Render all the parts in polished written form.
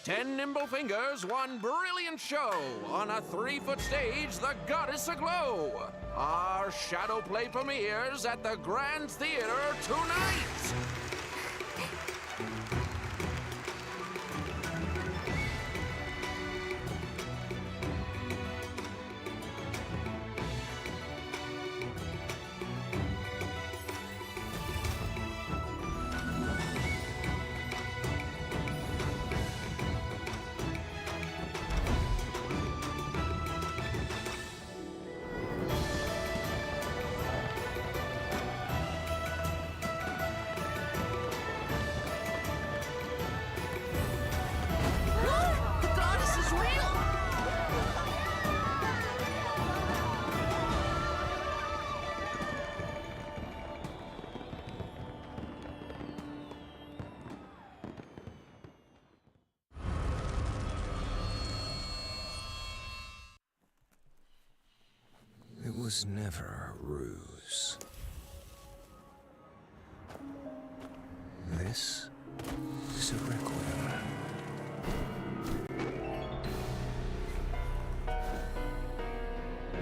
10 nimble fingers, one brilliant show. On a 3-foot stage, the goddess aglow. Our shadow play premieres at the Grand Theater tonight. It was never a ruse. This is a requiem.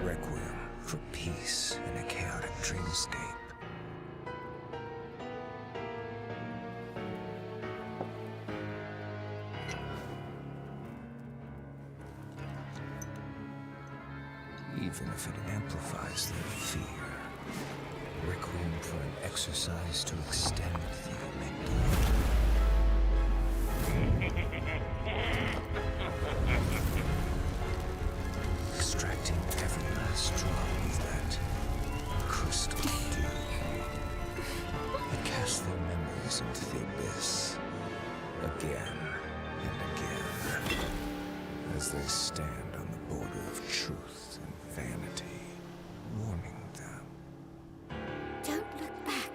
Requiem for peace in a chaotic dreamscape. Even if it amplifies their fear. Requiem for an exercise to extend the amygdala. Extracting every last drop of that crystal dew. It casts their memories into the abyss. Again and again. As they stand on the border of truth and vanity, warning them. Don't look back.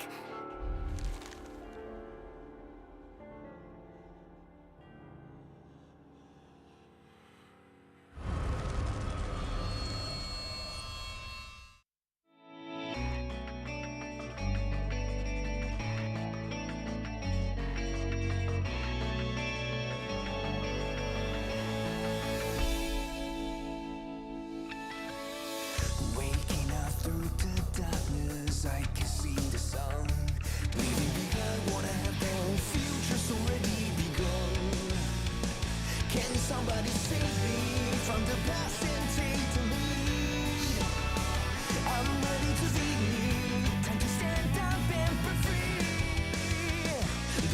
Somebody save me from the past and take the lead. I'm ready to lead. Time to stand up and be free.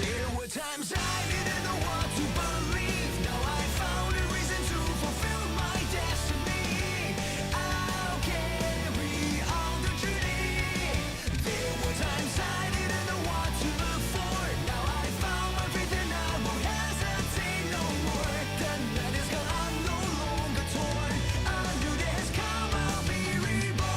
There were times I didn't know what to believe. Now I found a reason to fulfill my destiny. I'll carry on the journey. There were times I didn't know what to look for. Now I found my faith and I won't hesitate no more. That is gone, I'm no longer torn. A new day has come, I'll be reborn.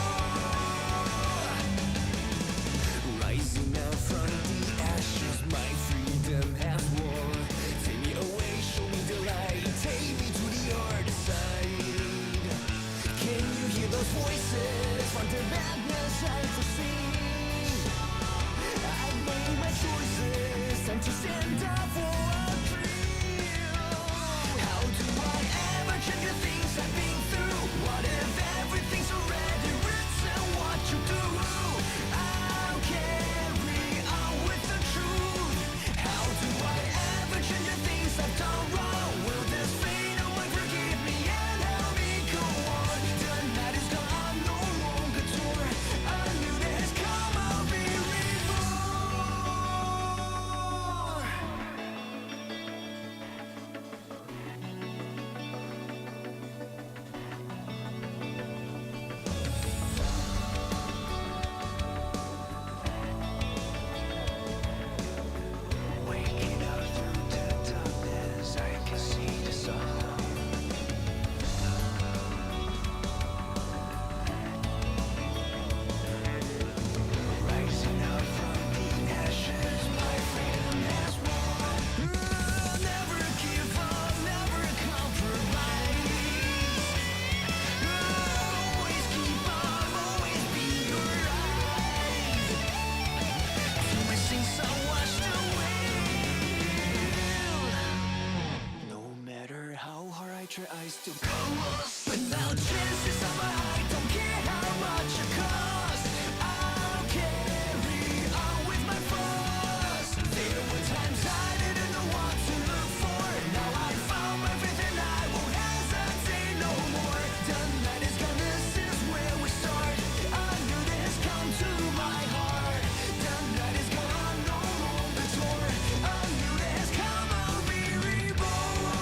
try to go us without chances of my I don't care how much it costs. I'll carry on with my flaws. There were times I didn't know what to look for. Now I found my faith and I won't hesitate no more. The night is gone, this is where we start. A new day has come to my heart. The night is gone, no more detour. A new day has come, I'll be reborn.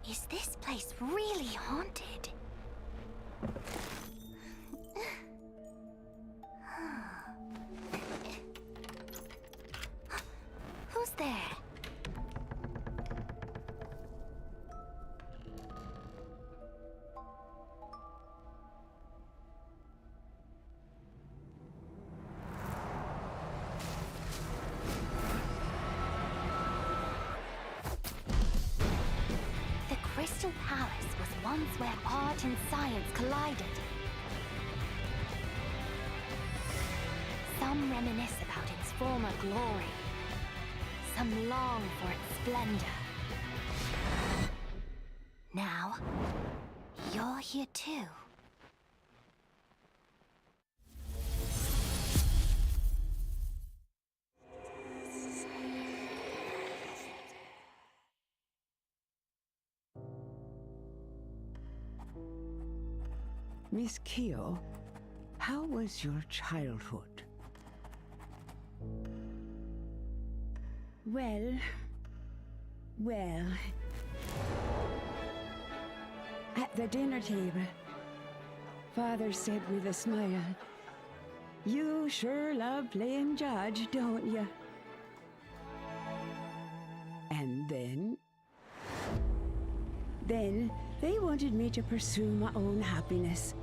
Is this place really haunted? Who's there? The Crystal Palace was once where art and science collided. Some reminisce about its former glory. Some long for its splendor. Now, you're here too. Miss Keo, how was your childhood? Well, at the dinner table, Father said with a smile, "You sure love playing judge, don't you?" And then they wanted me to pursue my own happiness.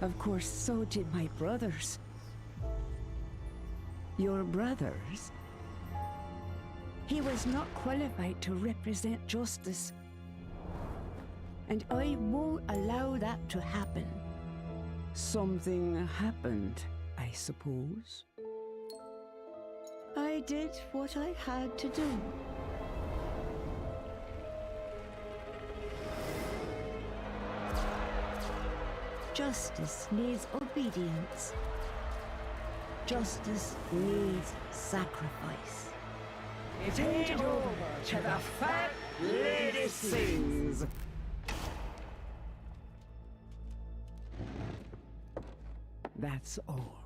Of course, so did my brothers. Your brothers? He was not qualified to represent justice. And I won't allow that to happen. Something happened, I suppose. I did what I had to do. Justice needs obedience. Justice needs sacrifice. It ain't over till the fat lady sings. That's all.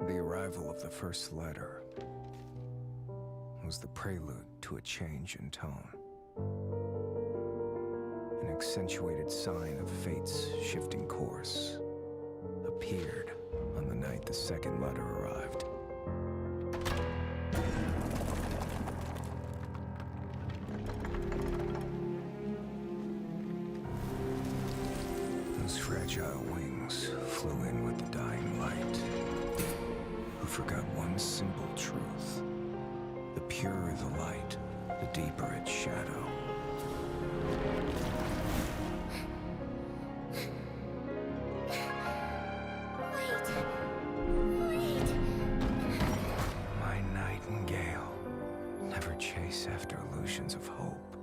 The arrival of the first letter was the prelude to a change in tone. An accentuated sign of fate's shifting course appeared on the night the second letter arrived. Those fragile wings flew in with the dying light. Who forgot one simple truth. The purer the light, the deeper its shadow. Wait. My nightingale, never chase after illusions of hope.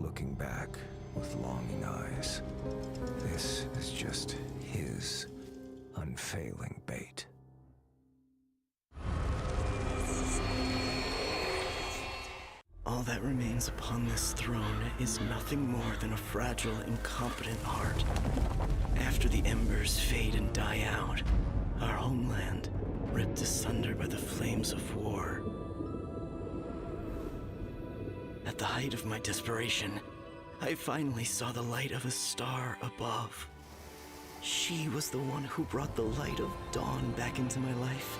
Looking back with longing eyes. This is just his unfailing bait. All that remains upon this throne is nothing more than a fragile, incompetent heart. After the embers fade and die out, our homeland, ripped asunder by the flames of war. At At the height of my desperation, I finally saw the light of a star above. She was the one who brought the light of dawn back into my life.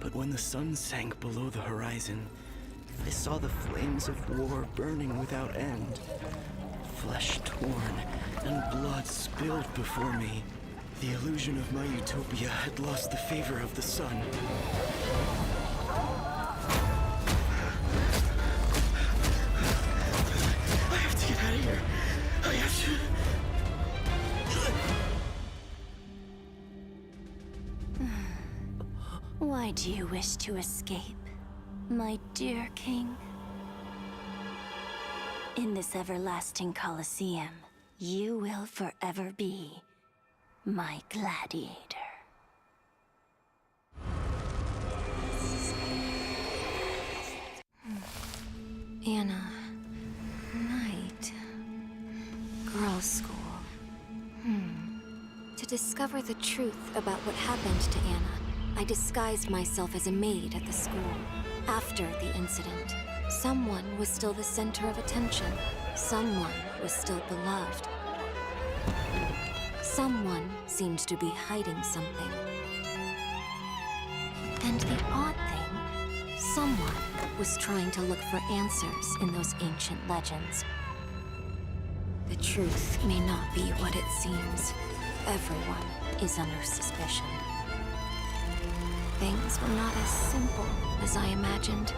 But when the sun sank below the horizon, I saw the flames of war burning without end. Flesh torn and blood spilled before me. The illusion of my utopia had lost the favor of the sun. I have to get out of here. I have to... Why do you wish to escape, my dear king? In this everlasting Colosseum, you will forever be my gladiator. Anna, night. Girls' school. To discover the truth about what happened to Anna, I disguised myself as a maid at the school. After the incident, someone was still the center of attention. Someone was still beloved. Someone seemed to be hiding something. And the odd thing, someone was trying to look for answers in those ancient legends. The truth may not be what it seems. Everyone is under suspicion. Things were not as simple as I imagined.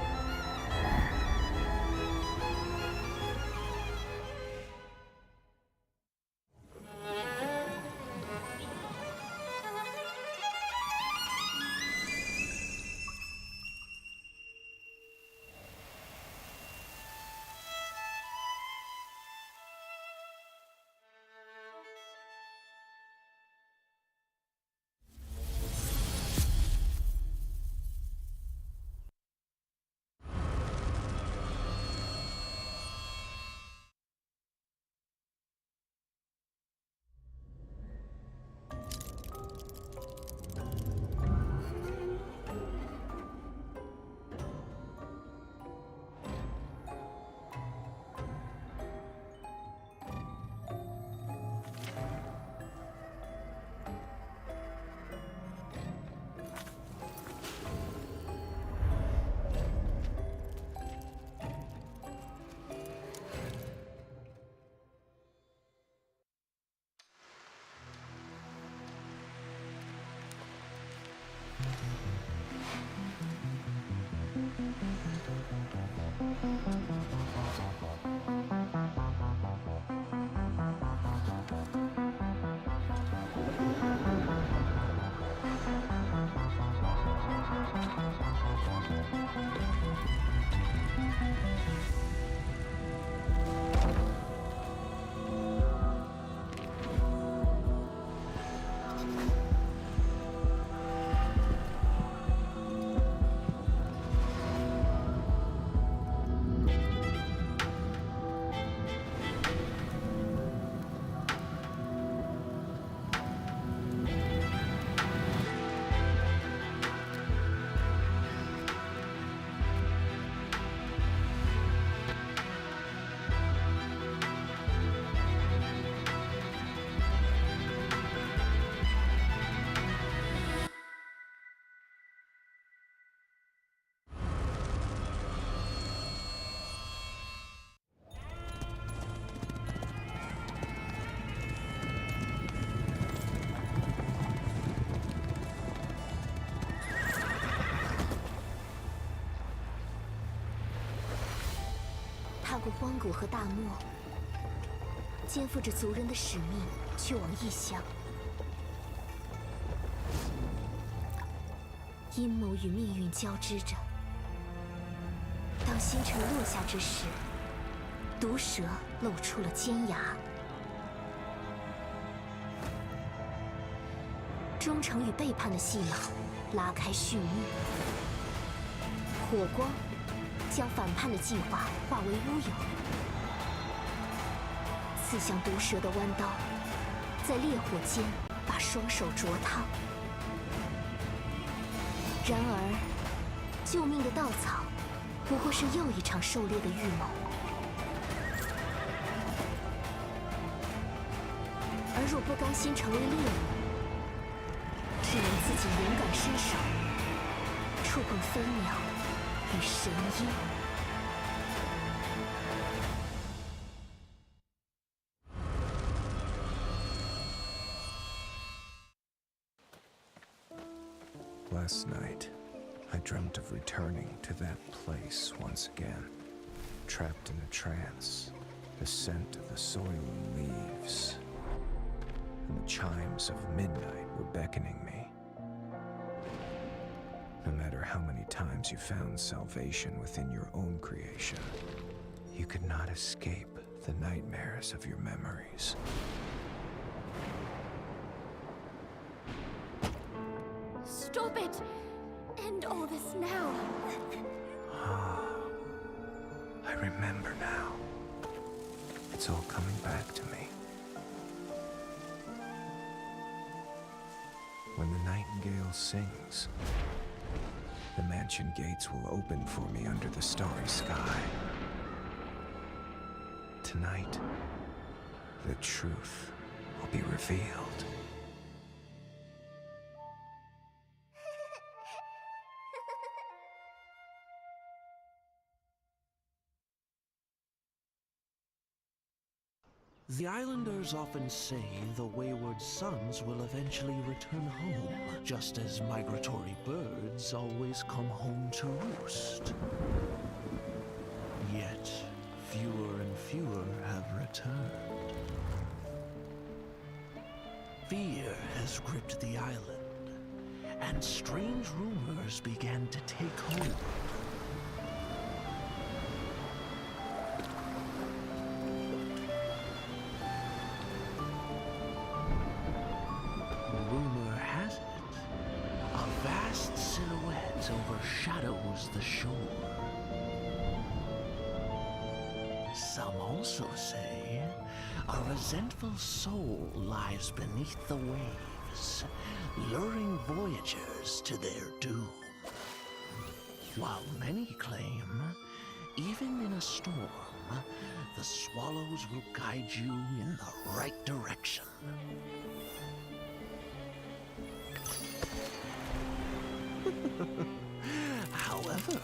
踏过荒谷和大漠，肩负着族人的使命，去往异乡。阴谋与命运交织着。当星辰落下之时，毒蛇露出了尖牙。忠诚与背叛的戏码拉开序幕。火光将反叛的计划化为乌有，刺向毒蛇的弯刀，在烈火间把双手灼烫。然而，救命的稻草不过是又一场狩猎的预谋。而若不甘心成为猎物，只能自己勇敢伸手，触碰飞鸟与神鹰。Last night, I dreamt of returning to that place once again, trapped in a trance, the scent of the soil and leaves, and the chimes of midnight were beckoning me. No matter how many times you found salvation within your own creation, you could not escape the nightmares of your memories. Stop it! End all this now. I remember now. It's all coming back to me. When the nightingale sings, the mansion gates will open for me under the starry sky. Tonight, the truth will be revealed. The islanders often say the wayward sons will eventually return home, just as migratory birds always come home to roost. Yet, fewer and fewer have returned. Fear has gripped the island, and strange rumors began to take hold. Rumor has it, a vast silhouette overshadows the shore. Some also say a resentful soul lies beneath the waves, luring voyagers to their doom. While many claim, even in a storm, the swallows will guide you in the right direction. However,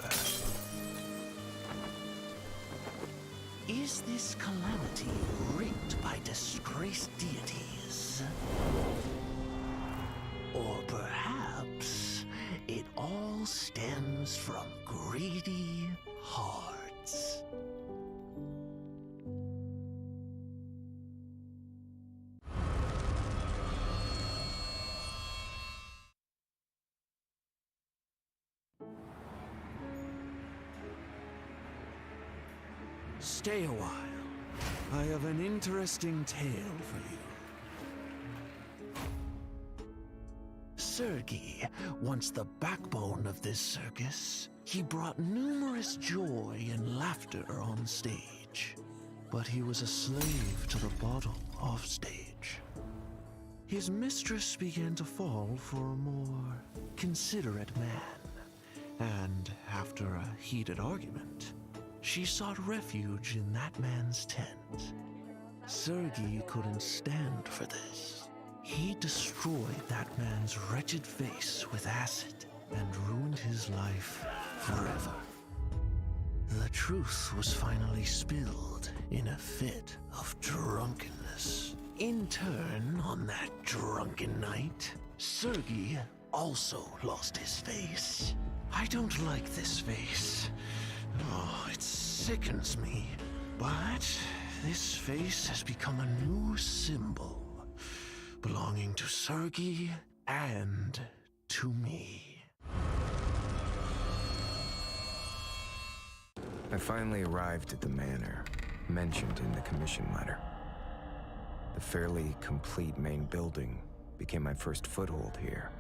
is this calamity wreaked by disgraced deities? Or perhaps it all stems from greedy hearts? Stay a while. I have an interesting tale for you. Sergei, once the backbone of this circus, he brought numerous joy and laughter on stage. But he was a slave to the bottle off stage. His mistress began to fall for a more considerate man, and after a heated argument, she sought refuge in that man's tent. Sergei couldn't stand for this. He destroyed that man's wretched face with acid and ruined his life forever. The truth was finally spilled in a fit of drunkenness. In turn, on that drunken night, Sergei also lost his face. I don't like this face. Oh, it sickens me. But this face has become a new symbol, belonging to Sergei and to me. I finally arrived at the manor, mentioned in the commission letter. The fairly complete main building became my first foothold here.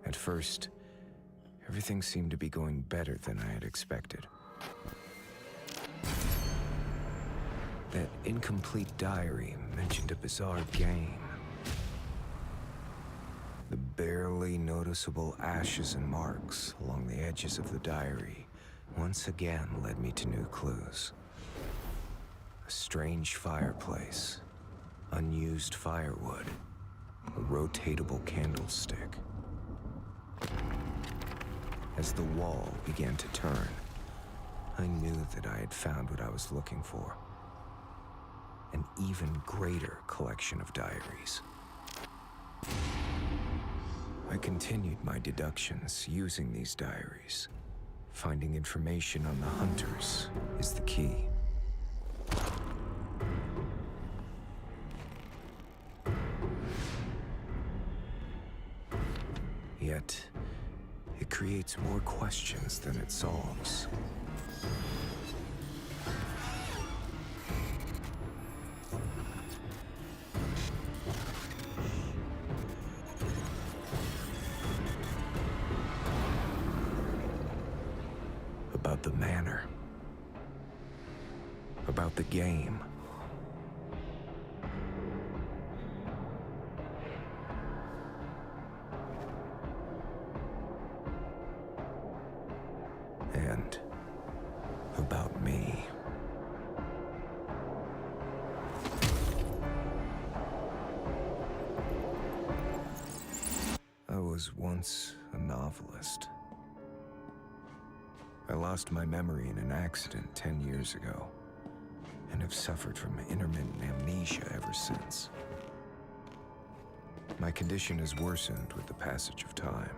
At first, Everything seemed to be going better than I had expected. That incomplete diary mentioned a bizarre game. The barely noticeable ashes and marks along the edges of the diary once again led me to new clues. A strange fireplace, unused firewood, a rotatable candlestick. As the wall began to turn, I knew that I had found what I was looking for. An even greater collection of diaries. I continued my deductions using these diaries. Finding information on the hunters is the key. Yet, it creates more questions than it solves. About the manor. About the game. And about me. I was once a novelist. I lost my memory in an accident 10 years ago, and have suffered from intermittent amnesia ever since. My condition has worsened with the passage of time.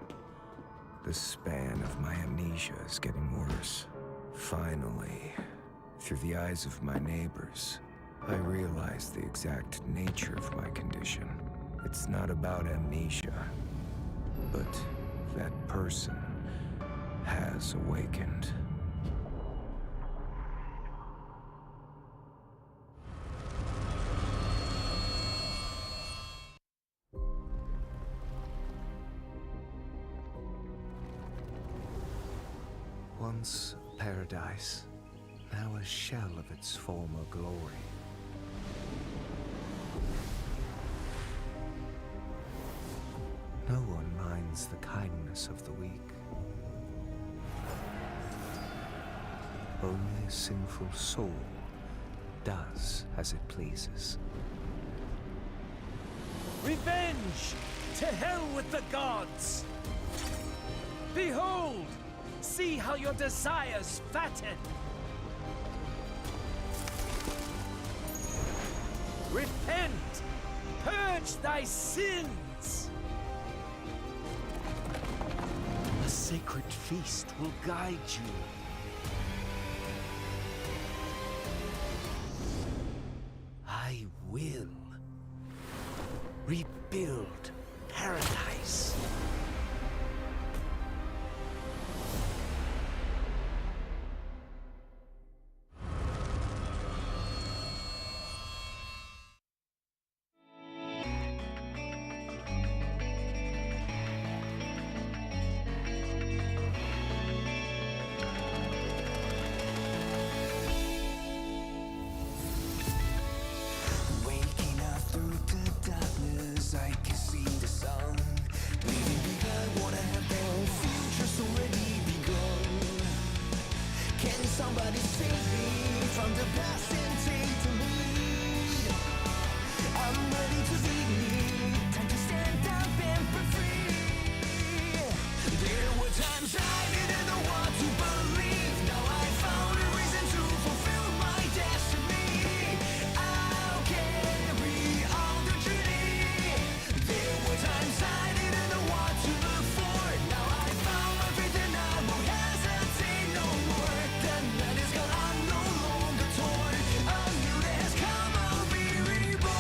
The span of my amnesia is getting worse. Finally, through the eyes of my neighbors, I realize the exact nature of my condition. It's not about amnesia, but that person has awakened. Once paradise, now a shell of its former glory. No one minds the kindness of the weak. Only a sinful soul does as it pleases. Revenge! To hell with the gods! Behold! See how your desires fatten! Repent! Purge thy sins! A sacred feast will guide you. I will rebuild paradise. Waking up through the darkness, I can see the sun. Leaving behind what I have done, future's already begun. Can somebody save me from the past and take the lead? I'm ready to lead, time to stand up and be free. There were times I didn't know what to believe. Now I found a reason to fulfill my destiny. I'll carry on the journey. There were times I didn't know what to look for. Now I found my faith and I won't hesitate no more. The night is gone, I'm no longer torn. A new day has come, I'll be reborn.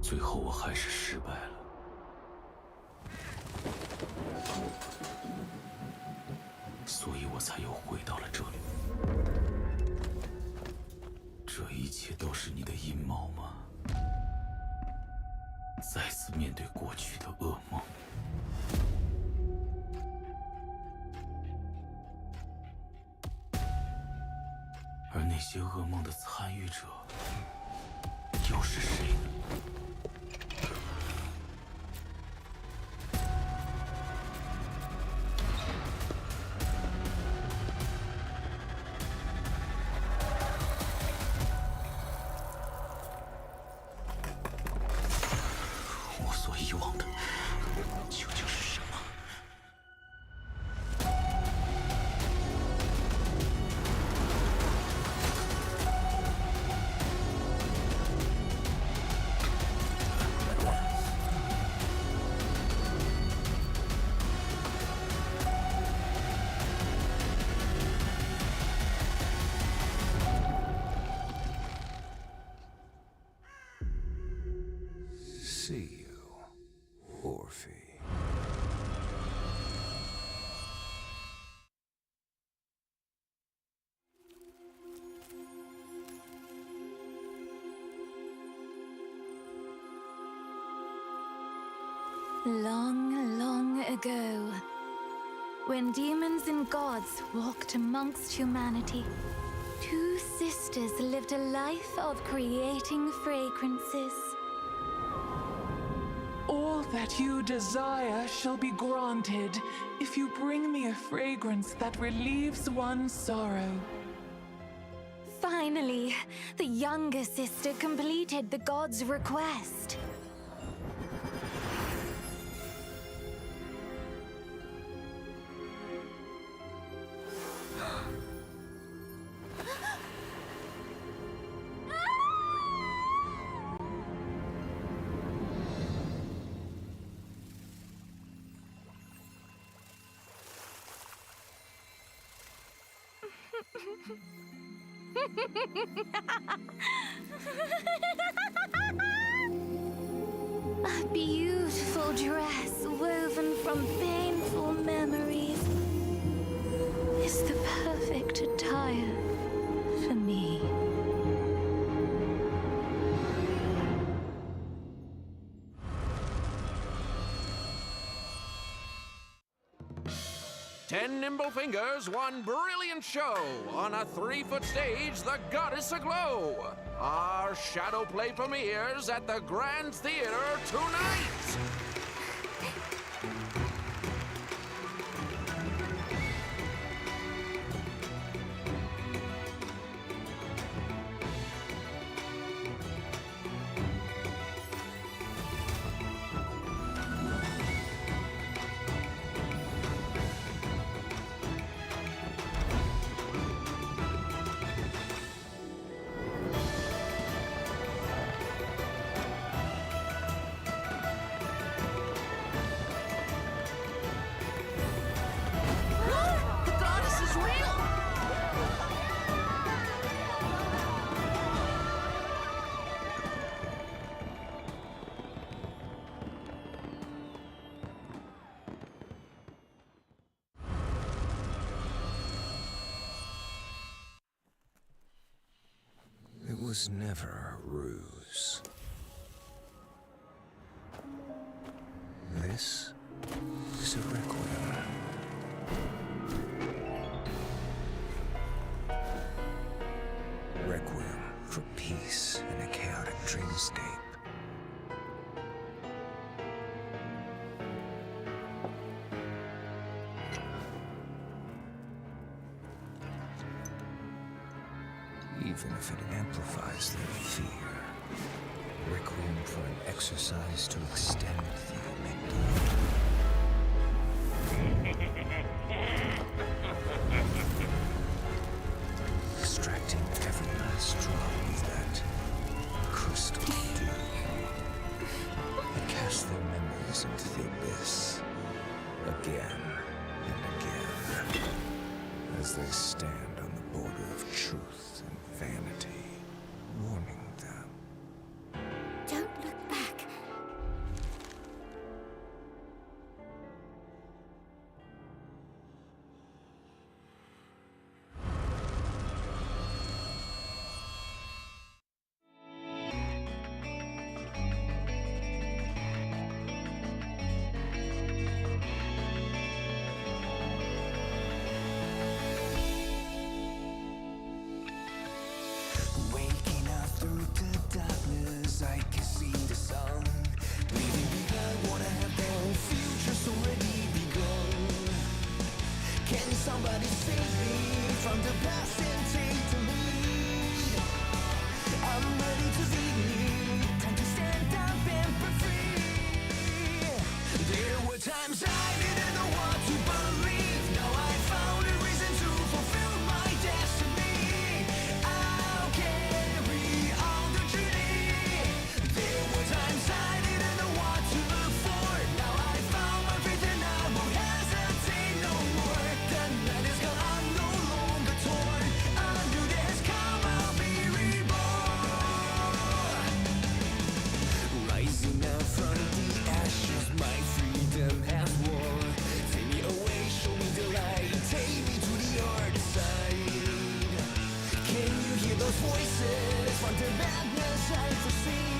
最后我还是失败了。所以我才又回到了这里。这一切都是你的阴谋吗？再次面对过去的噩梦。而那些噩梦的参与者又是谁呢？我所遗忘的究竟是什么？See you, Orphe. Long, long ago, when demons and gods walked amongst humanity, two sisters lived a life of creating fragrances. All that you desire shall be granted if you bring me a fragrance that relieves one's sorrow. Finally, the younger sister completed the god's request. A beautiful dress woven from painful memories is the perfect attire for me. Ten nimble fingers, one brilliant show. On a 3-foot stage, the goddess aglow. Our shadow play premieres at the Grand Theater tonight. was never a ruse. This is a requiem. Requiem for peace in a chaotic dreamscape. Even if it amplifies their fear. Requiem for an exercise to extend the amygdala. Extracting every last drop of that crystal dew. It casts their memories into the abyss. Again and again. As they stand on the border of truth and vanity, warning them. Don't look back. Waking up through the darkness, I can see the sun. Leaving behind what I have done, future's already begun. Can somebody save me from the past and take the lead? I'm ready to lead, time to stand up and be free. There were times I didn't know what to believe. Now I found a reason to fulfill my destiny. I'll carry on the journey. There were times I didn't know what to look for. Now I found my faith and I won't hesitate no more. The night is gone, I'm no longer torn. A new day has come, I'll be reborn. Rising up from the ashes, my freedom has won. Take me away, show me the light. Take me to the other side. Can you hear those voices from the madness I foresee?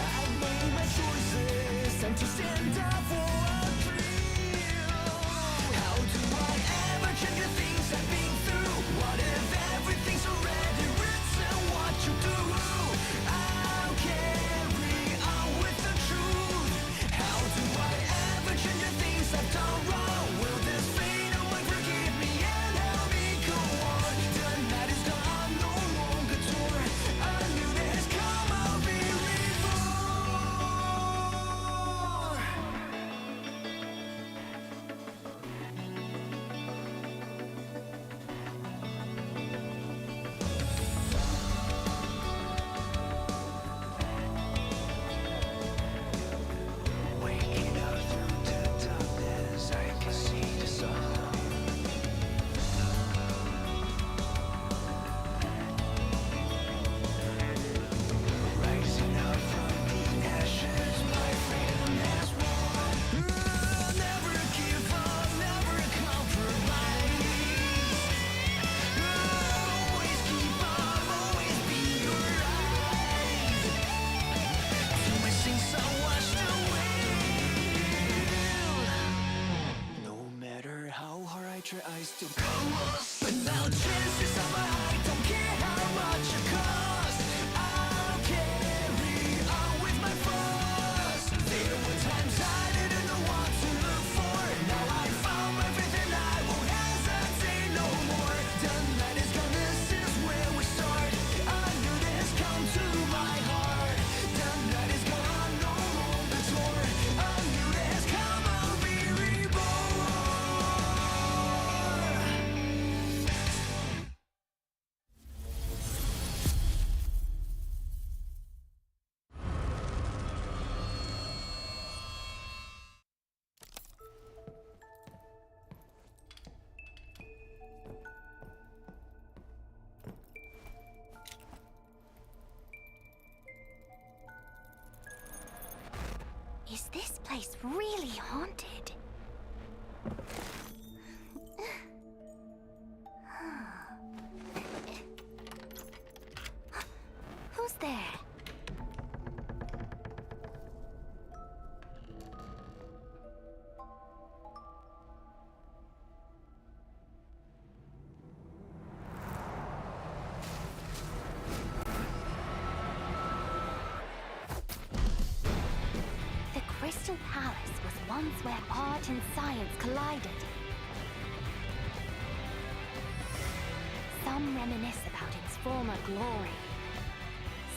I've made my choices, time to stand up for a dream. How do I ever change the things I've been through? What if everything's already written? What you do? I'll carry on with the truth. How do I ever change the things I've done wrong? Will this fade away? Forgive me and help me go on. The night is gone, I'm no longer torn. A new day has come, I'll be reborn. Waking up through the darkness, I can see the sun. Rising up from the ashes, my freedom has won. Never give up, never compromise. Always keep up, always be your eyes. To my sins are washed away. No matter how hard I try, I still come lost. Without chances of I don't care how much it costs. I'll carry on with my flaws. There were times I didn't know what to look for. Now I found my faith and I won't hesitate no more. The night is gone, this is where we start. A new day has come to my heart. The night is gone, I'm no longer torn. A new day has come, I'll be reborn. Is this place really haunted? ancient palace was once where art and science collided. Some reminisce about its former glory.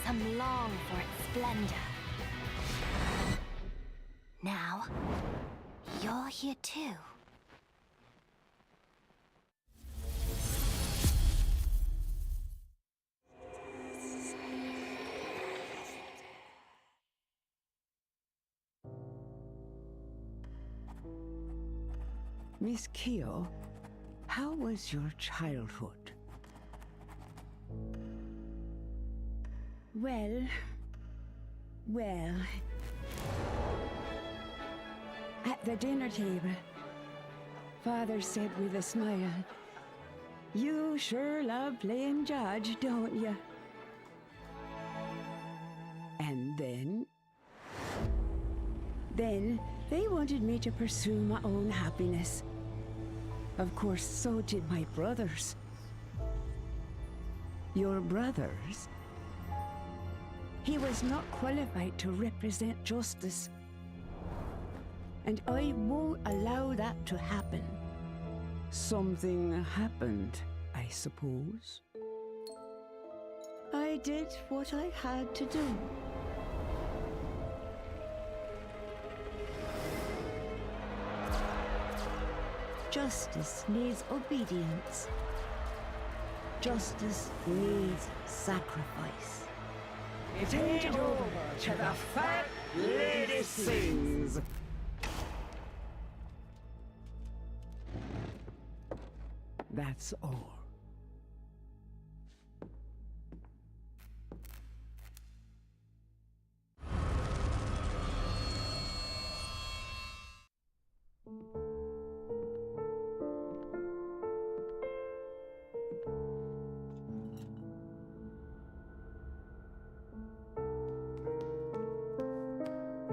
Some long for its splendor. Now, you're here too. Miss Keo, how was your childhood? Well. At the dinner table, Father said with a smile, "You sure love playing judge, don't you?" And then they wanted me to pursue my own happiness. Of course, so did my brothers. Your brothers? He was not qualified to represent justice. And I won't allow that to happen. Something happened, I suppose. I did what I had to do. Justice needs obedience. Justice needs sacrifice. It ain't over till the fat lady sings. That's all.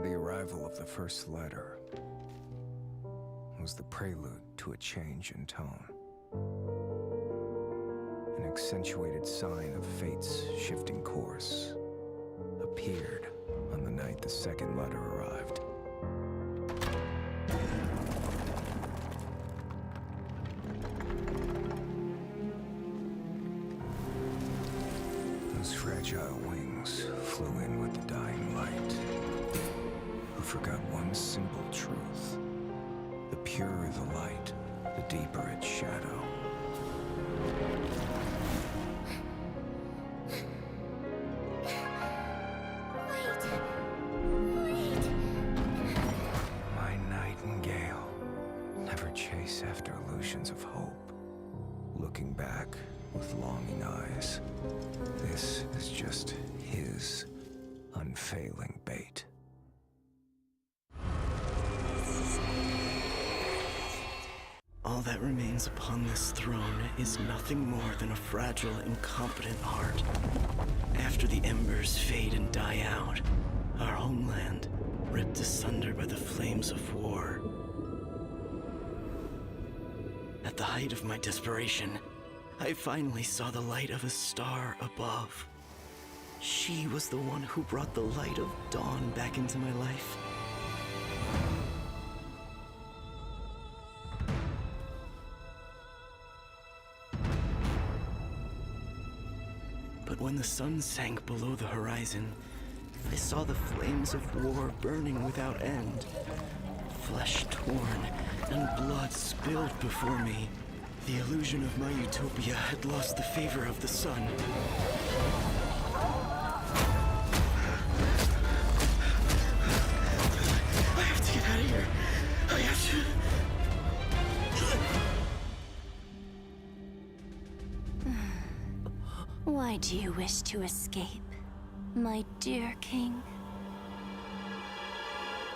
The arrival of the first letter was the prelude to a change in tone. An accentuated sign of fate's shifting course appeared on the night the second letter arrived. Those fragile wings flew in with the dying light. Who forgot one simple truth? The purer the light, the deeper its shadow. Wait. My nightingale, never chase after illusions of hope. Looking back with longing eyes, this is just his unfailing bait. All that remains upon this throne is nothing more than a fragile, incompetent heart. After the embers fade and die out, our homeland ripped asunder by the flames of war. At the height of my desperation, I finally saw the light of a star above. She was the one who brought the light of dawn back into my life. But when the sun sank below the horizon, I saw the flames of war burning without end. Flesh torn and blood spilled before me. The illusion of my utopia had lost the favor of the sun. I have to get out of here. I have to... Why do you wish to escape, my dear king?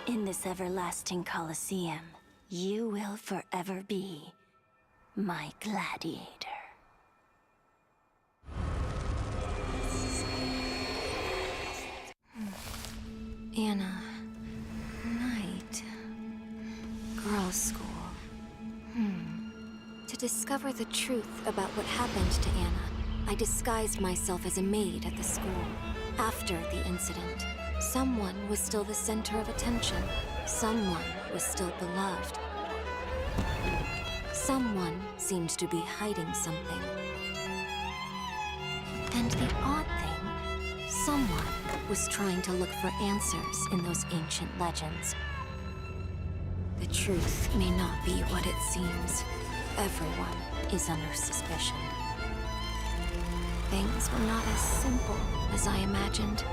In this everlasting Colosseum, you will forever be my gladiator. Anna, night, girls' school. To discover the truth about what happened to Anna, I disguised myself as a maid at the school. After the incident, someone was still the center of attention. Someone was still beloved. Someone seemed to be hiding something. And the odd thing, someone was trying to look for answers in those ancient legends. The truth may not be what it seems. Everyone is under suspicion. Things were not as simple as I imagined.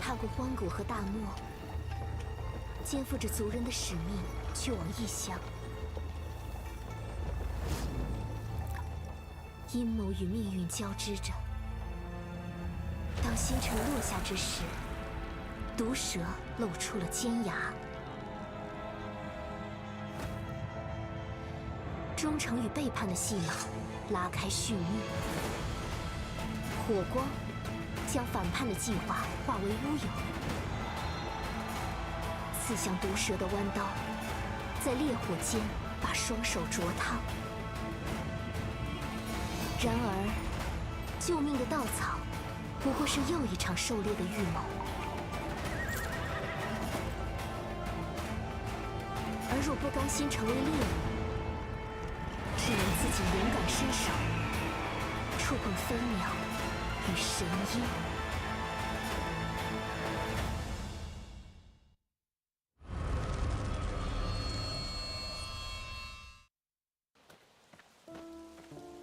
踏过荒谷和大漠，肩负着族人的使命，去往异乡。阴谋与命运交织着。当星辰落下之时，毒蛇露出了尖牙。忠诚与背叛的戏码拉开序幕。火光将反叛的计划化为乌有，刺向毒蛇的弯刀，在烈火间把双手灼烫。然而，救命的稻草不过是又一场狩猎的预谋。而若不甘心成为猎物，只能自己勇敢伸手，触碰飞鸟与神鹰。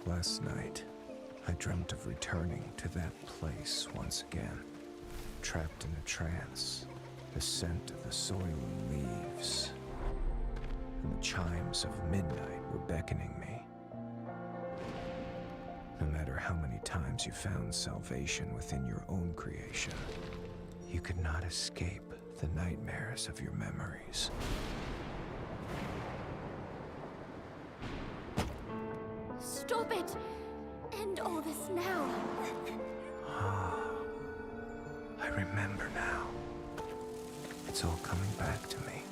Last night, I dreamt of returning to that place once again, trapped in a trance, the scent of the soiling leaves, and the chimes of midnight were beckoning me. No matter how many times you found salvation within your own creation, you could not escape the nightmares of your memories. Stop it! End all this now. I remember now. It's all coming back to me.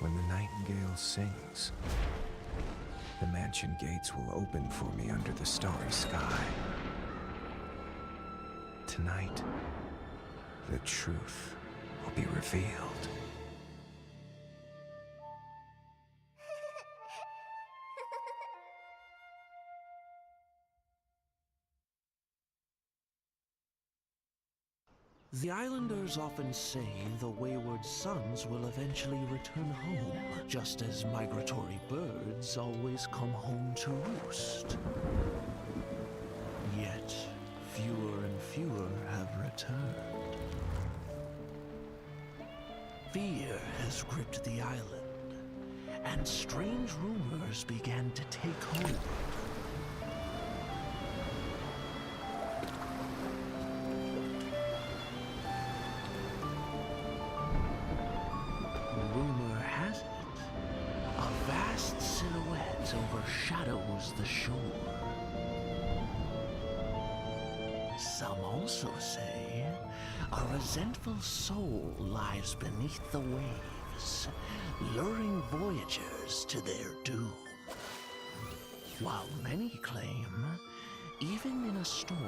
When the nightingale sings, the mansion gates will open for me under the starry sky. tonight, the truth will be revealed. The islanders often say the wayward sons will eventually return home, just as migratory birds always come home to roost. Yet, fewer and fewer have returned. Fear has gripped the island, and strange rumors began to take hold. Rumor has it, a vast silhouette overshadows the shore. Some also say a resentful soul lies beneath the waves, luring voyagers to their doom. While many claim, even in a storm,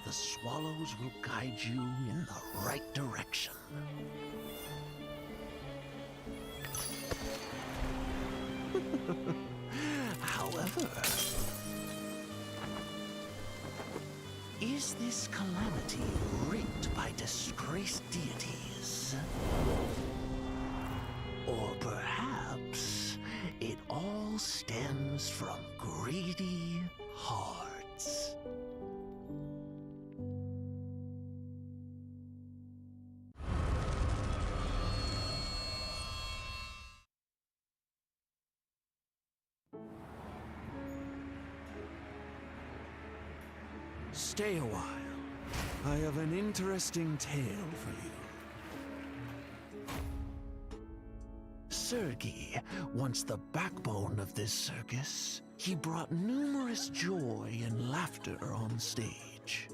the swallows will guide you in the right direction. However, is this calamity wreaked by disgraced deities? Or perhaps it all stems from greedy hearts? Stay a while. I have an interesting tale for you. Sergei, once the backbone of this circus, he brought numerous joy and laughter on stage.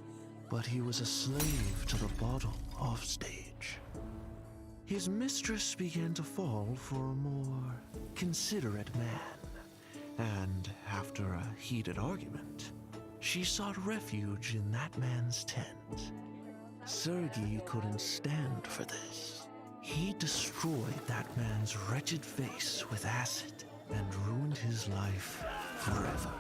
But he was a slave to the bottle off stage. His mistress began to fall for a more considerate man, and after a heated argument, she sought refuge in that man's tent. Sergei couldn't stand for this. He destroyed that man's wretched face with acid and ruined his life forever.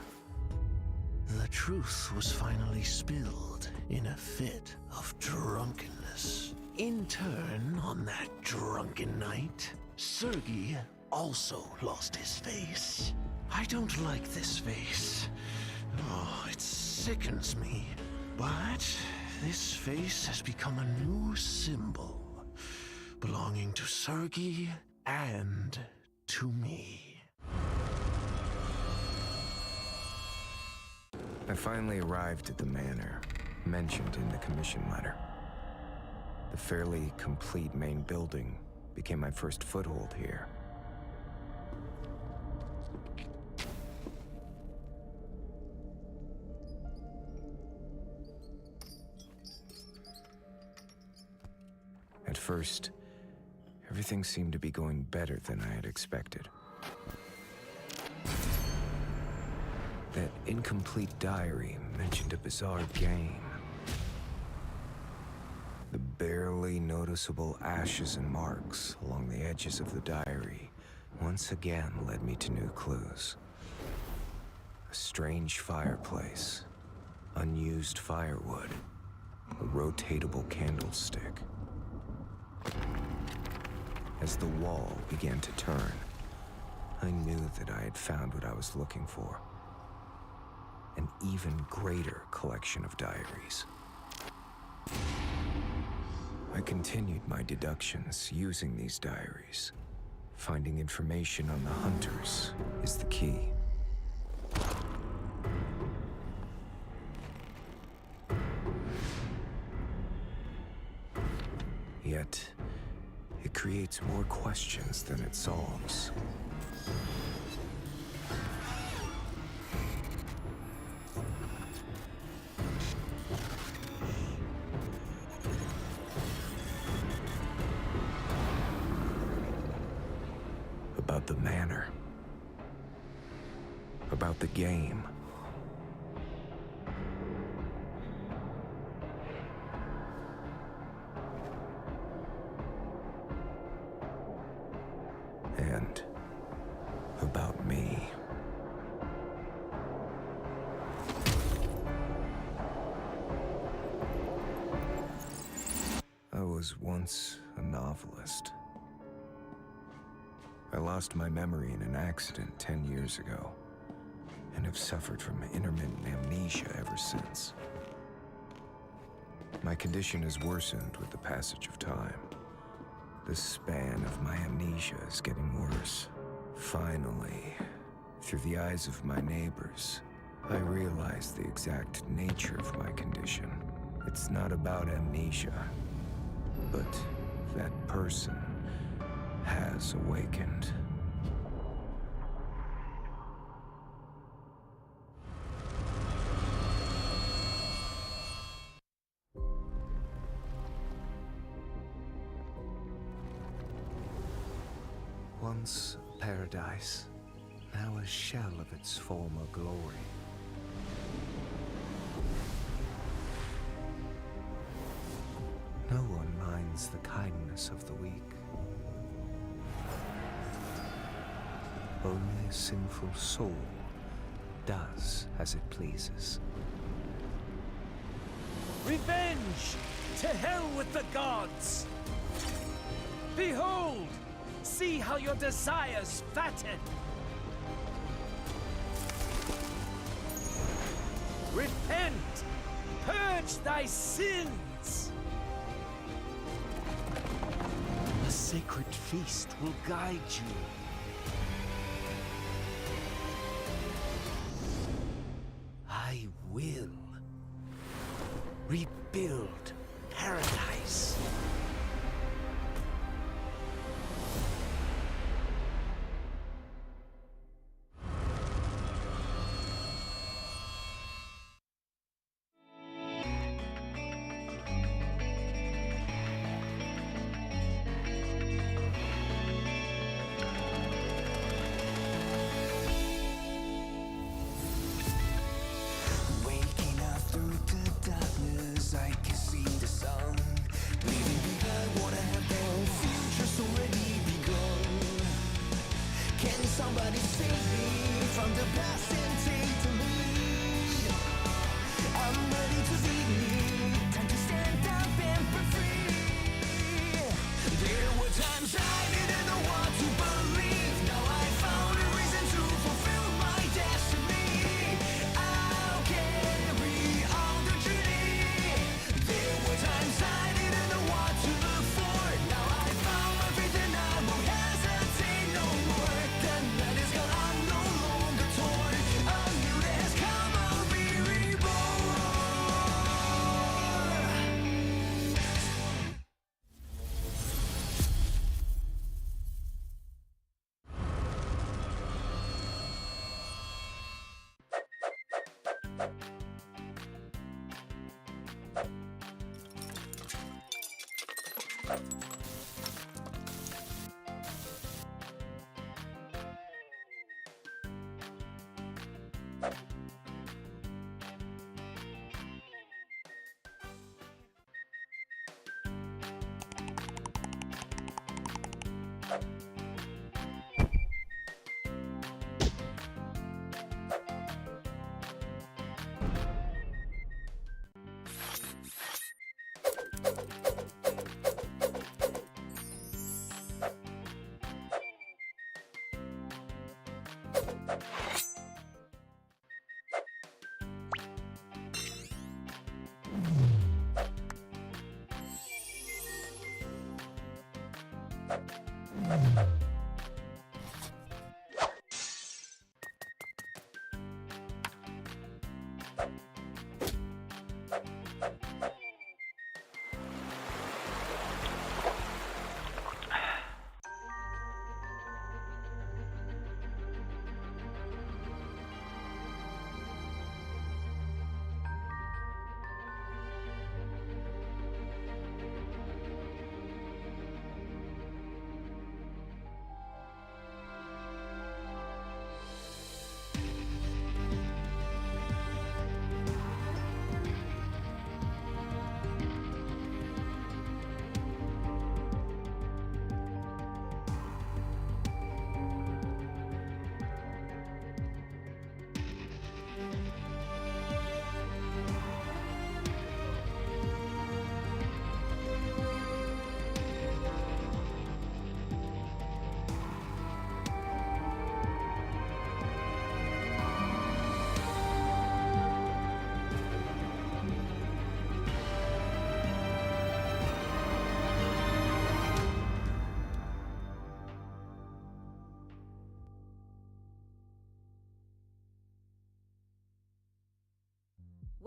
The truth was finally spilled in a fit of drunkenness. In turn, on that drunken night, Sergei also lost his face. I don't like this face. Oh, it sickens me. But this face has become a new symbol, belonging to Sergei and to me. I finally arrived at the manor mentioned in the commission letter. The fairly complete main building became my first foothold here. At first, everything seemed to be going better than I had expected. That incomplete diary mentioned a bizarre game. The barely noticeable ashes and marks along the edges of the diary once again led me to new clues. A strange fireplace, unused firewood, a rotatable candlestick. As the wall began to turn, I knew that I had found what I was looking for. An even greater collection of diaries. I continued my deductions using these diaries. Finding information on the hunters is the key. Yet, it creates more questions than it solves. About the manor. About the game. And about me. I was once a novelist. I lost my memory in an accident 10 years ago, and have suffered from intermittent amnesia ever since. My condition has worsened with the passage of time. The span of my amnesia is getting worse. Finally, through the eyes of my neighbors, I realize the exact nature of my condition. It's not about amnesia, but that person has awakened. Once paradise, now a shell of its former glory. No one minds the kindness of the weak. Only a sinful soul does as it pleases. Revenge! To hell with the gods! Behold! See how your desires fatten! Repent! Purge thy sins! A sacred feast will guide you. I will rebuild paradise. Waking up through the darkness, I can see the sun. Leaving behind what I have done, future's already begun. Can somebody save me from the past and take the lead? I'm ready to lead, time to stand up and be free. There were times I didn't know what to believe. Now I found a reason to fulfill my destiny. I'll carry on the journey. There were times I didn't know what to look for. Now I found my faith and I won't hesitate no more. The night is gone, I'm no longer torn. A new day has come, I'll be reborn.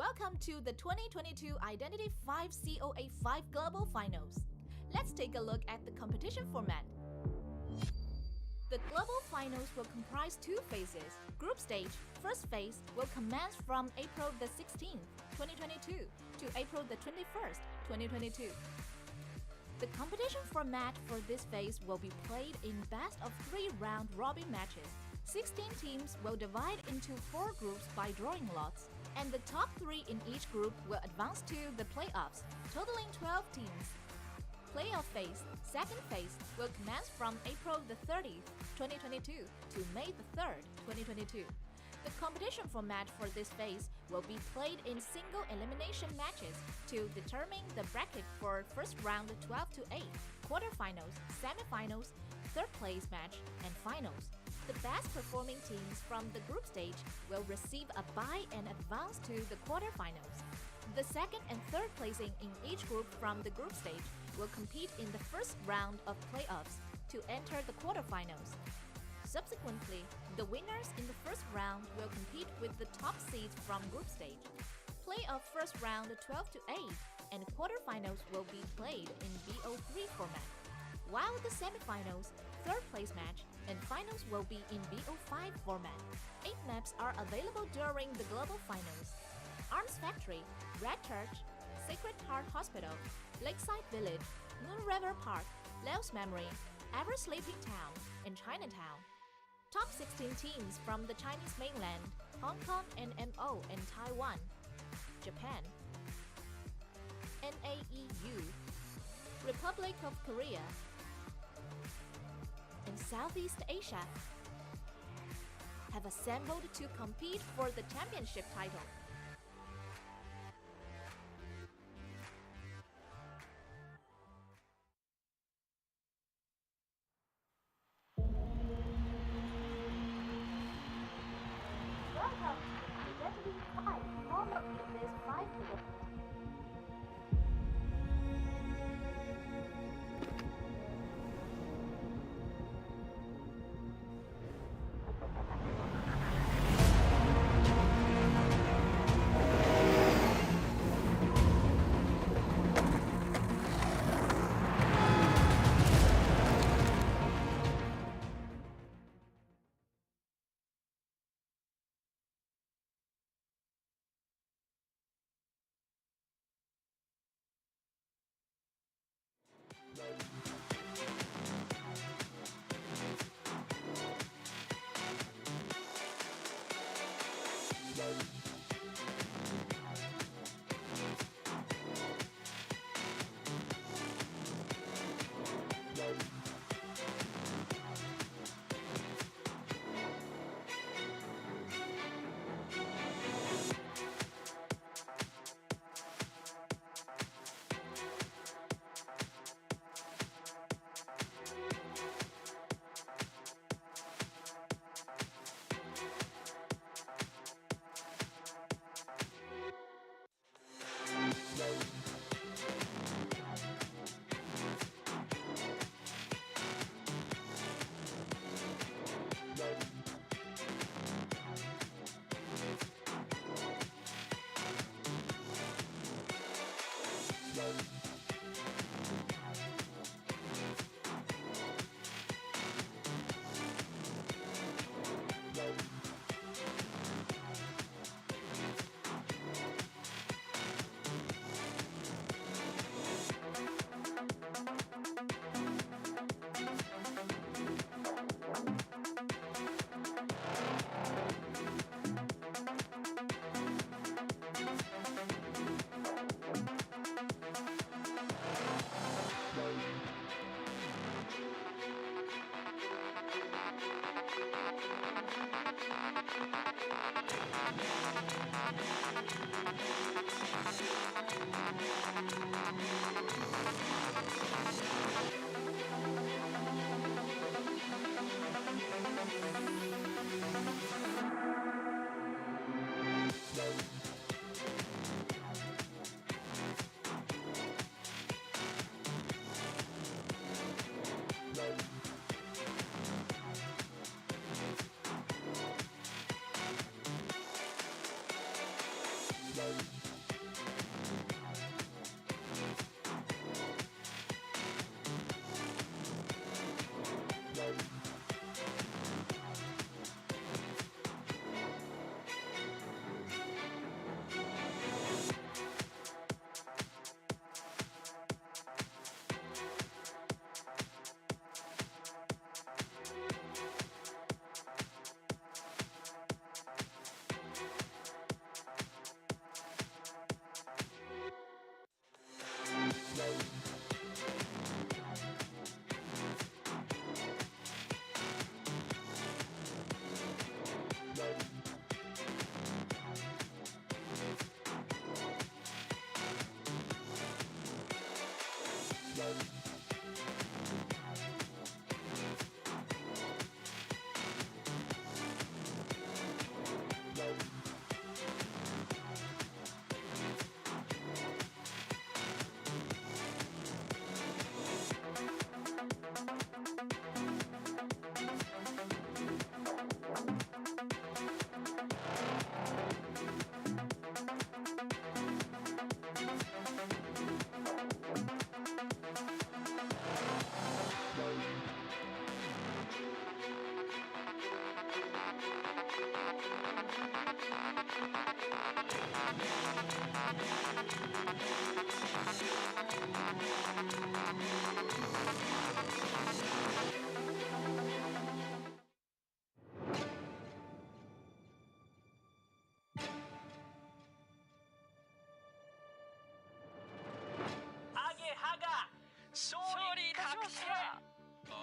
Welcome to the 2022 Identity 5 COA 5 Global Finals. Let's take a look at the competition format. The Global Finals will comprise two phases. Group Stage, first phase, will commence from April the 16th, 2022 to April the 21st, 2022. The competition format for this phase will be played in best-of-3 round-robin matches. 16 teams will divide into 4 groups by drawing lots, and the top 3 in each group will advance to the playoffs, totaling 12 teams. Playoff phase, second phase, will commence from April the 30th, 2022 to May the 3rd, 2022. The competition format for this phase will be played in single elimination matches to determine the bracket for first round 12 to 8, quarterfinals, semifinals, third place match, and finals. The best performing teams from the group stage will receive a bye and advance to the quarterfinals. The second and third placing in each group from the group stage will compete in the first round of playoffs to enter the quarterfinals. Subsequently, the winners in the first round will compete with the top seeds from group stage. Playoff first round 12 to 8 and quarterfinals will be played in BO3 format, while the semifinals, third place match, and finals will be in BO5 format. 8 maps are available during the global finals: Arms Factory, Red Church, Sacred Heart Hospital, Lakeside Village, Moon River Park, Laos Memory, Ever Sleeping Town, and Chinatown. Top 16 teams from the Chinese mainland, Hong Kong and MO and Taiwan, Japan, NAEU, Republic of Korea, and Southeast Asia have assembled to compete for the championship title. Welcome to Identity 5, home of this 5 people.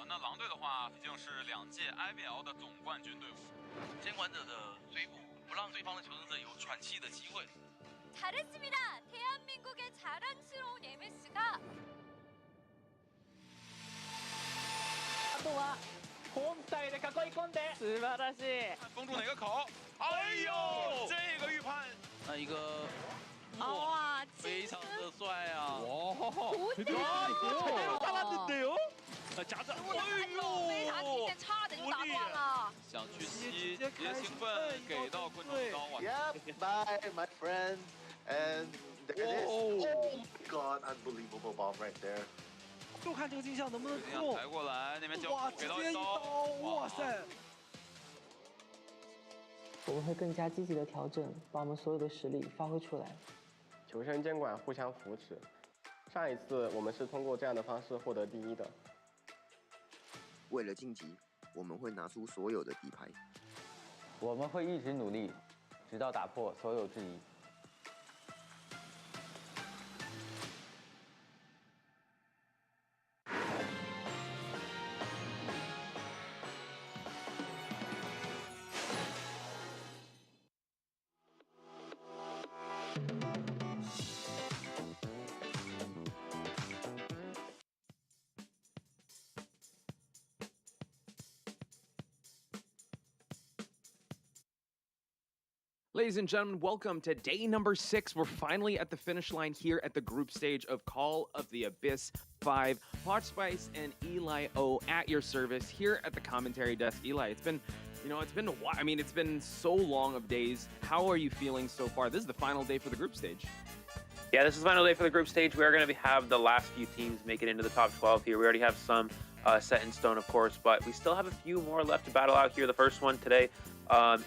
那狼队的话，毕竟是2届 IBL 的总冠军队伍，监管者的追捕不让对方的求生者有喘气的机会。 잘했습니다. 대한민국의 자랑스러운 MS가 あとは本体で囲い込んで素晴らしい。封住哪个口？哎呦，这个预判，那一个哇，非常的帅啊！哇，잘 달랐는데요？夹着，哎呦，差点就打断了。想去吸，直接兴奋给到昆虫刀啊 Yep, bye, my friend. And there it is. Oh my god, unbelievable bomb right there. 就看这个镜像能不能这样抬过来，那边交哇，给直接一到刀，刀，哇塞！我们会更加积极的调整，把我们所有的实力发挥出来。求生监管互相扶持。上一次我们是通过这样的方式获得第1的。为了晋级，我们会拿出所有的底牌。我们会一直努力，直到打破所有质疑。 Ladies and gentlemen, welcome to day number 6. We're finally at the finish line here at the group stage of Call of the Abyss 5. Hot Spice and Eli O at your service here at the commentary desk. Eli, it's been a while. I mean, it's been so long of days. How are you feeling so far? This is the final day for the group stage. Yeah, this is the final day for the group stage. We are going to have the last few teams make it into the top 12 here. We already have some set in stone, of course, but we still have a few more left to battle out here. The first one today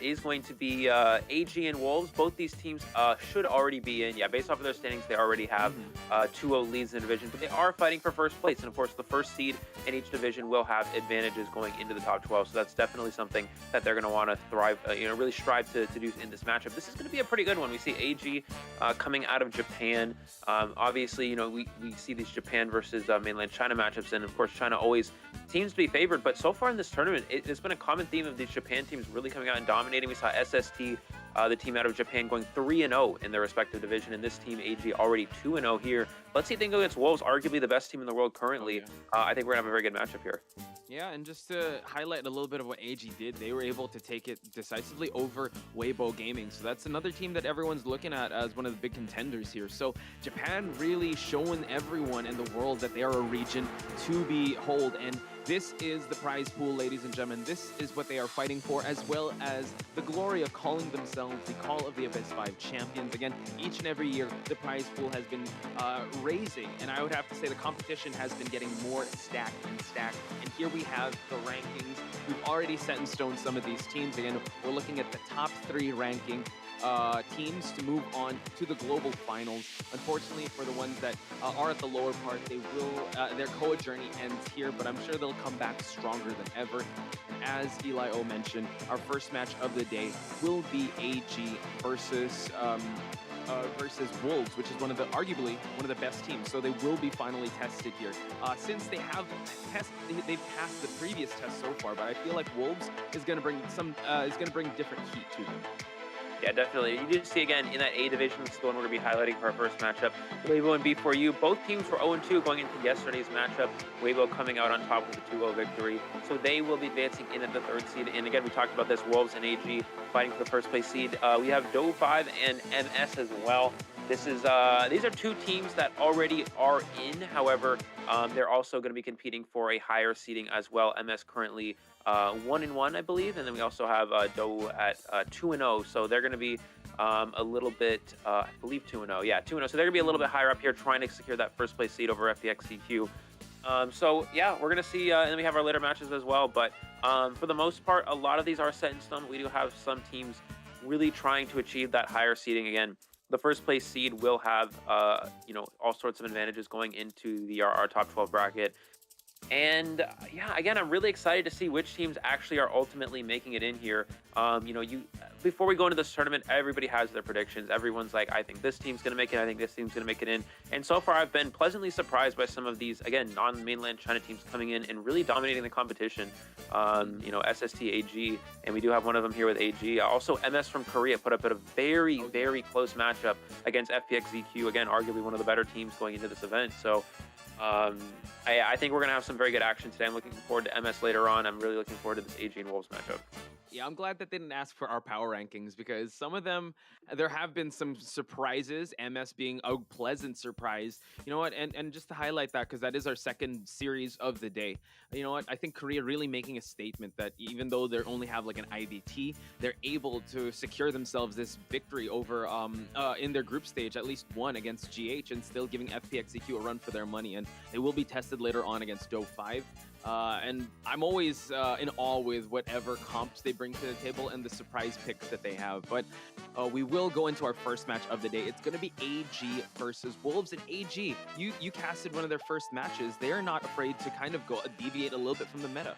is going to be AG and Wolves. Both these teams should already be in. Yeah, based off of their standings, they already have 2-0 leads in the division, but they are fighting for first place. And of course, the first seed in each division will have advantages going into the top 12. So that's definitely something that they're going to want to thrive, really strive to do in this matchup. This is going to be a pretty good one. We see AG coming out of Japan. Obviously, we see these Japan versus mainland China matchups, and of course, China always seems to be favored. But so far in this tournament, it's been a common theme of these Japan teams really coming out and dominating. We saw SST, the team out of Japan, going 3-0 in their respective division, and this team, AG, already 2-0 here. Let's see if they can go against Wolves, arguably the best team in the world currently. I think we're going to have a very good matchup here. Yeah, and just to highlight a little bit of what AG did, they were able to take it decisively over Weibo Gaming. So that's another team that everyone's looking at as one of the big contenders here. So Japan really showing everyone in the world that they are a region to behold. And this is the prize pool, ladies and gentlemen. This is what they are fighting for, as well as the glory of calling themselves the Call of the Abyss 5 champions. Again, each and every year, the prize pool has been raising, and I would have to say the competition has been getting more stacked and stacked. And here we have the rankings. We've already set in stone some of these teams. Again, we're looking at the top 3 ranking teams to move on to the global finals. Unfortunately, for the ones that are at the lower part, they will their COA journey ends here, but I'm sure they'll come back stronger than ever. And as Eli O mentioned, our first match of the day will be AG versus Wolves, which is arguably one of the best teams. So they will be finally tested here. Since they've passed the previous test so far, but I feel like Wolves is going to bring different heat to them. Yeah, definitely. You do see again in that A division, this is the one we're going to be highlighting for our first matchup. Weibo and B4U, both teams were 0-2 going into yesterday's matchup. Weibo coming out on top with a 2-0 victory. So they will be advancing in at the 3rd seed. And again, we talked about this, Wolves and AG fighting for the first place seed. We have Do5 and MS as well. These are 2 teams that already are in. However, they're also going to be competing for a higher seeding as well. MS currently 1-1, I believe, and then we also have Do at 2-0. So they're going to be a little bit, I believe 2-0. Yeah, 2-0. So they're going to be a little bit higher up here, trying to secure that first place seed over FPXCQ. So yeah, we're going to see, and then we have our later matches as well. But for the most part, a lot of these are set in stone. We do have some teams really trying to achieve that higher seeding again. The first place seed will have, all sorts of advantages going into our top 12 bracket. And yeah, again, I'm really excited to see which teams actually are ultimately making it in here. Before we go into this tournament, everybody has their predictions. Everyone's like, I think this team's gonna make it. I think this team's gonna make it in. And so far, I've been pleasantly surprised by some of these, again, non-mainland China teams coming in and really dominating the competition. SST, AG, and we do have one of them here with AG. Also, MS from Korea put up at a very, very close matchup against FPX ZQ. Again, arguably one of the better teams going into this event. So. I think we're going to have some very good action today. I'm looking forward to MS later on. I'm really looking forward to this AG and Wolves matchup. Yeah, I'm glad that they didn't ask for our power rankings because some of them, there have been some surprises, MS being a pleasant surprise. You know what? And just to highlight that, because that is our second series of the day. You know what? I think Korea really making a statement that even though they only have like an IVT, they're able to secure themselves this victory over in their group stage, at least one against GH, and still giving FPXEQ a run for their money. And they will be tested later on against Do 5. And I'm always in awe with whatever comps they bring to the table and the surprise picks that they have. But we will go into our first match of the day. It's going to be AG versus Wolves. And AG, you casted one of their first matches. They are not afraid to kind of go deviate a little bit from the meta.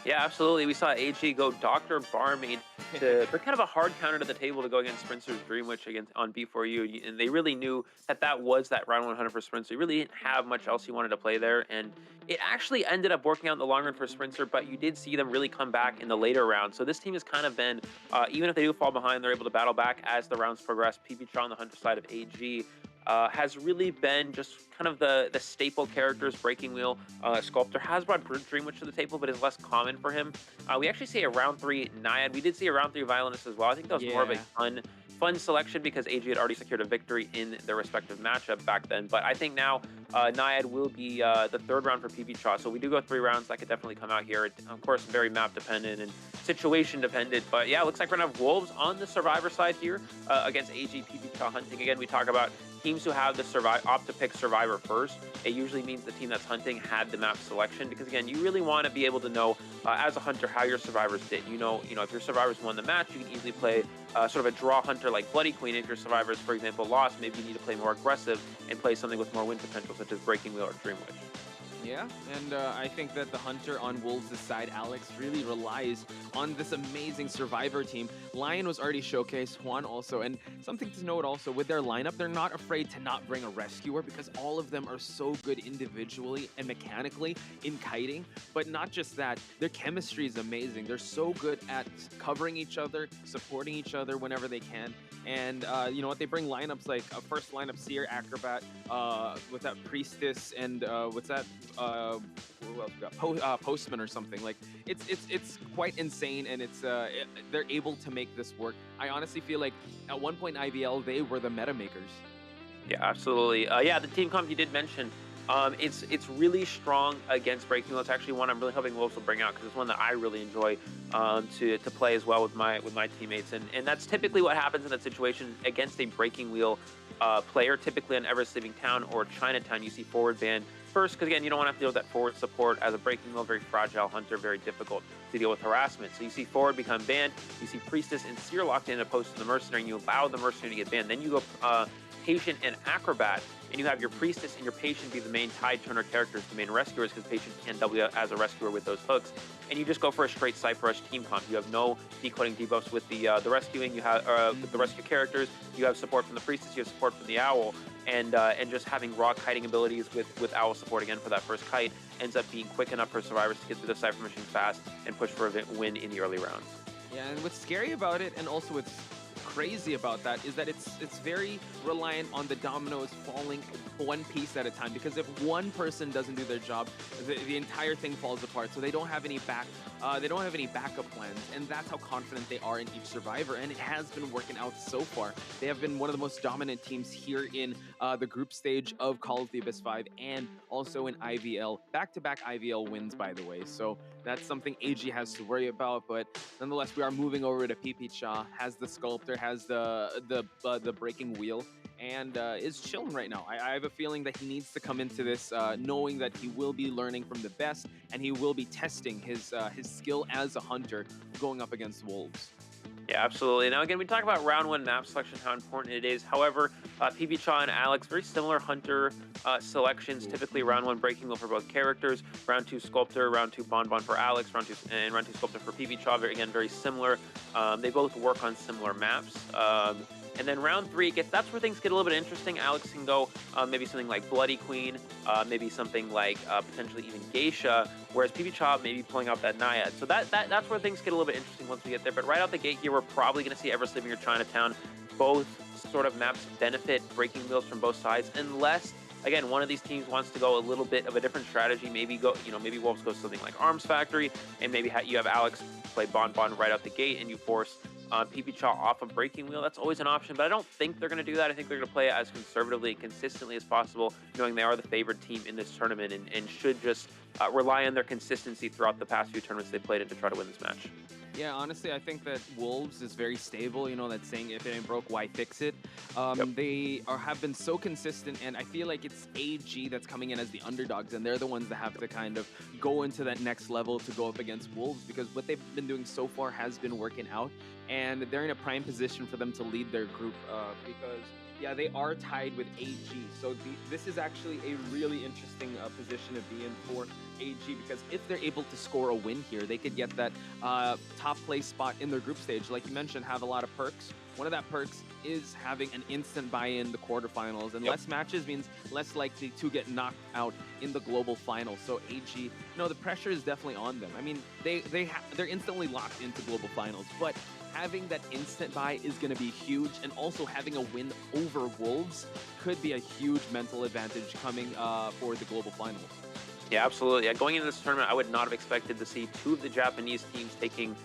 Yeah, absolutely. We saw AG go Dr. Barmaid to bring kind of a hard counter to the table to go against Sprinter's Dream Witch against on B4U, and they really knew that that was that round 100 for Sprinter. You really didn't have much else you wanted to play there, and it actually ended up working out in the long run for Sprinter, but you did see them really come back in the later rounds. So this team has kind of been, even if they do fall behind, they're able to battle back as the rounds progress. PB on the Hunter side of AG has really been just kind of the staple characters. Breaking Wheel Sculptor has brought Dream Witch to the table, but is less common for him. We actually see a round 3 Naiad. We did see a round 3 Violinist as well. I think that was more of a fun selection because AG had already secured a victory in their respective matchup back then. But I think now Naiad will be the third round for PB Chaw. So we do go 3 rounds. That could definitely come out here. Of course, very map dependent and situation dependent. But yeah, it looks like we're going to have Wolves on the Survivor side here against AG PB Chaw hunting. Again, we talk about teams who have the opt to pick Survivor first. It usually means the team that's hunting had the map selection because again, you really want to be able to know as a hunter how your survivors did. You know, if your survivors won the match, you can easily play sort of a draw hunter like Bloody Queen. If your survivors, for example, lost, maybe you need to play more aggressive and play something with more win potential, such as Breaking Wheel or Dream Witch. Yeah, and I think that the hunter on Wolves' side, Alex, really relies on this amazing Survivor team. Lion was already showcased, Juan also, and something to note also, with their lineup, they're not afraid to not bring a rescuer because all of them are so good individually and mechanically in kiting, but not just that, their chemistry is amazing. They're so good at covering each other, supporting each other whenever they can, and you know what, they bring lineups like a first lineup Seer, Acrobat, with that Priestess, and what's that? Who else we got? Postman or something. Like it's quite insane, and they're able to make this work. I honestly feel like at one point in IVL they were the meta makers. Yeah, absolutely. Yeah, the team comp you did mention. It's really strong against Breaking Wheel. It's actually one I'm really hoping Wolves will bring out because it's one that I really enjoy to play as well with my teammates, and that's typically what happens in that situation against a Breaking Wheel player. Typically on Everest Leaving Town or Chinatown, you see forward ban first because again you don't want to have to deal with that forward support as a Breaking Wheel, very fragile hunter, very difficult to deal with harassment. So you see forward become banned, you see Priestess and Seer locked in opposed to the Mercenary, and you allow the Mercenary to get banned. Then you go Patient and Acrobat, and you have your Priestess and your Patient be the main tide turner characters, the main rescuers, because Patient can W as a rescuer with those hooks. And you just go for a straight Cypher Rush team comp. You have no decoding debuffs with the rescuing. You have with the rescue characters. You have support from the Priestess. You have support from the Owl, and just having raw kiting abilities with Owl support again for that first kite ends up being quick enough for survivors to get through the Cypher Mission fast and push for a win in the early rounds. Yeah, and what's scary about it, and also what's crazy about that, is that it's very reliant on the dominoes falling one piece at a time, because if one person doesn't do their job, the entire thing falls apart. So they don't have any backup plans, and that's how confident they are in each survivor, and it has been working out so far. They have been one of the most dominant teams here in the group stage of Call of the Abyss 5 and also in IVL. Back-to-back IVL wins, by the way, so that's something AG has to worry about. But nonetheless, we are moving over to PP Cha, has the Sculptor, has the Breaking Wheel, and is chilling right now. I have a feeling that he needs to come into this knowing that he will be learning from the best, and he will be testing his skill as a hunter going up against Wolves. Yeah, absolutely. Now, again, we talk about round 1 map selection, how important it is. However, PB Cha and Alex, very similar hunter selections, typically round 1 breaking wheel for both characters, round 2 sculptor, round 2 bonbon for Alex, round 2 sculptor for PB Cha. Again, very similar. They both work on similar maps. And then round 3, that's where things get a little bit interesting. Alex can go maybe something like Bloody Queen, maybe something like potentially even Geisha, whereas PB Cha maybe pulling out that Naiad. So that's where things get a little bit interesting once we get there. But right out the gate here, we're probably going to see Ever Sleeping or Chinatown. Both sort of maps benefit breaking wheels from both sides, unless, again, one of these teams wants to go a little bit of a different strategy. Maybe maybe Wolves goes something like Arms Factory, and maybe you have Alex play Bonbon right out the gate, and you force PB Cha off a breaking wheel. That's always an option, but I don't think they're going to do that. I think they're going to play it as conservatively and consistently as possible, knowing they are the favored team in this tournament and should just rely on their consistency throughout the past few tournaments they played in to try to win this match. Yeah, honestly, I think that Wolves is very stable. You know, that saying, if it ain't broke, why fix it? They have been so consistent, and I feel like it's AG that's coming in as the underdogs, and they're the ones that have to kind of go into that next level to go up against Wolves, because what they've been doing so far has been working out, and they're in a prime position for them to lead their group because, yeah, they are tied with AG. So this is actually a really interesting position to be in for AG, because if they're able to score a win here, they could get that top place spot in their group stage. Like you mentioned, have a lot of perks. One of that perks is having an instant buy-in the quarterfinals, and less matches means less likely to get knocked out in the global final. So AG, the pressure is definitely on them. I mean, they're instantly locked into global finals, but having that instant buy is going to be huge, and also having a win over Wolves could be a huge mental advantage coming for the global finals. Yeah, absolutely. Going into this tournament, I would not have expected to see 2 of the Japanese teams taking,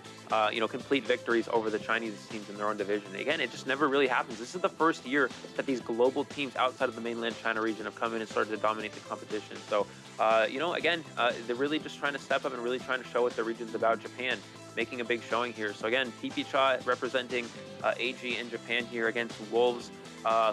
complete victories over the Chinese teams in their own division. Again, it just never really happens. This is the first year that these global teams outside of the mainland China region have come in and started to dominate the competition. So, again, they're really just trying to step up and really trying to show what the region's about. Japan making a big showing here. So again, PP Cha representing AG in Japan here against Wolves,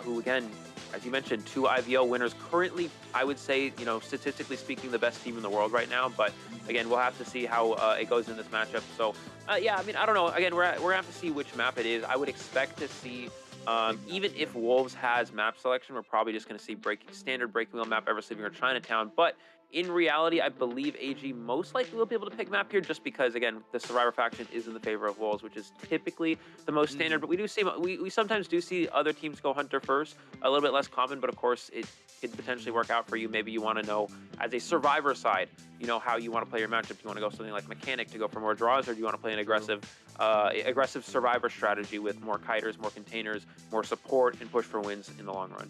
who again, as you mentioned, 2 IVL winners. Currently, I would say, statistically speaking, the best team in the world right now. But again, we'll have to see how it goes in this matchup. So, yeah, I mean, I don't know. Again, we're gonna have to see which map it is. I would expect to see, even if Wolves has map selection, we're probably just gonna see standard breaking wheel map, Ever Sleeping or Chinatown. But in reality, I believe AG most likely will be able to pick map here, just because, again, the Survivor faction is in the favor of Wolves, which is typically the most standard. But we do see, we sometimes do see other teams go Hunter first, a little bit less common, but of course it could potentially work out for you. Maybe you want to know, as a Survivor side, how you want to play your matchup. Do you want to go something like Mechanic to go for more draws, or do you want to play an aggressive Survivor strategy with more kiters, more containers, more support, and push for wins in the long run?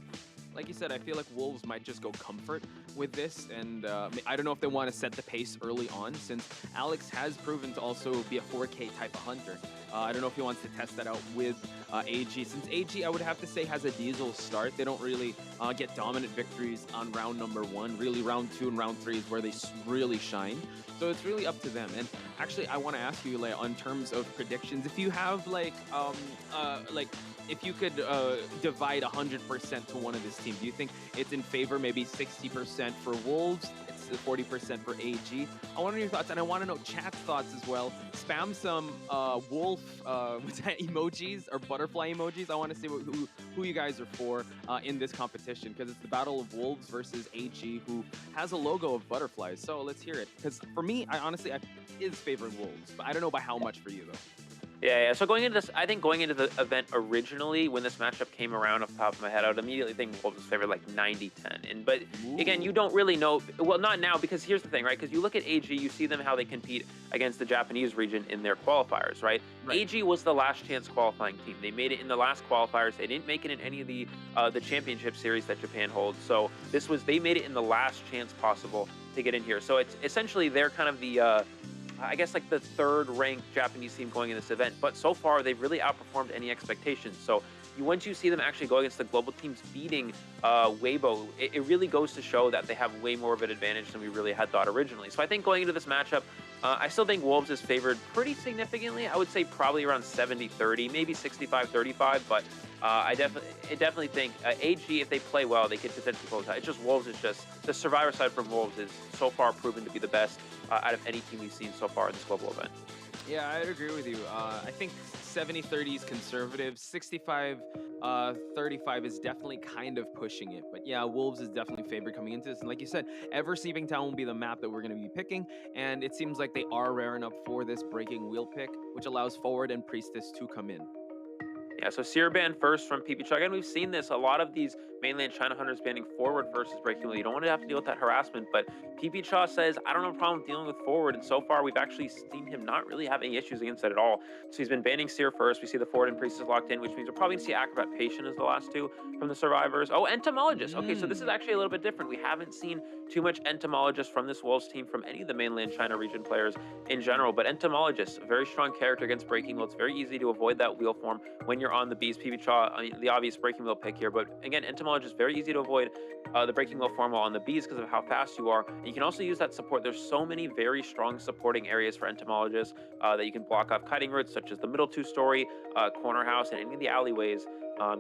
Like you said, I feel like Wolves might just go comfort with this, and I don't know if they want to set the pace early on, since Alex has proven to also be a 4K type of hunter. I don't know if he wants to test that out with AG, since AG, I would have to say, has a diesel start. They don't really get dominant victories on round number 1. Really, round 2 and round 3 is where they really shine. So it's really up to them. And actually, I want to ask you, like, on terms of predictions, if you have if you could divide 100% to one of this team, do you think it's in favor, maybe 60% for Wolves, it's 40% for AG? I want to know your thoughts, and I want to know chat's thoughts as well. Spam some wolf emojis or butterfly emojis. I want to see who you guys are for in this competition, because it's the battle of Wolves versus AG, who has a logo of butterflies. So let's hear it, because for me, I is favoring Wolves, but I don't know by how much for you, though. Yeah. So going into this, I think going into the event originally, when this matchup came around off the top of my head, I would immediately think Wolves was favored like 90-10. But again, you don't really know. Well, not now, because here's the thing, right? Because you look at AG, you see them how they compete against the Japanese region in their qualifiers, right? AG was the last chance qualifying team. They made it in the last qualifiers. They didn't make it in any of the championship series that Japan holds. So they made it in the last chance possible to get in here. So it's essentially they're kind of the I guess like the 3rd ranked Japanese team going in this event, but so far they've really outperformed any expectations. So once you see them actually go against the global teams beating Weibo, it really goes to show that they have way more of an advantage than we really had thought originally. So I think going into this matchup, I still think Wolves is favored pretty significantly. I would say probably around 70-30, maybe 65-35, but I definitely think AG, if they play well, they could potentially pull it out. It's just Wolves is just, the Survivor side from Wolves is so far proven to be the best out of any team we've seen so far in this global event. Yeah, I'd agree with you. I think 70-30 is conservative. 65-35 is definitely kind of pushing it. But yeah, Wolves is definitely favored coming into this. And like you said, Ever Sleeping Town will be the map that we're going to be picking. And it seems like they are raring up for this Breaking Wheel pick, which allows Forward and Priestess to come in. Yeah, so Seer ban first from PPChaw. Again, we've seen this. A lot of these mainland China hunters banning Forward versus Breaking Wheel. You don't want to have to deal with that harassment, but PPChaw says, I don't have a problem dealing with Forward, and so far we've actually seen him not really have any issues against it at all. So he's been banning Seer first. We see the Forward and Priestess locked in, which means we're probably going to see Acrobat Patient as the last two from the survivors. Oh, Entomologist. Okay, so this is actually a little bit different. We haven't seen too much Entomologist from this Wolves team from any of the mainland China region players in general, but Entomologist, a very strong character against Breaking Wheel. It's very easy to avoid that wheel form when you're on the bees. PPChaw, I mean, the obvious Breaking Wheel pick here, but again, Entomologist, very easy to avoid the Breaking Wheel form while on the bees because of how fast you are. And you can also use that support. There's so many very strong supporting areas for Entomologists that you can block off kiting routes, such as the middle two-story, corner house, and any of the alleyways.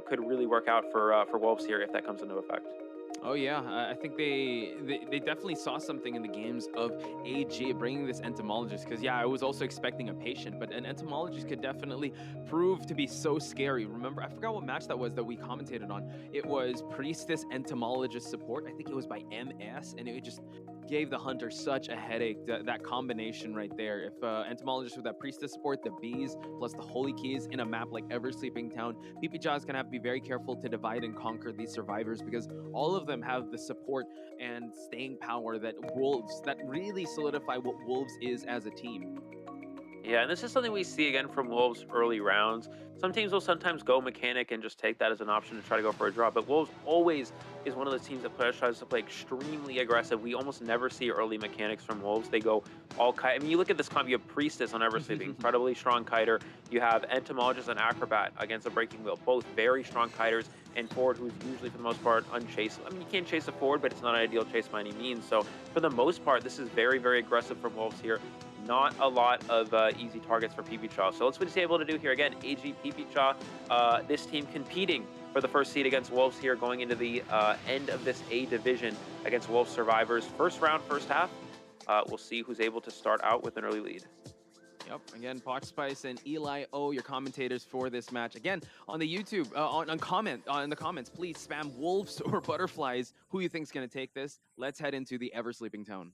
Could really work out for Wolves here if that comes into effect. Oh yeah, I think they definitely saw something in the games of AG bringing this entomologist, because yeah, I was also expecting a patient, but an entomologist could definitely prove to be so scary. Remember, I forgot what match that was that we commentated on. It was Priestess Entomologist support. I think it was by MS, and it just gave the hunter such a headache, that combination right there. If entomologist with that priestess support, the bees plus the holy keys in a map like Ever Sleeping Town, PPChaw is gonna have to be very careful to divide and conquer these survivors, because all of them have the support and staying power that Wolves, that really solidify what Wolves is as a team. Yeah, and this is something we see again from Wolves early rounds. Some teams will sometimes go mechanic and just take that as an option to try to go for a draw, but Wolves always is one of those teams that tries to play extremely aggressive. We almost never see early mechanics from Wolves. They go all kite. I mean, you look at this comp, you have Priestess on Ever Sleeping, incredibly strong kiter. You have Entomologist and Acrobat against a Breaking Wheel, both very strong kiters, and Forward, who's usually for the most part unchaseable. I mean, you can't chase a Forward, but it's not an ideal chase by any means. So for the most part, this is very, very aggressive from Wolves here. Not a lot of easy targets for PPChaw. So let's see what he's able to do here. Again, AG PPChaw, this team competing for the first seed against Wolves here, going into the end of this A division against Wolves survivors. First round, first half. We'll see who's able to start out with an early lead. Yep. Again, Poxspice and Eli O, your commentators for this match. Again, on the YouTube, in the comments, please spam Wolves or Butterflies. Who you think is going to take this? Let's head into the Ever Sleeping Town.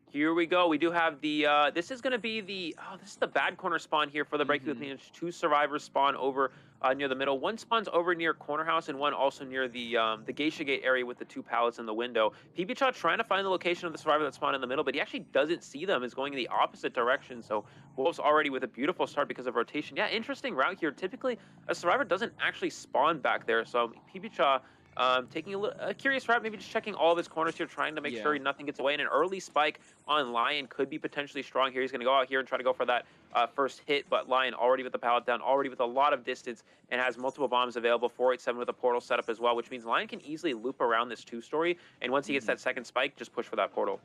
Here we go. We do have the, this is going to be the, this is the bad corner spawn here for the Breaking Wheel. Two survivors spawn over near the middle. One spawns over near corner house, and one also near the Geisha Gate area with the two pallets in the window. PPChaw trying to find the location of the survivor that spawned in the middle, but he actually doesn't see them. Is going in the opposite direction. So Wolves already with a beautiful start because of rotation. Yeah, interesting route here. Typically, a survivor doesn't actually spawn back there. So PPChaw taking a curious route, maybe just checking all of his corners here, trying to make sure nothing gets away. And an early spike on Lion could be potentially strong here. He's going to go out here and try to go for that first hit, but Lion already with the pallet down, already with a lot of distance, and has multiple bombs available. 487 with a portal set up as well, which means Lion can easily loop around this two-story, and once he gets that second spike, just push for that portal.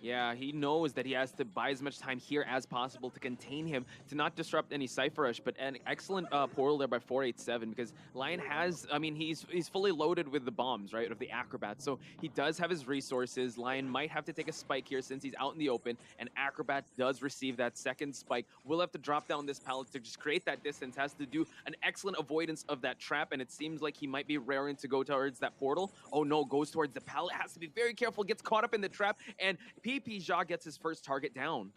Yeah, he knows that he has to buy as much time here as possible to contain him, to not disrupt any Cypher Rush, but an excellent portal there by 487, because Lion has, I mean, he's fully loaded with the bombs, right, of the Acrobat, so he does have his resources. Lion might have to take a spike here since he's out in the open, and Acrobat does receive that second spike. Will have to drop down this pallet to just create that distance, has to do an excellent avoidance of that trap, and it seems like he might be raring to go towards that portal. Oh no, goes towards the pallet, has to be very careful, gets caught up in the trap, and PPChaw gets his first target down.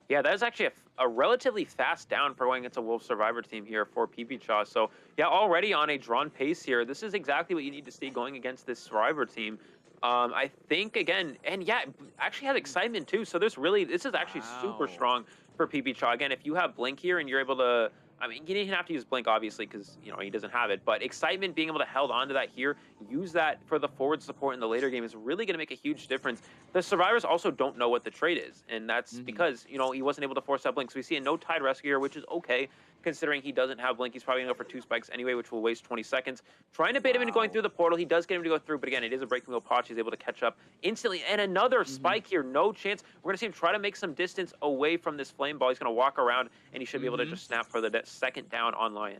Yeah, that is actually a relatively fast down for going into Wolf Survivor team here for PPChaw. So yeah, already on a drawn pace here. This is exactly what you need to see going against this Survivor team. I think again, and yeah, actually has excitement too. So this is actually super strong for PPChaw. Again, if you have Blink here and you're able to, I mean, you didn't have to use Blink, obviously, because, you know, he doesn't have it. But excitement, being able to hold on to that here, use that for the forward support in the later game is really going to make a huge difference. The survivors also don't know what the trade is, and that's because, you know, he wasn't able to force that Blink. So we see a no-tide rescue here, which is okay. considering he doesn't have Blink. He's probably going to go for 2 spikes anyway, which will waste 20 seconds. Trying to bait him into going through the portal. He does get him to go through, but again, it is a breaking wheel potch. He's able to catch up instantly. And another spike here. No chance. We're going to see him try to make some distance away from this flame ball. He's going to walk around, and he should be able to just snap for the second down on Lion.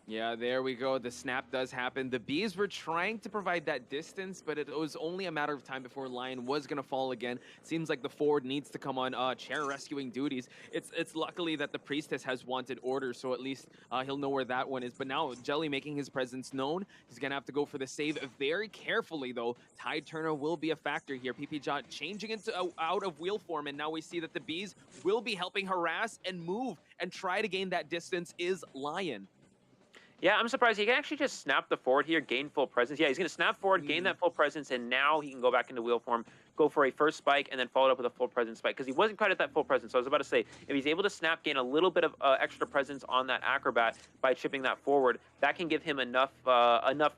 Yeah, there we go. The snap does happen. The Bees were trying to provide that distance, but it was only a matter of time before Lion was going to fall again. Seems like the forward needs to come on chair rescuing duties. It's luckily that the Priestess has wanted orders, so at least he'll know where that one is. But now Jelly making his presence known. He's going to have to go for the save very carefully, though. Tide Turner will be a factor here. PP changing into out of wheel form, and now we see that the Bees will be helping harass and move and try to gain that distance is Lion. Yeah, I'm surprised. He can actually just snap the forward here, gain full presence. Yeah, he's going to snap forward, gain that full presence, and now he can go back into wheel form, go for a first spike, and then follow it up with a full presence spike, because he wasn't quite at that full presence. So I was about to say, if he's able to snap, gain a little bit of extra presence on that Acrobat by chipping that forward, that can give him enough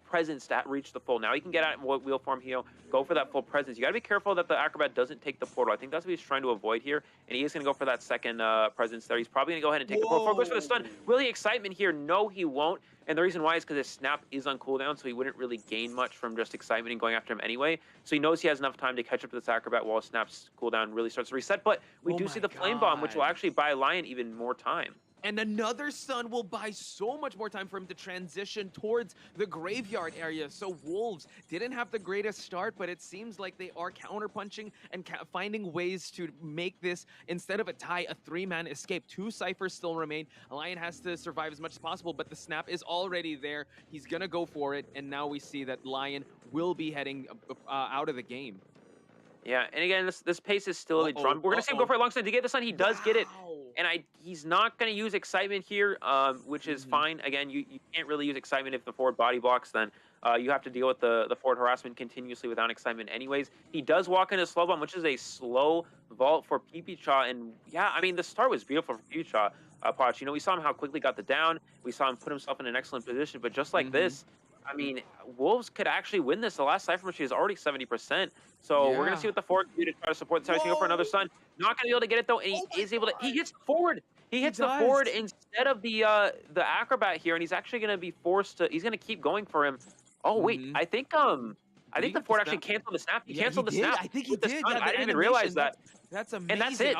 presence to reach the full. Now he can get out in wheel form here, go for that full presence. You got to be careful that the Acrobat doesn't take the portal. I think that's what he's trying to avoid here, and he is going to go for that second presence there. He's probably going to go ahead and take the portal. Goes for the stun. Really excitement here. No, he won't. And the reason why is because his snap is on cooldown, so he wouldn't really gain much from just excitement and going after him anyway. So he knows he has enough time to catch up to this Acrobat while his snap's cooldown really starts to reset. But we do see the Flame Bomb, which will actually buy Lion even more time. And another stun will buy so much more time for him to transition towards the graveyard area. So Wolves didn't have the greatest start, but it seems like they are counterpunching and finding ways to make this, instead of a tie, a 3-man escape. 2 Cyphers still remain. Lion has to survive as much as possible, but the snap is already there. He's gonna go for it, and now we see that Lion will be heading out of the game. Yeah, and again, this pace is still a drum. We're going to see him go for a long stun. To get the stun, he does get it. And he's not going to use excitement here, which is fine. Again, you can't really use excitement if the forward body blocks, then you have to deal with the forward harassment continuously without excitement anyways. He does walk into slow bomb, which is a slow vault for Pipicha. And yeah, I mean, the start was beautiful for Pipicha. Potch, you know, we saw him how quickly got the down. We saw him put himself in an excellent position. But just like this, I mean, Wolves could actually win this. The last Cypher machine is already 70%. So we're going to see what the forward can do to try to support the side. He's going to go for another stun. Not going to be able to get it, though. And he is able to. He hits the forward. He hits the forward instead of the Acrobat here. And he's actually going to be forced to. He's going to keep going for him. Oh, wait. I think the forward actually canceled the snap. He canceled the snap. I think he did. I didn't even realize that. That's amazing. And that's it.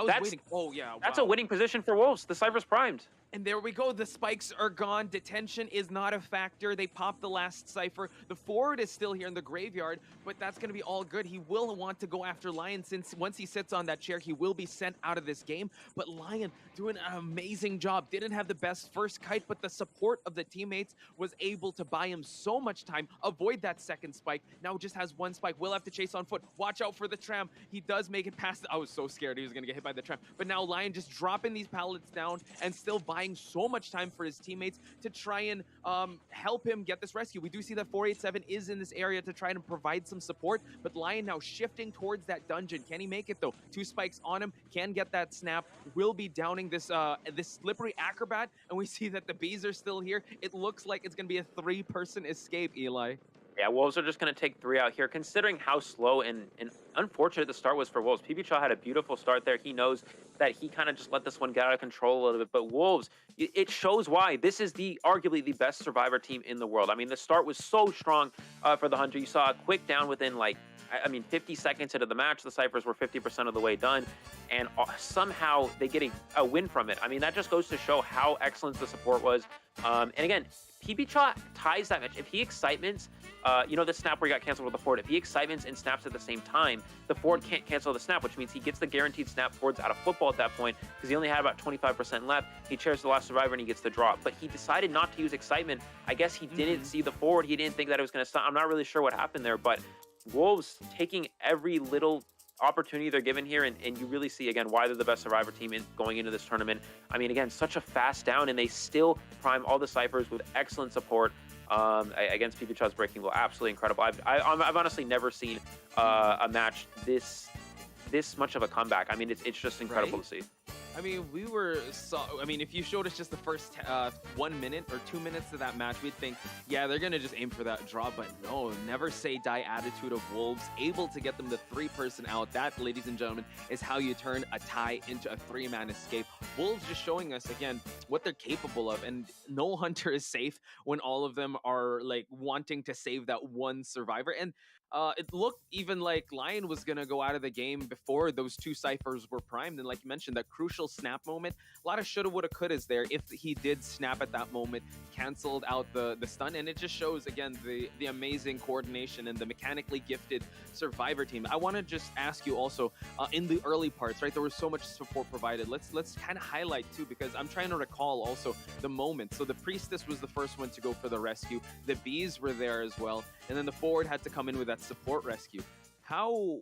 That's a winning position for Wolves. The Cypher's primed. And there we go. The spikes are gone. Detention is not a factor. They popped the last Cypher. The forward is still here in the graveyard, but that's going to be all good. He will want to go after Lion, since once he sits on that chair, he will be sent out of this game. But Lion doing an amazing job. Didn't have the best first kite, but the support of the teammates was able to buy him so much time, avoid that second spike. Now just has 1 spike. Will have to chase on foot. Watch out for the tram. He does make it past. I was so scared he was going to get hit by the tram. But now Lion just dropping these pallets down and still buying so much time for his teammates to try and help him get this rescue. We do see that 487 is in this area to try and provide some support, but Lion now shifting towards that dungeon. Can he make it, though? 2 spikes on him, can get that snap, will be downing this this slippery Acrobat, and we see that the Bees are still here. It looks like it's going to be a 3-person escape, Eli. Yeah, Wolves are just going to take 3 out here, considering how slow and unfortunate the start was for Wolves. Pipicha had a beautiful start there. He knows that he kind of just let this one get out of control a little bit. But Wolves, it shows why. This is arguably the best Survivor team in the world. I mean, the start was so strong for the Hunter. You saw a quick down within, 50 seconds into the match. The Cyphers were 50% of the way done. And somehow they get a win from it. I mean, that just goes to show how excellent the support was. And again, Pipicha ties that match. If he excitements, the snap where he got canceled with the forward, if he excitements and snaps at the same time, the forward can't cancel the snap, which means he gets the guaranteed snap forwards out of football at that point, because he only had about 25% left. He chairs the last survivor and he gets the drop. But he decided not to use excitement. I guess he didn't see the forward. He didn't think that it was going to stop. I'm not really sure what happened there, but Wolves taking every little opportunity they're given here, and you really see again why they're the best Survivor team going into this tournament. I mean, again, such a fast down, and they still prime all the Cyphers with excellent support against Pipicha's breaking wheel. Absolutely incredible. I've honestly never seen a match this much of a comeback. I mean, it's just incredible to see. I mean, if you showed us just the first 1 minute or 2 minutes of that match, we'd think, yeah, they're gonna just aim for that draw. But no, never say die attitude of Wolves, able to get them the 3-person out. That, ladies and gentlemen, is how you turn a tie into a 3-man escape. Wolves just showing us again what they're capable of, and no hunter is safe when all of them are like wanting to save that one survivor. And it looked even like Lion was going to go out of the game before those 2 ciphers were primed. And like you mentioned, that crucial snap moment, a lot of shoulda, woulda, couldas there. If he did snap at that moment, canceled out the stun. And it just shows, again, the amazing coordination and the mechanically gifted survivor team. I want to just ask you also, in the early parts, right, there was so much support provided. Let's kind of highlight too, because I'm trying to recall also the moment. So the Priestess was the first one to go for the rescue. The Bees were there as well. And then the forward had to come in with that support rescue. Oh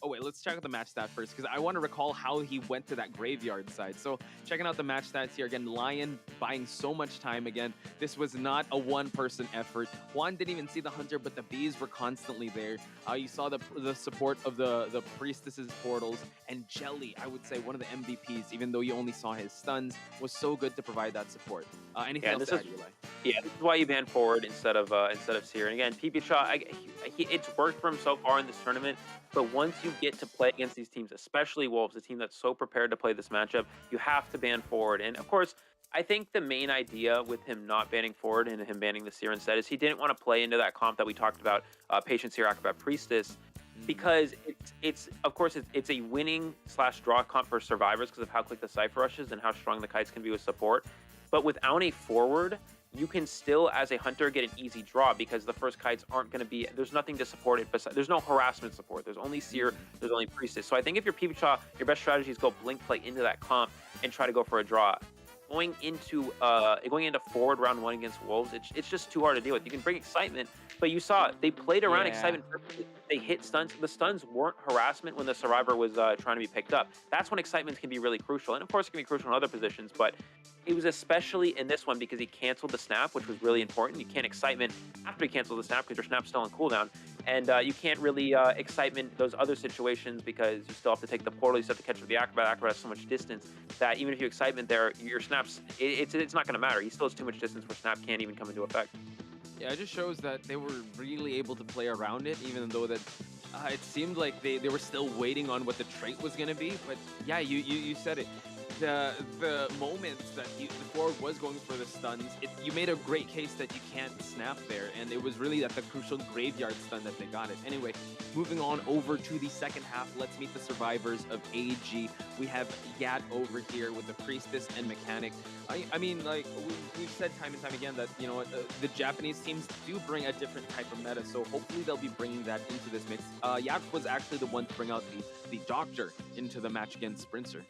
wait, let's check out the match stat first, because I want to recall how he went to that graveyard side. So checking out the match stats here again, Lion buying so much time again. This was not a 1-person effort. Juan didn't even see the hunter, but the Bees were constantly there. You saw the support of the Priestess's portals, and Jelly, I would say one of the MVPs, even though you only saw his stuns, was so good to provide that support. Anything else to add, Eli? Yeah, this is why you ban forward instead of Seer. And again, PP Cha, it's worked for him so far in this tournament. But once you get to play against these teams, especially Wolves, a team that's so prepared to play this matchup, you have to ban forward. And of course, I think the main idea with him not banning forward and him banning the Seer instead is he didn't want to play into that comp that we talked about, Patient Seer, Acrobat, Priestess, because it's a winning / draw comp for survivors because of how quick the Cypher rushes and how strong the kites can be with support. But without a forward, you can still, as a hunter, get an easy draw because the first kites aren't going to be, there's nothing to support it, there's no harassment support. There's only Seer, there's only Priestess. So I think if you're PvCha, your best strategy is go blink play into that comp and try to go for a draw. Going into forward round 1 against Wolves, it's just too hard to deal with. You can bring excitement, but you saw they played around excitement perfectly. They hit stuns. The stuns weren't harassment when the survivor was trying to be picked up. That's when excitement can be really crucial. And of course, it can be crucial in other positions, but it was especially in this one because he canceled the snap, which was really important. You can't excitement after he canceled the snap because your snap's still on cooldown. And you can't really excitement those other situations because you still have to take the portal, you still have to catch up the Acrobat. Acrobat has so much distance that even if you excitement there, your snaps, it's not going to matter. He still has too much distance where snap can't even come into effect. Yeah, it just shows that they were really able to play around it, even though that it seemed like they were still waiting on what the trait was going to be. But yeah, you said it. The moments that the forward was going for the stuns, you made a great case that you can't snap there, and it was really at the crucial graveyard stun that they got it. Anyway, moving on over to the second half, let's meet the survivors of AG. We have Yat over here with the Priestess and Mechanic. I mean, like, we've said time and time again that, you know, the Japanese teams do bring a different type of meta, so hopefully they'll be bringing that into this mix. Yat was actually the one to bring out the Doctor into the match against Sprinter.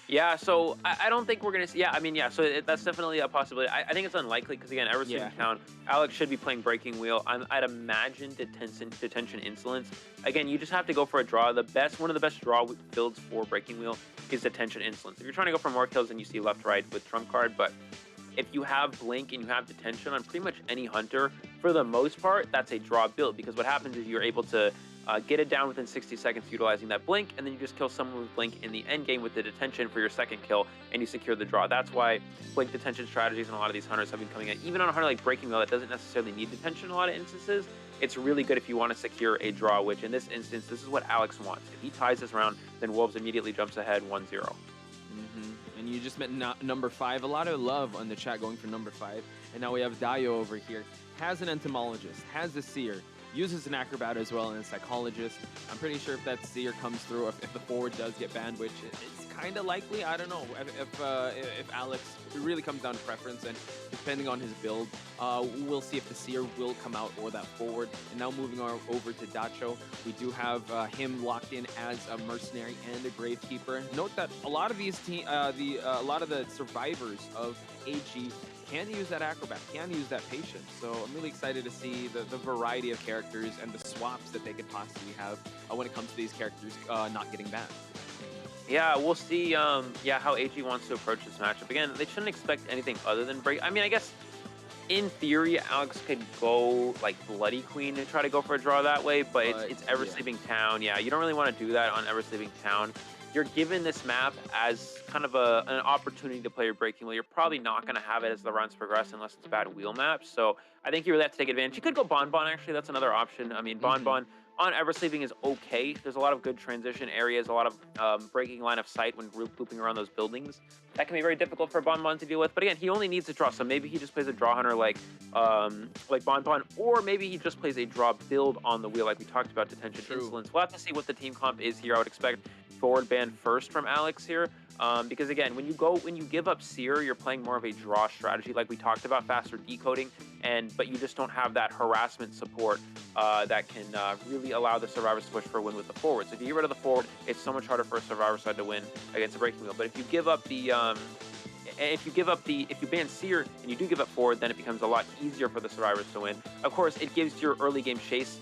Yeah, so I don't think we're going to see... Yeah, I mean, yeah, so that's definitely a possibility. I think it's unlikely because, again, ever since town, Alex should be playing Breaking Wheel. I'd imagine Detention Insolence. Again, you just have to go for a draw. One of the best draw builds for Breaking Wheel is Detention Insolence. If you're trying to go for more kills, then you see left-right with Trump card, but if you have Blink and you have Detention on pretty much any hunter, for the most part, that's a draw build because what happens is you're able to get it down within 60 seconds utilizing that Blink, and then you just kill someone with Blink in the end game with the Detention for your second kill, and you secure the draw. That's why Blink Detention strategies and a lot of these hunters have been coming in. Even on a hunter like Breaking Wheel that doesn't necessarily need Detention in a lot of instances, it's really good if you want to secure a draw, which in this instance, this is what Alex wants. If he ties this round, then Wolves immediately jumps ahead 1-0. And you just met number 5. A lot of love on the chat going for number 5. And now we have Dayo over here. Has an Entomologist, has the Seer, uses an Acrobat as well and a Psychologist. I'm pretty sure if that Seer comes through, if the forward does get banned, which it's kind of likely, I don't know. If Alex, it really comes down to preference, and depending on his build, we'll see if the Seer will come out or that forward. And now moving on over to Dacho, we do have him locked in as a Mercenary and a Gravekeeper. Note that a lot of these a lot of the survivors of AG can use that Acrobat, can use that Patient. So I'm really excited to see the variety of characters and the swaps that they could possibly have when it comes to these characters not getting banned. Yeah, we'll see how AG wants to approach this matchup. Again, they shouldn't expect anything other than break. I mean, I guess in theory, Alex could go like Bloody Queen and try to go for a draw that way, but it's Ever Sleeping Town. Yeah, you don't really want to do that on Ever Sleeping Town. you're given this map as kind of an opportunity to play your breaking wheel. You're probably not going to have it as the rounds progress unless it's bad wheel maps. So I think you really have to take advantage. You could go Bon Bon, actually. That's another option. I mean, Bon Bon on Eversleeping is okay. There's a lot of good transition areas, a lot of breaking line of sight when looping around those buildings. That can be very difficult for Bon Bon to deal with. But again, he only needs a draw, so maybe he just plays a draw hunter like Bon Bon, or maybe he just plays a draw build on the wheel like we talked about, Detention Insolence. We'll have to see what the team comp is here. I would expect forward ban first from Alex here. Because again, when you give up Seer, you're playing more of a draw strategy, like we talked about, faster decoding, but you just don't have that harassment support that can really allow the survivors to push for a win with the forward. So if you get rid of the forward, it's so much harder for a survivor side to win against a breaking wheel. But if you give up if you ban Seer and you do give up forward, then it becomes a lot easier for the survivors to win. Of course, it gives your early game chase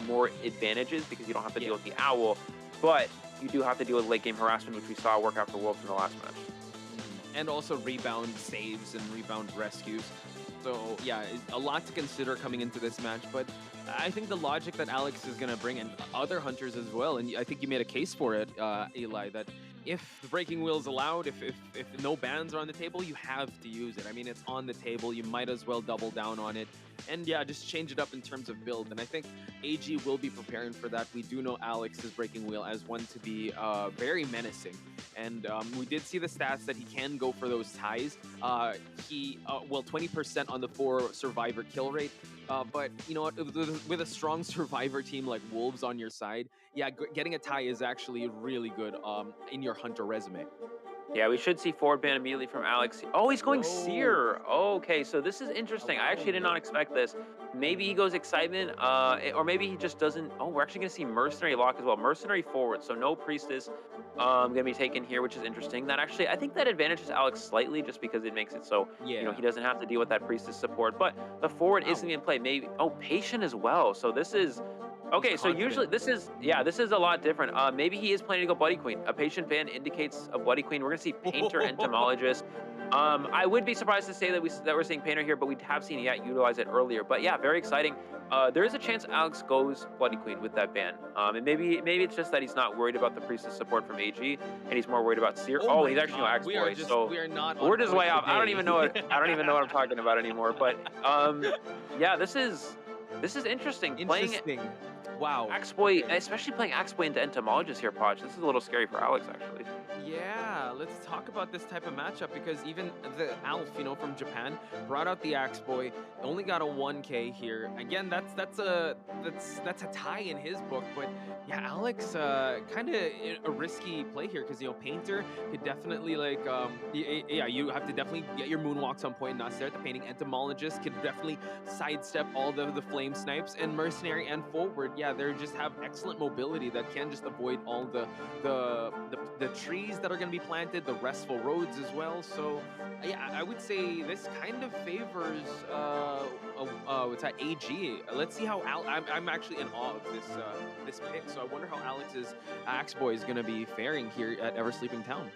more advantages because you don't have to deal with the owl, but you do have to deal with late game harassment, which we saw work out for Wolves in the last match. And also rebound saves and rebound rescues. So yeah, a lot to consider coming into this match, but I think the logic that Alex is going to bring, and other hunters as well, and I think you made a case for it, Eli, that if the breaking wheel is allowed, if no bans are on the table, you have to use it. I mean, it's on the table, you might as well double down on it. And yeah, just change it up in terms of build. And I think AG will be preparing for that. We do know Alex's breaking wheel as one to be very menacing. And we did see the stats that he can go for those ties. Well, 20% on the 4 survivor kill rate. But you know what, with a strong survivor team like Wolves on your side, yeah, getting a tie is actually really good in your hunter resume. Yeah, we should see forward ban immediately from Alex. Oh, he's going Seer. Okay, so this is interesting. I actually did not expect this. Maybe he goes Excitement, or maybe he just doesn't. Oh, we're actually going to see Mercenary lock as well. Mercenary forward, so no Priestess going to be taken here, which is interesting. That actually, I think that advantages Alex slightly just because it makes it so, you know, he doesn't have to deal with that Priestess support. But the forward isn't going to play. Maybe, Patient as well. So this is... Okay, so usually this is a lot different. Maybe he is planning to go Bloody Queen. A Patient ban indicates a Bloody Queen. We're gonna see Painter, Entomologist. I would be surprised to say that we're seeing Painter here, but we have seen utilize it earlier. But yeah, very exciting. There is a chance Alex goes Bloody Queen with that ban. And maybe it's just that he's not worried about the Priestess support from AG, and he's more worried about Seer. Oh, he's actually no Axe Boy. So we're just way off. I don't even know what I'm talking about anymore. But yeah, this is interesting. Interesting. Wow. Axeboy, especially playing Axeboy into Entomologist here, Podge. This is a little scary for Alex, actually. Yeah, let's talk about this type of matchup because even the Alf, you know, from Japan, brought out the Axeboy, only got a 1K here. Again, that's a tie in his book, but yeah, Alex, kind of a risky play here because, you know, Painter could definitely you have to definitely get your moonwalks on point and not stare at the painting. Entomologist could definitely sidestep all the flame snipes, and Mercenary and forward, yeah, they just have excellent mobility that can just avoid all the trees that are going to be planted, the restful roads as well. So yeah, I would say this kind of favors AG. Let's see how I'm actually in awe of this pick. So I wonder how Alex's Axeboy is going to be faring here at Eversleeping Town.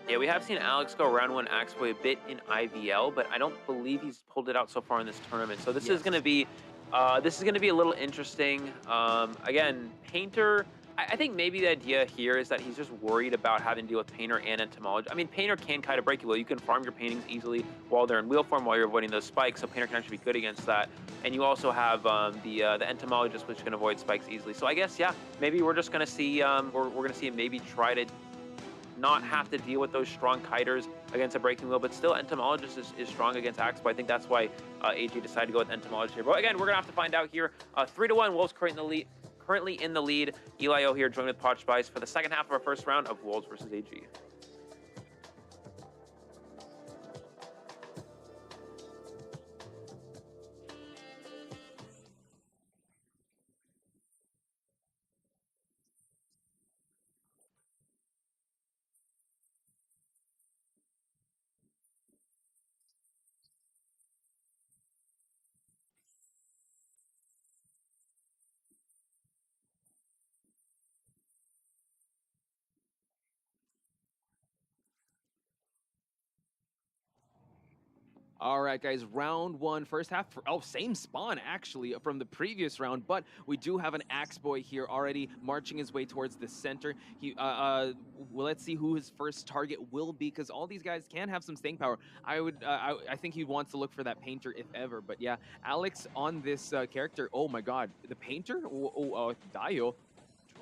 Yeah, we have seen Alex go round 1 Axeboy a bit in IVL, but I don't believe he's pulled it out so far in this tournament. So this is going to be a little interesting. Again, Painter, I think maybe the idea here is that he's just worried about having to deal with Painter and Entomologist. I mean, Painter can kind of break you. Well, you can farm your paintings easily while they're in wheel form, while you're avoiding those spikes, so Painter can actually be good against that. And you also have the Entomologist, which can avoid spikes easily. So I guess, yeah, maybe we're just going to see, we're going to see him maybe try to not have to deal with those strong kiters against a breaking wheel, but still Entomologist is strong against Axeboy. I think that's why AG decided to go with Entomologist here. But again, we're going to have to find out here. 3-1, Wolves currently in the lead. Eli here joined with Podge Spice for the second half of our first round of Wolves versus AG. All right, guys, round one, first half. Same spawn, actually, from the previous round, but we do have an Axe Boy here already marching his way towards the center. Well, let's see who his first target will be, because all these guys can have some staying power. I think he wants to look for that Painter, if ever. But yeah, Alex on this character, oh my god, the Painter? Dio.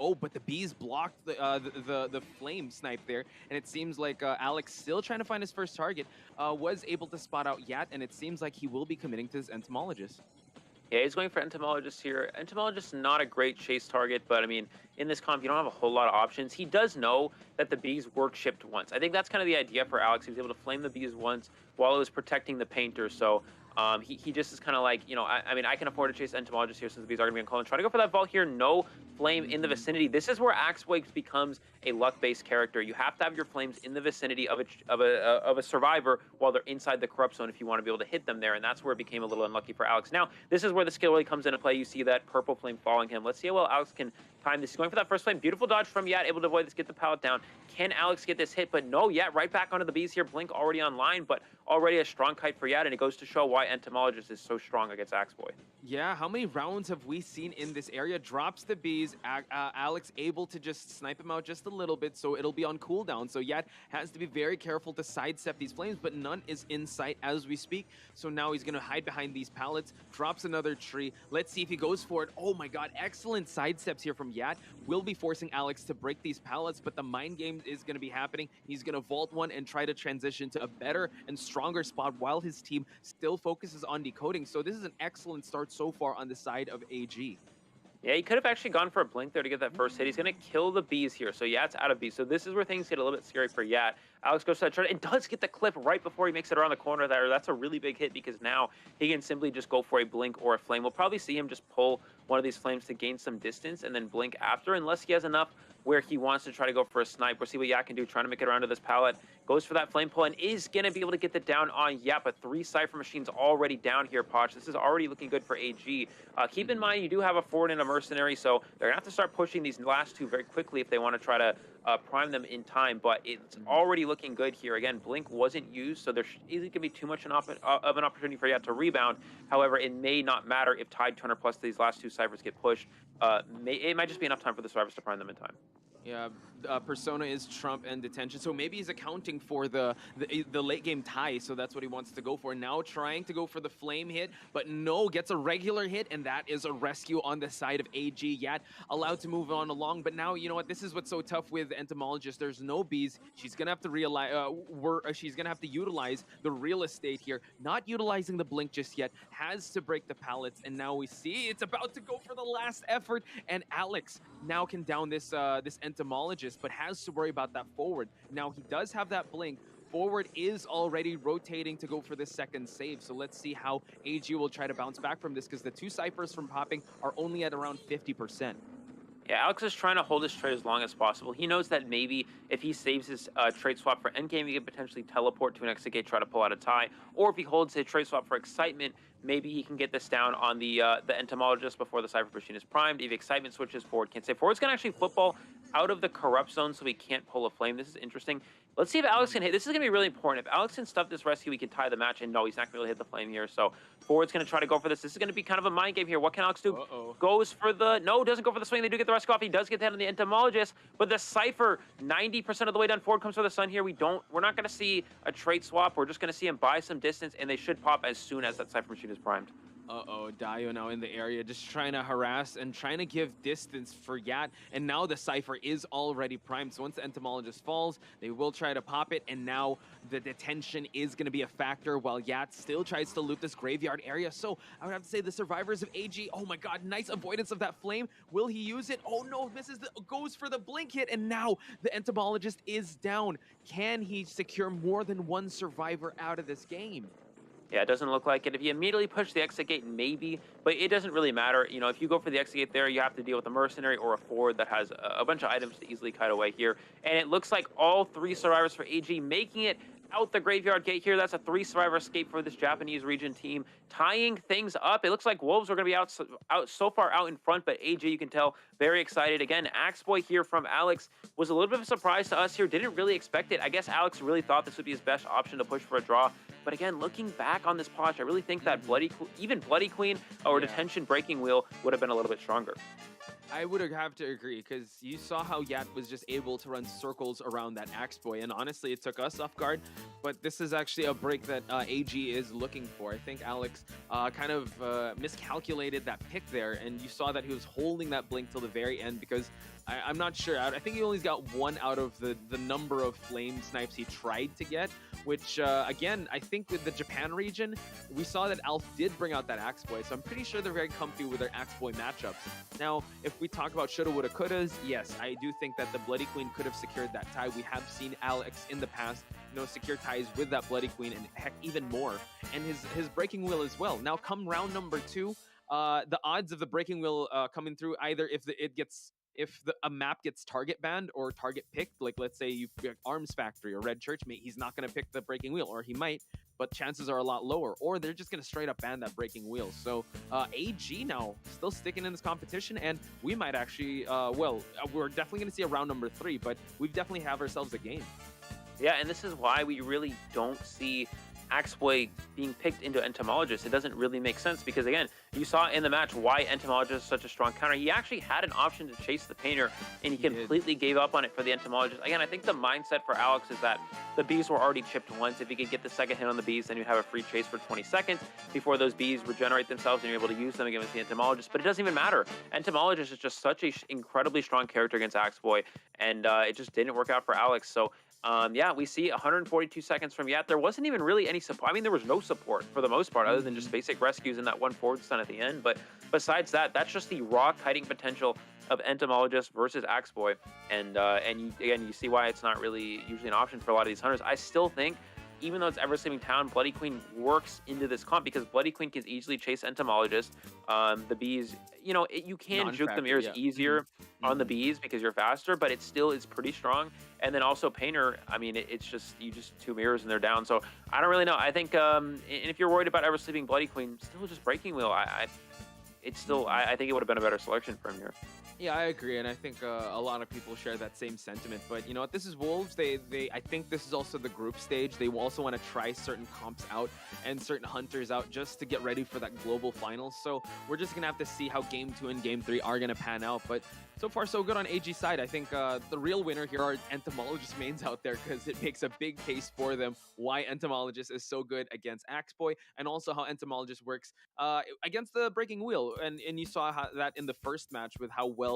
Oh, but the bees blocked the flame snipe there, and it seems like Alex, still trying to find his first target, was able to spot out Yat, and it seems like he will be committing to his Entomologist. Yeah, he's going for Entomologist here. Entomologist, not a great chase target, but I mean, in this comp, you don't have a whole lot of options. He does know that the bees were chipped once. I think that's kind of the idea for Alex. He was able to flame the bees once while it was protecting the Painter, so he just is kind of like, you know, I mean, I can afford to chase Entomologist here since the bees are going to be on Colin. Try to go for that vault here. No flame in the vicinity. This is where Axeboy becomes a luck-based character. You have to have your flames in the vicinity of a survivor while they're inside the corrupt zone if you want to be able to hit them there, and that's where it became a little unlucky for Alex. Now, this is where the skill really comes into play. You see that purple flame following him. Let's see how well Alex can time this. He's going for that first flame. Beautiful dodge from Yat, able to avoid this, get the pallet down. Can Alex get this hit? But no, Yat right back onto the bees here. Blink already online, but already a strong kite for Yat, and it goes to show why Entomologist is so strong against Axeboy. Yeah, how many rounds have we seen in this area? Drops the bees, Alex able to just snipe him out just a little bit, so it'll be on cooldown. So Yat has to be very careful to sidestep these flames, but none is in sight as we speak. So now he's going to hide behind these pallets, drops another tree. Let's see if he goes for it. Oh my god, excellent sidesteps here from Yat. Will be forcing Alex to break these pallets, but the mind game is going to be happening. He's going to vault one and try to transition to a better and stronger spot while his team still focuses on decoding. So this is an excellent start so far on the side of AG. Yeah, he could have actually gone for a blink there to get that first hit. He's going to kill the bees here. So Yat's out of bees. So this is where things get a little bit scary for Yat. Alex goes for that shot and does get the clip right before he makes it around the corner there. That's a really big hit because now he can simply just go for a blink or a flame. We'll probably see him just pull one of these flames to gain some distance and then blink after, unless he has enough where he wants to try to go for a snipe. We'll see what Yat can do, trying to make it around to this pallet. Goes for that flame pull and is going to be able to get the down on Yat, but 3 Cypher Machines already down here, Poch. This is already looking good for AG. Keep in mind, you do have a forward and a mercenary, so they're going to have to start pushing these last two very quickly if they want to try to prime them in time, but it's already looking good here. Again, Blink wasn't used, so there isn't going to be too much of an opportunity for Yat to rebound. However, it may not matter if tied 200 plus these last 2 Cyphers get pushed. It might just be enough time for the survivors to prime them in time. Yeah, Persona is Trump and detention, so maybe he's accounting for the late game tie, so that's what he wants to go for. Now trying to go for the flame hit, but no, gets a regular hit, and that is a rescue on the side of AG. Yat allowed to move on along, but now, you know what, this is what's so tough with Entomologist. There's no bees. She's gonna have to realize, she's gonna have to utilize the real estate here. Not utilizing the blink just yet, has to break the pallets, and now we see it's about to go for the last effort, and Alex now can down this Entomologist, but has to worry about that forward. Now he does have that blink. Forward is already rotating to go for this second save, so let's see how AG will try to bounce back from this, because the 2 Cyphers from popping are only at around 50%. Yeah, Alex is trying to hold his trade as long as possible. He knows that maybe if he saves his trade swap for endgame, he could potentially teleport to an Exegate, try to pull out a tie. Or if he holds his trade swap for Excitement, maybe he can get this down on the Entomologist before the Cypher Machine is primed. If Excitement switches, Forward can't save. Forward's going to actually football out of the corrupt zone so he can't pull a flame. This is interesting. Let's see if Alex can hit. This is going to be really important. If Alex can stuff this rescue, he can tie the match. And no, he's not going to really hit the flame here. So Forward's going to try to go for this. This is going to be kind of a mind game here. What can Alex do? Goes for the... No, doesn't go for the swing. They do get the rescue off. He does get the hit on the Entomologist. But the Cypher, 90% of the way done. Forward comes for the sun here. We're not going to see a trade swap. We're just going to see him buy some distance. And they should pop as soon as that Cypher Machine is primed. Dio now in the area, just trying to harass and trying to give distance for Yat, and now the Cypher is already primed, so once the Entomologist falls, they will try to pop it, and now the detention is going to be a factor while Yat still tries to loot this graveyard area. So I would have to say the survivors of AG, oh my god, nice avoidance of that flame. Will he use it? Oh no, misses, goes for the blink hit, and now the Entomologist is down. Can he secure more than 1 survivor out of this game? Yeah, it doesn't look like it. If you immediately push the Exegate, maybe, but it doesn't really matter. You know, if you go for the Exegate there, you have to deal with a mercenary or a forward that has a bunch of items to easily kite away here. And it looks like all 3 survivors for AG making it out the graveyard gate here. That's a 3 survivor escape for this Japanese region team, tying things up. It looks like Wolves are going to be out so far out in front, but AG, you can tell, very excited. Again, Axeboy here from Alex was a little bit of a surprise to us here. Didn't really expect it. I guess Alex really thought this would be his best option to push for a draw. But again, looking back on this potch, I really think that even Bloody Queen or Detention Breaking Wheel would have been a little bit stronger. I would have to agree, because you saw how Yat was just able to run circles around that Axe Boy, and honestly, it took us off guard, but this is actually a break that AG is looking for. I think Alex kind of miscalculated that pick there, and you saw that he was holding that blink till the very end, because I'm not sure. I think he only got one out of the number of flame snipes he tried to get, which, again, I think with the Japan region, we saw that Alf did bring out that Axe Boy, so I'm pretty sure they're very comfy with their Axe Boy matchups. Now, if we talk about shoulda, woulda, couldas, yes, I do think that the Bloody Queen could have secured that tie. We have seen Alex in the past, secure ties with that Bloody Queen, and heck, even more, and his Breaking Wheel as well. Now, come round number 2, the odds of the Breaking Wheel coming through, either if a map gets target banned or target picked, like let's say you pick Arms Factory or Red Church Mate, he's not going to pick the Breaking Wheel, or he might, but chances are a lot lower, or they're just going to straight up ban that Breaking Wheel. So AG now still sticking in this competition, and we might actually, we're definitely going to see a round number 3, but we definitely have ourselves a game. Yeah, and this is why we really don't see Axeboy being picked into Entomologist. It doesn't really make sense, because again, you saw in the match why Entomologist is such a strong counter. He actually had an option to chase the Painter, and he completely gave up on it for the Entomologist. Again, I think the mindset for Alex is that the bees were already chipped once. If he could get the second hit on the bees, then you have a free chase for 20 seconds before those bees regenerate themselves and you're able to use them again with the Entomologist. But it doesn't even matter. Entomologist is just such a incredibly strong character against Axeboy, and it just didn't work out for Alex. So yeah, we see 142 seconds from Yat. There wasn't even really any support. I mean, there was no support for the most part, other than just basic rescues and that one forward stun at the end. But besides that, that's just the raw kiting potential of Entomologist versus Axeboy. And you see why it's not really usually an option for a lot of these hunters. I still think, even though it's Ever Sleeping Town, Bloody Queen works into this comp, because Bloody Queen can easily chase Entomologist. The bees, you can juke the mirrors easier on the bees because you're faster, but it still is pretty strong. And then also Painter, I mean, it's just, you just 2 mirrors and they're down. So I don't really know. I think, and if you're worried about Ever Sleeping Bloody Queen, still just Breaking Wheel. I think it would have been a better selection for him here. Yeah, I agree, and I think a lot of people share that same sentiment. But you know what? This is Wolves. I think this is also the group stage. They also want to try certain comps out and certain hunters out just to get ready for that global finals. So we're just gonna have to see how Game 2 and Game 3 are gonna pan out. But so far, so good on AG side. I think the real winner here are Entomologist mains out there, because it makes a big case for them why Entomologist is so good against Axeboy, and also how Entomologist works against the Breaking Wheel. And you saw that in the first match with how well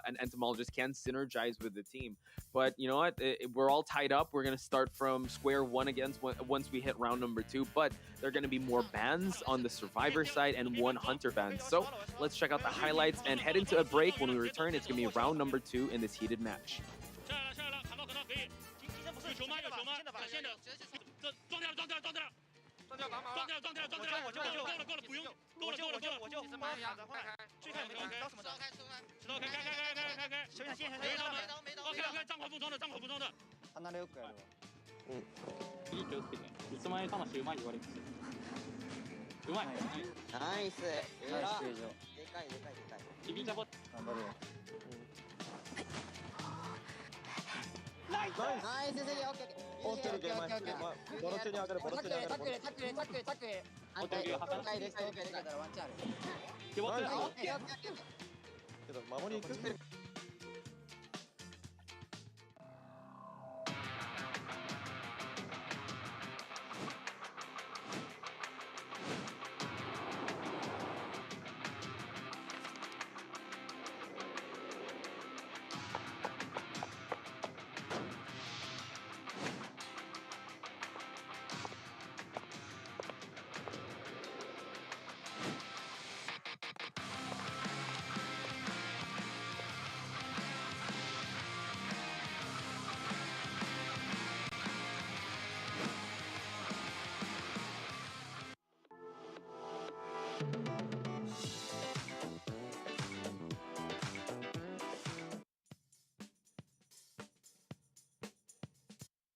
an Entomologist can synergize with the team. But you know what? We're all tied up. We're going to start from square one again once we hit round number 2. But there are going to be more bans on the Survivor side and 1 Hunter ban. So let's check out the highlights and head into a break. When we return, it's going to be round number 2 in this heated match.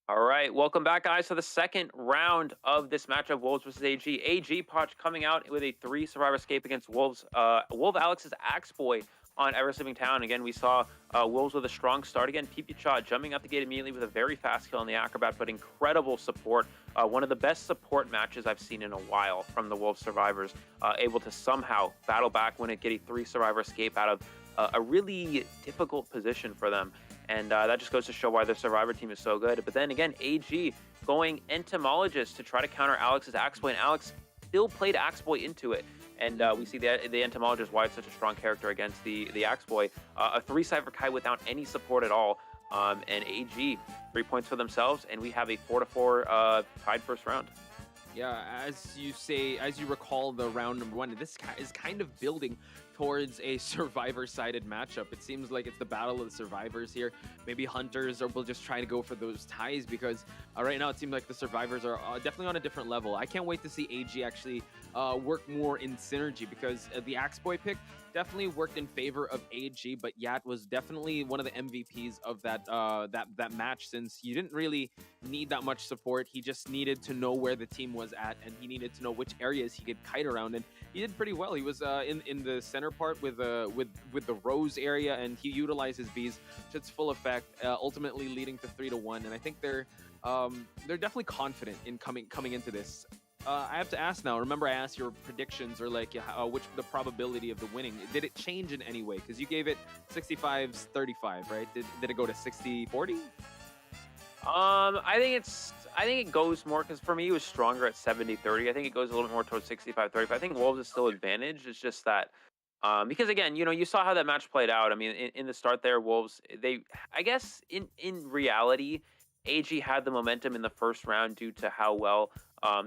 All right, welcome back, guys, to the second round of this matchup, Wolves versus AG. AG Potch coming out with a 3 Survivor escape against Wolves. Wolf Alex's Axeboy on Ever Sleeping Town. Again, we saw Wolves with a strong start. Again, Pipicha jumping out the gate immediately with a very fast kill on the Acrobat, but incredible support. One of the best support matches I've seen in a while from the Wolves survivors, able to somehow battle back, win it, get a 3-survivor escape out of a really difficult position for them. And that just goes to show why the survivor team is so good. But then again, AG going Entomologist to try to counter Alex's Axeboy, and Alex still played Axeboy into it. And we see the Entomologist, why it's such a strong character against the Axeboy. A 3-Cypher Kai without any support at all. And AG, 3 points for themselves, and we have a 4-4 tied first round. Yeah, as you recall the round number 1, this is kind of building towards a survivor-sided matchup. It seems like it's the battle of the survivors here. Maybe Hunters will just try to go for those ties, because right now it seems like the survivors are definitely on a different level. I can't wait to see AG actually work more in synergy, because the Axeboy pick definitely worked in favor of AG, but Yat was definitely one of the MVPs of that match, since you didn't really need that much support. He just needed to know where the team was at, and he needed to know which areas he could kite around, and he did pretty well. He was in the center part with the Rose area, and he utilized his Bs to its full effect, ultimately leading to 3-1. And I think they're definitely confident in coming into this. I have to ask now. Remember, I asked your predictions, or like which the probability of the winning. Did it change in any way? Because you gave it 65-35, right? Did it go to 60-40? I think it goes more, because for me it was stronger at 70-30. I think it goes a little bit more towards 65-35. I think Wolves is still advantage. It's just that because again, you saw how that match played out. I mean, in the start there, Wolves, I guess in reality, AG had the momentum in the first round due to how well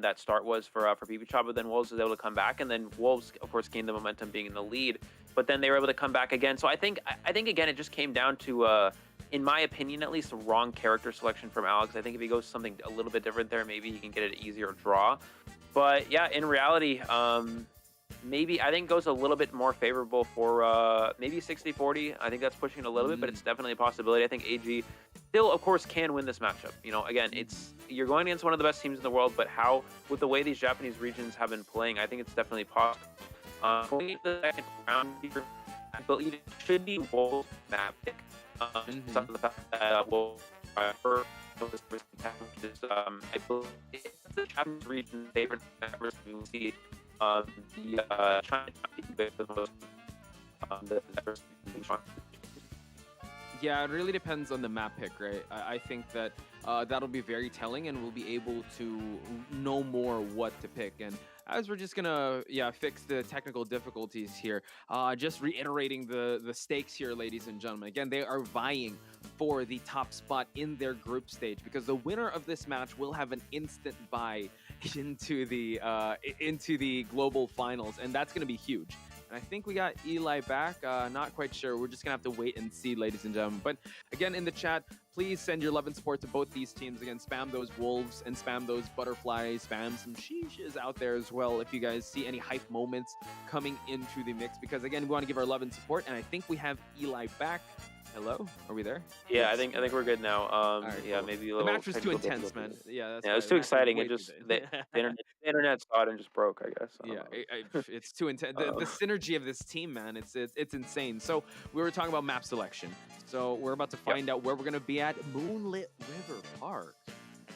that start was for Pipicha, but then Wolves was able to come back, and then Wolves, of course, gained the momentum being in the lead, but then they were able to come back again. So I think again, it just came down to, in my opinion, at least, the wrong character selection from Alex. I think if he goes something a little bit different there, maybe he can get an easier draw. But yeah, in reality, maybe I think it goes a little bit more favorable for maybe 60-40. I think that's pushing it a little bit, but it's definitely a possibility. I think AG still, of course, can win this matchup. Again, you're going against one of the best teams in the world, but how, with the way these Japanese regions have been playing, I think it's definitely possible. Going into the second round here, I believe it should be Wolves map pick. Some of the fact that Wolves first, I believe the Japanese region favorite members we will see the China the most Yeah, it really depends on the map pick, right? I think that that'll be very telling, and we'll be able to know more what to pick. And as we're just gonna fix the technical difficulties here, just reiterating the stakes here, ladies and gentlemen. Again, they are vying for the top spot in their group stage, because the winner of this match will have an instant bye into the global finals, and that's gonna be huge. And I think we got Eli back. Not quite sure. We're just going to have to wait and see, ladies and gentlemen. But again, in the chat, please send your love and support to both these teams. Again, spam those wolves and spam those butterflies. Spam some sheeshes out there as well if you guys see any hype moments coming into the mix. Because, again, we want to give our love and support. And I think we have Eli back. Hello? Are we there? Yeah, I think we're good now. Right, yeah, cool. maybe a little. The match was too intense, man. Yeah, it was too exciting. It just the internet saw it and just broke, I guess. It's too intense. The synergy of this team, man, it's insane. So we were talking about map selection. So we're about to find out where we're gonna be at Moonlit River Park.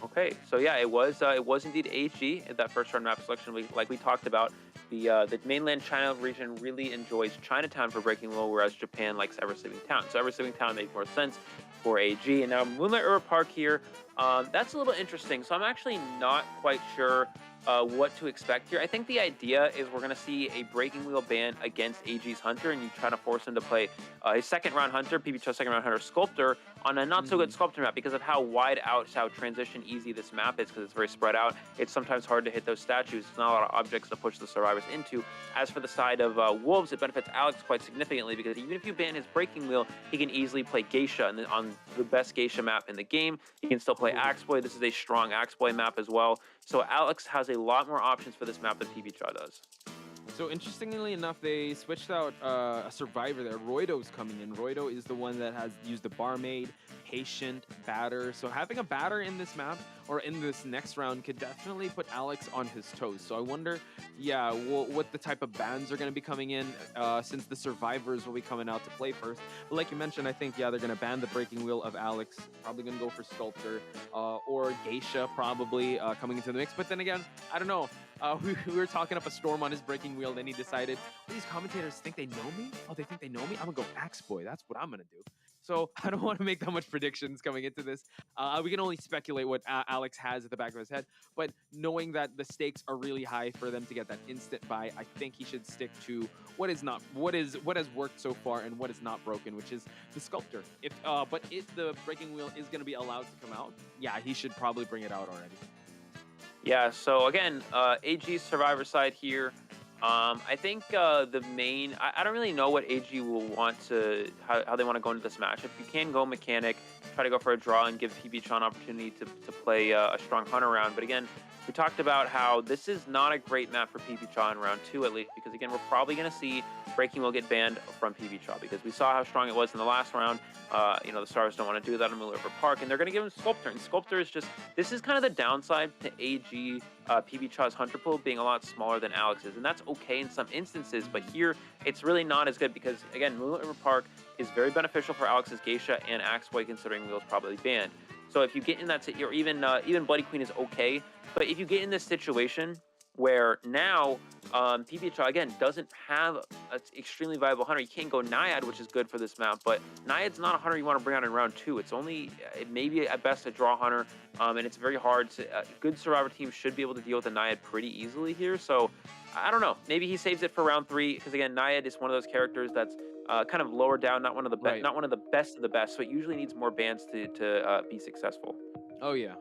Okay, so yeah, it was indeed AG at that first round map selection. Like we talked about, the mainland China region really enjoys Chinatown for breaking low, whereas Japan likes Ever Sleeping Town. So Ever Sleeping Town makes more sense for AG. And now Moonlit River Park here, that's a little interesting. So I'm actually not quite sure what to expect here. I think the idea is we're going to see a breaking wheel ban against AG's Hunter, and you try to force him to play his second round Hunter, Pipicha's second round Hunter Sculptor on a not so good Sculptor map, because of how wide out, how transition easy this map is, because it's very spread out. It's sometimes hard to hit those statues. There's not a lot of objects to push the survivors into. As for the side of Wolves, it benefits Alex quite significantly, because even if you ban his breaking wheel, he can easily play Geisha on the best Geisha map in the game. He can still play Axeboy. This is a strong Axeboy map as well. So Alex has a lot more options for this map than Pipicha does. So interestingly enough, they switched out a survivor there. Roido's coming in. Roido is the one that has used the barmaid, patient, batter. So having a batter in this map or in this next round could definitely put Alex on his toes. So I wonder, yeah, what the type of bans are going to be coming in since the survivors will be coming out to play first. But like you mentioned, I think, yeah, they're going to ban the breaking wheel of Alex. Probably going to go for Sculptor or Geisha probably coming into the mix. But then again, I don't know. We were talking up a storm on his breaking wheel, then he decided, these commentators think they know me? Oh, they think they know me? I'm gonna go Axe Boy. That's what I'm gonna do. So I don't want to make that much predictions coming into this. We can only speculate what Alex has at the back of his head, but knowing that the stakes are really high for them to get that instant buy, I think he should stick to what has worked so far and what is not broken, which is the Sculptor. But if the breaking wheel is gonna be allowed to come out, yeah, he should probably bring it out already. Yeah, so again, AG's survivor side here. I think the main, I don't really know what AG will want to, how they want to go into this match. If you can go mechanic, try to go for a draw and give PB Chan an opportunity to play a strong hunter round. But again, we talked about how this is not a great map for PB Chan round 2 at least, because again, we're probably going to see breaking will get banned from PB Chan because we saw how strong it was in the last round. The Stars don't want to do that in Moon River Park, and they're going to give him Sculptor. And Sculptor is just, this is kind of the downside to AG PB Cha's Hunter pool being a lot smaller than Alex's, and that's okay in some instances, but here it's really not as good because, again, Moon River Park is very beneficial for Alex's Geisha and Axe Boy, considering Wheel's probably banned. So if you get in that, or even Bloody Queen is okay, but if you get in this situation where now PB Cha, again, doesn't have an extremely viable hunter. You can't go Naiad, which is good for this map, but Naiad's not a hunter you want to bring out in round 2. It's only, maybe at best, a draw hunter, and it's very hard to, good survivor teams should be able to deal with a Naiad pretty easily here, so I don't know. Maybe he saves it for round 3, because again, Naiad is one of those characters that's kind of lower down, not one of the not one of the best of the best, so it usually needs more bans to be successful. Oh yeah,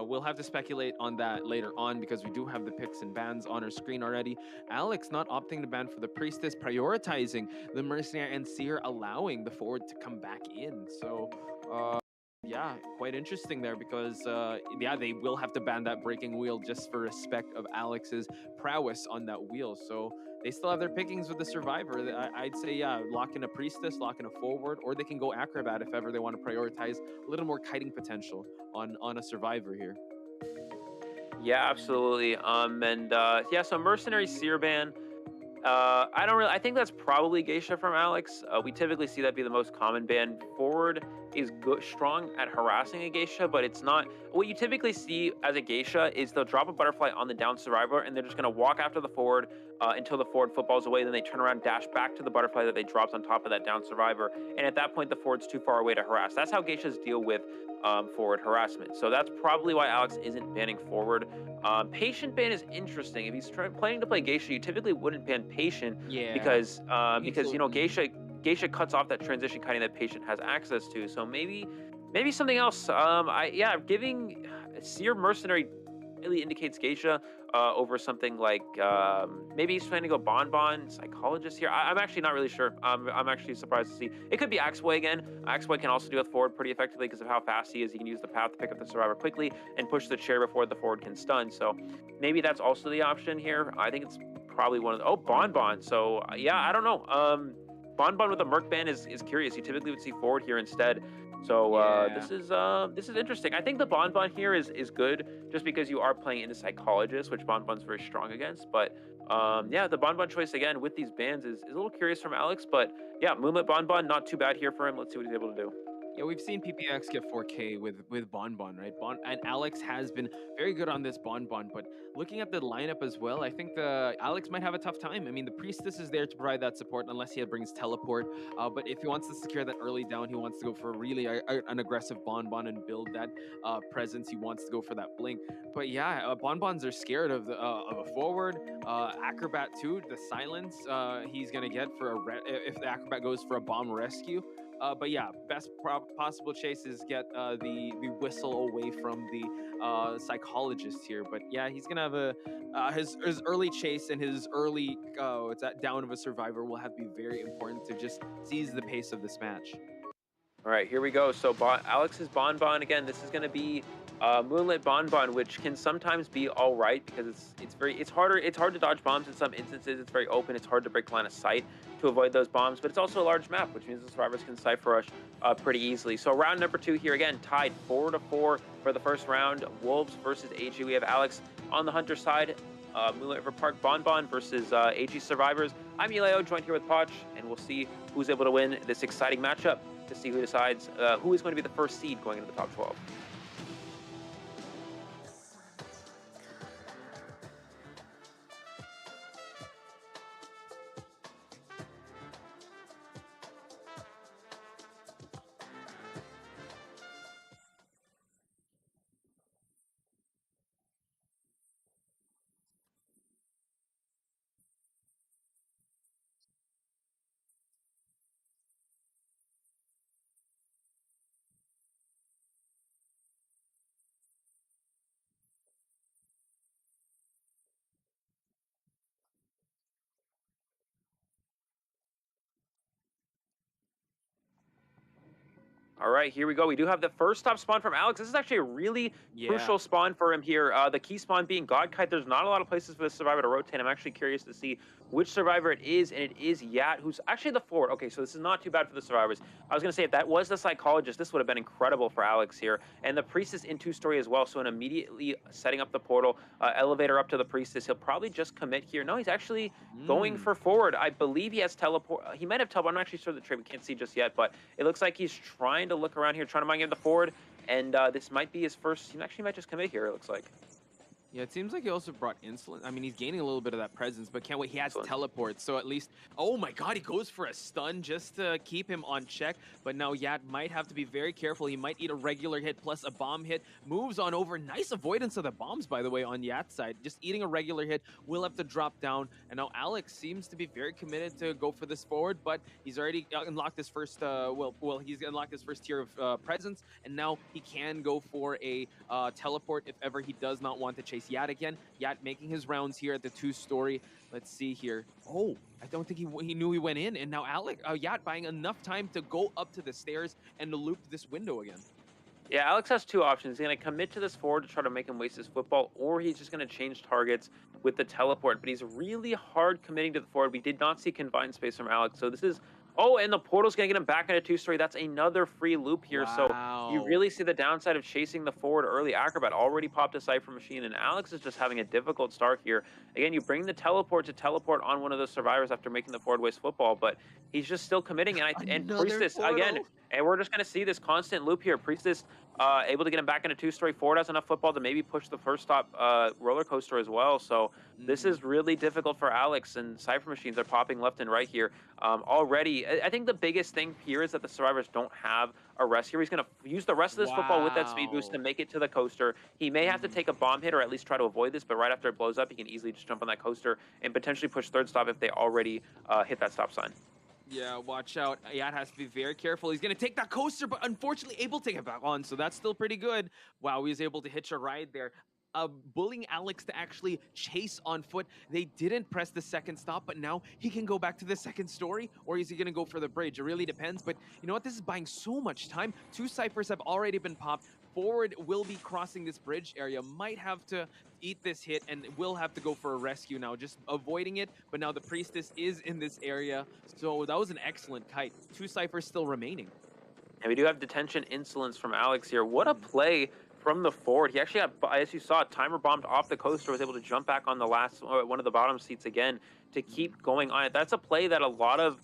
we'll have to speculate on that later on because we do have the picks and bans on our screen already. Alex not opting to ban for the Priestess, prioritizing the Mercenary, and Seer allowing the forward to come back in. So, yeah, quite interesting there because, yeah, they will have to ban that breaking wheel just for respect of Alex's prowess on that wheel. So they still have their pickings with the survivor. I'd say, yeah, lock in a Priestess, lock in a forward, or they can go Acrobat if ever they want to prioritize a little more kiting potential on a survivor here. Yeah, absolutely. Yeah, so Mercenary Seer ban. I think that's probably Geisha from Alex. We typically see that be the most common ban. Forward is good, strong at harassing a Geisha, but it's not. What you typically see as a Geisha is they'll drop a butterfly on the down survivor, and they're just going to walk after the forward until the forward footballs away. Then they turn around, dash back to the butterfly that they dropped on top of that down survivor. And at that point, the forward's too far away to harass. That's how Geishas deal with forward harassment. So that's probably why Alex isn't banning forward. Patient ban is interesting. If he's planning to play Geisha, you typically wouldn't ban Patient, because Geisha cuts off that transition kiting that Patient has access to. So maybe something else. Giving Seer Mercenary really indicates Geisha over something like maybe he's trying to go Bonbon Psychologist here. I'm actually not really sure. I'm actually surprised to see. It could be Axeboy again. Axeboy can also deal with forward pretty effectively because of how fast he is. He can use the path to pick up the survivor quickly and push the chair before the forward can stun. So maybe that's also the option here. I think it's probably one of the, Bonbon. So yeah, I don't know. Bonbon with a Merc ban is curious. You typically would see forward here instead. So this is interesting. I think the Bonbon here is good just because you are playing into Psychologist, which Bonbon's very strong against. But yeah, the Bonbon choice again with these bans is a little curious from Alex. But yeah, Moonlit Bonbon, not too bad here for him. Let's see what he's able to do. Yeah, we've seen PPX get 4K with Bonbon, right? And Alex has been very good on this Bonbon, but looking at the lineup as well, I think Alex might have a tough time. I mean, the Priestess is there to provide that support unless he brings Teleport, but if he wants to secure that early down, he wants to go for really an aggressive Bonbon and build that presence. He wants to go for that Blink. But yeah, Bonbons are scared of a forward. Acrobat too, the silence he's going to get for if the Acrobat goes for a bomb rescue. But yeah, best possible chase is get the whistle away from the Psychologist here. But yeah, he's gonna have his early chase and his early down of a survivor will have to be very important to just seize the pace of this match. All right, here we go. So Alex's Bonbon again. This is gonna be Moonlit Bonbon, which can sometimes be all right because it's hard to dodge bombs in some instances. It's very open. It's hard to break line of sight to avoid those bombs, but it's also a large map, which means the survivors can cipher rush pretty easily. So round number 2 here again, tied 4-4 for the first round. Wolves versus AG. We have Alex on the Hunter side. Moonlit River Park Bonbon versus AG survivors. I'm Eleo, joined here with Poch, and we'll see who's able to win this exciting matchup to see who decides who is going to be the first seed going into the top 12. All right, here we go. We do have the first top spawn from Alex. This is actually a really crucial spawn for him here. The key spawn being God Kite. There's not a lot of places for the survivor to rotate. I'm actually curious to see which survivor it is, and it is Yat, who's actually the forward. Okay, so this is not too bad for the survivors. I was going to say, if that was the psychologist, this would have been incredible for Alex here. And the priestess in 2-story as well, so in immediately setting up the portal, elevator up to the priestess. He'll probably just commit here. No, he's actually going for forward. I believe he has teleport. He might have teleport. I'm not actually sure the trade. We can't see just yet, but it looks like he's trying to look around here, trying to mind game the forward, and this might be his first. He actually might just commit here, it looks like. Yeah, it seems like he also brought insolence. I mean, he's gaining a little bit of that presence, but can't wait. He has teleport, so at least... Oh my god, he goes for a stun just to keep him on check. But now Yat might have to be very careful. He might eat a regular hit plus a bomb hit. Moves on over. Nice avoidance of the bombs, by the way, on Yat's side. Just eating a regular hit. Will have to drop down. And now Alex seems to be very committed to go for this forward, but he's already unlocked his first... he's unlocked his first tier of presence, and now he can go for a teleport if ever he does not want to chase Yat again. Yat making his rounds here at the 2-story. Let's see here. Oh, I don't think he knew he went in, and now Yat buying enough time to go up to the stairs and to loop this window again. Yeah, Alex has two options. He's going to commit to this forward to try to make him waste his football, or he's just going to change targets with the teleport. But he's really hard committing to the forward. We did not see confined space from Alex, so this is... Oh, and the portal's going to get him back into 2-story. That's another free loop here. Wow. So you really see the downside of chasing the forward early. Acrobat already popped a Cypher machine, and Alex is just having a difficult start here. Again, you bring the teleport to teleport on one of those survivors after making the forward waste football, but he's just still committing. And Priestess, portal again, and we're just going to see this constant loop here. Priestess able to get him back into 2-story. Forward has enough football to maybe push the first stop roller coaster as well. So this is really difficult for Alex, and Cypher machines are popping left and right here. Already, I think the biggest thing here is that the survivors don't have a rescue. He's going to use the rest of this football with that speed boost to make it to the coaster. He may have to take a bomb hit or at least try to avoid this, but right after it blows up, he can easily just jump on that coaster and potentially push third stop if they already hit that stop sign. Yeah, watch out. Yat has to be very careful. He's going to take that coaster, but unfortunately able to get back on, so that's still pretty good. Wow, he was able to hitch a ride there. Bullying Alex to actually chase on foot. They didn't press the second stop, but now he can go back to the second story, or is he going to go for the bridge? It really depends, but you know what? This is buying so much time. 2 ciphers have already been popped. Forward will be crossing this bridge area, might have to eat this hit, and will have to go for a rescue now, just avoiding it, but now the Priestess is in this area, so that was an excellent kite. 2 ciphers still remaining. And we do have detention insolence from Alex here. What a play from the forward. He actually got, as you saw, timer bombed off the coaster, was able to jump back on the last one of the bottom seats again to keep going on it. That's a play that a lot of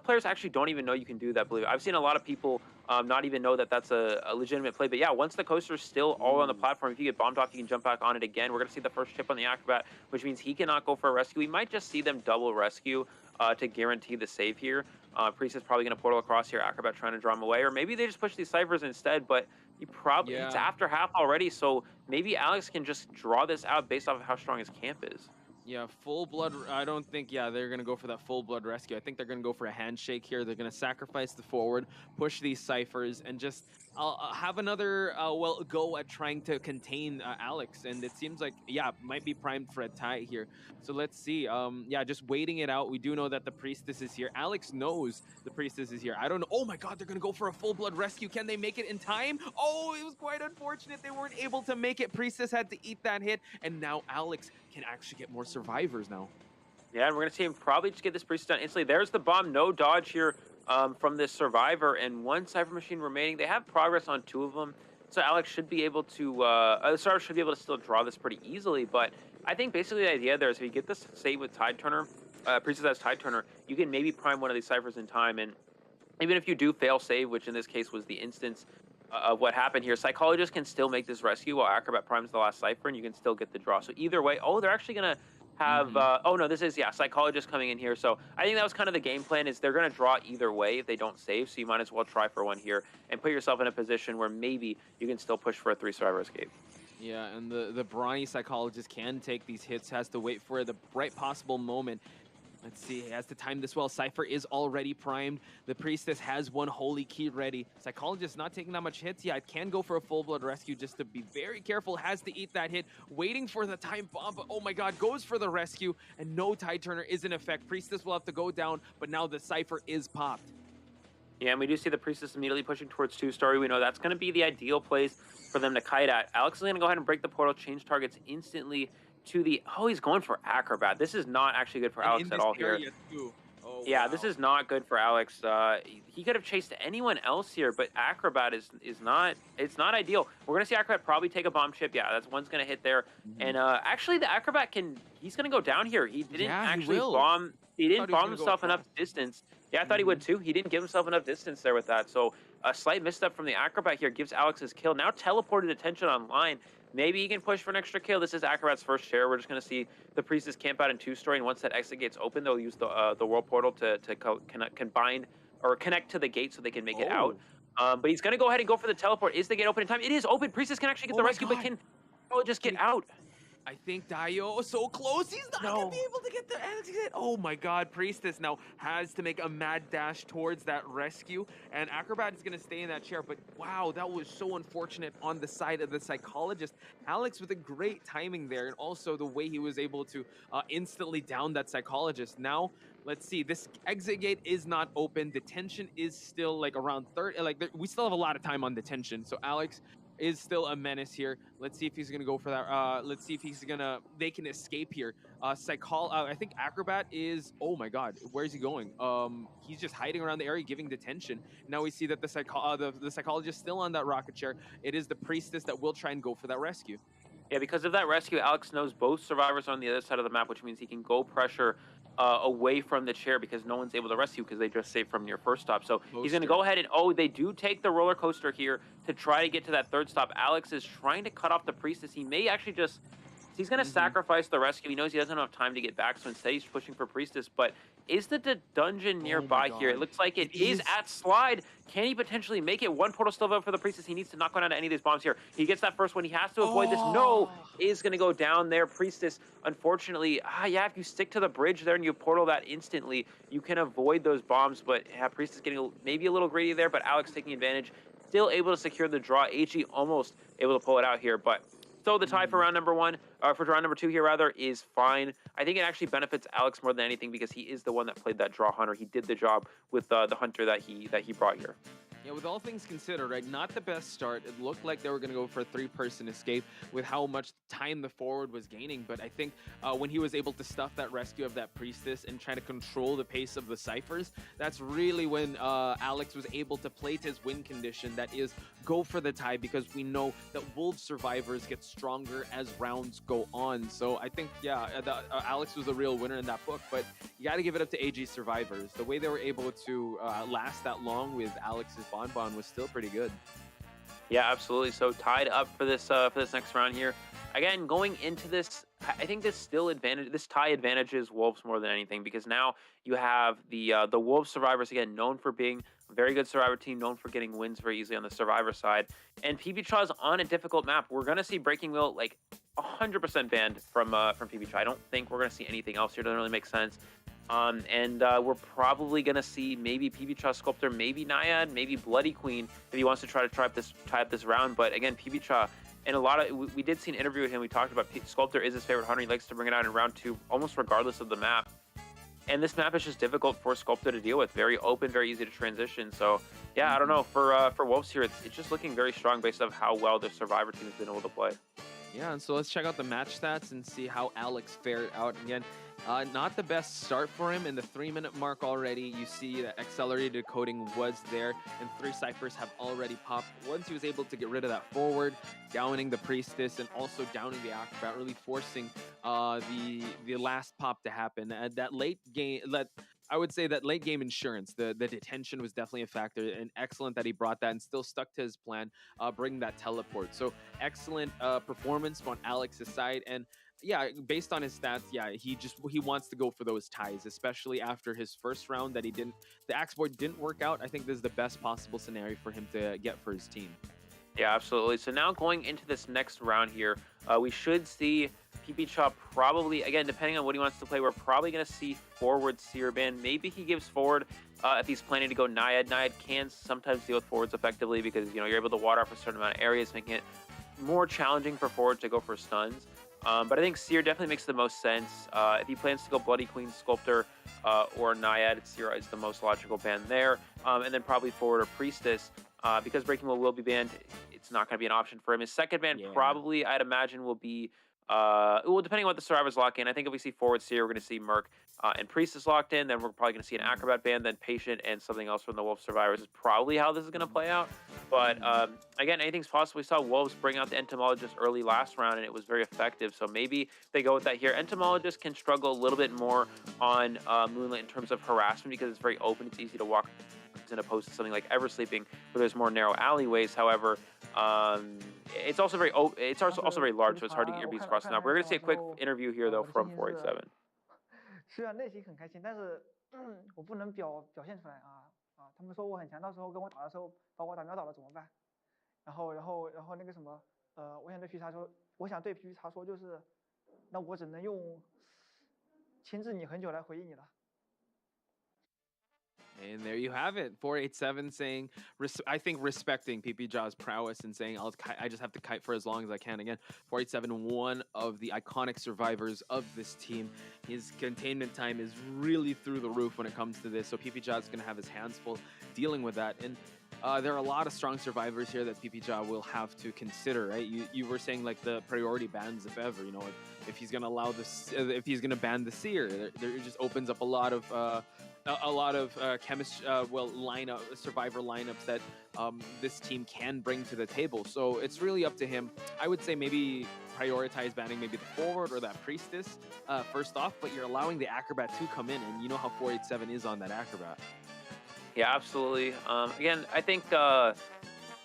players actually don't even know you can do that. Believe it. I've seen a lot of people not even know that that's a legitimate play. But yeah, once the coaster is still all on the platform, if you get bombed off, you can jump back on it again. We're going to see the first chip on the Acrobat, which means he cannot go for a rescue. We might just see them double rescue to guarantee the save here. Priest is probably going to portal across here. Acrobat trying to draw him away, or maybe they just push these ciphers instead. But he probably it's after half already, so maybe Alex can just draw this out based off of how strong his camp is. Yeah, full blood. I don't think, yeah, they're going to go for that full blood rescue. I think they're going to go for a handshake here. They're going to sacrifice the forward, push these ciphers, and just have another, go at trying to contain Alex. And it seems like, yeah, might be primed for a tie here. So let's see. Yeah, just waiting it out. We do know that the priestess is here. Alex knows the priestess is here. I don't know. Oh my God, they're going to go for a full blood rescue. Can they make it in time? Oh, it was quite unfortunate. They weren't able to make it. Priestess had to eat that hit. And now Alex can actually get more survivors now. Yeah, and we're going to see him probably just get this priest done instantly. There's the bomb. No dodge here from this survivor. And one Cypher Machine remaining. They have progress on 2 of them. So Alex should be able to, the survivor should be able to still draw this pretty easily. But I think basically the idea there is if you get this save with Tide Turner, Priestess has Tide Turner, you can maybe prime one of these ciphers in time. And even if you do fail save, which in this case was the instance of what happened here, Psychologist can still make this rescue while Acrobat primes the last cipher, and you can still get the draw. So either way, oh, they're actually going to have, oh no, this is, yeah, Psychologist coming in here. So I think that was kind of the game plan, is they're going to draw either way if they don't save. So you might as well try for one here and put yourself in a position where maybe you can still push for a 3 survivor escape. Yeah, and the brawny Psychologist can take these hits, has to wait for the right possible moment. Let's see, he has to time this well. Cypher is already primed. The Priestess has one Holy Key ready. Psychologist not taking that much hits. Yeah, it can go for a full blood rescue just to be very careful. Has to eat that hit. Waiting for the time bomb, but oh my God, goes for the rescue. And no Tide Turner is in effect. Priestess will have to go down, but now the Cypher is popped. Yeah, and we do see the Priestess immediately pushing towards 2-story. We know that's going to be the ideal place for them to kite at. Alex is going to go ahead and break the portal, change targets instantly to the, oh, he's going for Acrobat. This is not actually good for Alex at all here. Oh, yeah, wow. This is not good for Alex. He could have chased anyone else here, but Acrobat is not, it's not ideal. We're going to see Acrobat probably take a bomb chip. Yeah, that's one's going to hit there. And actually the Acrobat he's going to go down here. He didn't bomb, he didn't bomb himself enough distance. Yeah, I thought he would too. He didn't give himself enough distance there with that. So a slight misstep from the Acrobat here gives Alex his kill. Now teleported attention online. Maybe he can push for an extra kill. This is Acrobat's first share. We're just going to see the Priestess camp out in 2-story, and once that exit gate's open, they'll use the World Portal to combine or connect to the gate so they can make it out. But he's going to go ahead and go for the teleport. Is the gate open in time? It is open. Priestess can actually get the rescue, but can just get out. I think Dio so close. He's not going to be able to get the exit. Oh my God, Priestess now has to make a mad dash towards that rescue, and Acrobat is going to stay in that chair. But wow, that was so unfortunate on the side of the Psychologist. Alex with a great timing there, and also the way he was able to instantly down that Psychologist. Now, let's see, this exit gate is not open. Detention is still like around 30. We still have a lot of time on detention. So Alex is still a menace here. Let's see if he's gonna go for that. Let's see if they can escape here. I think Acrobat is, oh my God, where is he going? He's just hiding around the area, giving detention. Now we see that the Psychologist still on that rocket chair. It is the Priestess that will try and go for that rescue. Yeah, because of that rescue, Alex knows both survivors are on the other side of the map, which means he can go pressure away from the chair because no one's able to rescue because they just saved from near first stop. So he's going to go ahead and, they do take the roller coaster here to try to get to that 3rd stop. Alex is trying to cut off the Priestess. He may actually just, he's going to sacrifice the rescue. He knows he doesn't have time to get back, so instead he's pushing for Priestess. But is the dungeon nearby here? It looks like it is at Slide. Can he potentially make it? One portal still available for the Priestess. He needs to knock one out of any of these bombs here. He gets that first one. He has to avoid this. No, is going to go down there. Priestess, unfortunately, yeah, if you stick to the bridge there and you portal that instantly, you can avoid those bombs. But yeah, Priestess getting maybe a little greedy there, but Alex taking advantage. Still able to secure the draw. AG almost able to pull it out here, but still the tie for round number 1, for round number 2 here rather, is fine. I think it actually benefits Alex more than anything because he is the one that played that draw hunter. He did the job with the hunter that he brought here. Yeah, with all things considered, right, not the best start. It looked like they were going to go for a 3-person escape with how much time the forward was gaining. But I think when he was able to stuff that rescue of that Priestess and try to control the pace of the ciphers, that's really when Alex was able to play to his win condition. That is, go for the tie, because we know that Wolves survivors get stronger as rounds go on. So I think, yeah, Alex was the real winner in that book. But you got to give it up to AG survivors. The way they were able to last that long with Alex's Bonbon was still pretty good. Yeah, absolutely. So tied up for this next round here. Again, going into this, I think this tie advantages Wolves more than anything, because now you have the Wolves survivors, again, known for being a very good survivor team, known for getting wins very easily on the survivor side. And PB Chaw's on a difficult map. We're going to see Breaking Wheel, like, 100% banned from PBCHA. I don't think we're going to see anything else here. Doesn't really make sense. And we're probably going to see maybe PBCHA Sculptor, maybe Naiad, maybe Bloody Queen if he wants to tie up this round. But again, PBCHA, and a lot of we did see an interview with him. We talked about Sculptor is his favorite hunter. He likes to bring it out in round 2, almost regardless of the map. And this map is just difficult for Sculptor to deal with. Very open, very easy to transition. So yeah, I don't know. For Wolves here, it's just looking very strong based off how well the Survivor team has been able to play. Yeah, and so let's check out the match stats and see how Alex fared out. Again, not the best start for him. In the 3-minute mark already, you see that accelerated decoding was there, and 3 ciphers have already popped. Once he was able to get rid of that forward, downing the Priestess and also downing the Acrobat, really forcing the last pop to happen. That late game, I would say that late game insurance, the detention was definitely a factor, and excellent that he brought that and still stuck to his plan, bring that teleport. So excellent performance on Alex's side, and yeah, based on his stats, yeah, he wants to go for those ties, especially after his first round that the axe board didn't work out. I think this is the best possible scenario for him to get for his team. Yeah, absolutely. So now going into this next round here, we should see PBCHA probably, again, depending on what he wants to play, we're probably going to see forward Seer ban. Maybe he gives forward if he's planning to go Naiad. Naiad can sometimes deal with forwards effectively because, you're able to ward off a certain amount of areas, making it more challenging for forwards to go for stuns. But I think Seer definitely makes the most sense. If he plans to go Bloody Queen, Sculptor, or Naiad, Seer is the most logical ban there. And then probably forward or Priestess. Because Breaking will be banned, it's not going to be an option for him. His second ban probably, I'd imagine, will be, well, depending on what the Survivors lock in. I think if we see forward Seer, we're going to see Merc and Priestess locked in. Then we're probably going to see an Acrobat ban, then Patient, and something else from the Wolf Survivors is probably how this is going to play out. But again, anything's possible. We saw Wolves bring out the Entomologist early last round, and it was very effective. So maybe they go with that here. Entomologist can struggle a little bit more on Moonlit in terms of harassment because it's very open. It's easy to walk in opposed to something like Eversleeping, where there's more narrow alleyways. However, it's also very large, so it's hard to get your beats crossed. Now we're going to see a quick interview here though from 487. 是啊，内心很开心，但是我不能表现出来啊！他们说我很强，到时候跟我打的时候把我打秒倒了怎么办？然后那个什么，我想对皮皮查说就是，那我只能用牵制你很久来回应你了。 And there you have it. 487 saying, I think respecting PPJA's prowess and saying, I just have to kite for as long as I can. Again, 487, one of the iconic survivors of this team. His containment time is really through the roof when it comes to this. So PPJA is going to have his hands full dealing with that. And there are a lot of strong survivors here that PPJA will have to consider, right? You were saying like the priority bans, if ever, if he's going to allow this, if he's going to ban the Seer, there just opens up a lot of survivor lineups that this team can bring to the table. So it's really up to him. I would say maybe prioritize banning maybe the forward or that Priestess first off, but you're allowing the Acrobat to come in, and you know how 487 is on that Acrobat. Yeah, absolutely. Again, I think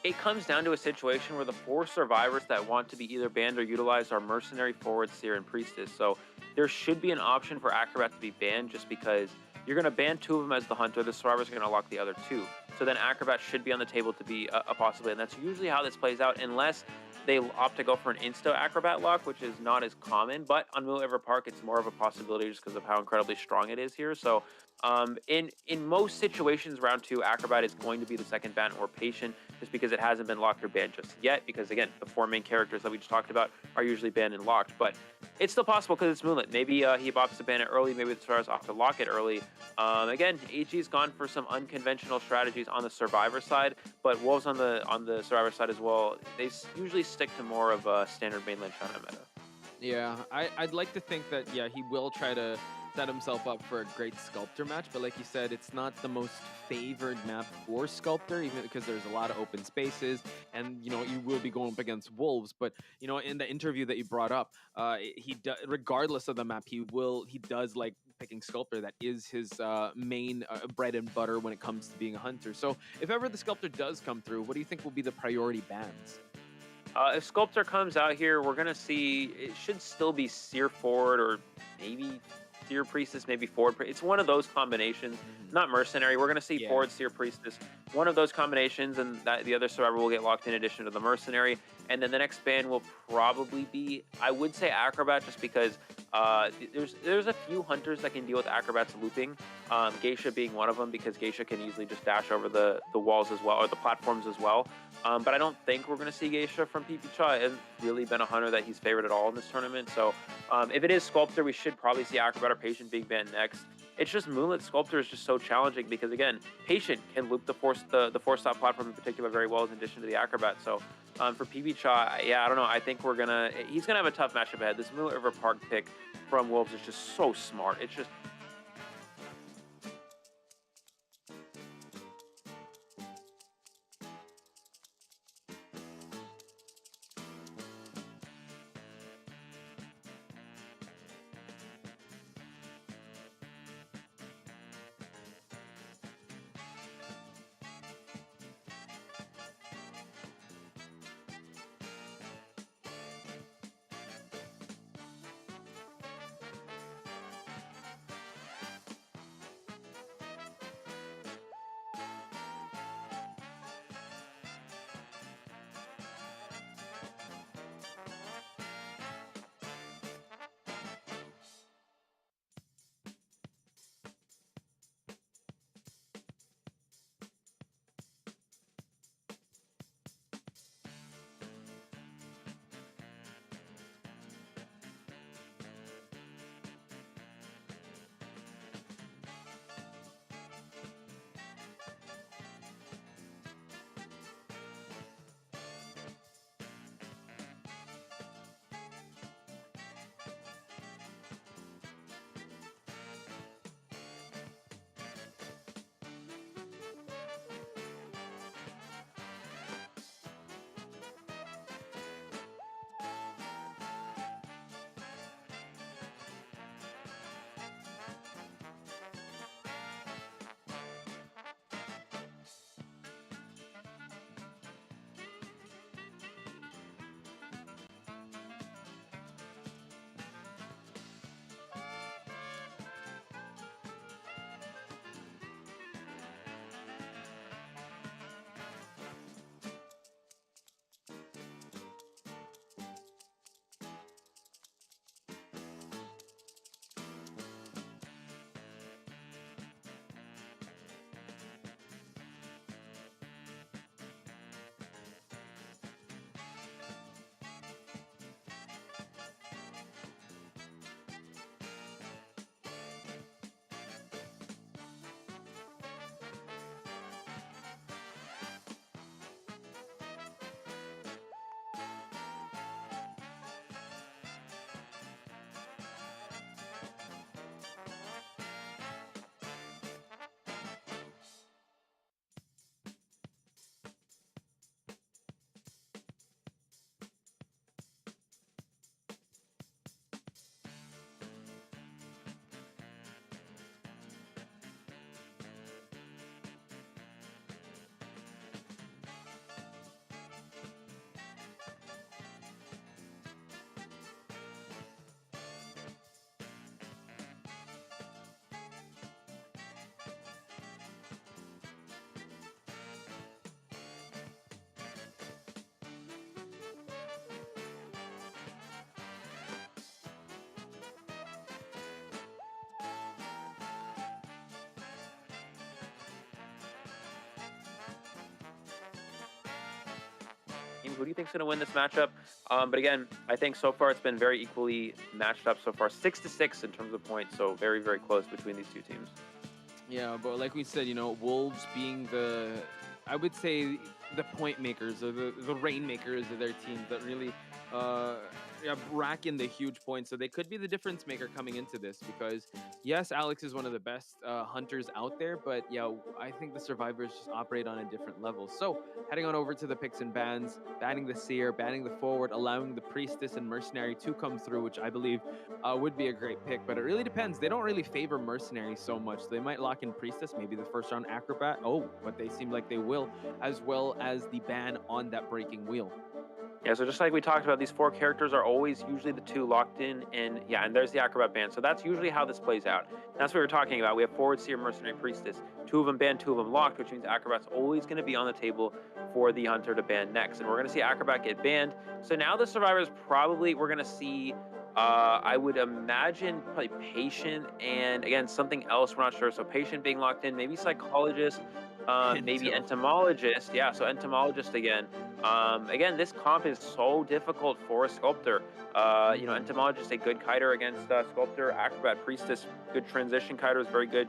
it comes down to a situation where the 4 survivors that want to be either banned or utilized are Mercenary, Forward, Seer, and Priestess. So there should be an option for Acrobat to be banned just because you're going to ban 2 of them as the Hunter. The survivors are going to lock the other 2. So then Acrobat should be on the table to be a possibility. And that's usually how this plays out, unless they opt to go for an insta Acrobat lock, which is not as common. But on Moonlit River Park, it's more of a possibility just because of how incredibly strong it is here. So in most situations, round 2, Acrobat is going to be the second ban or Patient, just because it hasn't been locked or banned just yet. Because again, the 4 main characters that we just talked about are usually banned and locked. But it's still possible because it's Moonlit. Maybe he opts to ban it early. Maybe the Survivors opt to lock it early. Again, AG's gone for some unconventional strategies on the Survivor side, but Wolves on the Survivor side as well. They usually stick to more of a standard mainland China meta. Yeah, I'd like to think that, yeah, he will try to set himself up for a great Sculptor match, but like you said, it's not the most favored map for Sculptor, even because there's a lot of open spaces, and you will be going up against Wolves. But in the interview that you brought up, regardless of the map, he does like picking Sculptor. That is his main bread and butter when it comes to being a hunter. So if ever the Sculptor does come through, what do you think will be the priority bans? If Sculptor comes out here, we're gonna see it should still be Seer Forward or maybe Seer Priestess, maybe Forward. It's one of those combinations, not Mercenary. We're going to see Forward Seer Priestess one of those combinations, and the other survivor will get locked in addition to the mercenary. And then the next ban will probably be, I would say, acrobat, just because there's a few hunters that can deal with acrobats looping. Geisha being one of them, because Geisha can easily just dash over the walls as well, or the platforms as well. But I don't think we're going to see Geisha from Pipicha. It hasn't really been a hunter that he's favored at all in this tournament. So if it is Sculptor, we should probably see Acrobat or Patient being banned next. It's just Moonlit Sculptor is just so challenging because, again, Patient can loop the four-stop platform in particular very well in addition to the Acrobat. So for Pipicha, yeah, I don't know. I think he's going to have a tough matchup ahead. This Moonlit River Park pick from Wolves is just so smart. It's just who do you think's going to win this matchup? But again, I think so far it's been very equally matched up so far, 6-6 in terms of points, so very, very close between these two teams. Yeah, but like we said, Wolves being I would say the point makers or the rainmakers of their teams that really rack in the huge points. So they could be the difference maker coming into this because, yes, Alex is one of the best hunters out there, but yeah, I think the survivors just operate on a different level. So heading on over to the picks and bans, banning the seer, banning the forward, allowing the priestess and mercenary to come through, which I believe would be a great pick, but it really depends. They don't really favor mercenary so much. They might lock in priestess, maybe the first round acrobat. Oh, but they seem like they will, as well as the ban on that breaking wheel. Yeah, so just like we talked about, these four characters are always usually the two locked in, and yeah, and there's the acrobat ban. So that's usually how this plays out. And that's what we were talking about. We have forward seer, mercenary, priestess. 2 of them banned, 2 of them locked, which means Acrobat's always going to be on the table for the Hunter to ban next. And we're going to see Acrobat get banned. So now the survivors probably, we're going to see, I would imagine probably Patient and, again, something else, we're not sure. So Patient being locked in, maybe Psychologist, maybe Entomologist. Yeah, so Entomologist again. Again, this comp is so difficult for a Sculptor. You know, Entomologist, a good kiter against Sculptor. Acrobat Priestess, good transition kiter, is very good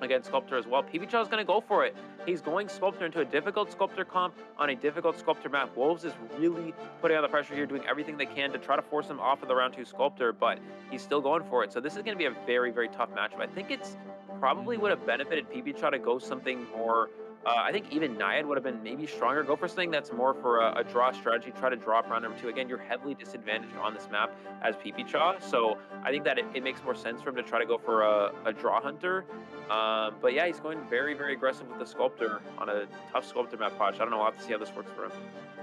against Sculptor as well. PBChaw is going to go for it. He's going Sculptor into a difficult Sculptor comp on a difficult Sculptor map. Wolves is really putting on the pressure here, doing everything they can to try to force him off of the round 2 Sculptor, but he's still going for it. So this is going to be a very, very tough matchup. I think it's probably would have benefited PBChaw to go something more. I think even Naiad would have been maybe stronger. Go for something that's more for a draw strategy. Try to drop round number 2. Again, you're heavily disadvantaged on this map as PBChaw, so I think that it makes more sense for him to try to go for a draw hunter. But yeah, he's going very, very aggressive with the Sculptor on a tough Sculptor map patch. I don't know. We'll have to see how this works for him.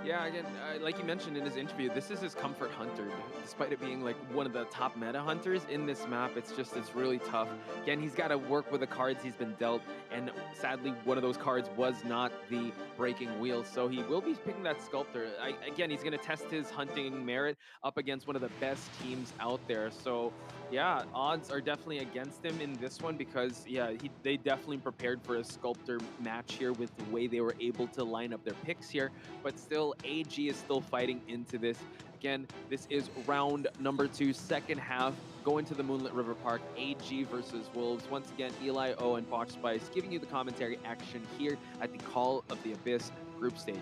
Yeah, again, like you mentioned in his interview, this is his comfort hunter. Despite it being like one of the top meta hunters in this map, it's really tough. Again, he's got to work with the cards he's been dealt, and sadly, one of those cards was not the Breaking Wheel, so he will be picking that Sculptor. Again, he's going to test his hunting merit up against one of the best teams out there. So yeah, odds are definitely against him in this one because yeah, they definitely prepared for a Sculptor match here with the way they were able to line up their picks here, but still AG is still fighting into this. Again, this is round number 2, second half, going to the Moonlit River Park, AG versus Wolves. Once again, Eli O and Fox Spice giving you the commentary action here at the Call of the Abyss group stages.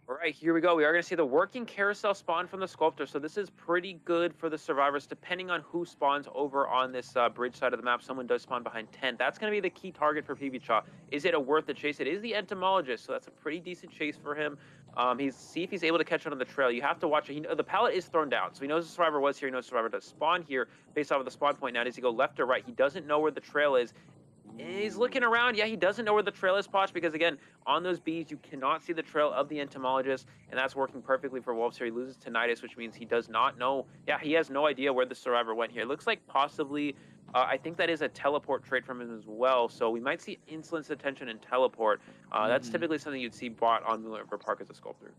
All right, here we go. We are going to see the working carousel spawn from the Sculptor. So this is pretty good for the survivors, depending on who spawns over on this bridge side of the map. Someone does spawn behind tent. That's going to be the key target for PBChaw. Is it a worth the chase? It is the Entomologist, so that's a pretty decent chase for him. See if he's able to catch it on the trail. You have to watch it. The pallet is thrown down, so he knows the survivor was here. He knows the survivor does spawn here based off of the spawn point. Now, does he go left or right? He doesn't know where the trail is. He's looking around. Yeah, he doesn't know where the trail is, Posh, because, again, on those bees, you cannot see the trail of the Entomologist, and that's working perfectly for Wolves here. He loses Tinnitus, which means he does not know. Yeah, he has no idea where the survivor went here. It looks like possibly, I think that is a teleport trait from him as well, so we might see Insolence, Attention, and Teleport. That's typically something you'd see bought on Moonlit River Park as a Sculptor.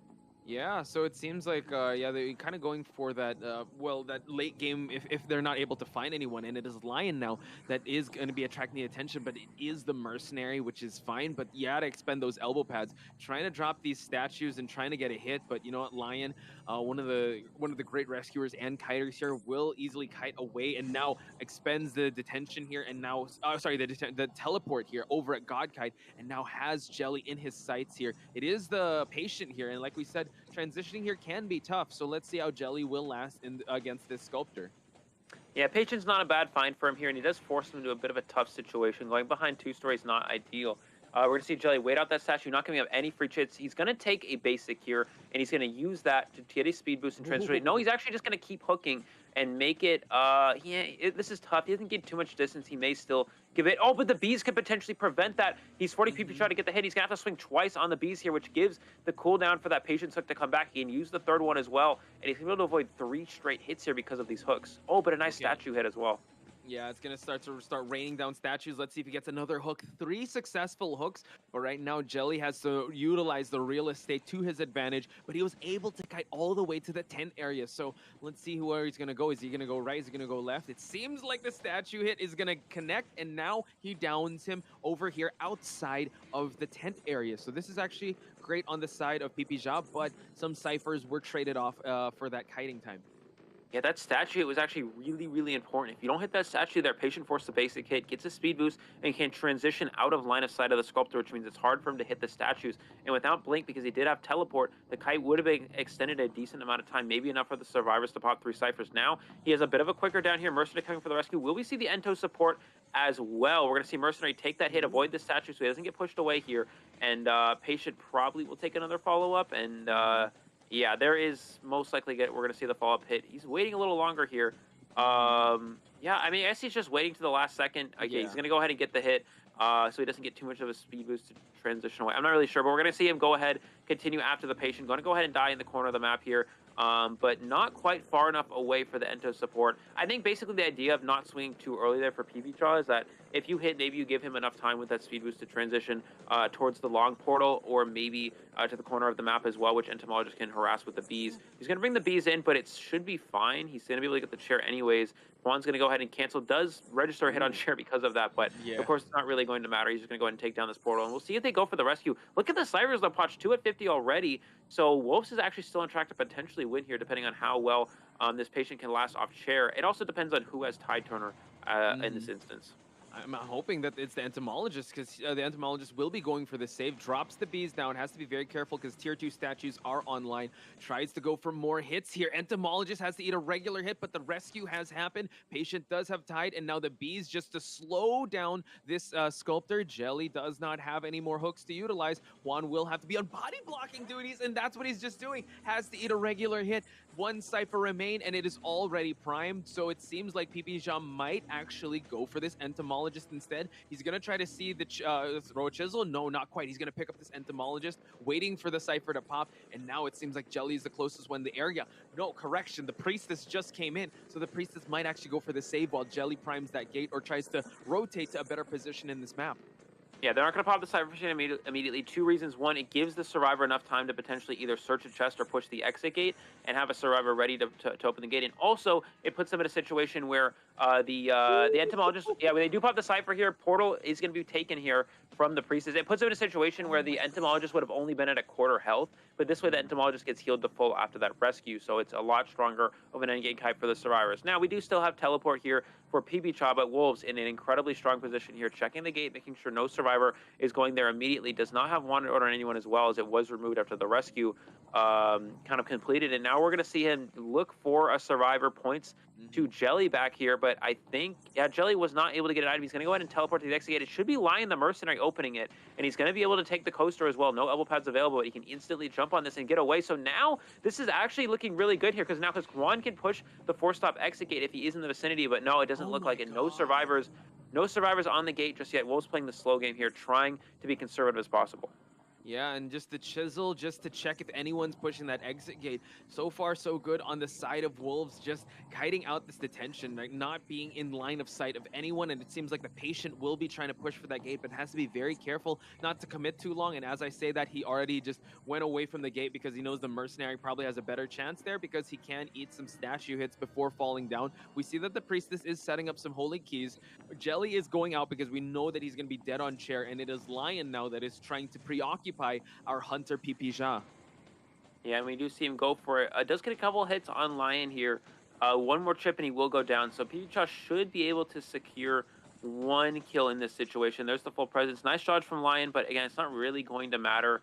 Yeah, so it seems like, yeah, they're kind of going for that, well, that late game, if they're not able to find anyone, and it is Lion now that is going to be attracting the attention, but it is the Mercenary, which is fine, but you got to expend those elbow pads, trying to drop these statues and trying to get a hit, but you know what, Lion, one of the great rescuers and kiters here, will easily kite away, and now expends the detention here, and now, the teleport here over at Godkite, and now has Jelly in his sights here. It is the Patient here, and like we said, transitioning here can be tough, so let's see how Jelly will last against this Sculptor. Yeah, Patient's not a bad find for him here, and he does force him into a bit of a tough situation. Going behind 2-story is not ideal. We're going to see Jelly wait out that statue, not giving up any free chits. He's going to take a basic here, and he's going to use that to get a speed boost and transfer. No, he's actually just going to keep hooking and make it, this is tough. He doesn't get too much distance. He may still give it. Oh, but the bees could potentially prevent that. He's 40 PBChaw to get the hit. He's going to have to swing twice on the bees here, which gives the cooldown for that Patience hook to come back. He can use the third one as well, and he's able to avoid 3 straight hits here because of these hooks. Oh, but a nice statue hit as well. Yeah, it's going to start raining down statues. Let's see if he gets another hook. 3 successful hooks, but right now Jelly has to utilize the real estate to his advantage, but he was able to kite all the way to the tent area. So let's see where he's going to go. Is he going to go right? Is he going to go left? It seems like the statue hit is going to connect, and now he downs him over here outside of the tent area. So this is actually great on the side of PBChaw, but some ciphers were traded off for that kiting time. Yeah, that statue was actually really, really important. If you don't hit that statue there, Patient forced the basic hit, gets a speed boost, and can transition out of line of sight of the sculptor, which means it's hard for him to hit the statues. And without Blink, because he did have teleport, the kite would have been extended a decent amount of time, maybe enough for the survivors to pop 3 ciphers. Now he has a bit of a quicker down here. Mercenary coming for the rescue. Will we see the Ento support as well? We're going to see Mercenary take that hit, avoid the statue so he doesn't get pushed away here. And Patient probably will take another follow-up. And yeah, there is most likely we're going to see the follow-up hit. He's waiting a little longer here. Yeah, I mean, I guess he's just waiting to the last second. Okay, he's going to go ahead and get the hit so he doesn't get too much of a speed boost to transition away. I'm not really sure, but we're going to see him go ahead, continue after the Patient. Going to go ahead and die in the corner of the map here, but not quite far enough away for the Ento support. I think basically the idea of not swinging too early there for PB Chaw is that if you hit, maybe you give him enough time with that speed boost to transition towards the long portal or maybe to the corner of the map as well, which Entomologist can harass with the bees. He's going to bring the bees in, but it should be fine. He's going to be able to get the chair anyways. Juan's going to go ahead and cancel. Does register a hit on chair because of that, but of course it's not really going to matter. He's just going to go ahead and take down this portal, and we'll see if they go for the rescue. Look at the ciphers, though, Potch, 2 at 50 already. So Wolves is actually still on track to potentially win here, depending on how well this Patient can last off chair. It also depends on who has Tide Turner in this instance. I'm hoping that it's the Entomologist, because the Entomologist will be going for the save. Drops the bees down. Has to be very careful because tier 2 statues are online. Tries to go for more hits here. Entomologist has to eat a regular hit, but the rescue has happened. Patient does have Tide, and now the bees just to slow down this Sculptor. Jelly does not have any more hooks to utilize. Juan will have to be on body blocking duties, and that's what he's just doing. Has to eat a regular hit. 1 cipher remain, and it is already primed, so it seems like PPJ might actually go for this Entomologist instead. He's going to try to see the throw chisel. No, not quite. He's going to pick up this Entomologist, waiting for the cipher to pop, and now it seems like Jelly is the closest one in the area. No, correction, the Priestess just came in, so the Priestess might actually go for the save while Jelly primes that gate or tries to rotate to a better position in this map. Yeah, they're not going to pop the Cypher Machine immediately. 2 reasons. 1, it gives the survivor enough time to potentially either search a chest or push the exit gate and have a survivor ready to open the gate. And also, it puts them in a situation where the Entomologist, when they do pop the Cypher here, Portal is going to be taken here from the Priestess. It puts them in a situation where the Entomologist would have only been at a quarter health, but this way the Entomologist gets healed to full after that rescue, so it's a lot stronger of an endgame kite for the survivors. Now, we do still have teleport here for PB Cha, but Wolves in an incredibly strong position here, checking the gate, making sure no survivor is going there immediately. Does not have wanted order on anyone as well, as it was removed after the rescue kind of completed. And now we're going to see him look for a survivor. Points to Jelly back here, but I think, Jelly was not able to get an item. He's going to go ahead and teleport to the exit gate. It should be Lion the Mercenary opening it, and he's going to be able to take the coaster as well. No elbow pads available, but he can instantly jump on this and get away. So now this is actually looking really good here, because Juan can push the 4-stop exit gate if he is in the vicinity, but no, it doesn't look like it. No survivors on the gate just yet. Wolves playing the slow game here, trying to be conservative as possible. Yeah, and just the chisel, just to check if anyone's pushing that exit gate. So far, so good on the side of Wolves, just kiting out this detention, like not being in line of sight of anyone, and it seems like the Patient will be trying to push for that gate, but has to be very careful not to commit too long. And as I say that, he already just went away from the gate because he knows the Mercenary probably has a better chance there because he can eat some statue hits before falling down. We see that the Priestess is setting up some holy keys. Jelly is going out because we know that he's going to be dead on chair, and it is Lion now that is trying to preoccupy our hunter PPJ. Yeah, and we do see him go for it. Does get a couple hits on Lion here. 1 more chip and he will go down. So PPJ should be able to secure 1 kill in this situation. There's the full presence. Nice dodge from Lion, but again, it's not really going to matter.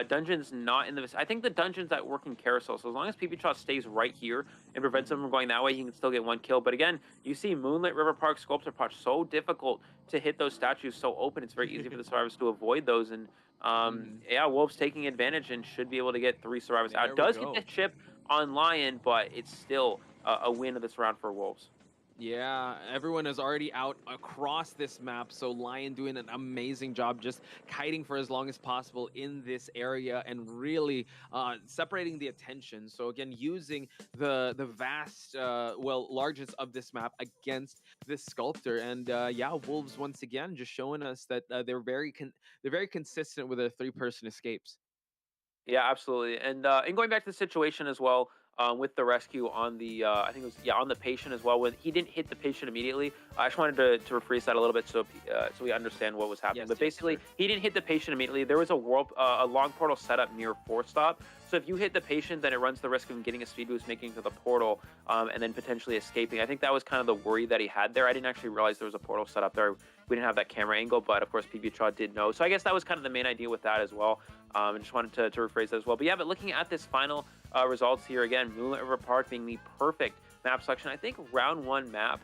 Dungeon's not in the I think the dungeon's at working carousel, so as long as PPJ stays right here and prevents him from going that way, he can still get 1 kill. But again, you see Moonlit River Park Sculptor Potch, so difficult to hit those statues so open. It's very easy for the survivors to avoid those. And yeah, Wolves taking advantage and should be able to get 3 survivors out. Does get the chip on Lion, but it's still a win of this round for Wolves. Yeah, everyone is already out across this map, so Lion doing an amazing job just kiting for as long as possible in this area and really separating the attention. So again, using the vast, largest of this map against this Sculptor. And yeah, Wolves once again just showing us that they're very consistent with their 3-person escapes. Yeah, absolutely. And going back to the situation as well, with the rescue on the I think it was on the patient as well. When he didn't hit the patient immediately, I just wanted to rephrase that a little bit so we understand what was happening. Yes, but yes, basically, sure. he didn't hit the patient immediately. There was a long portal set up near 4-stop. So if you hit the patient, then it runs the risk of him getting a speed boost, making it to the portal, and then potentially escaping. I think that was kind of the worry that he had there. I didn't actually realize there was a portal set up there. We didn't have that camera angle, but of course PB Chaw did know. So I guess that was kind of the main idea with that as well. I just wanted to rephrase that as well. But yeah, but looking at this final results here again, Moonlit River Park being the perfect map selection. I think round 1 map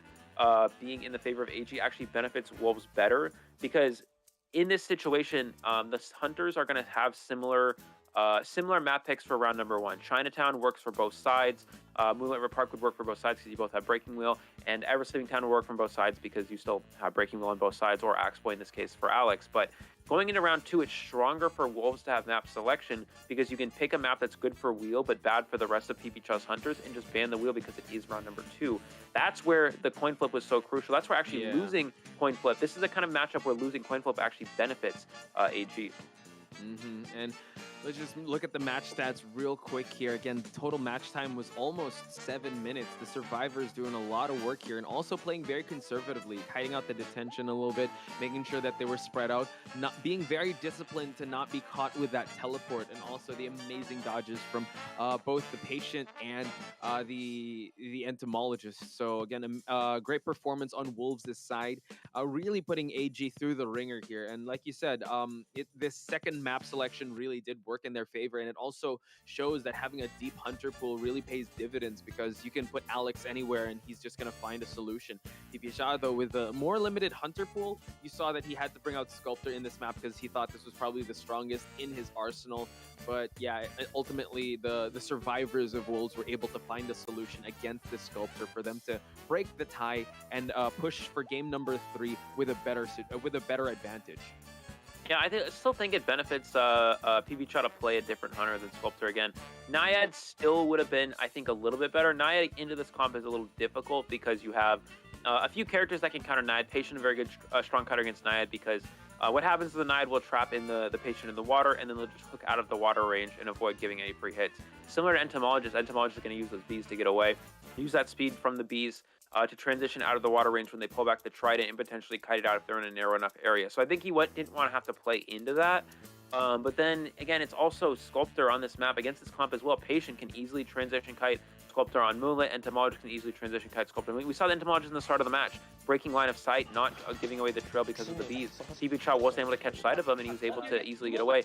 being in the favor of AG actually benefits Wolves better, because in this situation, the Hunters are going to have similar map picks for round number 1. Chinatown works for both sides. Moonlit River Park would work for both sides because you both have Breaking Wheel, and Ever Sleeping Town would work from both sides because you still have Breaking Wheel on both sides, or Axe Boy in this case for Alex. But going into round 2, it's stronger for Wolves to have map selection because you can pick a map that's good for Wheel but bad for the rest of PB Chaw's Hunters and just ban the Wheel because it is round number 2. That's where the coin flip was so crucial. That's where actually losing coin flip. This is the kind of matchup where losing coin flip actually benefits AG. And let's just look at the match stats real quick here. Again, the total match time was almost 7 minutes. The survivors doing a lot of work here and also playing very conservatively, hiding out the detention a little bit, making sure that they were spread out, not being very disciplined to not be caught with that teleport, and also the amazing dodges from both the patient and the entomologist. So again, a great performance on Wolves' side, really putting AG through the ringer here. And like you said, this second map selection really did work in their favor, and it also shows that having a deep hunter pool really pays dividends because you can put Alex anywhere and he's just going to find a solution. Pipicha, though, with a more limited hunter pool, you saw that he had to bring out Sculptor in this map because he thought this was probably the strongest in his arsenal. But yeah, ultimately the survivors of Wolves were able to find a solution against the Sculptor for them to break the tie and push for game number 3 with a better advantage. Yeah, I still think it benefits PB Chaw to play a different hunter than Sculptor again. Naiad still would have been, I think, a little bit better. Naiad into this comp is a little difficult because you have a few characters that can counter Naiad. Patient, a very good, strong counter against Naiad because what happens is the Naiad will trap in the Patient in the water, and then they'll just hook out of the water range and avoid giving any free hits. Similar to Entomologist, Entomologist is going to use those bees to get away. Use that speed from the bees to transition out of the water range when they pull back the trident and potentially kite it out if they're in a narrow enough area. So I think he didn't want to have to play into that. But then, again, it's also Sculptor on this map against this comp as well. Patient can easily transition kite Sculptor on Moonlit. Entomologist can easily transition kite Sculptor. We saw the Entomologist in the start of the match, breaking line of sight, not giving away the trail because of the bees. PB Chaw wasn't able to catch sight of him, and he was able to easily get away.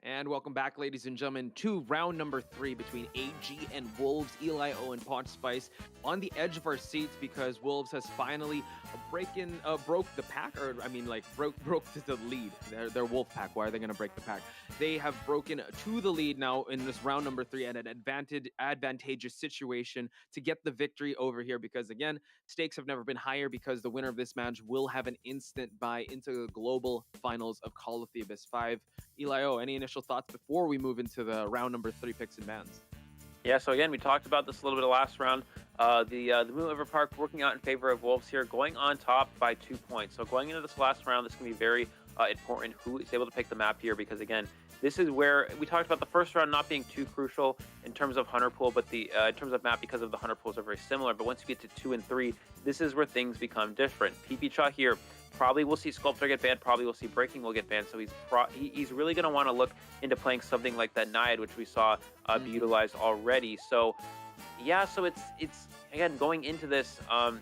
And welcome back, ladies and gentlemen, to round number 3 between AG and Wolves. Eli O and Paunch Spice on the edge of our seats because Wolves has finally broke the pack, or I mean, like broke the lead. They're Wolf pack. Why are they going to break the pack? They have broken to the lead now in this round number 3 at an advantageous situation to get the victory over here. Because again, stakes have never been higher because the winner of this match will have an instant bye into the global finals of Call of the Abyss 5. Eli O, any initial thoughts before we move into the round number 3 picks and bans? Yeah, so again, we talked about this a little bit last round. The Moon River Park working out in favor of Wolves here, going on top by 2 points. So going into this last round, this can be very important who is able to pick the map here, because again, this is where we talked about the first round not being too crucial in terms of hunter pool, but the in terms of map, because of the hunter pools are very similar. But once you get to 2 and 3, this is where things become different. PP Cha here, probably we'll see Sculptor get banned, probably we'll see Breaking will get banned, so he's really going to want to look into playing something like that Naiad, which we saw be utilized already. So yeah, so it's again, going into this,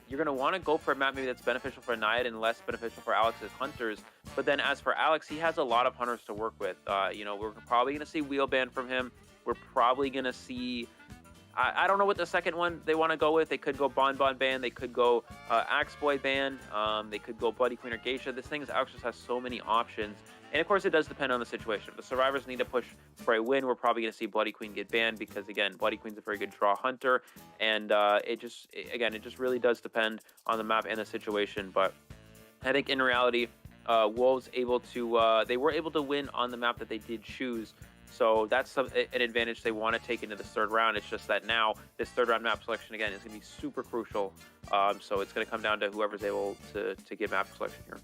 you're going to want to go for a map maybe that's beneficial for Naiad and less beneficial for Alex's hunters. But then as for Alex, he has a lot of hunters to work with. You know, we're probably going to see Wheel ban from him. We're probably going to see, I don't know what the second one they want to go with. They could go Bonbon ban. They could go Axe Boy ban. They could go Bloody Queen or Geisha. This thing Alex just has so many options. And of course, it does depend on the situation. If the survivors need to push for a win, we're probably going to see Bloody Queen get banned because, again, Bloody Queen's a very good draw hunter. And it just really does depend on the map and the situation. But I think in reality, Wolves they were able to win on the map that they did choose. So that's an advantage they want to take into this third round. It's just that now this third round map selection, again, is going to be super crucial. So it's going to come down to whoever's able to get map selection here.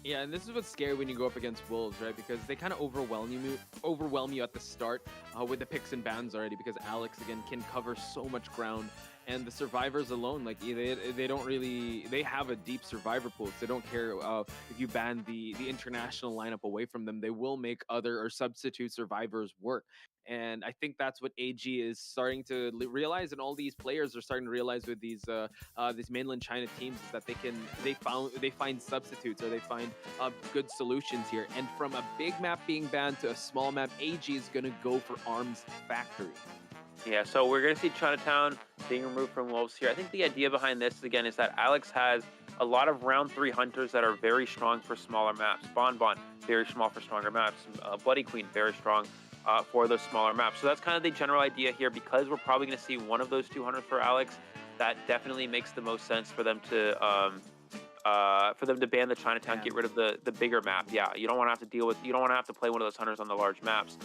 Yeah, and this is what's scary when you go up against Wolves, right? Because they kind of overwhelm you at the start with the picks and bans already, because Alex, again, can cover so much ground. And the survivors alone, like, they don't really, they have a deep survivor pool. So they don't care if you ban the international lineup away from them. They will make other or substitute survivors work. And I think that's what AG is starting to realize, and all these players are starting to realize with these mainland China teams, is that they find substitutes, or they find good solutions here. And from a big map being banned to a small map, AG is going to go for Arms Factory. Yeah, so we're going to see Chinatown being removed from Wolves here. I think the idea behind this, again, is that Alex has a lot of round 3 hunters that are very strong for smaller maps. Bonbon, very small for stronger maps. Bloody Queen, very strong for those smaller maps. So that's kind of the general idea here. Because we're probably going to see one of those 2 hunters for Alex, that definitely makes the most sense for them to ban the Chinatown, get rid of the bigger map. Yeah, you don't want to have to play one of those hunters on the large maps.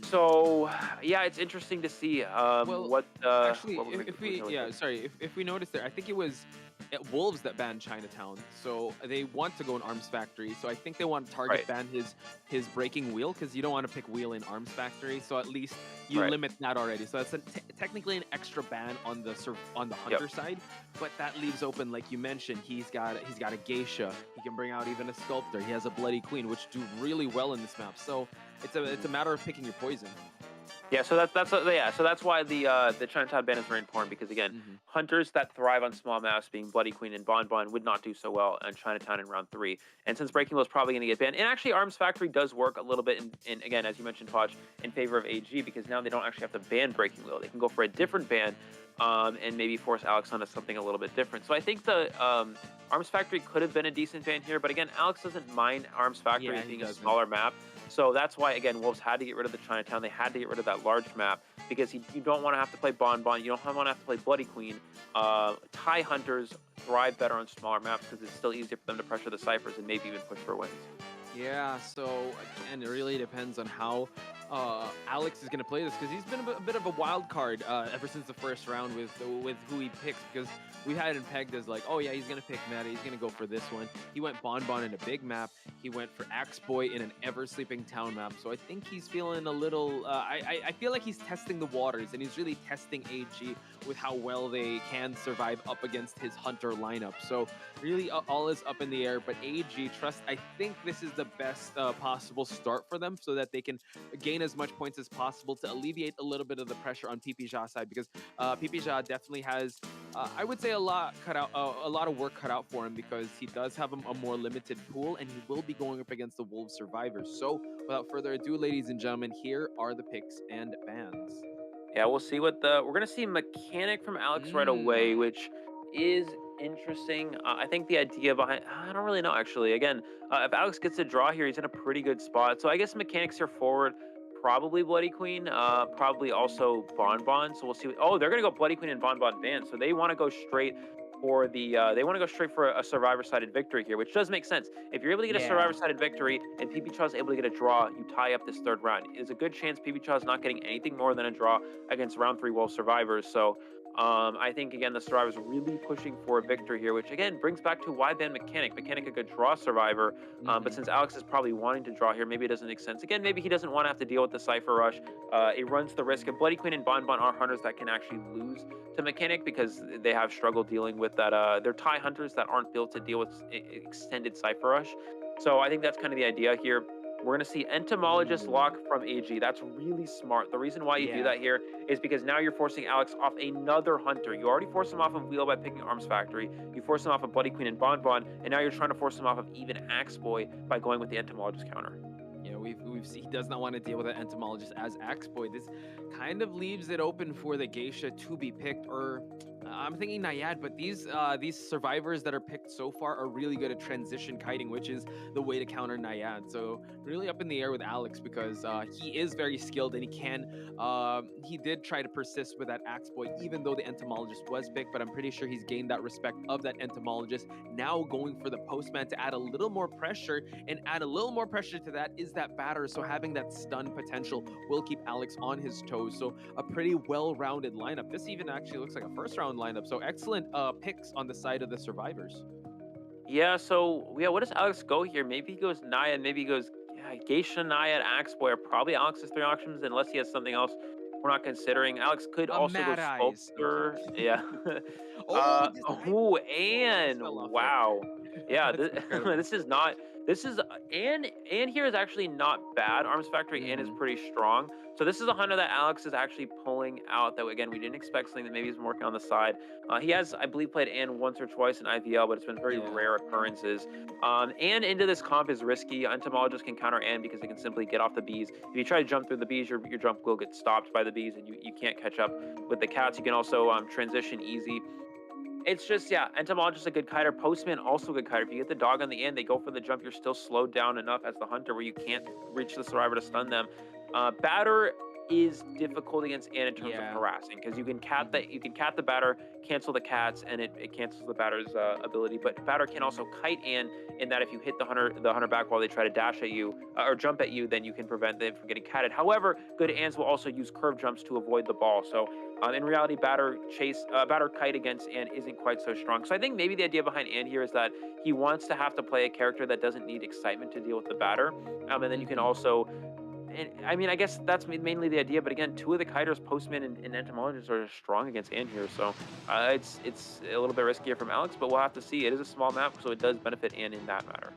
So yeah, it's interesting to see what if we notice there, I think it was Wolves that banned Chinatown, so they want to go in Arms Factory. So I think they want to target ban his Breaking Wheel, because you don't want to pick Wheel in Arms Factory. So at least you limit that already. So that's technically an extra ban on the hunter side, but that leaves open, like you mentioned, he's got a Geisha. He can bring out even a Sculptor. He has a Bloody Queen, which do really well in this map. So it's a matter of picking your poison. Yeah, so that's why the Chinatown ban is very important, because again, hunters that thrive on small maps, being Bloody Queen and Bonbon, would not do so well on Chinatown in round 3. And since Breaking Wheel is probably going to get banned, and actually Arms Factory does work a little bit in again, as you mentioned, Podge, in favor of AG, because now they don't actually have to ban Breaking Wheel. They can go for a different ban and maybe force Alex onto something a little bit different. So I think the Arms Factory could have been a decent ban here, but again, Alex doesn't mind Arms Factory being a smaller map. So that's why, again, Wolves had to get rid of the Chinatown. They had to get rid of that large map, because you don't want to have to play Bonbon. You don't want to have to play Bloody Queen. Thai hunters thrive better on smaller maps because it's still easier for them to pressure the ciphers and maybe even push for wins. Yeah, so again, it really depends on how Alex is going to play this, because he's been a bit of a wild card ever since the first round with who he picks, because we had him pegged as like, oh yeah, he's going to pick Meta, he's going to go for this one. He went Bonbon in a big map. He went for Axe Boy in an ever-sleeping town map. So I think he's feeling a little, I feel like he's testing the waters, and he's really testing AG with how well they can survive up against his hunter lineup. So really all is up in the air, but AG, I think this is the best possible start for them, so that they can gain gain as much points as possible to alleviate a little bit of the pressure on Pipija side, because Pipija definitely has, I would say, a lot of work cut out for him, because he does have a more limited pool, and he will be going up against the Wolves survivors. So without further ado, ladies and gentlemen, here are the picks and bans. Yeah, we'll see what we're gonna see mechanic from Alex right away, which is interesting. I think the idea behind, I don't really know actually. Again, if Alex gets a draw here, he's in a pretty good spot. So I guess mechanics here forward, probably Bloody Queen, probably also Bonbon. So we'll see. Oh, they're gonna go Bloody Queen and Bonbon ban. So they want to go straight for the a survivor-sided victory here, which does make sense. If you're able to get a survivor-sided victory and PB is able to get a draw, you tie up this third round. There's a good chance PB is not getting anything more than a draw against round 3 Wolf survivors. So I think, again, the survivors are really pushing for a victory here, which, again, brings back to why ban Mechanic. Mechanic a good draw survivor, but since Alex is probably wanting to draw here, maybe it doesn't make sense. Again, maybe he doesn't want to have to deal with the Cypher Rush. It runs the risk of Bloody Queen and Bonbon are hunters that can actually lose to Mechanic because they have struggled dealing with that. They're tie hunters that aren't built to deal with extended Cypher Rush. So I think that's kind of the idea here. We're going to see Entomologist lock from AG. That's really smart. The reason why you do that here is because now you're forcing Alex off another hunter. You already forced him off of Wheel by picking Arms Factory. You forced him off of Bloody Queen and Bonbon, and now you're trying to force him off of even Axe Boy by going with the Entomologist counter. Yeah, we've seen he does not want to deal with an Entomologist as Axe Boy. This kind of leaves it open for the Geisha to be picked, or I'm thinking Naiad, but these survivors that are picked so far are really good at transition kiting, which is the way to counter Naiad. So really up in the air with Alex, because he is very skilled and he did try to persist with that Axe Boy, even though the Entomologist was picked, but I'm pretty sure he's gained that respect of that Entomologist. Now going for the Postman to add a little more pressure, and add a little more pressure to that is that batter. So having that stun potential will keep Alex on his toes. So a pretty well-rounded lineup. This even actually looks like a first-round lineup. So excellent picks on the side of the survivors. Yeah, so yeah, what does Alex go here? Maybe he goes Naiad, maybe he goes Geisha, Naiad, Axe Boy are probably Alex's 3 options, unless he has something else we're not considering. Alex could also go Sculptor. Yeah. And wow. Yeah, this is not. This is and here is actually not bad. Arms Factory and is pretty strong. So this is a hunter that Alex is actually pulling out. That again we didn't expect, something that maybe he's working on the side. He has, I believe, played Ann once or twice in IVL, but it's been very rare occurrences. And into this comp is risky. Entomologist can counter Ann because they can simply get off the bees. If you try to jump through the bees, your jump will get stopped by the bees, and you can't catch up with the cats. You can also transition easy. It's just, yeah, Entomologist a good kiter. Postman also a good kiter. If you get the dog on the end, they go for the jump. You're still slowed down enough as the hunter where you can't reach the survivor to stun them. Batter is difficult against Ann in terms of harassing, because you can cat the batter, cancel the cats, and it cancels the batter's ability. But batter can also kite Ann, in that if you hit the hunter back while they try to dash at you or jump at you, then you can prevent them from getting catted. However, good Anns will also use curve jumps to avoid the ball. So in reality, batter kite against Ann isn't quite so strong. So I think maybe the idea behind Ann here is that he wants to have to play a character that doesn't need excitement to deal with the batter, and then you can also. And I mean, I guess that's mainly the idea. But again, 2 of the kiters, Postman and Entomologist, are strong against Ann here. So it's a little bit riskier from Alex, but we'll have to see. It is a small map, so it does benefit Ann in that matter.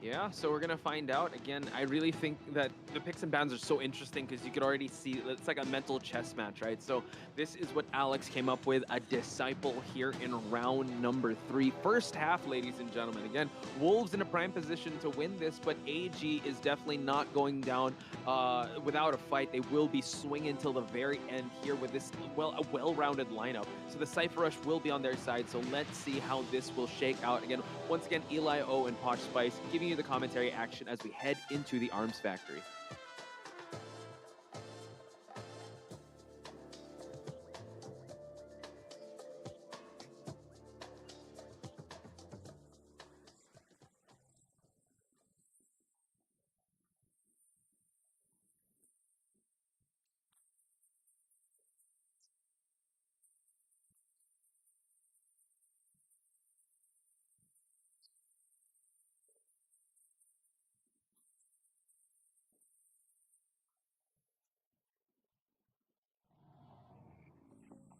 Yeah, so we're going to find out. Again, I really think that the picks and bans are so interesting, because you could already see it's like a mental chess match, right? So this is what Alex came up with, a Disciple here in round number 3. First half, ladies and gentlemen. Again, Wolves in a prime position to win this, but AG is definitely not going down without a fight. They will be swinging till the very end here with this, a well-rounded lineup. So the Cypher Rush will be on their side, so let's see how this will shake out. Again, once again, Eli O and Poch Spice giving you the commentary action as we head into the Arms Factory.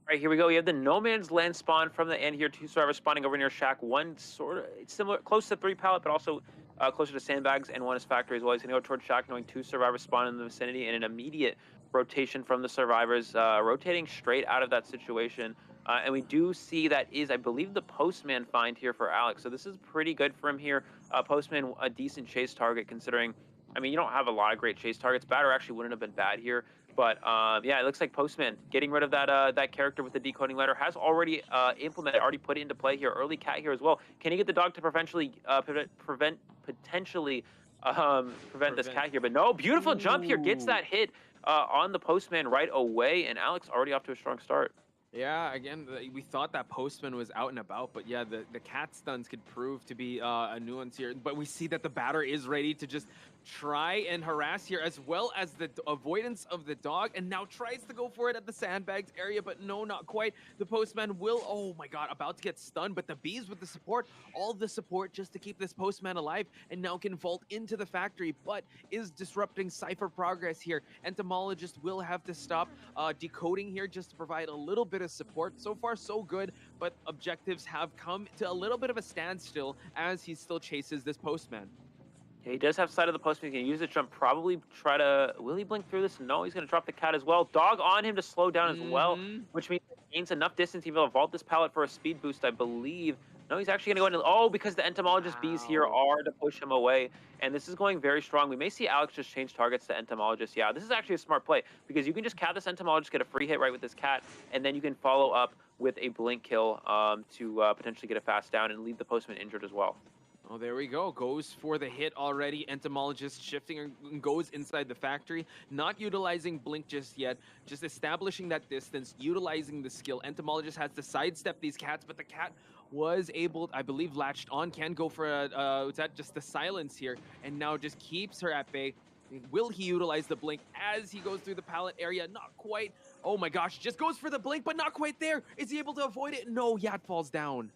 All right, here we go. You have the No Man's Land spawn from the end here. 2 survivors spawning over near Shack. One sort of, it's similar, close to 3 pallet, but also closer to sandbags and one is factory as well. He's going to go towards shock, knowing 2 survivors spawn in the vicinity, and an immediate rotation from the survivors, rotating straight out of that situation. And we do see that is, I believe, the Postman find here for Alex. So this is pretty good for him here. Postman, a decent chase target considering, I mean, you don't have a lot of great chase targets. Batter actually wouldn't have been bad here. But yeah, it looks like Postman getting rid of that character with the decoding letter has already implemented, already put it into play here. Early cat here as well. Can he get the dog to potentially prevent this cat here? But no, beautiful jump here, gets that hit on the Postman right away, and Alex already off to a strong start. Yeah, again, we thought that Postman was out and about, but yeah, the cat stuns could prove to be a nuance here. But we see that the batter is ready to just try and harass here, as well as the avoidance of the dog, and now tries to go for it at the sandbags area, but no, not quite. The Postman will, oh my god, about to get stunned, but the bees with the support, all the support just to keep this Postman alive, and now can vault into the factory, but is disrupting Cypher progress here. Entomologist will have to stop decoding here just to provide a little bit of support. So far, so good, but objectives have come to a little bit of a standstill as he still chases this Postman. Yeah, he does have sight of the Postman. He's going to use the jump, probably try to... Will he blink through this? No, he's going to drop the cat as well. Dog on him to slow down as well, which means he gains enough distance. He'll vault this pallet for a speed boost, I believe. No, he's actually going to go into... Oh, because the Entomologist bees here are to push him away, and this is going very strong. We may see Alex just change targets to Entomologist. Yeah, this is actually a smart play, because you can just cat this Entomologist, get a free hit right with this cat, and then you can follow up with a blink kill to potentially get a fast down and leave the Postman injured as well. Oh, there we go. Goes for the hit already. Entomologist shifting and goes inside the factory. Not utilizing blink just yet. Just establishing that distance, utilizing the skill. Entomologist has to sidestep these cats, but the cat was able, I believe, latched on. Can go for just the silence here, and now just keeps her at bay. Will he utilize the blink as he goes through the pallet area? Not quite. Oh my gosh, just goes for the blink, but not quite there. Is he able to avoid it? No, Yat falls down.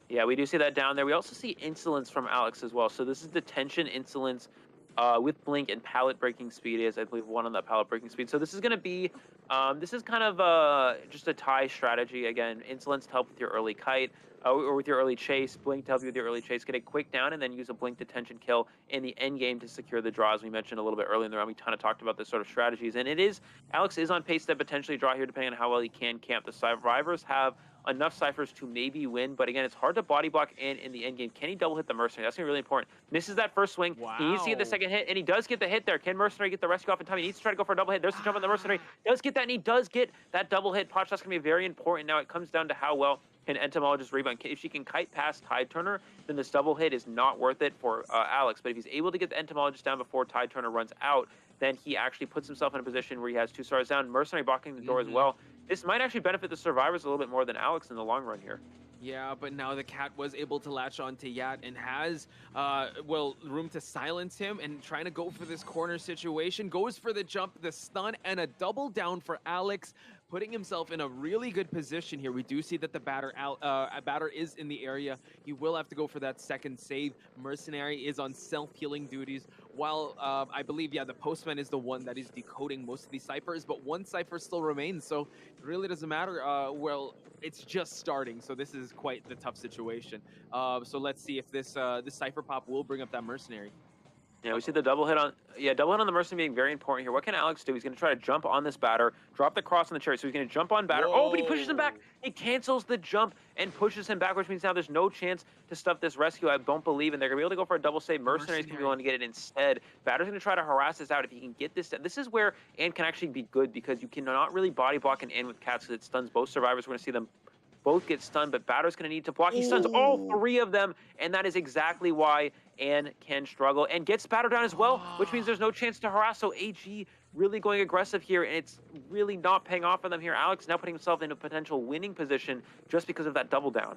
Yeah, we do see that down there. We also see insolence from Alex as well. So this is detention, insolence, with blink and pallet breaking speed is, I believe, 1 on that pallet breaking speed. So this is going to be, this is kind of just a tie strategy. Again, insolence to help with your early kite, or with your early chase. Blink to help you with your early chase. Get a quick down and then use a blink detention kill in the end game to secure the draw. As we mentioned a little bit earlier in the round, we kind of talked about this sort of strategies. And it is, Alex is on pace to potentially draw here depending on how well he can camp. The survivors have enough ciphers to maybe win, but again, it's hard to body block in the end game. Can he double hit the Mercenary? That's gonna be really important. Misses that first swing. Wow. He needs to get the second hit, and he does get the hit there. Can Mercenary get the rescue off in time? He needs to try to go for a double hit. There's the jump on the Mercenary. Does get that, and he does get that double hit. Potch, that's gonna be very important. Now it comes down to how well can Entomologist rebound. If she can kite past Tide Turner, then this double hit is not worth it for Alex. But if he's able to get the Entomologist down before Tide Turner runs out, then he actually puts himself in a position where he has 2 stars down. Mercenary blocking the door as well. This might actually benefit the survivors a little bit more than Alex in the long run here. Yeah, but now the cat was able to latch on to Yat and has, room to silence him and trying to go for this corner situation. Goes for the jump, the stun, and a double down for Alex, putting himself in a really good position here. We do see that the batter is in the area. He will have to go for that second save. Mercenary is on self-healing duties, while I believe, the Postman is the one that is decoding most of these ciphers, but 1 cipher still remains, so it really doesn't matter. It's just starting, so this is quite the tough situation. So let's see if this cipher pop will bring up that Mercenary. Yeah, we see the double hit on the Mercenary being very important here. What can Alex do? He's going to try to jump on this batter, drop the cross on the cherry. So he's going to jump on batter. Whoa. Oh, but he pushes him back. He cancels the jump and pushes him back, which means now there's no chance to stuff this rescue. I don't believe, and they're going to be able to go for a double save. Mercenary's going to be willing to get it instead. Batter's going to try to harass this out. If he can get this, this is where Ann can actually be good, because you cannot really body block an Ann with cats because it stuns both survivors. We're going to see them both get stunned, but Batter's going to need to block. He stuns all 3 of them, and that is exactly why Ann can struggle and gets Batter down as well, which means there's no chance to harass. So AG really going aggressive here, and it's really not paying off for them here. Alex now putting himself in a potential winning position just because of that double down.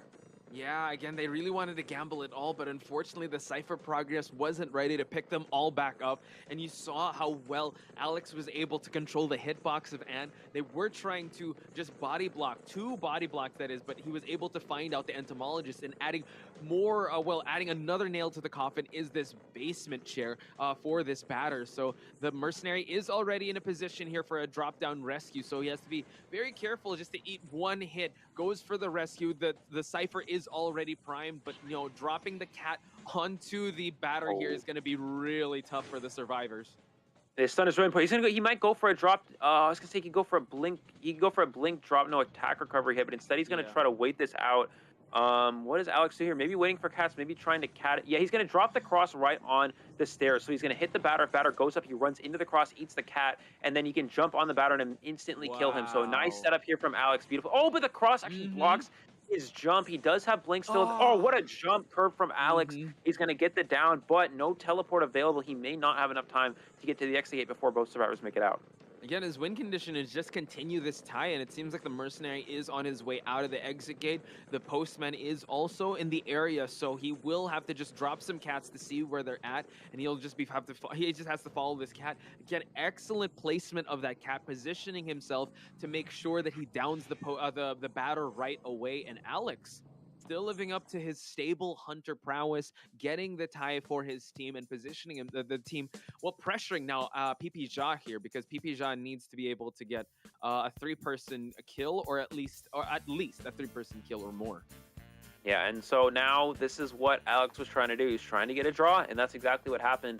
Yeah, again, they really wanted to gamble it all, but unfortunately the Cypher progress wasn't ready to pick them all back up, and you saw how well Alex was able to control the hitbox of Ann. They were trying to just body block, 2 body blocks that is, but he was able to find out the Entomologist, and adding more, adding another nail to the coffin is this basement chair for this batter. So the Mercenary is already in a position here for a drop-down rescue, so he has to be very careful just to eat 1 hit. Goes for the rescue. The Cypher is is already primed, but you know, dropping the cat onto the batter here is going to be really tough for the survivors. The stun is really important. He's gonna go. He might go for a drop. I was gonna say he could go for a blink. He could go for a blink drop, no attack recovery hit, but instead he's gonna try to wait this out. What does Alex do here? Maybe waiting for cats. Maybe trying to cat it. Yeah, he's gonna drop the cross right on the stairs. So he's gonna hit the batter. If batter goes up, he runs into the cross, eats the cat, and then he can jump on the batter and instantly kill him. So nice setup here from Alex. Beautiful. Oh, but the cross actually blocks his jump. He does have blink still. Oh, what a jump curve from Alex. He's going to get the down, but no teleport available. He may not have enough time to get to the exit gate before both survivors make it out. Again, his win condition is just continue this tie, and it seems like the mercenary is on his way out of the exit gate. The postman is also in the area, so he will have to just drop some cats to see where they're at, and he'll just he just has to follow this cat. Again, excellent placement of that cat, positioning himself to make sure that he downs the batter right away. And Alex still living up to his stable hunter prowess, getting the tie for his team and positioning him, the team, well, pressuring now PP Ja here, because PP Ja needs to be able to get a 3-person kill, or at least a 3-person kill or more. Yeah, and so now this is what Alex was trying to do. He's trying to get a draw, and that's exactly what happened.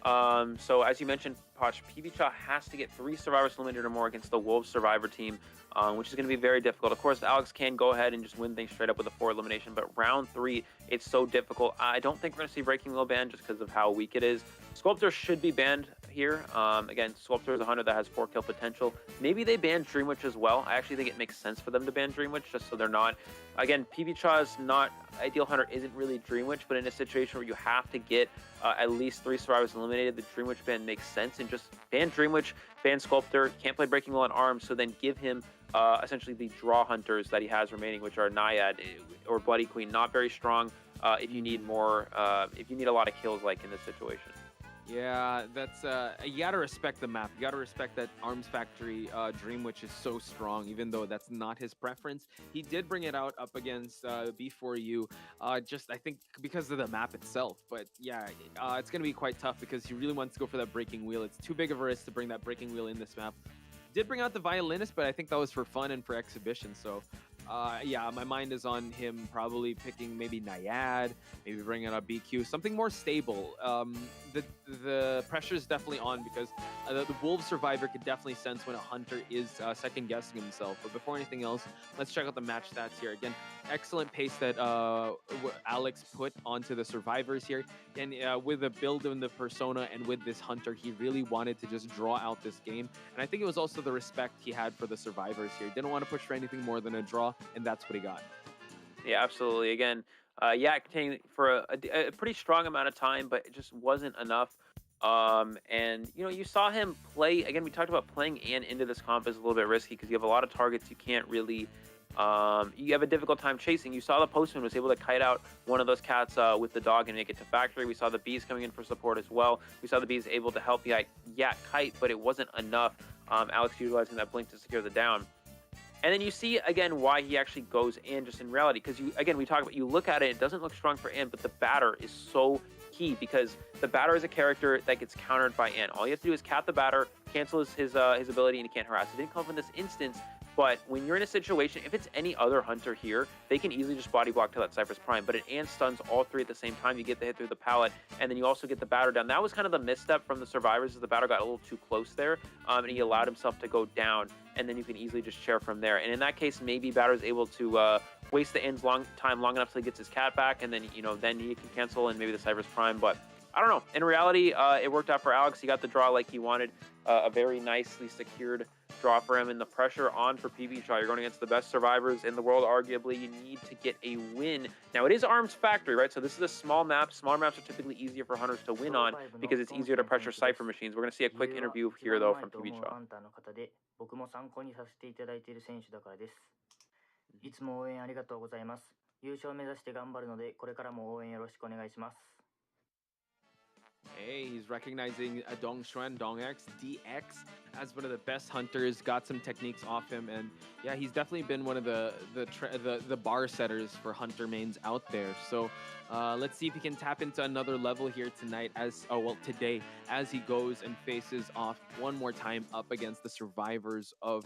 So as you mentioned, Poch, PB Cha has to get 3 survivors eliminated or more against the Wolves survivor team, which is going to be very difficult. Of course, Alex can go ahead and just win things straight up with a 4 elimination, but round 3, it's so difficult. I don't think we're going to see Breaking Wheel banned just because of how weak it is. Sculptor should be banned here. Again, Sculptor is a hunter that has 4 kill potential. Maybe they ban Dream Witch as well. I actually think it makes sense for them to ban Dream Witch, just so they're not. Again, PB Cha's not ideal hunter isn't really Dream Witch, but in a situation where you have to get at least 3 survivors eliminated, the Dream Witch ban makes sense, and just ban Dream Witch, ban Sculptor, can't play Breaking Wheel on arms, so then give him essentially the draw hunters that he has remaining, which are Naiad or Bloody Queen. Not very strong if you need more, if you need a lot of kills like in this situation. Yeah, that's you gotta respect the map. You gotta respect that Arms Factory Dream Witch is so strong, even though that's not his preference. He did bring it out up against B4U, just I think because of the map itself. But yeah, it's gonna be quite tough because he really wants to go for that Breaking Wheel. It's too big of a risk to bring that Breaking Wheel in this map. Did bring out the Violinist, but I think that was for fun and for exhibition. So yeah, my mind is on him probably picking maybe Naiad, maybe bringing out BQ, something more stable. The pressure is definitely on because the Wolves survivor could definitely sense when a hunter is second guessing himself. But before anything else, let's check out the match stats here. Again, excellent pace that Alex put onto the survivors here. And with the build in the persona and with this hunter, he really wanted to just draw out this game. And I think it was also the respect he had for the survivors here. He didn't want to push for anything more than a draw, and that's what he got. Yeah, absolutely. Again, Yak came for a pretty strong amount of time, but it just wasn't enough. And, you know, you saw him play, again, we talked about playing Anne into this comp is a little bit risky because you have a lot of targets you can't really, you have a difficult time chasing. You saw the Postman was able to kite out one of those cats with the dog and make it to Factory. We saw the Bees coming in for support as well. We saw the Bees able to help Yak kite, but it wasn't enough. Alex utilizing that blink to secure the down. And then you see, again, why he actually goes in just in reality. Because, we talk about, you look at it, it doesn't look strong for Anne, but the batter is so key because the batter is a character that gets countered by Anne. All you have to do is cap the batter, cancel his ability, and he can't harass. It didn't come from this instance, but when you're in a situation, if it's any other hunter here, they can easily just body block to that Cypher's Prime. But it Anne stuns all 3 at the same time. You get the hit through the pallet, and then you also get the batter down. That was kind of the misstep from the survivors, as the batter got a little too close there, and he allowed himself to go down, and then you can easily just chair from there. And in that case, maybe batter's able to waste the Anne's long enough till he gets his cat back, and then, then he can cancel and maybe the Cypher's Prime. But I don't know. In reality, it worked out for Alex. He got the draw like he wanted, a very nicely secured draw for him, and the pressure on for PB Shaw. You're going against the best survivors in the world, arguably. You need to get a win. Now, it is Arms Factory, right? So this is a small map. Smaller maps are typically easier for hunters to win on because it's easier to pressure Cypher machines. We're going to see a quick interview here, though, from PB Shaw. 僕も参考にさせていただいている選手だからです。いつも応援ありがとうございます。優勝目指して頑張るので、これからも応援よろしくお願いします。 Hey, he's recognizing Dong Xuan, Dong X, DX as one of the best hunters. Got some techniques off him, and yeah, he's definitely been one of the bar setters for hunter mains out there. So let's see if he can tap into another level here tonight, today, as he goes and faces off one more time up against the survivors of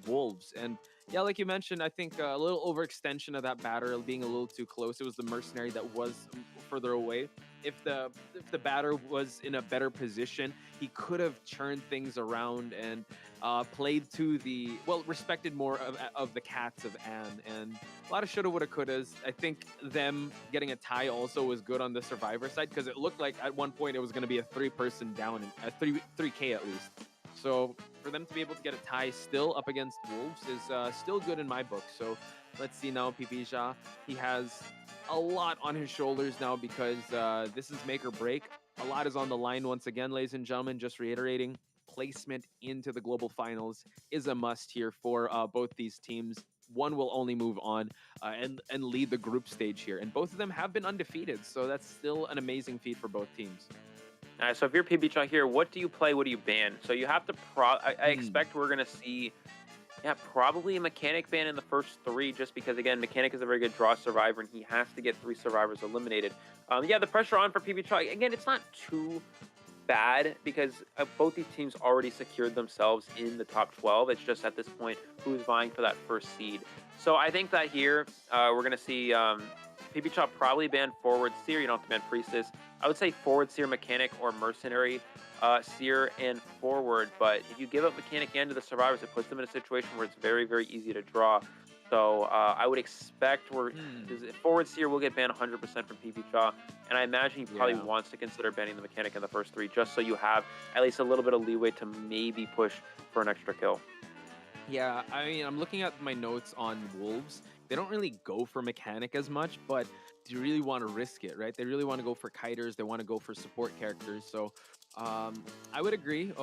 Wolves. And Yeah, like you mentioned, I think a little overextension of that batter being a little too close. It was the mercenary that was further away. If the batter was in a better position, he could have turned things around and played to the respected more of the cats of Anne, and a lot of shoulda, woulda, couldas. I think them getting a tie also was good on the Survivor side because it looked like at one point it was going to be a three-person down, a 3K at least. So for them to be able to get a tie still up against Wolves is still good in my book. So let's see now, Pipija. He has a lot on his shoulders now because this is make or break. A lot is on the line once again, ladies and gentlemen. Just reiterating, placement into the global finals is a must here for both these teams. One will only move on and lead the group stage here. And both of them have been undefeated. So that's still an amazing feat for both teams. All right, so if you're PBChaw here, what do you play? What do you ban? So you have to I expect we're going to see, probably a Mechanic ban in the first three, just because, again, Mechanic is a very good draw survivor, and he has to get 3 survivors eliminated. The pressure on for PBChaw, again, it's not too bad because both these teams already secured themselves in the top 12. It's just at this point who's vying for that first seed. So I think that here we're going to see PBChaw probably ban Forward Seer. You don't have to ban Priestess. I would say Forward Seer, Mechanic, or Mercenary, Seer, and Forward. But if you give up Mechanic and to the survivors, it puts them in a situation where it's very, very easy to draw. So I would expect Forward Seer will get banned 100% from PBChaw, and I imagine he probably wants to consider banning the Mechanic in the first 3, just so you have at least a little bit of leeway to maybe push for an extra kill. Yeah, I mean, I'm looking at my notes on Wolves. They don't really go for Mechanic as much, but do you really want to risk it, right? They really want to go for kiters. They want to go for support characters. So I would agree.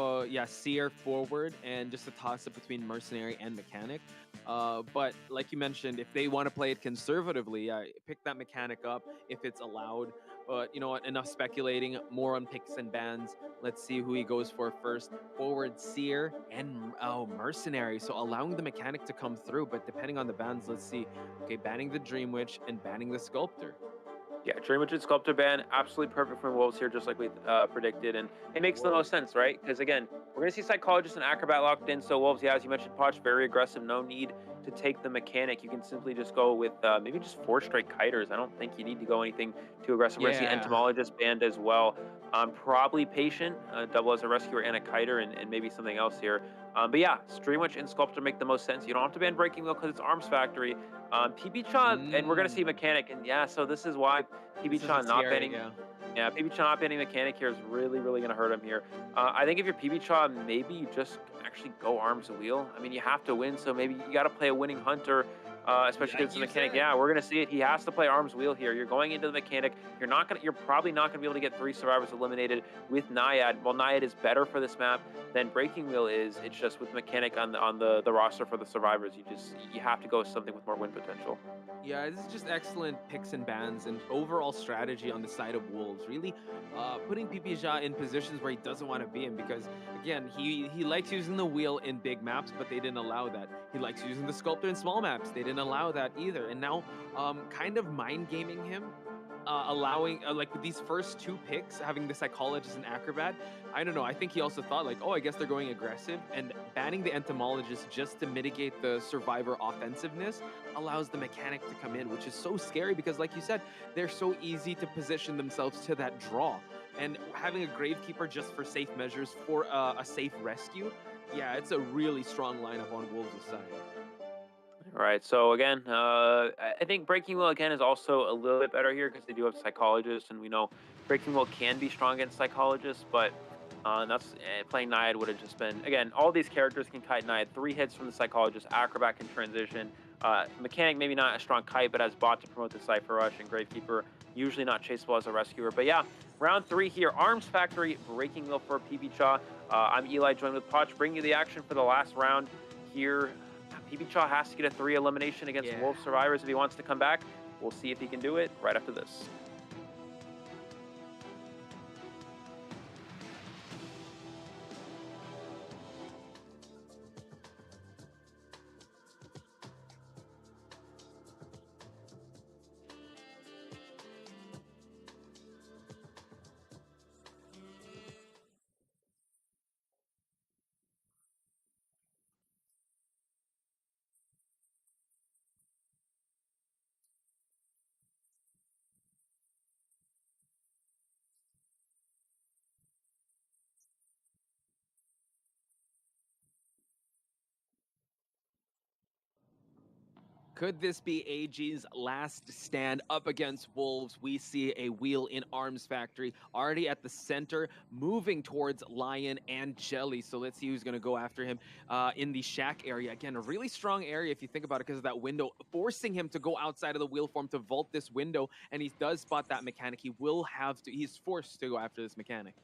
Seer Forward and just a toss-up between Mercenary and Mechanic. But like you mentioned, if they want to play it conservatively, pick that Mechanic up if it's allowed. But you know what? Enough speculating. More on picks and bans. Let's see who he goes for first. Forward Seer and Mercenary. So allowing the Mechanic to come through, but depending on the bans, let's see. Okay, banning the Dream Witch and banning the Sculptor. Yeah, Dream Witch and Sculptor ban, absolutely perfect for Wolves here, just like we predicted. And it makes the most sense, right? Because, again, we're going to see Psychologist and Acrobat locked in. So Wolves, as you mentioned, Poch, very aggressive. No need to take the Mechanic. You can simply just go with maybe just 4 straight Kiters. I don't think you need to go anything too aggressive. We're going to see Entomologist banned as well. Probably Patient, double as a Rescuer and a Kiter, and maybe something else here. But yeah, Dream Witch and Sculptor make the most sense. You don't have to ban Breaking Wheel because it's Arms Factory. PBChaw, and we're going to see Mechanic. And yeah, so this is why PBChaw not banning. Yeah, PBChaw not banning Mechanic here is really, really going to hurt him here. I think if you're PBChaw, maybe you just actually go Arms Wheel. I mean, you have to win, so maybe you got to play a winning Hunter. Especially against the Mechanic. Yeah, we're gonna see it. He has to play Arms Wheel here. You're going into the Mechanic. You're probably not gonna be able to get 3 survivors eliminated with Naiad. While Naiad is better for this map than Breaking Wheel is, it's just with Mechanic on the roster for the survivors. You have to go with something with more win potential. Yeah, this is just excellent picks and bans and overall strategy on the side of Wolves. Really putting PBChaw in positions where he doesn't want to be in because, again, he likes using the wheel in big maps, but they didn't allow that. He likes using the Sculptor in small maps. They didn't allow that either. And now kind of mind gaming him, allowing like with these first 2 picks, having the Psychologist and Acrobat. I don't know. I think he also thought like, oh, I guess they're going aggressive, and banning the Entomologist just to mitigate the survivor offensiveness allows the Mechanic to come in, which is so scary because, like you said, they're so easy to position themselves to that draw. And having a Gravekeeper just for safe measures for a safe rescue, yeah, it's a really strong lineup on Wolves' side. All right, so again, I think Breaking Wheel again is also a little bit better here because they do have Psychologists, and we know Breaking Wheel can be strong against Psychologists, but playing Naiad would have just been, again, all these characters can kite Naiad. 3 hits from the Psychologist, Acrobat can transition. Mechanic, maybe not a strong kite, but has bot to promote the Cypher Rush, and Gravekeeper, usually not chaseable as a rescuer. But yeah, round 3 here, Arms Factory, Breaking Wheel for PBChaw. I'm Eli, joined with Poch, bringing you the action for the last round here. PBChaw has to get a 3 elimination against Wolf survivors if he wants to come back. We'll see if he can do it right after this. Could this be AG's last stand up against Wolves? We see a wheel in Arms Factory already at the center, moving towards Lion and Jelly. So let's see who's going to go after him in the shack area. Again, a really strong area if you think about it because of that window, forcing him to go outside of the wheel form to vault this window. And he does spot that mechanic. He will have to, he's forced to go after this mechanic.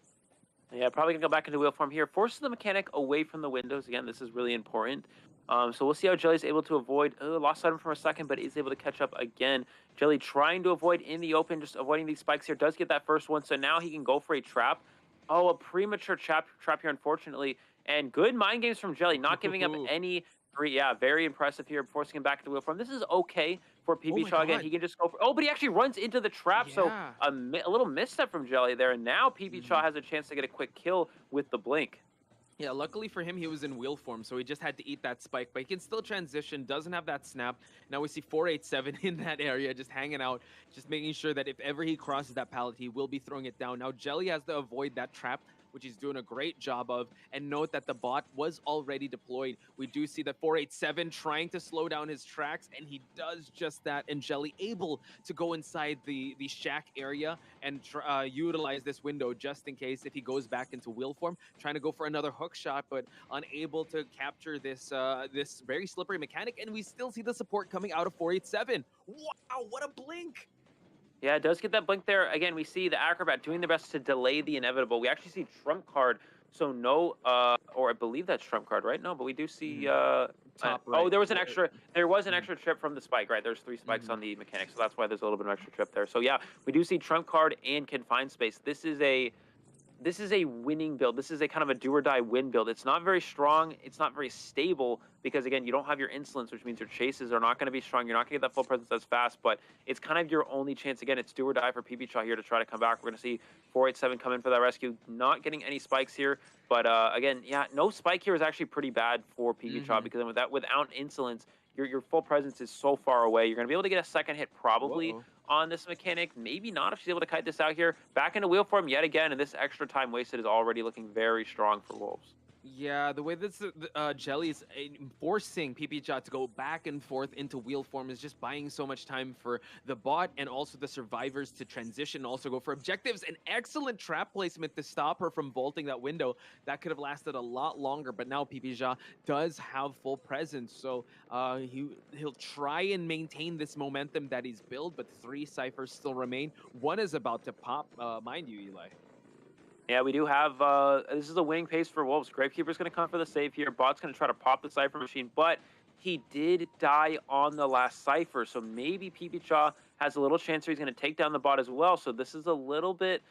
Yeah, probably going to go back into wheel form here. Forces the mechanic away from the windows. Again, this is really important. So we'll see how Jelly's able to avoid. Lost item for a second, but is able to catch up again. Jelly trying to avoid in the open, just avoiding these spikes here. Does get that first one, so now he can go for a trap. Oh, a premature trap here, unfortunately. And good mind games from Jelly, not giving up any three. Yeah, very impressive here, forcing him back into wheel form. This is okay for PB Shaw again. He can just go for. Oh, but he actually runs into the trap. Yeah. So a little misstep from Jelly there. And now PB Shaw has a chance to get a quick kill with the blink. Yeah, luckily for him, he was in wheel form, so he just had to eat that spike, but he can still transition, doesn't have that snap. Now we see 487 in that area, just hanging out, just making sure that if ever he crosses that pallet, he will be throwing it down. Now Jelly has to avoid that trap, which he's doing a great job of, and note that the bot was already deployed. We do see that 487 trying to slow down his tracks, and he does just that, and Jelly able to go inside the shack area and utilize this window just in case if he goes back into wheel form, trying to go for another hook shot, but unable to capture this this very slippery mechanic, and we still see the support coming out of 487. Wow, what a blink! Yeah, it does get that blink there. Again, we see the Acrobat doing their best to delay the inevitable. We actually see Trump card, so no, or I believe that's Trump card, right? No, but we do see, Top right. Oh, there was an extra trip from the spike, right? There's 3 spikes on the mechanic, so that's why there's a little bit of extra trip there. So yeah, we do see Trump card and confined space. This is a winning build. This is a kind of a do or die win build. It's not very strong. It's not very stable because, again, you don't have your insolence, which means your chases are not going to be strong. You're not going to get that full presence as fast, but it's kind of your only chance. Again, it's do or die for PB Shaw here to try to come back. We're going to see 487 come in for that rescue. Not getting any spikes here, but again, yeah, no spike here is actually pretty bad for PB Shaw because without insolence, your full presence is so far away. You're going to be able to get a second hit probably on this mechanic. Maybe not if she's able to kite this out here. Back into wheel form yet again, and this extra time wasted is already looking very strong for Wolves. Yeah, the way this Jelly is forcing PP Shot to go back and forth into wheel form is just buying so much time for the bot and also the survivors to transition, also go for objectives. An excellent trap placement to stop her from vaulting that window. That could have lasted a lot longer, but now PP Shot does have full presence, so he'll try and maintain this momentum that he's built, but 3 ciphers still remain. 1 is about to pop, mind you, Eli. Yeah, we do have, this is a winning pace for Wolves. Gravekeeper's going to come for the save here. Bot's going to try to pop the Cypher machine, but he did die on the last Cypher, so maybe PB Shaw has a little chance where he's going to take down the bot as well, so this is a little bit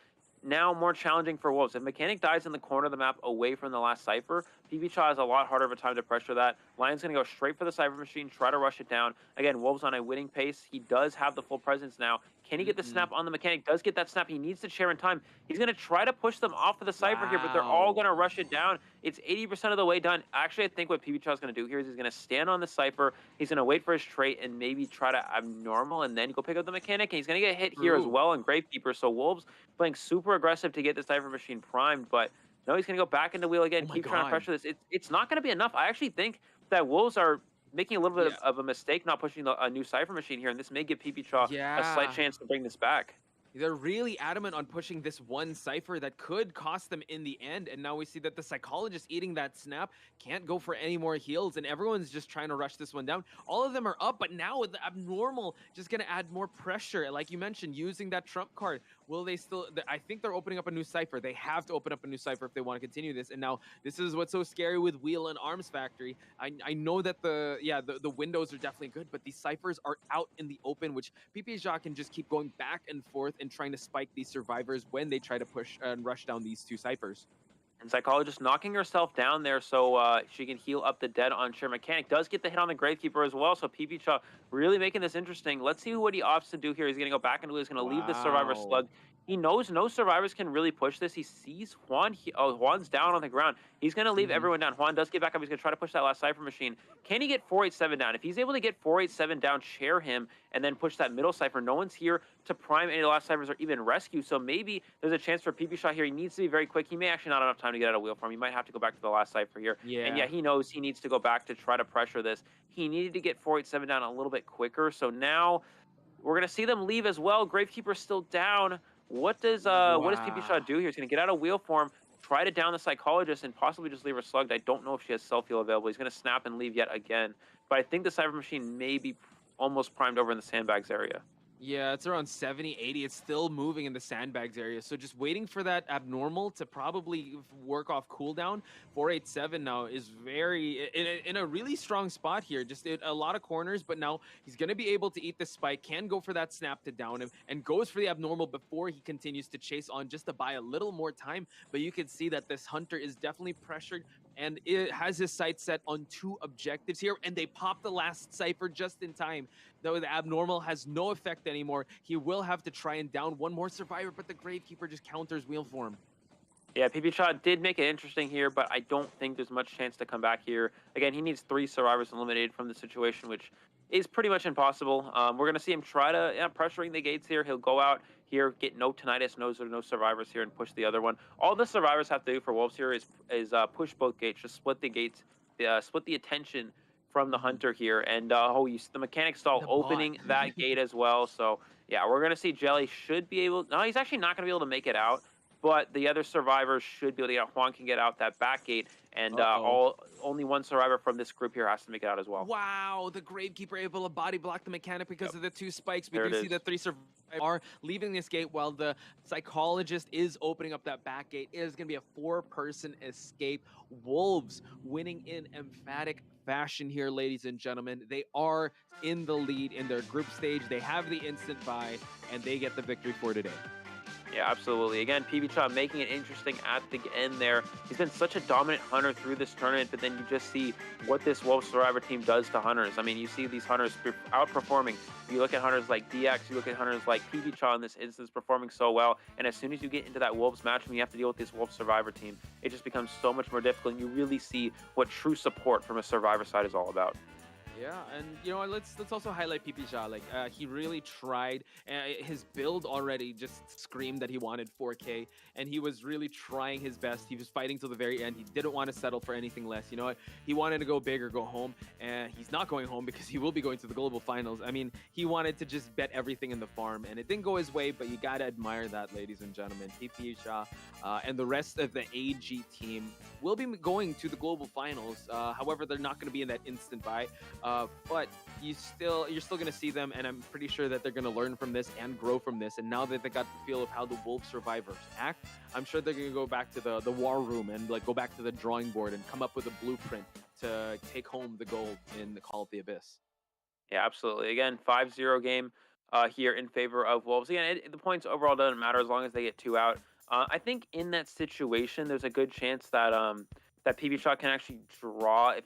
now more challenging for Wolves. If Mechanic dies in the corner of the map away from the last Cypher, PB Shaw has a lot harder of a time to pressure that. Lion's going to go straight for the Cypher machine, try to rush it down. Again, Wolves on a winning pace. He does have the full presence now. Can he get the snap on the Mechanic? Does get that snap. He needs to share in time. He's going to try to push them off of the Cypher here, but they're all going to rush it down. It's 80% of the way done. Actually, I think what PB Shaw is going to do here is he's going to stand on the Cypher. He's going to wait for his trait and maybe try to abnormal and then go pick up the Mechanic. And he's going to get hit here as well in Gravekeeper. So Wolves playing super aggressive to get the Cypher machine primed, but no, he's going to go back into wheel again, keep trying to pressure this. It's not going to be enough. I actually think that Wolves are making a little bit of a mistake not pushing a new Cypher machine here, and this may give PB Shaw a slight chance to bring this back. They're really adamant on pushing this one Cypher that could cost them in the end, and now we see that the Psychologist eating that snap can't go for any more heals, and everyone's just trying to rush this one down. All of them are up, but now with the Abnormal just going to add more pressure. Like you mentioned, using that Trump card. Will they still... I think they're opening up a new Cypher. They have to open up a new Cypher if they want to continue this, and now this is what's so scary with Wheel and Arms Factory. I know that the windows are definitely good, but these Cyphers are out in the open, which PPJ can just keep going back and forth and trying to spike these survivors when they try to push and rush down these 2 Cyphers. And Psychologist knocking herself down there so she can heal up the dead on Share Mechanic. Does get the hit on the Gravekeeper as well, so PB Shaw really making this interesting. Let's see what he opts to do here. He's going to go back into it. He's going to leave the Survivor slug. He knows no survivors can really push this. He sees Juan. Juan's down on the ground. He's going to leave everyone down. Juan does get back up. He's going to try to push that last Cypher machine. Can he get 487 down? If he's able to get 487 down, share him, and then push that middle Cypher, no one's here. to prime any of the last ciphers or even rescue. So maybe there's a chance for PP Shot here. He needs to be very quick. He may actually not have enough time to get out of wheel form. He might have to go back to the last cipher here. And yeah, he knows he needs to go back to try to pressure this. He needed to get 487 down a little bit quicker. So now we're going to see them leave as well. Gravekeeper's still down. What does PP Shot do here? He's going to get out of wheel form, try to down the Psychologist, and possibly just leave her slugged. I don't know if she has self-heal available. He's going to snap and leave yet again. But I think the Cypher Machine may be almost primed over in the sandbags area. Yeah, it's around 70, 80. It's still moving in the sandbags area. So just waiting for that abnormal to probably work off cooldown. 487 now is very in a really strong spot here. Just a lot of corners, but now he's going to be able to eat the spike, can go for that snap to down him, and goes for the abnormal before he continues to chase on just to buy a little more time. But you can see that this Hunter is definitely pressured, and it has his sights set on 2 objectives here, and they pop the last cipher just in time. Though the abnormal has no effect anymore, he will have to try and down one more survivor, but the Gravekeeper just counters wheel form. Yeah, PP Shot did make it interesting here, but I don't think there's much chance to come back here. Again, he needs 3 survivors eliminated from the situation, which is pretty much impossible. We're going to see him try to, pressuring the gates here. He'll go out here, get no tinnitus, no survivors here, and push the other one. All the survivors have to do for Wolves here is push both gates, just split the gates, split the attention from the Hunter here. And the mechanic stall opening that gate as well. So yeah, we're going to see Jelly should be able, no, he's actually not going to be able to make it out. But the other survivors should be able to get out. Juan can get out that back gate, and only one survivor from this group here has to make it out as well. Wow, the Gravekeeper able to body block the mechanic because of the 2 spikes. We do see the 3 survivors are leaving this gate while the Psychologist is opening up that back gate. It is going to be a 4-person escape. Wolves winning in emphatic fashion here, ladies and gentlemen. They are in the lead in their group stage. They have the instant buy, and they get the victory for today. Yeah, absolutely. Again, PB Chop making it interesting at the end there. He's been such a dominant hunter through this tournament, but then you just see what this Wolves Survivor team does to hunters. I mean, you see these hunters outperforming. You look at hunters like DX, you look at hunters like PB Chop in this instance performing so well, and as soon as you get into that Wolves match and you have to deal with this Wolves Survivor team, it just becomes so much more difficult, and you really see what true support from a Survivor side is all about. Yeah, and you know what, let's also highlight PP Shah. Like he really tried. His build already just screamed that he wanted 4K, and he was really trying his best. He was fighting till the very end. He didn't want to settle for anything less. You know what? He wanted to go big or go home, and he's not going home because he will be going to the global finals. I mean, he wanted to just bet everything in the farm, and it didn't go his way, but you gotta admire that, ladies and gentlemen. PP Shah and the rest of the AG team will be going to the global finals. However, they're not going to be in that instant buy. But you're still going to see them, and I'm pretty sure that they're going to learn from this and grow from this. And now that they got the feel of how the Wolves survivors act, I'm sure they're going to go back to the war room and like go back to the drawing board and come up with a blueprint to take home the gold in the Call of the Abyss. Yeah, absolutely. Again, 5-0 game here in favor of Wolves. Again, the points overall doesn't matter as long as they get 2 out. I think in that situation, there's a good chance that that PB Shot can actually draw if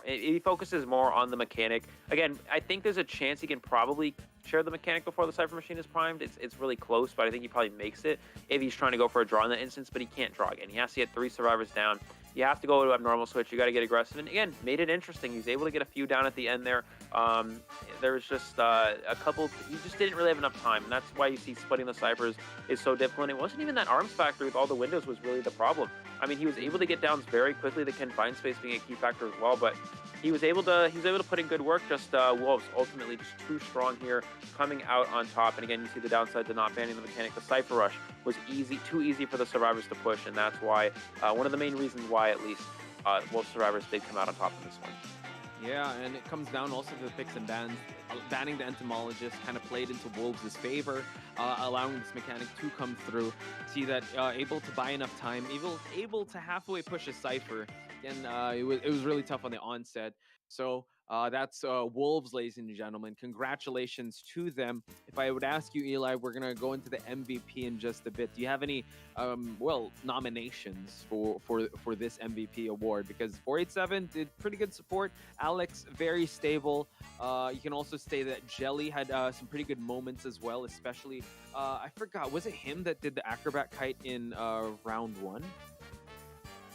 he focuses more on the mechanic. Again, I think there's a chance he can probably share the mechanic before the Cypher Machine is primed. It's really close, but I think he probably makes it if he's trying to go for a draw in that instance, but he can't draw again. He has to get 3 survivers down. You have to go to abnormal switch. You got to get aggressive. And again, made it interesting. He was able to get a few down at the end there. There was just a couple. He just didn't really have enough time. And that's why you see splitting the ciphers is so difficult. And it wasn't even that arms factor with all the windows was really the problem. I mean, he was able to get downs very quickly. The confined space being a key factor as well. But he was able to put in good work. Just Wolves ultimately just too strong here, coming out on top. And again, you see the downside to not banning the mechanic. The Cypher Rush was too easy for the survivors to push, and that's why one of the main reasons why at least Wolves survivors did come out on top in this one. Yeah, and it comes down also to the picks and bans. Banning the Entomologist kind of played into Wolves' favor, allowing this mechanic to come through. See that able to buy enough time, able to halfway push a Cypher. Again, it was really tough on the onset. So that's Wolves, ladies and gentlemen. Congratulations to them. If I would ask you, Eli, we're going to go into the MVP in just a bit. Do you have any, nominations for this MVP award? Because 487 did pretty good support. Alex, very stable. You can also say that Jelly had some pretty good moments as well, especially, I forgot, was it him that did the acrobat kite in round 1?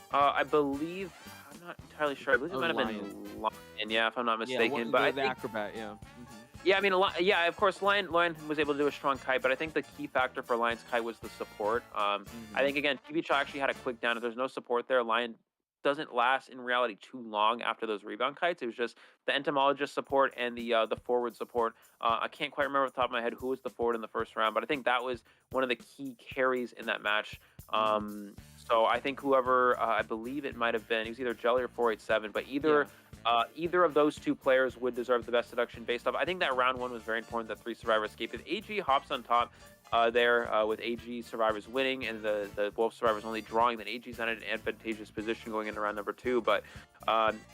I believe, I'm not entirely sure. I believe it might have been Lion, yeah, if I'm not mistaken. Yeah, but the acrobat, yeah. Mm-hmm. Yeah, I mean, yeah, of course, Lion was able to do a strong kite, but I think the key factor for Lion's kite was the support. I think, again, PB Cha actually had a quick down. If there's no support there, Lion doesn't last in reality too long after those rebound kites. It was just the entomologist support and the forward support. I can't quite remember off the top of my head who was the forward in the first round, but I think that was one of the key carries in that match. So I think whoever, I believe it might have been, it was either Jelly or 487, but either of those two players would deserve the best deduction based off. I think that round one was very important, that 3 survivor escape. If AG hops on top with AG survivors winning and the Wolf survivors only drawing, then AG's not in an advantageous position going into round number 2. But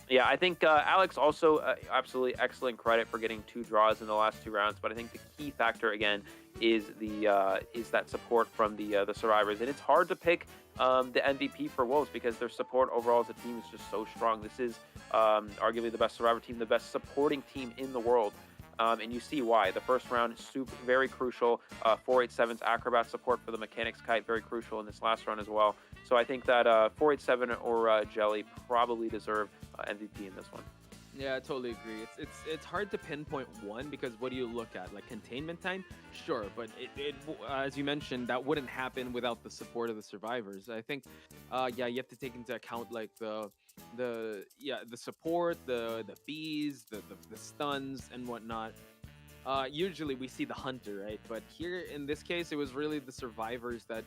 yeah, I think Alex also absolutely excellent credit for getting 2 draws in the last 2 rounds. But I think the key factor again is that support from the survivors, and it's hard to pick the MVP for Wolves because their support overall as a team is just so strong. This is arguably the best survivor team, the best supporting team in the world. And you see why. The first round is very crucial. 487's acrobat support for the mechanics kite, very crucial in this last round as well. So I think that 487 or Jelly probably deserve MVP in this one. Yeah, I totally agree. It's hard to pinpoint one because what do you look at? Like containment time? Sure, but it as you mentioned, that wouldn't happen without the support of the survivors. I think, yeah, you have to take into account like the support, the bees, the stuns and whatnot. Usually we see the hunter, right? But here in this case, it was really the survivors that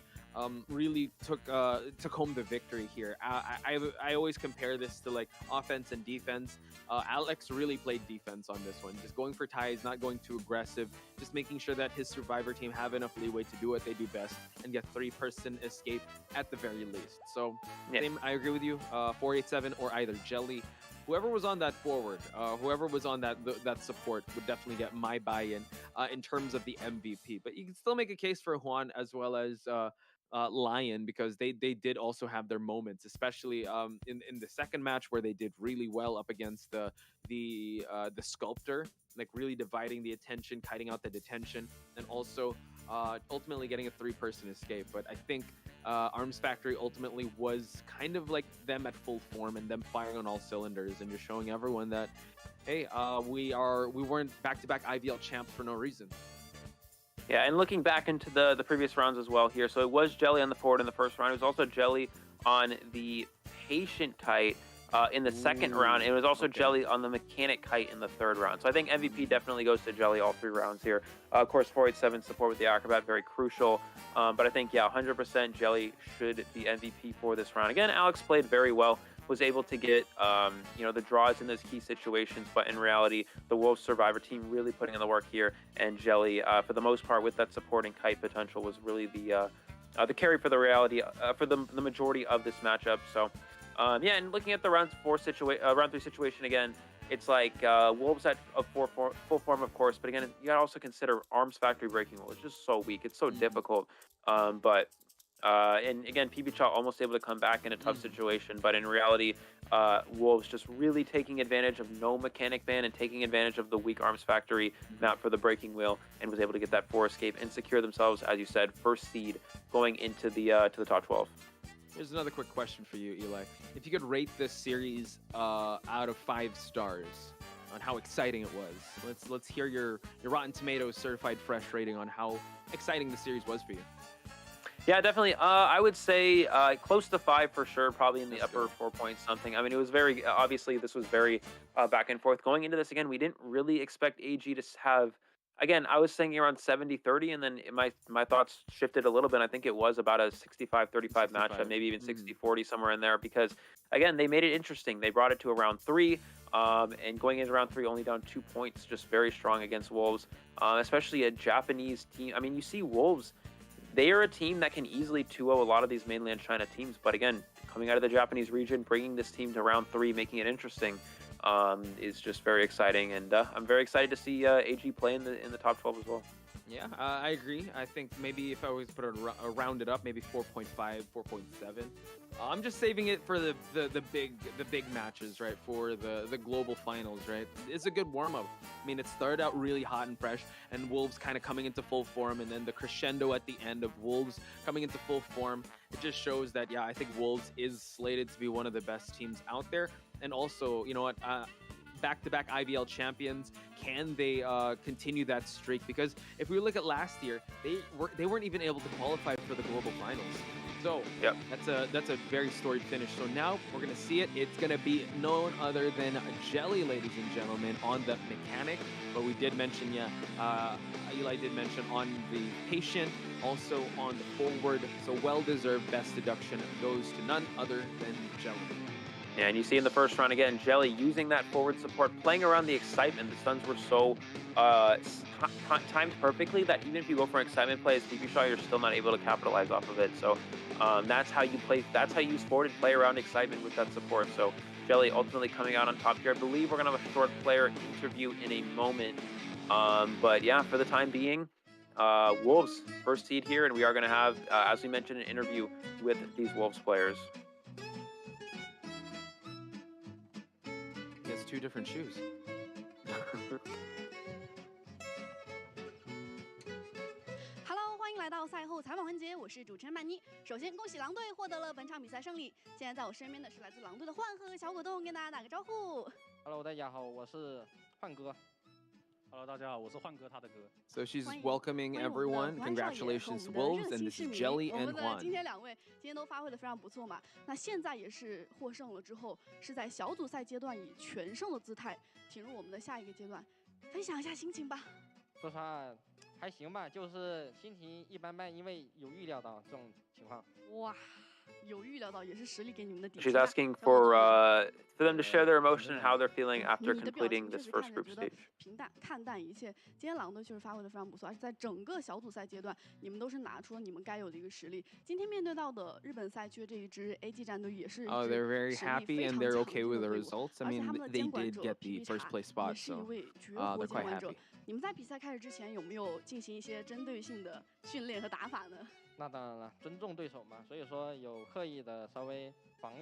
really took home the victory here. I always compare this to like offense and defense. Alex really played defense on this one, just going for ties, not going too aggressive, just making sure that his survivor team have enough leeway to do what they do best and get 3-person escape at the very least. So same, I agree with you. 487 or either Jelly. Whoever was on that forward, whoever was on that support would definitely get my buy-in in terms of the MVP. But you can still make a case for Juan as well as Lion because they did also have their moments, especially in the second match where they did really well up against the sculptor, like really dividing the attention, kiting out the detention, and also ultimately getting a 3-person escape. But I think Arms Factory ultimately was kind of like them at full form and them firing on all cylinders and just showing everyone that, hey, we weren't back-to-back IVL champs for no reason. Yeah, and looking back into the previous rounds as well here, so it was Jelly on the forward in the first round. It was also Jelly on the patient kite in the second round. And it was also Jelly on the mechanic kite in the third round. So I think MVP definitely goes to Jelly all 3 rounds here. Of course, 487 support with the acrobat, very crucial. But I think, yeah, 100% Jelly should be MVP for this round. Again, Alex played very well. Was able to get the draws in those key situations, but in reality, the Wolves survivor team really putting in the work here, and Jelly, for the most part, with that supporting kite potential, was really the carry for the reality for the majority of this matchup. So, yeah, and looking at the round 3 situation again, it's like Wolves at full form, of course, but again, you gotta also consider Arms Factory breaking wall. It's just so weak. It's so difficult, but. And again, PB Cha almost able to come back in a tough situation, but in reality, Wolves just really taking advantage of no mechanic ban and taking advantage of the weak Arms Factory map for the breaking wheel, and was able to get that 4 escape and secure themselves, as you said, first seed going into the to the top 12. Here's another quick question for you, Eli. If you could rate this series out of 5 stars on how exciting it was, let's hear your Rotten Tomatoes certified fresh rating on how exciting the series was for you. Yeah, definitely. I would say close to 5 for sure, probably in the upper 4 point something. I mean, it was very, obviously, this was very back and forth. Going into this, again, we didn't really expect AG to have, again, I was saying around 70-30, and then my thoughts shifted a little bit. I think it was about a 65-35 matchup, maybe even 60-40, somewhere in there, because, again, they made it interesting. They brought it to around 3, and going into round 3, only down 2 points, just very strong against Wolves, especially a Japanese team. I mean, you see Wolves, they are a team that can easily 2-0 a lot of these mainland China teams. But again, coming out of the Japanese region, bringing this team to round 3, making it interesting, is just very exciting. And I'm very excited to see AG play in the top 12 as well. Yeah, I agree. I think maybe if I was put a round it up, maybe 4.5, 4.7. I'm just saving it for the big matches, right? For the global finals, right? It's a good warm up. I mean, it started out really hot and fresh, and Wolves kind of coming into full form, and then the crescendo at the end of Wolves coming into full form. It just shows that, yeah, I think Wolves is slated to be one of the best teams out there. And also, you know what? back-to-back IVL champions. Can they continue that streak? Because if we look at last year, they weren't even able to qualify for the global finals. So that's a very storied finish. So now we're gonna see it. It's gonna be none other than Jelly, ladies and gentlemen, on the mechanic. But we did mention, Eli did mention on the patient, also on the forward. So well-deserved best deduction goes to none other than Jelly. Yeah, and you see in the first round again, Jelly using that forward support, playing around the excitement. The stuns were so timed perfectly that even if you go for an excitement play as PP Shaw, you're still not able to capitalize off of it. So that's how you play. That's how you use forward and play around excitement with that support. So Jelly ultimately coming out on top here. I believe we're gonna have a short player interview in a moment. But yeah, for the time being, Wolves first seed here, and we are gonna have, as we mentioned, an interview with these Wolves players. He has 2 different shoes. Hello， 欢迎来到赛后采访环节，我是主持人曼妮。首先恭喜狼队获得了本场比赛胜利。现在在我身边的是来自狼队的焕和小果冻，跟大家打个招呼。Hello， 大家好，我是焕哥。Hello， 大家好，我是焕哥他的哥。So she's welcoming everyone. Congratulations, Wolves, and this is Jelly and 我们的今天2位今天都发挥的非常不错嘛。那现在也是获胜了之后，是在小组赛阶段以全胜的姿态挺入我们的下一个阶段。分享一下心情吧。说实话还行吧，就是心情一般般，因为有预料到这种情况。哇，有预料到也是实力给你们的底 She's asking for them to share their emotion and how they're feeling after completing this first group stage. 平淡看淡一切，今天狼队确实发挥的非常不错，而且在整个小组赛阶段，你们都是拿出了你们该有的一个实力。今天面对到的日本赛区这一支 AG 战队也是一支 they're very happy and they're okay with the results. I 而且 mean, 他们的 they 监管 did 者 get the 皮皮 first 查 place 也 spot, 是一 so 位绝 they're 活监 quite 管者 happy.。你们在比赛开始之前有没有进行一些针对性的训练和打法呢？那当然了，尊重对手嘛，所以说有刻意的稍微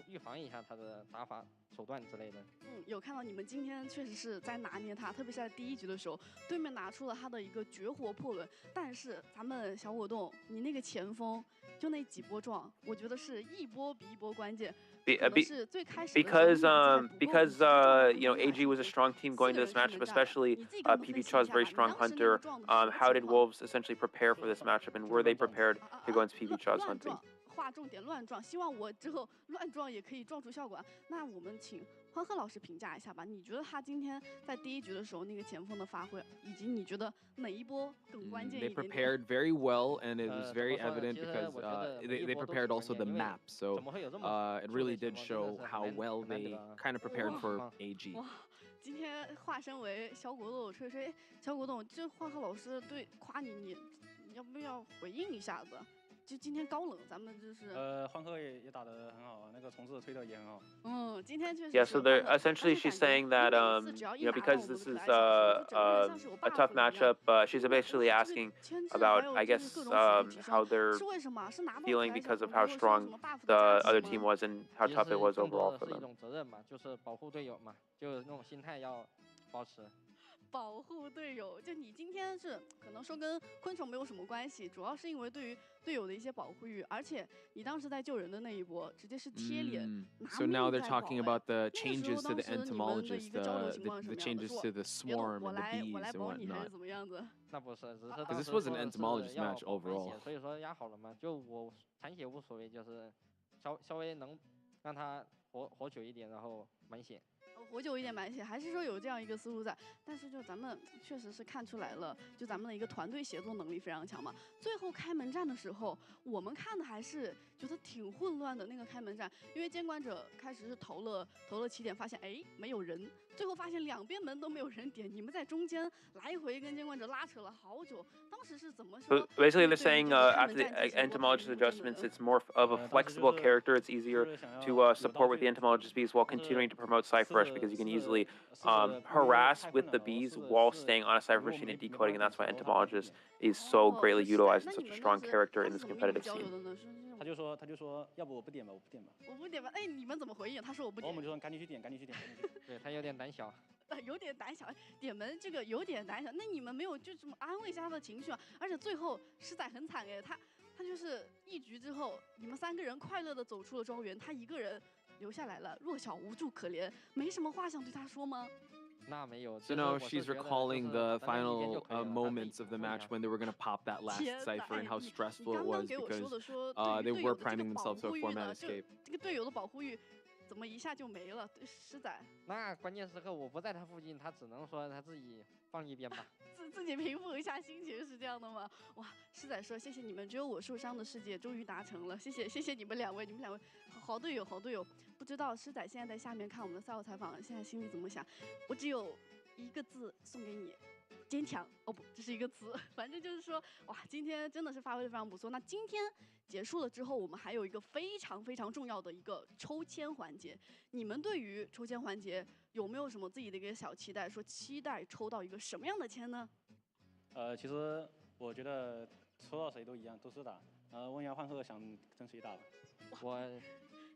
预防一下他的打法手段之类的。有看到你们今天确实是在拿捏他，特别是在第1局的时候，对面拿出了他的一个绝活破轮，但是咱们小果冻，你那个前锋就那几波撞，我觉得是一波比一波关键。Because you know, AG was a strong team going into this matchup, especially PP Chaw's very strong hunter. How did Wolves essentially prepare for this matchup, and were they prepared to go into PP Chaw's hunting? 划重点乱撞，希望我之后乱撞也可以撞出效果。那我们请欢贺老师评价一下吧，你觉得他今天在第1局的时候那个前锋的发挥，以及你觉得哪一波更关键一 They 点点？ prepared very well, and it was very evident because they prepared also the map, so it really did show how well they kind of prepared for AG. 哇，今天化身为小果冻吹吹，小果冻，这欢贺老师对夸你，你要不要回应一下子？就今天高冷，咱们就是欢贺也打得很好，那个从事推的也很好。今天确实。Yeah, so they're essentially she's saying that you know, because this is a tough matchup, she's basically asking about, I guess, how they're feeling because of how strong the other team was and how tough it was overall for them. 是一种责任嘛，就是保护队友嘛，就是那种心态要保持。保护队友，就你今天是可能说跟昆虫没有什么关系，主要是因为对于队友的一些保护欲，而且你当时在救人的那一波，直接是贴脸。So now they're talking about the changes to the entomologist, the changes to the swarm and the bees and whatnot. 那不是，只是 Because this was an entomologist match overall. 所以说压好了嘛，就我残血无所谓，就是稍微能让他活久一点，然后满血。活久一点满血，还是说有这样一个思路在，但是就咱们确实是看出来了，就咱们的一个团队协作能力非常强嘛。最后开门战的时候，我们看的还是觉得挺混乱的那个开门战，因为监管者开始是投了起点，发现没有人，最后发现2边门都没有人点，你们在中间来回跟监管者拉扯了好久，当时是怎么说？ Basically, they're saying after the entomologist adjustments, it's more of a flexible character. It's easier to support with the entomologist bees while continuing to promote Cypher Rush because you can easily harass with the bees while staying on a Cypher machine and decoding, and that's why entomologist is so greatly utilized and such a strong character in this competitive scene. 他就说，要不我不点吧。我不点吧，你们怎么回应？他说我不点。我们就说赶紧去点。对他有点胆小。有点胆小，点门这个有点胆小，那你们没有就这么安慰一下他的情绪啊？而且最后实在很惨他就是1局之后，你们3个人快乐的走出了庄园，他一个人留下来了，弱小无助可怜，没什么话想对他说吗？ So now she's recalling the final moments of the match when they were going to pop that last cipher and how stressful it was because they were priming themselves to a format escape. 这个队友的保护欲怎么一下就没了？对，狮仔。那关键时刻我不在他附近，他只能说他自己放一边吧。自己平复一下心情是这样的吗？哇，狮仔说谢谢你们，只有我受伤的世界终于达成了，谢谢你们两位，你们两位好队友好队友。不知道狮仔现在在下面看我们的赛后采访，现在心里怎么想？我只有一个字送给你。坚强哦不，这是一个词，反正就是说，哇，今天真的是发挥的非常不错。那今天结束了之后，我们还有一个非常非常重要的一个抽签环节。你们对于抽签环节有没有什么自己的一个小期待？说期待抽到一个什么样的签呢？其实我觉得抽到谁都一样，都是打。温阳换鹤想跟谁打吧？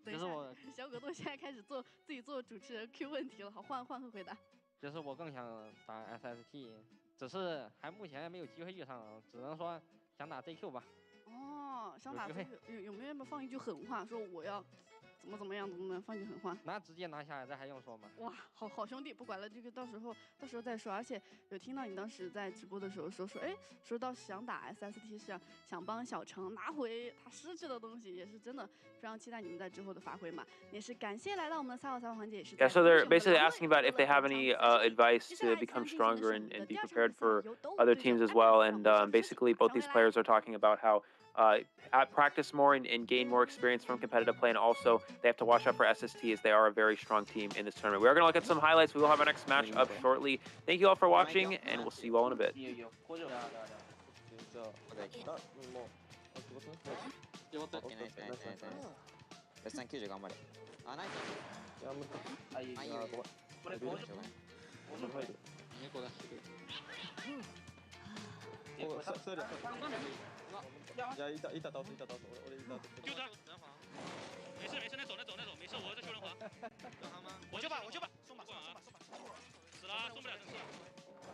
等一下，小葛豆现在开始自己做主持人 Q 问题了。好，换鹤回答。就是我更想打 SST， 只是目前还没有机会遇上，只能说想打 JQ 吧。哦，想打 JQ， 有没有放一句狠话，说我要怎么样，放一句狠话？那直接拿下来，这还用说吗？哇，好兄弟，不管了，这个到时候再说。而且有听到你当时在直播的时候说，哎，说到想打 SST 是想帮小程拿回他失去的东西，也是真的非常期待你们在之后的发挥嘛。也是感谢来到我们的赛后采访环节，也是。Yeah, so they're basically asking about if they have any advice to become stronger and be prepared for other teams as well. And basically, both these players are talking about how practice more and gain more experience from competitive play, and also they have to watch out for SST as they are a very strong team in this tournament. We are going to look at some highlights. We will have our next match up shortly. Thank you all for watching, and we'll see you all in a bit. 야 이따倒数，就他，没事，那走，没事，我在修人皇。我就把，送吧，死了，送不了，真是。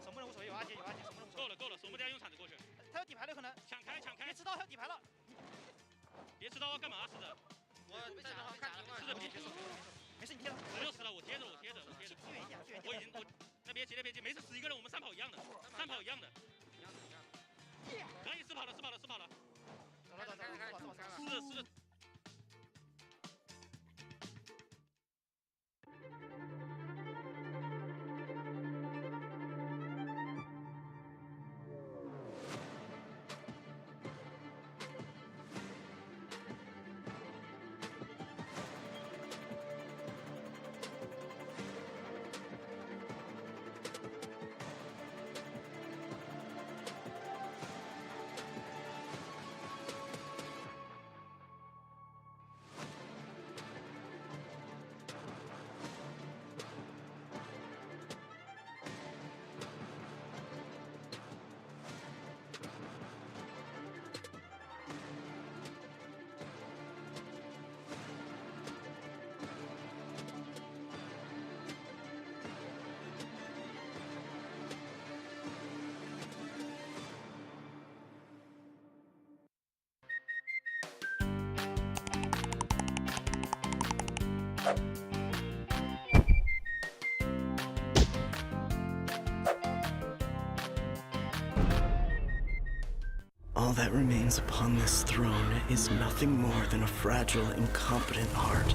守门人无所谓，有阿杰，够了，守门人用铲子过去。他有底牌了，可能。抢开，别持刀，他有底牌了。别持刀，干嘛死的？我在这看情况。是的，别接受。没事，你贴了。我就死了，我贴着。我已经，那别急，没事，死一个人，我们3跑一样的。可以4跑了。走了。是的。All that remains upon this throne is nothing more than a fragile, incompetent heart.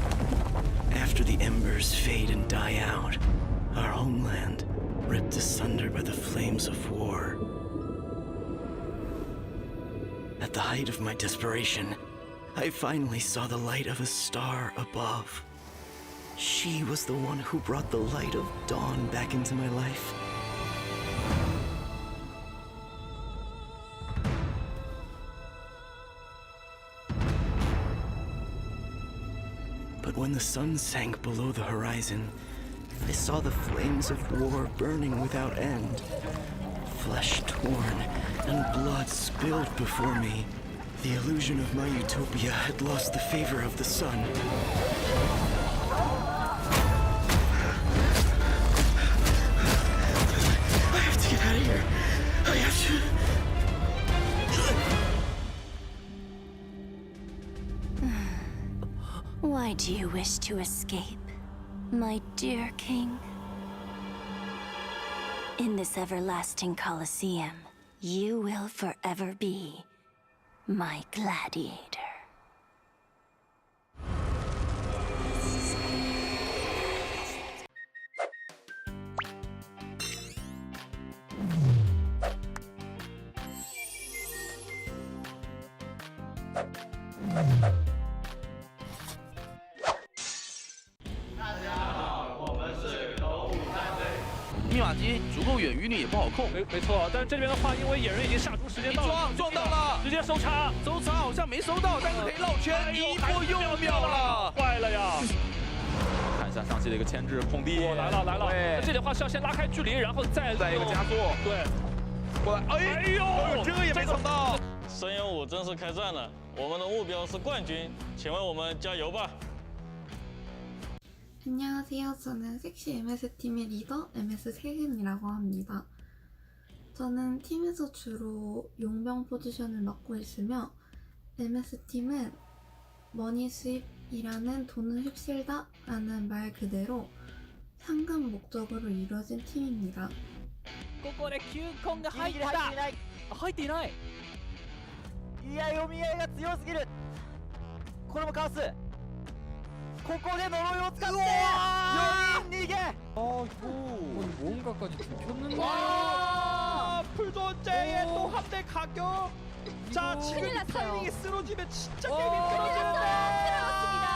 After the embers fade and die out, our homeland ripped asunder by the flames of war. At the height of my desperation, I finally saw the light of a star above. She was the one who brought the light of dawn back into my life. But when the sun sank below the horizon, I saw the flames of war burning without end. Flesh torn and blood spilled before me. The illusion of my utopia had lost the favor of the sun. I have to get out of here. I have to... Why do you wish to escape, my dear king? In this everlasting Colosseum, you will forever be my gladiator.密码机足够远，鱼女也不好控。没错，但是这边的话，因为野人已经杀出时间到了，撞到了，直接收插，好像没收到，但是可以绕圈，一波又秒了，坏了呀！看一下上期的一个牵制空地，来了，那这里的话是要先拉开距离，然后再一个加速，对，过来，哎呦，这个也没想到。声优5正式开战了，我们的目标是冠军，请为我们加油吧。 안녕하세요. 저는 섹시 MS팀의 리더 MS 세금이라고 합니다. 저는 팀에서 주로 용병 포지션을 맡고 있으며 MS팀은 머니 수입이라는 돈을 휩쓸다 라는 말 그대로 상금 목적으로 이루어진 팀입니다. ここで球根が入った。入っていない。いや読み合いが強すぎる。これもかわす。 ここで呪いを使って4人逃げ! 아이고 뭔가까지 들켰는데요. 와 풀도제의 또 한 대 가격. 자 지금 타이밍이 쓰러지면 진짜 게임이 끊어지는데. 들어갔습니다.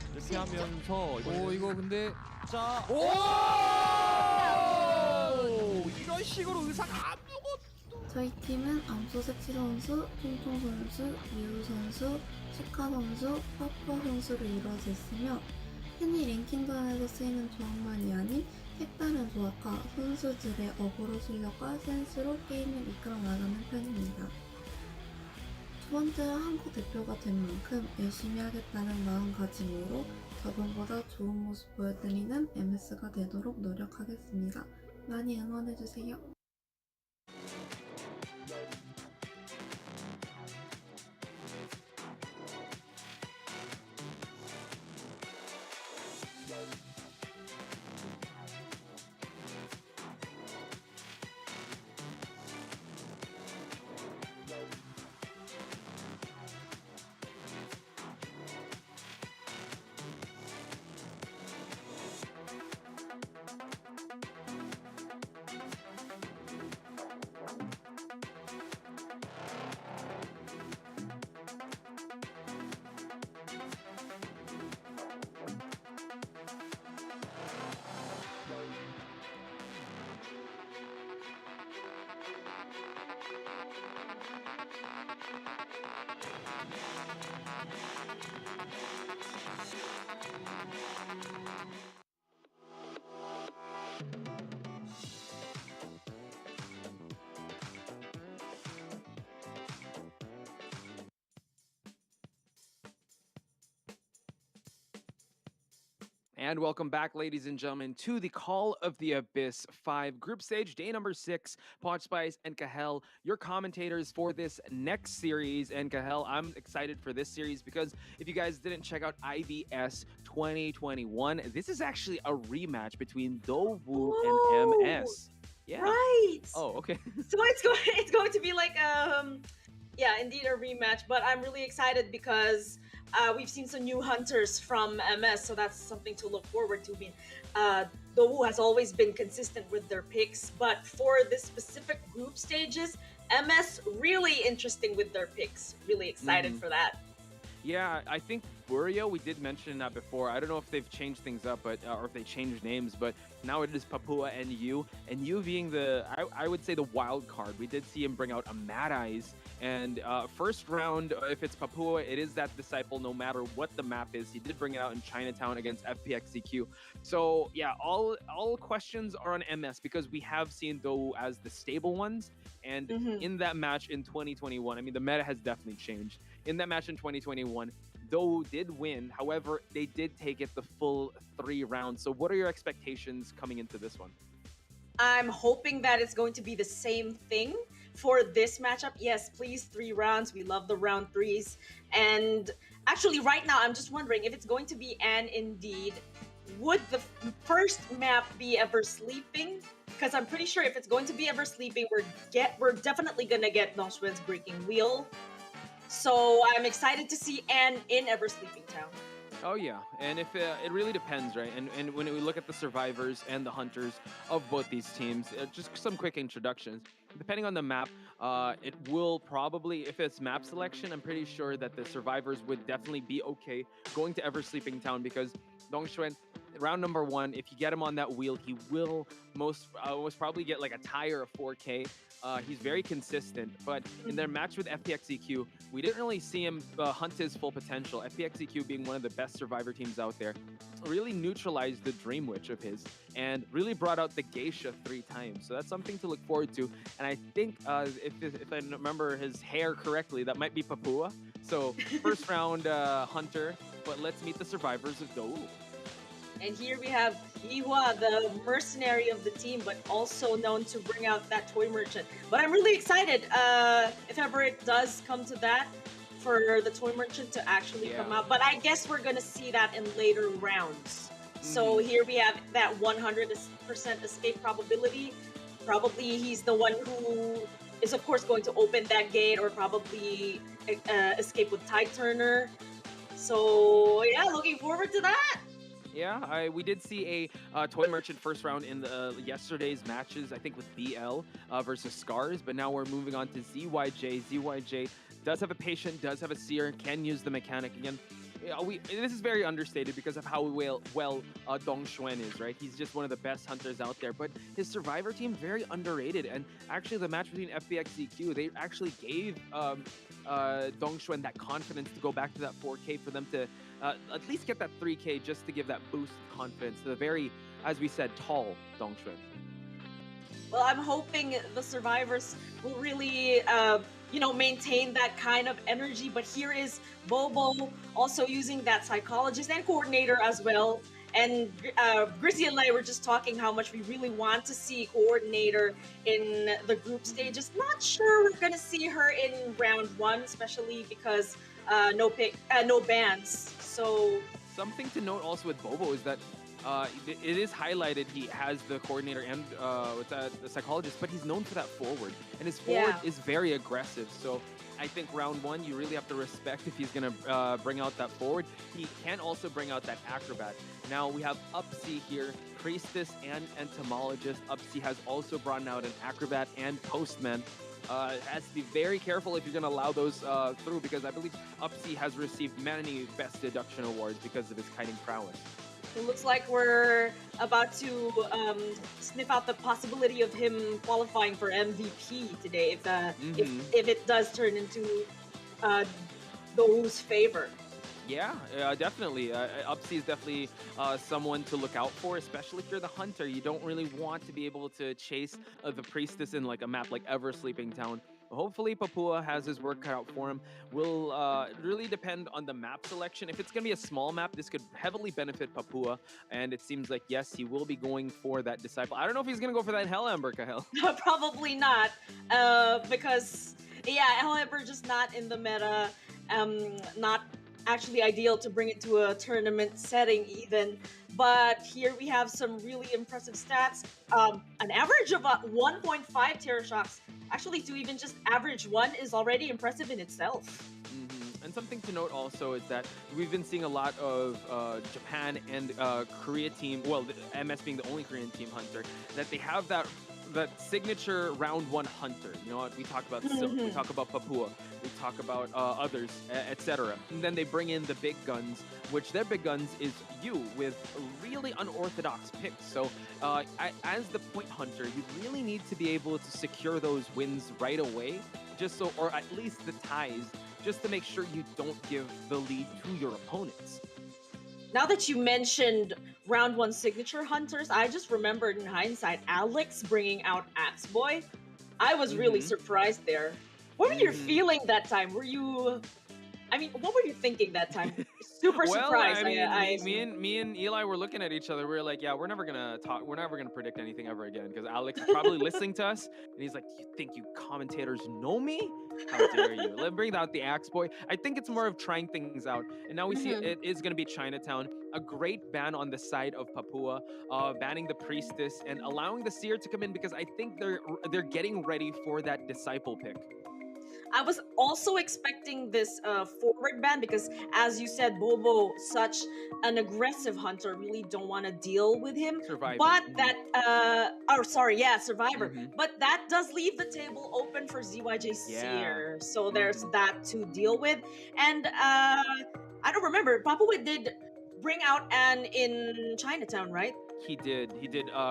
뭔가 이렇게 하면서 이거 근데 자 이런 식으로 의사가 아무것도. 저희 팀은 암소 섹시 선수, 통통 선수, 미우 선수, 시카 선수, 퍼퍼 선수로 이루어져 있으며 흔히 랭킹전에서 쓰이는 조합만이 아닌 색다른 조합과 선수들의 어그로 실력과 센스로 게임을 이끌어 나가는 편입니다. 두 번째로 한국 대표가 된 만큼 열심히 하겠다는 마음가짐으로 저번보다 좋은 모습 보여드리는 MS가 되도록 노력하겠습니다. 많이 응원해주세요. And welcome back, ladies and gentlemen, to the Call of the Abyss 5 Group Stage, day number 6. Pod Spice and Kahel, your commentators for this next series. And Kahel, I'm excited for this series because if you guys didn't check out IVS 2021, this is actually a rematch between Dowu and MS. Yeah. Right. Oh, okay. So it's going to be like yeah, indeed a rematch. But I'm really excited because we've seen some new hunters from MS, so that's something to look forward to. I mean, Dowu has always been consistent with their picks, but for this specific group stages, MS really interesting with their picks. Really excited for that. Yeah, I think Burio, we did mention that before. I don't know if they've changed things up, but or if they changed names, but now it is Papua and you being the, I would say the wild card. We did see him bring out a Mad Eyes, and first round, if it's Papua, it is that disciple no matter what the map is. He did bring it out in Chinatown against FPXCQ. So yeah, all questions are on MS because we have seen Dowu as the stable ones, and in that match in 2021, I mean, the meta has definitely changed. In that match in 2021, Dowu did win. However, they did take it the full 3 rounds. So what are your expectations coming into this one? I'm hoping that it's going to be the same thing for this matchup. Yes, please, 3 rounds. We love the round 3s. And actually, right now, I'm just wondering if it's going to be an indeed would the first map be Ever Sleeping? Because I'm pretty sure if it's going to be Ever Sleeping, we're definitely gonna get Dongxuan's Breaking Wheel. So I'm excited to see Anne in Ever Sleeping Town. Oh yeah, and if it really depends, right? And when we look at the survivors and the hunters of both these teams, just some quick introductions. Depending on the map, it will probably, if it's map selection, I'm pretty sure that the survivors would definitely be okay going to Ever Sleeping Town because Dongxuan, round number 1, if you get him on that wheel, he will most probably get like a tie or a 4K. He's very consistent, but in their match with FPXEQ, we didn't really see him hunt his full potential. FPXEQ being one of the best survivor teams out there, really neutralized the Dream Witch of his and really brought out the Geisha 3 times. So that's something to look forward to. And I think if I remember his hair correctly, that might be Papua. So first round hunter, but let's meet the survivors of Dou. And here we have Yihua, the mercenary of the team, but also known to bring out that toy merchant. But I'm really excited if ever it does come to that, for the toy merchant to actually come out. But I guess we're going to see that in later rounds. So here we have that 100% escape probability. Probably he's the one who is, of course, going to open that gate or probably escape with Tide Turner. So yeah, looking forward to that. Yeah, we did see a toy merchant first round in the yesterday's matches, I think with BL versus Scars, but now we're moving on to ZYJ. ZYJ does have a patient, does have a seer, can use the mechanic again. This is very understated because of how well Dongxuan is, right? He's just one of the best hunters out there, but his survivor team very underrated. And actually, the match between FPXEQ, they actually gave Dongxuan that confidence to go back to that 4K for them to at least get that 3K just to give that boost of confidence to the very, as we said, tall Dongxuan. Well, I'm hoping the survivors will really, maintain that kind of energy. But here is Bobo also using that psychologist and coordinator as well. And Grizzy and I were just talking how much we really want to see coordinator in the group stages. Not sure we're gonna see her in round 1, especially because no bans. So something to note also with Bobo is that it is highlighted he has the coordinator and the psychologist, but he's known for that forward, and his forward is very aggressive. So I think round 1 you really have to respect if he's gonna bring out that forward. He can also bring out that acrobat. Now we have Upsy here, priestess and entomologist. Upsy has also brought out an acrobat and postman. Has to be very careful if you're going to allow those through, because I believe Upsy has received many best deduction awards because of his kiting prowess. It looks like we're about to sniff out the possibility of him qualifying for MVP today if it does turn into Dou's favor. Yeah, definitely. Upsy is definitely someone to look out for, especially if you're the hunter. You don't really want to be able to chase the priestess in like a map like Ever Sleeping Town. Hopefully Papua has his work cut out for him. Will really depend on the map selection. If it's going to be a small map, this could heavily benefit Papua. And it seems like, yes, he will be going for that Disciple. I don't know if he's going to go for that Hell Ember, Kahel. Probably not, because, Hell Ember just not in the meta, not actually ideal to bring it to a tournament setting even. But here we have some really impressive stats. An average of 1.5 Terror Shocks. Actually, to even just average 1 is already impressive in itself. And something to note also is that we've been seeing a lot of Japan and Korea team, well, the MS being the only Korean team hunter, that they have that signature round 1 hunter. You know what? We talk about Silk, we talk about Papua, we talk about others, etc. And then they bring in the big guns, which their big guns is you with really unorthodox picks. So as the point hunter, you really need to be able to secure those wins right away, just so, or at least the ties, just to make sure you don't give the lead to your opponents. Now that you mentioned round 1 signature hunters, I just remembered in hindsight, Alex bringing out Axe Boy. I was really surprised there. What were you feeling that time? Were you I mean, what were you thinking that time? Super Well, surprised. I mean, I me and Eli were looking at each other. We were like, yeah, we're never gonna talk. We're never gonna predict anything ever again because Alex is probably listening to us, and he's like, "You think you commentators know me? How dare you?" Let's bring out the axe boy. I think it's more of trying things out, and now we see Mhm. it is gonna be Chinatown. A great ban on the side of Papua, banning the priestess and allowing the seer to come in because I think they're getting ready for that disciple pick. I was also expecting this forward ban because, as you said, Bobo, such an aggressive hunter, really don't want to deal with him. Survivor. But that, Survivor. Mhm. But that does leave the table open for ZYJ Yeah. Seer. So there's that to deal with. And I don't remember, Papua did bring out Anne in Chinatown, right? He did.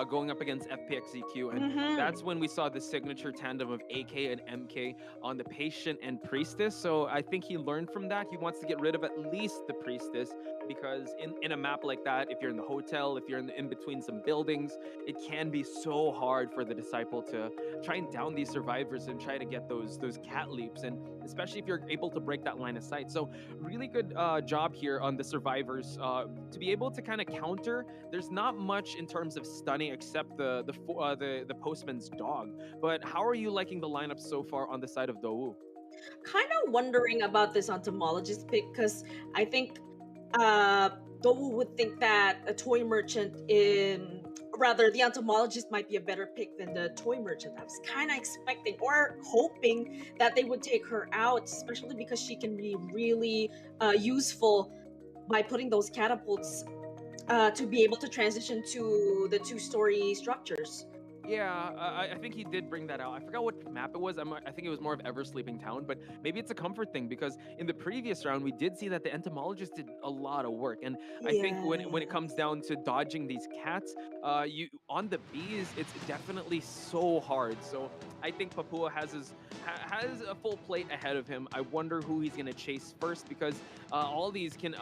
Going up against FPXEQ, and Mhm. that's when we saw the signature tandem of AK and MK on the patient and priestess. So I think he learned from that. He wants to get rid of at least the priestess because in a map like that, if you're in the hotel, if you're in between some buildings, it can be so hard for the disciple to try and down these survivors and try to get those cat leaps, and especially if you're able to break that line of sight. So really good job here on the survivors to be able to kind of counter. There's not much in terms of stunning except the postman's dog. But how are you liking the lineup so far on the side of Dou? Kind of wondering about this entomologist pick because I think Dou would think that a toy merchant rather the entomologist might be a better pick than the toy merchant. I was kind of expecting or hoping that they would take her out, especially because she can be really useful by putting those catapults to be able to transition to the two-story structures. Yeah, I think he did bring that out. I forgot what map it was. I think it was more of Ever Sleeping Town, but maybe it's a comfort thing because in the previous round we did see that the entomologist did a lot of work, and I think when it comes down to dodging these cats, you on the bees, it's definitely so hard. So I think Papua has a full plate ahead of him. I wonder who he's gonna chase first because all these can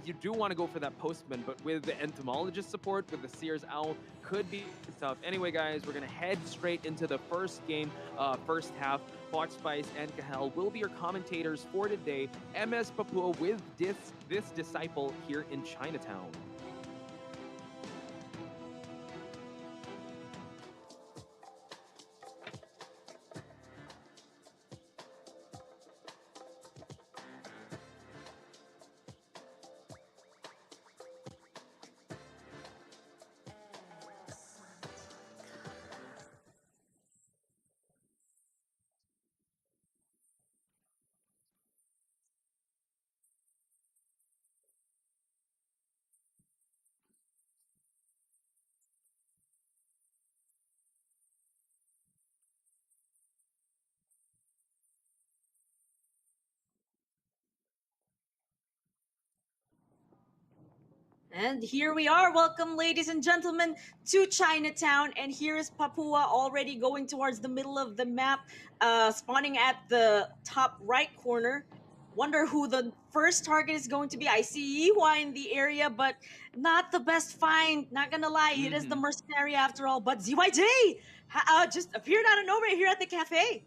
you do want to go for that postman, but with the entomologist support, with the Seer's Owl, could be tough. Anyway, guys, we're gonna head straight into the first game, first half. Fox Spice and Kahel will be your commentators for today. MS Papua with this disciple here in Chinatown. And here we are. Welcome, ladies and gentlemen, to Chinatown. And here is Papua already going towards the middle of the map, spawning at the top right corner. Wonder who the first target is going to be. I see Iwa in the area, but not the best find. Not gonna lie, it is the mercenary after all. But ZYJ just appeared out of nowhere here at the cafe.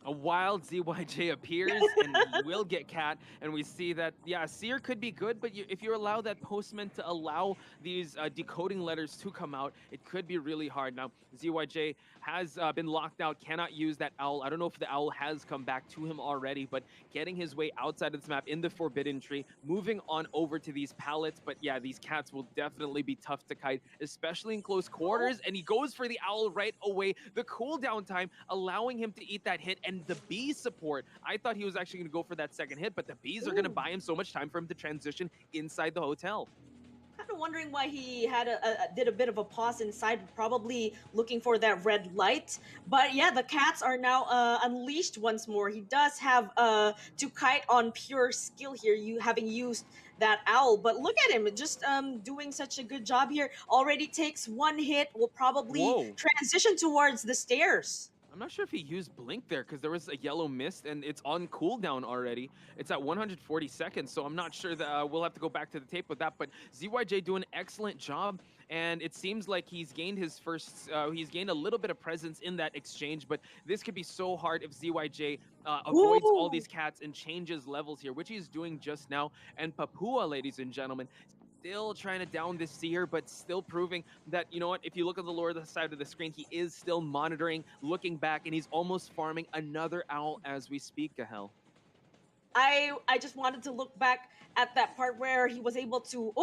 A wild ZYJ appears and he will get cat, and we see that, yeah, Seer could be good, but if you allow that postman to allow these decoding letters to come out, it could be really hard. Now, ZYJ has been locked out, cannot use that owl. I don't know if the owl has come back to him already, but getting his way outside of this map in the Forbidden Tree, moving on over to these pallets, but yeah, these cats will definitely be tough to kite, especially in close quarters, and he goes for the owl right away. The cooldown time allowing him to eat that hit, and the bee support. I thought he was actually going to go for that second hit, but the bees are going to buy him so much time for him to transition inside the hotel. Kind of wondering why he had did a bit of a pause inside, probably looking for that red light. But yeah, the cats are now unleashed once more. He does have to kite on pure skill here, you having used that owl. But look at him, just doing such a good job here. Already takes one hit, will probably transition towards the stairs. I'm not sure if he used Blink there because there was a yellow mist and it's on cooldown already. It's at 140 seconds, so I'm not sure that we'll have to go back to the tape with that. But ZYJ doing an excellent job, and it seems like he's gained his first, he's gained a little bit of presence in that exchange. But this could be so hard if ZYJ avoids all these cats and changes levels here, which he's doing just now. And Papua, ladies and gentlemen, still trying to down this seer, but still proving that, you know what, if you look at the lower side of the screen, he is still monitoring, looking back, and he's almost farming another owl as we speak, Gahel. I just wanted to look back at that part where he was able to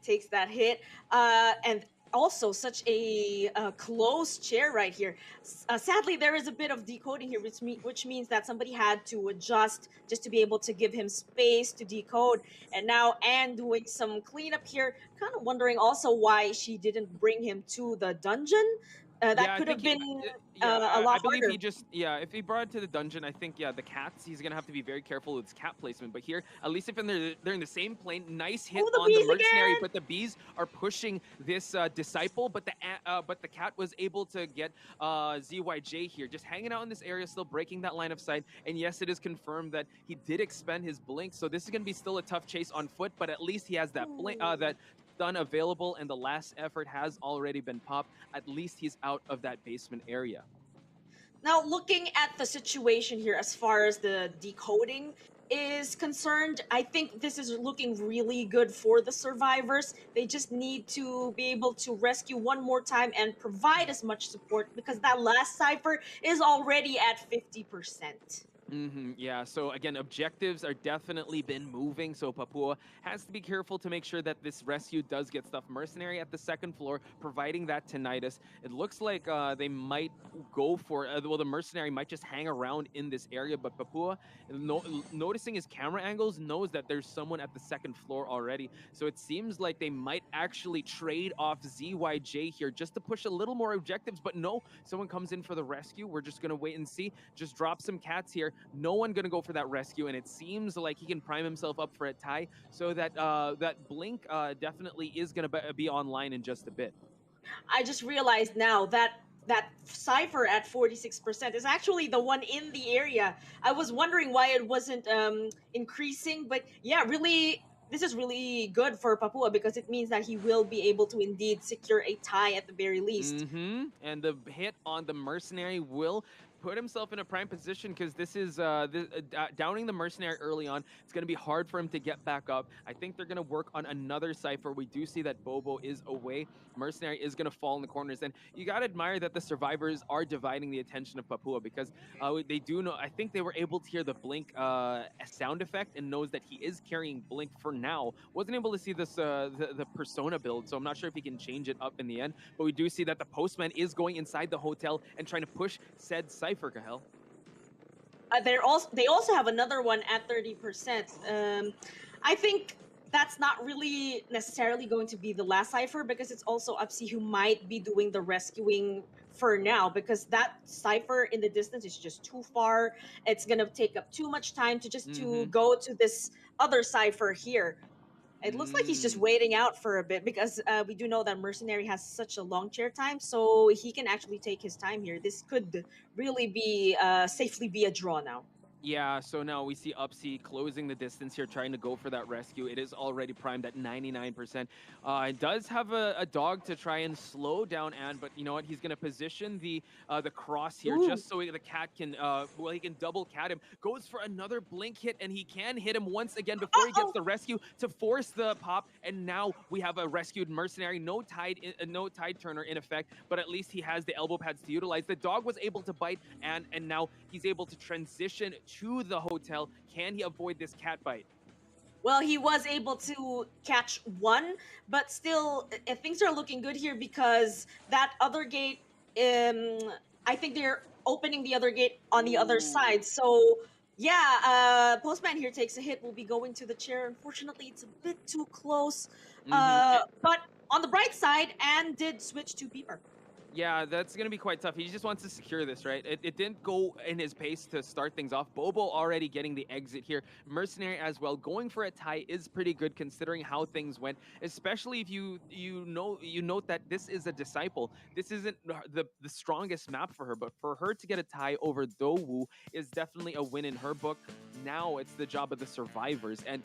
takes that hit, and also such a close chair right here. Sadly, there is a bit of decoding here, which means that somebody had to adjust just to be able to give him space to decode. And now Anne doing some cleanup here, kind of wondering also why she didn't bring him to the dungeon. That could have been a lot I believe harder. he just, if he brought it to the dungeon, I think, the cats, he's going to have to be very careful with his cat placement. But here, at least if they're in the same plane, nice hit on the mercenary, again! but the bees are pushing this disciple, but the cat was able to get ZYJ here, just hanging out in this area, still breaking that line of sight. And yes, it is confirmed that he did expend his blink, so this is going to be still a tough chase on foot, but at least he has that blink, that stun available, and the last effort has already been popped. At least he's out of that basement area. Now, looking at the situation here as far as the decoding is concerned, I think this is looking really good for the survivors. They just need to be able to rescue one more time and provide as much support, because that last cipher is already at 50%. Yeah, so again, objectives are definitely been moving, so Papua has to be careful to make sure that this rescue does get stuff. Mercenary at the second floor, providing that tinnitus. It looks like they might go for, well, the mercenary might just hang around in this area, but Papua, noticing his camera angles, knows that there's someone at the second floor already. So it seems like they might actually trade off ZYJ here just to push a little more objectives, but no, someone comes in for the rescue. We're just going to wait and see. Just drop some cats here. No one going to go for that rescue, and it seems like he can prime himself up for a tie, so that that blink definitely is going to be online in just a bit. I just realized now that that cipher at 46% is actually the one in the area. I was wondering why it wasn't increasing, but yeah, really, this is really good for Papua, because it means that he will be able to indeed secure a tie at the very least. And the hit on the mercenary will put himself in a prime position, because this is downing the mercenary early on. It's going to be hard for him to get back up. I think they're going to work on another cipher. We do see that Bobo is away. Mercenary is going to fall in the corners, and you got to admire that the survivors are dividing the attention of Papua, because they do know, I think they were able to hear the blink sound effect and knows that he is carrying blink for now. Wasn't able to see this the persona build, so I'm not sure if he can change it up in the end, but we do see that the postman is going inside the hotel and trying to push said cipher. Gahel. They also have another one at 30%. I think that's not really necessarily going to be the last cipher, because it's also Upsi who might be doing the rescuing for now, because that cipher in the distance is just too far. It's gonna take up too much time to go to this other cipher here. It looks like he's just waiting out for a bit, because we do know that Mercenary has such a long chair time, so he can actually take his time here. This could really be safely be a draw now. Yeah, so now we see Upsi closing the distance here, trying to go for that rescue. It is already primed at 99%. It does have a dog to try and slow down Anne, but you know what? He's going to position the cross here just so the cat can, he can double cat him. Goes for another blink hit, and he can hit him once again before he gets the rescue to force the pop. And now we have a rescued mercenary. No tide turner in effect, but at least he has the elbow pads to utilize. The dog was able to bite Anne, and now he's able to transition to the hotel. Can he avoid this cat bite? Well, he was able to catch one, but still, things are looking good here, because that other gate, I think they're opening the other gate on the other side. So, yeah, Postman here takes a hit, will be going to the chair. Unfortunately, it's a bit too close. But on the bright side, Anne did switch to Beeper. Yeah, that's going to be quite tough. He just wants to secure this, right? It didn't go in his pace to start things off. Bobo already getting the exit here. Mercenary as well. Going for a tie is pretty good considering how things went, especially if you note that this is a disciple. This isn't the strongest map for her, but for her to get a tie over Dowu is definitely a win in her book. Now it's the job of the survivors. And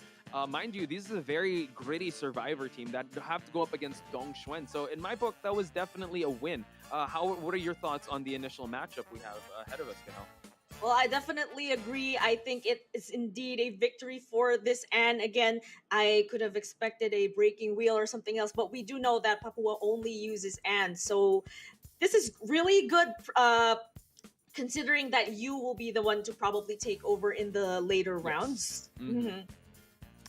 mind you, this is a very gritty survivor team that have to go up against Dong Xuan. So in my book, that was definitely a win. What are your thoughts on the initial matchup we have ahead of us, Ganel? Well, I definitely agree. I think it is indeed a victory for this. And again, I could have expected a breaking wheel or something else, but we do know that Papua only uses and. So this is really good. Considering that you will be the one to probably take over in the later rounds. Mm-hmm.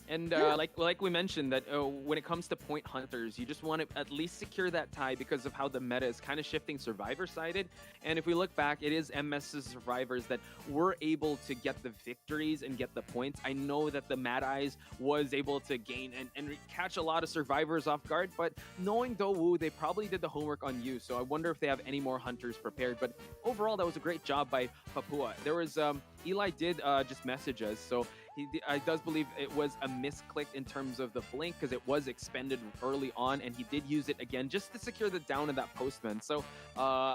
And like we mentioned, that when it comes to point hunters, you just want to at least secure that tie because of how the meta is kind of shifting survivor-sided. And if we look back, it is MS's survivors that were able to get the victories and get the points. I know that the Mad Eyes was able to gain and catch a lot of survivors off guard, but knowing Dowu, they probably did the homework on you. So I wonder if they have any more hunters prepared. But overall, that was a great job by Papua. There was Eli did just message us, so he does believe it was a misclick in terms of the blink because it was expended early on, and he did use it again just to secure the down of that postman. So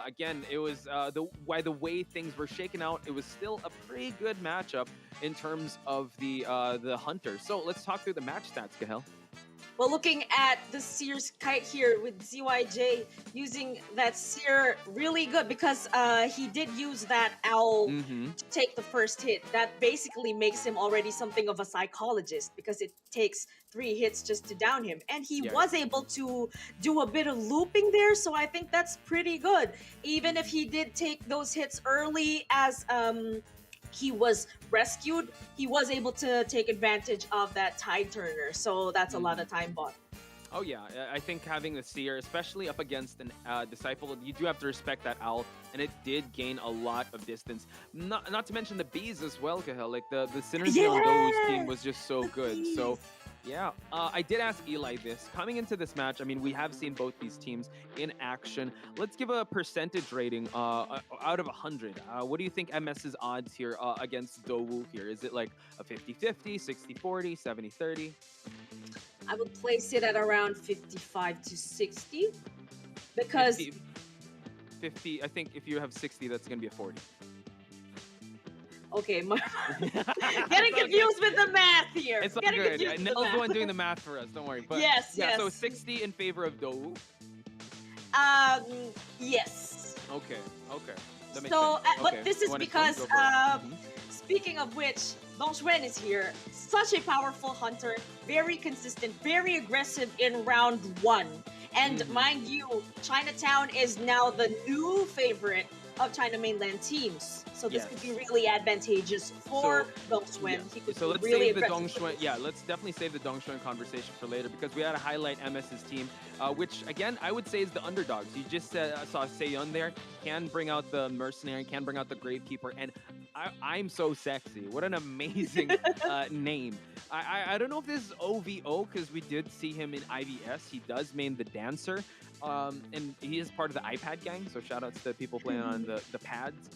again, it was the way things were shaken out, it was still a pretty good matchup in terms of the hunters. So let's talk through the match stats, Gahel. Well, looking at the Seer's kite here with ZYJ using that Seer really good because he did use that owl to take the first hit. That basically makes him already something of a psychologist because it takes 3 hits just to down him. And he was able to do a bit of looping there, so I think that's pretty good. Even if he did take those hits early as he was rescued, he was able to take advantage of that tide turner, so that's a lot of time bought. Oh yeah, I think having the Seer, especially up against an Disciple, you do have to respect that owl, and it did gain a lot of distance. Not to mention the bees as well, Gahel. Like the synergy on Do's team was just so good. So yeah, I did ask Eli this. Coming into this match, I mean, we have seen both these teams in action. Let's give a percentage rating out of 100. What do you think MS's odds here against Dowu here? Is it like a 50-50, 60-40, 70-30? I would place it at around 55 to 60 because 50, I think if you have 60, that's going to be a 40. Okay, getting confused with the math here. It's all good. Nell's the one doing the math for us. Don't worry. But yes. So 60 in favor of Dowu. Yes. Okay. That makes so, sense. but this is because speaking of which, Dong Xuan is here. Such a powerful hunter, very consistent, very aggressive in round 1. And mind you, Chinatown is now the new favorite of China mainland teams. So this could be really advantageous for Dong Xuan. He could so let's really save the Dong Xuan. Yeah, let's definitely save the Dong Xuan conversation for later because we had to highlight MS's team, which again I would say is the underdogs. You just saw Seiyun there, can bring out the mercenary, can bring out the gravekeeper, and I'm so sexy. What an amazing name. I don't know if this is OVO because we did see him in IVS. He does main the dancer. And he is part of the iPad gang, so shout outs to people playing on the pads.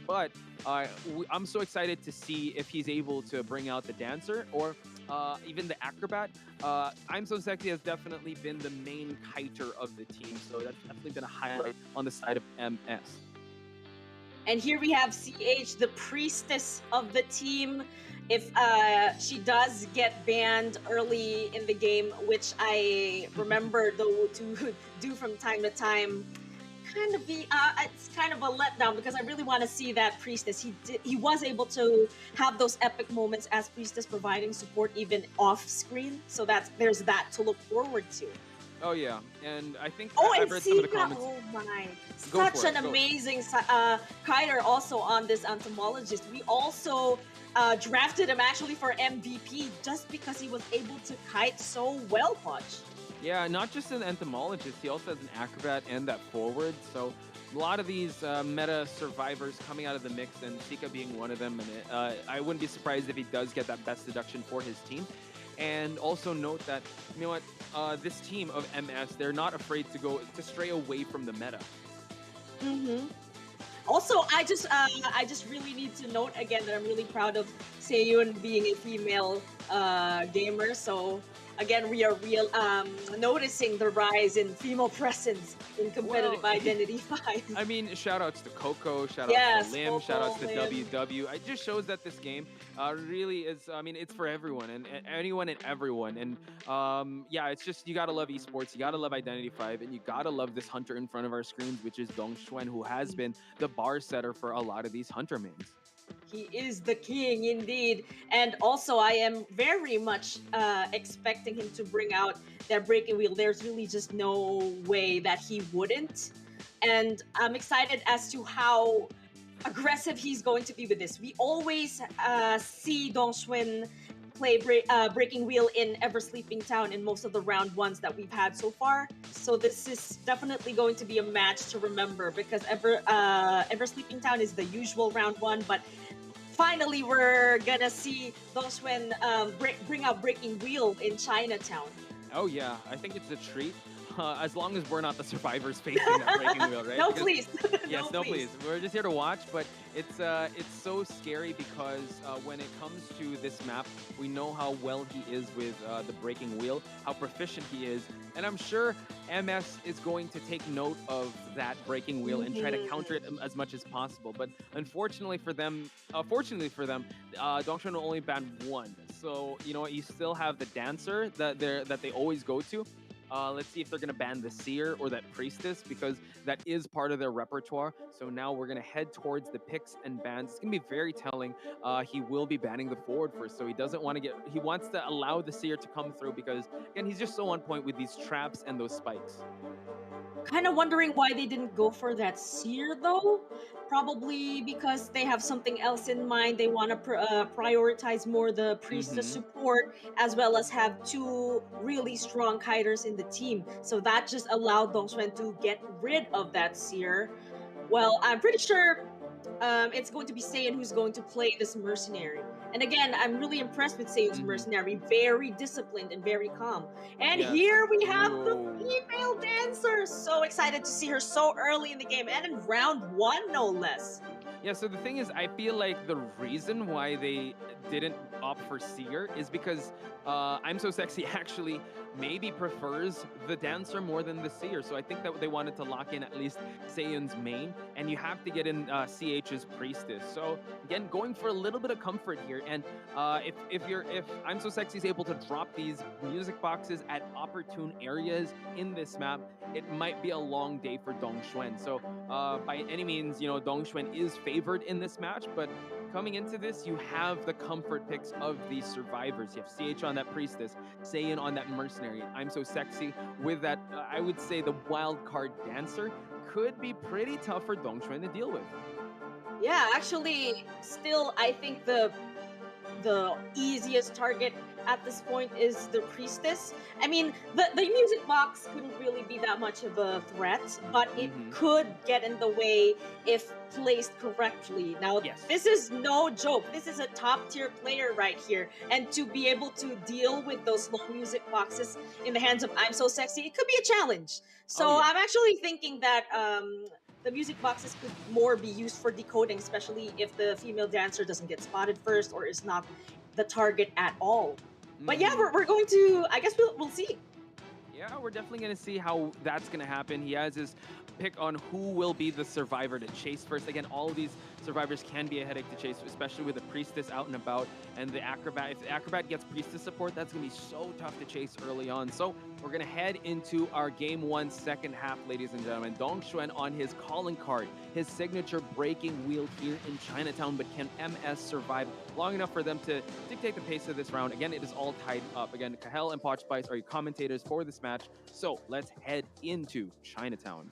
But I'm so excited to see if he's able to bring out the dancer or even the acrobat. I'm So Sexy has definitely been the main kiter of the team, so that's definitely been a highlight on the side of MS. And here we have CH, the priestess of the team. If she does get banned early in the game, which I remember though to do from time to time, it's kind of a letdown because I really want to see that priestess. He was able to have those epic moments as priestess, providing support even off screen. So there's that to look forward to. Oh yeah, and I think I've read some of the comments. Oh my, such an amazing kiter also on this entomologist. We also drafted him actually for MVP just because he was able to kite so well, Punch. Yeah, not just an entomologist, he also has an acrobat and that forward. So a lot of these meta survivors coming out of the mix, and Sika being one of them. And I wouldn't be surprised if he does get that best deduction for his team. And also note that, you know what, this team of MS, they're not afraid to stray away from the meta. Mm-hmm. Also, I just really need to note again that I'm really proud of Seiyun being a female gamer. So again, we are noticing the rise in female presence in competitive Identity 5. I mean, shout outs to Coco, shout outs Yes, to Lim, shout outs to Coco, Lim. WW. It just shows that this game really is, I mean, it's for everyone and anyone and everyone. And yeah, it's just, you gotta love esports, you gotta love Identity 5, and you gotta love this hunter in front of our screens, which is Dong Xuan, who has been the bar setter for a lot of these hunter mains. He is the king indeed. And also, I am very much expecting him to bring out that breaking wheel. There's really just no way that he wouldn't. And I'm excited as to how aggressive he's going to be with this. We always see Dong Xuan play breaking wheel in Ever Sleeping Town in most of the round ones that we've had so far. So this is definitely going to be a match to remember, because Ever Sleeping Town is the usual round one, but finally we're gonna see Dong Xuan bring out breaking wheel in Chinatown. Oh yeah, I think it's a treat. As long as we're not the survivors facing that breaking wheel, right? No, Because- please. Yes, no, please. We're just here to watch, but it's so scary because when it comes to this map, we know how well he is with the breaking wheel, how proficient he is, and I'm sure MS is going to take note of that breaking wheel and try to counter it as much as possible. But unfortunately for them, Dongchuan will only ban one. So you know what? You still have the dancer that they always go to. Let's see if they're going to ban the Seer or that Priestess, because that is part of their repertoire. So now we're going to head towards the picks and bans. It's going to be very telling. He will be banning the forward first, so he doesn't want to get... He wants to allow the Seer to come through because, again, he's just so on point with these traps and those spikes. Kind of wondering why they didn't go for that Seer though. Probably because they have something else in mind. They want to prioritize more the Priestess support, as well as have two really strong kiters in the team. So that just allowed Dong Xuan to get rid of that Seer. Well, I'm pretty sure it's going to be Saiyan who's going to play this mercenary. And again, I'm really impressed with Saiyan's mercenary. Very disciplined and very calm. And Yes. here we have the female dancer. So excited to see her so early in the game, and in round one, no less. Yeah, so the thing is, I feel like the reason why they didn't opt for Seer is because I'm So Sexy actually maybe prefers the dancer more than the Seer. So I think that they wanted to lock in at least Seiyun's main, and you have to get in CH's Priestess. So again, going for a little bit of comfort here. And if I'm So Sexy is able to drop these music boxes at opportune areas in this map, it might be a long day for Dong Xuan. So by any means, you know, Dong Xuan is favored in this match, but coming into this, you have the comfort picks of these survivors. You have CH on that Priestess, Saiyan on that Mercenary. I'm So Sexy with that, I would say the wild card dancer could be pretty tough for Dong Xuan to deal with. Yeah, actually, still, I think the easiest target at this point is the Priestess. I mean, the music box couldn't really be that much of a threat, but it could get in the way if placed correctly. Now, this is no joke. This is a top tier player right here. And to be able to deal with those low music boxes in the hands of I'm So Sexy, it could be a challenge. So I'm actually thinking that the music boxes could more be used for decoding, especially if the female dancer doesn't get spotted first or is not the target at all. But yeah, we're going to, I guess we'll see. Yeah, we're definitely going to see how that's going to happen. He has his pick on who will be the survivor to chase first. Again, all of these survivors can be a headache to chase, especially with the Priestess out and about and the Acrobat. If the Acrobat gets Priestess support, that's going to be so tough to chase early on. So we're going to head into our Game 1 second half, ladies and gentlemen. Dong Xuan on his calling card, his signature breaking wheel here in Chinatown, but can MS survive long enough for them to dictate the pace of this round? Again, it is all tied up. Again, Kahel and Potch Spice are your commentators for this match. So let's head into Chinatown.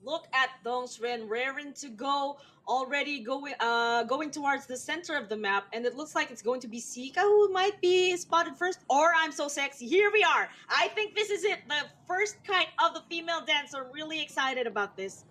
look at Dongxuan raring to go, already going towards the center of the map, and it looks like it's going to be Sika who might be spotted first, or I'm So Sexy. Here we are. I think this is it, the first kite of the female dance. I'm really excited about this.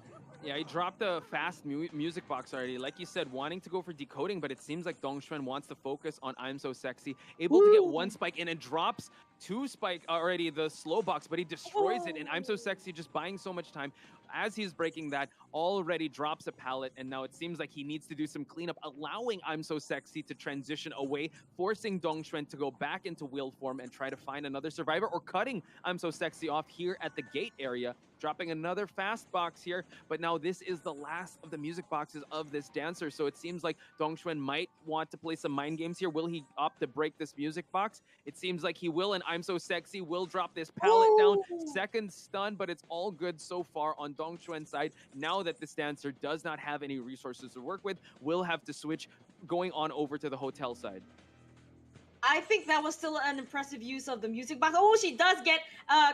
Yeah, he dropped a fast music box already. Like you said, wanting to go for decoding, but it seems like Dongxuan wants to focus on I'm So Sexy. Able to get one spike in and drops two spike already, the slow box, but he destroys it. And I'm So Sexy just buying so much time. As he's breaking that, already drops a pallet, and now it seems like he needs to do some cleanup, allowing I'm So Sexy to transition away, forcing Dongxuan to go back into wheel form and try to find another survivor, or cutting I'm So Sexy off here at the gate area, dropping another fast box here. But now this is the last of the music boxes of this dancer, so it seems like Dongxuan might want to play some mind games here. Will he opt to break this music box? It seems like he will, and I'm So Sexy will drop this pallet down. Second stun, but it's all good so far on Dongxuan's side. Now that this dancer does not have any resources to work with, will have to switch, going on over to the hotel side. I think that was still an impressive use of the music box. Oh, she does get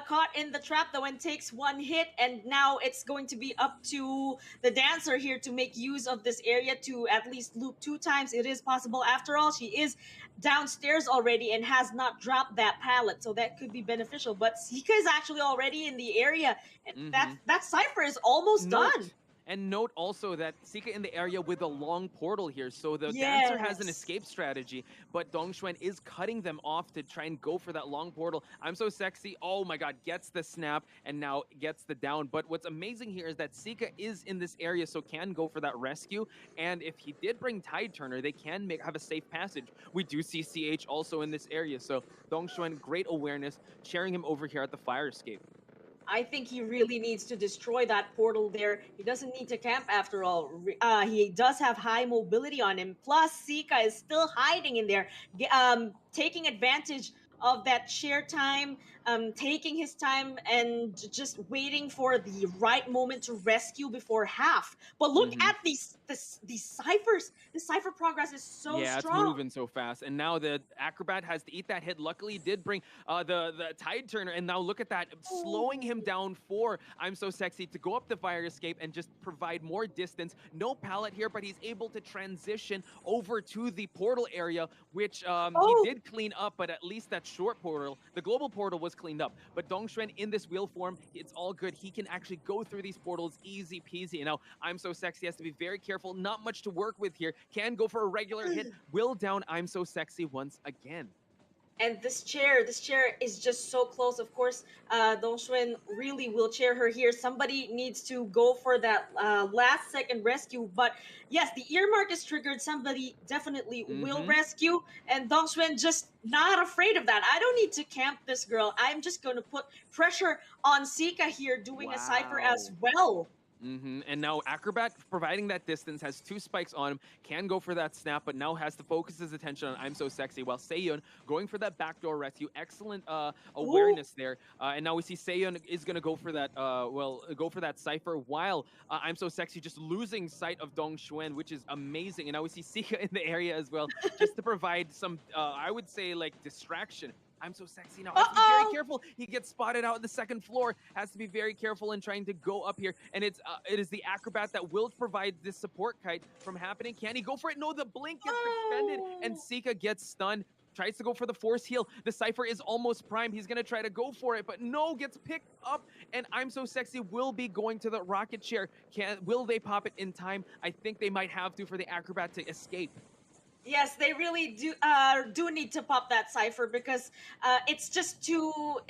caught in the trap though and takes one hit, and now it's going to be up to the dancer here to make use of this area to at least loop 2 times. It is possible. After all, she is downstairs already and has not dropped that pallet, so that could be beneficial. But Sika is actually already in the area, and that cipher is almost done. And note also that Sika in the area with a long portal here, so the dancer has an escape strategy, but Dongxuan is cutting them off to try and go for that long portal. I'm So Sexy, oh my god, gets the snap and now gets the down. But what's amazing here is that Sika is in this area, so can go for that rescue. And if he did bring Tide Turner, they can have a safe passage. We do see CH also in this area, so Dongxuan, great awareness, sharing him over here at the fire escape. I think he really needs to destroy that portal there. He doesn't need to camp after all. He does have high mobility on him. Plus, Sika is still hiding in there, taking advantage of that share time, taking his time and just waiting for the right moment to rescue before half. But look at these ciphers. The cipher progress is so strong. Yeah, it's moving so fast. And now the Acrobat has to eat that hit. Luckily, he did bring the Tide Turner. And now look at that, slowing him down for I'm So Sexy to go up the fire escape and just provide more distance. No pallet here, but he's able to transition over to the portal area, which he did clean up, but at least that short portal, the global portal, was cleaned up. But Dongxuan in this wheel form, it's all good. He can actually go through these portals easy peasy. And now I'm So Sexy has to be very careful. Not much to work with here. Can go for a regular hit. Will down I'm So Sexy once again. And this chair is just so close. Of course, Dongxuan really will chair her here. Somebody needs to go for that last second rescue. But yes, the earmark is triggered. Somebody definitely will rescue. And Dongxuan just not afraid of that. I don't need to camp this girl. I'm just going to put pressure on Sika here, doing a cipher as well. And now Acrobat, providing that distance, has 2 spikes on him, can go for that snap, but now has to focus his attention on I'm So Sexy, while Seiyun going for that backdoor rescue. Excellent awareness there. And now we see Seiyun is going to go for that, go for that cipher, while I'm So Sexy just losing sight of Dongxuan, which is amazing. And now we see Sika in the area as well, just to provide some, I would say, like, distraction. I'm So Sexy now. Has to be very careful. He gets spotted out on the second floor. Has to be very careful in trying to go up here. And it is the Acrobat that will provide this support kite from happening. Can he go for it? No, the blink gets expended, and Sika gets stunned. Tries to go for the force heal. The cipher is almost primed. He's going to try to go for it, but no, gets picked up. And I'm So Sexy will be going to the rocket chair. Will they pop it in time? I think they might have to for the Acrobat to escape. Yes, they really do need to pop that cipher, because it's just too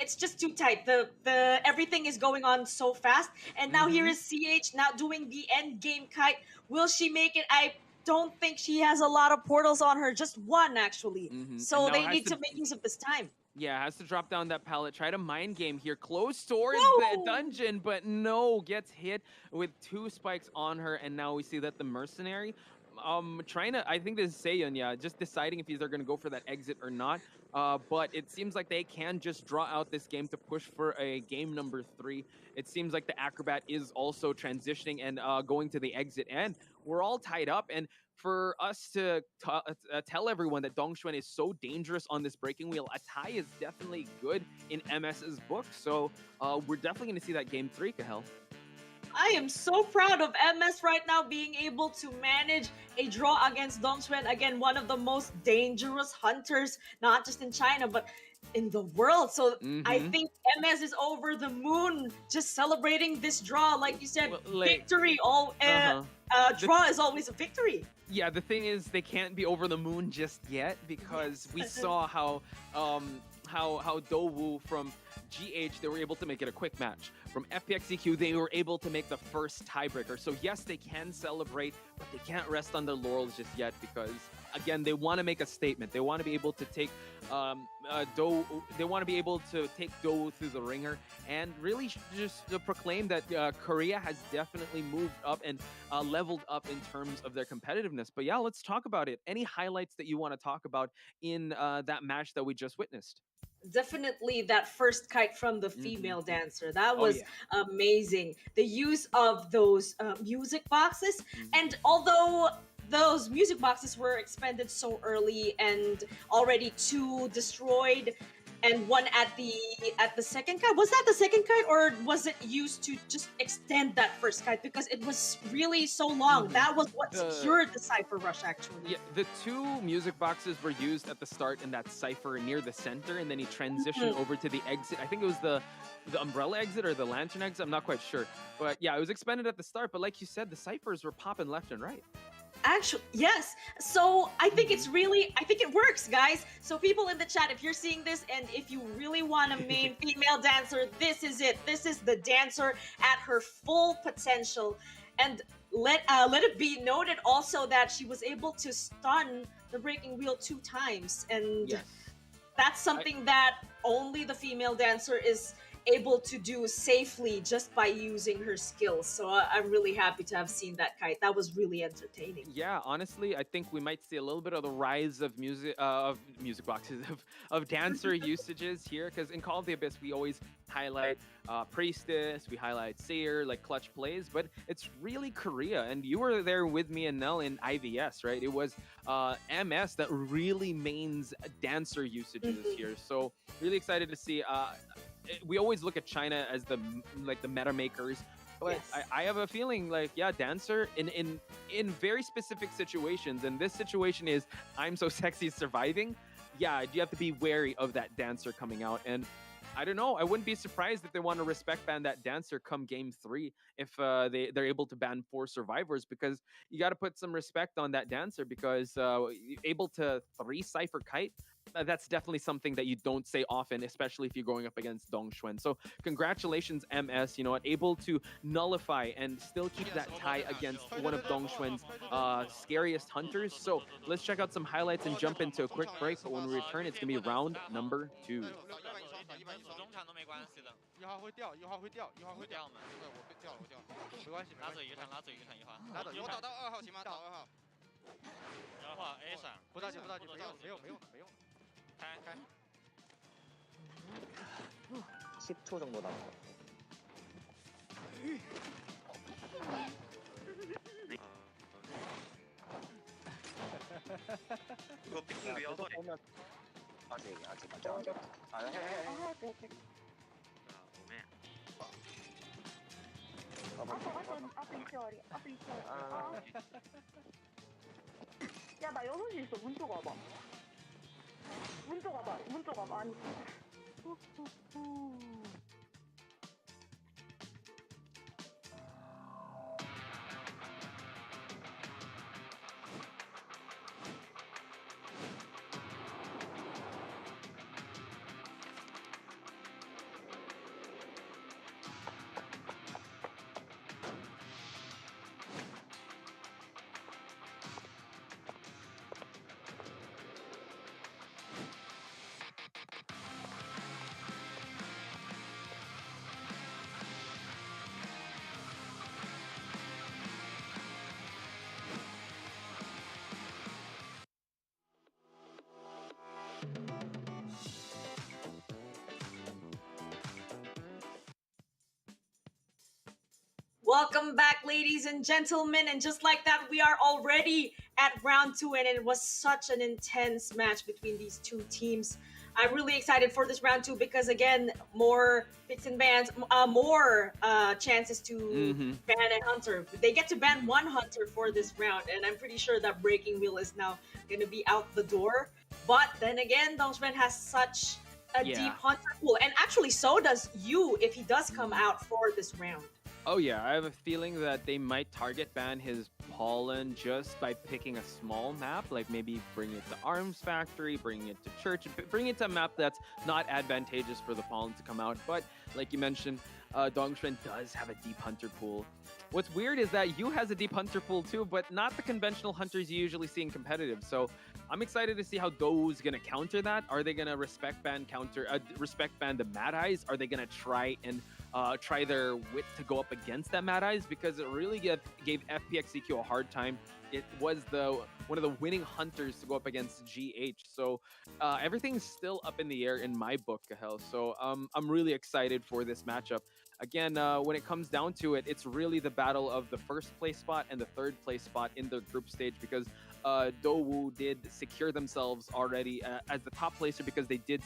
tight. The everything is going on so fast, and now here is CH now doing the end game kite. Will she make it? I don't think she has a lot of portals on her, just one actually. So they need to make use of this time. Yeah, has to drop down that pallet. Try to mind game here. Close towards the dungeon, but no, gets hit with 2 spikes on her, and now we see that the mercenary trying to, I think this is Seiyun, yeah, just deciding if he's going to go for that exit or not. But it seems like they can just draw out this game to push for a game number 3. It seems like the Acrobat is also transitioning and going to the exit, and we're all tied up. And for us to tell everyone that Dongxuan is so dangerous on this breaking wheel, a tie is definitely good in MS's book. So we're definitely going to see that game 3, Kahel. I am so proud of MS right now being able to manage a draw against Dongxuan. Again, one of the most dangerous hunters, not just in China, but in the world. So I think MS is over the moon just celebrating this draw. Like you said, victory. Draw is always a victory. Yeah, the thing is, they can't be over the moon just yet because we saw how Dou from GH, they were able to make it a quick match. From FPX they were able to make the first tiebreaker. So yes, they can celebrate, but they can't rest on their laurels just yet because, again, they want to make a statement. They want to be able to take Dou. They want to be able to take Dou through the ringer and really just to proclaim that Korea has definitely moved up and leveled up in terms of their competitiveness. But yeah, let's talk about it. Any highlights that you want to talk about in that match that we just witnessed? Definitely that first kite from the female dancer. That was amazing. The use of those music boxes. And although those music boxes were expended so early and already 2 destroyed and 1 at the second kite, was that the second kite or was it used to just extend that first kite because it was really so long? That was what secured the Cypher Rush, actually. Yeah, the 2 music boxes were used at the start in that Cypher near the center, and then he transitioned over to the exit. I think it was the umbrella exit or the lantern exit. I'm not quite sure. But yeah, it was expended at the start. But like you said, the Cyphers were popping left and right. Actually, yes. So I think I think it works, guys. So people in the chat, if you're seeing this and if you really want a main female dancer, this is it. This is the dancer at her full potential. And let it be noted also that she was able to stun the breaking wheel 2 times. And that's something that only the female dancer is able to do safely just by using her skills. So I'm really happy to have seen that kite. That was really entertaining. Yeah, honestly, I think we might see a little bit of the rise of music boxes of dancer usages here, because in Call of the Abyss we always highlight Priestess, we highlight Seer, like clutch plays, but it's really Korea, and you were there with me and Nell in IVS, right? It was MS that really mains dancer usages here. So really excited to see. We always look at China as the meta makers, but I have a feeling like, yeah, dancer in very specific situations, and this situation is I'm so sexy surviving. Yeah, you have to be wary of that dancer coming out, and I don't know. I wouldn't be surprised if they want to respect ban that dancer come game 3 if they're able to ban 4 survivors, because you got to put some respect on that dancer, because able to 3 Cypher kite. That's definitely something that you don't say often, especially if you're going up against Dongxuan. So congratulations, MS, able to nullify and still keep that tie against one of Dongxuan's scariest hunters. So let's check out some highlights and jump into a quick break. But when we return, it's going to be round number 2. 1号会掉，1号会掉，1号会掉吗？对，我被掉了，我掉了，没关系，拉走一个拉走一个1号，拉走一个。我导到2号行吗？导2号。2号 A 上。不着急，不着急，没用，开。 10초 정도 남았어. 이거 빅공이야, 소리. 아직 해. 야, 나 6시 있어. 문 쪽 와봐. 문 쪽 와봐. 아니. Welcome back, ladies and gentlemen, and just like that, we are already at round 2, and it was such an intense match between these 2 teams. I'm really excited for this round too because again, more picks and bans, more chances to ban a hunter. They get to ban one hunter for this round, and I'm pretty sure that Breaking Wheel is now going to be out the door. But then again, Dongsman has such a deep hunter pool, and actually so does you if he does come out for this round. Oh yeah, I have a feeling that they might target ban his pollen just by picking a small map, like maybe bring it to Arms Factory, bring it to Church, bring it to a map that's not advantageous for the pollen to come out. But like you mentioned, Dongshan does have a deep hunter pool. What's weird is that Yu has a deep hunter pool too, but not the conventional hunters you usually see in competitive. So I'm excited to see how Douwu's gonna counter that. Are they gonna respect ban the Mad Eyes? Are they gonna try and try their wit to go up against that Mad Eyes? Because it really gave FPXCQ a hard time. It was one of the winning hunters to go up against GH. So everything's still up in the air in my book, Cahel. So I'm really excited for this matchup. Again, when it comes down to it, it's really the battle of the first place spot and the third place spot in the group stage, because Douwu did secure themselves already as the top placer because they did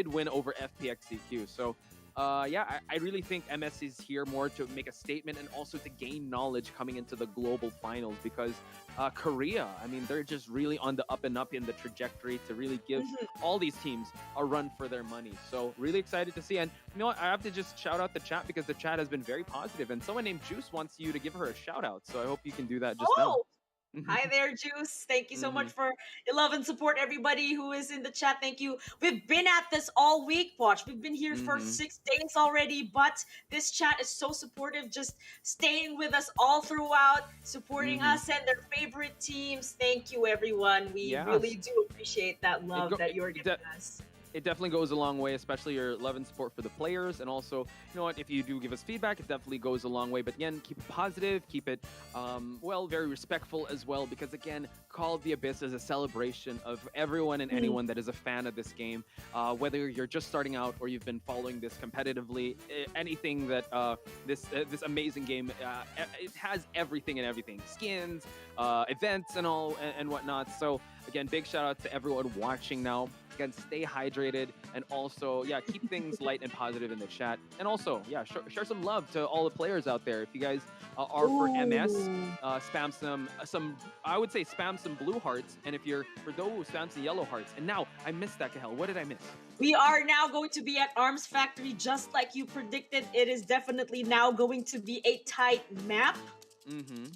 win over FPXCQ. So yeah, I really think MS is here more to make a statement and also to gain knowledge coming into the global finals, because Korea, I mean, they're just really on the up and up in the trajectory to really give all these teams a run for their money. So really excited to see. And you know what, I have to just shout out the chat because the chat has been very positive, and someone named Juice wants you to give her a shout out. So I hope you can do that just now. Hi there, Juice. Thank you so much for your love and support, everybody who is in the chat. Thank you. We've been at this all week, Watch. We've been here for 6 days already, but this chat is so supportive, just staying with us all throughout, supporting us and their favorite teams. Thank you, everyone. We really do appreciate that love that you're giving us. It definitely goes a long way, especially your love and support for the players. And also, you know what, if you do give us feedback, it definitely goes a long way. But again, keep it positive, keep it, well, very respectful as well. Because again, Call of the Abyss is a celebration of everyone and anyone that is a fan of this game. Whether you're just starting out or you've been following this competitively, anything that this amazing game, it has everything and everything. Skins, events and all and whatnot. So again, big shout out to everyone watching now. Again, stay hydrated, and also, yeah, keep things light and positive in the chat. And also, yeah, share some love to all the players out there. If you guys are for MS, spam some, I would say spam some blue hearts. And if you're for Douwu, spam some yellow hearts. And now, I missed that, Cahel. What did I miss? We are now going to be at Arms Factory, just like you predicted. It is definitely now going to be a tight map.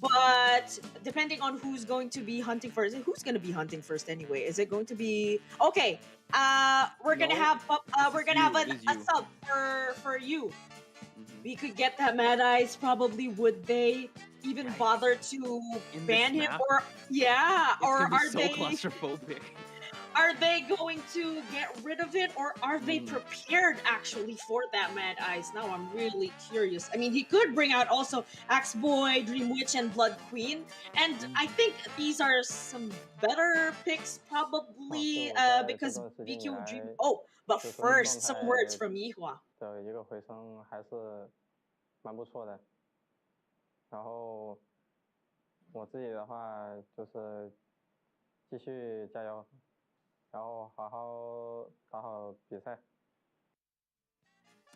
But depending on who's going to be hunting first, who's going to be hunting first anyway? Is it going to be okay? We're gonna have a sub for you. We could get that Mad Eyes. Probably would they even bother to ban him? Or or are so they claustrophobic? Are they going to get rid of it, or are they prepared actually for that Mad Eyes? Now I'm really curious. I mean, he could bring out also Axe Boy, Dream Witch, and Blood Queen, and I think these are some better picks probably because BQ Dream. Oh, but first, some words from Yihua. 的一个回升还是蛮不错的。然后我自己的话就是继续加油。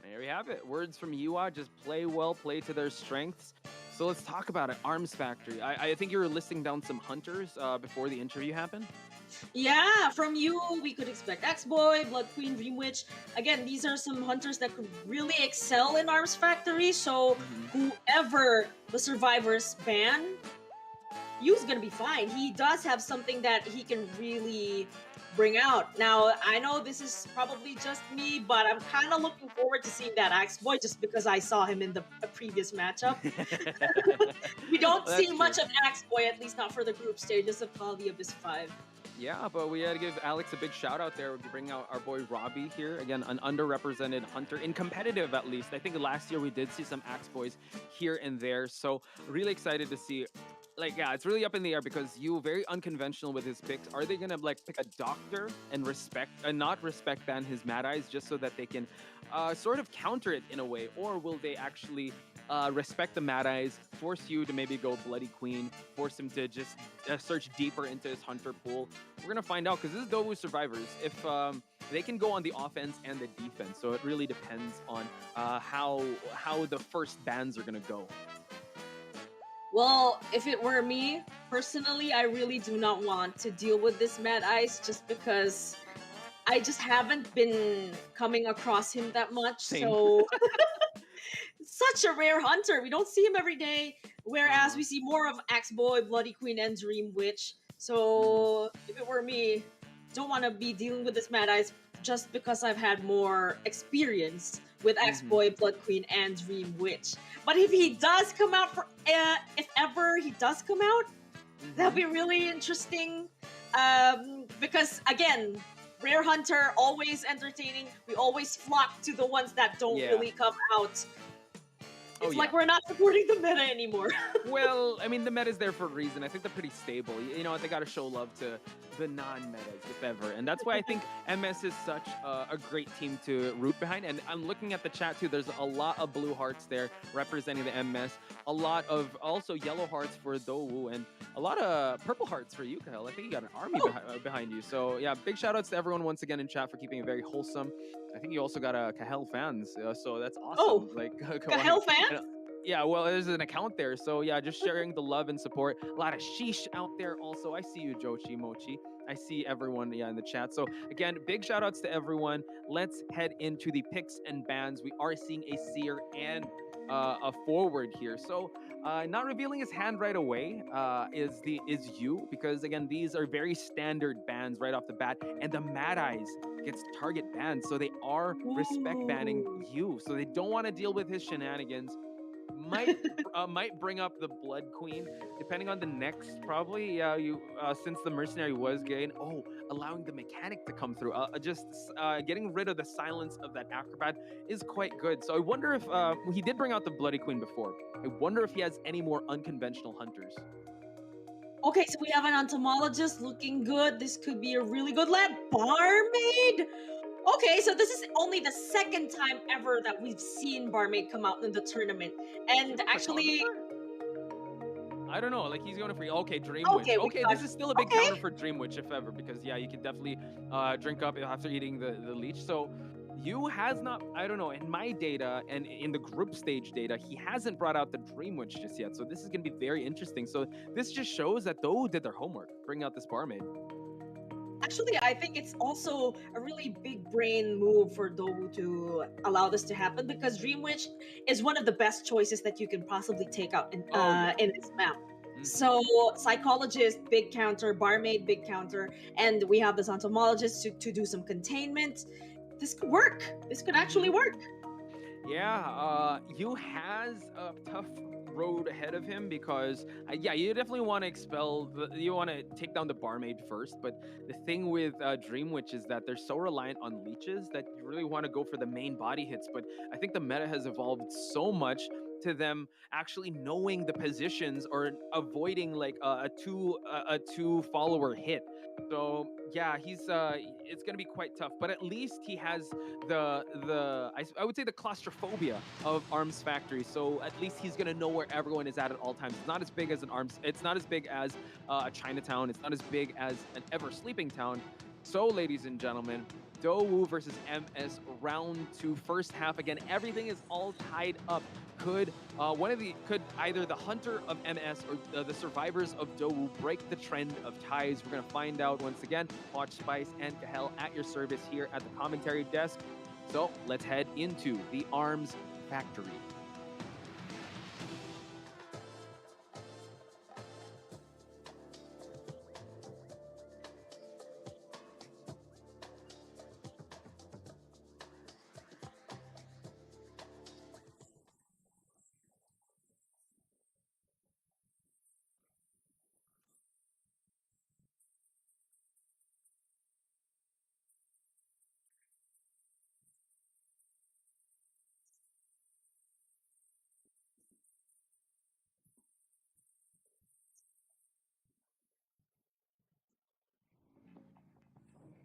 There you have it. Words from Yua. Just play well, play to their strengths. So let's talk about it. Arms Factory. I think you were listing down some hunters before the interview happened. Yeah, from you, we could expect X-Boy, Blood Queen, Dream Witch. Again, these are some hunters that could really excel in Arms Factory. So whoever the survivors ban, Yu's gonna be fine. He does have something that he can really bring out. Now, I know this is probably just me, but I'm kind of looking forward to seeing that Axe Boy just because I saw him in the previous matchup. We don't see much of Axe Boy, at least not for the group stages of Call of the Abyss 5. Yeah, but we had to give Alex a big shout out there. We bring out our boy Robbie here. Again, an underrepresented hunter, in competitive at least. I think last year we did see some Axe Boys here and there. So really excited to see. Like, yeah, it's really up in the air because you very unconventional with his picks. Are they gonna like pick a doctor and not respect ban his Mad Eyes just so that they can sort of counter it in a way, or will they actually respect the Mad Eyes, force you to maybe go Bloody Queen, force him to just search deeper into his hunter pool? We're gonna find out because this is Douwu Survivors. If they can go on the offense and the defense. So it really depends on how the first bans are going to go. Well, if it were me, personally, I really do not want to deal with this Mad Ice just because I just haven't been coming across him that much. Same. So such a rare hunter. We don't see him every day, whereas we see more of Axe Boy, Bloody Queen, and Dream Witch. So if it were me, don't want to be dealing with this Mad Ice just because I've had more experience with Axe Boy, Blood Queen, and Dream Witch. But if he does come out if ever he does come out, that'll be really interesting. Because again, Rare Hunter, always entertaining. We always flock to the ones that don't really come out. It's like we're not supporting the meta anymore. Well, I mean, the meta's there for a reason. I think they're pretty stable. You know, they got to show love to the non-metas, if ever. And that's why I think MS is such a great team to root behind. And I'm looking at the chat, too. There's a lot of blue hearts there representing the MS. A lot of also yellow hearts for Dowu. And a lot of purple hearts for you, Kahel. I think you got an army behind you. So, yeah, big shout-outs to everyone once again in chat for keeping it very wholesome. I think you also got a Kahel fans, so that's awesome. Oh, like Kahel fans? Yeah, well, there's an account there, so yeah, just sharing the love and support. A lot of sheesh out there also. I see you, Jochi Mochi. I see everyone, in the chat. So again, big shout outs to everyone. Let's head into the picks and bans. We are seeing a seer and a forward here. So not revealing his hand right away is you, because again, these are very standard bans right off the bat, and the Mad Eyes gets target banned, so they are respect banning you. So they don't want to deal with his shenanigans. Might bring up the Blood Queen, depending on the next, probably. You since the mercenary was gained, allowing the mechanic to come through. Just getting rid of the silence of that acrobat is quite good. So I wonder if he did bring out the Bloody Queen before. I wonder if he has any more unconventional hunters. Okay, so we have an entomologist looking good. This could be a really good lab. Barmaid? Okay, so this is only the second time ever that we've seen Barmaid come out in the tournament. And actually... I don't know, like he's going for Dream Witch. Okay, this is still a big counter for Dream Witch, if ever, because yeah, you can definitely drink up after eating the leech. So you has not, I don't know, in my data and in the group stage data, he hasn't brought out the Dream Witch just yet. So this is going to be very interesting. So this just shows that Dowu did their homework, bring out this Barmaid. Actually, I think it's also a really big brain move for Dowu to allow this to happen, because Dream Witch is one of the best choices that you can possibly take out in this map. So Psychologist, big counter, Barmaid, big counter, and we have this Entomologist to do some containment. This could work. This could actually work. Yeah, you has a tough road ahead of him, because you definitely want to you want to take down the Barmaid first, but the thing with Dream Witch is that they're so reliant on leeches that you really want to go for the main body hits. But I think the meta has evolved so much to them actually knowing the positions or avoiding like a two follower hit. So yeah, it's gonna be quite tough, but at least he has I would say the claustrophobia of Arms Factory. So at least he's gonna know where everyone is at all times. It's not as big as it's not as big as a Chinatown. It's not as big as an ever sleeping town. So ladies and gentlemen, Dowu versus MS round 2, first half. Again, everything is all tied up. Could either the hunter of MS or the survivors of Dowu break the trend of ties? We're gonna find out once again. Watch Spice and Kahel at your service here at the commentary desk. So let's head into the Arms Factory.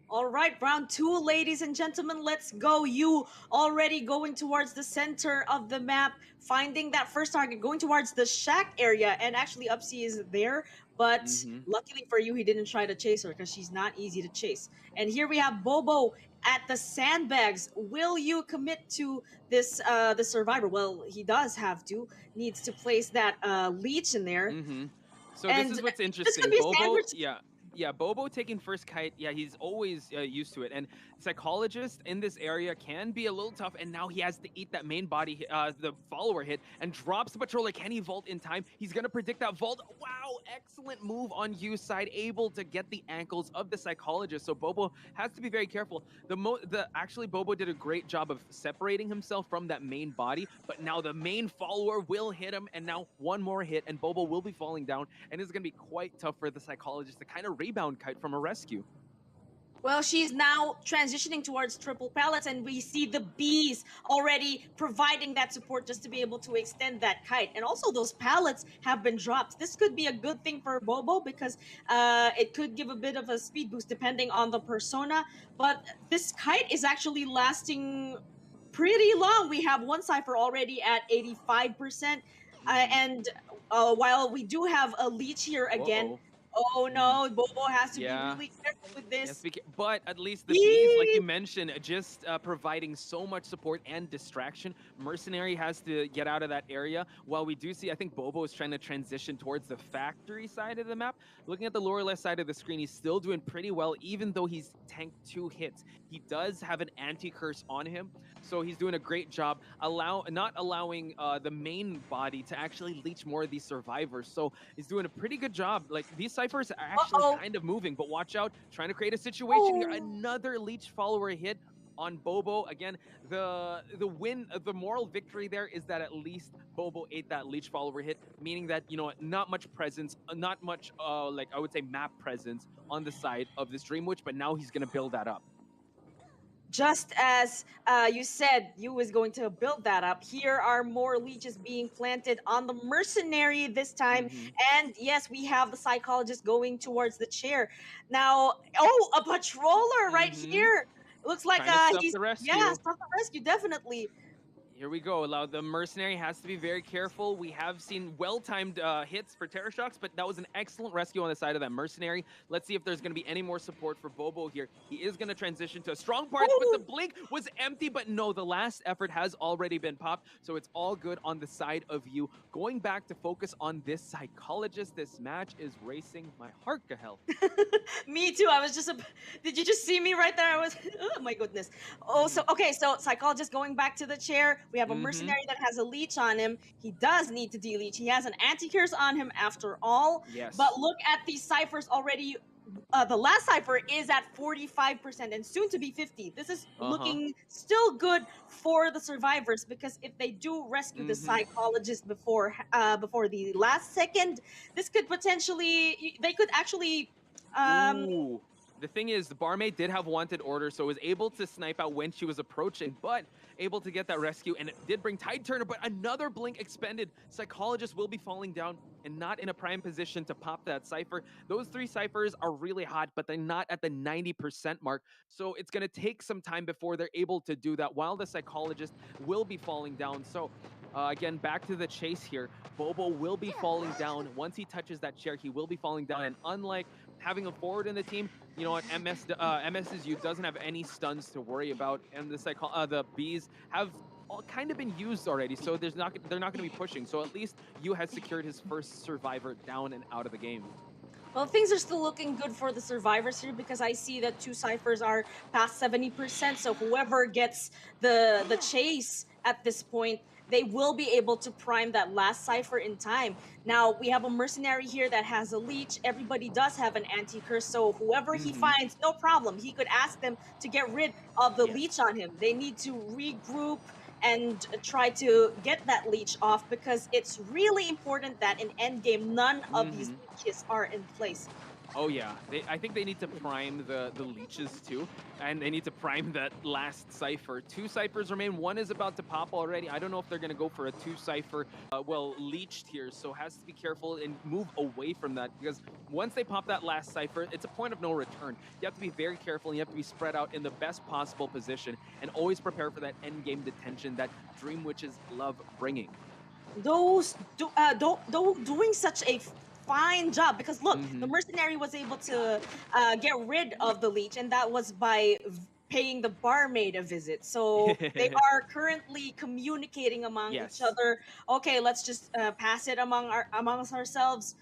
All right, round 2, ladies and gentlemen, let's go. You already going towards the center of the map, finding that first target, going towards the shack area, and actually Upsy is there but Mhm. luckily for you, he didn't try to chase her because she's not easy to chase. And here we have Bobo at the sandbags. Will you commit to this the survivor? Well, he does have to. Needs to place that leech in there. Mm-hmm. So And this is what's this interesting. could be a Bobo, sandwich. yeah, Bobo taking first kite. Yeah, he's always used to it. And psychologist in this area can be a little tough. And now he has to eat that main body, the follower hit, and drops the patroller. Can he vault in time? He's gonna predict that vault. Wow, excellent move on Yu's side, able to get the ankles of the psychologist. So Bobo has to be very careful. Actually Bobo did a great job of separating himself from that main body. But now the main follower will hit him, and now one more hit, and Bobo will be falling down. And it's going to be quite tough for the psychologist to kind of rebound kite from a rescue. Well, she's now transitioning towards triple pellets, and we see the bees already providing that support just to be able to extend that kite. And also, those pallets have been dropped. This could be a good thing for Bobo because it could give a bit of a speed boost depending on the persona. But this kite is actually lasting pretty long. We have one cipher already at 85%. And while we do have a leech here again, oh no, Bobo has to be really careful with this. Yes, but at least the bees, like you mentioned, just providing so much support and distraction. Mercenary has to get out of that area. While we do see, I think Bobo is trying to transition towards the factory side of the map. Looking at the lower left side of the screen, he's still doing pretty well, even though he's tanked 2 hits. He does have an anti-curse on him, so he's doing a great job not allowing the main body to actually leech more of these survivors. So he's doing a pretty good job. Like, these ciphers are actually kind of moving, but watch out, trying to create a situation here. Another leech follower hit on Bobo. Again, the moral victory there is that at least Bobo ate that leech follower hit, meaning that, you know, not much presence, not much like I would say map presence on the side of this Dream Witch, but now he's gonna build that up. Just as you said, you was going to build that up. Here are more leeches being planted on the mercenary this time. And yes, we have the psychologist going towards the chair. Now, a patroller right here. Looks like Stop he's the rescue. Yeah, stop the rescue, definitely. Here we go. The mercenary has to be very careful. We have seen well-timed hits for Terror Shocks, but that was an excellent rescue on the side of that mercenary. Let's see if there's going to be any more support for Bobo here. He is going to transition to a strong part, but the blink was empty. But no, the last effort has already been popped, so it's all good on the side of you. Going back to focus on this psychologist, this match is racing my heart to hell. Me too. I was just did you just see me right there? I was oh my goodness. So psychologist going back to the chair. We have a mercenary that has a leech on him. He does need to de-leech. He has an anti-curse on him after all. Yes. But look at these ciphers already. The last cipher is at 45% and soon to be 50. This is looking still good for the survivors, because if they do rescue the psychologist before the last second, this could potentially, they could actually Ooh. The thing is, the barmaid did have wanted order, so was able to snipe out when she was approaching, but able to get that rescue, and it did bring Tide Turner, but another blink expended. Psychologist will be falling down and not in a prime position to pop that cipher. Those 3 ciphers are really hot, but they're not at the 90% mark, so it's going to take some time before they're able to do that, while the psychologist will be falling down. So again, back to the chase here. Bobo will be falling down. Once he touches that chair, he will be falling down, and unlike having a forward in the team, you know what, MSSU doesn't have any stuns to worry about, and the bees have kind of been used already, so they're not going to be pushing. So at least Yu has secured his first survivor down and out of the game. Well, things are still looking good for the survivors here, because I see that 2 ciphers are past 70%. So whoever gets the chase at this point, they will be able to prime that last cipher in time. Now, we have a mercenary here that has a leech. Everybody does have an anti-curse, so whoever he finds, no problem. He could ask them to get rid of the leech on him. They need to regroup and try to get that leech off, because it's really important that in endgame, none of these leeches are in place. Oh yeah, I think they need to prime the leeches too, and they need to prime that last cipher. 2 ciphers remain. One is about to pop already. I don't know if they're gonna go for a 2 cipher, leeched here, so has to be careful and move away from that, because once they pop that last cipher, it's a point of no return. You have to be very careful, and you have to be spread out in the best possible position, and always prepare for that end game detention that Dream Witches love bringing. Doing such a fine job because look, the mercenary was able to get rid of the leech, and that was by paying the barmaid a visit. So they are currently communicating among each other. Okay, let's just pass it amongst ourselves.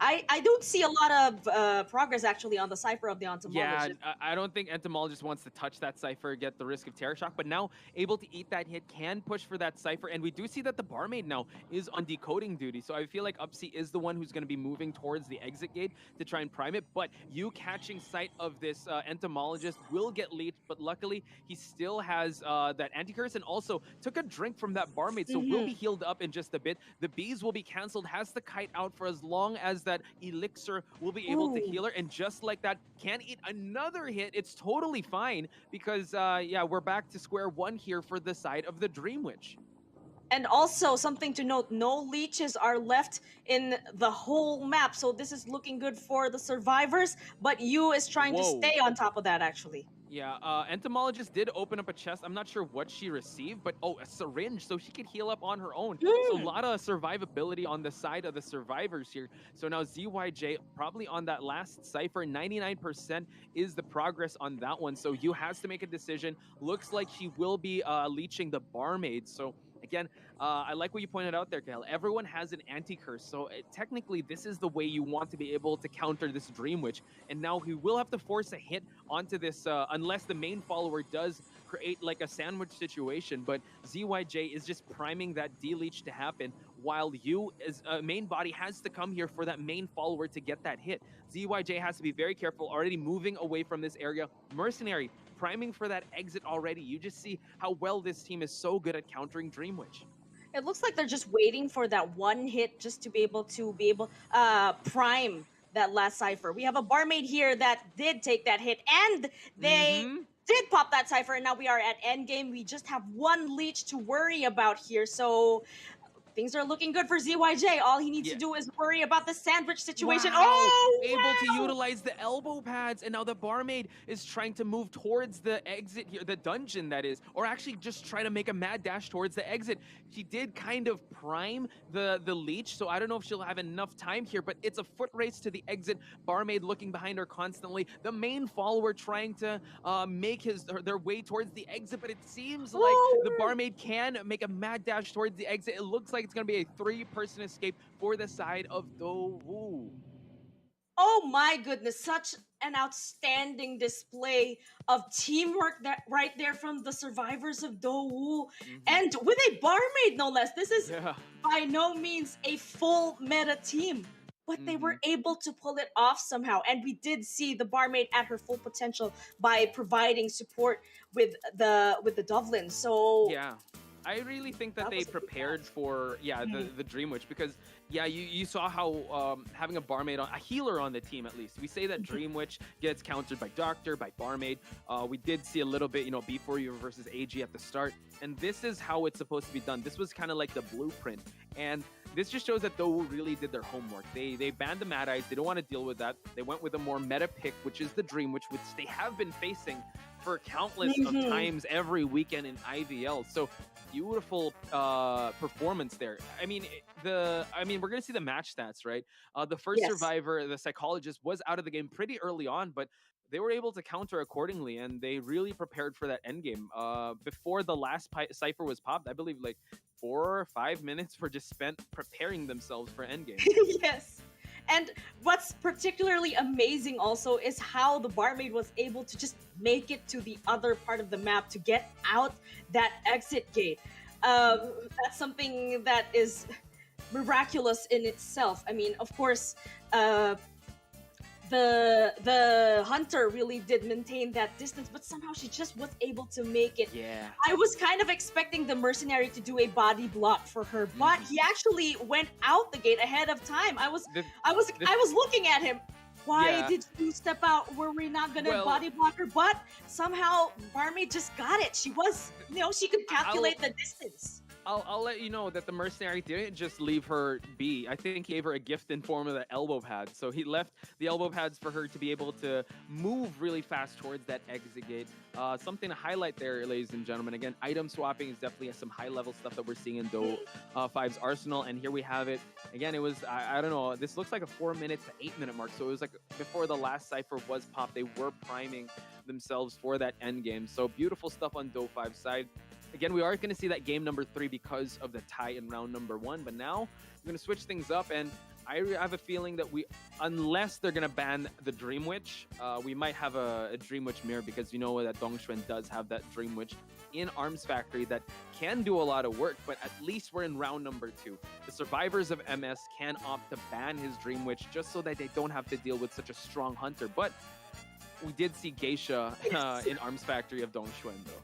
I don't see a lot of progress actually on the cipher of the entomologist. Yeah, I don't think Entomologist wants to touch that cipher, get the risk of Terror Shock, but now able to eat that hit, can push for that cipher, and we do see that the barmaid now is on decoding duty, so I feel like Upsy is the one who's going to be moving towards the exit gate to try and prime it, but you catching sight of this Entomologist will get leached, but luckily he still has that anti-curse and also took a drink from that barmaid, so will be healed up in just a bit. The bees will be cancelled, has the kite out for as long as that elixir will be able to heal her, and just like that, can eat another hit. It's totally fine because, yeah, we're back to square one here for the side of the Dream Witch. And also, something to note, no leeches are left in the whole map, so this is looking good for the survivors, but Yu is trying to stay on top of that, actually. Yeah, Entomologist did open up a chest. I'm not sure what she received, but a syringe, so she could heal up on her own. So a lot of survivability on the side of the survivors here. So now ZYJ probably on that last cipher, 99% is the progress on that one. So Yu has to make a decision. Looks like she will be leeching the barmaid. So again, I like what you pointed out there, Kale. Everyone has an anti-curse, so technically this is the way you want to be able to counter this Dream Witch. And now he will have to force a hit onto this, unless the main follower does create like a sandwich situation. But ZYJ is just priming that D-Leech to happen, while Yu, as main body, has to come here for that main follower to get that hit. ZYJ has to be very careful, already moving away from this area. Mercenary, priming for that exit already. You just see how well this team is so good at countering Dream Witch. It looks like they're just waiting for that one hit just to be able prime that last cipher. We have a barmaid here that did take that hit, and they did pop that cipher, and now we are at endgame. We just have one leech to worry about here, so things are looking good for ZYJ. All he needs to do is worry about the sandwich situation. Able to utilize the elbow pads, and now the barmaid is trying to move towards the exit here, the dungeon that is, or actually just try to make a mad dash towards the exit. She did kind of prime the leech, so I don't know if she'll have enough time here, but it's a foot race to the exit. Barmaid looking behind her constantly. The main follower trying to make their way towards the exit, but it seems like the barmaid can make a mad dash towards the exit. It looks like it's going to be a 3-person escape for the side of Dowu. Oh my goodness, such an outstanding display of teamwork right there from the survivors of Dowu, and with a barmaid no less. This is by no means a full meta team, but they were able to pull it off somehow, and we did see the barmaid at her full potential by providing support with the Dovlin. So yeah, I really think that they prepared for the Dream Witch, because you saw how having a barmaid a healer on the team, at least. We say that Dream Witch gets countered by Doctor, by barmaid. We did see a little bit, B4U versus AG at the start, and this is how it's supposed to be done. This was kind of like the blueprint, and this just shows that Dowu really did their homework. They banned the Mad Eyes. They don't want to deal with that. They went with a more meta pick, which is the Dream Witch, which they have been facing for countless of times every weekend in IVL. So beautiful performance there. I mean, we're gonna see the match stats, right? The first survivor, the psychologist, was out of the game pretty early on, but they were able to counter accordingly, and they really prepared for that endgame. Before the last cipher was popped, I believe like 4 or 5 minutes were just spent preparing themselves for endgame. Yes. And what's particularly amazing also is how the barmaid was able to just make it to the other part of the map to get out that exit gate. That's something that is miraculous in itself. I mean, of course, the hunter really did maintain that distance, but somehow she just was able to make it. Yeah. I was kind of expecting the mercenary to do a body block for her, but he actually went out the gate ahead of time. I was looking at him. Why did you step out? Were we not gonna body block her? But somehow barmaid just got it. She was, she could calculate the distance. I'll let you know that the mercenary didn't just leave her be. I think he gave her a gift in form of the elbow pad. So he left the elbow pads for her to be able to move really fast towards that exit gate. Something to highlight there, ladies and gentlemen. Again, item swapping is definitely some high-level stuff that we're seeing in Do 5's arsenal. And here we have it. Again, it was, I don't know, this looks like a 4-minute to 8-minute mark. So it was like before the last cipher was popped, they were priming themselves for that end game. So beautiful stuff on Do 5's side. Again, we are going to see that game number 3 because of the tie in round number 1. But now we're going to switch things up. And I have a feeling that unless they're going to ban the Dream Witch, we might have a Dream Witch mirror, because you know that Dongxuan does have that Dream Witch in Arms Factory that can do a lot of work. But at least we're in round number 2. The survivors of MS can opt to ban his Dream Witch just so that they don't have to deal with such a strong hunter. But we did see Geisha in Arms Factory of Dongxuan, though.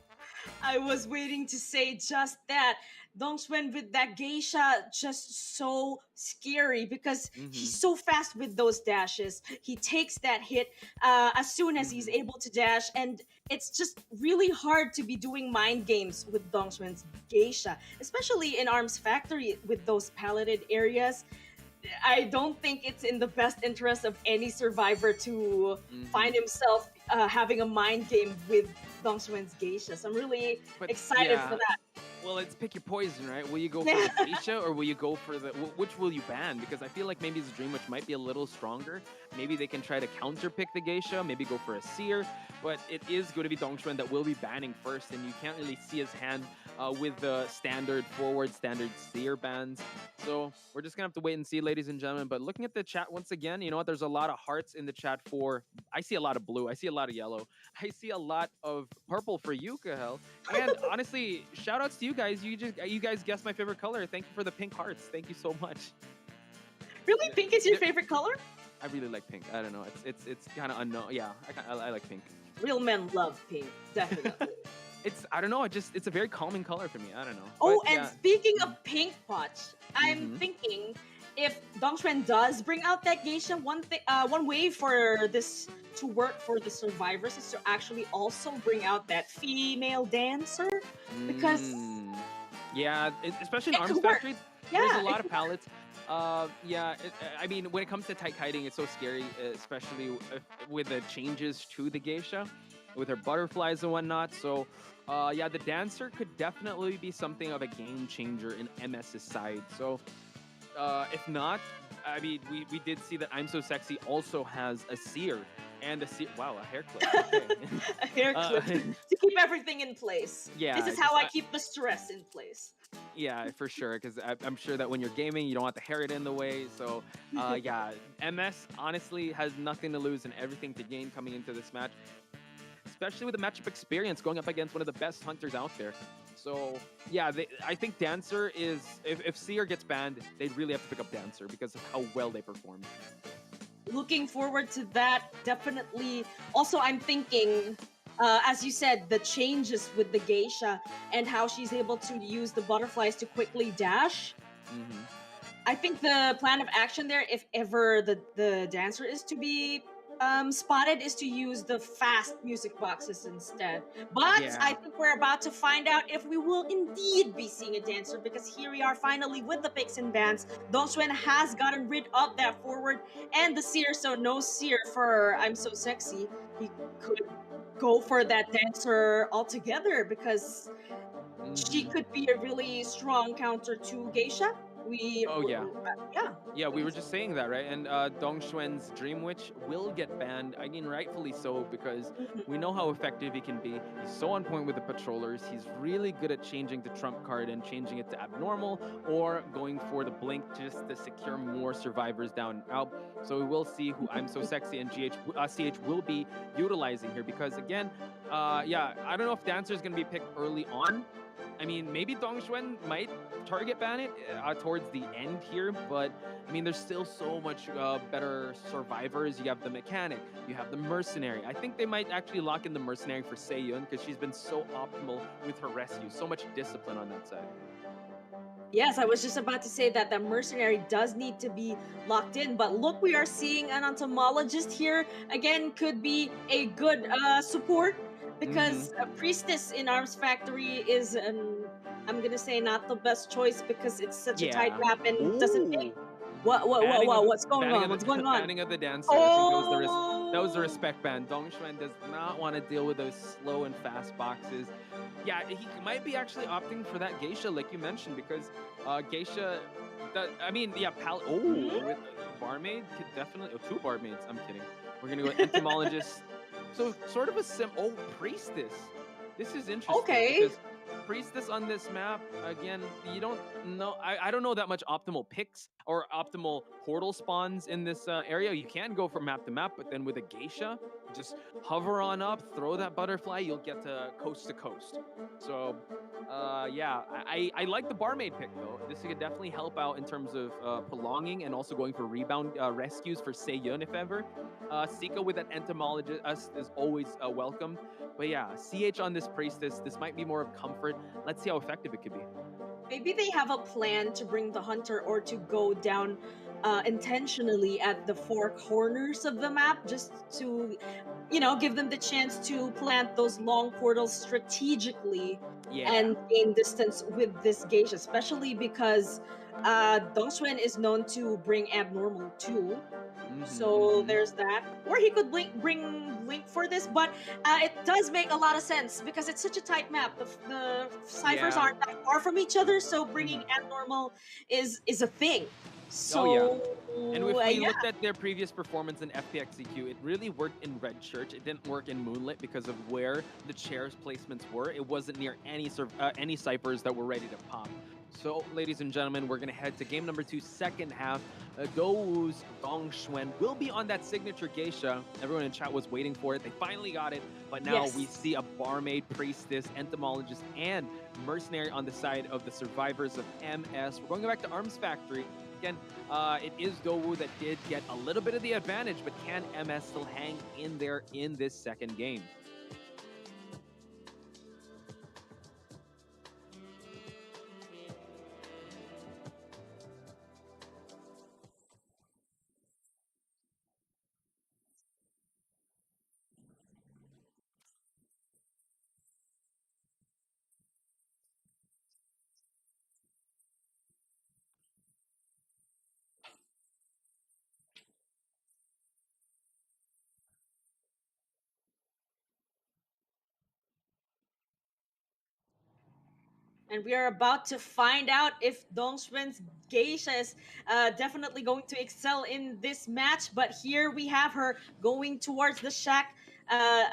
I was waiting to say just that. Dongxuan with that geisha, just so scary because he's so fast with those dashes. He takes that hit as soon as he's able to dash, and it's just really hard to be doing mind games with Dongxuan's geisha, especially in Arms Factory with those palleted areas. I don't think it's in the best interest of any survivor to find himself having a mind game with Dongxuan's geisha. So I'm really excited for that. Well, it's pick your poison, right? Will you go for the geisha or will you go for the... Which will you ban? Because I feel like maybe the Dream Witch might be a little stronger. Maybe they can try to counter-pick the geisha, maybe go for a seer. But it is going to be Dongxuan that will be banning first, and you can't really see his hand with the standard forward, standard seer bans. So we're just going to have to wait and see, ladies and gentlemen. But looking at the chat once again, you know what? There's a lot of hearts in the chat for... I see a lot of blue. I see a lot of yellow. I see a lot of purple for Yuka, hell. And honestly, shout outs to you guys. You guys guessed my favorite color. Thank you for the pink hearts. Thank you so much. Really? Pink is your favorite color? I really like pink. I don't know. It's kind of unknown. Yeah, I like pink. Real men love pink, definitely. I don't know. It's a very calming color for me. I don't know. Oh, but, and speaking of pink potch, I'm thinking if Dongxuan does bring out that geisha, one way for this to work for the survivors is to actually also bring out that female dancer, because especially in Arms Factory, there's a lot of palettes. I mean, when it comes to tight kiting, it's so scary, especially with the changes to the geisha, with her butterflies and whatnot. So, the dancer could definitely be something of a game changer in MS's side. So, if not, I mean, we did see that I'm So Sexy also has a seer. And a hair clip. Okay. A hair clip to keep everything in place. Yeah, this is how I keep the stress in place. Yeah, for sure. Because I'm sure that when you're gaming, you don't want the hair in the way. So, MS honestly has nothing to lose and everything to gain coming into this match, especially with the matchup experience going up against one of the best hunters out there. So, I think Dancer is, if Seer gets banned, they'd really have to pick up Dancer because of how well they performed. Looking forward to that, definitely. Also, I'm thinking, as you said, the changes with the geisha and how she's able to use the butterflies to quickly dash. I think the plan of action there, if ever the dancer is to be spotted, is to use the fast music boxes instead. But I think we're about to find out if we will indeed be seeing a dancer, because here we are finally with the picks and bans. Dongxuan has gotten rid of that forward and the seer, so no seer for I'm So Sexy. He could go for that dancer altogether because she could be a really strong counter to geisha. We were just saying that, right? And Dongxuan's Dream Witch will get banned. I mean, rightfully so, because we know how effective he can be. He's so on point with the patrollers. He's really good at changing the trump card and changing it to abnormal, or going for the blink just to secure more survivors down and out. So we will see who I'm So Sexy and CH will be utilizing here, because again, I don't know if Dancer is going to be picked early on. I mean, maybe Dongxuan might target ban it towards the end here, but I mean, there's still so much better survivors. You have the mechanic, you have the mercenary. I think they might actually lock in the mercenary for Seiyun, because she's been so optimal with her rescue. So much discipline on that side. Yes, I was just about to say that the mercenary does need to be locked in, but look, we are seeing an entomologist here. Again, could be a good support, because a priestess in Arms Factory is I'm gonna say not the best choice because it's such a tight Yeah. map and doesn't make. What? What's going on? What's going on? Banning of the dancer. I think that was the respect ban. Dong Xuan does not want to deal with those slow and fast boxes. Yeah, he might be actually opting for that geisha, like you mentioned, because geisha. With barmaid could definitely. Oh, 2 barmaids. I'm kidding. We're gonna go with entomologist. So sort of a priestess. This is interesting. Okay. Because priestess on this map, again, you don't know. I don't know that much optimal picks or optimal portal spawns in this area. You can go from map to map, but then with a geisha, just hover on up, throw that butterfly, you'll get to coast. So, yeah, I like the barmaid pick though. This could definitely help out in terms of prolonging and also going for rebound rescues for Seiyun if ever. Sika with that entomologist is always welcome. But yeah, CH on this priestess, this might be more of comfort. Let's see how effective it could be. Maybe they have a plan to bring the hunter or to go down intentionally at the 4 corners of the map just to, give them the chance to plant those long portals strategically and gain distance with this geisha, especially because Dong Xuan is known to bring abnormal too. So there's that. Or he could bring Blink for this, but it does make a lot of sense because it's such a tight map. The ciphers aren't that far from each other, so bringing abnormal is a thing. So, and if we looked at their previous performance in FPXCQ, it really worked in Red Church. It didn't work in Moonlit because of where the chairs placements were. It wasn't near any ciphers that were ready to pop. So, ladies and gentlemen, we're going to head to game number 2, second half. Dowoo's Dong Xuan will be on that signature geisha. Everyone in chat was waiting for it. They finally got it. But now we see a barmaid, priestess, entomologist, and mercenary on the side of the survivors of MS. We're going back to Arms Factory. Again, it is Dowoo that did get a little bit of the advantage, but can MS still hang in there in this second game? And we are about to find out if Dong Xuan's geisha is definitely going to excel in this match. But here we have her going towards the shack.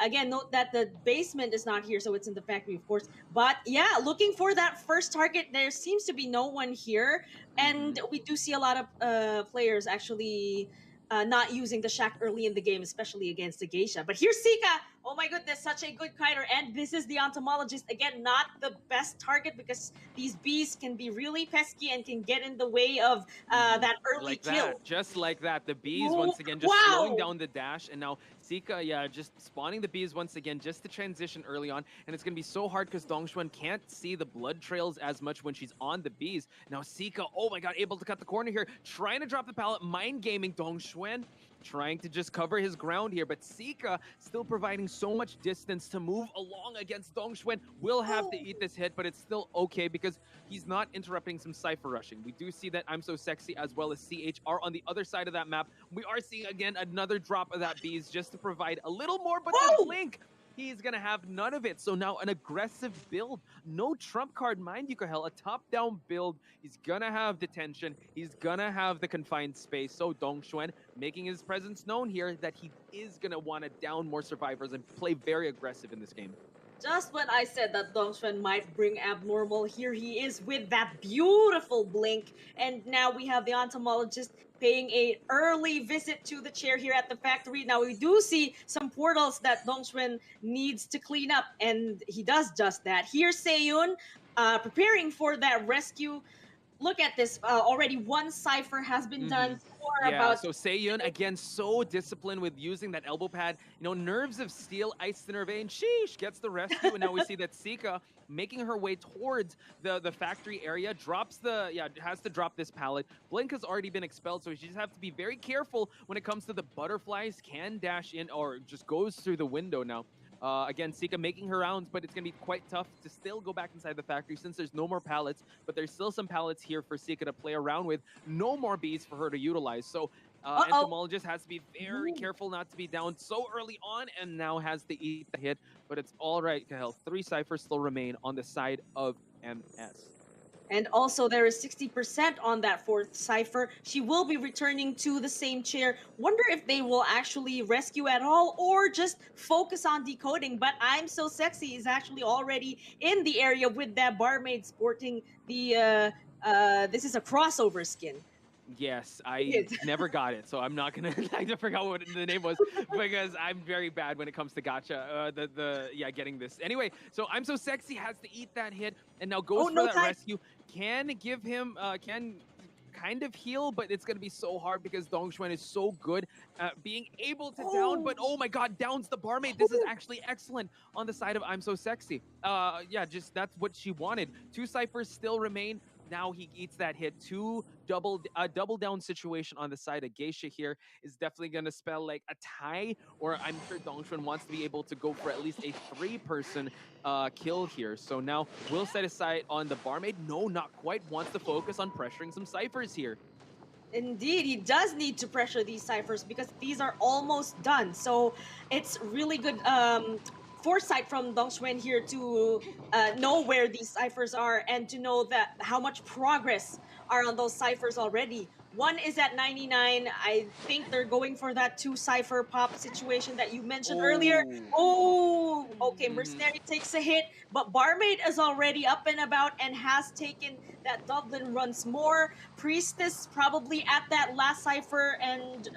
Again, note that the basement is not here, so it's in the factory, of course. But yeah, looking for that first target. There seems to be no one here. And we do see a lot of players actually not using the shack early in the game, especially against the geisha. But here's Sika. Oh my goodness, such a good kiter. And this is the entomologist. Again, not the best target because these bees can be really pesky and can get in the way of that early kill. Just like that. The bees, once again, just slowing down the dash. And now Sika, just spawning the bees once again, just to transition early on. And it's going to be so hard because Dong Xuan can't see the blood trails as much when she's on the bees. Now Sika, oh my god, able to cut the corner here. Trying to drop the pallet, mind gaming Dong Xuan. Trying to just cover his ground here, but Sika still providing so much distance to move along against Dong Xuan. Will have to eat this hit, but it's still okay because he's not interrupting some cypher rushing. We do see that I'm So Sexy as well as CH are on the other side of that map. We are seeing again another drop of that bees just to provide a little more, but the blink, he's gonna have none of it. So now an aggressive build. No trump card, mind you, Kahel. A top-down build. He's gonna have detention. He's gonna have the confined space. So Dong Xuan making his presence known here that he is gonna want to down more survivors and play very aggressive in this game. Just when I said that Dong Xuan might bring abnormal, here he is with that beautiful blink. And now we have the entomologist paying a early visit to the chair here at the factory. Now we do see some portals that Dong Xuan needs to clean up, and he does just that. Here's Seiyun preparing for that rescue. Look at this. Already one cipher has been done. So Seiyun, again, so disciplined with using that elbow pad. Nerves of steel, ice the nerve vein. Sheesh, gets the rescue. And now we see that Sika making her way towards the factory area. Has to drop this pallet. Blink has already been expelled, so she just have to be very careful when it comes to the butterflies. Can dash in or just goes through the window now. Again, Sika making her rounds, but it's going to be quite tough to still go back inside the factory since there's no more pallets, but there's still some pallets here for Sika to play around with. No more bees for her to utilize. So Entomologist has to be very careful not to be down so early on, and now has to eat the hit. But it's all right, Kahel. 3 ciphers still remain on the side of MS. And also there is 60% on that fourth cipher. She will be returning to the same chair. Wonder if they will actually rescue at all or just focus on decoding. But I'm So Sexy is actually already in the area with that barmaid sporting the this is a crossover skin. Yes, I never got it, so I'm not gonna. I forgot what the name was because I'm very bad when it comes to gacha. Getting this anyway. So I'm So Sexy has to eat that hit and now goes for that rescue. Can give him can kind of heal, but it's gonna be so hard because Dongxuan is so good at being able to down. But oh my God, downs the barmaid. This is actually excellent on the side of I'm So Sexy. Just that's what she wanted. 2 ciphers still remain. Now he eats that hit. Double down situation on the side of Geisha here is definitely going to spell like a tie, or I'm sure Dongxuan wants to be able to go for at least a 3-person kill here. So now we'll set aside on the barmaid. No, not quite. Wants to focus on pressuring some ciphers here. Indeed, he does need to pressure these ciphers because these are almost done. So it's really good foresight from Dongxuan here to know where these ciphers are and to know that how much progress are on those ciphers already. One is at 99. I think they're going for that 2 cipher pop situation that you mentioned earlier. Oh, okay. Mercenary takes a hit, but Barmaid is already up and about and has taken that Dublin runs more. Priestess probably at that last cipher and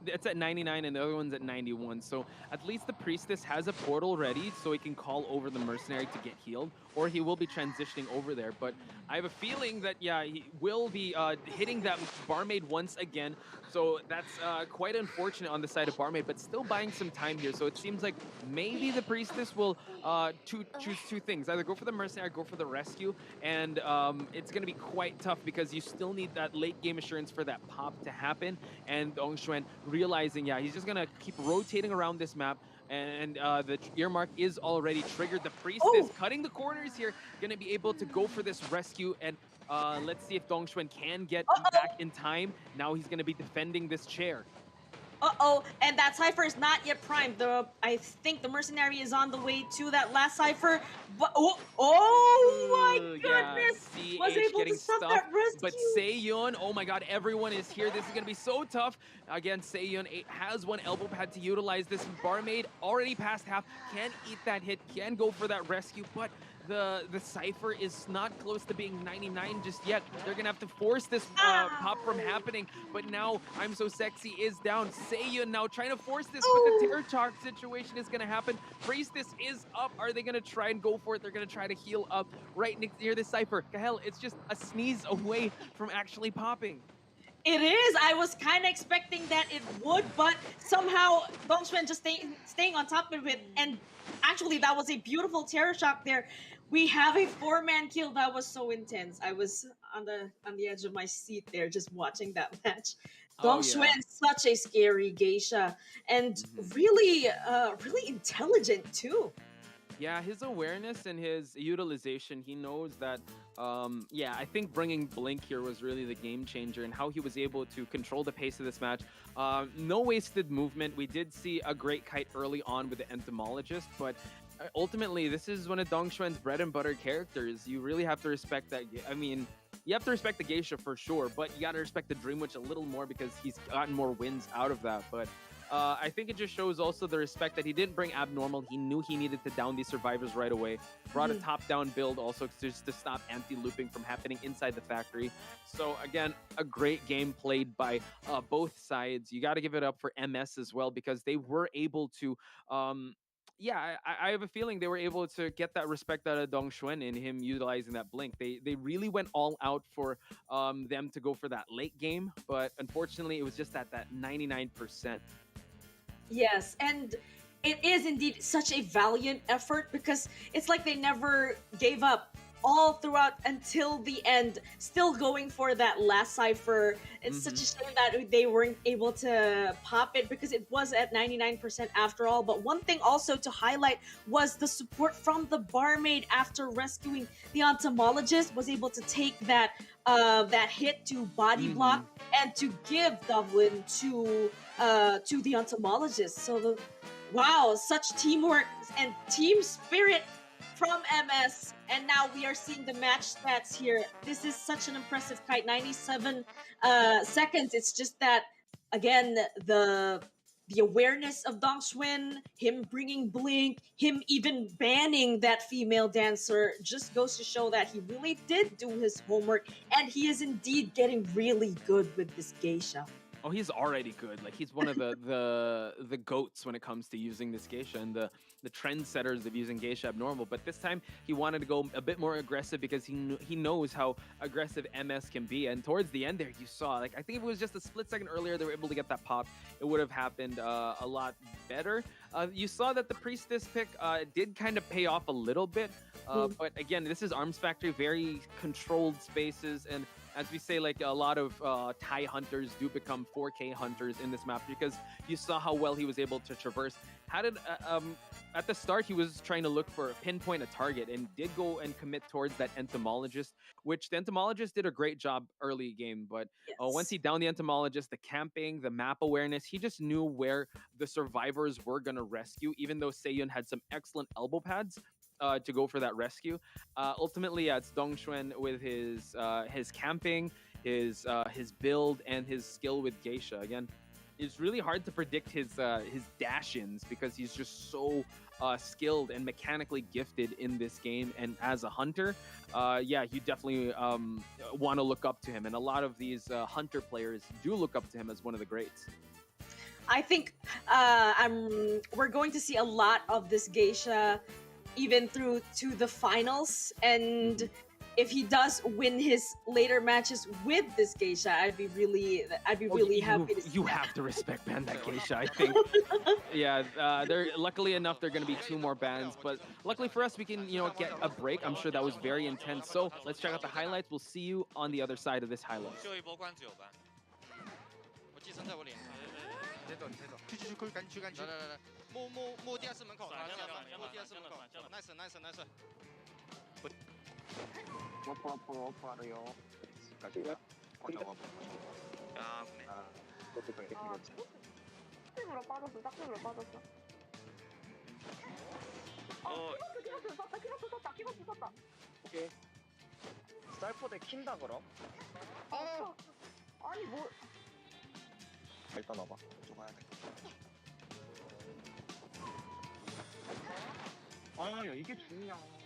it's at 99 and the other one's at 91. So at least the Priestess has a portal ready so he can call over the Mercenary to get healed, or he will be transitioning over there. But I have a feeling that, he will be hitting that Barmaid once again. So that's quite unfortunate on the side of Barmaid, but still buying some time here. So it seems like maybe the Priestess will choose 2 things. Either go for the Mercenary or go for the rescue. And it's going to be quite tough because you still need that late game assurance for that pop to happen. And Dongxuan realizing, he's just going to keep rotating around this map. And the earmark is already triggered. The Priestess cutting the corners here, going to be able to go for this rescue. And let's see if Dongxuan can get back in time. Now he's going to be defending this chair. And that cipher is not yet primed. I think the Mercenary is on the way to that last cipher. But my goodness! Was able to stop that rescue. But Seiyun, oh my God, everyone is here. This is gonna be so tough. Again, Seiyun has 1 elbow pad to utilize. This Barmaid already past half, can eat that hit, can go for that rescue, but the cipher is not close to being 99 just yet. They're gonna have to force this pop from happening. But now I'm So Sexy is down. Seiyun now trying to force this, but the Terror Chalk situation is gonna happen. Priestess is up. Are they gonna try and go for it? They're gonna try to heal up right near this cipher. Hell, it's just a sneeze away from actually popping. It is. I was kind of expecting that it would, but somehow Dongxuan just staying on top of it. And actually, that was a beautiful Terror Shock there. We have a 4-man kill that was so intense. I was on the edge of my seat there, just watching that match. Dongxuan, such a scary geisha, and really intelligent too. Yeah, his awareness and his utilization, he knows that, I think bringing Blink here was really the game changer and how he was able to control the pace of this match. No wasted movement. We did see a great kite early on with the Entomologist, but ultimately, this is one of Dongxuan's bread and butter characters. You really have to respect that. I mean, you have to respect the Geisha for sure, but you got to respect the Dream Witch a little more because he's gotten more wins out of that. But I think it just shows also the respect that he didn't bring Abnormal. He knew he needed to down these survivors right away. Brought a top-down build also just to stop anti-looping from happening inside the factory. So again, a great game played by both sides. You got to give it up for MS as well because they were able to... I have a feeling they were able to get that respect out of Dongxuan in him utilizing that Blink. They really went all out for them to go for that late game, but unfortunately it was just at that 99%. Yes, and it is indeed such a valiant effort because it's like they never gave up all throughout until the end, still going for that last cipher. It's such a shame that they weren't able to pop it because it was at 99% after all. But one thing also to highlight was the support from the barmaid after rescuing the entomologist, was able to take that hit to body block and to give the win to the entomologist. So wow, such teamwork and team spirit from MS. And now we are seeing the match stats here. This is such an impressive kite, 97 seconds. It's just that, again, the awareness of Dong Xuen, him bringing Blink, him even banning that female dancer, just goes to show that he really did do his homework, and he is indeed getting really good with this geisha. Oh, he's already good. Like, he's one of the goats when it comes to using this geisha and the trendsetters of using geisha abnormal. But this time he wanted to go a bit more aggressive because he knows how aggressive MS can be. And towards the end there, you saw, like, I think if it was just a split second earlier they were able to get that pop, it would have happened a lot better. You saw that the Priestess pick did kind of pay off a little bit. But again, this is Arms Factory, very controlled spaces, and as we say, like, a lot of Thai hunters do become 4K hunters in this map because you saw how well he was able to traverse. At the start, he was trying to look for pinpoint a target and did go and commit towards that entomologist, which the entomologist did a great job early game. But once he downed the entomologist, the camping, the map awareness, he just knew where the survivors were going to rescue, even though Seiyun had some excellent elbow pads to go for that rescue. Ultimately, it's Dong Xuen with his camping, his build, and his skill with geisha. Again, it's really hard to predict his dash-ins because he's just so skilled and mechanically gifted in this game. And as a hunter, yeah, you definitely want to look up to him. And a lot of these hunter players do look up to him as one of the greats. I think we're going to see a lot of this geisha even through to the finals, and if he does win his later matches with this geisha, I'd be really happy to see you have to respect ban that geisha, I think. Yeah, they're luckily enough they're going to be 2 more bans, but luckily for us we can get a break. I'm sure that was very intense. So let's check out the highlights. We'll see you on the other side of this highlight. 짝집으로 빠졌어. 키버스 썼다. 오케이. 쌀포대 킨다 그럼? 아니 뭐. 일단 와봐. 좀 가야 돼. 야, 이게 중요해.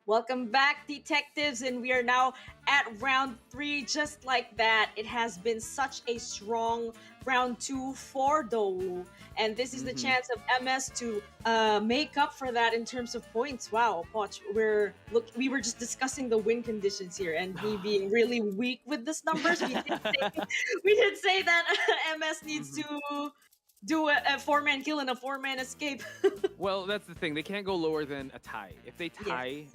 Welcome back, detectives, and we are now at round 3. Just like that, it has been such a strong round 2 for Dou, and this is the chance of MS to make up for that in terms of points. Wow, Poch, we were just discussing the win conditions here, and me being really weak with these numbers. We did say that MS needs to do a 4-man kill and a 4-man escape. Well, that's the thing. They can't go lower than a tie. If they tie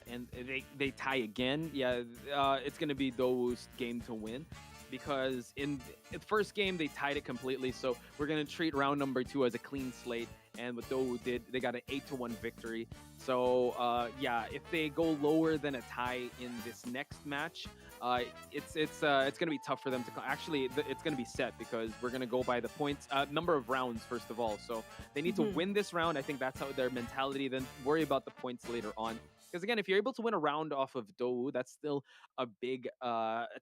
and they tie again, yeah, it's going to be Dou's game to win. because in the first game they tied it completely. So we're gonna treat round number 2 as a clean slate. And what Dowu did, they got an 8-1 victory. So yeah, if they go lower than a tie in this next match, it's gonna be tough for them to actually. It's gonna be set because we're gonna go by the points, number of rounds first of all. So they need to win this round. I think that's how their mentality. Then worry about the points later on. Because again, if you're able to win a round off of Dowu, that's still a big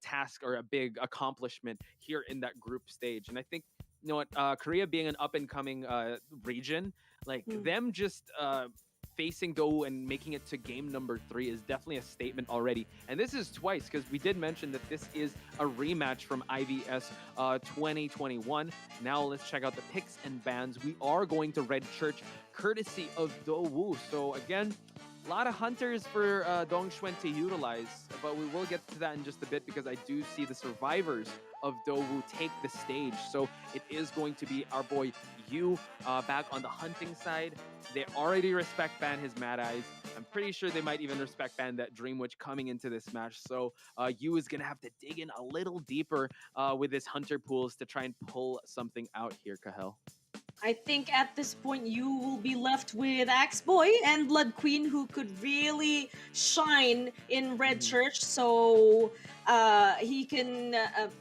task or a big accomplishment here in that group stage. And I think, you know what, Korea being an up and coming region, like them just facing Dowu and making it to game number 3 is definitely a statement already. And this is twice, because we did mention that this is a rematch from IVS 2021. Now let's check out the picks and bans. We are going to Red Church courtesy of Dowu. So again, a lot of hunters for Dongxuan to utilize, but we will get to that in just a bit because I do see the survivors of Dowu take the stage. So it is going to be our boy Yu back on the hunting side. They already respect ban his Mad Eyes. I'm pretty sure they might even respect ban that Dream Witch coming into this match. So Yu is going to have to dig in a little deeper with his hunter pools to try and pull something out here, Kahel. I think at this point you will be left with Axe Boy and Blood Queen, who could really shine in Red Church. So he can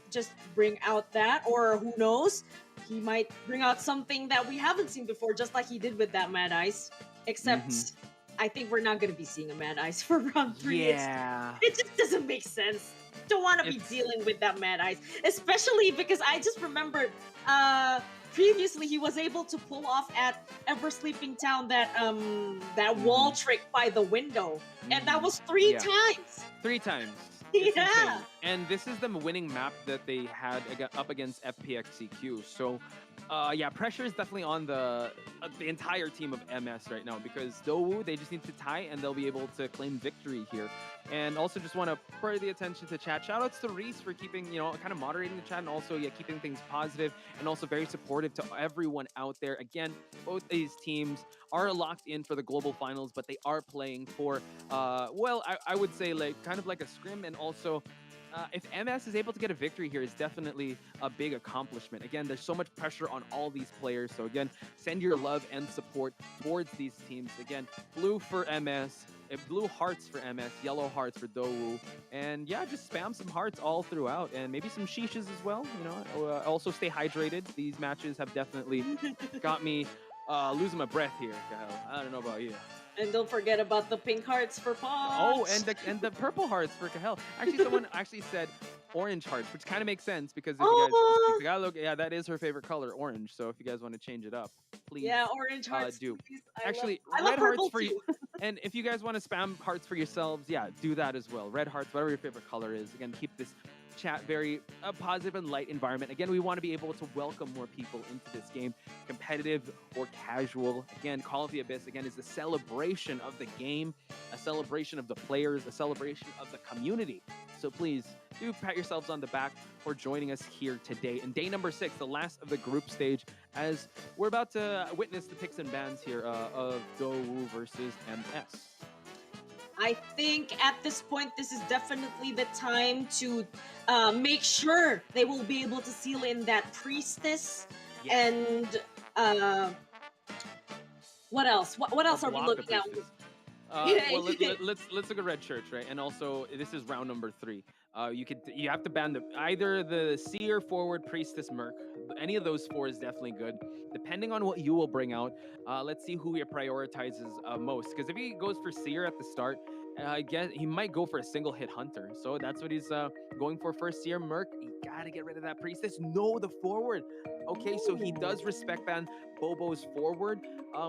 just bring out that, or who knows, he might bring out something that we haven't seen before, just like he did with that Mad Eyes. Except I think we're not going to be seeing a Mad Eyes for round 3. Yeah. It just doesn't make sense. Don't want to be dealing with that Mad Eyes, especially because I just remembered previously he was able to pull off at Ever Sleeping Town that wall trick by the window, and that was 3 times. 3 times. Yeah. Insane. And this is the winning map that they had up against FPXCQ. So yeah, pressure is definitely on the entire team of MS right now, because Dowu, they just need to tie and they'll be able to claim victory here. And also just want to pay the attention to chat. Shoutouts to Reese for keeping, you know, kind of moderating the chat, and also keeping things positive and also very supportive to everyone out there. Again, both these teams are locked in for the global finals, but they are playing for, well, I would say like kind of like a scrim, and also if MS is able to get a victory here, is definitely a big accomplishment. Again, there's so much pressure on all these players. So again, send your love and support towards these teams. Again, blue for MS, blue hearts for MS, yellow hearts for Dowu. And yeah, just spam some hearts all throughout, and maybe some shishes as well. You know, also stay hydrated. These matches have definitely got me losing my breath here, Kyle. I don't know about you. And don't forget about the pink hearts for Poch. Oh, and the purple hearts for Kahel. Actually, someone actually said orange hearts, which kind of makes sense because if you guys look, yeah, that is her favorite color, orange. So if you guys want to change it up, please. Yeah, orange hearts. Do. Please. Actually, I love red hearts for too. you. And if you guys want to spam hearts for yourselves, yeah, do that as well. Red hearts, whatever your favorite color is. Again, keep this chat very positive and light environment. Again, we want to be able to welcome more people into this game, competitive or casual. Again, Call of the Abyss, again, is a celebration of the game, a celebration of the players, a celebration of the community. So please do pat yourselves on the back for joining us here today. In day number 6, the last of the group stage, as we're about to witness the picks and bans here of Dowu versus MS. I think at this point, this is definitely the time to make sure they will be able to seal in that priestess. And what else? What else are we looking at? Well, let's look at Red Church, right? And also, this is round number 3. You have to ban either the Seer, Forward, Priestess, Merc. Any of those 4 is definitely good. Depending on what you will bring out, let's see who he prioritizes most. Because if he goes for Seer at the start, I guess he might go for a single hit Hunter. So that's what he's going for first. Seer, Merc. You gotta get rid of that Priestess. No, the Forward. Okay, so he does respect ban Bobo's Forward,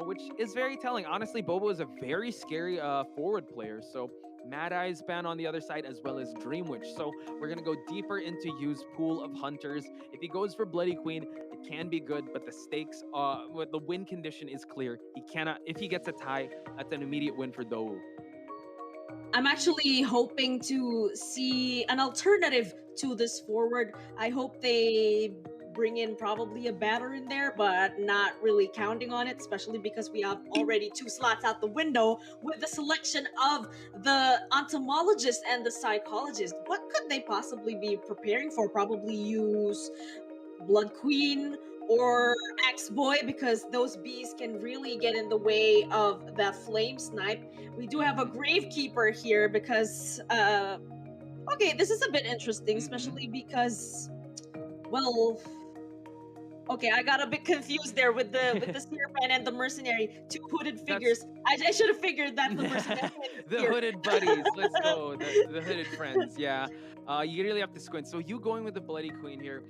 which is very telling. Honestly, Bobo is a very scary forward player. So Mad Eyes ban on the other side, as well as Dream Witch. So we're going to go deeper into Yu's pool of hunters. If he goes for Bloody Queen, it can be good, but the stakes, the win condition is clear. He cannot, if he gets a tie, that's an immediate win for Dowu. I'm actually hoping to see an alternative to this forward. I hope they bring in probably a batter in there, but not really counting on it, especially because we have already 2 slots out the window with the selection of the entomologist and the psychologist. What could they possibly be preparing for? Probably use Blood Queen or Axe Boy, because those bees can really get in the way of that flame snipe. We do have a Gravekeeper here because okay, this is a bit interesting, especially because, well, okay, I got a bit confused there with the Spearman and the mercenary, 2 hooded figures. I should have figured that the mercenary The hooded buddies. Let's go. The hooded friends. Yeah. You really have to squint. So you going with the Bloody Queen here.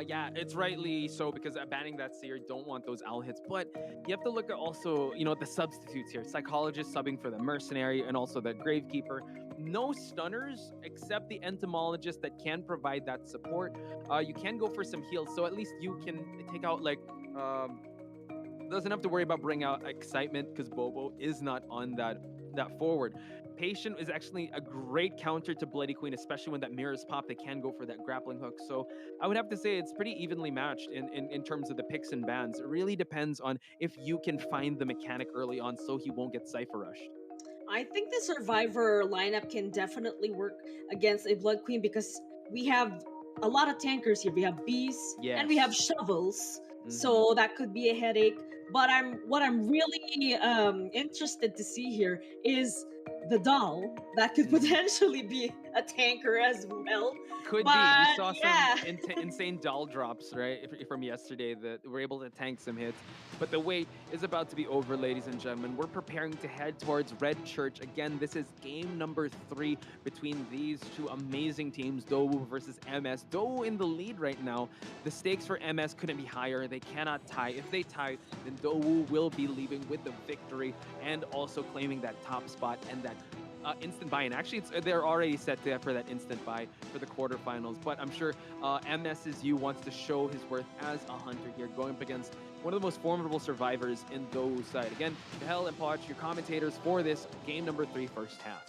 Yeah, it's rightly so because banning that seer, don't want those owl hits. But you have to look at also, the substitutes here. Psychologist subbing for the mercenary and also the Gravekeeper. No stunners except the entomologist that can provide that support. You can go for some heals, so at least you can take out doesn't have to worry about bringing out excitement because Bobo is not on that forward. Patient is actually a great counter to Bloody Queen, especially when that mirrors pop. They can go for that grappling hook. So I would have to say it's pretty evenly matched in terms of the picks and bans. It really depends on if you can find the mechanic early on so he won't get Cypher rushed. I think the Survivor lineup can definitely work against a Blood Queen because we have a lot of tankers here. We have bees and we have shovels, so that could be a headache. But what I'm really interested to see here is the doll that could potentially be a tanker as well. Could be. We saw some insane doll drops, right, from yesterday that were able to tank some hits. But the wait is about to be over, ladies and gentlemen. We're preparing to head towards Red Church. Again, this is game number 3 between these 2 amazing teams, Dowu versus MS. Dowu in the lead right now. The stakes for MS couldn't be higher. They cannot tie. If they tie, then Dowu will be leaving with the victory and also claiming that top spot and that instant buy-in. Actually, they're already set for that instant buy for the quarterfinals, but I'm sure MSSU wants to show his worth as a hunter here, going up against one of the most formidable survivors in Douwu's side. Again, Hell and Poch, your commentators for this game number 3 first half.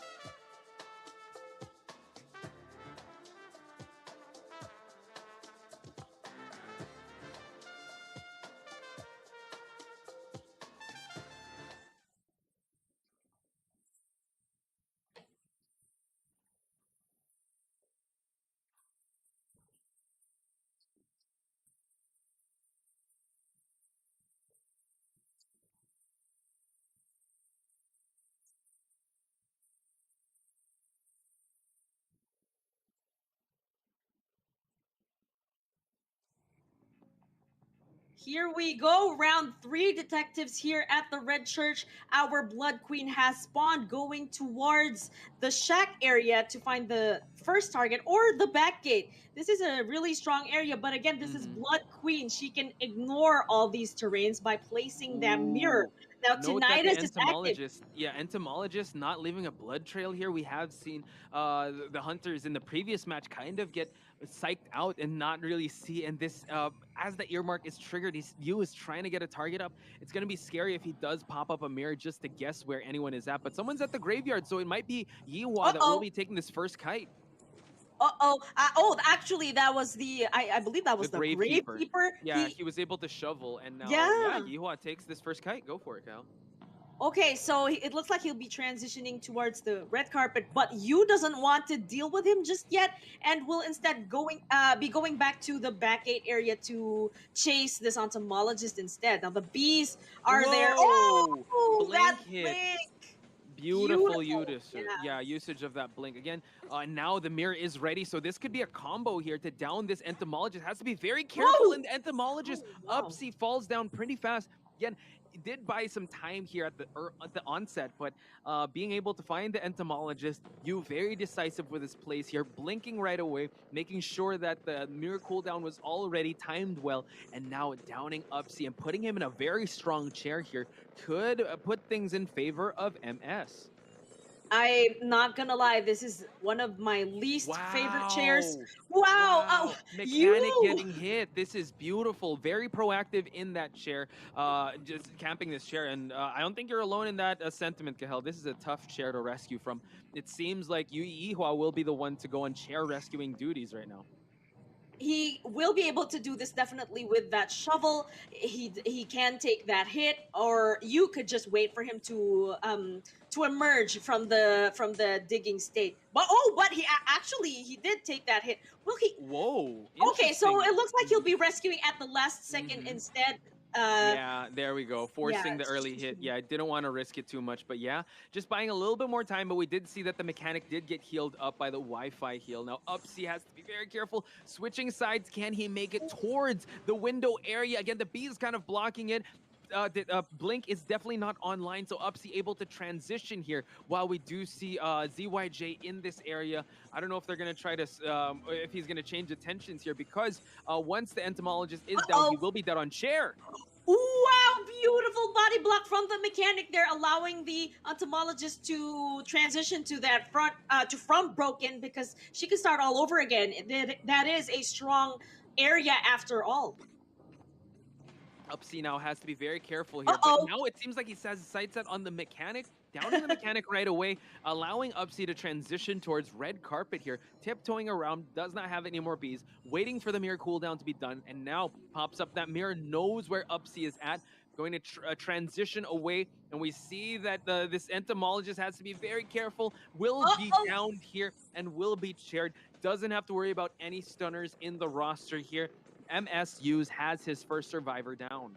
Here we go, round 3, detectives here at the Red Church. Our Blood Queen has spawned, going towards the shack area to find the first target or the back gate. This is a really strong area, but again, this is Blood Queen. She can ignore all these terrains by placing them mirror. Now, Tinnitus is active. Yeah, entomologist not leaving a blood trail here. We have seen the hunters in the previous match kind of get psyched out and not really see. And this, as the earmark is triggered, Yu is trying to get a target up. It's going to be scary if he does pop up a mirror just to guess where anyone is at. But someone's at the graveyard, so it might be Yihua that will be taking this first kite. Actually, that was I believe that was the Gravekeeper. Yeah, he was able to shovel, and now Yihua takes this first kite. Go for it, Cal. Okay, so it looks like he'll be transitioning towards the red carpet, but Yu doesn't want to deal with him just yet, and will instead be going back to the back gate area to chase this entomologist instead. Now the bees are there. Oh, Blink that hit. blink! Beautiful usage. Yeah, usage of that blink. Again, now the mirror is ready, so this could be a combo here to down this entomologist. Has to be very careful, and the entomologist Upsy falls down pretty fast. Again, it did buy some time here at the onset, but being able to find the entomologist, you very decisive with his plays here, blinking right away, making sure that the mirror cooldown was already timed well, and now downing Upsy and putting him in a very strong chair here could put things in favor of MS. I'm not gonna lie, this is one of my least favorite chairs. Wow! Oh, Mechanic getting hit. This is beautiful. Very proactive in that chair, just camping this chair. And I don't think you're alone in that sentiment, Kahel. This is a tough chair to rescue from. It seems like Yihua will be the one to go on chair rescuing duties right now. he will be able to do this definitely with that shovel. He can take that hit, or you could just wait for him to emerge from the digging state. But actually he did take that hit. Will he? Whoa. Okay, so Interesting. it looks like he'll be rescuing at the last second instead. Yeah, there we go. Forcing the it's early hit. Yeah, I didn't want to risk it too much, but yeah, just buying a little bit more time. But we did see that the mechanic did get healed up by the Wi-Fi heal. Now, Upsy has to be very careful. Switching sides, can he make it towards the window area? Again, the B is kind of blocking it. Blink is definitely not online, so Upsy able to transition here while we do see ZYJ in this area. I don't know if they're going to try to, if he's going to change attentions here, because once the entomologist is down, he will be dead on chair. Wow, beautiful body block from the mechanic there, allowing the entomologist to transition to that front broken, because she can start all over again. That is a strong area after all. Upsy now has to be very careful here, but now it seems like he has his sights set on the mechanic, downing the mechanic right away, allowing Upsy to transition towards red carpet here, tiptoeing around, does not have any more bees, waiting for the mirror cooldown to be done, and now pops up that mirror, knows where Upsy is at, going to transition away, and we see that this entomologist has to be very careful, will be downed here, and will be chaired, doesn't have to worry about any stunners in the roster here. MSU's has his first survivor down.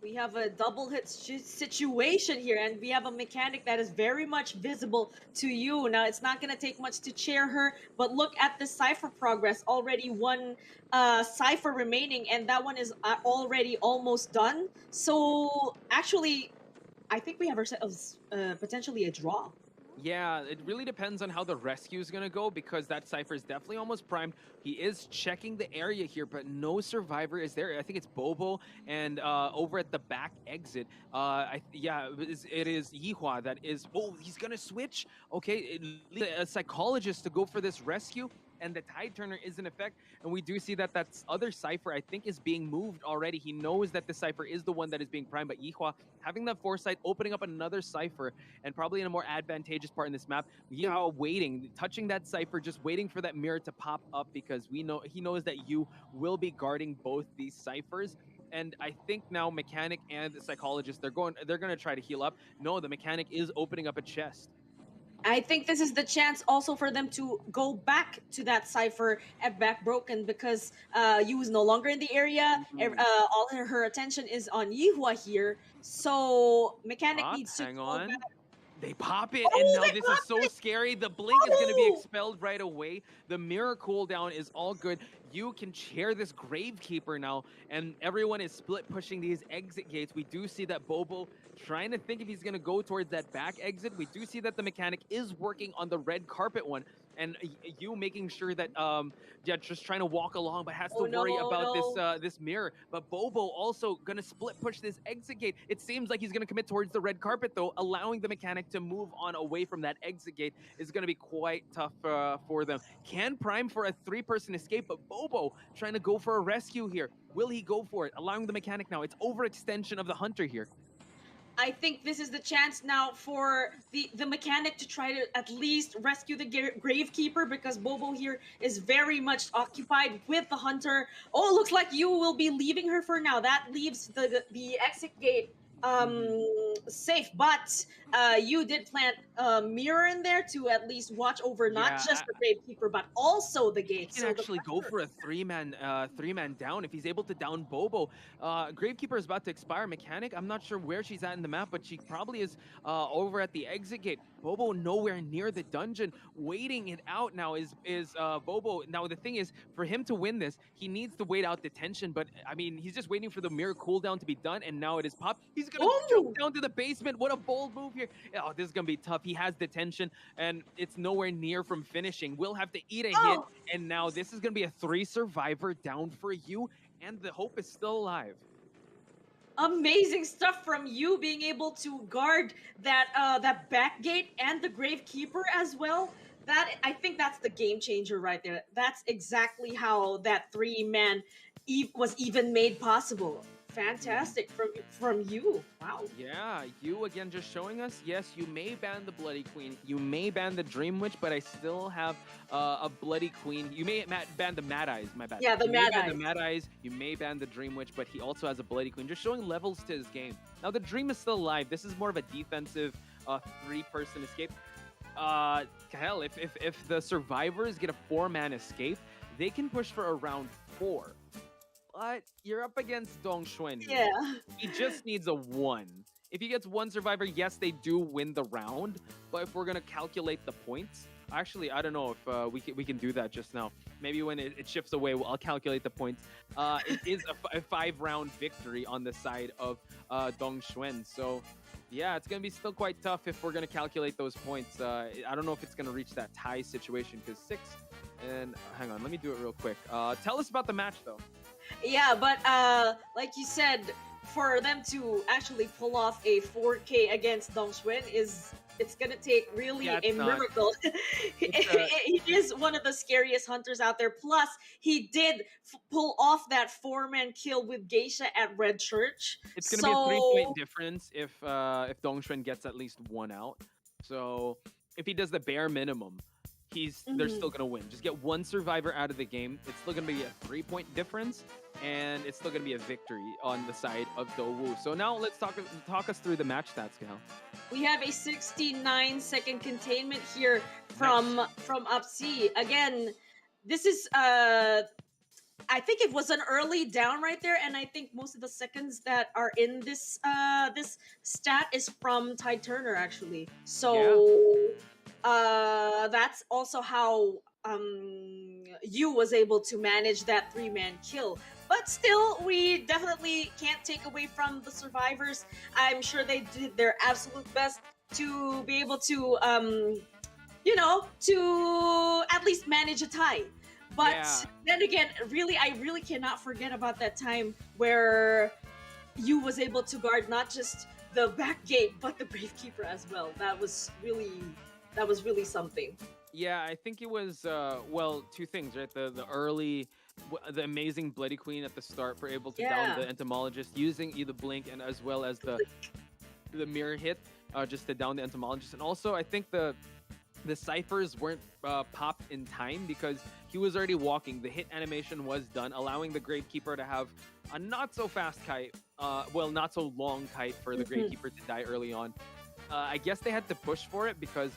We have a double hit situation here, and we have a mechanic that is very much visible to you. Now, it's not going to take much to chair her, but look at the Cypher progress. Already one Cypher remaining, and that one is already almost done. So, actually, I think we have ourselves potentially a draw. Yeah, it really depends on how the rescue is going to go, because that Cypher is definitely almost primed. He is checking the area here, but no survivor is there. I think it's Bobo, and over at the back exit, it is Yihua that is... Oh, he's going to switch? Okay, a psychologist to go for this rescue, and the Tide Turner is in effect, and we do see that that other Cypher, I think, is being moved already. He knows that the Cypher is the one that is being primed, but Yihua, having that foresight, opening up another Cypher, and probably in a more advantageous part in this map, Yihua waiting, touching that Cypher, just waiting for that mirror to pop up, because he knows that you will be guarding both these Cyphers. And I think now Mechanic and the Psychologist, they're going to try to heal up. No, the Mechanic is opening up a chest. I think this is the chance also for them to go back to that Cypher at back broken, because Yu is no longer in the area. All her attention is on Yihua here. So Mechanic needs to go back. They pop it, and now this is so scary. The blink is going to be expelled right away. The mirror cooldown is all good. You can chair this Gravekeeper now, and everyone is split pushing these exit gates. We do see that Bobo trying to think if he's going to go towards that back exit. We do see that the mechanic is working on the red carpet one, and you making sure that just trying to walk along, but has to worry about this mirror. But Bobo also gonna split push this exit gate. It seems like he's gonna commit towards the red carpet though, allowing the mechanic to move on away from that exit gate is gonna be quite tough for them. Can prime for a 3-person escape, but Bobo trying to go for a rescue here. Will he go for it? Allowing the mechanic now. It's overextension of the hunter here. I think this is the chance now for the mechanic to try to at least rescue the Gravekeeper, because Bobo here is very much occupied with the hunter. Oh, it looks like you will be leaving her for now. That leaves the exit gate safe, but you did plant a mirror in there to at least watch over not just the Gravekeeper, but also the gate. He can actually go for a three-man down if he's able to down Bobo. Gravekeeper is about to expire. Mechanic, I'm not sure where she's at in the map, but she probably is over at the exit gate. Bobo nowhere near the dungeon. Waiting it out now is Bobo. Now the thing is, for him to win this, he needs to wait out detention, but I mean, he's just waiting for the mirror cooldown to be done, and now it is popped. He's gonna jump down to the basement. What a bold move here. Oh, this is gonna be tough. He has detention, and it's nowhere near from finishing. We'll have to eat a hit, and now this is gonna be a 3-survivor down for you, and the hope is still alive. Amazing stuff from you, being able to guard that back gate and the Gravekeeper as well. I think that's the game changer right there. That's exactly how that 3-man was even made possible. fantastic from you. Wow. Yeah, you again just showing us, yes, you may ban the Bloody Queen, you may ban the Dream Witch, but I still have a Bloody Queen. You may ban the Mad Eyes, my bad. Yeah, the you Mad may ban Eyes. the Mad Eyes, you may ban the Dream Witch, but he also has a Bloody Queen, just showing levels to his game. Now, the Dream is still alive. This is more of a defensive 3-person escape. Hell, if the survivors get a 4-man escape, they can push for a round 4. But you're up against Dong Xuan. Yeah. He just needs a 1. If he gets 1 survivor, yes, they do win the round. But if we're gonna calculate the points, actually, I don't know if we can do that just now. Maybe when it shifts away, I'll calculate the points. It is a 5-round victory on the side of Dong Xuan. So yeah, it's gonna be still quite tough if we're gonna calculate those points. I don't know if it's gonna reach that tie situation because 6. And hang on, let me do it real quick. Tell us about the match though. Yeah, but like you said, for them to actually pull off a 4K against Dong Xuan it's gonna take really a miracle. He is one of the scariest hunters out there. Plus, he did pull off that 4-man kill with Geisha at Red Church. It's gonna be a 3-point difference if Dong Xuan gets at least 1 out. So if he does the bare minimum, they're still gonna win. Just get 1 survivor out of the game. It's still gonna be a 3-point difference, and it's still gonna be a victory on the side of Dowu. So now let's talk us through the match stats, Gal. We have a 69-second containment here from Up C. Again, this is I think it was an early down right there, and I think most of the seconds that are in this this stat is from Ty Turner actually. So that's also how Yu was able to manage that 3-man kill. But still, we definitely can't take away from the survivors. I'm sure they did their absolute best to be able to, to at least manage a tie. But then again, I really cannot forget about that time where Yu was able to guard not just the back gate, but the Gravekeeper as well. That was really something. Yeah, I think it was, 2 things, right? The amazing Bloody Queen at the start for able to down the Entomologist, using either Blink and as well as the mirror hit just to down the Entomologist. And also, I think the ciphers weren't popped in time because he was already walking. The hit animation was done, allowing the Gravekeeper to have a not so fast kite, not so long kite for the Gravekeeper to die early on. I guess they had to push for it because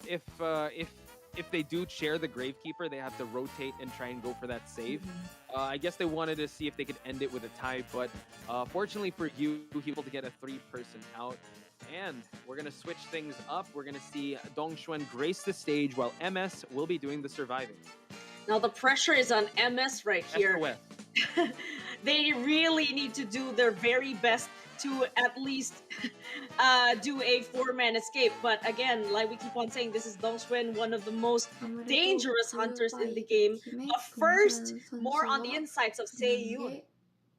if they do chair the Gravekeeper, they have to rotate and try and go for that save. I guess they wanted to see if they could end it with a tie, but fortunately for you, he was able to get a 3-person out. And we're going to switch things up. We're going to see Dong Xuan grace the stage while MS will be doing the surviving. Now the pressure is on MS right here. They really need to do their very best to at least do a 4-man escape. But again, like we keep on saying, this is Dong Xuan, one of the most dangerous hunters in the game. But first, more on the insights of Seiyun.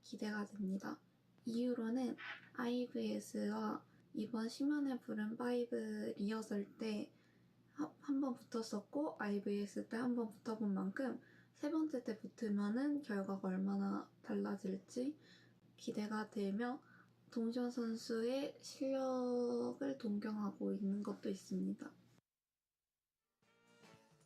기대가 됩니다. 이유로는 IVS와 이번 심연의 불은 5 리허설 때 한 번 붙었었고 IVS 때 한 번 붙어본 만큼 3번째 때 붙으면은 결과가 얼마나 달라질지 기대가 되며 동시원 선수의 실력을 동경하고 있는 것도 있습니다.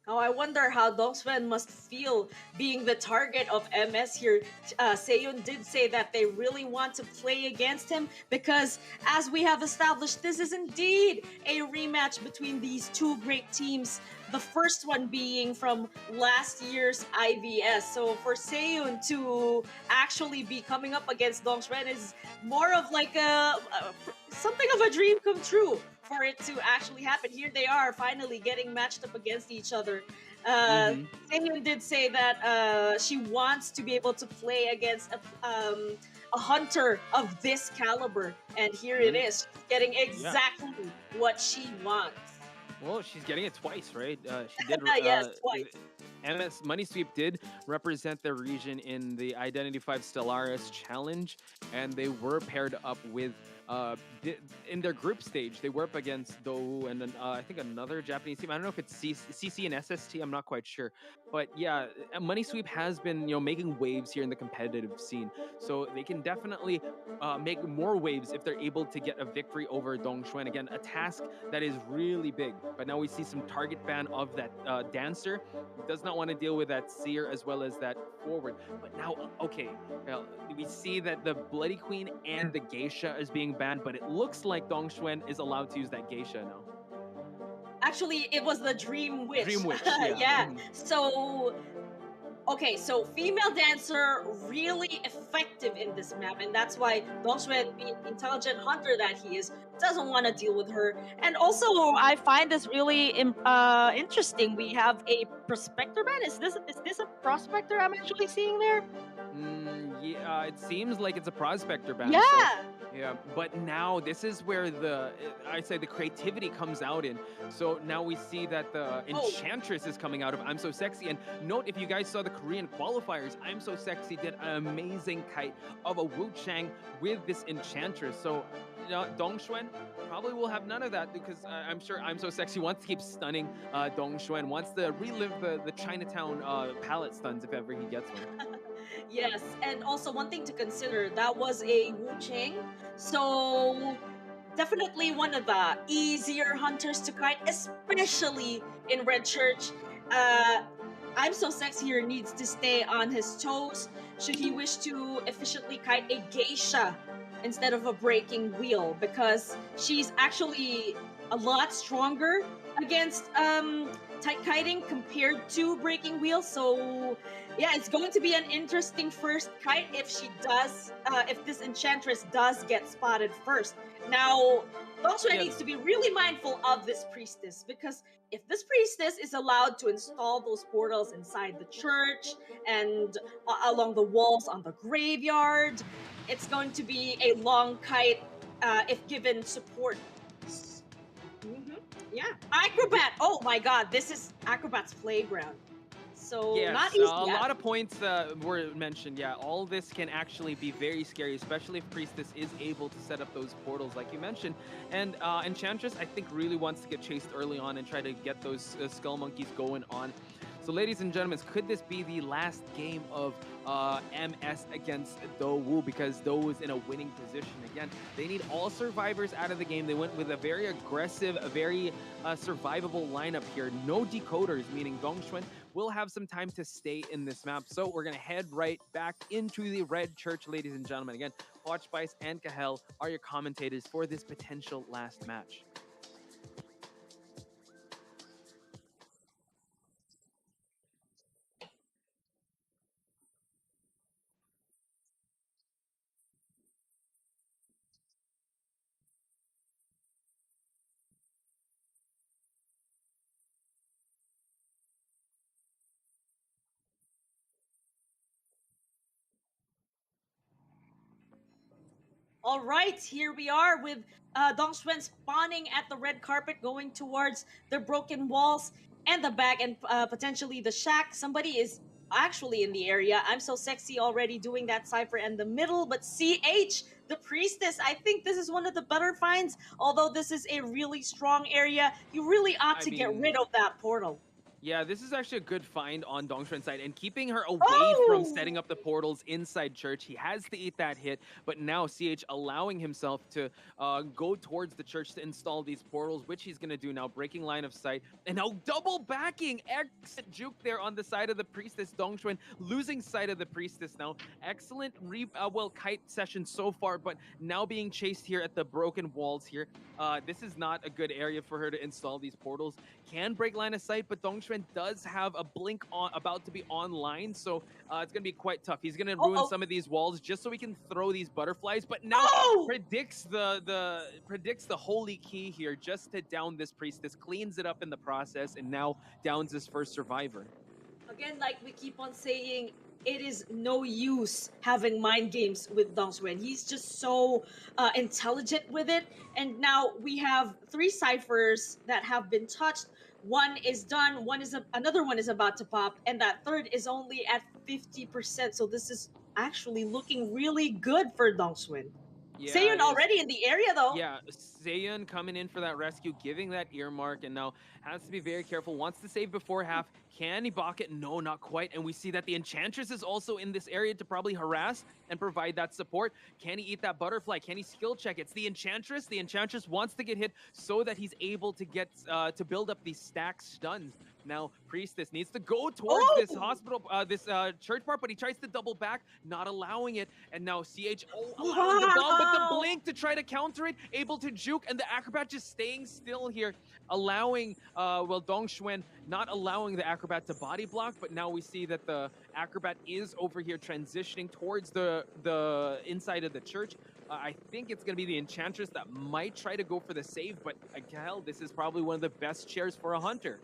Oh, I wonder how Dong Xuan must feel being the target of MS here. Seiyun did say that they really want to play against him because, as we have established, this is indeed a rematch between these 2 great teams. The first one being from last year's IVS. So for Seiyun to actually be coming up against Dong Xuan is more of like something of a dream come true. For it to actually happen. Here they are finally getting matched up against each other. Seiyun did say that she wants to be able to play against a hunter of this caliber, and here it is, getting exactly what she wants. Well, she's getting it twice, right? She did. Yes, twice. MS Money Sweep did represent their region in the Identity 5 Stellaris Challenge, and they were paired up with in their group stage, they were up against Dou and I think another Japanese team. I don't know if it's CC and SST. I'm not quite sure, but yeah, Money Sweep has been making waves here in the competitive scene, so they can definitely make more waves if they're able to get a victory over Dongxuan. Again, a task that is really big. But now we see some target ban of that dancer. He does not want to deal with that seer as well as that forward. But now, okay, we see that the Bloody Queen and the Geisha is being banned, but it looks like Dongxuan is allowed to use that Geisha now. Actually, it was the Dream Witch. Dream Witch, yeah. yeah. So, okay, so female dancer really effective in this map, and that's why Dongxuan, being the intelligent hunter that he is, doesn't want to deal with her. And also, I find this really interesting. We have a prospector ban. Is this a prospector I'm actually seeing there? Yeah, it seems like it's a prospector ban. Yeah. So, yeah, but now this is where I'd say the creativity comes out in. So now we see that the Enchantress is coming out of I'm So Sexy. And note, if you guys saw the Korean qualifiers, I'm So Sexy did an amazing kite of a Wu Chang with this Enchantress. So Dongxuan probably will have none of that because I'm sure I'm So Sexy wants to keep stunning Dongxuan, wants to relive the Chinatown palette stuns if ever he gets one. Yes, and also one thing to consider, that was a Wu Chang, so definitely one of the easier hunters to kite, especially in Red Church. I'm So Sexy here needs to stay on his toes should he wish to efficiently kite a geisha instead of a breaking wheel, because she's actually a lot stronger against tight kiting compared to breaking wheel. So yeah, it's going to be an interesting first kite if she does, if this Enchantress does get spotted first. Now, Dongxuan needs to be really mindful of this priestess, because if this priestess is allowed to install those portals inside the church and along the walls on the graveyard, it's going to be a long kite if given support. Yeah, Acrobat. Oh my god, this is Acrobat's playground. So yes, not easy. A lot of points were mentioned. Yeah, all this can actually be very scary, especially if Priestess is able to set up those portals like you mentioned. And Enchantress, I think, really wants to get chased early on and try to get those Skull Monkeys going on. So ladies and gentlemen, could this be the last game of MS against Dou Wu, because Dou is in a winning position again? They need all survivors out of the game. They went with a very aggressive, a very survivable lineup here. No decoders, meaning Dongxuan will have some time to stay in this map. So we're going to head right back into the Red Church, ladies and gentlemen. Again, Watch Spice and Kahel are your commentators for this potential last match. All right, here we are with Dongxuan spawning at the red carpet, going towards the broken walls and the back, and potentially the shack. Somebody is actually in the area. I'm So Sexy already doing that cipher in the middle, but CH, the priestess, I think this is one of the better finds. Although this is a really strong area, you really ought to get rid of that portal. Yeah, this is actually a good find on Dongxuan's side, and keeping her away from setting up the portals inside church. He has to eat that hit, but now CH allowing himself to go towards the church to install these portals, which he's going to do now, breaking line of sight. And now double backing, excellent juke there on the side of the priestess. Dongxuan losing sight of the priestess now. Excellent kite session so far, but now being chased here at the broken walls here. This is not a good area for her to install these portals. Can break line of sight, but Dongxuan does have a blink on about to be online, so it's gonna be quite tough. He's gonna ruin some of these walls just so he can throw these butterflies, but now predicts the holy key here just to down this priestess, cleans it up in the process, and now downs his first survivor. Again, like we keep on saying, it is no use having mind games with Dongxuan. He's just so intelligent with it. And now we have 3 ciphers that have been touched. One is done, another one is about to pop, and that third is only at 50%. So this is actually looking really good for Dongxuan. Yeah, Seiyun it is. already in the area though. Yeah, Seiyun coming in for that rescue, giving that earmark, and now has to be very careful. Wants to save before half. Can he balk it? No, not quite. And we see that the Enchantress is also in this area to probably harass and provide that support. Can he eat that butterfly? Can he skill check? It's the Enchantress. The Enchantress wants to get hit so that he's able to get to build up these stack stuns. Now, Priestess needs to go towards this hospital, this church part, but he tries to double back, not allowing it. And now CH allowing the bomb, but the blink to try to counter it, able to juke, and the Acrobat just staying still here, allowing, Dong Xuan not allowing the Acrobat to body block, but now we see that the Acrobat is over here transitioning towards the inside of the church. I think it's going to be the Enchantress that might try to go for the save, but hell, this is probably one of the best chairs for a Hunter.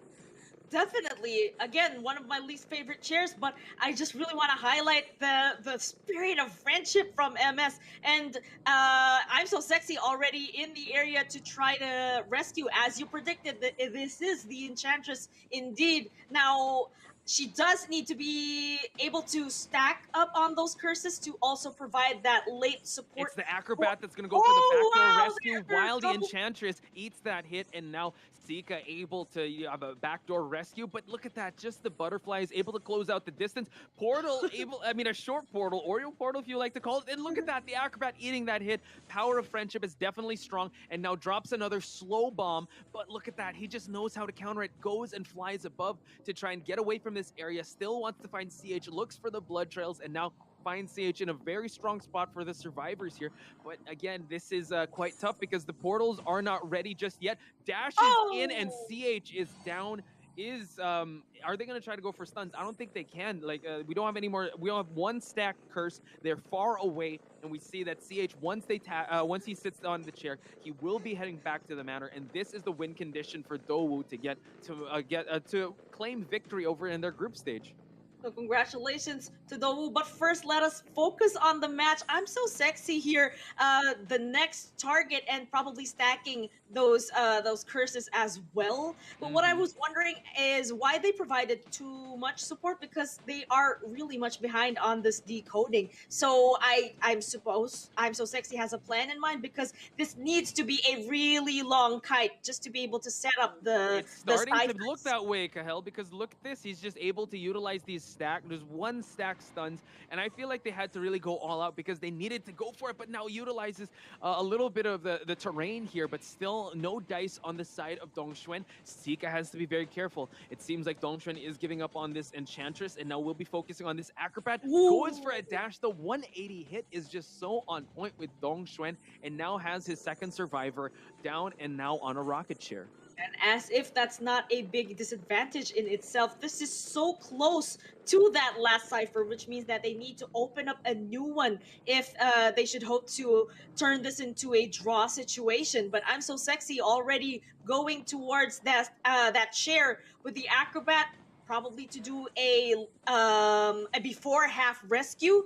Definitely, again, one of my least favorite chairs, but I just really want to highlight the spirit of friendship from MS. And I'm so sexy already in the area to try to rescue, as you predicted. That this is the Enchantress indeed. Now, she does need to be able to stack up on those curses to also provide that late support. It's the Acrobat that's going to go for the backdoor rescue while the Enchantress eats that hit, and now Sika able to have a backdoor rescue. But look at that, just the butterfly is able to close out the distance. Portal a short portal, Oreo portal if you like to call it. And look at that, the Acrobat eating that hit. Power of friendship is definitely strong, and now drops another slow bomb. But look at that, he just knows how to counter it, goes and flies above to try and get away from this area, still wants to find CH, looks for the blood trails, and now finds CH in a very strong spot for the survivors here. But again, this is quite tough because the portals are not ready just yet. Dashes in and CH is down. Are they going to try to go for stuns? I don't think they can. Like, we don't have any more. We don't have one stack curse. They're far away, and we see that CH, once he sits on the chair, he will be heading back to the manor, and this is the win condition for Dowu to claim victory over in their group stage. So congratulations to Dowu, but first let us focus on the match. I'm so sexy here. The next target and probably stacking those curses as well. But what I was wondering is why they provided too much support, because they are really much behind on this decoding. So I'm suppose I'm so sexy has a plan in mind, because this needs to be a really long kite just to be able to set up the. It's starting to look that way, Kahel, because look at this. He's just able to utilize these there's one stack stuns, and I feel like they had to really go all out because they needed to go for it, but now utilizes a little bit of the terrain here, but still no dice on the side of Dong Xuan. Sika has to be very careful. It seems like Dong Xuan is giving up on this Enchantress, and now we'll be focusing on this Acrobat. Goes for a dash. The 180 hit is just so on point with Dong Xuan, and now has his second survivor down and now on a rocket chair. And as if that's not a big disadvantage in itself, this is so close to that last cipher, which means that they need to open up a new one if they should hope to turn this into a draw situation. But I'm so sexy already going towards that chair with the Acrobat, probably to do a before half rescue.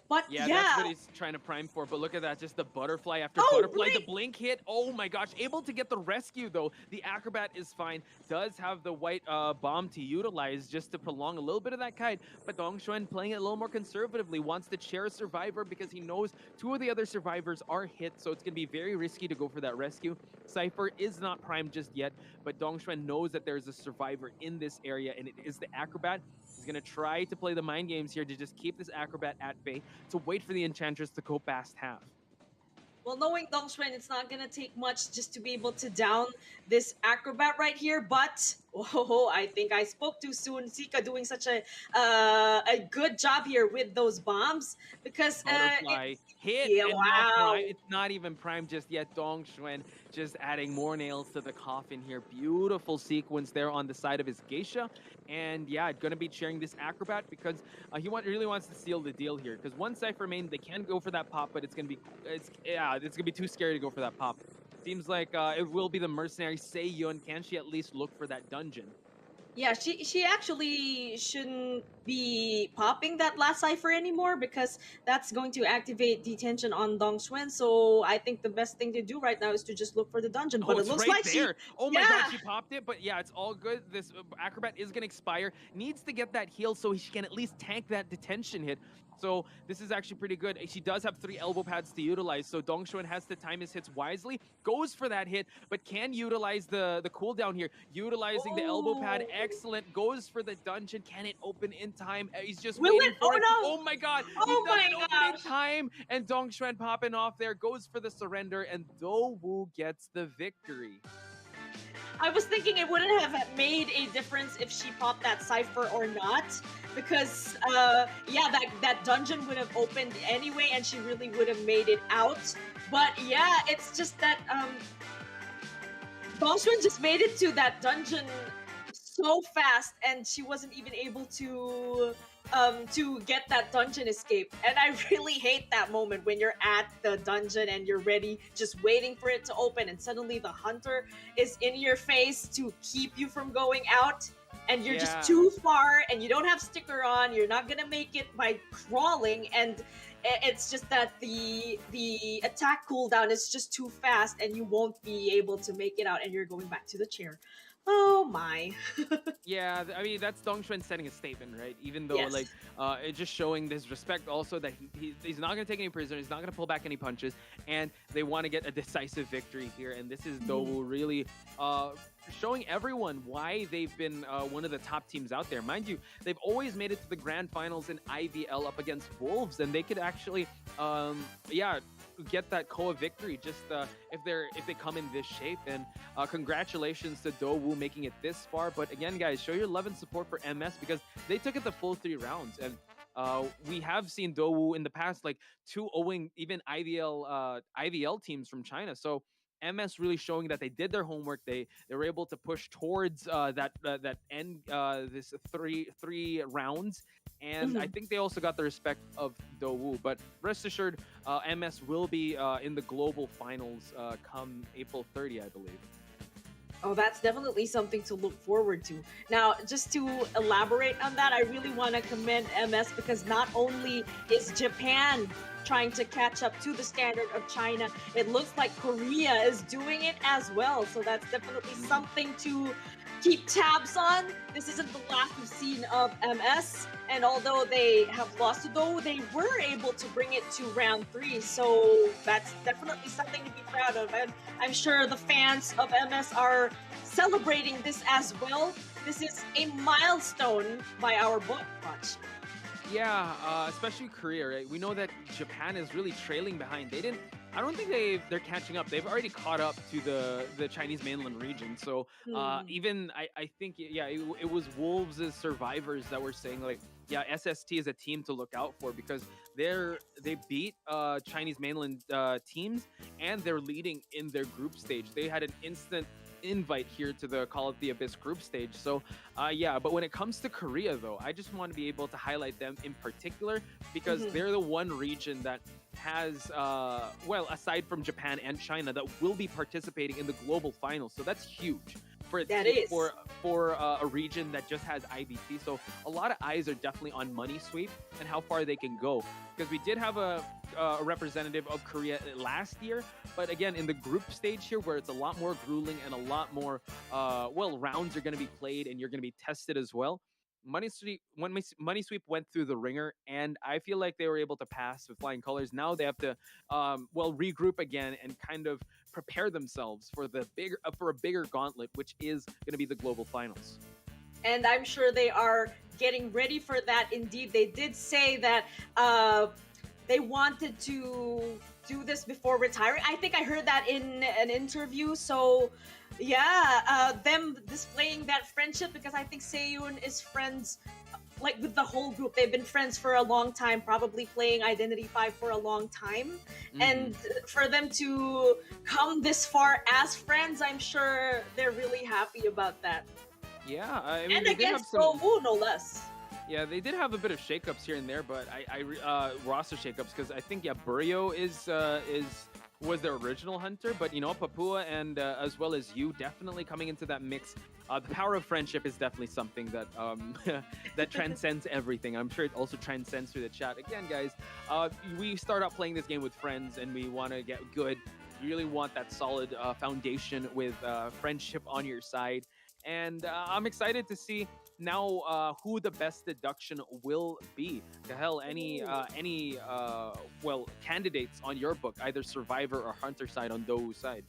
But yeah, that's what he's trying to prime for. But look at that, just the butterfly after butterfly. The blink hit. Oh my gosh, able to get the rescue though. The Acrobat is fine. Does have the white bomb to utilize just to prolong a little bit of that kite. But Dong Xuan playing it a little more conservatively. Wants to chair a survivor because he knows two of the other survivors are hit. So it's going to be very risky to go for that rescue. Cypher is not primed just yet. But Dong Xuan knows that there's a survivor in this area, and it is the Acrobat. He's going to try to play the mind games here to just keep this Acrobat at bay, to wait for the Enchantress to go past half. Well, knowing Dong Xuan, it's not going to take much just to be able to down this Acrobat right here, but I think I spoke too soon. Sika doing such a good job here with those bombs, because hit and wow. It's not even primed just yet. Dong Xuan just adding more nails to the coffin here. Beautiful sequence there on the side of his geisha. And yeah, going to be sharing this Acrobat because he really wants to seal the deal here. Because one Cypher main, they can go for that pop, but it's going to be too scary to go for that pop. Seems like it will be the mercenary Seiyun. Can she at least look for that dungeon? Yeah, she actually shouldn't be popping that last cipher anymore, because that's going to activate detention on Dong Xuan. So I think the best thing to do right now is to just look for the dungeon. But it looks right like there. Oh my god, she popped it. But yeah, it's all good. This Acrobat is going to expire. Needs to get that heal so she can at least tank that detention hit. So this is actually pretty good. She does have 3 elbow pads to utilize, so Dongxuan has to time his hits wisely, goes for that hit, but can utilize the cooldown here. Utilizing the elbow pad, excellent, goes for the dungeon. Can it open in time? He's just Will waiting it? for Oh it. no! Oh my god, he Oh my doesn't open in gosh! time, and Dongxuan popping off there, goes for the surrender, and Dowu gets the victory. I was thinking it wouldn't have made a difference if she popped that cipher or not, because yeah, that dungeon would have opened anyway, and she really would have made it out. But yeah, it's just that Dongxuan just made it to that dungeon so fast, and she wasn't even able to get that dungeon escape. And I really hate that moment when you're at the dungeon and you're ready, just waiting for it to open, and suddenly the hunter is in your face to keep you from going out, and you're just too far, and you don't have sticker on. You're not gonna make it by crawling, and it's just that the attack cooldown is just too fast, and you won't be able to make it out, and you're going back to the chair. Oh my. Yeah, I mean, that's Dongxuan setting a statement, right? Even though, like, it's just showing this respect also that he's not going to take any prisoners, he's not going to pull back any punches, and they want to get a decisive victory here. And this is Dowu really showing everyone why they've been one of the top teams out there. Mind you, they've always made it to the grand finals in IVL up against Wolves, and they could actually, get that COA victory just if they come in this shape. And congratulations to Dowu making it this far. But again, guys, show your love and support for MS, because they took it the full 3 rounds. And we have seen Dowu in the past, like 2-0ing even IVL teams from China. So MS really showing that they did their homework. They were able to push towards that end this three rounds, and I think they also got the respect of Dowu. But rest assured, MS will be in the global finals come April 30, I believe. Oh, that's definitely something to look forward to. Now, just to elaborate on that, I really want to commend MS, because not only is Japan trying to catch up to the standard of China, it looks like Korea is doing it as well. So that's definitely something to keep tabs on. This isn't the last we've seen of MS, and although they have lost to Dowu, they were able to bring it to round 3. So that's definitely something to be proud of, and I'm sure the fans of MS are celebrating this as well. This is a milestone by our book watch. Yeah, especially Korea, right? We know that Japan is really trailing behind. I don't think they're catching up. They've already caught up to the Chinese mainland region. So even I think, it was Wolves' survivors that were saying, like, yeah, SST is a team to look out for, because they beat Chinese mainland teams, and they're leading in their group stage. They had an instant invite here to the Call of the Abyss group stage. So but when it comes to Korea, though, I just want to be able to highlight them in particular, because they're the one region that has aside from Japan and China, that will be participating in the global finals. So that's huge for a region that just has IBT. So a lot of eyes are definitely on Money Sweep and how far they can go, because we did have a representative of Korea last year, but again, in the group stage here, where it's a lot more grueling and a lot more rounds are going to be played, and you're going to be tested as well. Money Sweep went through the ringer, and I feel like they were able to pass with flying colors. Now they have to regroup again and kind of prepare themselves for a bigger gauntlet, which is going to be the global finals. And I'm sure they are getting ready for that. Indeed, they did say that they wanted to do this before retiring. I think I heard that in an interview. So yeah, them displaying that friendship, because I think Seiyun is friends like with the whole group. They've been friends for a long time, probably playing Identity 5 for a long time. And for them to come this far as friends, I'm sure they're really happy about that. Yeah, I mean, and against Dowu, no less. Yeah, they did have a bit of shakeups here and there, but roster shakeups, because I think Burio was their original hunter, but Papua and as well as you definitely coming into that mix. The power of friendship is definitely something that that transcends everything. I'm sure it also transcends through the chat. Again, guys, we start out playing this game with friends, and we want to get good. You really want that solid foundation with friendship on your side. And I'm excited to see who the best deduction will be. Gahel, any candidates on your book, either Survivor or Hunter side on Dou side?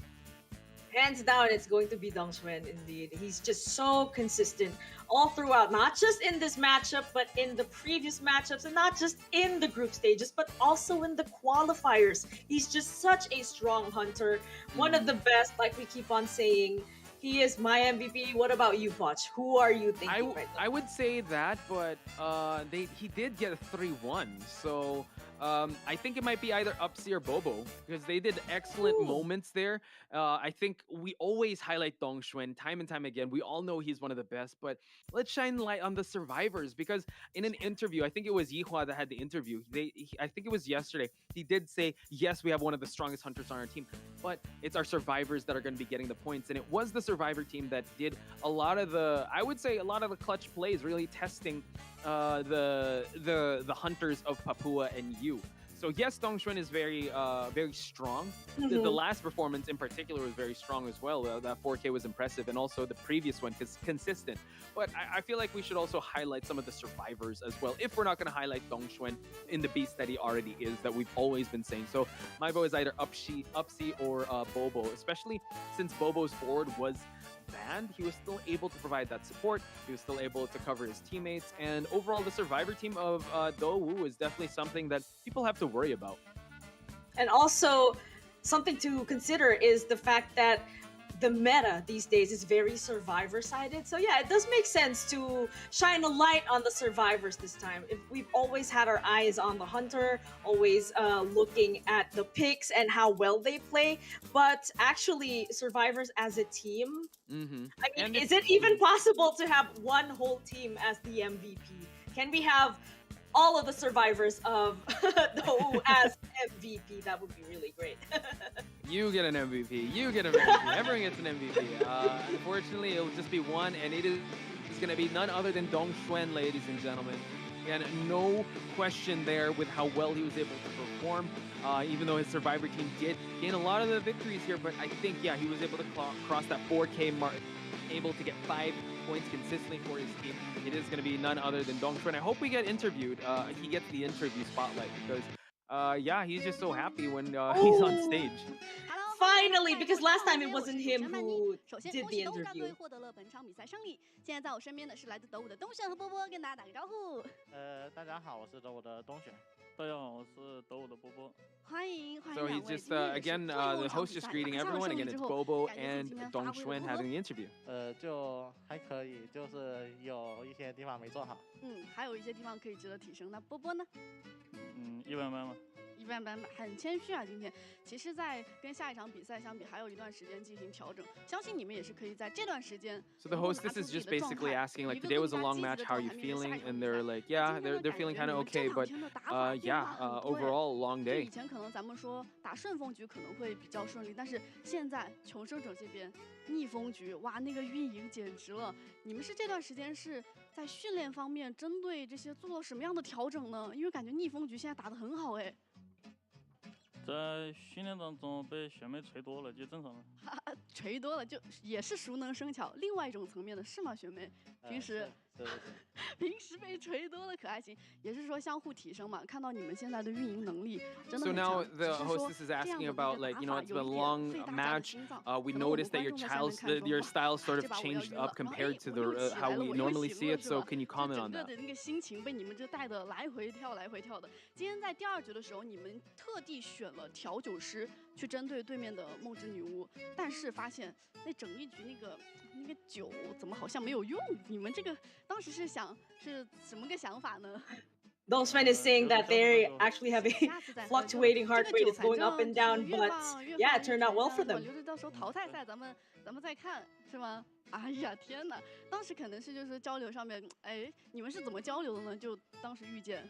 Hands down, it's going to be Dong Xuan indeed. He's just so consistent all throughout, not just in this matchup, but in the previous matchups, and not just in the group stages, but also in the qualifiers. He's just such a strong hunter, one of the best, like we keep on saying. He is my MVP. What about you, Poch? Who are you thinking right now? I would say that, but he did get a 3-1, so I think it might be either Upsi or Bobo because they did excellent moments there. I think we always highlight Dong Xuan time and time again. We all know he's one of the best, but let's shine light on the survivors because in an interview, I think it was Yihua that had the interview. I think it was yesterday. He did say, yes, we have one of the strongest hunters on our team, but it's our survivors that are going to be getting the points. And it was the survivor team that did a lot of the clutch plays, really testing the hunters of Papua and you. So yes, Dong Xuan is very strong. The last performance in particular was very strong as well. That 4K was impressive, and also the previous one is consistent. But I feel like we should also highlight some of the survivors as well, if we're not going to highlight Dong Xuan in the beast that he already is, that we've always been saying. So my vote is either Upsi or Bobo, especially since Bobo's forward was banned. He was still able to provide that support. He was still able to cover his teammates. And overall, the survivor team of Dou is definitely something that people have to worry about. And also, something to consider is the fact that the meta these days is very survivor-sided. So yeah, it does make sense to shine a light on the survivors this time. If we've always had our eyes on the hunter, always looking at the picks and how well they play, but actually survivors as a team, I mean, is it even possible to have one whole team as the MVP? Can we have all of the survivors of Dou as MVP? That would be really great. You get an MVP. You get an MVP. Everyone gets an MVP. Unfortunately, it'll just be one, and it is going to be none other than Dong Xuan, ladies and gentlemen. And no question there with how well he was able to perform, even though his survivor team did gain a lot of the victories here. But I think, yeah, he was able to cross that 4K mark, able to get 5 points consistently for his team. It is going to be none other than Dong Xuan. I hope we get interviewed. He gets the interview spotlight because, yeah, he's just so happy when he's on stage. Finally, because last time it wasn't him who did the interview. 获得了本场比赛胜利。现在在我身边的是来自德武的东选和波波，跟大家打个招呼。大家好，我是德武的东选。大家好，我是德武的波波。欢迎欢迎 So 两 he's 位。 just again the host just greeting everyone. Again, it's Bobo and Dong Xuan having the interview. 就还可以，就是有一些地方没做好。还有一些地方可以值得提升。那波波呢？一般般吧。一般般吧，很谦虚啊。今天其实，在跟下一场比赛相比，还有一段时间进行调整。相信你们也是可以在这段时间。So the hostess is just basically asking, like, today was a long match. How are you feeling? And they're like, yeah, they're feeling kind of okay, but yeah, overall long day. 以前可能咱们说打顺风局可能会比较顺利，但是现在求生者这边逆风局，哇，那个运营简直了！你们是这段时间是在训练方面针对这些做了什么样的调整呢？因为感觉逆风局现在打得很好哎。 在训练当中被学妹锤多了，就正常了。锤多了就也是熟能生巧，另外一种层面的是吗，学妹？平时平时被锤多了可还行，也是说相互提升嘛。看到你们现在的运营能力真的很强。 So now the hostess is asking about, like, you know, it's been a long match. We noticed that your style sort of changed up compared to the how we normally see it. So can you comment on that? 整个的那个心情被你们这带的来回跳来回跳的。今天在第2局的时候，你们特地选了调酒师去针对对面的梦之女巫，但是发现那整一局那个酒怎么好像没有用？你们这个当时是什么个想法呢？ Dong Xuan is saying that they actually have a fluctuating heart rate. It's going up and down, but yeah, it turned out well for them. 留着到时候淘汰赛咱们再看，是吗？哎呀天哪！当时可能是就是交流上面，哎，你们是怎么交流的呢？就当时遇见。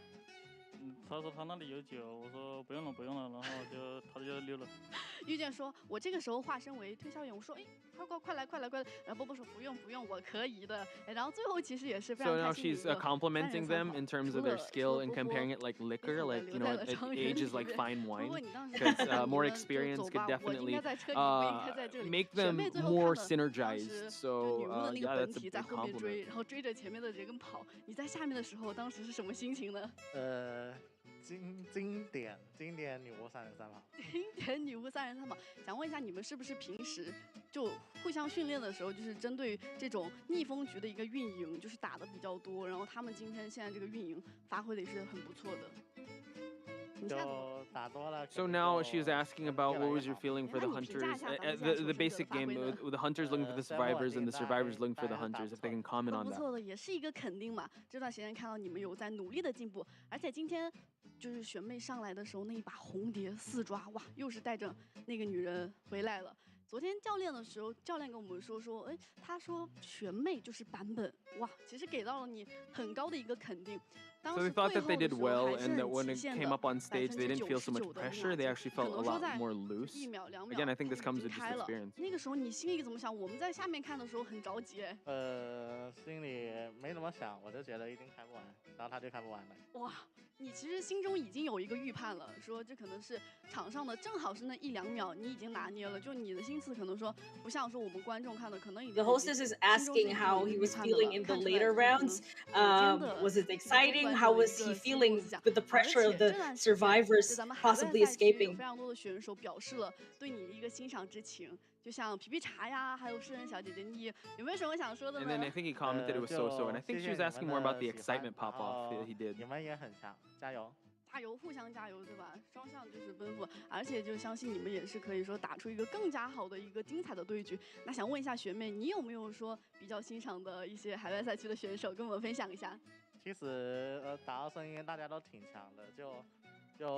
他说他那里有酒，我说不用了不用了，然后他就溜了。遇见说，我这个时候化身为推销员，我说，哎，快来！然后波波说不用，我可以的。然后最后其实也是非常 So now 开心的一 she's 个complimenting them in terms of their skill and comparing it like liquor, like you know, age is like fine wine. Because more experience could definitely make them more synergized. So yeah, that's a big compliment. 然后追着前面的人跑，你在下面的时候，当时是什么心情呢？经典女巫3人3跑。经典女巫3人3跑，想问一下你们是不是平时就互相训练的时候，就是针对这种逆风局的一个运营，就是打的比较多，然后他们今天现在这个运营发挥的也是很不错的。So now she's asking about what was your feeling for the hunters, the basic game, with the hunters looking for the survivors and the survivors looking for the hunters, if they can comment on 不 that. 错的，也是一个肯定嘛。这段时间看到你们有在努力的进步，而且今天就是学妹上来的时候那一把红蝶4抓，哇，又是带着那个女人回来了。昨天教练的时候，教练跟我们说，哎，他说学妹就是版本，哇，其实给到了你很高的一个肯定。So they thought that they did well, and that when it came up on stage, they didn't feel so much pressure. They actually felt a lot more loose. Again, I think this comes with just experience. 那个时候你心里怎么想？我们在下面看的时候很着急。心里没怎么想，我就觉得一定开不完，然后他就开不完了。哇，你其实心中已经有一个预判了，说这可能是场上的正好是那1-2秒，你已经拿捏了，就你的心思可能说不像说我们观众看的，可能已经。The hostess is asking how he was feeling in the later rounds. Was it exciting? How was he feeling with the pressure of the survivors possibly escaping? 有非常多的选手表示了对你的一个欣赏之情，就像皮皮茶呀，还有诗人小姐姐，你有没有什么想说的呢 And then I think he commented it was so-so, and I think she was asking more about the excitement pop-off that he did. 你们也很强，加油！加油，互相加油，对吧？双向就是奔赴，而且就相信你们也是可以说打出一个更加好的一个精彩的对局。那想问一下学妹，你有没有说比较欣赏的一些海外赛区的选手，跟我们分享一下？其实打到声音大家都挺强的，就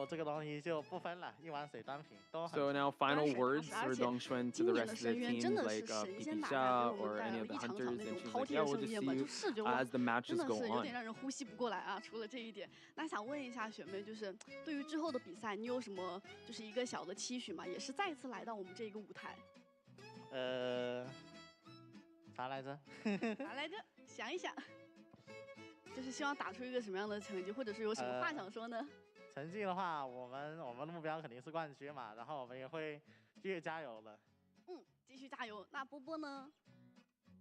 这个东西就不分了，一碗水端平都很。So now final words for Dongxuan to the rest of the team, like Pipisha or any of the hunters, and she's like, yeah, we'll just see you as the matches go 真的是有点 on. 让人呼吸不过来啊！除了这一点，那想问一下学妹，就是对于之后的比赛，你有什么就是一个小的期许吗？也是再次来到我们这一个舞台。啥来着？啥来着？想一想。就是希望打出一个什么样的成绩，或者是有什么话想说呢？成绩的话，我们的目标肯定是冠军嘛，然后我们也会继续加油的。继续加油。那波波呢？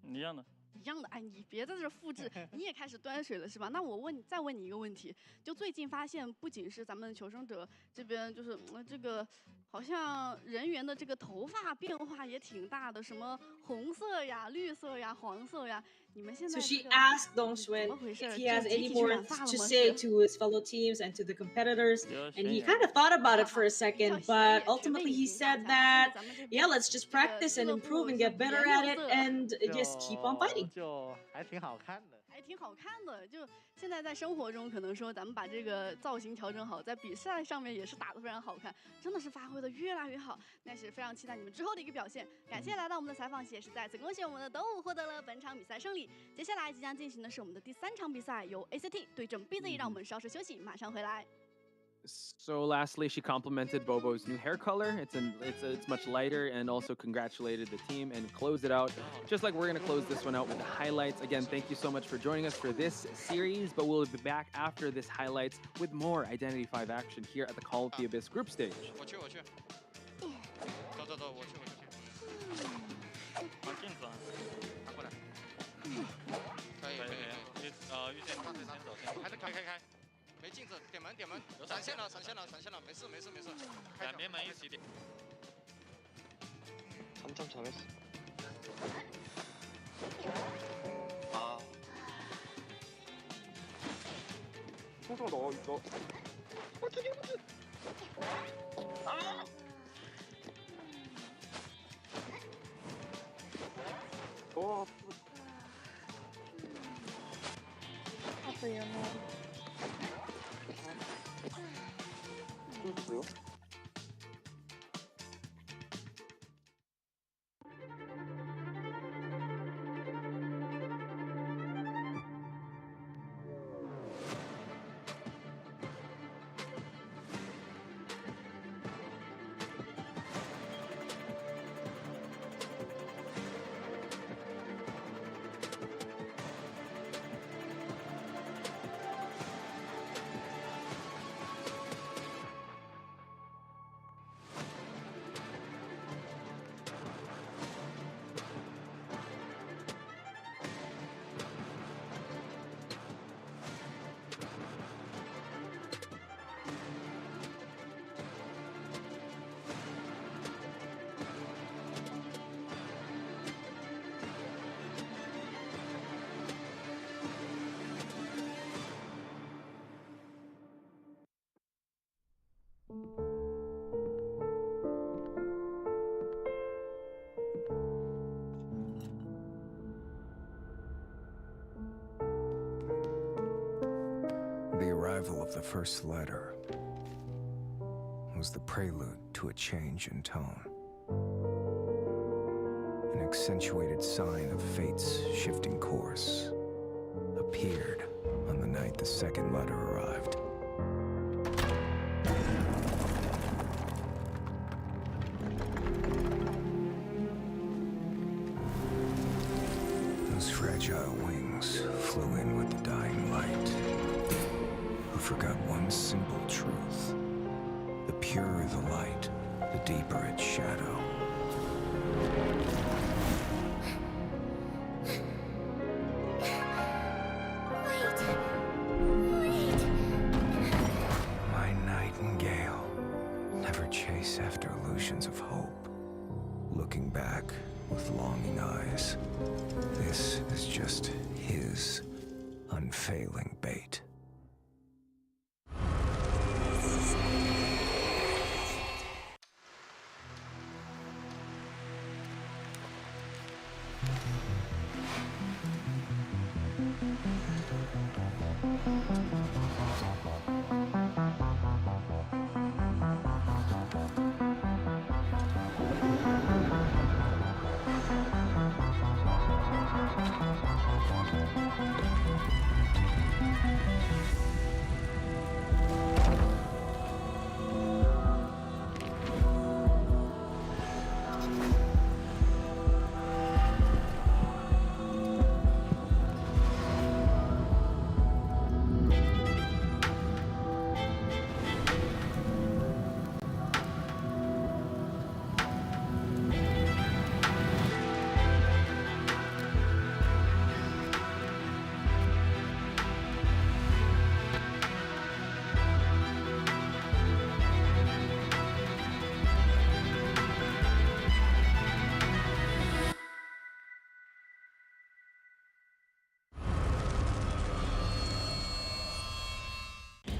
一样的。一样的，哎，你别在这复制，你也开始端水了是吧？那我再问你一个问题，就最近发现，不仅是咱们求生者这边，就是这个好像人员的这个头发变化也挺大的，什么红色呀、绿色呀、黄色呀，你们现在 So she asked Dongxuan if he has any more to say to his fellow teams and to the competitors, and he kind of thought about it for a second, but ultimately he said that, yeah, let's just practice and improve and get better at it and just keep on fighting. 就还挺好看的。还挺好看的，就现在在生活中，可能说咱们把这个造型调整好，在比赛上面也是打得非常好看，真的是发挥的越来越好，那是非常期待你们之后的一个表现。感谢来到我们的采访席，也是再次恭喜我们的斗舞获得了本场比赛胜利。接下来即将进行的是我们的第3场比赛，由 ACT 对阵 BZ， 让我们稍事休息，马上回来。So lastly, she complimented Bobo's new hair color. It's much lighter, and also congratulated the team and closed it out. Just like we're gonna close this one out with the highlights. Again, thank you so much for joining us for this series, but we'll be back after this highlights with more Identity 5 action here at the Call of the Abyss group stage. 我去。走，我去。拿镜子啊。拿过来。可以。遇见你先走。开。没镜子，点门，闪现了，没事。两边门一起点。3점 잘했어. 소정 너. 뭐요? arrival of the first letter was the prelude to a change in tone. An accentuated sign of fate's shifting course appeared on the night the second letter arrived. Those fragile wings flew in with the dying light, who forgot one simple truth. The purer the light, the deeper its shadow. My nightingale, never chase after illusions of hope. Looking back with longing eyes, this is just his unfailing bait.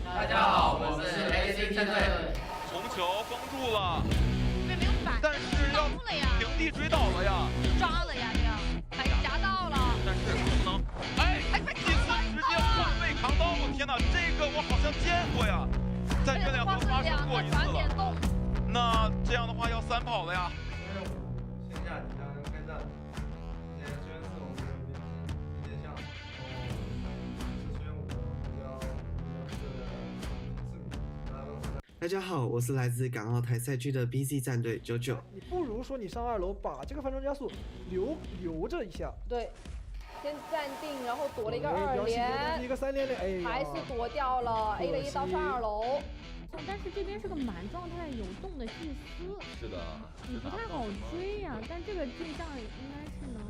大家好，我是 AC 战队。红球封住了，但是要平地追倒了呀，抓了呀，这样，哎，夹到了，但是不能，哎，祭司直接换位扛刀，我天哪，这个我好像见过呀，在月亮河发生过一次了。那这样的话要3跑了呀。线下即将开战，今天虽然是我们的面向，是宣武的目标大家好，我是来自港澳台赛区的 BC 战队99。你不如说你上2楼把这个翻转加速留着一下。对，先站定，然后躲了一个2连，一个3连，哎，还是躲掉了 A 了一刀上2楼。但是这边是个满状态有动的祭司，是的，你不太好追呀、但这个镜像应该是能。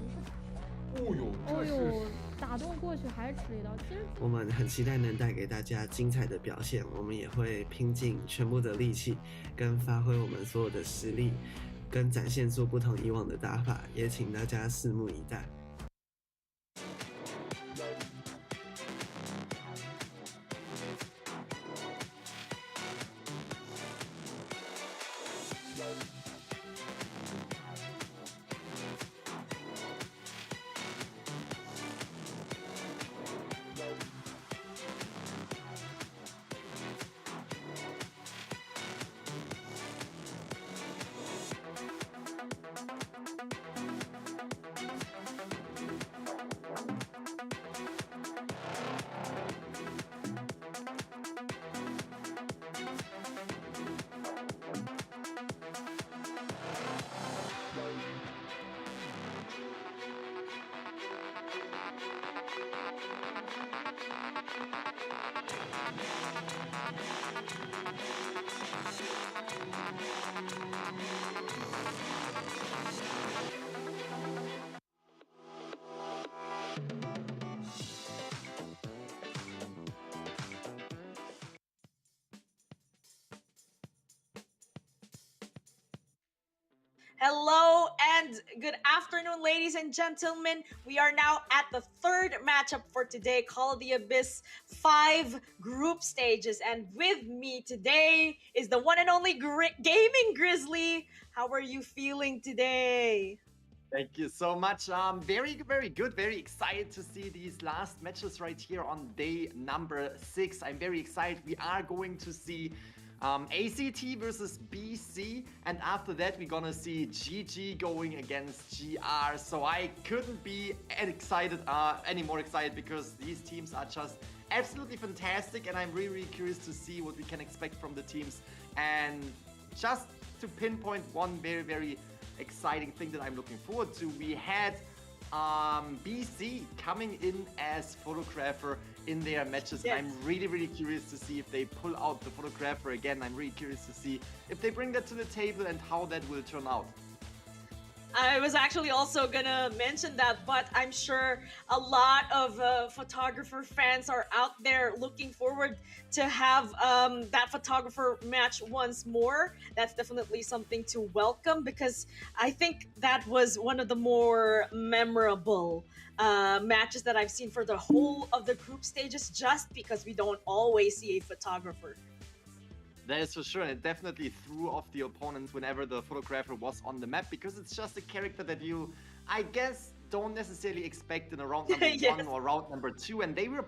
哦呦，打动过去还是吃了一刀。其实我们很期待能带给大家精彩的表现，我们也会拼尽全部的力气，跟发挥我们所有的实力，跟展现出不同以往的打法，也请大家拭目以待。Hello and good afternoon, ladies and gentlemen. We are now at the third matchup for today, Call of the Abyss 5 Group Stages. And with me today is the one and only Gaming Grizzly. How are you feeling today? Thank you so much. Very, very good. Very excited to see these last matches right here on day number 6. I'm very excited. We are going to see ACT versus BC, and after that we're gonna see GG going against GR. So I couldn't be any more excited because these teams are just absolutely fantastic, and I'm really, really curious to see what we can expect from the teams. And just to pinpoint one very, very exciting thing that I'm looking forward to, we had BC coming in as photographer in their matches. Yes. I'm really, really curious to see if they pull out the photographer again. I'm really curious to see if they bring that to the table and how that will turn out. I was actually also gonna mention that, but I'm sure a lot of photographer fans are out there looking forward to have that photographer match once more. That's definitely something to welcome, because I think that was one of the more memorable matches that I've seen for the whole of the group stages, just because we don't always see a photographer. That is for sure, and it definitely threw off the opponents whenever the photographer was on the map, because it's just a character that you, I guess, don't necessarily expect in a round number Yes. 1 or round number 2, and they were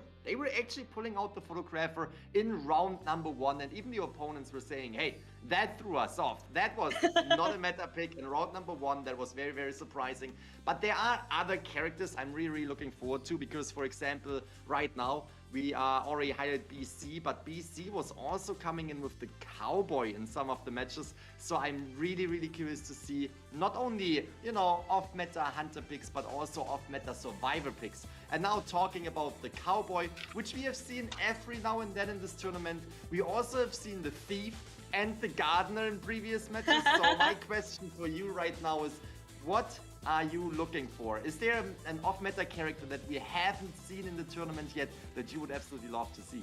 actually pulling out the photographer in round number 1, and even the opponents were saying, hey, that threw us off. That was not a meta pick in round number 1. That was very, very surprising. But there are other characters I'm really, really looking forward to, because, for example, right now, we already highlighted BC, but BC was also coming in with the Cowboy in some of the matches. So I'm really, really curious to see not only, you know, off-meta Hunter picks, but also off-meta Survivor picks. And now talking about the Cowboy, which we have seen every now and then in this tournament. We also have seen the Thief and the Gardener in previous matches. So my question for you right now is, what are you looking for? Is there an off-meta character that we haven't seen in the tournament yet that you would absolutely love to see?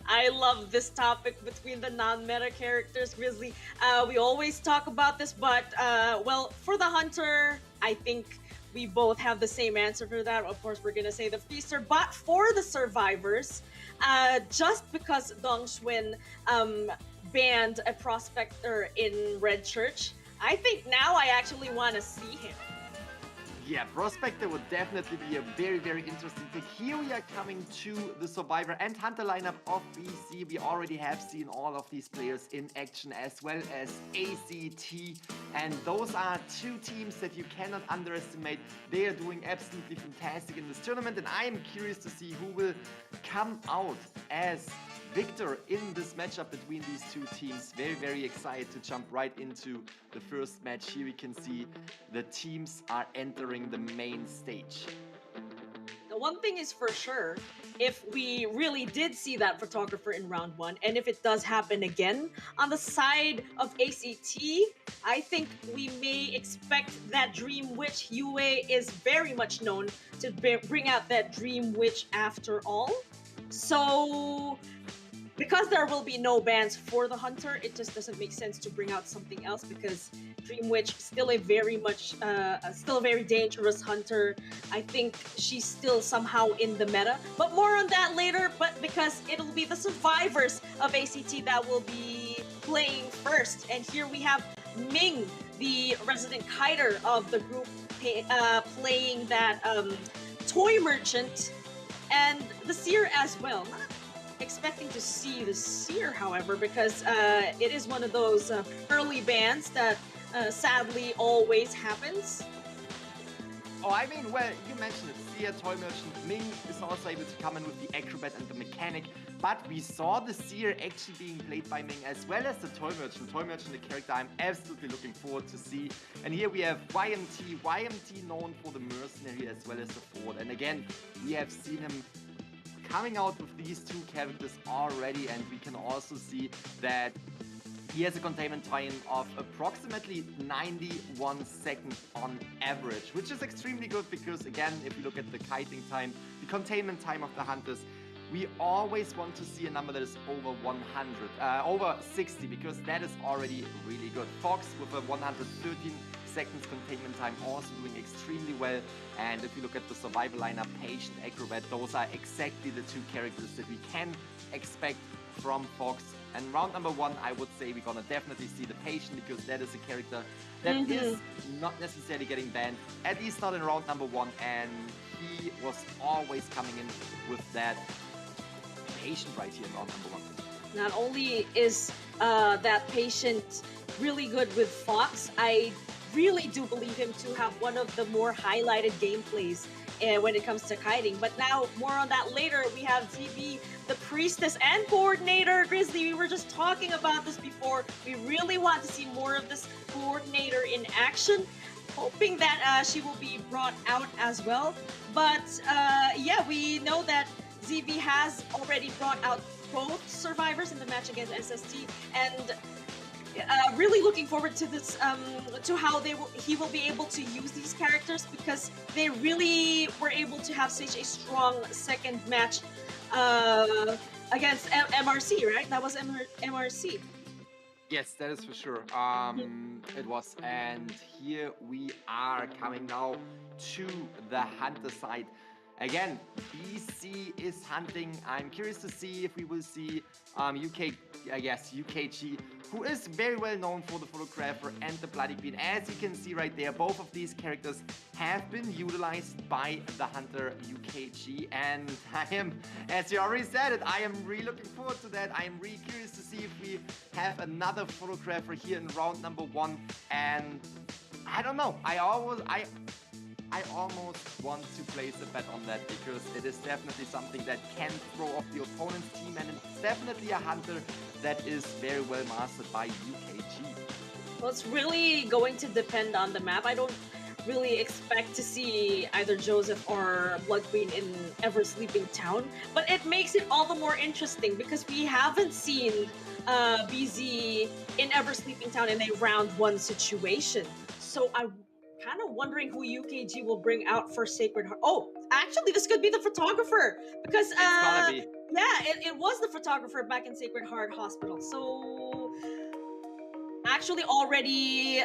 I love this topic between the non-meta characters, Grizzly. We always talk about this, but well, for the Hunter, I think we both have the same answer for that. Of course, we're gonna say the Feaster, but for the Survivors, just because Dong Xun banned a prospector in Red Church, I think now I actually want to see him. Yeah, Prospector would definitely be a very, very interesting pick. Here we are coming to the Survivor and Hunter lineup of BC. We already have seen all of these players in action, as well as ACT. And those are two teams that you cannot underestimate. They are doing absolutely fantastic in this tournament. And I am curious to see who will come out as victor in this matchup between these two teams. Very, very excited to jump right into the first match. Here we can see the teams are entering the main stage. The one thing is for sure, if we really did see that photographer in round 1, and if it does happen again on the side of ACT, I think we may expect that Dream Witch. Yue is very much known to bring out that Dream Witch after all. So because there will be no bans for the Hunter, it just doesn't make sense to bring out something else, because Dream Witch still a very dangerous Hunter. I think she's still somehow in the meta, but more on that later. But because it'll be the Survivors of ACT that will be playing first, and here we have Ming, the resident kiter of the group, playing that toy merchant, and the Seer as well. Not expecting to see the Seer, however, because it is one of those early bans that sadly always happens. Oh, I mean, well, you mentioned it. Seer, Toy Merchant, Ming is also able to come in with the Acrobat and the Mechanic, but we saw the Seer actually being played by Ming, as well as the Toy Merchant. Toy Merchant, the character I'm absolutely looking forward to see. And here we have YMT. YMT known for the Mercenary as well as the Ford. And again, we have seen him coming out with these two characters already, and we can also see that he has a containment time of approximately 91 seconds on average, which is extremely good because, again, if you look at the kiting time, the containment time of the Hunters, we always want to see a number that is over 100, over 60, because that is already really good. Fox with a 113 seconds containment time, also doing extremely well. And if you look at the Survival lineup, Patient, Acrobat, those are exactly the two characters that we can expect from Fox. And round number 1, I would say we're gonna definitely see the patient, because that is a character that is not necessarily getting banned, at least not in round number 1, and he was always coming in with that patient right here in round number 1. Not only is that patient really good with Fox, I really do believe him to have one of the more highlighted gameplays when it comes to kiting. But now, more on that later. We have ZB, the priestess and coordinator. Grizzly, we were just talking about this before. We really want to see more of this coordinator in action, hoping that she will be brought out as well. But yeah, we know that ZB has already brought out both survivors in the match against SST, and really looking forward to this, to how he will be able to use these characters, because they really were able to have such a strong second match against MRC, right? That was MRC. Yes, that is for sure. It was. And here we are coming now to the hunter side. Again, BC is hunting. I'm curious to see if we will see UKG, who is very well known for the photographer and the Bloody Queen. As you can see right there, both of these characters have been utilized by the hunter UKG. And I am, as you already said it, I am really looking forward to that. I am really curious to see if we have another photographer here in round number 1. And I don't know. I almost want to place a bet on that, because it is definitely something that can throw off the opponent's team, and it's definitely a hunter that is very well mastered by UKG. Well, it's really going to depend on the map. I don't really expect to see either Joseph or Blood Queen in Ever Sleeping Town, but it makes it all the more interesting because we haven't seen BZ in Ever Sleeping Town in a round 1 situation. So I'm kind of wondering who UKG will bring out for Sacred Heart. Oh, actually, this could be the photographer, because it's gonna be. Yeah, it was the photographer back in Sacred Heart Hospital. So actually already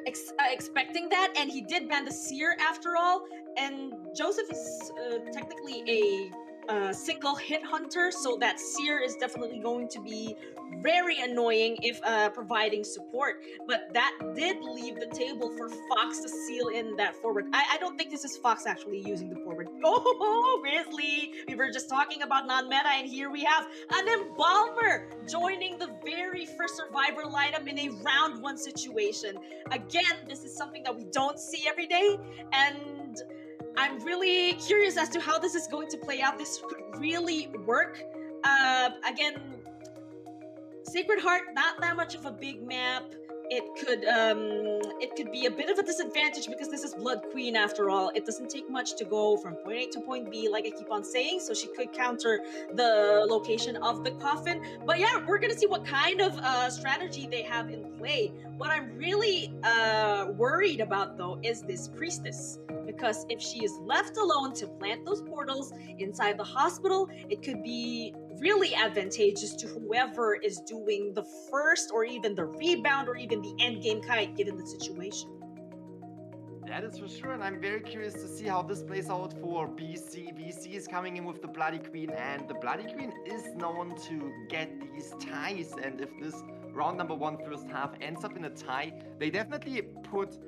expecting that, and he did ban the Seer after all. And Joseph is technically a single hit hunter, so that Seer is definitely going to be very annoying if providing support. But that did leave the table for Fox to seal in that forward. I don't think this is Fox actually using the forward. Oh, Grizzly! We were just talking about non-meta, and here we have an Embalmer joining the very first survivor lineup in a round 1 situation. Again, this is something that we don't see every day, and I'm really curious as to how this is going to play out. This could really work. Again, Sacred Heart, not that much of a big map. It could be a bit of a disadvantage because this is Blood Queen after all. It doesn't take much to go from point A to point B, like I keep on saying, so she could counter the location of the coffin. But yeah, we're gonna see what kind of strategy they have in play. What I'm really worried about though is this priestess, because if she is left alone to plant those portals inside the hospital, it could be really advantageous to whoever is doing the first or even the rebound or even the end game kite, given the situation. That is for sure, and I'm very curious to see how this plays out for BC. BC is coming in with the Bloody Queen, and the Bloody Queen is known to get these ties, and if this round number 1 first half ends up in a tie, they definitely put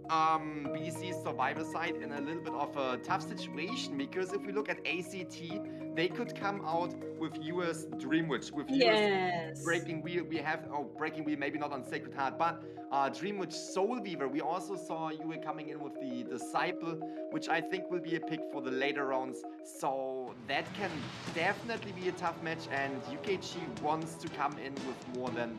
BC's survivor side in a little bit of a tough situation, because if we look at ACT, they could come out with US Dreamwitch, with US Breaking Wheel. We have Breaking Wheel, maybe not on Sacred Heart, but Dreamwitch Soul Weaver. We also saw UA coming in with the Disciple, which I think will be a pick for the later rounds. So that can definitely be a tough match, and UKG wants to come in with more than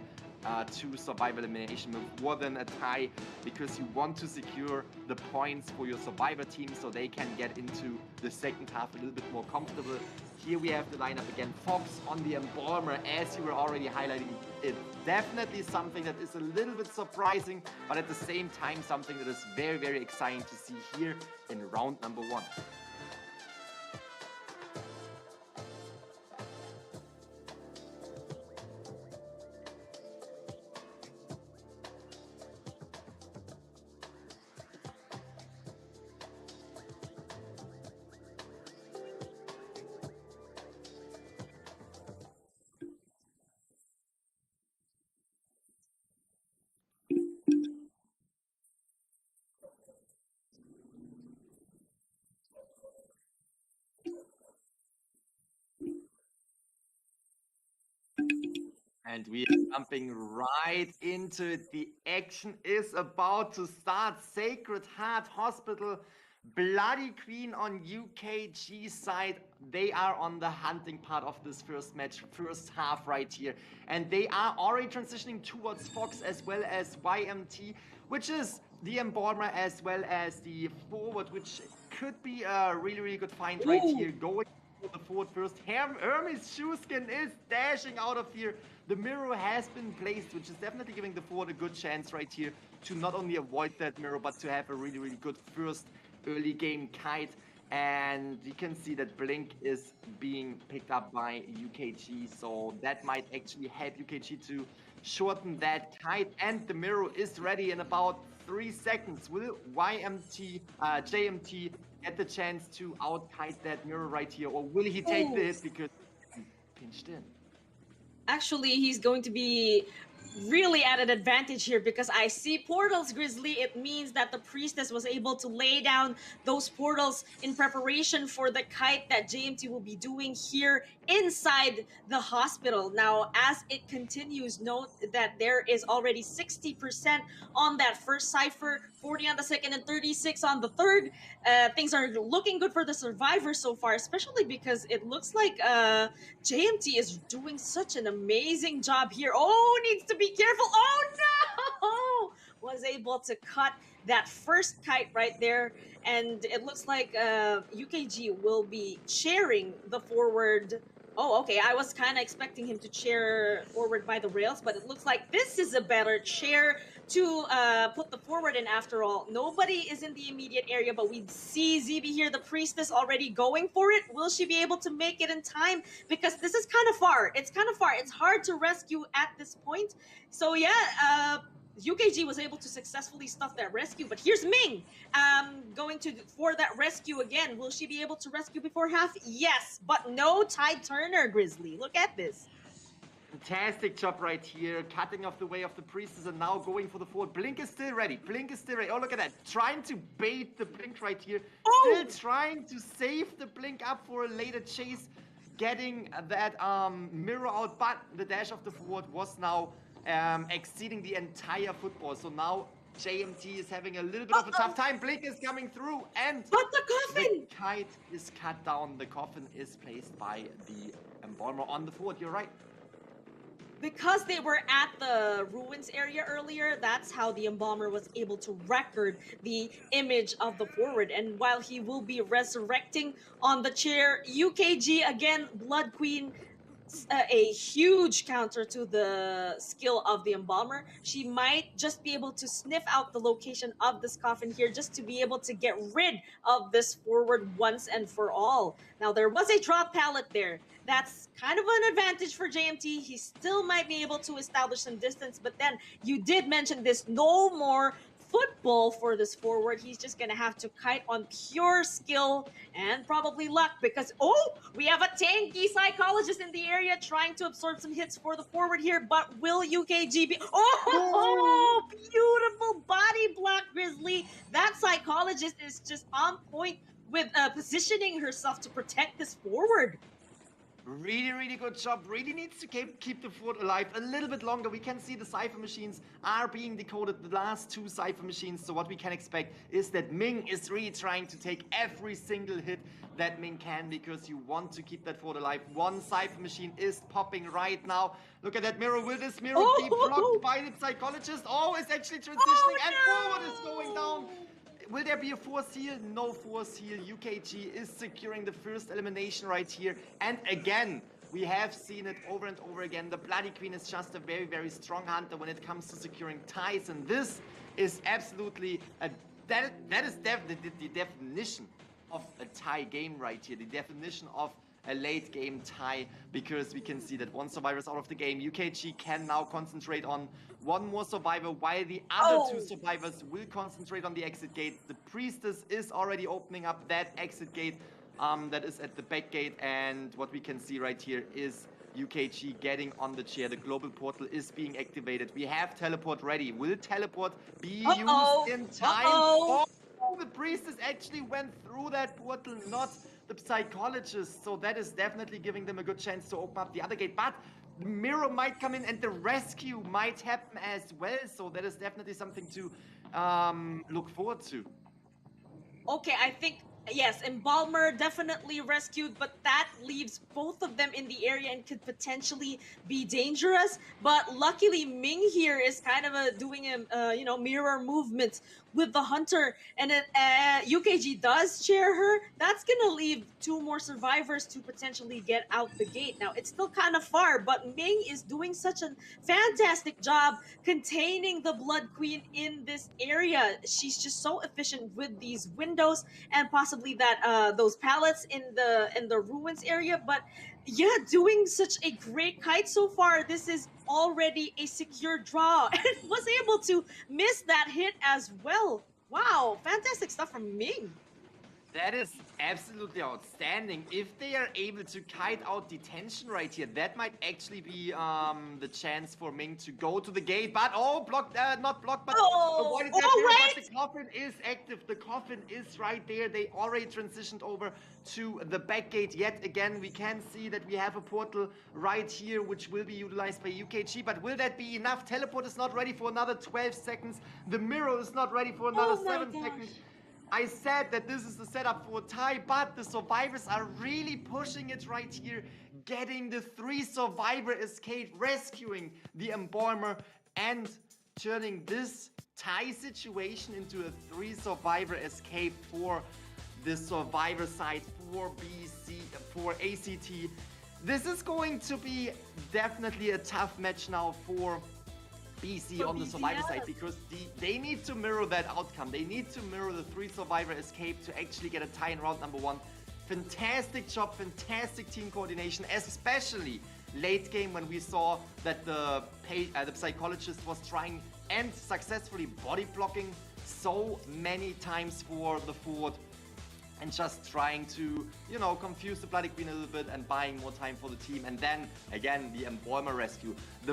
2 survival elimination, with more than a tie, because you want to secure the points for your survivor team so they can get into the second half a little bit more comfortable. Here we have the lineup again. Fox on the Embalmer, as you were already highlighting. It definitely something that is a little bit surprising, but at the same time something that is very, very exciting to see here in round number 1. And we are jumping right into it. The action is about to start. Sacred Heart Hospital, Bloody Queen on UKG side. They are on the hunting part of this first match, first half right here. And they are already transitioning towards Fox as well as YMT, which is the Embalmer as well as the forward, which could be a really, really good find right here. Going for the forward first. Hermes Shoeskin is dashing out of here. The mirror has been placed, which is definitely giving the forward a good chance right here to not only avoid that mirror, but to have a really, really good first early game kite. And you can see that Blink is being picked up by UKG, so that might actually help UKG to shorten that kite. And the mirror is ready in about 3 seconds. Will JMT get the chance to out-kite that mirror right here, or will he take the hit because he's pinched in? Actually, he's going to be really at an advantage here because I see portals, Grizzly. It means that the priestess was able to lay down those portals in preparation for the kite that JMT will be doing here inside the hospital. Now, as it continues, note that there is already 60% on that first cipher, 40 on the second, and 36 on the third. Things are looking good for the survivors so far, especially because it looks like JMT is doing such an amazing job here. Oh, needs to be careful. Oh no! Was able to cut that first kite right there. And it looks like UKG will be sharing the forward. Oh, okay. I was kind of expecting him to chair forward by the rails, but it looks like this is a better chair to put the forward in after all. Nobody is in the immediate area, but we see ZB here, the priestess, already going for it. Will she be able to make it in time? Because this is kind of far. It's kind of far. It's hard to rescue at this point. So yeah, UKG was able to successfully stuff that rescue, but here's Ming going for that rescue again. Will she be able to rescue before half? Yes, but no Tide Turner, Grizzly. Look at this. Fantastic job right here, cutting off the way of the priestess and now going for the forward. Blink is still ready. Blink is still ready. Oh, look at that. Trying to bait the Blink right here. Still trying to save the Blink up for a later chase. Getting that mirror out, but the dash of the forward was now exceeding the entire football. So now JMT is having a little bit of a tough time. Blink is coming through and but the coffin! The kite is cut down. The coffin is placed by the Embalmer on the forward. You're right. Because they were at the ruins area earlier, that's how the Embalmer was able to record the image of the forward. And while he will be resurrecting on the chair, UKG, again, Blood Queen, a huge counter to the skill of the Embalmer. She might just be able to sniff out the location of this coffin here just to be able to get rid of this forward once and for all. Now, there was a drop pallet there. That's kind of an advantage for JMT. He still might be able to establish some distance, but then you did mention this no more football for this forward. He's just gonna have to kite on pure skill and probably luck because, oh, we have a tanky psychologist in the area trying to absorb some hits for the forward here, but will UKG be... Oh, beautiful body block, Grizzly. That psychologist is just on point with positioning herself to protect this forward. Really, really good job. Really needs to keep the forward alive a little bit longer. We can see the Cypher machines are being decoded, the last 2 Cypher machines. So what we can expect is that Ming is really trying to take every single hit that Ming can because you want to keep that forward alive. 1 Cypher machine is popping right now. Look at that mirror. Will this mirror be blocked by the psychologist? Oh, it's actually transitioning and forward is going down. Will there be a force heal? No force heal. UKG is securing the first elimination right here. And again, we have seen it over and over again. The Bloody Queen is just a very, very strong hunter when it comes to securing ties. And this is absolutely, that is definitely the definition of a tie game right here. The definition of a late game tie, because we can see that 1 survivor is out of the game. UKG can now concentrate on 1 more survivor while the other 2 survivors will concentrate on the exit gate. The priestess is already opening up that exit gate that is at the back gate, and what we can see right here is UKG getting on the chair. The global portal is being activated. We have teleport ready. Will teleport be used in time? Oh, the priestess actually went through that portal, not the psychologist, so that is definitely giving them a good chance to open up the other gate. But Mirror might come in and the rescue might happen as well. So that is definitely something to look forward to. Okay, I think yes, Embalmer definitely rescued, but that leaves both of them in the area and could potentially be dangerous. But luckily, Ming here is kind of doing a mirror movement with the hunter, and UKG does chair her. That's gonna leave 2 more survivors to potentially get out the gate. Now it's still kind of far, but Ming is doing such a fantastic job containing the Blood Queen in this area. She's just so efficient with these windows and possibly that those pallets in the ruins area. But yeah, doing such a great kite so far. This is already a secure draw and was able to miss that hit as well. Wow, fantastic stuff from Ming. That is absolutely outstanding. If they are able to kite out detention right here, that might actually be the chance for Ming to go to the gate. But blocked, not blocked, but avoided that there. Right. But the coffin is active. The coffin is right there. They already transitioned over to the back gate. Yet again, we can see that we have a portal right here, which will be utilized by UKG. But will that be enough? Teleport is not ready for another 12 seconds. The mirror is not ready for another 7 seconds. I said that this is the setup for a tie, but the survivors are really pushing it right here, getting the 3 survivor escape, rescuing the Embalmer, and turning this tie situation into a 3 survivor escape for the survivor side for ACT. This is going to be definitely a tough match now for BC on the survivor side, because they need to mirror that outcome. They need to mirror the 3 survivor escape to actually get a tie in round number 1. Fantastic job, fantastic team coordination, especially late game when we saw that the psychologist was trying and successfully body blocking so many times for the fort and just trying to, confuse the Bloody Queen a little bit and buying more time for the team. And then, again, the Embalmer rescue, the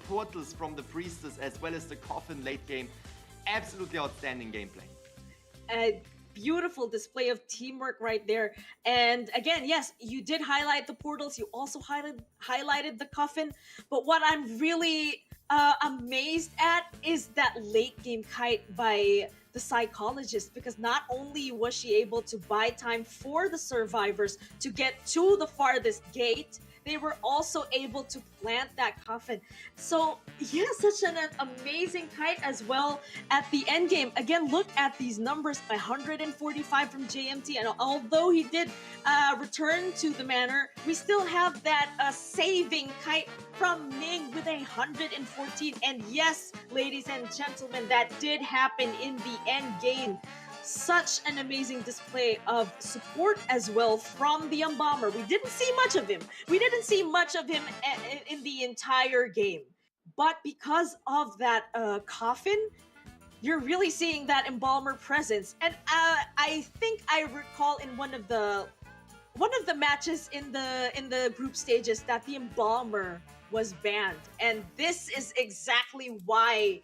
portals from the Priestess, as well as the coffin late game. Absolutely outstanding gameplay. A beautiful display of teamwork right there. And again, yes, you did highlight the portals. You also highlighted the coffin. But what I'm really amazed at is that late game kite by the psychologist, because not only was she able to buy time for the survivors to get to the farthest gate, they were also able to plant that coffin. So yeah, such an amazing kite as well at the end game. Again, look at these numbers, 145 from JMT, and although he did return to the manor, we still have that saving kite from Ming with 114. And yes, ladies and gentlemen, that did happen in the end game. Such an amazing display of support as well from the Embalmer. We didn't see much of him. We didn't see much of him in the entire game. But because of that coffin, you're really seeing that Embalmer presence. And I think I recall in one of the matches in the group stages that the Embalmer was banned, and this is exactly why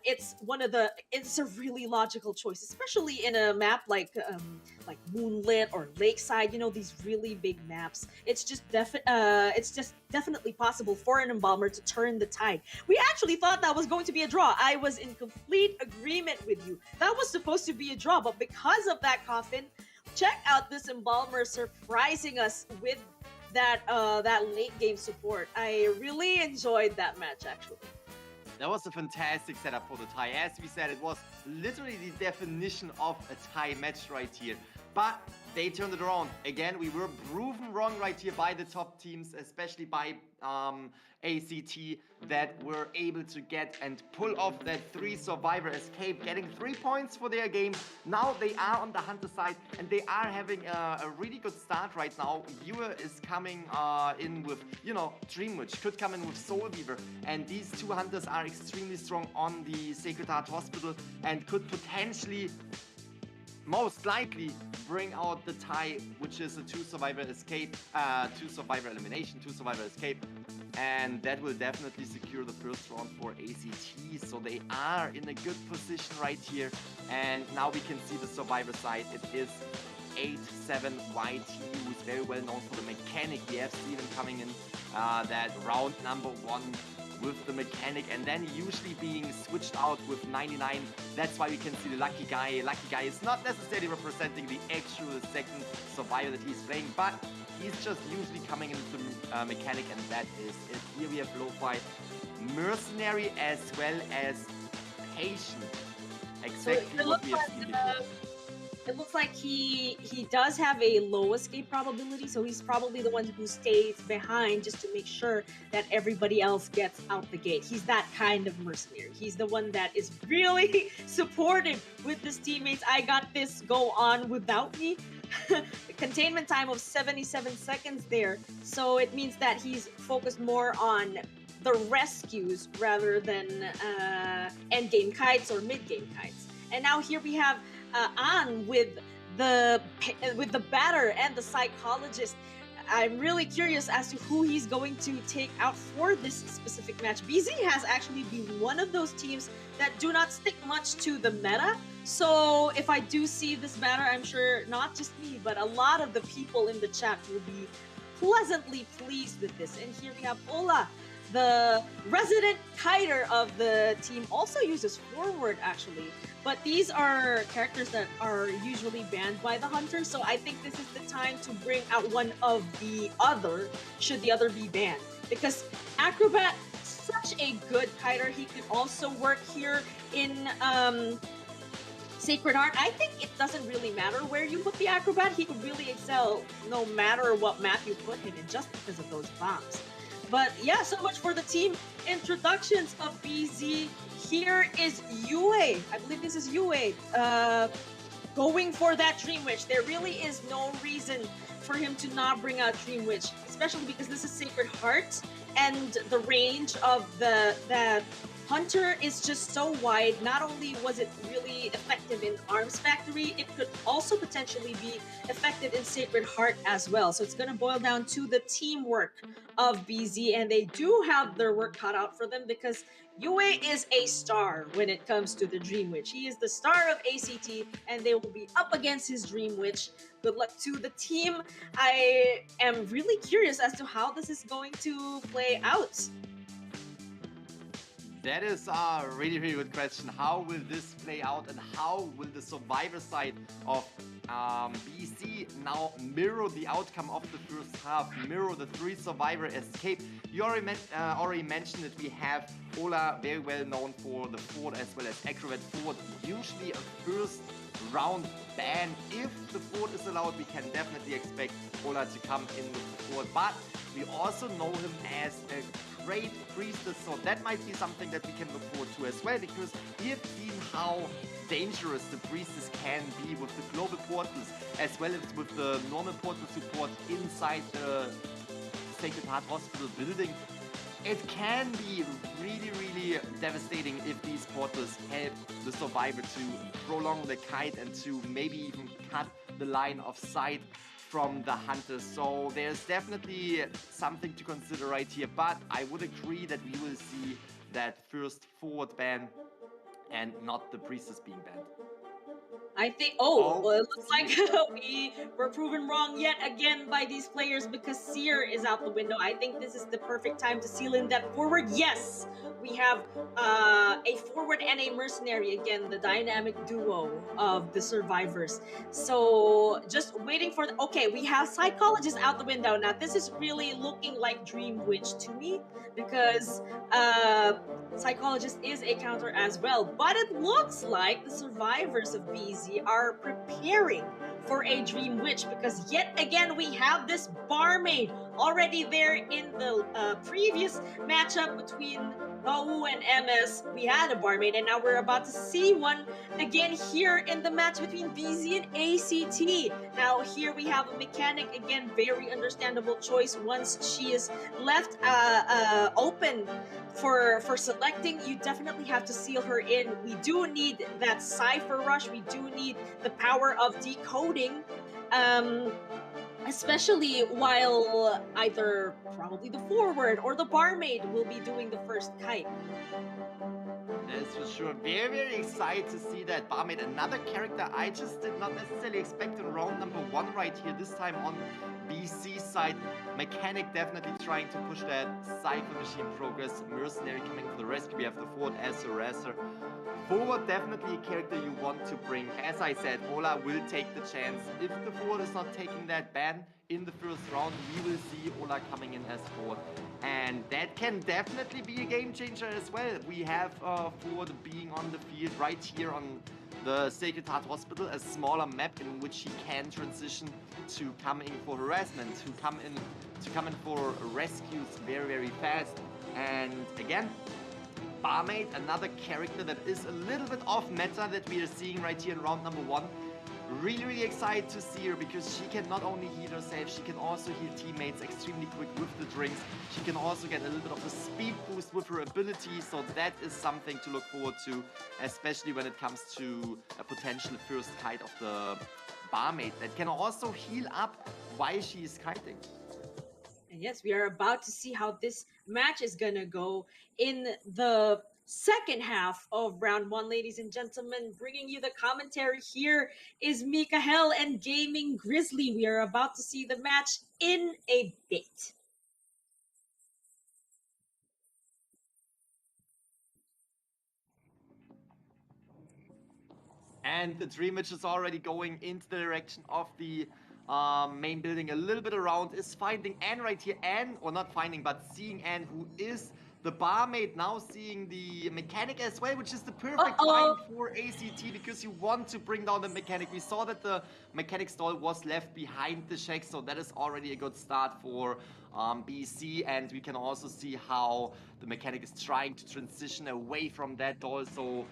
it's a really logical choice, especially in a map like Moonlit or Lakeside. These really big maps. It's just definitely possible for an Embalmer to turn the tide. We actually thought that was going to be a draw. I was in complete agreement with you. That was supposed to be a draw, but because of that coffin, check out this Embalmer surprising us with that late game support. I really enjoyed that match, actually. That was a fantastic setup for the tie. As we said, it was literally the definition of a tie match right here. But they turned it around. Again, we were proven wrong right here by the top teams, especially by ACT, that were able to get and pull off that 3 survivor escape, getting 3 points for their game. Now they are on the hunter side, and they are having a really good start right now. Viewer is coming in with, Dream Witch, could come in with Soul Weaver, and these 2 hunters are extremely strong on the Sacred Heart Hospital and could potentially, most likely, bring out the tie, which is a 2 survivor escape, 2 survivor elimination, 2 survivor escape, and that will definitely secure the first round for ACT. So they are in a good position right here, and now we can see the survivor side. It is 8-7 YT, who's very well known for the mechanic. We have seen him coming in that round number 1 with the mechanic and then usually being switched out with 99. That's why we can see the Lucky Guy. Lucky Guy is not necessarily representing the actual second survivor that he's playing, but he's just usually coming into the mechanic, and that is it. Here we have Lo-Fi, Mercenary as well as Patient. Exactly what we have seen before. It looks like he does have a low escape probability, so he's probably the one who stays behind just to make sure that everybody else gets out the gate. He's that kind of mercenary. He's the one that is really supportive with his teammates. I got this, go on without me. Containment time of 77 seconds there, so it means that he's focused more on the rescues rather than end game kites or mid game kites. And now here we have An with the batter and the psychologist. I'm really curious as to who he's going to take out for this specific match. BZ has actually been one of those teams that do not stick much to the meta. So if I do see this batter, I'm sure not just me, but a lot of the people in the chat will be pleasantly pleased with this. And here we have Ola, the resident kiter of the team, also uses forward actually. But these are characters that are usually banned by the hunter, so I think this is the time to bring out one of the other, should the other be banned. Because Acrobat, such a good kiter, he can also work here in Sacred Heart. I think it doesn't really matter where you put the Acrobat, he could really excel no matter what map you put him in, just because of those bombs. But yeah, so much for the team introductions of BZ. Here is Yue. I believe this is Yue going for that Dream Witch. There really is no reason for him to not bring out Dream Witch, especially because this is Sacred Heart and the range of the Hunter is just so wide. Not only was it really effective in Arms Factory, it could also potentially be effective in Sacred Heart as well. So it's going to boil down to the teamwork of BZ, and they do have their work cut out for them because Yue is a star when it comes to the Dream Witch. He is the star of ACT, and they will be up against his Dream Witch. Good luck to the team. I am really curious as to how this is going to play out. That is a really, really good question. How will this play out, and how will the survivor side of BC now mirror the outcome of the first half, mirror the 3 survivor escape? You already mentioned that we have Ola, very well known for the Ford as well as Acrobat Ford. Usually a first round ban. If the Ford is allowed, we can definitely expect Ola to come in with the Ford. But we also know him as a great priestess, so that might be something that we can look forward to as well, because we have seen how dangerous the priestess can be with the global portals as well as with the normal portal support inside the Sacred Heart Hospital building. It can be really, really devastating if these portals help the survivor to prolong the kite and to maybe even cut the line of sight from the hunters. So there's definitely something to consider right here, but I would agree that we will see that first forward ban and not the priestess being banned. I think, well, it looks like we were proven wrong yet again by these players because Seer is out the window. I think this is the perfect time to seal in that forward. Yes, we have a forward and a mercenary, again, the dynamic duo of the survivors. So just waiting for the, okay, we have psychologist out the window. Now this is really looking like Dream Witch to me because psychologist is a counter as well, but it looks like the survivors of BZ are preparing for a Dream Witch because yet again we have this barmaid already there in the previous matchup between Bau and MS. We had a barmaid and now we're about to see one again here in the match between BZ and ACT. Now here we have a mechanic, again, very understandable choice once she is left open for selecting. You definitely have to seal her in. We do need that cipher rush. We do need the power of decoding, especially while either probably the forward or the barmaid will be doing the first kite. That is that's for sure. Very, very excited to see that Barmaid, another character I just did not necessarily expect in round number 1 right here. This time on BC side. Mechanic definitely trying to push that Cypher Machine progress. Mercenary coming for the rescue. We have the forward as a harasser. Forward, definitely a character you want to bring. As I said, Ola will take the chance. If the forward is not taking that ban in the first round, we will see Ola coming in as forward. And that can definitely be a game changer as well. We have forward being on the field right here on the Sacred Heart Hospital, a smaller map in which he can transition to come in for harassment, to come in for rescues very, very fast. And again, Barmaid, another character that is a little bit off meta that we are seeing right here in round number 1. Really, really excited to see her because she can not only heal herself, she can also heal teammates extremely quick with the drinks. She can also get a little bit of a speed boost with her ability, so that is something to look forward to, especially when it comes to a potential first kite of the Barmaid that can also heal up while she is kiting. And yes, we are about to see how this match is gonna go in the second half of round 1, ladies and gentlemen. Bringing you the commentary here is Mikael and Gaming Grizzly. We are about to see the match in a bit. And the Dream Witch is already going into the direction of the main building a little bit around, is finding Anne right here. Anne, or not finding, but seeing Anne, who is the Barmaid, now seeing the Mechanic as well, which is the perfect find for ACT because you want to bring down the Mechanic. We saw that the Mechanic stall was left behind the shack, so that is already a good start for BC, and we can also see how the Mechanic is trying to transition away from that doll, so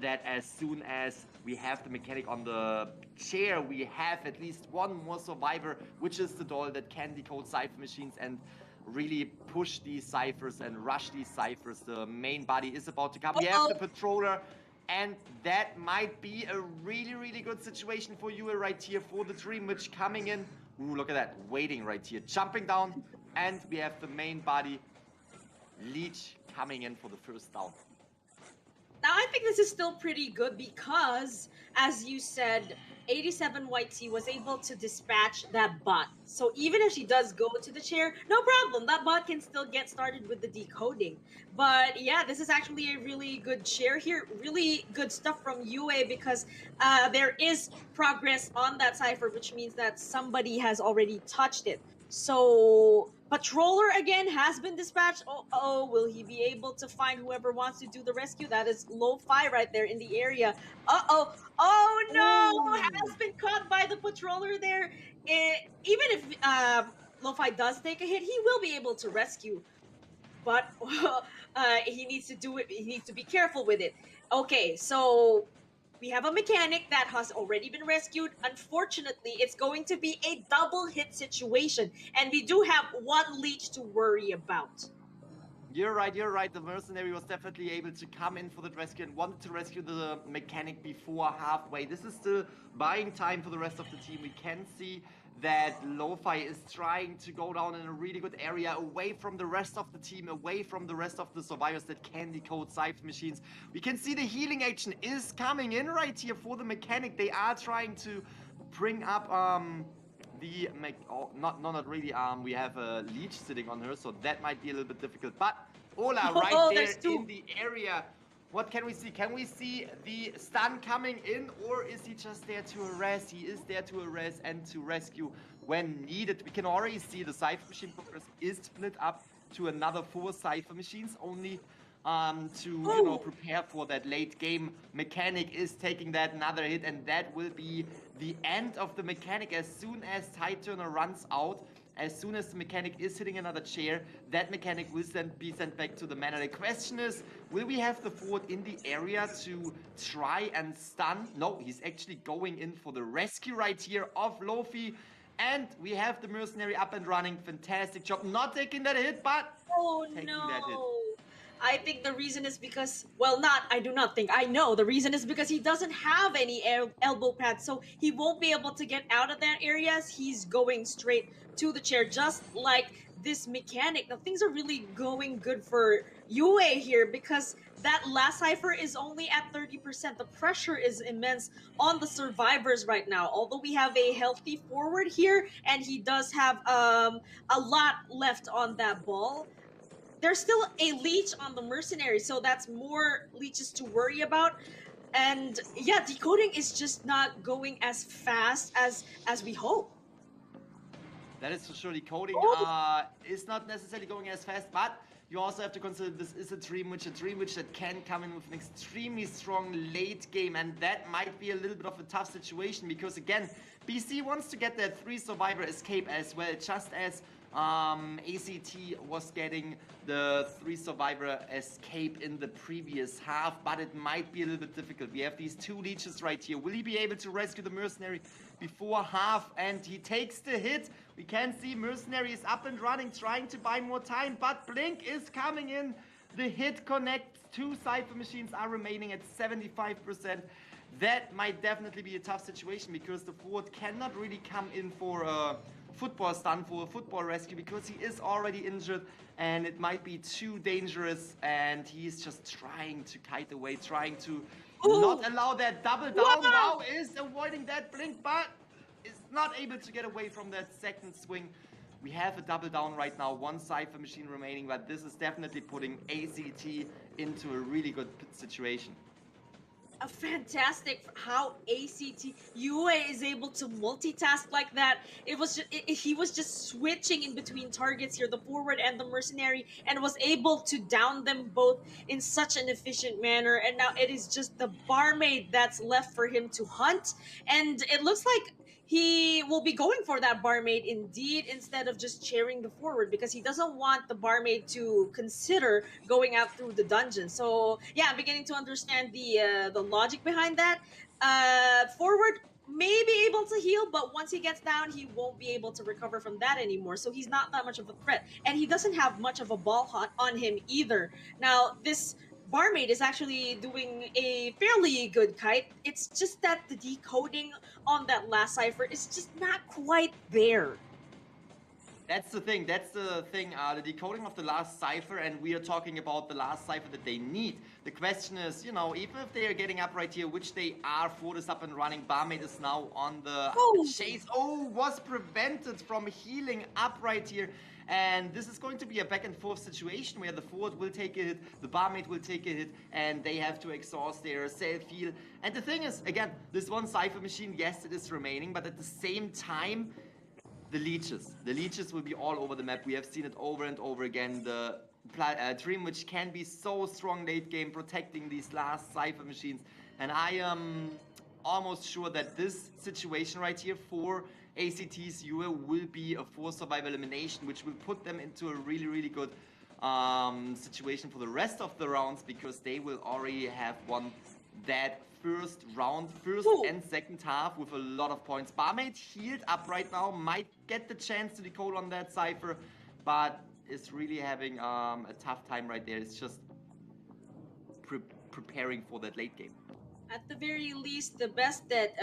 that as soon as we have the Mechanic on the chair, we have at least one more survivor, which is the doll that can decode Cypher Machines and really push these ciphers and rush these ciphers. The main body is about to come. We have the Patroller, and that might be a really, really good situation for you right here for the Dream Witch coming in. Ooh, look at that, waiting right here, jumping down, and we have the main body, Leech, coming in for the first down. Now, I think this is still pretty good because, as you said, 87 White Tea was able to dispatch that bot. So even if she does go to the chair, no problem. That bot can still get started with the decoding. But yeah, this is actually a really good chair here. Really good stuff from UA because there is progress on that cipher, which means that somebody has already touched it. So Patroller again has been dispatched. Oh, will he be able to find whoever wants to do the rescue? That is Lo-Fi right there in the area. Oh no! Has been caught by the Patroller there. Even if Lo-Fi does take a hit, he will be able to rescue. But he needs to do it. He needs to be careful with it. Okay, so we have a Mechanic that has already been rescued. Unfortunately, it's going to be a double hit situation, and we do have one Leech to worry about. You're right. The Mercenary was definitely able to come in for the rescue and wanted to rescue the Mechanic before halfway. This is still buying time for the rest of the team. We can see that Lo-Fi is trying to go down in a really good area, away from the rest of the team, away from the rest of the survivors that can decode Cypher Machines. We can see the healing action is coming in right here for the Mechanic. They are trying to bring up not really. We have a Leech sitting on her, so that might be a little bit difficult. But Ola right there in the area. What can we see? Can we see the stun coming in, or is he just there to harass? He is there to harass and to rescue when needed. We can already see the Cypher Machine progress is split up to another 4 Cypher Machines, only to prepare for that late game. Mechanic is taking that another hit, and that will be the end of the Mechanic as soon as Tide Turner runs out. As soon as the Mechanic is hitting another chair, that Mechanic will then be sent back to the mana. The question is, will we have the forward in the area to try and stun? No, he's actually going in for the rescue right here of Lo-Fi. And we have the Mercenary up and running. Fantastic job. Not taking that hit, but taking that hit. I think the reason is because, I do not think, I know the reason is because he doesn't have any elbow pads, so he won't be able to get out of that area. He's going straight to the chair, just like this Mechanic. Now, things are really going good for UA here because that last cipher is only at 30%. The pressure is immense on the survivors right now. Although we have a healthy forward here, and he does have a lot left on that ball, there's still a leech on the mercenary, so that's more leeches to worry about. And yeah, decoding is just not going as fast as we hope. That is for sure. Decoding is not necessarily going as fast, but you also have to consider this is a Dream Witch that can come in with an extremely strong late game, and that might be a little bit of a tough situation because, again, BC wants to get that 3 survivor escape as well, just as ACT was getting the 3 survivor escape in the previous half, but it might be a little bit difficult. We have these 2 leeches right here. Will he be able to rescue the mercenary before half? And he takes the hit. We can see mercenary is up and running, trying to buy more time, but Blink is coming in. The hit connects. 2 Cypher machines are remaining at 75%. That might definitely be a tough situation because the forward cannot really come in for a football stun, for a football rescue, because he is already injured and it might be too dangerous, and he's just trying to kite away, trying to not allow that double down. Wow, is avoiding that Blink, but is not able to get away from that second swing. We have a double down right now, 1 Cypher machine remaining, but this is definitely putting ACT into a really good situation. A fantastic how ACT UA is able to multitask like that. It was just, he was just switching in between targets here, the forward and the mercenary, and was able to down them both in such an efficient manner. And now it is just the barmaid that's left for him to hunt, and it looks like he will be going for that barmaid indeed, instead of just cheering the forward, because he doesn't want the barmaid to consider going out through the dungeon. So yeah, I'm beginning to understand the logic behind that. Forward may be able to heal, but once he gets down, he won't be able to recover from that anymore. So he's not that much of a threat, and he doesn't have much of a ball hot on him either. Now this barmaid is actually doing a fairly good kite. It's just that the decoding on that last cipher is just not quite there. That's the thing. The decoding of the last cipher, and we are talking about the last cipher that they need. The question is, even if they are getting up right here, which they are, Ford is up and running, barmaid is now on the chase. Was prevented from healing up right here. And this is going to be a back and forth situation where the forward will take a hit, the barmaid will take a hit, and they have to exhaust their self-heal. And the thing is, again, this 1 Cypher machine, yes, it is remaining, but at the same time, the leeches will be all over the map. We have seen it over and over again. The Dream Witch can be so strong late game, protecting these last Cypher machines. And I am almost sure that this situation right here for ACT's UA will be a 4 survivor elimination, which will put them into a really, really good situation for the rest of the rounds, because they will already have won that first round, and second half with a lot of points. Barmaid healed up right now, might get the chance to decode on that cipher, but is really having a tough time right there. It's just preparing for that late game. At the very least, the best that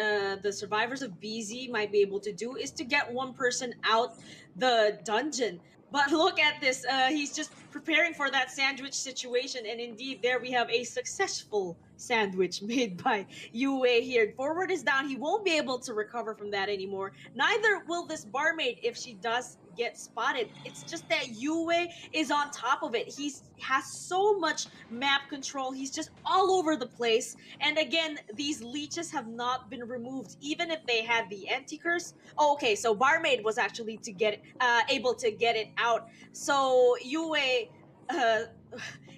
the survivors of BZ might be able to do is to get 1 person out the dungeon. But look at this, he's just preparing for that sandwich situation, and indeed there we have a successful sandwich made by UA here. Forward is down, he won't be able to recover from that anymore. Neither will this barmaid if she does get spotted. It's just that UA is on top of it. He has so much map control. He's just all over the place. And again, these leeches have not been removed, even if they had the anti-curse. Oh, okay, so barmaid was actually to get able to get it out. So UA,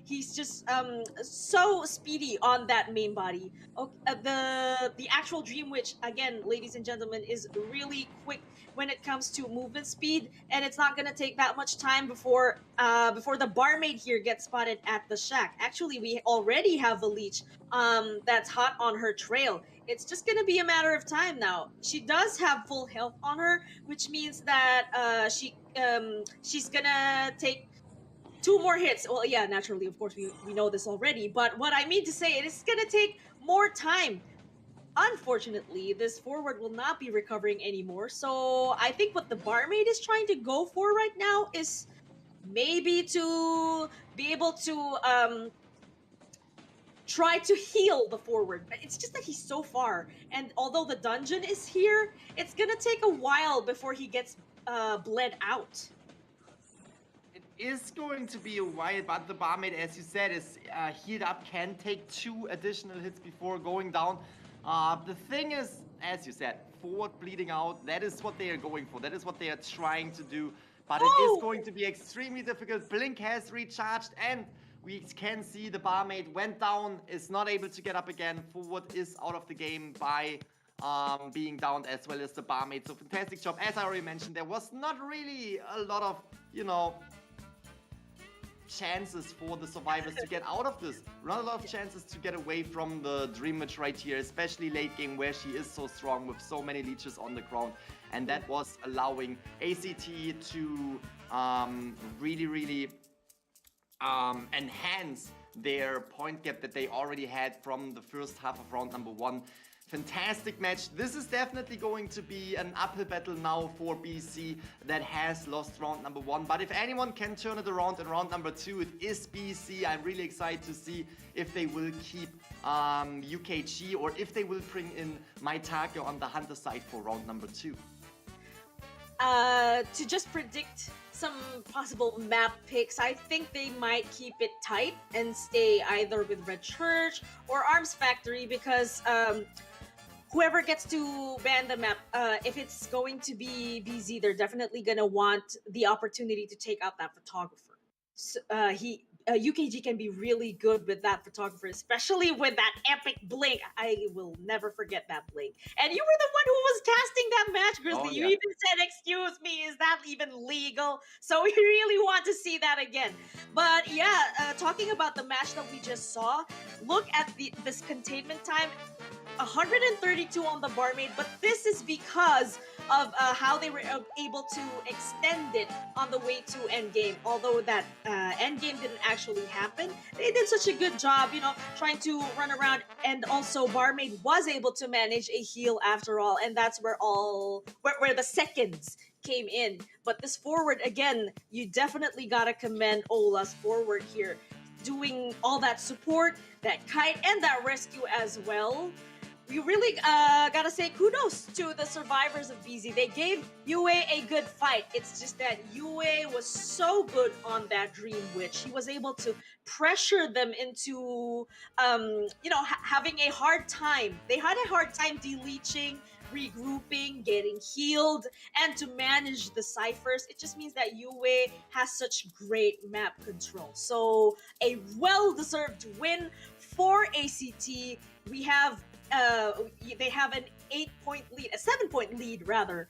he's just so speedy on that main body. Okay, the actual Dream Witch, again, ladies and gentlemen, is really quick when it comes to movement speed, and it's not gonna take that much time before the barmaid here gets spotted at the shack. Actually, we already have a leech that's hot on her trail. It's just gonna be a matter of time now. She does have full health on her, which means that she's gonna take 2 more hits. Well, yeah, naturally, of course, we know this already, but what I mean to say, it is gonna take more time. Unfortunately, this forward will not be recovering anymore, so I think what the barmaid is trying to go for right now is maybe to be able to try to heal the forward. It's just that he's so far, and although the dungeon is here, it's gonna take a while before he gets bled out. It is going to be a while, but the barmaid, as you said, is healed up, can take 2 additional hits before going down. The thing is, as you said, forward bleeding out, that is what they are going for. That is what they are trying to do. But it is going to be extremely difficult. Blink has recharged, and we can see the barmaid went down, is not able to get up again. Forward is out of the game by being downed, as well as the barmaid. So fantastic job. As I already mentioned, there was not really a lot of, you know, chances for the survivors to get out of this. Not a lot of chances to get away from the Dream Witch right here, especially late game where she is so strong with so many leeches on the ground. And that was allowing ACT to really enhance their point gap that they already had from the first half of round number 1. Fantastic match. This is definitely going to be an uphill battle now for BC that has lost round number 1. But if anyone can turn it around in round number 2, it is BC. I'm really excited to see if they will keep UKG or if they will bring in Maitake on the Hunter side for round number 2. To just predict some possible map picks, I think they might keep it tight and stay either with Red Church or Arms Factory, because whoever gets to ban the map, if it's going to be BZ, they're definitely gonna want the opportunity to take out that photographer. So, UKG can be really good with that photographer, especially with that epic blink. I will never forget that blink. And you were the one who was casting that match, Grizzly. Oh, You yeah. even said, "Excuse me, is that even legal?" So we really want to see that again. But yeah, talking about the match that we just saw, look at this containment time. 132 on the barmaid, but this is because of how they were able to extend it on the way to endgame. Although that endgame didn't actually happen, they did such a good job, you know, trying to run around, and also barmaid was able to manage a heal after all, and that's where the seconds came in. But this forward, again, you definitely gotta commend Ola's forward here, doing all that support, that kite, and that rescue as well. We really gotta say kudos to the survivors of BZ. They gave Yue a good fight. It's just that Yue was so good on that Dream Witch. He was able to pressure them into, you know, having a hard time. They had a hard time deleaching, regrouping, getting healed, and to manage the ciphers. It just means that Yue has such great map control. So a well-deserved win for ACT. We have they have an 8-point lead, a 7-point lead rather,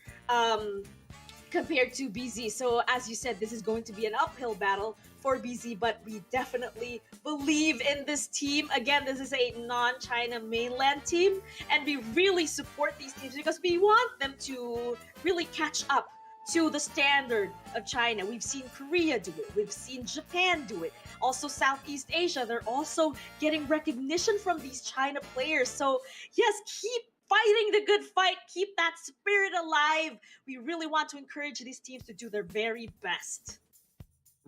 compared to BZ. So as you said, this is going to be an uphill battle for BZ, but we definitely believe in this team. Again, this is a non-China mainland team, and we really support these teams because we want them to really catch up to the standard of China. We've seen Korea do it. We've seen Japan do it. Also Southeast Asia, they're also getting recognition from these China players. So yes, keep fighting the good fight. Keep that spirit alive. We really want to encourage these teams to do their very best.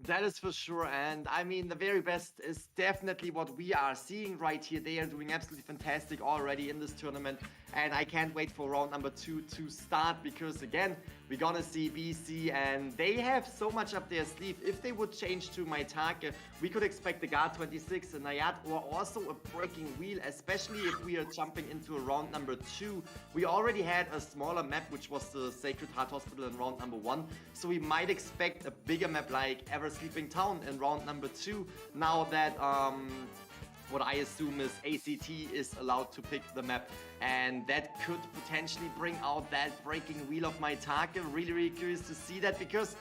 That is for sure, and I mean, the very best is definitely what we are seeing right here. They are doing absolutely fantastic already in this tournament, and I can't wait for round number 2 to start, because again, we're gonna see BC, and they have so much up their sleeve. If they would change to Maitake, we could expect the Guard 26, a Nayat, or also a Breaking Wheel, especially if we are jumping into a round number 2. We already had a smaller map, which was the Sacred Heart Hospital in round number 1, so we might expect a bigger map like Ever Sleeping Town in round number 2, now that what I assume is ACT is allowed to pick the map, and that could potentially bring out that Breaking Wheel of Maitake. Really curious to see that, because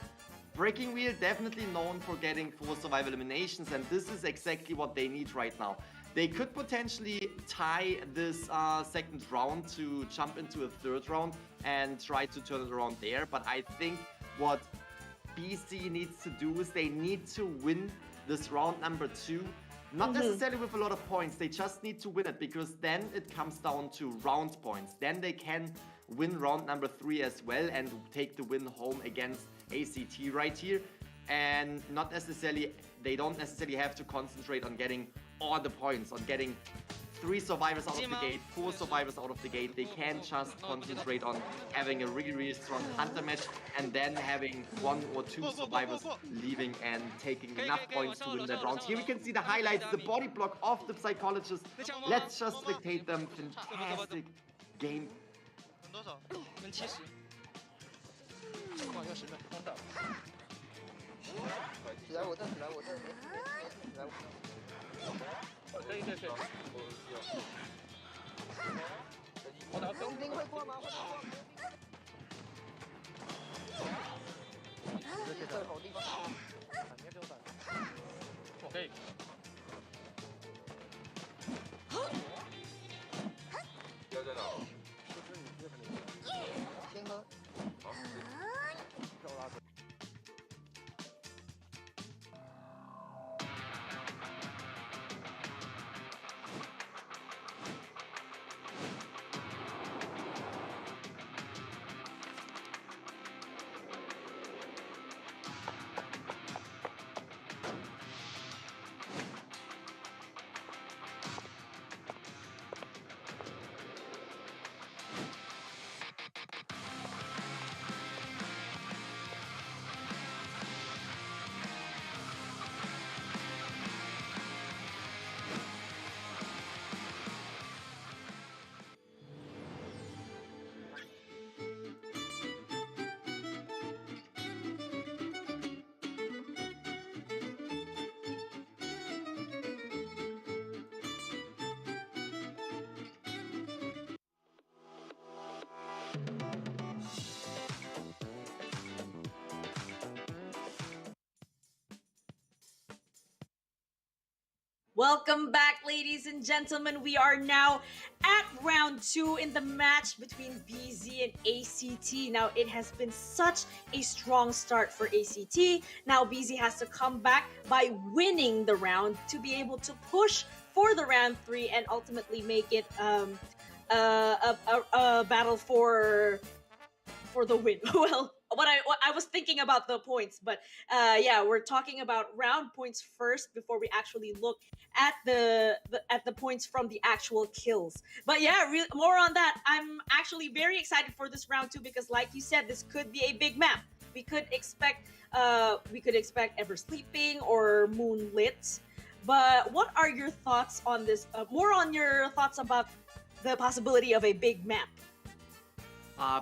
Breaking Wheel definitely known for getting 4 survival eliminations, and this is exactly what they need right now. They could potentially tie this second round to jump into a third round and try to turn it around there, but I think what BC needs to do is they need to win this round number 2. Not necessarily with a lot of points, they just need to win it, because then it comes down to round points. Then they can win round number 3 as well and take the win home against ACT right here. And they don't necessarily have to concentrate on getting all the points on getting 3 survivors out of the gate, 4 survivors out of the gate. They can't just concentrate on having a really strong hunter match and then having 1 or 2 survivors leaving and taking enough points to win that round. Here we can see the highlights, the body block of the psychologist. Let's just spectate them. Fantastic game. 多少？跟70。哇，要10分，空的。起来我这，起来我这，起来我这。可以。我打中兵会过吗？这是好地方。我可以。要在哪？先喝。好。Welcome back, ladies and gentlemen. We are now at round 2 in the match between BZ and ACT. Now, it has been such a strong start for ACT. Now, BZ has to come back by winning the round to be able to push for the round 3 and ultimately make it a battle for the win. Well, what I was thinking about the points, but yeah, we're talking about round points first before we actually look at the points from the actual kills. But yeah, more on that. I'm actually very excited for this round 2 because, like you said, this could be a big map. We could expect Ever Sleeping or Moonlit. But what are your thoughts on this? More on your thoughts about the possibility of a big map.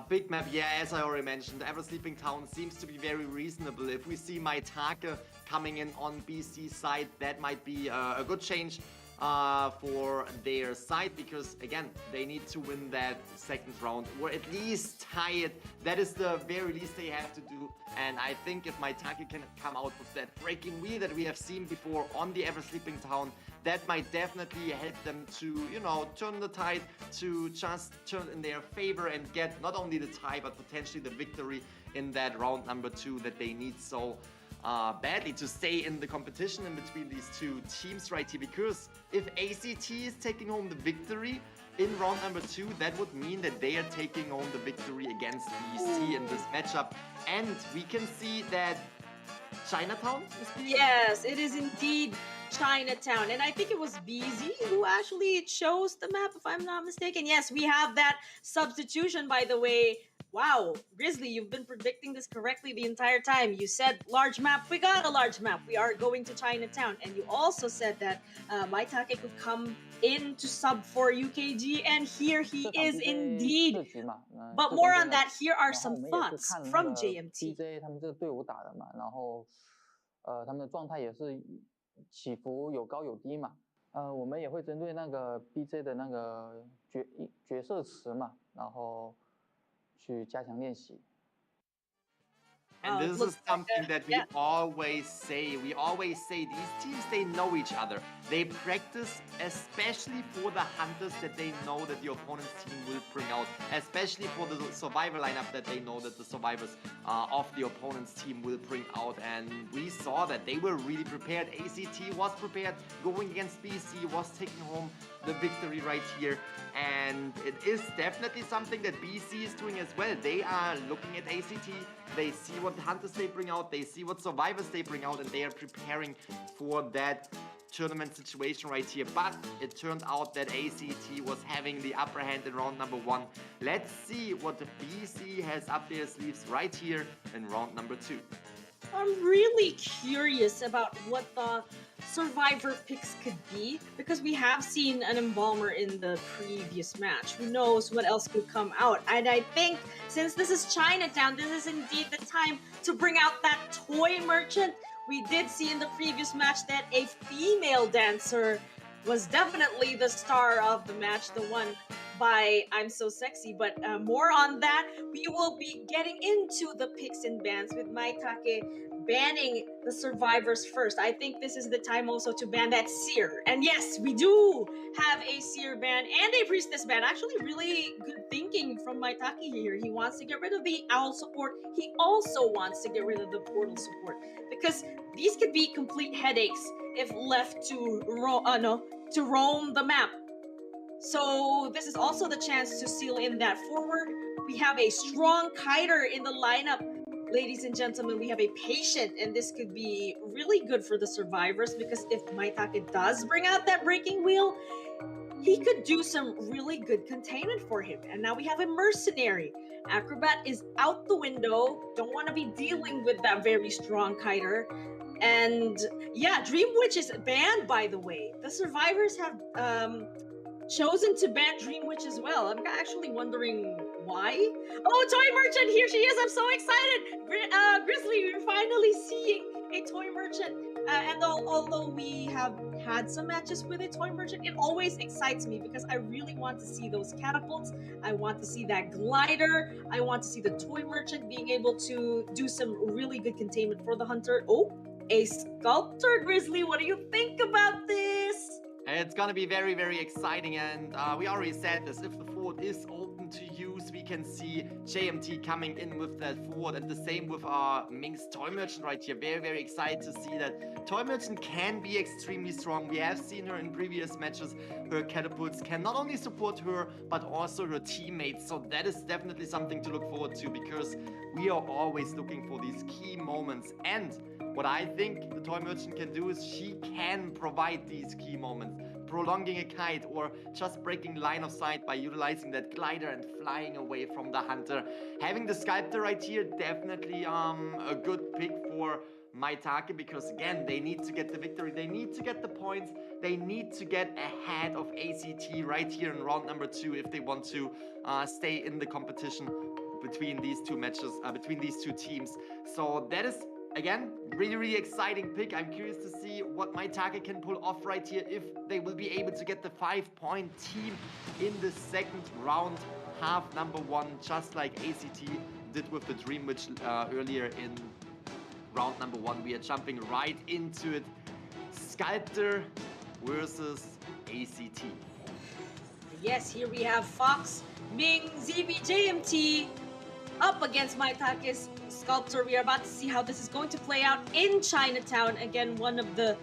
Big map, yeah, as I already mentioned, Ever Sleeping Town seems to be very reasonable. If we see Maitake coming in on BC's side, that might be a good change for their side, because again, they need to win that second round or at least tie it. That is the very least they have to do. And I think if Maitake can come out with that breaking wheel that we have seen before on the Ever Sleeping Town, that might definitely help them to, you know, turn the tide, to just turn in their favor and get not only the tie, but potentially the victory in that round number 2 that they need so badly to stay in the competition in between these two teams right here. Because if ACT is taking home the victory in round number 2, that would mean that they are taking home the victory against BC in this matchup. And we can see that Chinatown is being... Yes, it is indeed Chinatown, and I think it was BZ who actually chose the map, if I'm not mistaken. Yes, we have that substitution, by the way. Wow, Grizzly, you've been predicting this correctly the entire time. You said large map, we got a large map. We are going to Chinatown. And you also said that Maitake could come in to sub for UKG, and here he is indeed. But more on that, here are some thoughts from JMT. BJ 他们这个队伍打的嘛，然后他们的状态也是起伏有高有低嘛。我们也会针对那个 BJ 的那个角色词嘛，然后去加强练习。 And this is something that we always say. We always say these teams, they know each other. They practice especially for the hunters that they know that the opponent's team will bring out. Especially for the survivor lineup that they know that the survivors of the opponent's team will bring out. And we saw that they were really prepared. ACT was prepared. Going against BC was taking home the victory right here. And it is definitely something that BC is doing as well. They are looking at ACT. They see what hunters they bring out, they see what survivors they bring out, and they are preparing for that tournament situation right here, but it turned out that ACT was having the upper hand in round number 1. Let's see what the BC has up their sleeves right here in round number 2. I'm really curious about what the survivor picks could be, because we have seen an embalmer in the previous match. Who knows what else could come out? And I think since this is Chinatown, this is indeed the time to bring out that toy merchant. We did see in the previous match that a female dancer was definitely the star of the match, the one by I'm So Sexy, but more on that. We will be getting into the picks and bans with Maitake banning the survivors first. I think this is the time also to ban that seer. And yes, we do have a seer ban and a priestess ban. Actually, really good thinking from Maitake here. He wants to get rid of the owl support. He also wants to get rid of the portal support, because these could be complete headaches if left to roam the map. So this is also the chance to seal in that forward. We have a strong kiter in the lineup, ladies and gentlemen. We have a patient, and this could be really good for the survivors, because if Maitake does bring out that breaking wheel, he could do some really good containment for him. And now we have a mercenary. Acrobat is out the window. Don't want to be dealing with that very strong kiter. And yeah, Dream Witch is banned, by the way. The survivors have chosen to ban Dream Witch as well. I'm actually wondering why. Oh, Toy Merchant, here she is. I'm so excited. Grizzly, we're finally seeing a Toy Merchant. And although we have had some matches with a Toy Merchant, it always excites me, because I really want to see those catapults. I want to see that glider. I want to see the Toy Merchant being able to do some really good containment for the hunter. Oh, a sculptor, Grizzly. What do you think about this? It's gonna be very, very exciting, and we already said this. If the forward is open to use, we can see JMT coming in with that forward, and the same with our Minx Toy Merchant right here. Very, very excited to see that Toy Merchant can be extremely strong. We have seen her in previous matches. Her catapults can not only support her, but also her teammates. So that is definitely something to look forward to, because we are always looking for these key moments. And what I think the Toy Merchant can do is she can provide these key moments, prolonging a kite or just breaking line of sight by utilizing that glider and flying away from the hunter. Having the sculptor right here, definitely a good pick for Maitake, because again, they need to get the victory, they need to get the points, they need to get ahead of ACT right here in round number 2 if they want to stay in the competition between these two matches, between these two teams. So that is, again, really, really exciting pick. I'm curious to see what Maitake can pull off right here, if they will be able to get the 5-point team in the second round, half number 1, just like ACT did with the Dream Witch earlier in round number 1. We are jumping right into it. Sculptor versus ACT. Yes, here we have Fox, Ming, ZB, JMT up against Maitake's Sculptor. We are about to see how this is going to play out in Chinatown. Again, one of the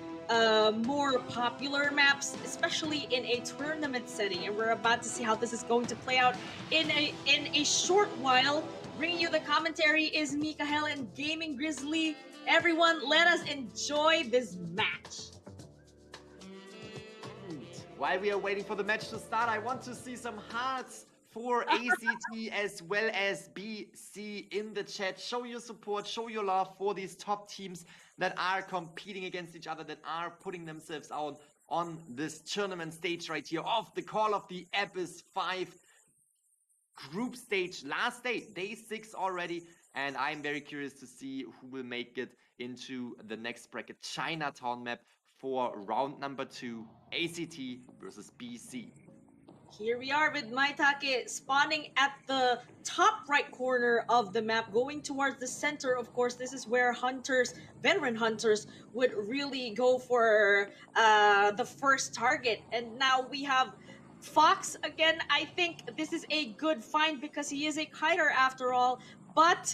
more popular maps, especially in a tournament setting. And we're about to see how this is going to play out in a short while. Bringing you the commentary is Mikael and Gaming Grizzly. Everyone, let us enjoy this match. While we are waiting for the match to start, I want to see some hearts for ACT as well as BC in the chat. Show your support, show your love for these top teams that are competing against each other, that are putting themselves out on this tournament stage right here of the Call of the Abyss 5 Group Stage. Last day, day 6 already, and I'm very curious to see who will make it into the next bracket, Chinatown map, for round number 2, ACT versus BC. Here we are with Maitake spawning at the top right corner of the map, going towards the center. Of course, this is where hunters, veteran hunters, would really go for the first target. And now we have Fox again. I think this is a good find, because he is a kiter after all, but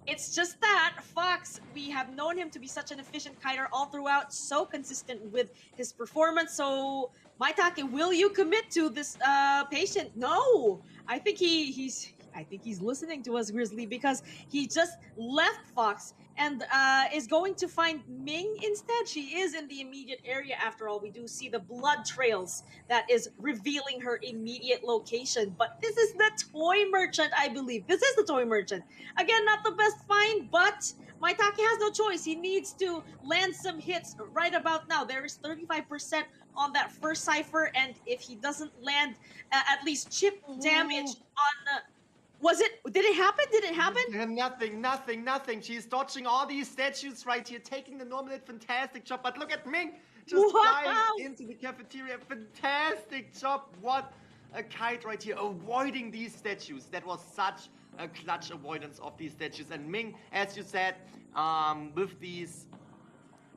it's just that Fox, we have known him to be such an efficient kiter all throughout, so consistent with his performance. So Maitake, will you commit to this patient? No, I think he's I think he's listening to us, Grizzly, because he just left Fox and is going to find Ming instead. She is in the immediate area after all. We do see the blood trails that is revealing her immediate location. But this is the toy merchant, I believe. This is the toy merchant. Again, not the best find, but Maitake has no choice. He needs to land some hits right about now. There is 35% on that first cipher, and if he doesn't land at least chip damage on... Did it happen? Did it happen? Nothing. She's dodging all these statues right here, taking the normal hit. Fantastic job. But look at Ming just flying into the cafeteria. Fantastic job. What a kite right here, avoiding these statues. That was such a clutch avoidance of these statues. And Ming, as you said, with these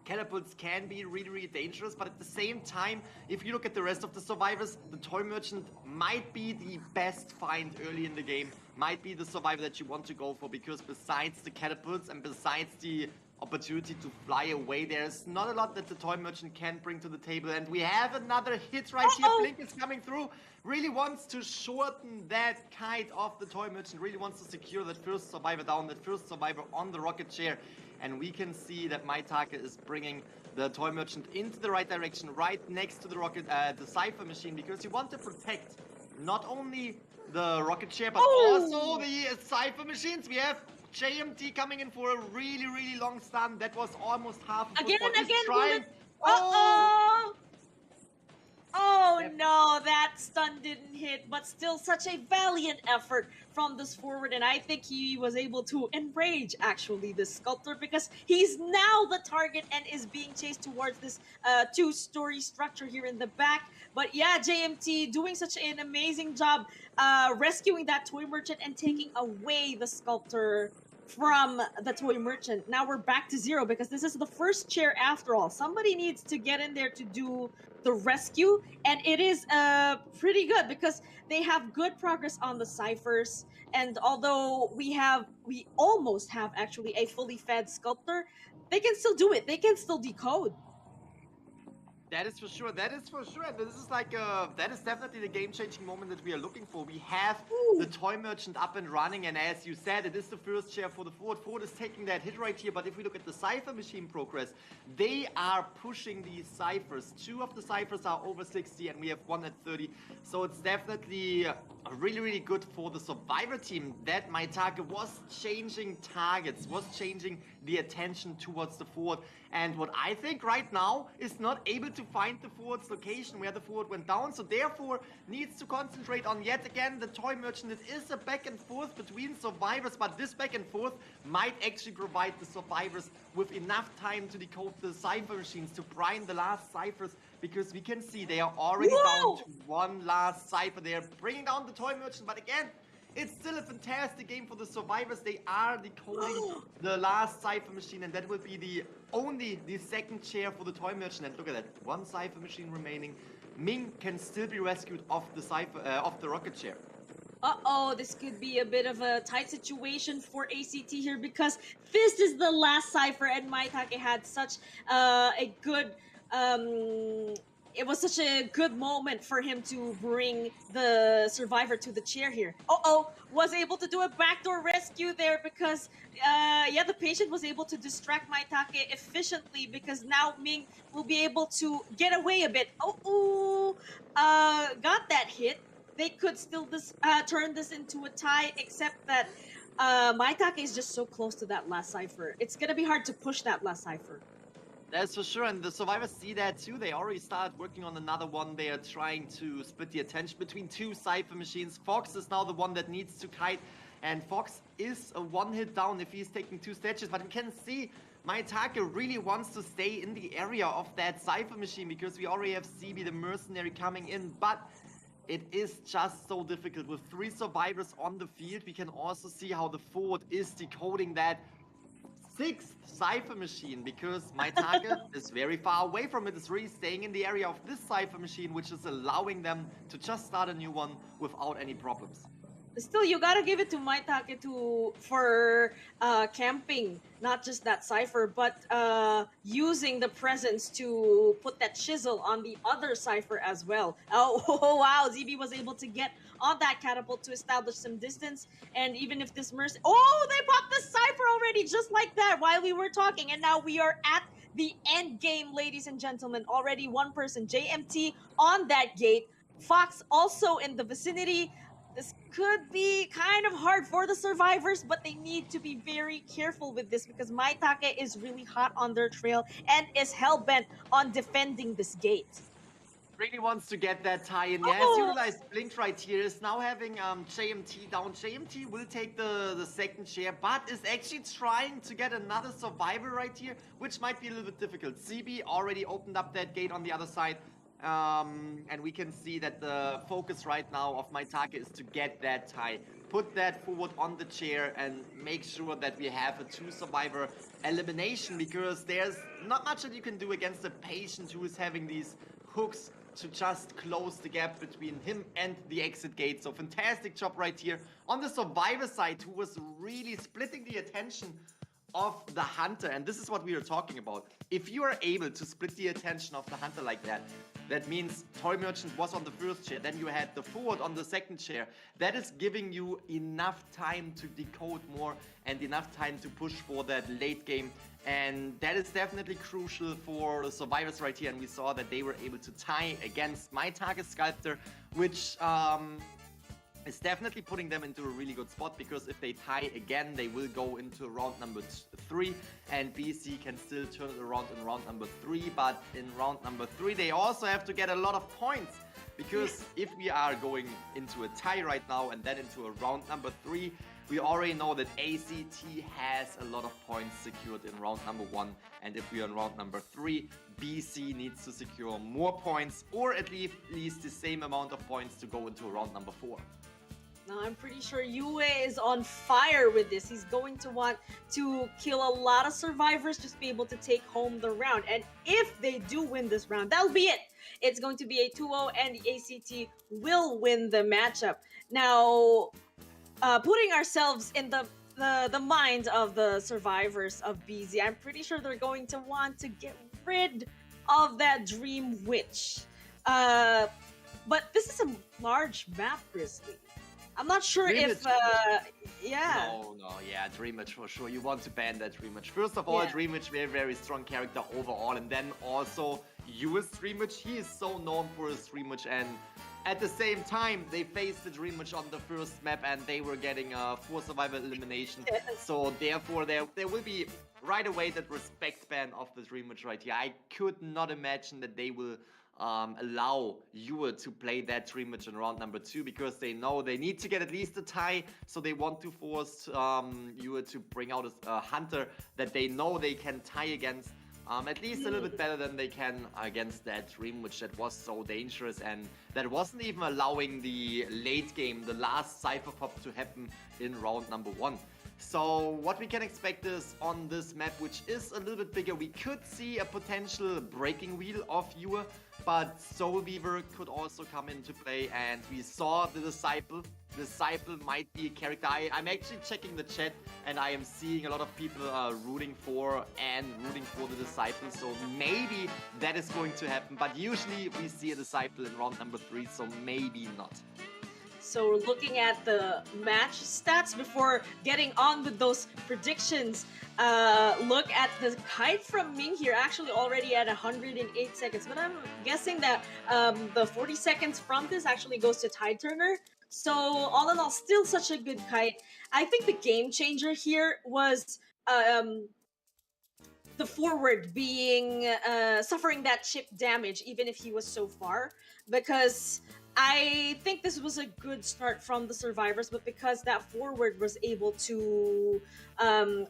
catapults can be really, really dangerous, but at the same time, if you look at the rest of the survivors, the toy merchant might be the best find early in the game, might be the survivor that you want to go for, because besides the catapults and besides the opportunity to fly away, there's not a lot that the toy merchant can bring to the table. And we have another hit right here. Blink is coming through, really wants to shorten that kite off the toy merchant, really wants to secure that first survivor down, that first survivor on the rocket chair. And we can see that Maitake is bringing the toy merchant into the right direction, right next to the rocket, the cipher machine, because you want to protect not only the rocket chair, but also the cipher machines. We have JMT coming in for a really, really long stun. That was almost half a football. Again. Oh no, that stun didn't hit, but still such a valiant effort from this forward, and I think he was able to enrage actually this sculptor, because he's now the target and is being chased towards this two-story structure here in the back. But yeah, JMT doing such an amazing job rescuing that toy merchant and taking away the sculptor from the toy merchant. Now we're back to 0 because this is the first chair after all. Somebody needs to get in there to do the rescue, and it is pretty good because they have good progress on the ciphers. And although we almost have actually a fully fed sculptor, they can still do it. They can still decode. That is for sure. And this is like that is definitely the game-changing moment that we are looking for. We have the toy merchant up and running, and as you said, it is the first chair for the forward. Forward is taking that hit right here, but if we look at the cipher machine progress, they are pushing these ciphers. 2 of the ciphers are over 60, and we have 1 at 30. So it's definitely really, really good for the survivor team that Maitake was changing targets, was changing the attention towards the forward. And what I think right now is not able to find the forward's location where the forward went down, so therefore needs to concentrate on yet again the toy merchant. It is a back and forth between survivors, but this back and forth might actually provide the survivors with enough time to decode the cipher machines, to prime the last ciphers, because we can see they are already down to 1 last cipher. They are bringing down the toy merchant, but again, it's still a fantastic game for the survivors. They are decoding the last cipher machine, and that will be the second chair for the toy merchant. And look at that, 1 cipher machine remaining. Ming can still be rescued off the rocket chair. This could be a bit of a tight situation for ACT here, because this is the last cipher, and Maitake had such a good it was such a good moment for him to bring the survivor to the chair here. Was able to do a backdoor rescue there, because the patient was able to distract Maitake efficiently, because now Ming will be able to get away a bit. Got that hit. They could still turn this into a tie, except that Maitake is just so close to that last cipher. It's gonna be hard to push that last cipher. That's for sure, and the survivors see that too. They already started working on another one. They are trying to split the attention between 2 cipher machines. Fox is now the one that needs to kite, and Fox is a 1-hit down if he's taking 2 statues. But you can see Maitake really wants to stay in the area of that cipher machine, because we already have CB the mercenary coming in. But it is just so difficult with 3 survivors on the field. We can also see how the forward is decoding that 6th cipher machine, because Maitake is very far away from it. It's really staying in the area of this cipher machine, which is allowing them to just start a new one without any problems. Still, you gotta give it to Maitake for camping, not just that cipher, but using the presence to put that chisel on the other cipher as well. Oh wow, ZB was able to get on that catapult to establish some distance, and even if this Mercy... Oh, they popped the cipher already, just like that, while we were talking, and now we are at the end game, ladies and gentlemen. Already one person, JMT, on that gate. Fox also in the vicinity. This could be kind of hard for the survivors, but they need to be very careful with this because Maitake is really hot on their trail and is hell-bent on defending this gate. Really wants to get that tie in. Yeah, as utilized Blink right here is now having JMT down. JMT will take the second share, but is actually trying to get another survivor right here, which might be a little bit difficult. CB already opened up that gate on the other side. And we can see that the focus right now of Maitake is to get that tie. Put that forward on the chair and make sure that we have a 2-survivor elimination, because there's not much that you can do against a patient who is having these hooks to just close the gap between him and the exit gate. So fantastic job right here on the survivor side, who was really splitting the attention of the hunter. And this is what we are talking about. If you are able to split the attention of the hunter like that, that means Toy Merchant was on the first chair, then you had the forward on the second chair. That is giving you enough time to decode more and enough time to push for that late game. And that is definitely crucial for the survivors right here. And we saw that they were able to tie against Maitake Sculptor, which is definitely putting them into a really good spot, because if they tie again, they will go into round number 3, and BC can still turn it around in round number 3. But in round number 3, they also have to get a lot of points, because if we are going into a tie right now and then into a round number 3, we already know that ACT has a lot of points secured in round number 1, and if we are in round number 3, BC needs to secure more points, or at least the same amount of points to go into round number 4. Now, I'm pretty sure Yue is on fire with this. He's going to want to kill a lot of survivors, just be able to take home the round. And if they do win this round, that'll be it. It's going to be a 2-0, and the ACT will win the matchup. Now, putting ourselves in the mind of the survivors of BZ, I'm pretty sure they're going to want to get rid of that Dream Witch. But this is a large map, Grizzly. I'm not sure if, yeah. Yeah, Dream Witch for sure. You want to ban that Dream Witch. First of all, Dream Witch, very, very strong character overall. And then also, US Dream Witch, he is so known for his Dream Witch. And at the same time, they faced the Dream Witch on the first map, and they were getting a 4-survivor elimination. So therefore, there will be right away that respect ban of the Dream Witch right here. I could not imagine that they will allow Yue to play that Dream Witch in round number 2, because they know they need to get at least a tie, so they want to force Yue to bring out a hunter that they know they can tie against, at least a little bit better than they can against that Dream Witch that was so dangerous, and that wasn't even allowing the late game, the last Cypher Pop to happen in round number 1. So what we can expect is on this map, which is a little bit bigger, we could see a potential breaking wheel of Yue, but Soul Weaver could also come into play, and we saw the Disciple. Disciple might be a character. I'm actually checking the chat, and I am seeing a lot of people rooting for the Disciple, so maybe that is going to happen, but usually we see a Disciple in round number 3, so maybe not. So looking at the match stats before getting on with those predictions, look at the kite from Ming here, actually already at 108 seconds. But I'm guessing that the 40 seconds from this actually goes to Tide Turner. So all in all, still such a good kite. I think the game changer here was the forward being suffering that chip damage, even if he was so far, because I think this was a good start from the survivors, but because that forward was able to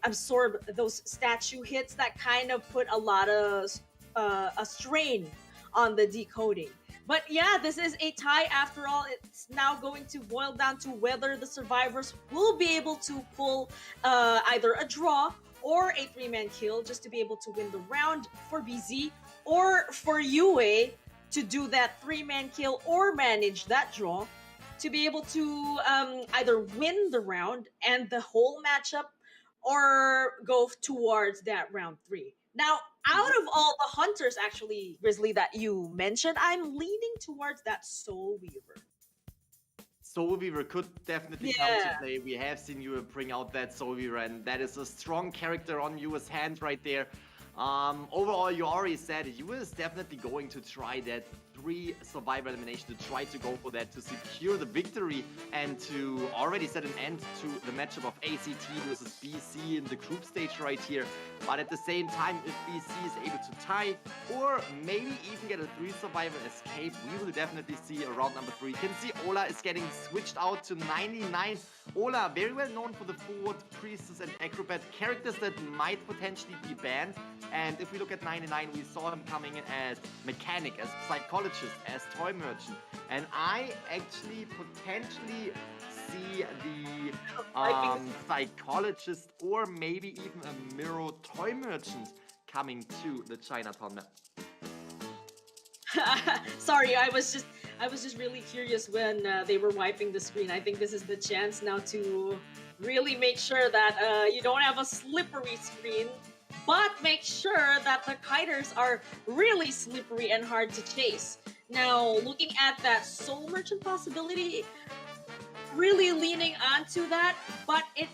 absorb those statue hits, that kind of put a lot of a strain on the decoding. But yeah, this is a tie after all. It's now going to boil down to whether the survivors will be able to pull either a draw or a 3-man kill just to be able to win the round for BZ, or for Yue to do that 3-man kill or manage that draw. to be able to either win the round and the whole matchup, or go towards that round 3. Now, out of all the hunters, actually, Grizzly, that you mentioned, I'm leaning towards that Soul Weaver. Soul Weaver could definitely come to play. We have seen you bring out that Soul Weaver, and that is a strong character on Yua's hand right there. Overall, you already said it. Yua is definitely going to try that 3 survivor elimination, to try to go for that, to secure the victory and to already set an end to the matchup of ACT versus BC in the group stage right here. But at the same time, if BC is able to tie or maybe even get a 3 survivor escape, we will definitely see a round number 3. You can see Ola is getting switched out to 99. Ola, very well known for the forward, priestess, and acrobat characters that might potentially be banned. And if we look at 99, we saw him coming in as mechanic, as psychologist, as toy merchant. And I actually potentially see the psychologist or maybe even a mirror toy merchant coming to the Chinatown map. Sorry, I was just really curious when they were wiping the screen. I think this is the chance now to really make sure that you don't have a slippery screen, but make sure that the kiters are really slippery and hard to chase. Now, looking at that Soul Merchant possibility, really leaning onto that, but it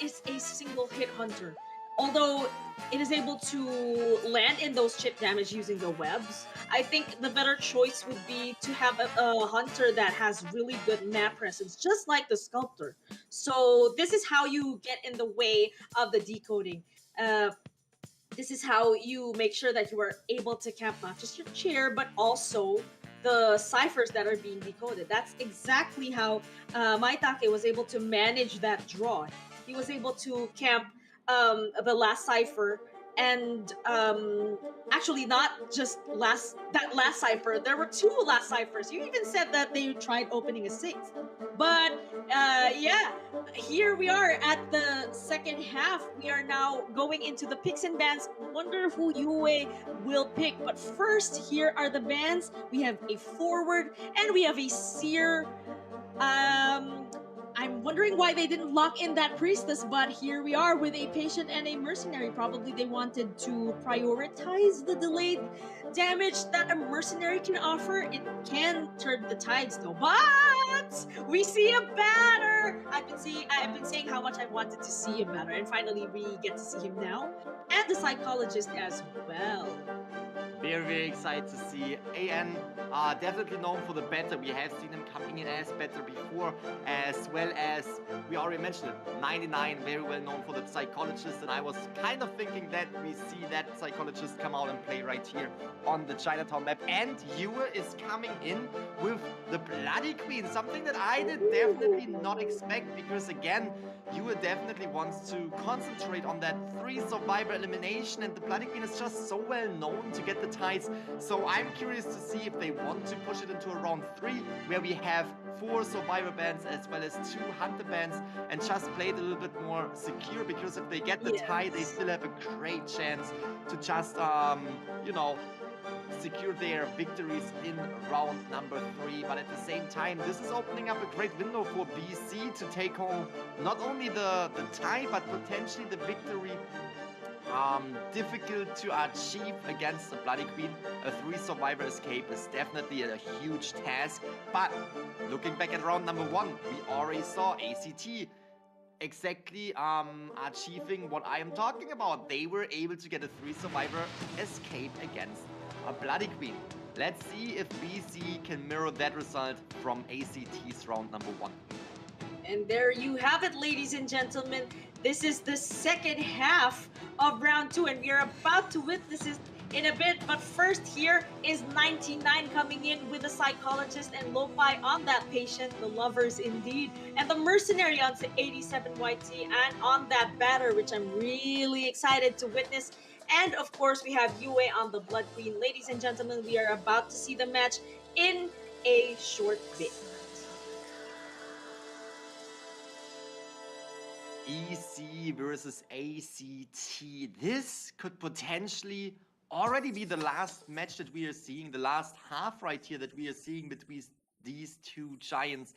is a single hit hunter. Although it is able to land in those chip damage using the webs, I think the better choice would be to have a hunter that has really good map presence, just like the Sculptor. So this is how you get in the way of the decoding. This is how you make sure that you are able to camp not just your chair, but also the ciphers that are being decoded. That's exactly how Maitake was able to manage that draw. He was able to camp the last cipher, and actually not just that last cipher. There were 2 last ciphers. You even said that they tried opening a 6th. But yeah, here we are at the second half. We are now going into the picks and bans. Wonder who Yue will pick. But first, here are the bans. We have a forward and we have a seer. I'm wondering why they didn't lock in that priestess, but here we are with a patient and a mercenary. Probably they wanted to prioritize the delayed damage that a mercenary can offer. It can turn the tides though, but we see a batter. I've been saying how much I wanted to see a batter, and finally we get to see him now, and the psychologist as well. Very, very excited to see AN. Definitely known for the better. We have seen him coming in as better before, as well as we already mentioned it. 99, very well known for the psychologist, and I was kind of thinking that we see that psychologist come out and play right here on the Chinatown map. And Yue is coming in with the Bloody Queen, something that I did definitely not expect, because again, Yue definitely wants to concentrate on that 3 survivor elimination, and the Bloody Queen is just so well known to get the ties. So I'm curious to see if they want to push it into a round 3 where we have 4 survivor bands as well as 2 hunter bands, and just play it a little bit more secure, because if they get the tie, they still have a great chance to just you know, secure their victories in round number 3. But at the same time, this is opening up a great window for BC to take home not only the tie, but potentially the victory. Difficult to achieve against the Bloody Queen. A 3 survivor escape is definitely a huge task, but looking back at round number 1, we already saw ACT exactly achieving what I am talking about. They were able to get a 3 survivor escape against a Bloody Queen. Let's see if BC can mirror that result from ACT's round number 1. And there you have it, ladies and gentlemen. This is the second half of round 2, and we are about to witness it in a bit. But first, here is 99 coming in with the psychologist and Lo-Fi on that patient, the lovers indeed, and the mercenary on 87 YT and on that batter, which I'm really excited to witness. And of course, we have Yue on the Blood Queen. Ladies and gentlemen, we are about to see the match in a short bit. EC versus ACT. This could potentially already be the last match that we are seeing, the last half right here that we are seeing these two giants.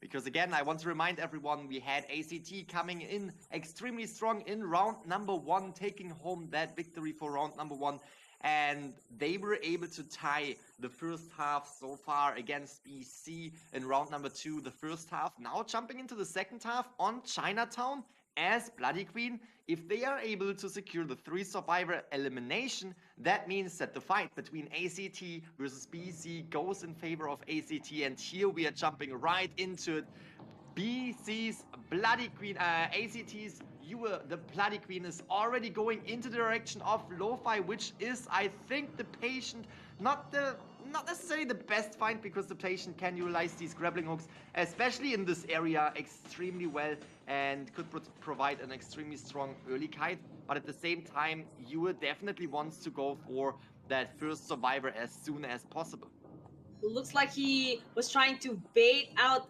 Because again, I want to remind everyone, we had ACT coming in extremely strong in round number 1, taking home that victory for round number 1. And they were able to tie the first half so far against BC in round number 2, the first half. Now jumping into the second half on Chinatown as Bloody Queen. If they are able to secure the 3 survivor elimination, that means that the fight between ACT versus BC goes in favor of ACT. And here we are jumping right into it. BC's Bloody Queen, ACT's Yue, the Bloody Queen, is already going into the direction of Lo-Fi, which is, I think, the patient, not necessarily the best find, because the patient can utilize these grappling hooks, especially in this area, extremely well, and could provide an extremely strong early kite. But at the same time, Yue definitely wants to go for that first survivor as soon as possible. Looks like he was trying to bait out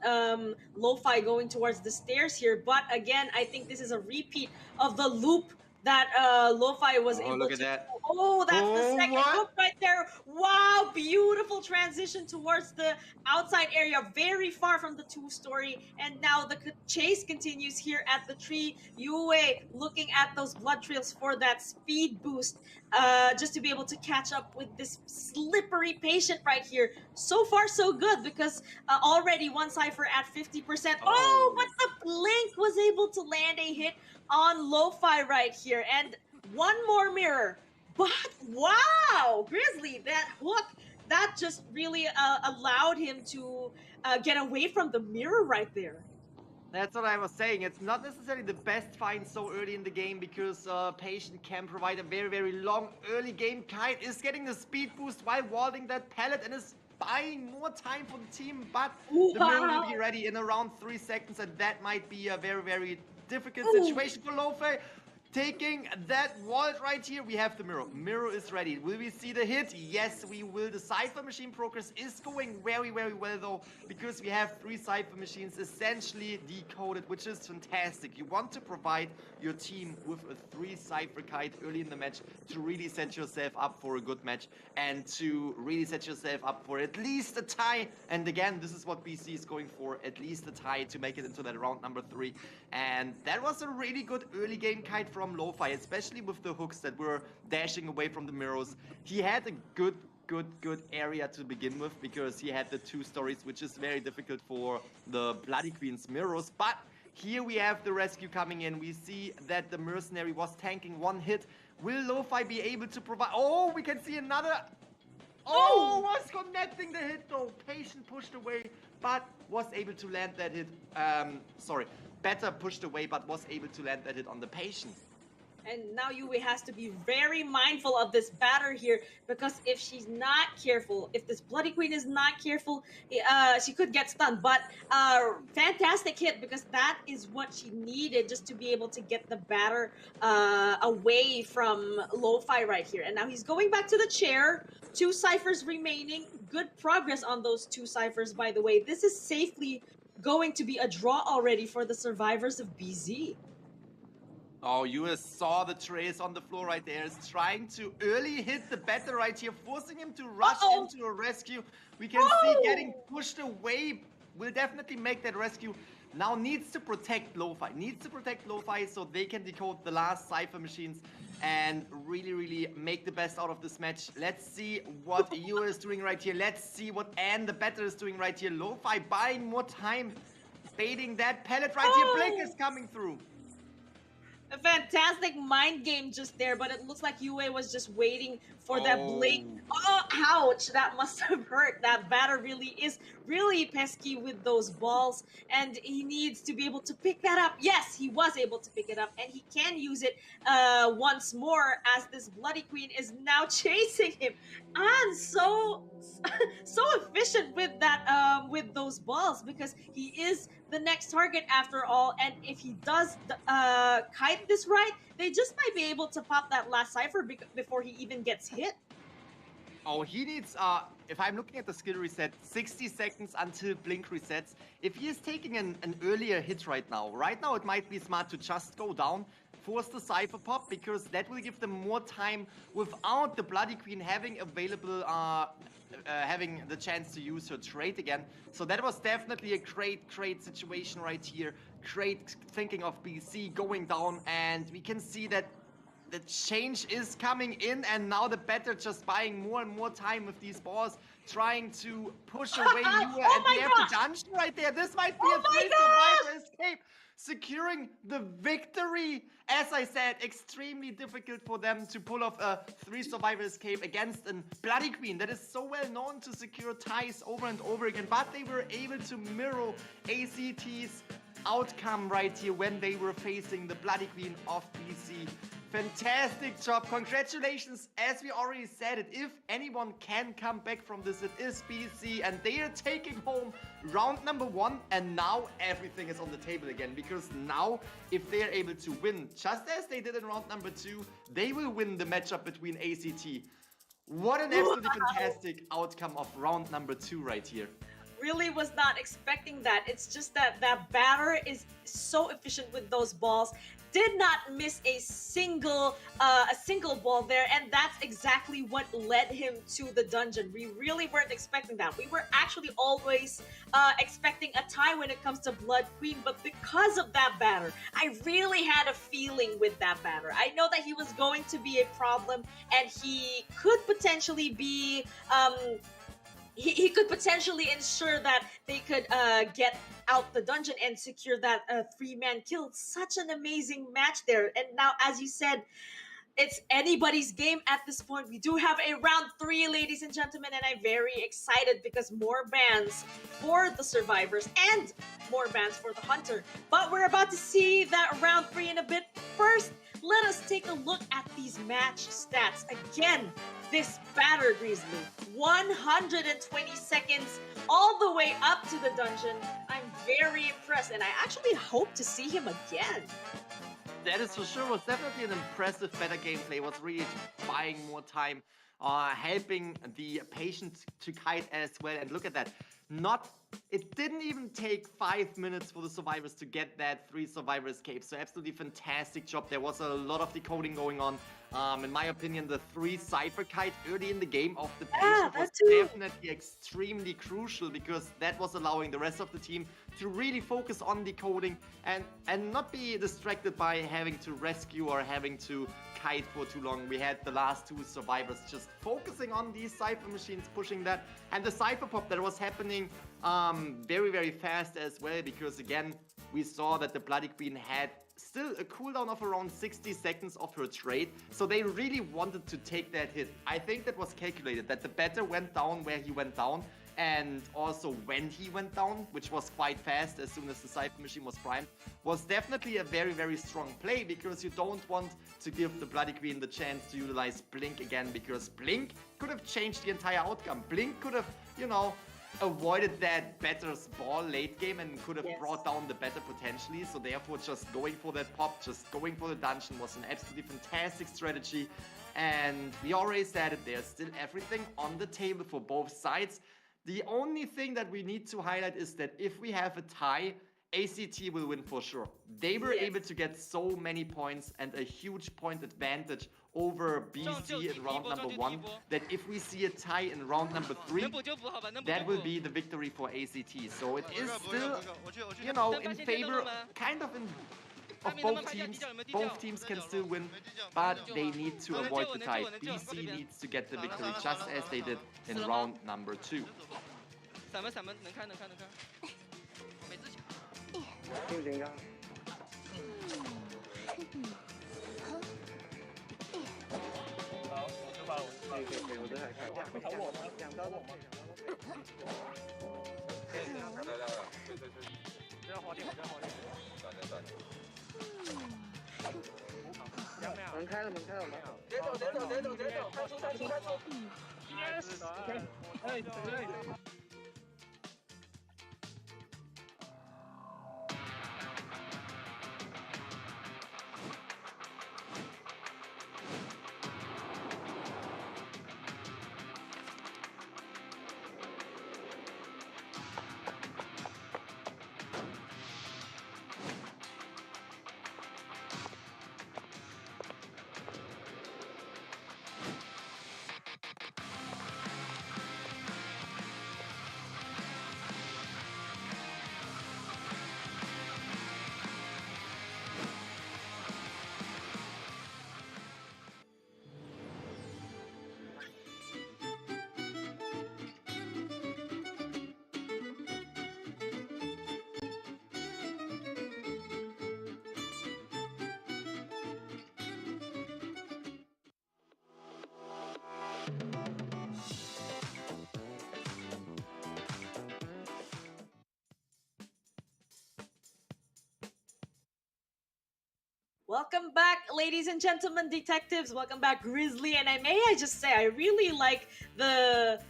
Lo-Fi going towards the stairs here, but again, I think this is a repeat of the loop that Lo-Fi was able look to at that. Oh, that's the second what? loop right there. Wow, beautiful transition towards the outside area, very far from the 2-story. And now the chase continues here at the tree. Yue looking at those blood trails for that speed boost, just to be able to catch up with this slippery patient right here. So far, so good, because already one Cypher at 50%. Oh, but the Blink was able to land a hit on Lo-Fi right here. And one more mirror. But wow, Grizzly, that hook, that just really allowed him to get away from the mirror right there. That's what I was saying. It's not necessarily the best find so early in the game, because Patient can provide a very, very long early game kite, is getting the speed boost while walding that pallet, and is buying more time for the team, but the mirror will be ready in around 3 seconds, and that might be a very, very difficult situation for Lo-Fi. Taking that vault right here, we have the mirror. Mirror is ready. Will we see the hit? Yes, we will. The Cypher machine progress is going very, very well, though, because we have 3 Cypher machines essentially decoded, which is fantastic. You want to provide your team with a 3 Cypher kite early in the match to really set yourself up for a good match, and to really set yourself up for at least a tie. And again, this is what BC is going for, at least a tie to make it into that round number 3. And that was a really good early game kite from Lo-Fi, especially with the hooks that were dashing away from the mirrors. He had a good area to begin with, because he had the 2 stories, which is very difficult for the Bloody Queen's mirrors. But here we have the rescue coming in. We see that the mercenary was tanking 1 hit. Will Lo-Fi be able to provide... Oh, we can see another... Oh, was connecting the hit though. Patient pushed away, but was able to land that hit. Better pushed away, but was able to land that hit on the Patient. And now Yue has to be very mindful of this batter here, because if she's not careful, if this Bloody Queen is not careful, she could get stunned. But fantastic hit, because that is what she needed, just to be able to get the batter away from Lo-Fi right here. And now he's going back to the chair. 2 Cyphers remaining. Good progress on those 2 Cyphers, by the way. This is safely going to be a draw already for the survivors of BZ. Oh, you saw the trace on the floor right there. Is trying to early hit the batter right here, forcing him to rush into a rescue. We can see getting pushed away. Will definitely make that rescue. Now needs to protect Lo-Fi. Needs to protect Lo-Fi so they can decode the last Cypher machines and really, really make the best out of this match. Let's see what Yue is doing right here. Let's see what Anne, the batter, is doing right here. Lo-Fi buying more time, baiting that pallet right here. Blink is coming through. A fantastic mind game just there, but it looks like Yue was just waiting for that blink. Oh, ouch! That must have hurt. That batter really is really pesky with those balls, and he needs to be able to pick that up. Yes, he was able to pick it up, and he can use it once more, as this Bloody Queen is now chasing him. And so efficient with that, with those balls, because he is the next target after all. And if he does kite this right, they just might be able to pop that last Cypher before he even gets hit. Oh, he needs, if I'm looking at the skill reset, 60 seconds until Blink resets. If he is taking an earlier hit right now it might be smart to just go down, force the Cypher Pop, because that will give them more time without the Bloody Queen having available, having the chance to use her trait again. So that was definitely a great situation right here. Great thinking of BC going down, and we can see that the change is coming in, and now the better just buying more and more time with these balls, trying to push away Yua, and we have the dungeon right there. This might be a 3-survivor escape, securing the victory. As I said, extremely difficult for them to pull off a 3-survivor escape against a Bloody Queen that is so well known to secure ties over and over again, but they were able to mirror ACT's outcome right here when they were facing the Bloody Queen of BC. Fantastic job. Congratulations. As we already said it, if anyone can come back from this, it is BC, and they are taking home round number 1, and now everything is on the table again, because now if they are able to win, just as they did in round number 2, they will win the matchup between ACT. What an absolutely fantastic outcome of round number 2 right here. Really was not expecting that. It's just that that batter is so efficient with those balls. Did not miss a single ball there, and that's exactly what led him to the dungeon. We really weren't expecting that. We were actually always expecting a tie when it comes to Blood Queen, but because of that batter, I really had a feeling with that batter. I know that he was going to be a problem, and he could potentially be he could potentially ensure that they could get out the dungeon and secure that 3-man kill. Such an amazing match there. And now, as you said, it's anybody's game at this point. We do have a round 3, ladies and gentlemen, and I'm very excited because more bans for the survivors and more bans for the hunter. But we're about to see that round 3 in a bit. First, let us take a look at these match stats. Again, this batter, Grizzly, 120 seconds all the way up to the dungeon. I'm very impressed, and I actually hope to see him again. That is for sure. Was definitely an impressive better gameplay. Was really buying more time, helping the patient to kite as well. And look at that. It didn't even take 5 minutes for the survivors to get that 3-survivor escape. So absolutely fantastic job. There was a lot of decoding going on. In my opinion, the 3 Cypher kite early in the game of the patient was definitely extremely crucial, because that was allowing the rest of the team to really focus on decoding and not be distracted by having to rescue or having to kite for too long. We had the last 2 survivors just focusing on these Cypher machines, pushing that, and the Cypher pop that was happening very fast as well, because again, we saw that the Bloody Queen had still a cooldown of around 60 seconds of her trade, so they really wanted to take that hit. I think that was calculated, that the batter went down where he went down, and also when he went down, which was quite fast as soon as the Cypher machine was primed, was definitely a very strong play, because you don't want to give the Bloody Queen the chance to utilize Blink again, because Blink could have changed the entire outcome. Blink could have, you know, avoided that batter's ball late game and could have brought down the batter potentially. So therefore, just going for that pop, just going for the dungeon was an absolutely fantastic strategy. And we already said it, there's still everything on the table for both sides. The only thing that we need to highlight is that if we have a tie, ACT will win for sure. They were able to get so many points and a huge point advantage over BC in round number 1, that if we see a tie in round number 3, that will be the victory for ACT. So it is still, you know, in favor, kind of of both teams. Both teams can still win, but they need to avoid the tie. BC needs to get the victory, just as they did in round number 2.门开了，别走，开出。Welcome back, ladies and gentlemen, detectives. Welcome back, Grizzly. And I just say, I really like that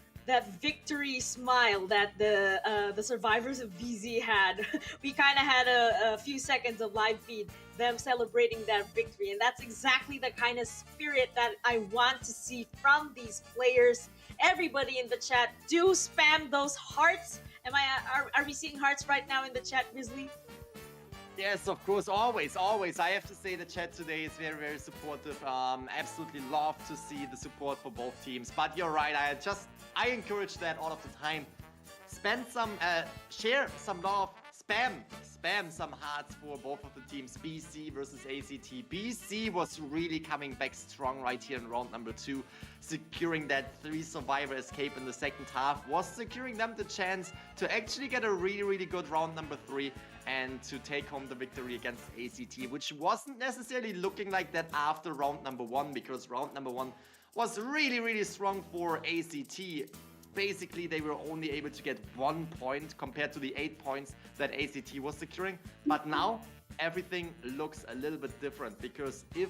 victory smile that the survivors of BZ had. We kind of had a few seconds of live feed, them celebrating that victory, and that's exactly the kind of spirit that I want to see from these players. Everybody in the chat, do spam those hearts. Are we seeing hearts right now in the chat, Grizzly? Yes, of course, always. I have to say the chat today is very, very supportive. Absolutely love to see the support for both teams. But you're right, I encourage that all of the time. Spend some, share some love, spam some hearts for both of the teams, BC versus ACT. BC was really coming back strong right here in round number 2, securing that 3 survivor escape in the second half, was securing them the chance to actually get a really, really good round number 3 and to take home the victory against ACT, which wasn't necessarily looking like that after round number 1, because round number 1 was really, really strong for ACT. Basically, they were only able to get 1 point compared to the 8 points that ACT was securing. But now, everything looks a little bit different, because if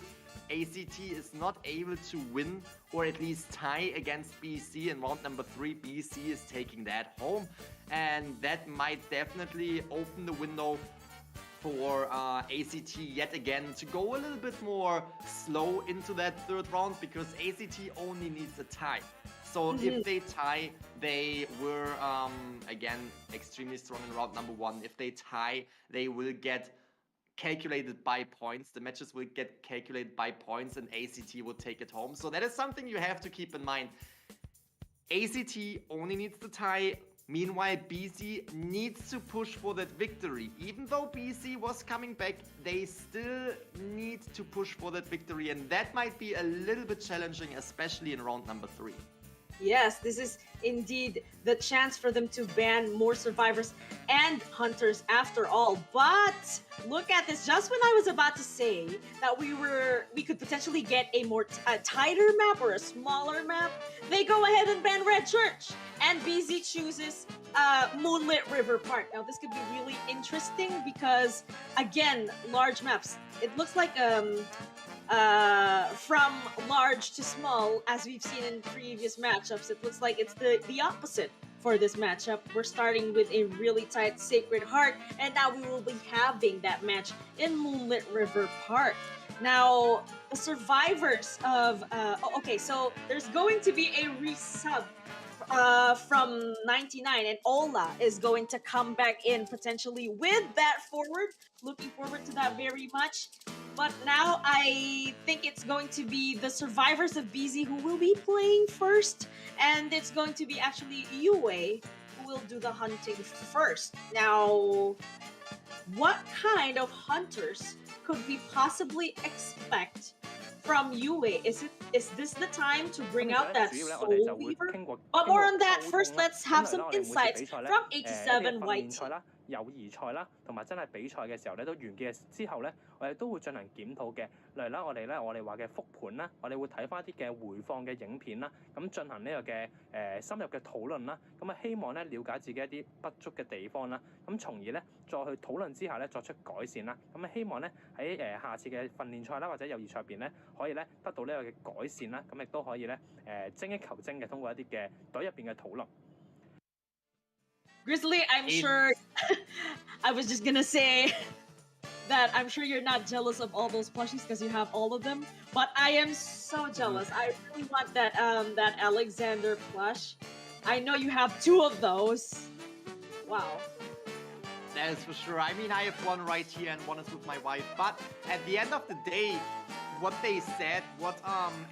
ACT is not able to win or at least tie against BC in round number 3, BC is taking that home. And that might definitely open the window for ACT yet again to go a little bit more slow into that 3rd round, because ACT only needs a tie. So if they tie, they were, again, extremely strong in round number 1. If they tie, they will get calculated by points. The matches will get calculated by points, and ACT will take it home. So that is something you have to keep in mind. ACT only needs the tie. Meanwhile, BC needs to push for that victory. Even though BC was coming back, they still need to push for that victory, and that might be a little bit challenging, especially in round number 3. Yes, this is indeed the chance for them to ban more survivors and hunters after all. But look at this, just when I was about to say that we could potentially get a tighter map or a smaller map, they go ahead and ban Red Church, and BZ chooses Moonlit River Park. Now this could be really interesting because, again, large maps. It looks like from large to small, as we've seen in previous matchups, it looks like it's the opposite for this matchup. We're starting with a really tight Sacred Heart, and now we will be having that match in Moonlit River Park. Now, the survivors of... okay, so there's going to be a resub from 99, and Ola is going to come back in potentially with that forward. Looking forward to that very much. But now I think it's going to be the survivors of BZ who will be playing first, and it's going to be actually UA who will do the hunting first. Now, what kind of hunters could we possibly expect from UA? Is this the time to bring out that Soul Weaver? But more on that, first let's have some insights from 87 YT. 友誼賽啦，同埋真係比賽嘅時候咧，都完結之後咧，我哋都會進行檢討嘅。例如啦，我哋話嘅復盤啦，我哋會睇翻一啲嘅回放嘅影片啦，咁進行呢個嘅深入嘅討論啦，咁啊希望咧了解自己一啲不足嘅地方啦，咁從而咧再去討論之下咧作出改善啦，咁啊希望咧喺下次嘅訓練賽啦或者友誼賽入邊咧可以咧得到呢個嘅改善啦，咁亦都可以咧精益求精嘅通過一啲嘅隊入邊嘅討論。Grizzly, I'm sure I was just gonna say that I'm sure you're not jealous of all those plushies because you have all of them, but I am so jealous. I really want that that Alexander plush. I know you have 2 of those. Wow. That is for sure. I mean, I have one right here and one is with my wife, but at the end of the day, what they said, what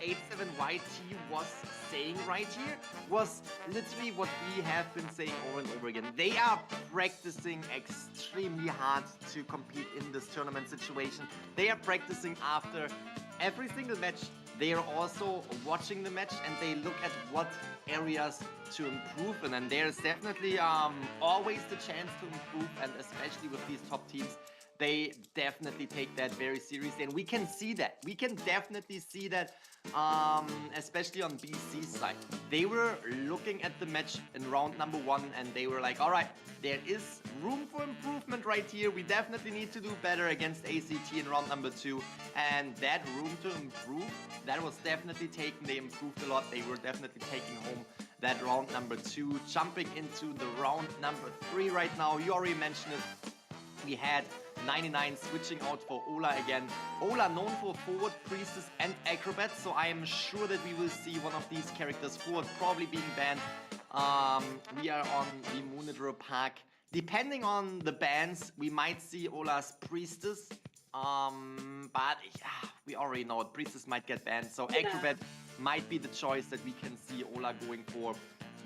87YT was saying right here was literally what we have been saying over and over again. They are practicing extremely hard to compete in this tournament situation. They are practicing after every single match. They are also watching the match and they look at what areas to improve in, and there's definitely always the chance to improve, and especially with these top teams, they definitely take that very seriously, and we can see that. We can definitely see that, especially on BC's side. They were looking at the match in round number 1, and they were like, all right, there is room for improvement right here. We definitely need to do better against ACT in round number 2, and that room to improve, that was definitely taken. They improved a lot. They were definitely taking home that round number 2. Jumping into the round number 3 right now, you already mentioned it. We had 99 switching out for Ola again. Ola known for forward, priestess and acrobat, so I am sure that we will see one of these characters forward probably being banned. We are on the monitor pack. Depending on the bans, we might see Ola's priestess. But yeah, we already know it. Priestess might get banned, so acrobat might be the choice that we can see Ola going for.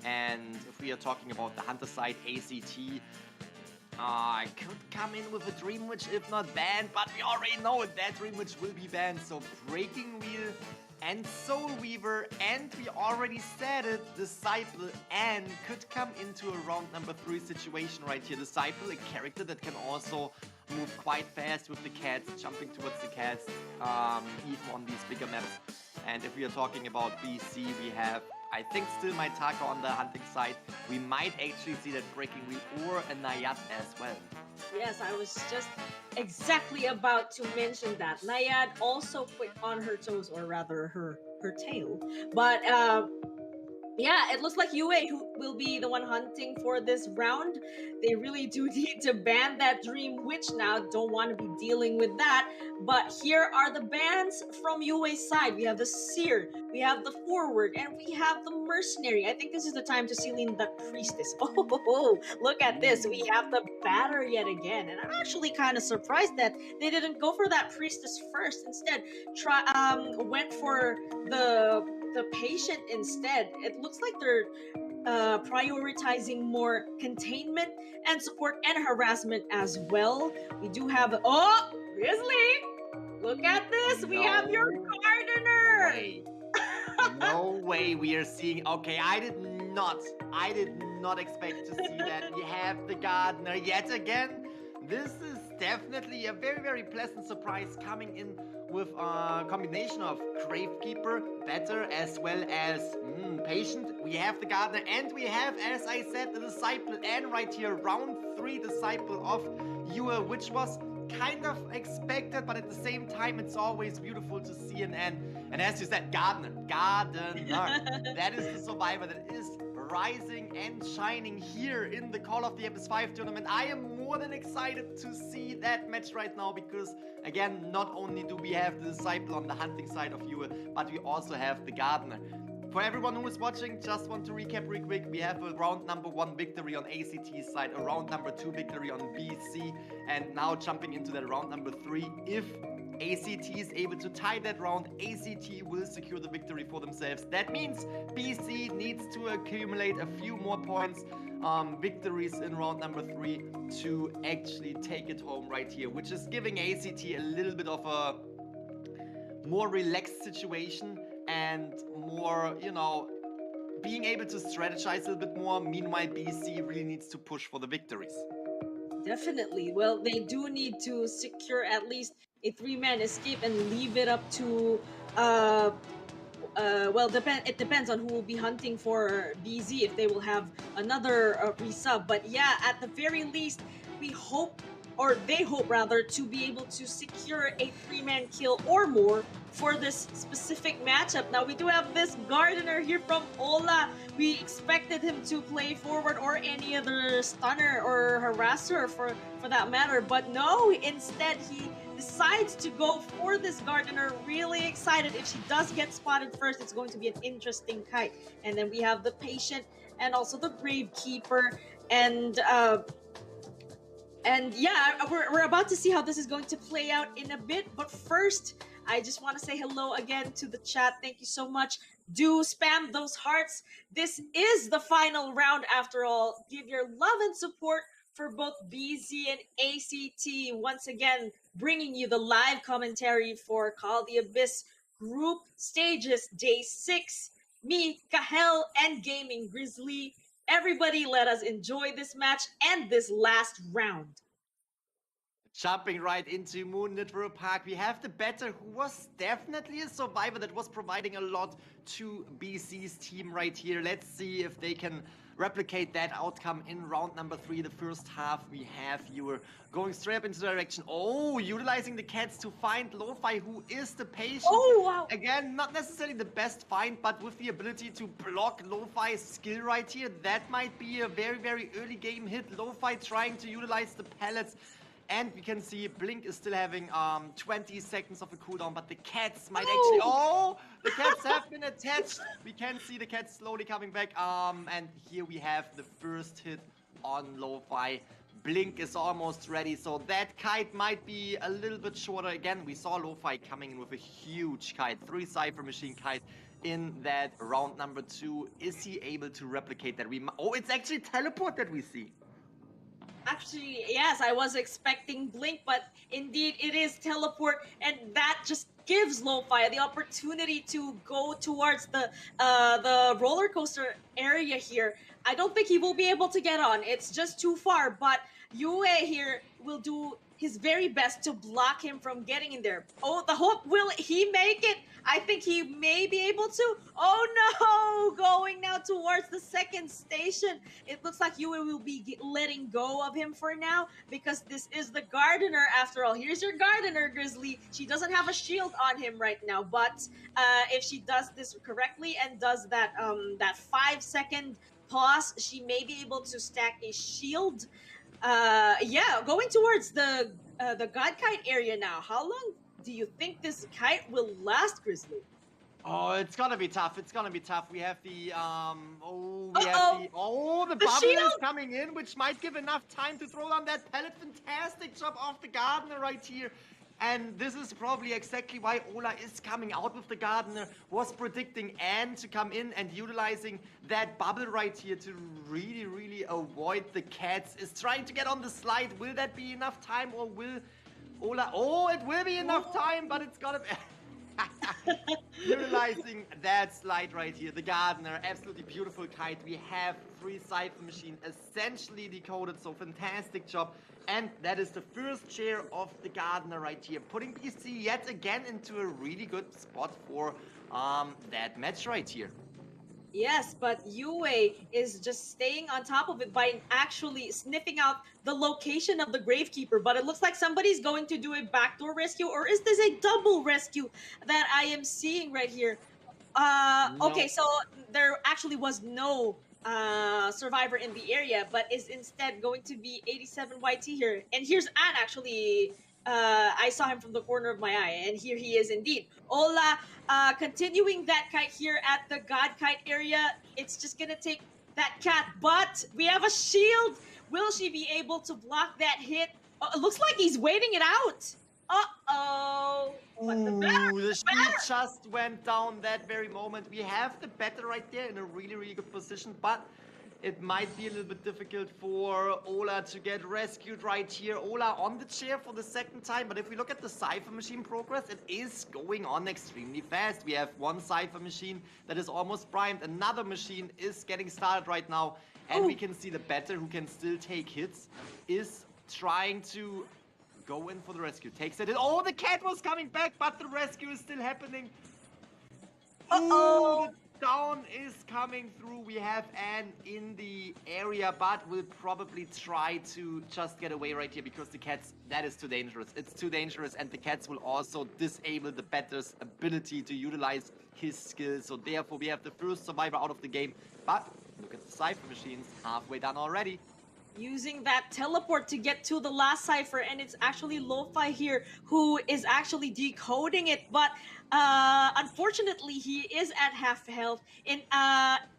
And if we are talking about the hunter side, ACT, could come in with a Dream Witch if not banned, but we already know it, that Dream Witch will be banned. So Breaking Wheel and Soul Weaver, and we already said it, Disciple, and could come into a round number 3 situation right here. Disciple, a character that can also move quite fast with the cats, jumping towards the cats, even on these bigger maps. And if we are talking about BC, we have, I think, still my Taka on the hunting side. We might actually see that Breaking Wheel or a Nayat as well. Yes, I was just exactly about to mention that. Nayad also quick on her toes, or rather her tail. But yeah, it looks like UA who will be the one hunting for this round. They really do need to ban that Dream Witch now. Don't want to be dealing with that. But here are the bans from UA's side. We have the Seer, we have the Forward, and we have the Mercenary. I think this is the time to seal in that Priestess. Oh, look at this. We have the Batter yet again. And I'm actually kind of surprised that they didn't go for that Priestess first. Instead, went for the Patient instead. It looks like they're prioritizing more containment and support and harassment as well. We do have Grizzly! Look at this! We have your Gardener! No way we are seeing... Okay, I did not expect to see that. We have the Gardener yet again. This is definitely a very, very pleasant surprise coming in with a combination of Gravekeeper, Batter, as well as Patient. We have the Gardener, and we have, as I said, the Disciple, and right here, round 3 Disciple of Yua, which was kind of expected, but at the same time, it's always beautiful to see an end. And as you said, Gardener. That is the survivor that is rising and shining here in the Call of the Abyss 5 tournament. I am more than excited to see that match right now because, again, not only do we have the Disciple on the hunting side of Yue, but we also have the Gardener. For everyone who is watching, just want to recap real quick. We have a round number 1 victory on ACT's side, a round number 2 victory on BC, and now jumping into that round number 3. If ACT is able to tie that round, ACT will secure the victory for themselves. That means BC needs to accumulate a few more points, victories in round number 3 to actually take it home right here, which is giving ACT a little bit of a more relaxed situation and more, you know, being able to strategize a little bit more. Meanwhile, BC really needs to push for the victories. Definitely. Well, they do need to secure at least a 3-man escape and leave it up to well, it depends on who will be hunting for BZ, if they will have another resub. But yeah, at the very least, we hope, or they hope rather, to be able to secure a 3-man kill or more for this specific matchup. Now, we do have this Gardener here from Ola. We expected him to play Forward or any other stunner or harasser for that matter, but no, instead he decides to go for this Gardener. Really excited. If she does get spotted first, it's going to be an interesting kite. And then we have the Patient and also the Gravekeeper, and yeah, we're about to see how this is going to play out in a bit. But first, I just want to say hello again to the chat. Thank you so much. Do spam those hearts. This is the final round after all. Give your love and support for both BZ and ACT. Once again, bringing you the live commentary for Call of the Abyss Group Stages Day 6. Me, Kahel, and Gaming Grizzly. Everybody, let us enjoy this match and this last round. Jumping right into Moon Literal Park, we have the better, who was definitely a survivor that was providing a lot to BC's team right here. Let's see if they can replicate that outcome in round number 3. The first half we have you going straight up into the direction. Oh, utilizing the cats to find Lo-Fi, who is the patient. Oh, wow. Again, not necessarily the best find, but with the ability to block Lo-Fi's skill right here, that might be a very, very early game hit. Lo-Fi trying to utilize the pellets. And we can see Blink is still having 20 seconds of a cooldown, but the cats might actually... Oh! The cats have been attached! We can see the cats slowly coming back. And here we have the first hit on Lo-Fi. Blink is almost ready, so that kite might be a little bit shorter. Again, we saw Lo-Fi coming in with a huge kite, 3 Cypher Machine kite in that round number 2. Is he able to replicate that? Oh, it's actually teleport that we see. Actually, yes, I was expecting Blink, but indeed it is teleport, and that just gives Lo-Fi the opportunity to go towards the roller coaster area here. I don't think he will be able to get on. It's just too far, but Yue here will do his very best to block him from getting in there. Oh, the hope, will he make it? I think he may be able to. Oh no, going now towards the second station. It looks like Yue will be letting go of him for now, because this is the Gardener after all. Here's your Gardener, Grizzly. She doesn't have a shield on him right now, but if she does this correctly and does that 5-second pause, she may be able to stack a shield. Yeah, going towards the God Kite area now. How long do you think this kite will last, Grizzly? Oh, it's gonna be tough. It's gonna be tough. We have the the bubble shield is coming in, which might give enough time to throw down that pellet. Fantastic job of the Gardener right here. And this is probably exactly why Ola is coming out with the Gardener, was predicting Anne to come in and utilizing that bubble right here to really, really avoid the cats. Is trying to get on the slide. Will that be enough time, or will Ola... Oh, it will be enough time, but it's gonna be... Utilizing that slide right here. The Gardener, absolutely beautiful kite. We have 3 Cypher Machine essentially decoded, so fantastic job. And that is the first share of the Gardener right here, putting BC yet again into a really good spot for that match right here. Yes, but Yue is just staying on top of it by actually sniffing out the location of the Gravekeeper. But it looks like somebody's going to do a backdoor rescue, or is this a double rescue that I am seeing right here? Okay, so there actually was no survivor in the area, but is instead going to be 87YT here. And here's Anne, actually. I saw him from the corner of my eye, and here he is indeed. Ola, continuing that kite here at the God Kite area. It's just gonna take that cat, but we have a shield. Will she be able to block that hit? It looks like he's waiting it out. Uh-oh. But the shield just went down that very moment. We have the better right there in a really, really good position, but it might be a little bit difficult for Ola to get rescued right here. Ola on the chair for the second time, but if we look at the Cypher Machine progress, it is going on extremely fast. We have 1 Cypher Machine that is almost primed. Another machine is getting started right now, and we can see the better, who can still take hits, is trying to go in for the rescue. Takes it in. Oh, the cat was coming back, but the rescue is still happening. Uh-oh. Down is coming through. We have Anne in the area, but will probably try to just get away right here, because the cats, that is too dangerous. It's too dangerous, and the cats will also disable the better's ability to utilize his skills. So therefore, we have the first survivor out of the game. But look at the Cypher Machines, halfway done already. Using that teleport to get to the last Cypher, and it's actually Lo-Fi here who is actually decoding it, but unfortunately he is at half health, and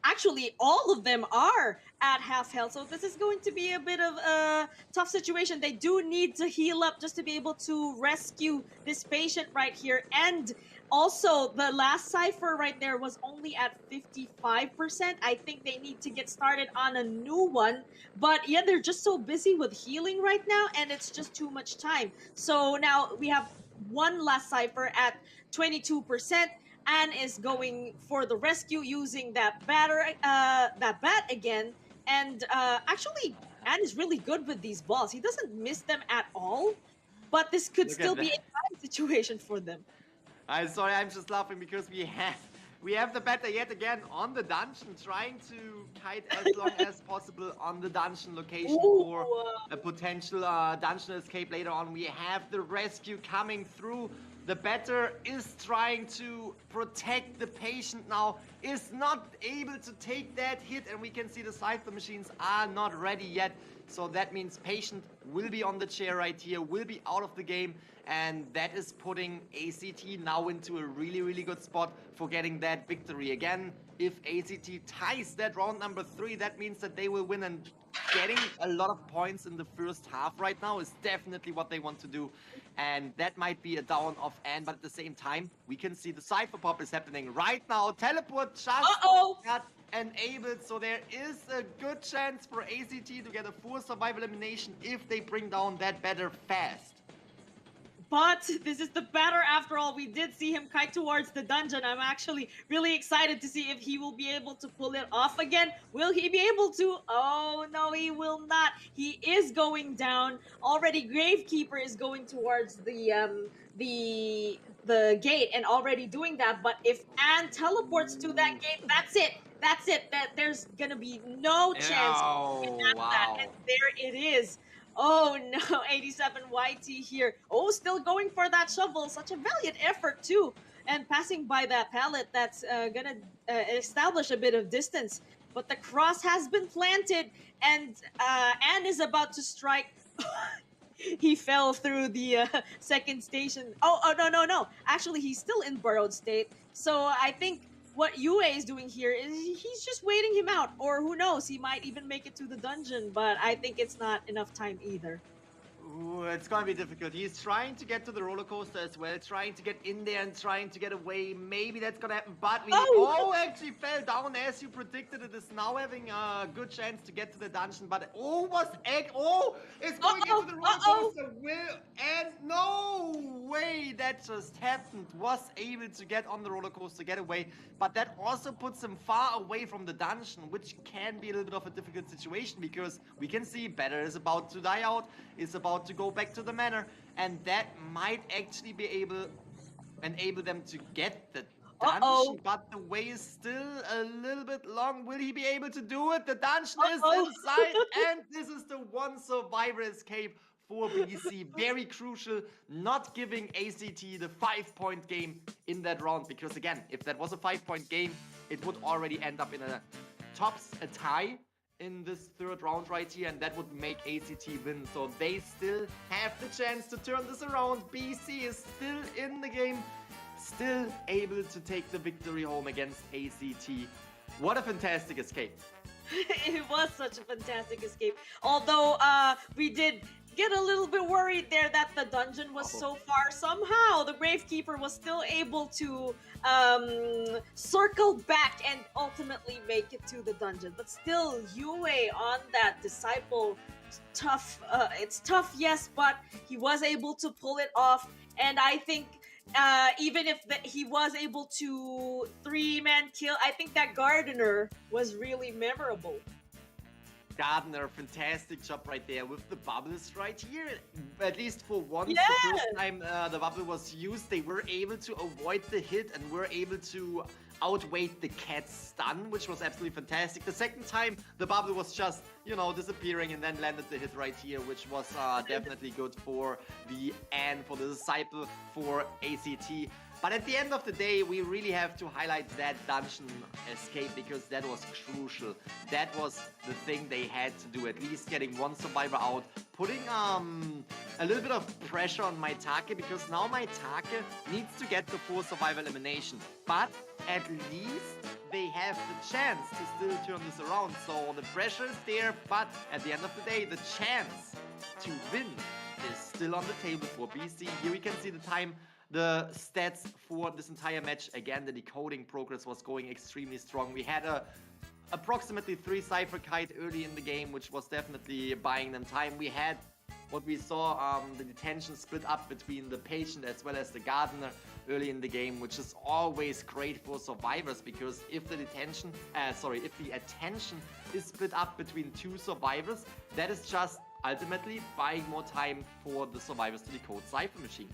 actually all of them are at half health, so this is going to be a bit of a tough situation. They do need to heal up just to be able to rescue this patient right here, and also, the last Cypher right there was only at 55%. I think they need to get started on a new one. But yeah, they're just so busy with healing right now, and it's just too much time. So now we have 1 last Cypher at 22%. Anne is going for the rescue using that bat again. And actually, Anne is really good with these balls. He doesn't miss them at all. but this could Look still at be that. a bad situation for them. I'm sorry, I'm just laughing because we have the better yet again on the dungeon, trying to kite as long as possible on the dungeon location for a potential dungeon escape later on. We have the rescue coming through. The better is trying to protect the patient now, is not able to take that hit, and we can see the Cypher machines are not ready yet. So that means patient will be on the chair right here, will be out of the game, and that is putting ACT now into a really, really good spot for getting that victory. Again, if ACT ties that round number 3, that means that they will win, and getting a lot of points in the first half right now is definitely what they want to do. And that might be a down of Anne, but at the same time, we can see the Cypher Pop is happening right now. Teleport just got enabled, so there is a good chance for ACT to get a full survival elimination if they bring down that better fast. But this is the better after all. We did see him kite towards the dungeon. I'm actually really excited to see if he will be able to pull it off again. Will he be able to? Oh, no, he will not. He is going down. Already Gravekeeper is going towards the gate and already doing that. But if Anne teleports to that gate, that's it. That's it. There's gonna be no chance of that. And there it is. Oh no, 87 YT here. Oh, still going for that shovel. Such a valiant effort too. And passing by that pallet that's gonna establish a bit of distance. But the cross has been planted, and Anne is about to strike. He fell through the second station. Oh, no. Actually, he's still in burrowed state. So I think what Yue is doing here is he's just waiting him out. Or who knows, he might even make it to the dungeon. But I think it's not enough time either. Ooh, it's gonna be difficult. He's trying to get to the roller coaster as well, trying to get in there and trying to get away. Maybe that's gonna happen, but we actually fell down as you predicted. It is now having a good chance to get to the dungeon, but it's going into the roller coaster. And no way that just happened. Was able to get on the roller coaster, get away, but that also puts him far away from the dungeon, which can be a little bit of a difficult situation because we can see Better is about to die out, is about to go back to the manor, and that might actually be enable them to get the dungeon, but the way is still a little bit long. Will he be able to do it? The dungeon is inside, and this is the one survivor escape for BC. Very crucial, not giving ACT the 5-point game in that round, because again, if that was a 5-point game, it would already end up in a tie in this third round right here, and that would make ACT win. So they still have the chance to turn this around. BC is still in the game, still able to take the victory home against ACT. What a fantastic escape. It was such a fantastic escape. Although we did get a little bit worried there that the dungeon was so far. Somehow the Gravekeeper was still able to circle back and ultimately make it to the dungeon. But still, Yue on that Disciple, tough. It's tough, yes, but he was able to pull it off. And I think even if he was able to 3-man kill, I think that Gardener was really memorable. Gardner, fantastic job right there with the bubbles right here. At least for once, Yeah. the first time the bubble was used, they were able to avoid the hit and were able to outweigh the cat's stun, which was absolutely fantastic. The second time, the bubble was just, disappearing and then landed the hit right here, which was definitely good for the Disciple, for ACT. But at the end of the day, we really have to highlight that dungeon escape because that was crucial. That was the thing they had to do, at least getting one survivor out, putting a little bit of pressure on Maitake, because now Maitake needs to get the full survivor elimination. But at least they have the chance to still turn this around. So the pressure is there, but at the end of the day, the chance to win is still on the table for BC. Here we can see the time, the stats for this entire match. Again, the decoding progress was going extremely strong. We had approximately 3 Cypher Kite early in the game, which was definitely buying them time. We had what we saw, the detention split up between the patient as well as the gardener early in the game, which is always great for survivors, because if the attention is split up between 2 survivors, that is just ultimately buying more time for the survivors to decode cipher machines.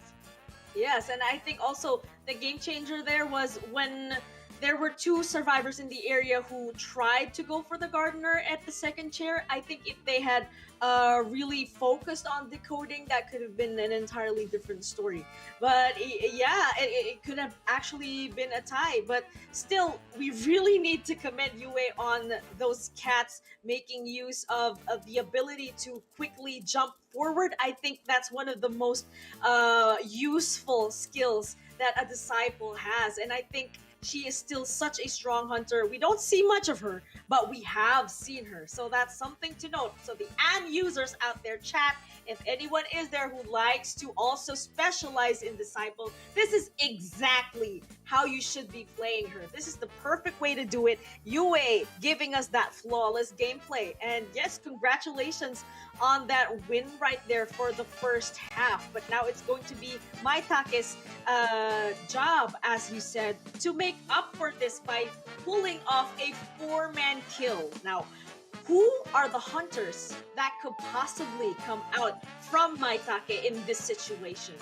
Yes, and I think also the game changer there was when there were two survivors in the area who tried to go for the gardener at the second chair. I think if they had really focused on decoding, that could have been an entirely different story. But it could have actually been a tie. But still, we really need to commend Yue on those cats making use of the ability to quickly jump forward. I think that's one of the most useful skills that a disciple has. And I think she is still such a strong hunter. We don't see much of her, but we have seen her. So that's something to note. So the AN users out there, chat, if anyone is there who likes to also specialize in Disciple, this is exactly how you should be playing her. This is the perfect way to do it. Yue giving us that flawless gameplay. And yes, congratulations on that win right there for the first half. But now it's going to be Maitake's job, as you said, to make up for this by pulling off a 4-man kill. Now, who are the hunters that could possibly come out from Maitake in this situation?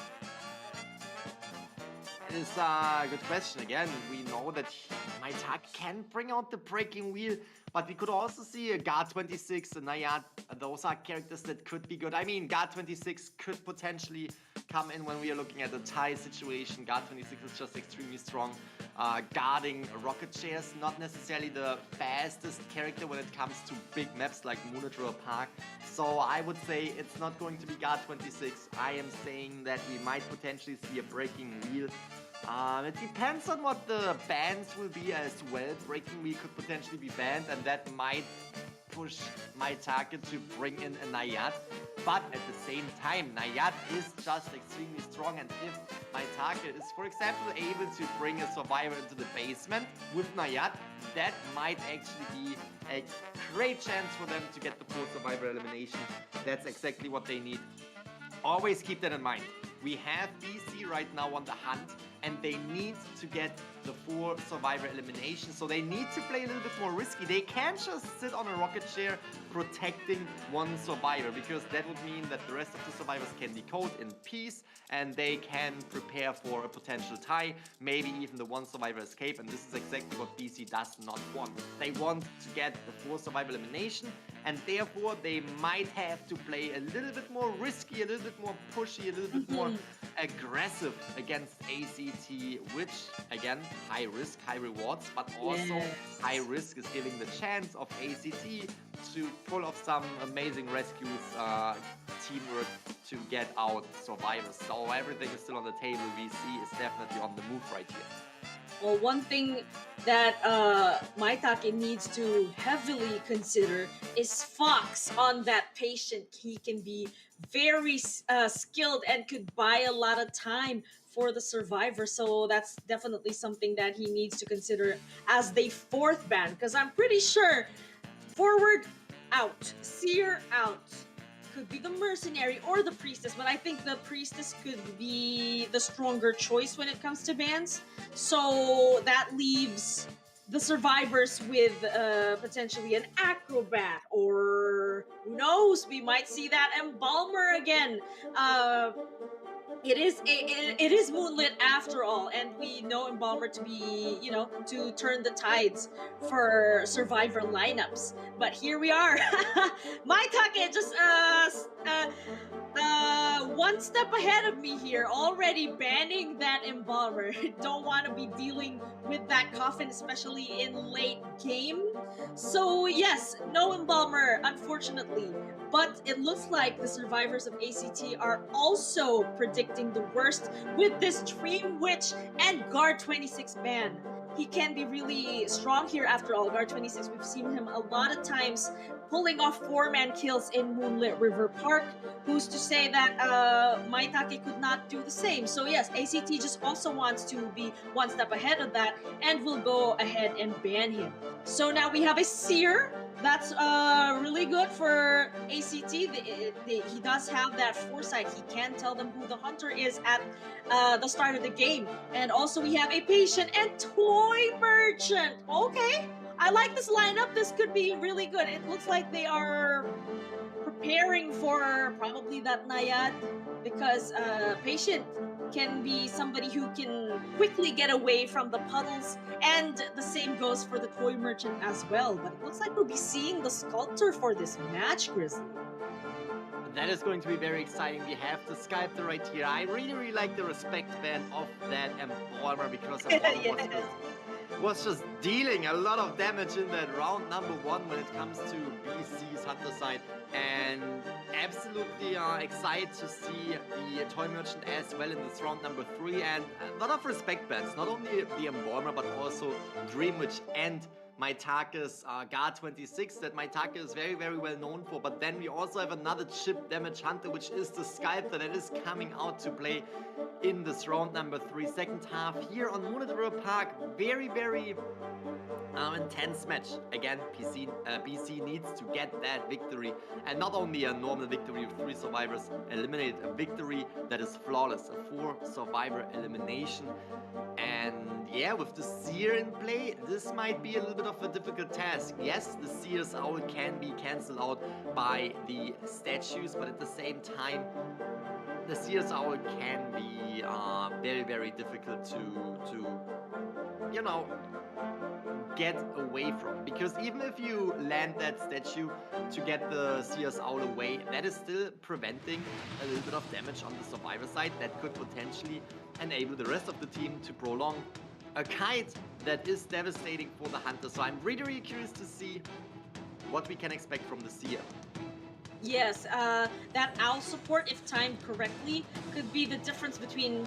It is a good question. Again, we know that Maitake can bring out the breaking wheel, but we could also see a Guard26 and Nayat. Those are characters that could be good. I mean, Guard26 could potentially come in when we are looking at a tie situation. Guard26 is just extremely strong. Guarding rocket chairs, not necessarily the fastest character when it comes to big maps like Moonadrill Park. So I would say it's not going to be Guard26. I am saying that we might potentially see a breaking wheel. It depends on what the bans will be as well. Breaking wheel could potentially be banned, and that might push Maitake to bring in a Nayat. But at the same time, Nayat is just extremely strong, and if Maitake is, for example, able to bring a survivor into the basement with Nayat, that might actually be a great chance for them to get the full survivor elimination. That's exactly what they need. Always keep that in mind. We have BC right now on the hunt, and they need to get the 4 survivor elimination, so they need to play a little bit more risky. They can't just sit on a rocket chair protecting one survivor, because that would mean that the rest of the survivors can decode in peace and they can prepare for a potential tie, maybe even the 1 survivor escape, and this is exactly what BC does not want. They want to get the 4 survivor elimination, and therefore they might have to play a little bit more risky, a little bit more pushy, a little bit more aggressive against ACT, which, again, high risk, high rewards, but also high risk is giving the chance of ACT to pull off some amazing rescues, teamwork to get out survivors. So everything is still on the table. VC is definitely on the move right here. Well, one thing that Maitake needs to heavily consider is Fox on that patient. He can be very skilled and could buy a lot of time for the survivor. So that's definitely something that he needs to consider as the 4th ban, because I'm pretty sure forward out, seer out, could be the mercenary or the priestess, but I think the priestess could be the stronger choice when it comes to bans. So that leaves the survivors with potentially an acrobat, or who knows, we might see that embalmer again. It is moonlit after all, and we know Embalmer to be, you know, to turn the tides for survivor lineups. But here we are. Maitake just one step ahead of me here, already banning that Embalmer. Don't want to be dealing with that coffin, especially in late game. So yes, no Embalmer, unfortunately. But it looks like the survivors of ACT are also predicting the worst with this Dream Witch and Guard26 ban. He can be really strong here after all. Guard26, we've seen him a lot of times pulling off 4-man kills in Moonlit River Park. Who's to say that Maitake could not do the same? So yes, ACT just also wants to be one step ahead of that and will go ahead and ban him. So now we have a Seer. That's really good for ACT. He does have that foresight. He can tell them who the hunter is at the start of the game. And also we have a patient and toy merchant. Okay, I like this lineup. This could be really good. It looks like they are preparing for probably that Nayad, because Patient can be somebody who can quickly get away from the puddles, and the same goes for the Toy Merchant as well. But it looks like we'll be seeing the Sculptor for this match, Grizzly. That is going to be very exciting. We have the Sculptor right here. I really like the respect band of that Embalmer, because Embalmer was just dealing a lot of damage in that round number 1 when it comes to BC's Hunter side. And absolutely excited to see the Toy Merchant as well in this round number 3. And a lot of respect bands, not only the Embalmer, but also Dream Witch and Maitake's Guard 26 that Maitake is very well known for. But then we also have another chip damage hunter, which is the Sculptor, that is coming out to play in this round number 3. Second half here on Moonlit River Park. Very intense match. Again, BC needs to get that victory, and not only a normal victory with 3 survivors eliminated, a victory that is flawless, a 4 survivor elimination. And yeah, with the Seer in play, this might be a little bit of a difficult task. Yes, the Seer's Owl can be cancelled out by the statues, but at the same time, the Seer's Owl can be very difficult to you know, get away from. Because even if you land that statue to get the Seer's Owl away, that is still preventing a little bit of damage on the survivor side that could potentially enable the rest of the team to prolong a kite that is devastating for the Hunter. So I'm really curious to see what we can expect from the Seer. Yes, that owl support, if timed correctly, could be the difference between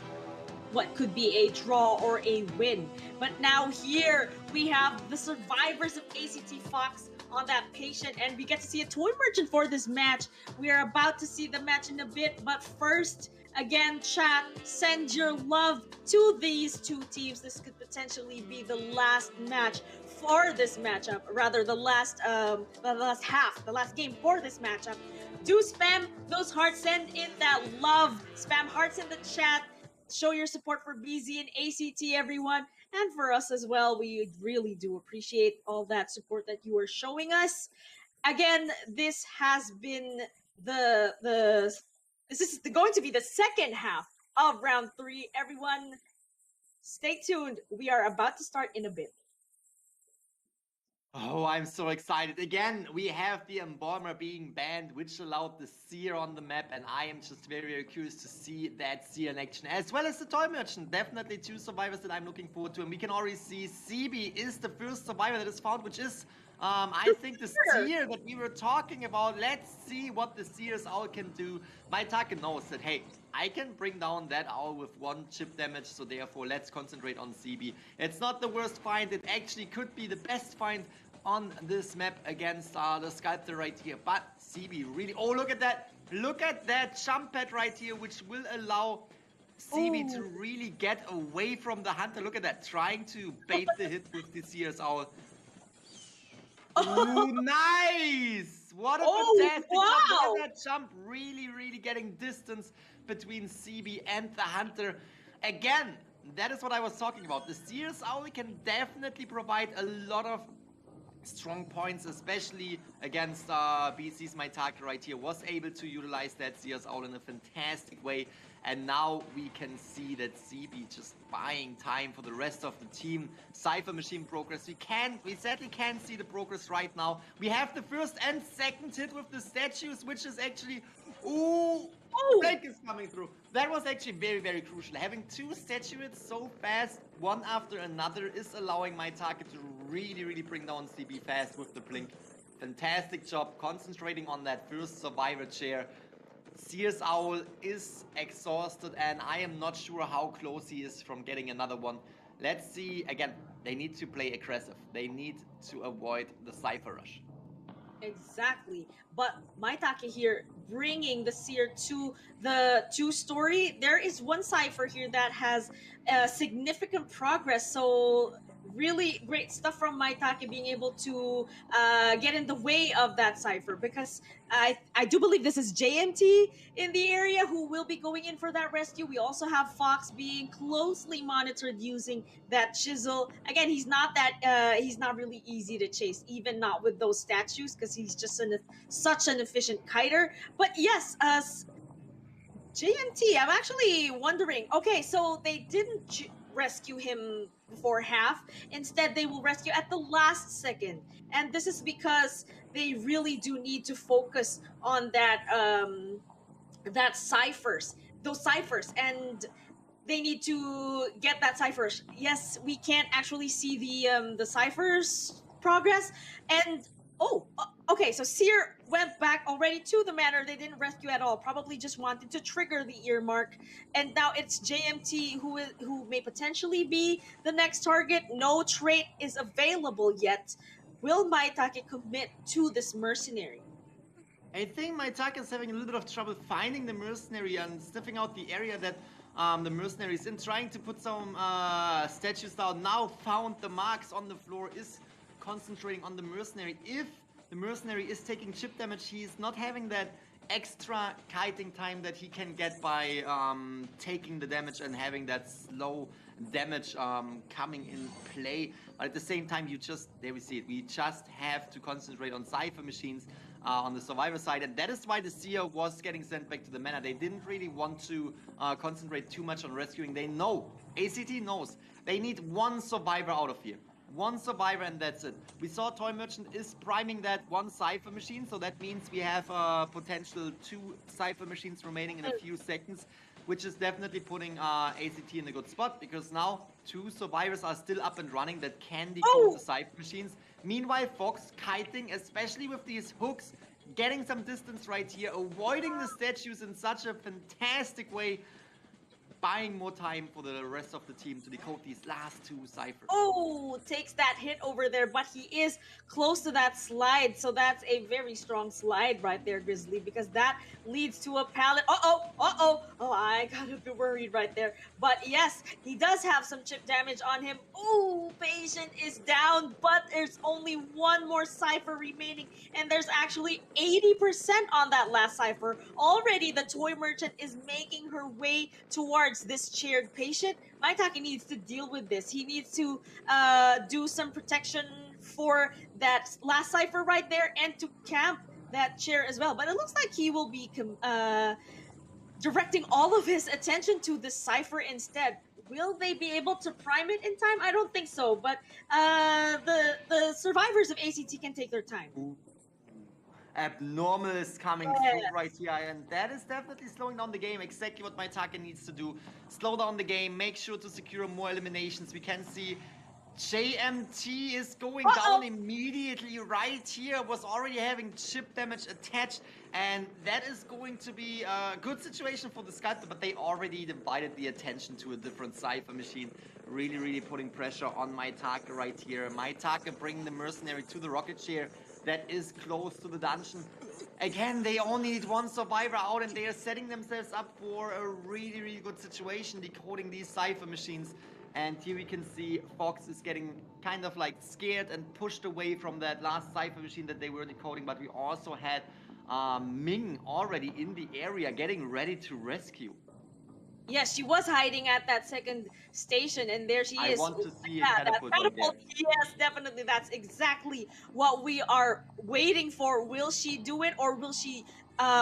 what could be a draw or a win. But now here we have the survivors of ACT Fox on that Patient, and we get to see a Toy Merchant for this match. We are about to see the match in a bit, but first, again, chat, send your love to these two teams. This could potentially be the last match for this matchup, rather the last half, the last game for this matchup. Do spam those hearts, send in that love, spam hearts in the chat. Show your support for BZ and ACT, everyone, and for us as well. We really do appreciate all that support that you are showing us. Again, this has been this is going to be the second half of round 3. Everyone, stay tuned. We are about to start in a bit. Oh, I'm so excited. Again, we have the Embalmer being banned, which allowed the Seer on the map, and I am just very curious to see that Seer in action, as well as the Toy Merchant. Definitely 2 survivors that I'm looking forward to, and we can already see CB is the first survivor that is found, which is, I think, the Seer that we were talking about. Let's see what the Seer's Owl can do. Maitake knows that, hey, I can bring down that owl with 1 chip damage, so therefore let's concentrate on CB. It's not the worst find, it actually could be the best find on this map against the Sculptor right here. But CB really, oh, look at that jump pad right here, which will allow CB to really get away from the Hunter. Look at that, trying to bait the hit with the Seer's Owl. Ooh, nice! What a fantastic jump. Look at that jump, really getting distance between CB and the Hunter. Again, that is what I was talking about. The Seer's Owl can definitely provide a lot of strong points, especially against BC's Maitake right here. Was able to utilize that Seer's Owl in a fantastic way. And now we can see that CB just buying time for the rest of the team. Cypher Machine progress. We sadly can't see the progress right now. We have the first and second hit with the statues, which is actually... Ooh! Blake is coming through. That was actually very crucial. Having 2 statue hits so fast, one after another, is allowing Maitake to really bring down CB fast with the blink. Fantastic job concentrating on that first survivor chair. Seer's Owl is exhausted, and I am not sure how close he is from getting another one. Let's see. Again, they need to play aggressive. They need to avoid the Cypher Rush. Exactly. But Maitake here bringing the Seer to the 2-story. There is one Cypher here that has significant progress, so really great stuff from Maitake being able to get in the way of that Cypher, because I do believe this is JMT in the area who will be going in for that rescue. We also have Fox being closely monitored using that chisel. Again, he's not really easy to chase, even not with those statues, because he's just such an efficient kiter. But yes, JMT, I'm actually wondering, okay, so they didn't rescue him before half. Instead, they will rescue at the last second. And this is because they really do need to focus on those ciphers, and they need to get that cipher. Yes, we can't actually see the ciphers progress. And okay, so Seer went back already to the manor. They didn't rescue at all, probably just wanted to trigger the earmark. And now it's JMT who may potentially be the next target. No trait is available yet. Will Maitake commit to this mercenary? I think Maitake is having a little bit of trouble finding the mercenary and sniffing out the area that the mercenary is in, trying to put some statues down. Now found the marks on the floor, is concentrating on the mercenary. If the mercenary is taking chip damage, he's not having that extra kiting time that he can get by taking the damage and having that slow damage coming in play. But at the same time, there we see it, we just have to concentrate on Cypher machines on the survivor side, and that is why the Seer was getting sent back to the manor. They didn't really want to concentrate too much on rescuing. They know, ACT knows, they need one survivor out of here. One survivor and that's it. We saw Toy Merchant is priming that one Cypher machine, so that means we have potential 2 Cypher machines remaining in a few seconds, which is definitely putting ACT in a good spot, because now 2 survivors are still up and running that can decode the Cypher machines. Meanwhile, Fox kiting, especially with these hooks, getting some distance right here, avoiding the statues in such a fantastic way, buying more time for the rest of the team to decode these last 2 ciphers. Oh, takes that hit over there, but he is close to that slide, so that's a very strong slide right there, Grizzly, because that leads to a pallet. Oh, I got a bit worried right there. But yes, he does have some chip damage on him. Oh, Patient is down, but there's only 1 more cipher remaining, and there's actually 80% on that last cipher. Already, the Toy Merchant is making her way towards this chaired Patient. Maitake needs to deal with this. He needs to do some protection for that last cipher right there and to camp that chair as well. But it looks like he will be directing all of his attention to the cipher instead. Will they be able to prime it in time? I don't think so, but the survivors of ACT can take their time. Abnormal is coming through right here, and that is definitely slowing down the game. Exactly what Maitake needs to do. Slow down the game, make sure to secure more eliminations. We can see JMT is going down immediately right here, was already having chip damage attached, and that is going to be a good situation for the Sculptor, but they already divided the attention to a different Cypher machine. Really putting pressure on Maitake right here. Maitake bringing the mercenary to the rocket chair that is close to the dungeon. Again, they only need 1 survivor out, and they are setting themselves up for a really good situation, decoding these Cypher machines. And here we can see Fox is getting kind of like scared and pushed away from that last Cypher machine that they were decoding, but we also had Ming already in the area getting ready to rescue. Yes, she was hiding at that second station, and there she is. I want to see a catapult. Yes, definitely. That's exactly what we are waiting for. Will she do it, or will she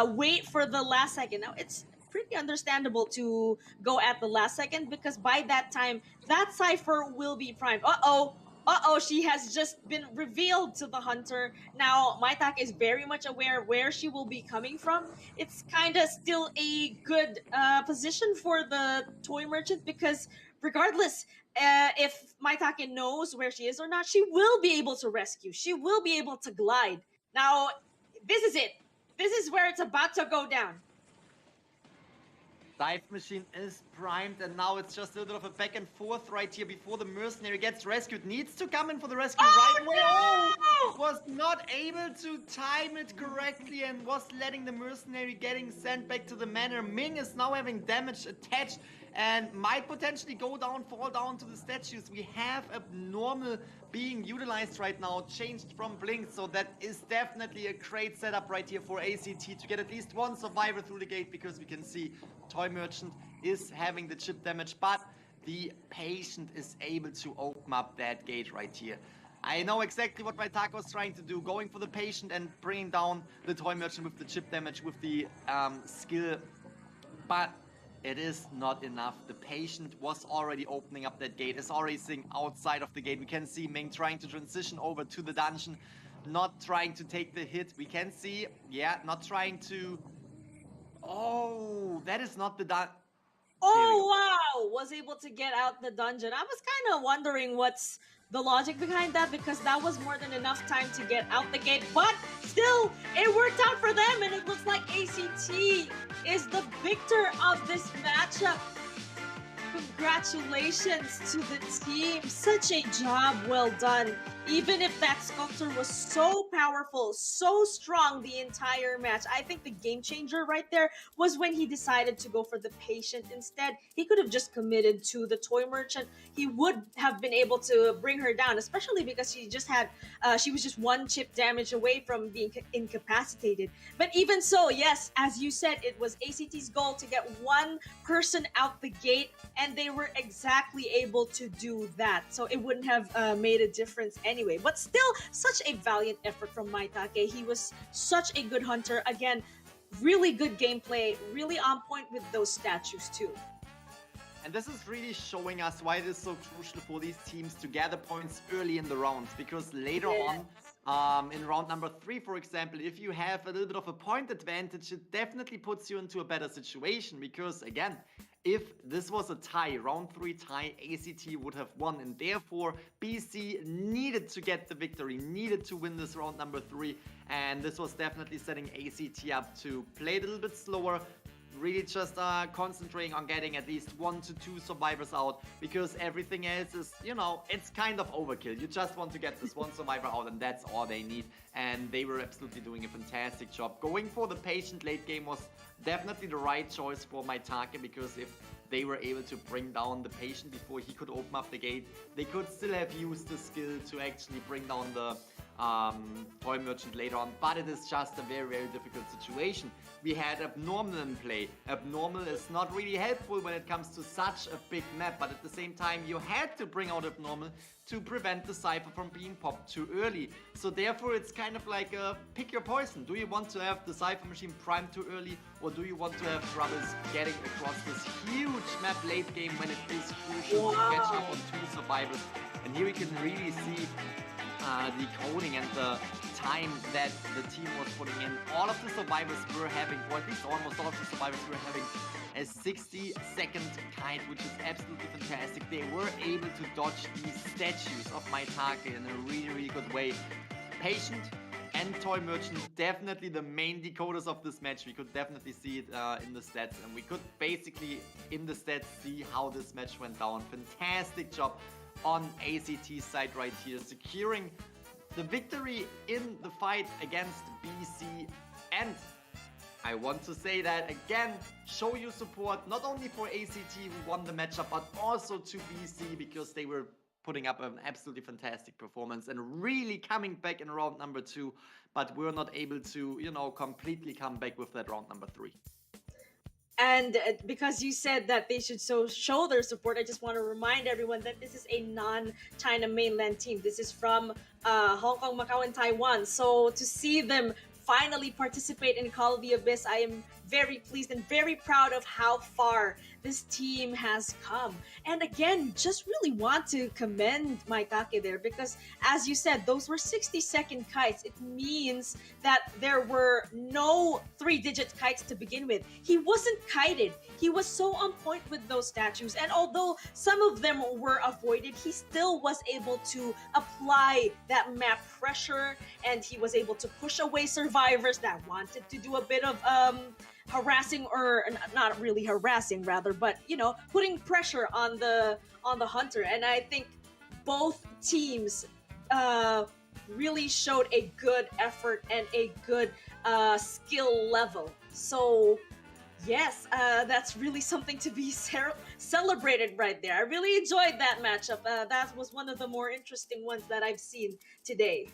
wait for the last second? Now, it's pretty understandable to go at the last second, because by that time, that cipher will be primed. She has just been revealed to the hunter. Now, Maitake is very much aware where she will be coming from. It's kind of still a good position for the Toy Merchant, because regardless if Maitake knows where she is or not, she will be able to rescue. She will be able to glide. Now, this is it. This is where it's about to go down. Dive machine is primed, and now it's just a little bit of a back and forth right here before the mercenary gets rescued. Needs to come in for the rescue right away. No! Was not able to time it correctly and was letting the mercenary getting sent back to the manor. Ming is now having damage attached, and might potentially fall down to the statues. We have Abnormal being utilized right now, changed from Blink, so that is definitely a great setup right here for ACT to get at least one survivor through the gate, because we can see Toy Merchant is having the chip damage, but the Patient is able to open up that gate right here. I know exactly what Maitaka was trying to do, going for the Patient and bringing down the Toy Merchant with the chip damage, with the skill, but it is not enough. The Patient was already opening up that gate, is already sitting outside of the gate. We can see Ming trying to transition over to the dungeon, not trying to take the hit. We can see, yeah, not trying to... Oh, that is not the dungeon. Oh, wow! Was able to get out the dungeon. I was kind of wondering what's the logic behind that, because that was more than enough time to get out the gate, but still, it worked out for them, and it looks like ACT is the victor of this matchup. Congratulations to the team. Such a job well done. Even if that sculptor was so powerful, so strong the entire match, I think the game changer right there was when he decided to go for the Patient instead. He could have just committed to the Toy Merchant. He would have been able to bring her down, especially because she was just one chip damage away from being incapacitated. But even so, yes, as you said, it was ACT's goal to get one person out the gate, and they were exactly able to do that. So it wouldn't have made a difference anyway. But still, such a valiant effort from Maitake. He was such a good hunter. Again, really good gameplay, really on point with those statues too. And this is really showing us why it is so crucial for these teams to gather points early in the rounds, because later on, in round number 3, for example, if you have a little bit of a point advantage, it definitely puts you into a better situation, because again, if this was a tie, round 3 tie, ACT would have won, and therefore BC needed to get the victory, needed to win this round number 3, and this was definitely setting ACT up to play a little bit slower, really just concentrating on getting at least 1 to 2 survivors out, because everything else is, you know, it's kind of overkill. You just want to get this one survivor out, and that's all they need, and they were absolutely doing a fantastic job. Going for the Patient late game was definitely the right choice for Maitake, because if they were able to bring down the Patient before he could open up the gate, they could still have used the skill to actually bring down the Toy Merchant later on, but it is just a very, very difficult situation. We had Abnormal in play. Abnormal is not really helpful when it comes to such a big map, but at the same time you had to bring out Abnormal to prevent the Cypher from being popped too early. So therefore it's kind of like a pick your poison. Do you want to have the Cypher machine primed too early, or do you want to have troubles getting across this huge map late game when it is crucial to catch up on 2 survivors? And here we can really see the coding and the time that the team was putting in. All of the survivors were having, or at least almost all of the survivors were having a 60-second kite, which is absolutely fantastic. They were able to dodge these statues of Maitake in a really, really good way. Patient and Toy Merchant, definitely the main decoders of this match. We could definitely see it in the stats, and we could basically in the stats see how this match went down. Fantastic job on ACT's side right here, securing the victory in the fight against BC. And I want to say that again, show your support not only for ACT who won the matchup, but also to BC, because they were putting up an absolutely fantastic performance and really coming back in round number 2, but we're not able to, you know, completely come back with that round number 3. And because you said that they should show their support, I just want to remind everyone that this is a non-China mainland team. This is from Hong Kong, Macau, and Taiwan. So to see them finally participate in Call of the Abyss, I am very pleased and very proud of how far this team has come. And again, just really want to commend Maitake there, because as you said, those were 60-second kites. It means that there were no 3-digit kites to begin with. He wasn't kited. He was so on point with those statues, and although some of them were avoided, he still was able to apply that map pressure, and he was able to push away survivors that wanted to do a bit of harassing, or not really harassing rather, but you know, putting pressure on the hunter. And I think both teams really showed a good effort and a good skill level. So Yes, that's really something to be celebrated right there. I really enjoyed that matchup. That was one of the more interesting ones that I've seen today.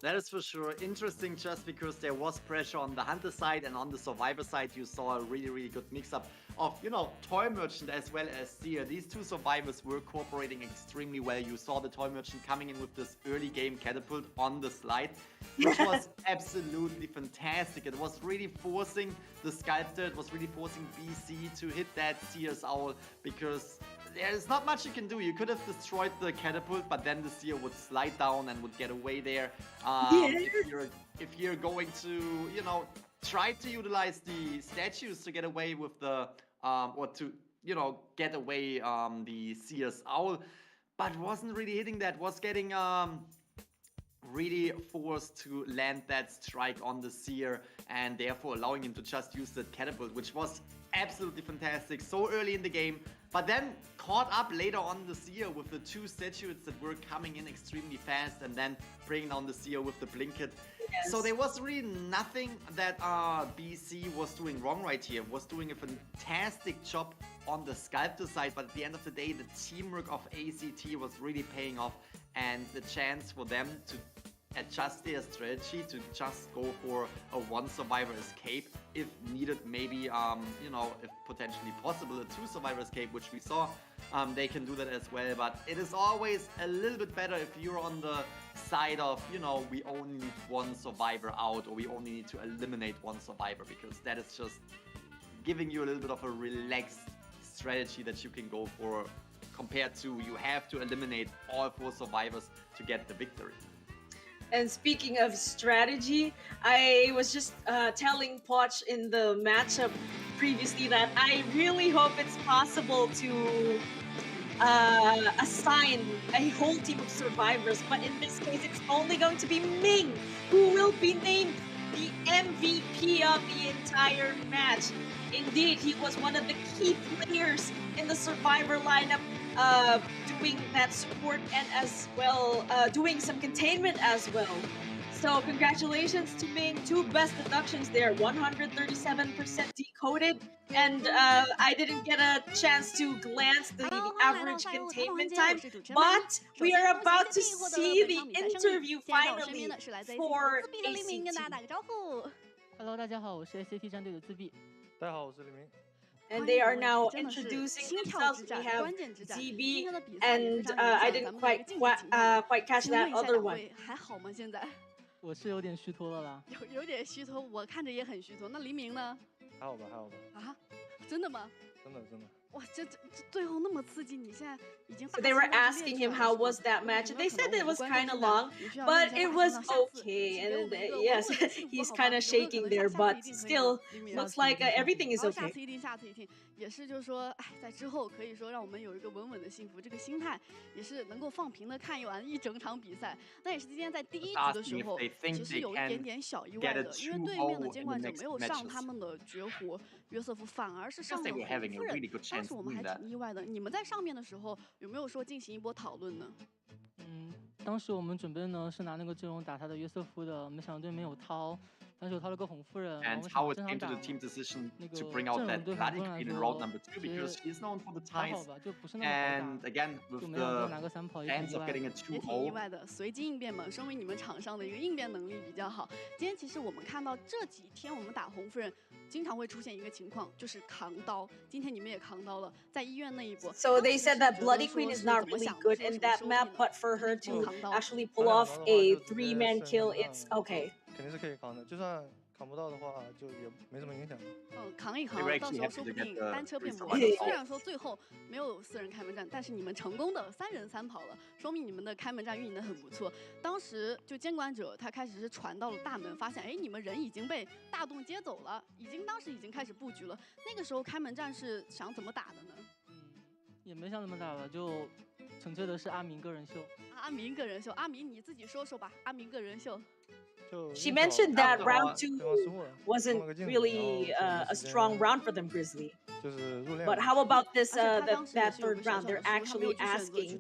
That is for sure interesting, just because there was pressure on the Hunter side, and on the Survivor side you saw a really good mix-up of, you know, Toy Merchant as well as Seer. These two survivors were cooperating extremely well. You saw the Toy Merchant coming in with this early game catapult on the slide, which was absolutely fantastic. It was really forcing the Sculptor, it was really forcing BC to hit that Seer's Owl, because there's not much you can do. You could have destroyed the catapult, but then the Seer would slide down and would get away there. If you're going to, you know, try to utilize the statues to get away with the, or to, you know, get away the Seer's Owl, but wasn't really hitting that, was getting really forced to land that strike on the Seer, and therefore allowing him to just use the catapult, which was absolutely fantastic so early in the game, but then caught up later on the Seer with the two statues that were coming in extremely fast, and then bringing down the Seer with the Blinket. Yes. So there was really nothing that BC was doing wrong right here. Was doing a fantastic job on the Sculptor side, but at the end of the day, the teamwork of ACT was really paying off, and the chance for them to adjust their strategy to just go for a one survivor escape if needed, maybe you know, if potentially possible a two survivor escape, which we saw, they can do that as well. But it is always a little bit better if you're on the side of, you know, we only need one survivor out, or we only need to eliminate one survivor, because that is just giving you a little bit of a relaxed strategy that you can go for, compared to you have to eliminate all 4 survivors to get the victory. And speaking of strategy, I was just telling Poch in the matchup previously that I really hope it's possible to assign a whole team of survivors, but in this case it's only going to be Ming who will be named the MVP of the entire match. Indeed, he was one of the key players in the survivor lineup, doing that support and as well doing some containment as well. So congratulations to Ming, 2 best deductions there, 137% decoded, and I didn't get a chance to glance the average containment time, but we are about to see the interview finally for ACT. Hello， 大家好，我是 ACT 战队的自闭。大家好，我是李明。And they are now introducing themselves. We have ZB, and I didn't quite catch that other one. 还好吗？现在？我是有点虚脱了啦。有点虚脱，我看着也很虚脱。那黎明呢？还好吧，还好吧。啊？真的吗？真的真的。哇，这最后那么刺激，你现在已经。So they were asking him how was that match. They said it was kind of long, but it was okay. And yes, he's kind of shaking there, but still looks like everything is okay. 下次一定，下次一定。也是就是说，哎，在之后可以说让我们有一个稳稳的幸福，这个心态也是能够放平的看完一整场比赛。那也是今天在第1局的时候，其实有一点点小意外的，因为对面的监管者没有上他们的绝活约瑟夫，反而是上了红夫人。当时我们还挺意外的。你们在上面的时候有没有说进行一波讨论呢？当时我们准备呢是拿那个阵容打他的约瑟夫的，没想到对面有掏。当时有掏了个红夫人， And how it came to the team decision to bring out that Bloody Queen in round number 2, because she's known for the ties. And again, with the chance of getting a 2-0. 也挺意外的，随机应变嘛，说明你们场上的一个应变能力比较好。今天其实我们看到这几天我们打红夫人，经常会出现一个情况，就是扛刀。今天你们也扛刀了，在医院那一波。So they said that Bloody Queen is not really good in that map, but for her to actually pull off a 3-man kill, it's okay. 肯定是可以扛的，就算扛不到的话，就也没什么影响。扛一扛，到时候说不定单车变魔。虽然说最后没有4人开门战，但是你们成功的3人3跑了，说明你们的开门战运营的很不错。当时就监管者他开始是传到了大门，发现哎你们人已经被大洞接走了，当时已经开始布局了。那个时候开门战是想怎么打的呢？也没想怎么打吧，就纯粹的是阿明个人秀。阿明个人秀，阿明你自己说说吧，阿明个人秀。She mentioned that round 2 wasn't really a strong round for them, Grizzly. But how about this that third round? They're actually asking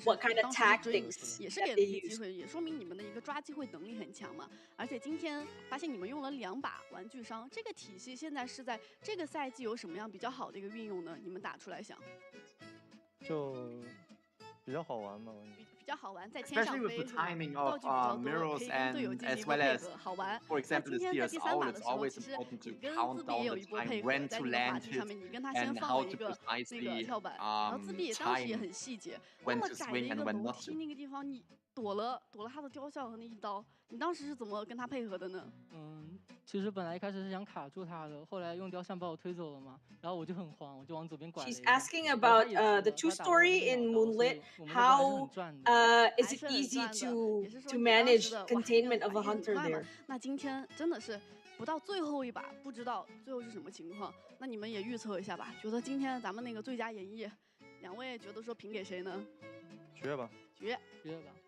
what kind of tactics 也是给了一个机会，也说明你们的一个抓机会能力很强嘛。而且今天发现你们用了2把玩具商，这个体系现在是在这个赛季有什么样比较好的一个运用呢？你们打出来想？就比较好玩嘛。比较好玩，在天上 Especially 飞 with the timing 道 of 具比较多， mirrors 可以跟队友 and 进行 as 一 well 个配 as, 合，好玩。 for 那 example, 今 this 天在 year's 第3 owl, 把 it's 的时候， always 其实 important to 你跟 count 自闭 down 也有 the 一波 time 配合， when 在 to 这个滑 land 梯上面， it 你跟他先 and 放 how 了一 to 个那个 precisely 跳板，然后自闭当时也 time 很细节。那 when 么 to 窄的 swing 一 and 个 when 楼 not 梯 to. 那个地方，你躲了他的雕像和那一刀，你当时是怎么跟他配合的呢？其实本来一开始是想卡住他的，后来用雕像把我推走了嘛，然后我就很慌，我就往左边拐了一 She's 下。 asking about the 2 story in Moonlit. How is it easy to manage containment of a hunter there? 那今天真的是不到最后一把，不知道最后是什么情况。那你们也预测一下吧，觉得今天咱们那个最佳演绎，2位觉得说评给谁呢？学吧。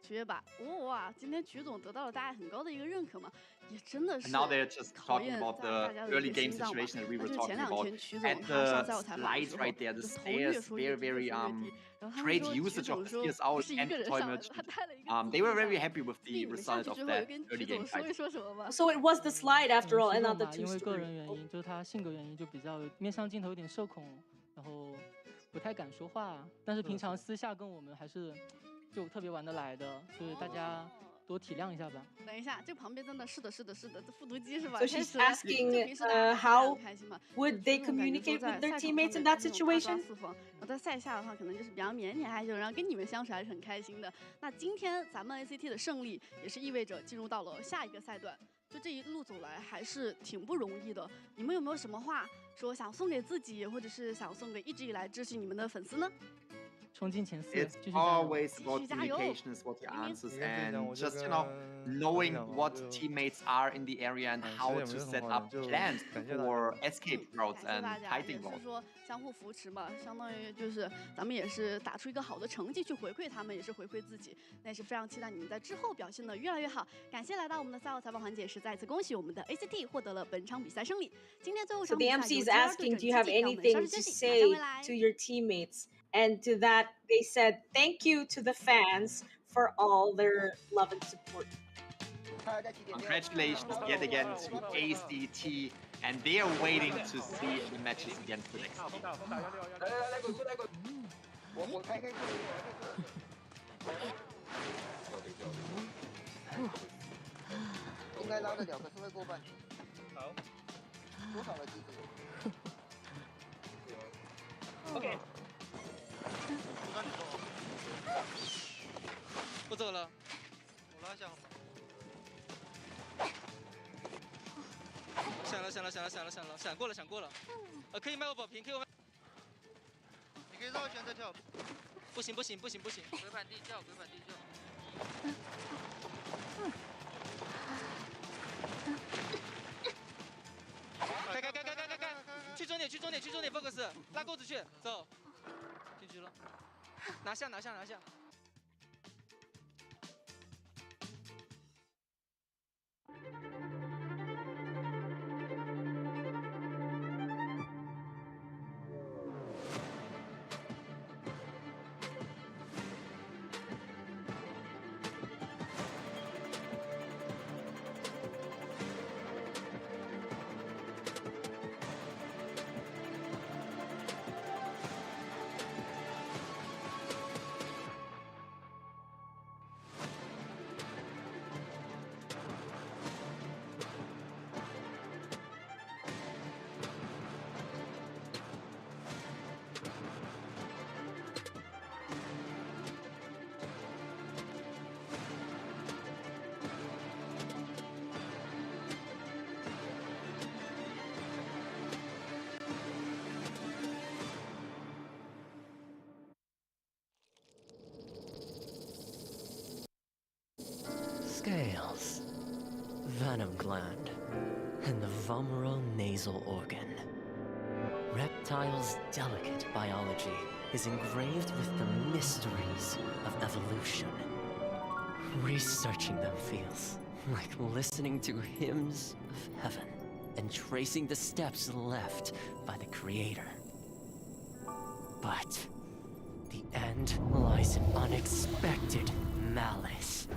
学吧。哇，今天曲总得到了大家很高的一个认可嘛，也真的是 And now they're just talking about the early game situation that we were talking about. At the slides right there, the stairs, very, very great usage of the stairs out and toy merchant. They were very happy with the result of that early game fight. So it was the slide after all, and not the 2 因为个 story. 人原因，就是他性格原因，就比较面向镜头有点社恐，然后不太敢说话，但是平常私下跟我们还是就特别玩得来的，所以大家多体谅一下吧。等一下，这旁边真的是的，这复读机是吧 So she's asking how would they communicate with their teammates in that situation? 我在赛下的话，可能就是比较腼腆害羞，然后跟你们相处还是很开心的。那今天咱们 ACT 的胜利，也是意味着进入到了下一个赛段。就这一路走来还是挺不容易的。你们有没有什么话说想送给自己，或者是想送给一直以来支持你们的粉丝呢？冲进前4， It's always about communication is what he answers, and just knowing what teammates are in the area and how to set up plans for escape routes and hiding 也是 routes. 说相互扶持嘛，相当于就是咱们也是打出一个好的成绩去回馈他们，也是回馈自己。那也是非常期待你们在之后表现的越来越好。感谢来到我们的赛后采访环节，是再次恭喜我们的 ACT 获得了本场比赛胜利。今天最后 So 场 the 比赛 MC is 由 GR 对 asking, 阵 do you have 基地，让我们 anything 稍 to 事休息，马 say 上回来。 to your teammates? And to that, they said thank you to the fans for all their love and support. Congratulations yet again to ACT, and they are waiting to see the matches against the next team. 我开。应该拉得了，可是会过半。好。多少了机子？OK。我走了，我拉下好吗？闪过了，可以卖我保平，可以卖。你可以绕一圈再跳。不行，鬼板地窖。开！去终点 ，focus， 拉钩子去，走，进去了，拿下。Scales, venom gland, and the vomeral nasal organ. Reptiles' delicate biology is engraved with the mysteries of evolution. Researching them feels like listening to hymns of heaven and tracing the steps left by the Creator. But the end lies in unexpected malice.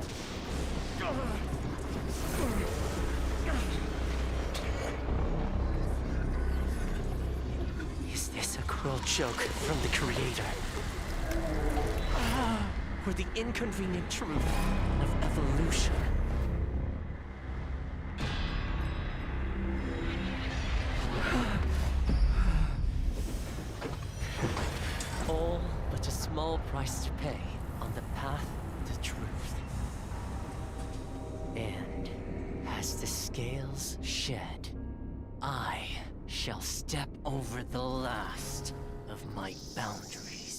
Is this a cruel joke from the Creator? Or the inconvenient truth of evolution? All but a small price to pay on the path to truth. And as the scales shed, I shall step over the last of my boundaries.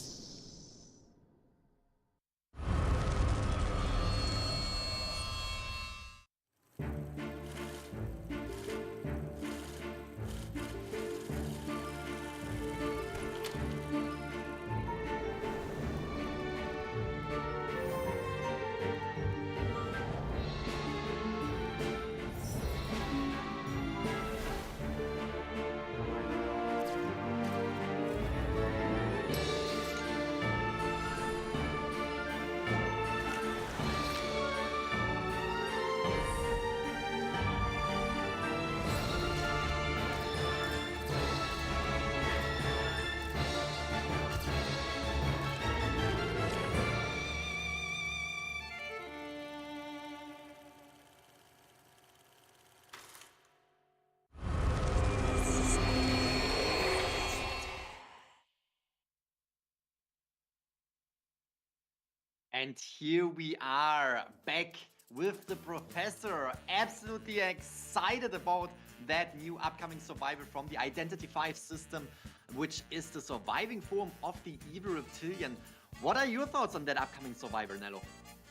And here we are back with the professor. Absolutely excited about that new upcoming survivor from the Identity 5 system, which is the surviving form of the evil reptilian. What are your thoughts on that upcoming survivor, Nello?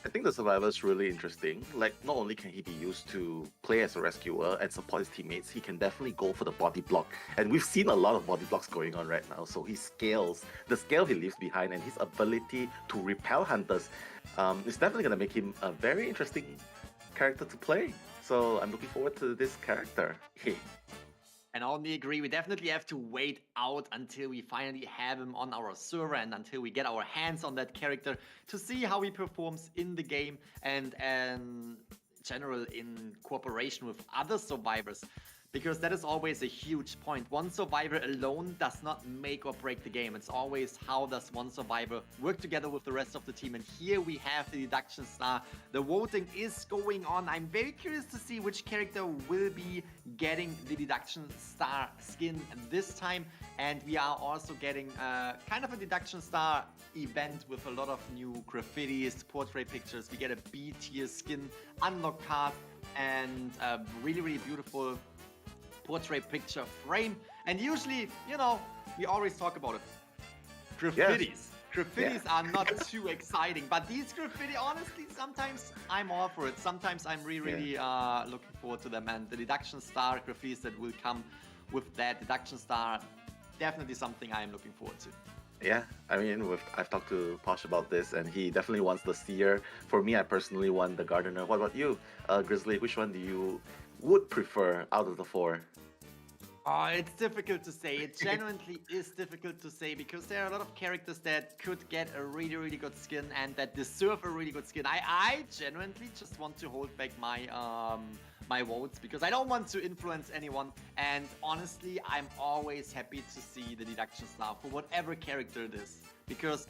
I think the survivor is really interesting. Like, not only can he be used to play as a rescuer and support his teammates, he can definitely go for the body block. And we've seen a lot of body blocks going on right now, so his scales, the scale he leaves behind, and his ability to repel hunters is definitely going to make him a very interesting character to play. So I'm looking forward to this character. And I only agree, we definitely have to wait out until we finally have him on our server and until we get our hands on that character to see how he performs in the game and general in cooperation with other survivors. Because that is always a huge point. One survivor alone does not make or break the game. It's always how does one survivor work together with the rest of the team. And here we have the deduction star. The voting is going on. I'm very curious to see which character will be getting the deduction star skin this time. And we are also getting kind of a deduction star event with a lot of new graffitis, portrait pictures. We get a B tier skin, unlock card, and a really, really beautiful portrait picture frame. And usually, you know, we always talk about it. Graffitis. Yes. Graffitis are not too exciting, but these graffiti, honestly, sometimes I'm all for it. Sometimes I'm really looking forward to them. And the deduction star graffitis that will come with that deduction star, definitely something I'm looking forward to. Yeah, I mean, I've talked to Posh about this, and he definitely wants the seer. For me, I personally want the gardener. What about you, Grizzly? Which one do you would prefer out of the four? Oh, it's difficult to say. It genuinely is difficult to say because there are a lot of characters that could get a really, really good skin and that deserve a really good skin. I genuinely just want to hold back my my votes because I don't want to influence anyone. And honestly, I'm always happy to see the deduction star for whatever character it is because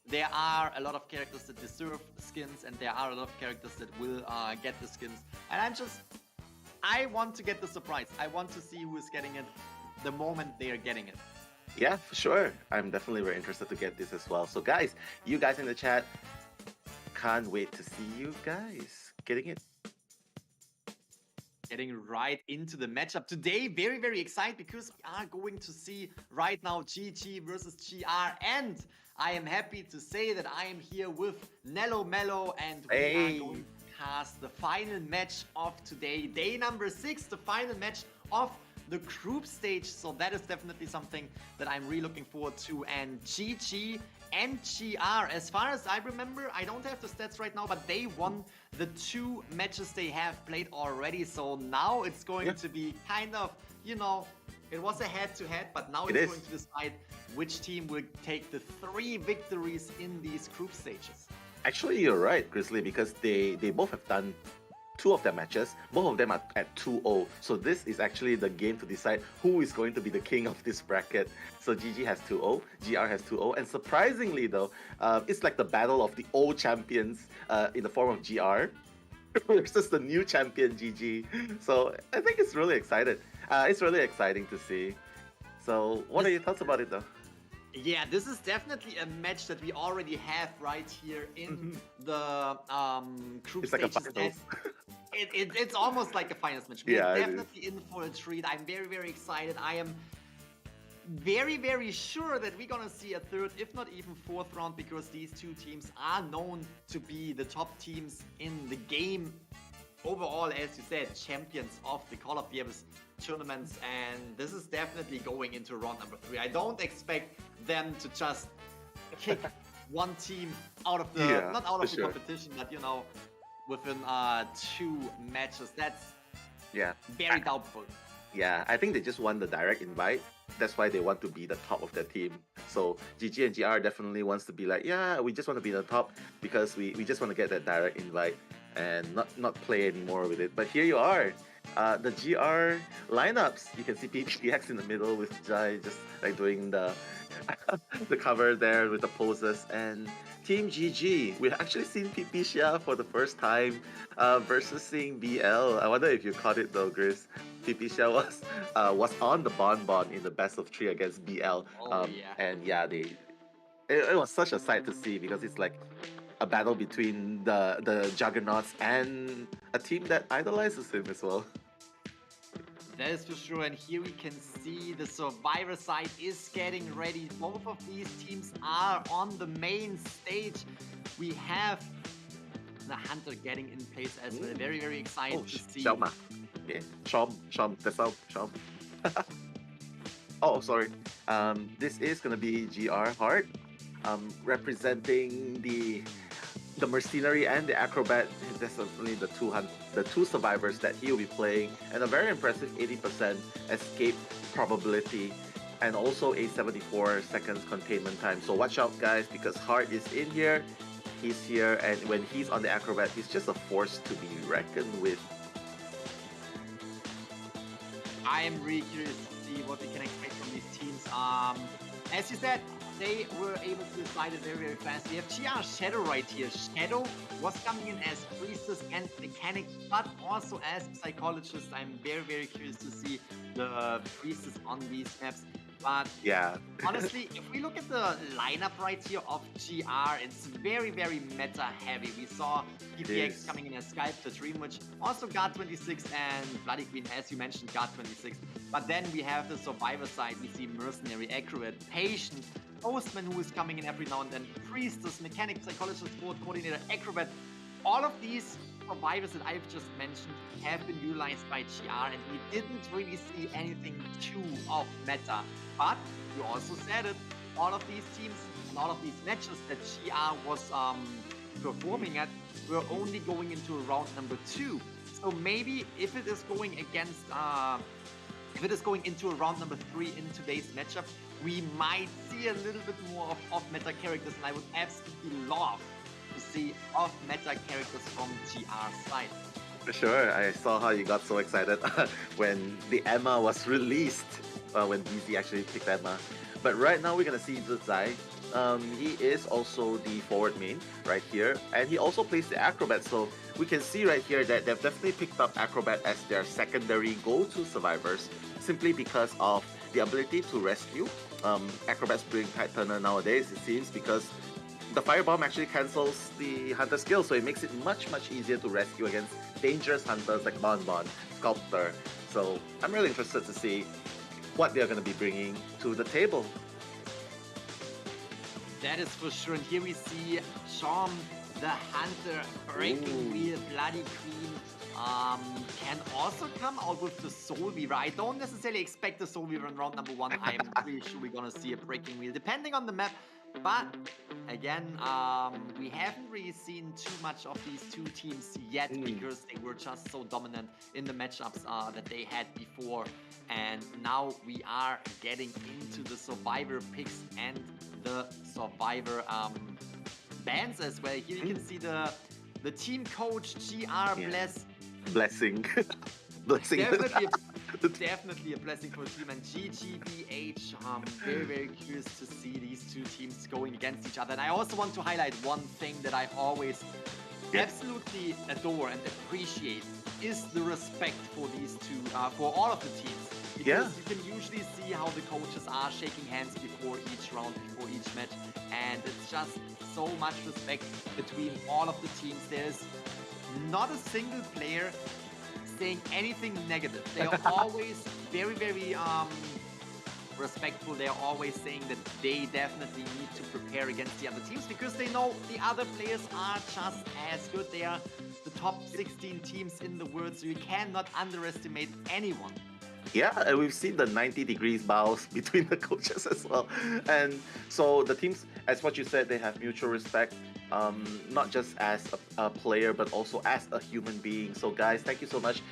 there are a lot of characters that deserve skins and there are a lot of characters that will get the skins. And I want to get the surprise. I want to see who is getting it the moment they are getting it. Yeah, for sure. I'm definitely very interested to get this as well. So guys, you guys in the chat, can't wait to see you guys getting it. Getting right into the matchup today. Very, very excited because we are going to see right now GG versus GR. And I am happy to say that I am here with Nello Mello and we are going to cast the final match of today. Day number 6, the final match of the group stage. So that is definitely something that I'm really looking forward to. And GG and GR, as far as I remember, I don't have the stats right now, but they won the 2 matches they have played already. So now it's going to be kind of, you know, it was a head-to-head, but now it's going to decide which team will take the 3 victories in these group stages. Actually, you're right, Grizzly, because they both have done 2 of their matches. Both of them are at 2-0. So this is actually the game to decide who is going to be the king of this bracket. So GG has 2-0, GR has 2-0. And surprisingly though, it's like the battle of the old champions in the form of GR versus the new champion GG. So I think it's really excited. It's really exciting to see. So what are your thoughts about it though? Yeah, this is definitely a match that we already have right here in the group It's like a stages. finals. It's almost like a finals match. We're Yeah, it is. definitely in for a treat. I'm very, very excited. I am very, very sure that we're gonna see a 3rd, if not even 4th round, because these 2 teams are known to be the top teams in the game. Overall, as you said, champions of the Call of the Abyss tournaments, and this is definitely going into round number 3. I don't expect them to just kick one team out of the, not out of the competition, but you know, within 2 matches. That's very doubtful. Yeah, I think they just won the direct invite. That's why they want to be the top of their team. So GG and GR definitely wants to be like, yeah, we just want to be the top because we just want to get that direct invite and not play anymore with it. But here you are. The GR lineups. You can see PPX in the middle with Jai just like doing the the cover there with the poses. And Team GG, we've actually seen PP Xia for the first time versus seeing BL. I wonder if you caught it though, Grizz. PP Xia was on the Bon in the best of 3 against BL. And yeah, it was such a sight to see because it's like a battle between the Juggernauts and a team that idolizes him as well. That is for sure, and here we can see the Survivor side is getting ready. Both of these teams are on the main stage. We have the Hunter getting in place as well. Very, very excited to see. Xiaoma. Yeah, Shom, that's out, Shom. Oh, sorry. This is gonna be GR Heart, representing the Mercenary and the Acrobat. That's only the two survivors that he'll be playing, and a very impressive 80% escape probability, and also a 74 seconds containment time. So watch out, guys, because Heart is in here. He's here, and when he's on the Acrobat, he's just a force to be reckoned with. I am really curious to see what we can expect from these teams. As you said, they were able to decide it very, very fast. We have GR Shadow right here. Shadow was coming in as Priestess and Mechanic, but also as Psychologist. I'm very, very curious to see the Priestess on these maps. But yeah, honestly, if we look at the lineup right here of GR, it's very, very meta heavy. We saw PPX coming in as Skype, the Dream Witch, also Guard26 and Bloody Queen, as you mentioned, Guard26. But then we have the Survivor side. We see Mercenary, Accurate, Patient, Postman, who is coming in every now and then, Priestess, Mechanic, Psychologist, Board Coordinator, Acrobat. All of these survivors that I've just mentioned have been utilized by GR, and we didn't really see anything too off meta. But you also said it, all of these teams and all of these matches that GR was performing at were only going into round number 2. So maybe if it is going against, if it is going into a round number 3 in today's matchup, we might see a little bit more of off-meta characters, and I would absolutely love to see off-meta characters from GR's side. For sure, I saw how you got so excited when the Emma was released, when BZ actually picked Emma. But right now we're gonna see Zai. He is also the forward main right here, and he also plays the Acrobat, so we can see right here that they've definitely picked up Acrobat as their secondary go-to survivors, simply because of the ability to rescue. Acrobat's pretty tight turner nowadays, it seems, because the Firebomb actually cancels the Hunter skill, so it makes it much easier to rescue against dangerous Hunters like Bon, Sculptor. So I'm really interested to see what they're going to be bringing to the table. That is for sure, and here we see Sean the Hunter, Breaking Wheel, Bloody Queen, can also come out with the Soul Weaver. I don't necessarily expect the Soul Weaver in round number 1. I'm pretty sure we're gonna see a Breaking Wheel, depending on the map. But again, we haven't really seen too much of these two teams yet because they were just so dominant in the matchups that they had before. And now we are getting into the Survivor picks and the Survivor bans as well. Here you can see the team coach GR Blessing. Blessing. Definitely a blessing for the team. And GGBH, very, very curious to see these two teams going against each other. And I also want to highlight one thing that I always absolutely adore and appreciate is the respect for these two, for all of the teams. Because you can usually see how the coaches are shaking hands before each round, before each match. And it's just so much respect between all of the teams. There's not a single player saying anything negative. They are always very, very respectful. They are always saying that they definitely need to prepare against the other teams because they know the other players are just as good. They are the top 16 teams in the world, so you cannot underestimate anyone. Yeah, and we've seen the 90 degrees bows between the coaches as well. And so the teams, as what you said, they have mutual respect, not just as a player, but also as a human being. So guys, thank you so much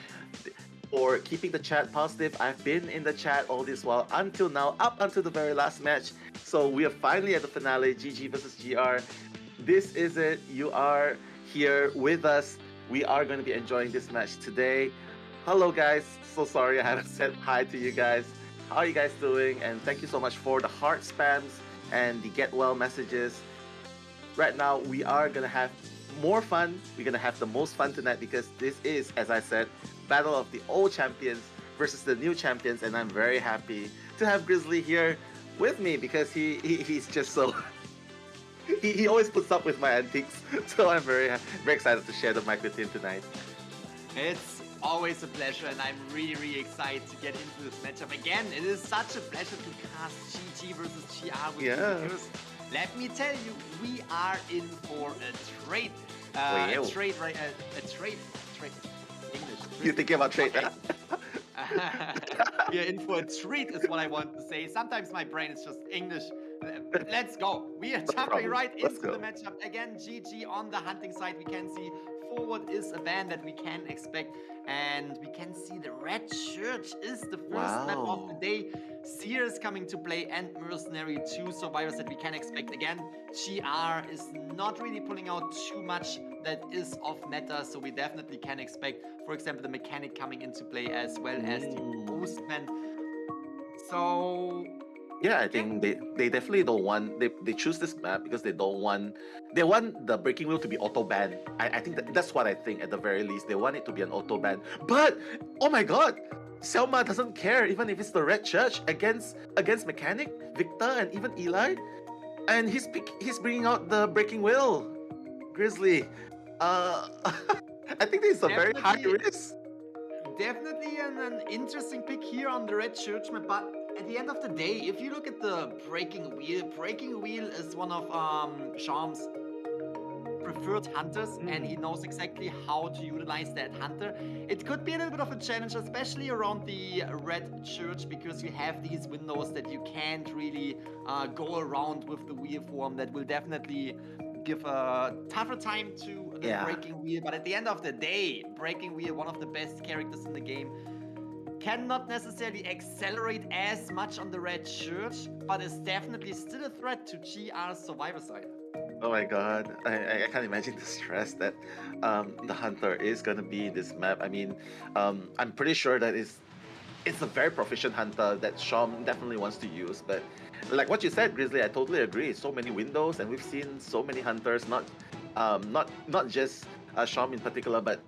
for keeping the chat positive. I've been in the chat all this while until now, up until the very last match. So we are finally at the finale, GG versus GR. This is it. You are here with us. We are going to be enjoying this match today. Hello guys, so sorry I haven't said hi to you guys. How are you guys doing? And thank you so much for the heart spams and the get well messages. Right now we are gonna have more fun. We're gonna have the most fun tonight because this is, as I said, battle of the old champions versus the new champions, and I'm very happy to have Grizzly here with me because he's just so he always puts up with my antics. So I'm very excited to share the mic with him tonight. It's always a pleasure, and I'm really, really excited to get into this matchup. Again, it is such a pleasure to cast GG versus GR with you because let me tell you, we are in for a trade. A trade. English. You're thinking about trade, okay. We are in for a treat is what I want to say. Sometimes my brain is just English. Let's go. We are jumping right into the matchup. Again, GG on the hunting side. We can see forward is a ban that we can expect. And we can see the Red Church is the first map of the day. Seer is coming to play and Mercenary, two survivors that we can expect. Again, GR is not really pulling out too much that is off meta, so we definitely can expect, for example, the Mechanic coming into play as well as the Postman. So yeah, I think they definitely don't want, they choose this map because they want the Breaking Wheel to be auto ban. I think that's what I think at the very least. They want it to be an auto ban. But oh my god, Selma doesn't care even if it's the Red Church against Mechanic, Victor, and even Eli, and he's bringing out the Breaking Wheel. Grizzly, I think this is a very high risk. Definitely an interesting pick here on the Red Church map, but at the end of the day, if you look at the Breaking Wheel is one of Sham's preferred hunters, and he knows exactly how to utilize that hunter. It could be a little bit of a challenge, especially around the Red Church, because you have these windows that you can't really go around with the wheel form. That will definitely give a tougher time to the Breaking Wheel. But at the end of the day, Breaking Wheel, one of the best characters in the game, cannot necessarily accelerate as much on the Red Church, but is definitely still a threat to GR's survivor side. Oh my god, I can't imagine the stress that the hunter is gonna be in this map. I mean, I'm pretty sure that it's a very proficient hunter that Sham definitely wants to use, but like what you said, Grizzly, I totally agree. So many windows, and we've seen so many hunters, not just Sham in particular, but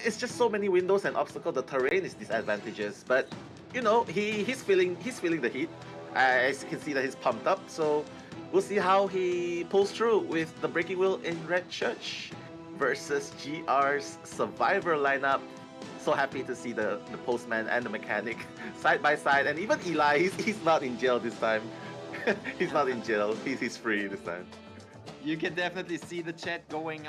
it's just so many windows and obstacles. The terrain is disadvantageous, but you know, he's feeling the heat. I can see that he's pumped up, so we'll see how he pulls through with the Breaking Wheel in Red Church versus GR's Survivor lineup. So happy to see the Postman and the Mechanic side by side, and even Eli, he's not in jail this time. He's not in jail. He's free this time. You can definitely see the chat going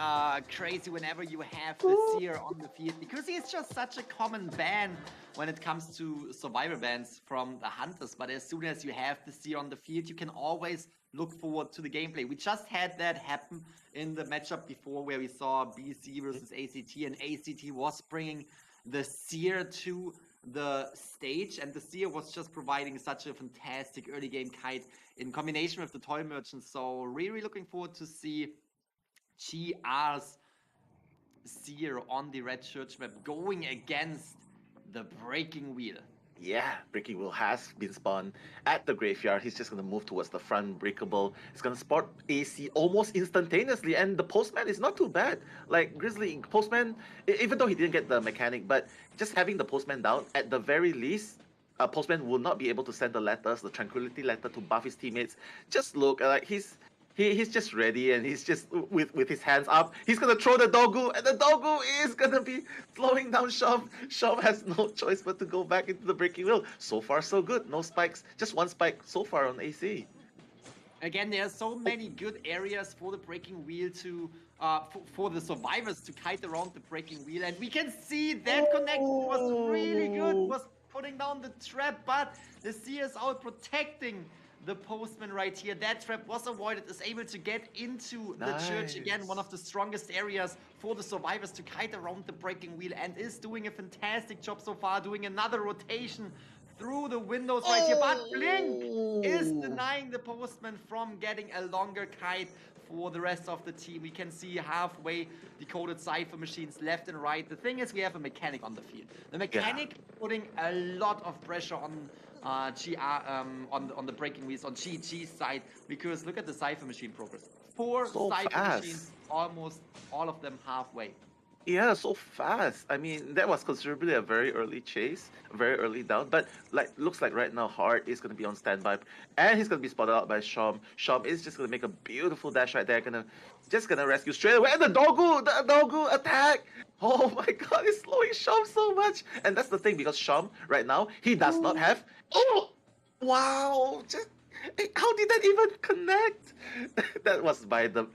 crazy whenever you have the Seer on the field, because he's just such a common ban when it comes to survivor bans from the Hunters. But as soon as you have the Seer on the field, you can always look forward to the gameplay. We just had that happen in the matchup before, where we saw BC versus ACT, and ACT was bringing the Seer to the stage, and the Seer was just providing such a fantastic early game kite in combination with the toy merchant. So really looking forward to see GR's Seer on the red church map going against the breaking wheel. Yeah, Breaking Wheel has been spawned at the graveyard. He's just going to move towards the front breakable. He's going to spot AC almost instantaneously, and the Postman is not too bad. Like, Grizzly, Postman, even though he didn't get the mechanic, but just having the Postman down, at the very least, Postman will not be able to send the letters, the Tranquility letter, to buff his teammates. Just look, like, he's just ready, and he's just with his hands up. He's gonna throw the Dogu, and the Dogu is gonna be slowing down Shom. Shom has no choice but to go back into the breaking wheel. So far, so good. No spikes, just one spike so far on AC. Again, there are so many good areas for the breaking wheel to for the survivors to kite around the breaking wheel, and we can see that connection was really good. Was putting down the trap, but the Seer is out protecting the Postman right here. That trap was avoided, is able to get into the church again, one of the strongest areas for the survivors to kite around the breaking wheel, and is doing a fantastic job so far, doing another rotation through the windows right here. But Blink is denying the Postman from getting a longer kite for the rest of the team. We can see halfway decoded Cypher machines left and right. The thing is, we have a mechanic on the field. The mechanic putting a lot of pressure on on the breaking wheels on GG's side, because look at the Cypher machine progress. 4 Cypher machines, almost all of them halfway. Yeah, so fast. I mean, that was considerably a very early chase, very early down. But like, looks like right now Hart is gonna be on standby, and he's gonna be spotted out by Shom. Shom is just gonna make a beautiful dash right there, gonna rescue straight away. And the Dogu attack. Oh my God, it's slowing Shom so much. And that's the thing, because Shom right now, he does not have. Oh, wow! How did that even connect? That was by the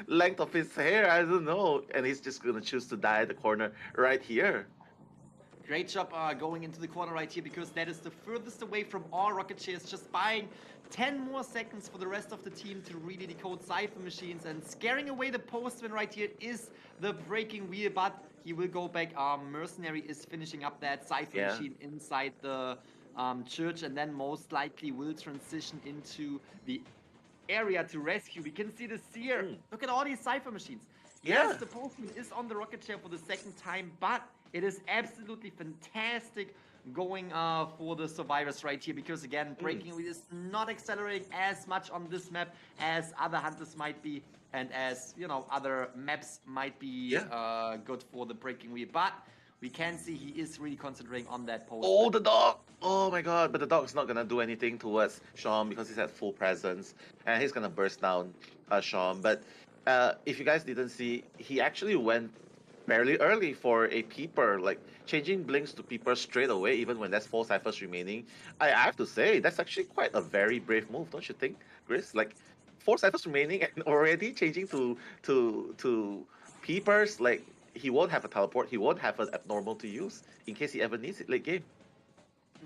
length of his hair, I don't know. And he's just gonna choose to die at the corner right here. Great job going into the corner right here, because that is the furthest away from all rocket chairs, just buying 10 more seconds for the rest of the team to really decode Cypher machines, and scaring away the Postman right here is the breaking wheel, but he will go back. Mercenary is finishing up that Cypher machine inside the church, and then most likely will transition into the area to rescue. We can see the Seer. Look at all these Cypher machines. Yes, the Postman is on the rocket chair for the second time, but it is absolutely fantastic going for the survivors right here, because again, breaking wheel is not accelerating as much on this map as other hunters might be, and as, you know, other maps might be good for the breaking wheel. But we can see he is really concentrating on that post. Oh, the dog! Oh my God, but the dog's not gonna do anything towards Shom because he's at full presence, and he's gonna burst down Shom. But if you guys didn't see, he actually went fairly early for a peeper, like changing blinks to peeper straight away, even when there's 4 ciphers remaining. I have to say, that's actually quite a very brave move, don't you think, Chris? Like, 4 ciphers remaining and already changing to peepers. Like, he won't have a teleport, he won't have an abnormal to use in case he ever needs it late game.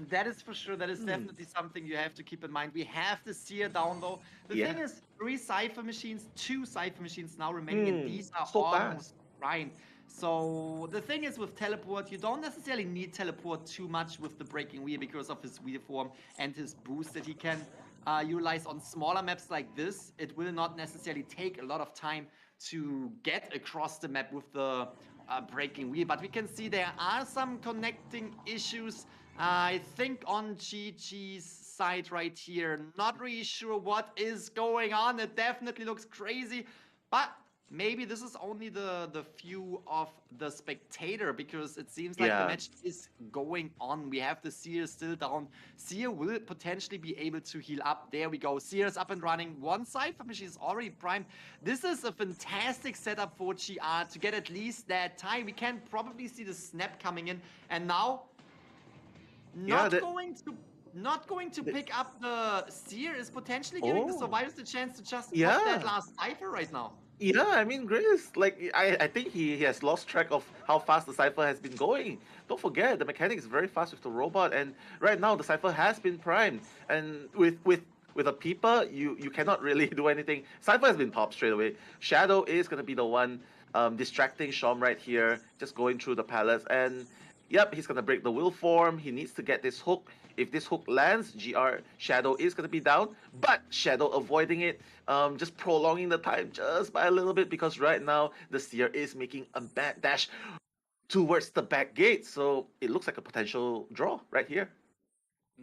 That is for sure. That is definitely something you have to keep in mind. We have the Seer down though. The thing is, 3 Cypher machines, 2 Cypher machines now remaining, and these are so almost grind. So the thing is, with teleport, you don't necessarily need teleport too much with the breaking wheel, because of his wheel form and his boost that he can utilize on smaller maps like this. It will not necessarily take a lot of time to get across the map with the breaking wheel, but we can see there are some connecting issues. I think on GG's side right here, not really sure what is going on. It definitely looks crazy, but maybe this is only the view of the spectator, because it seems like the match is going on. We have the Seer still down. Seer will potentially be able to heal up. There we go. Seer is up and running. 1 Cypher machine is already primed. This is a fantastic setup for GR to get at least that time. We can probably see the snap coming in, and now not going to not going to pick up the Seer is potentially giving the Oh. survivors the chance to just pop Yeah. that last Cypher right now. Yeah, I mean, Grace, like, I think he has lost track of how fast the Cypher has been going. Don't forget, the mechanic is very fast with the robot, and right now the Cypher has been primed. And with a Peeper, you cannot really do anything. Cypher has been popped straight away. Shadow is going to be the one distracting Shom right here, just going through the palace. And, yep, he's going to break the will form. He needs to get this hook. If this hook lands, GR Shadow is going to be down, but Shadow avoiding it, just prolonging the time just by a little bit, because right now the Seer is making a bad dash towards the back gate. So it looks like a potential draw right here.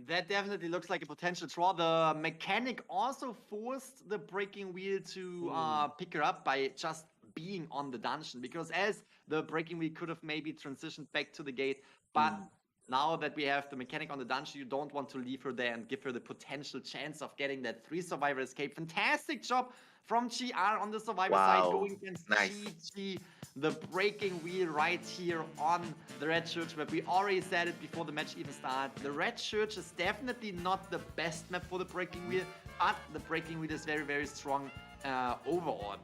That definitely looks like a potential draw. The mechanic also forced the breaking wheel to pick her up by just being on the dungeon, because as the breaking wheel could have maybe transitioned back to the gate, but now that we have the mechanic on the dungeon, you don't want to leave her there and give her the potential chance of getting that 3 survivor escape. Fantastic job from GR on the survivor side, going against GG. The breaking wheel right here on the Red Church map. We already said it before the match even started. The Red Church is definitely not the best map for the breaking wheel, but the breaking wheel is very, very strong overall.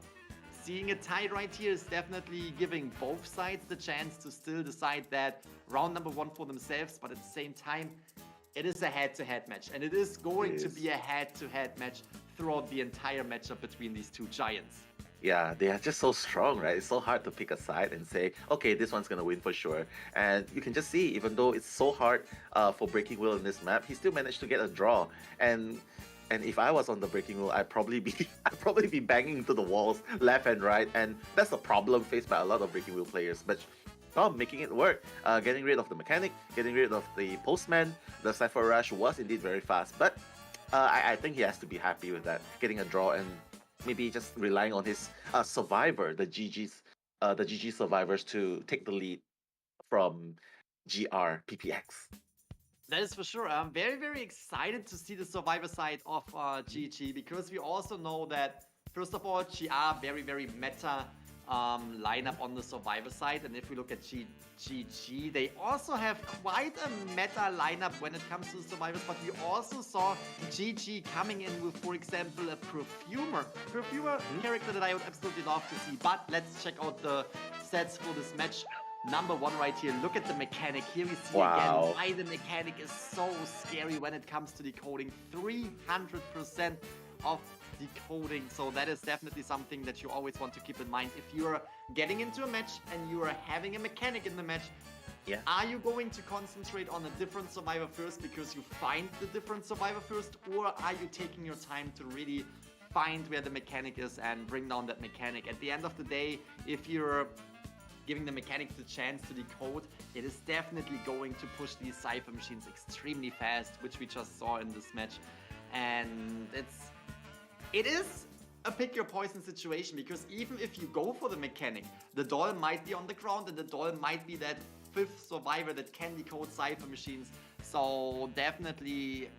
Seeing a tie right here is definitely giving both sides the chance to still decide that round number 1 for themselves, but at the same time, it is a head-to-head match, and it is going to be a head-to-head match throughout the entire matchup between these two giants. Yeah, they are just so strong, right? It's so hard to pick a side and say, okay, this one's gonna win for sure. And you can just see, even though it's so hard for Breaking Wheel in this map, he still managed to get a draw. And if I was on the Breaking Wheel, I'd probably be banging into the walls left and right. And that's a problem faced by a lot of Breaking Wheel players. But Tom making it work, getting rid of the mechanic, getting rid of the postman. The Cypher Rush was indeed very fast, but I think he has to be happy with that, getting a draw and maybe just relying on his survivor, the GG survivors, to take the lead from GR PPX. That is for sure. I'm very, very excited to see the survivor side of GG, because we also know that, first of all, GR very, very meta lineup on the survivor side, and if we look at GG, they also have quite a meta lineup when it comes to the survivors, but we also saw GG coming in with, for example, a perfumer character that I would absolutely love to see. But let's check out the sets for this match. Number 1 right here, look at the mechanic. Here we see again why the mechanic is so scary when it comes to decoding. 300% of decoding, so that is definitely something that you always want to keep in mind. If you're getting into a match and you are having a mechanic in the match, are you going to concentrate on a different survivor first because you find the different survivor first, or are you taking your time to really find where the mechanic is and bring down that mechanic? At the end of the day, if you're giving the mechanic the chance to decode, it is definitely going to push these Cypher machines extremely fast, which we just saw in this match. And it is a pick your poison situation, because even if you go for the mechanic, the doll might be on the ground and the doll might be that 5th survivor that can decode Cypher machines. So definitely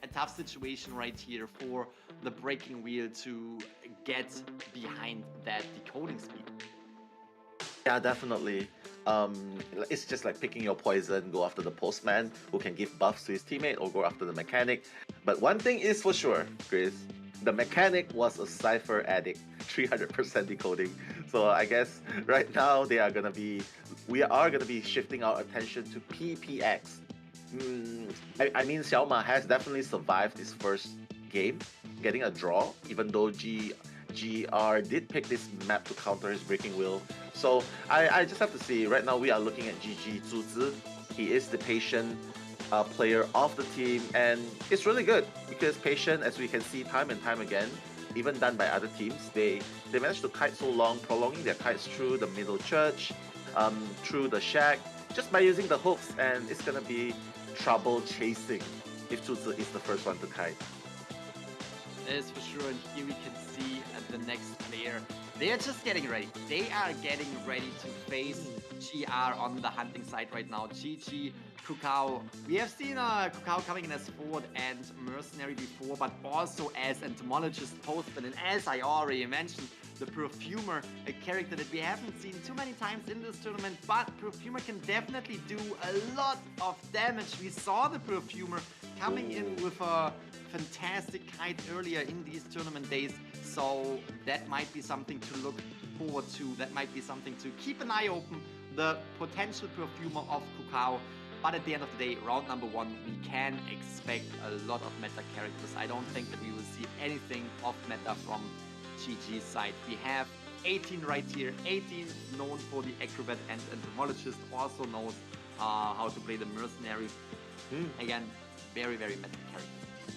a tough situation right here for the breaking wheel to get behind that decoding speed. Yeah, definitely. It's just like picking your poison, go after the postman who can give buffs to his teammate, or go after the mechanic. But one thing is for sure, Chris, the mechanic was a Cypher addict, 300% decoding. So I guess right now we are gonna be shifting our attention to PPX. I mean, Xiaoma has definitely survived his first game, getting a draw, even though GR did pick this map to counter his breaking wheel. So I just have to see, right now we are looking at GG Zuzi. He is the patient player of the team, and it's really good because patient, as we can see time and time again, even done by other teams, they managed to kite so long, prolonging their kites through the middle church, through the shack, just by using the hooks, and it's gonna be trouble chasing if Zuzi is the first one to kite. That is for sure, and here we can see the next player. They are just getting ready. They are getting ready to face GR on the hunting side right now. GG, Kukao. We have seen Kukao coming in as forward and mercenary before, but also as entomologist postman. And as I already mentioned, the Perfumer, a character that we haven't seen too many times in this tournament, but Perfumer can definitely do a lot of damage. We saw the Perfumer coming in with a fantastic kite earlier in these tournament days, so that might be something to look forward to. That might be something to keep an eye open, the potential Perfumer of Kukao. But at the end of the day, round number 1, we can expect a lot of meta characters. I don't think that we will see anything off meta from GG's side. We have 18 right here. 18 known for the Acrobat and Entomologist, also knows how to play the Mercenary. Again, very, very meta characters.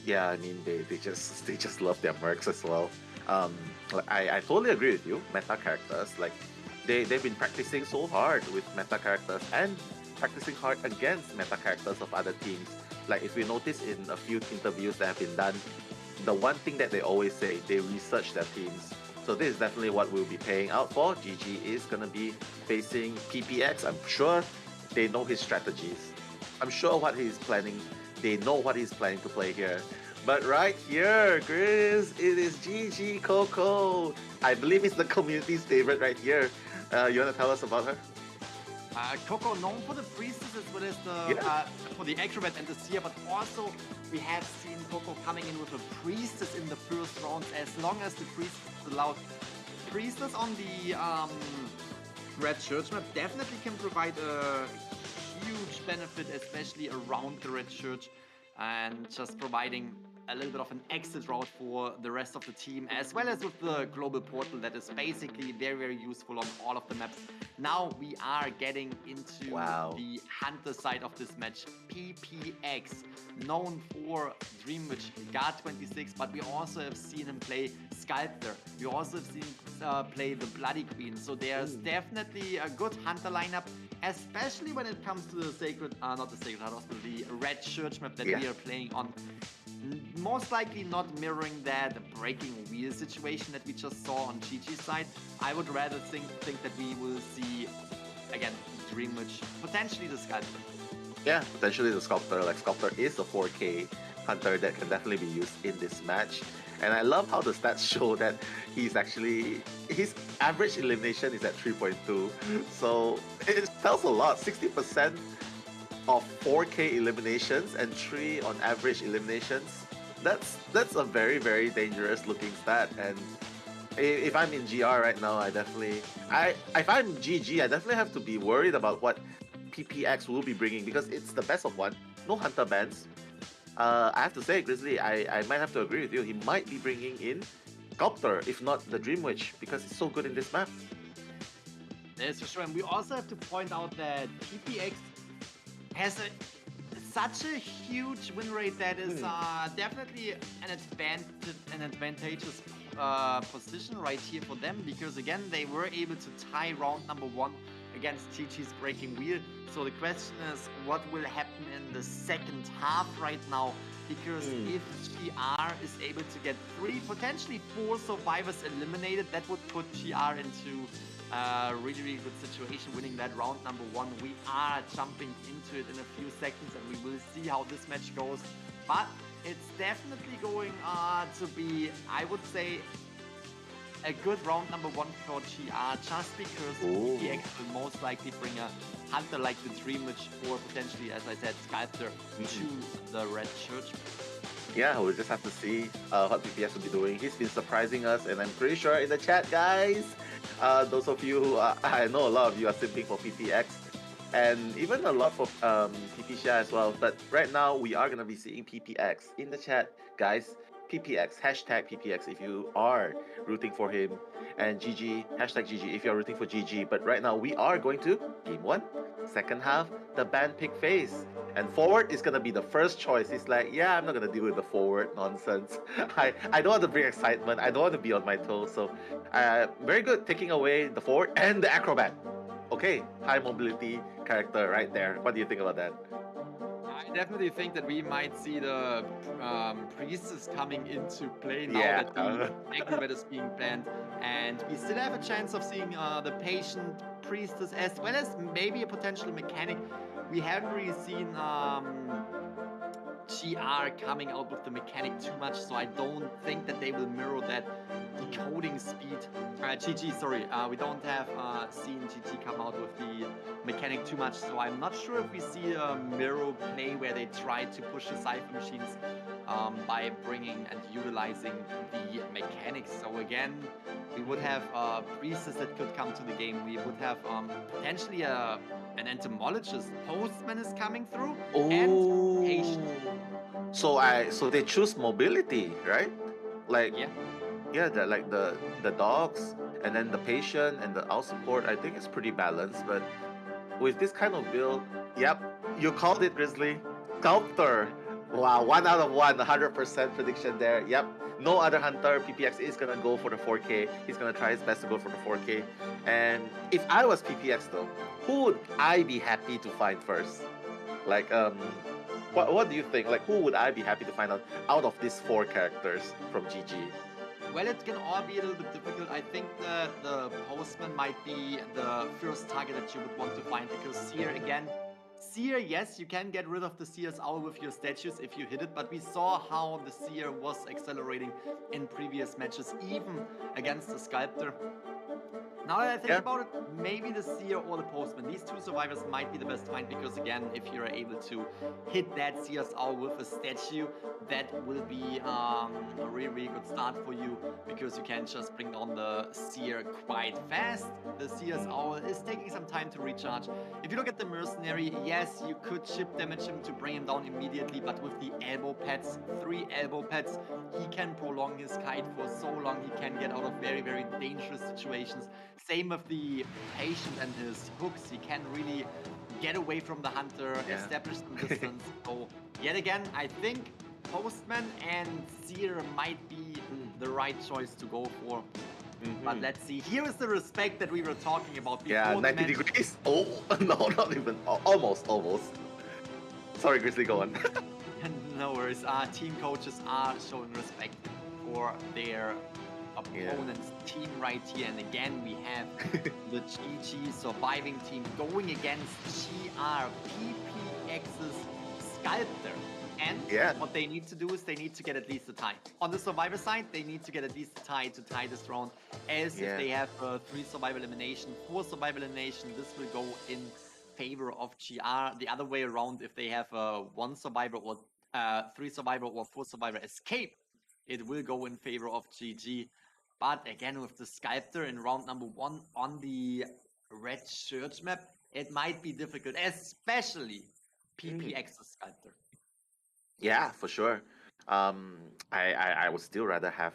Yeah, I mean they just love their mercs as well. I totally agree with you. Meta characters, like they've been practicing so hard with meta characters and practicing hard against meta characters of other teams. Like if we notice in a few interviews that have been done, the one thing that they always say, they research their teams. So this is definitely what we'll be paying out for. GG is gonna be facing PPX. I'm sure they know his strategies. I'm sure what he's planning. They know what he's planning to play here. But right here, Chris, it is GG Coco. I believe it's the community's favorite right here. You wanna tell us about her? Coco known for the Priestess as well as the for the Acrobat and the Seer, but also we have seen Coco coming in with a Priestess in the first rounds. As long as the Priestess is allowed, Priestess on the Red Church map definitely can provide a huge benefit, especially around the Red Church, and just providing a little bit of an exit route for the rest of the team, as well as with the global portal that is basically very, very useful on all of the maps. Now we are getting into the Hunter side of this match. PPX, known for Dream Witch, Guard 26, but we also have seen him play Sculptor. We also have seen him play the Bloody Queen. So there's definitely a good Hunter lineup, especially when it comes to the Sacred, not the Sacred Heart Hospital, the Red Church map that we are playing on. Most likely not mirroring that breaking wheel situation that we just saw on GG's side. I would rather think that we will see, again, Dream Witch, potentially the Sculptor. Yeah, potentially the Sculptor. Like, Sculptor is a 4K Hunter that can definitely be used in this match. And I love how the stats show that his average elimination is at 3.2. So it tells a lot. 60% of 4K eliminations and 3 on average eliminations. That's a very, very dangerous looking stat. And if I'm in GR right now, if I'm GG, I definitely have to be worried about what PPX will be bringing, because it's the best of 1. No Hunter bans. I have to say, Grizzly, I might have to agree with you. He might be bringing in Sculptor, if not the Dream Witch, because it's so good in this map. That's for sure. And we also have to point out that PPX has such a huge win rate that is definitely an advantageous position right here for them, because again they were able to tie round number 1 against GG's Breaking Wheel. So the question is, what will happen in the second half right now? Because if GR is able to get 3, potentially 4 survivors eliminated, that would put GR into a really, really good situation, winning that round number 1. We are jumping into it in a few seconds, and we will see how this match goes. But it's definitely going to be, I would say, a good round number 1 for GR, just because PPX will most likely bring a Hunter like the Dream Witch, or potentially, as I said, Sculptor to the Red Church. Yeah, we'll just have to see what PPX will be doing. He's been surprising us, and I'm pretty sure in the chat, guys, those of you who I know a lot of you are simping for PPX, and even a lot for PPXia as well. But right now, we are going to be seeing PPX in the chat, guys. PPX, hashtag PPX if you are rooting for him, and GG, hashtag GG if you're rooting for GG. But right now, we are going to Game 1, second half, the ban pick phase. And forward is going to be the first choice. He's like, yeah, I'm not going to deal with the forward nonsense. I don't want to bring excitement. I don't want to be on my toes. So very good, taking away the forward and the acrobat. Okay, high mobility character right there. What do you think about that? I definitely think that we might see the Priestess coming into play now that the Acrobat is being banned. And we still have a chance of seeing the Patient, Priestess, as well as maybe a potential Mechanic. We haven't really seen GR coming out with the Mechanic too much, so I don't think that they will mirror that decoding speed. GG, sorry, we don't have seen GG come out with the mechanic too much, so I'm not sure if we see a mirror play where they try to push the Cypher machines by bringing and utilizing the mechanics. So again, we would have priestess that could come to the game. We would have potentially an entomologist. Postman is coming through, and patient. So they choose mobility, right? Like yeah, like the dogs and then the patient and the out support. I think it's pretty balanced, but with this kind of build, yep, you called it, Grizzly. Sculptor. Wow, 1 out of 1, 100% prediction there. Yep, no other hunter. PPX is gonna go for the 4K. He's gonna try his best to go for the 4K. And if I was PPX though, who would I be happy to find first? Like, what do you think? Like, who would I be happy to find out of these 4 characters from GG? Well, it can all be a little bit difficult. I think that the Postman might be the first target that you would want to find, because Seer, again, Seer, yes, you can get rid of the Seer's Owl with your statues if you hit it, but we saw how the Seer was accelerating in previous matches, even against the Sculptor. Now that I think about it, maybe the Seer or the Postman. These 2 survivors might be the best find, because again, if you're able to hit that Seer's Owl with a statue, that will be a really, really good start for you, because you can just bring down the Seer quite fast. The Seer's Owl is taking some time to recharge. If you look at the Mercenary, yes, you could chip damage him to bring him down immediately, but with the elbow pads, 3 elbow pads, he can prolong his kite for so long. He can get out of very, very dangerous situations. Same with the patient and his hooks. He can really get away from the hunter, establish some distance. So yet again, I think Postman and Seer might be the right choice to go for. But let's see. Here is the respect that we were talking about before. Yeah, 90 degrees. Oh, no, not even. Almost. Sorry, Grizzly, go on. No worries. Team coaches are showing respect for their opponent's team right here. And again, we have the GG surviving team going against GR PPX's Sculptor. And what they need to do is they need to get at least a tie. On the survivor side, they need to get at least a tie to tie this round. As if they have 3 survivor elimination, 4 survivor elimination, this will go in favor of GR. The other way around, if they have 1 survivor or 3 survivor or 4 survivor escape, it will go in favor of GG. But again, with the Sculptor in round number 1 on the red church map, it might be difficult, especially PPX's Sculptor. Yeah, for sure. I would still rather have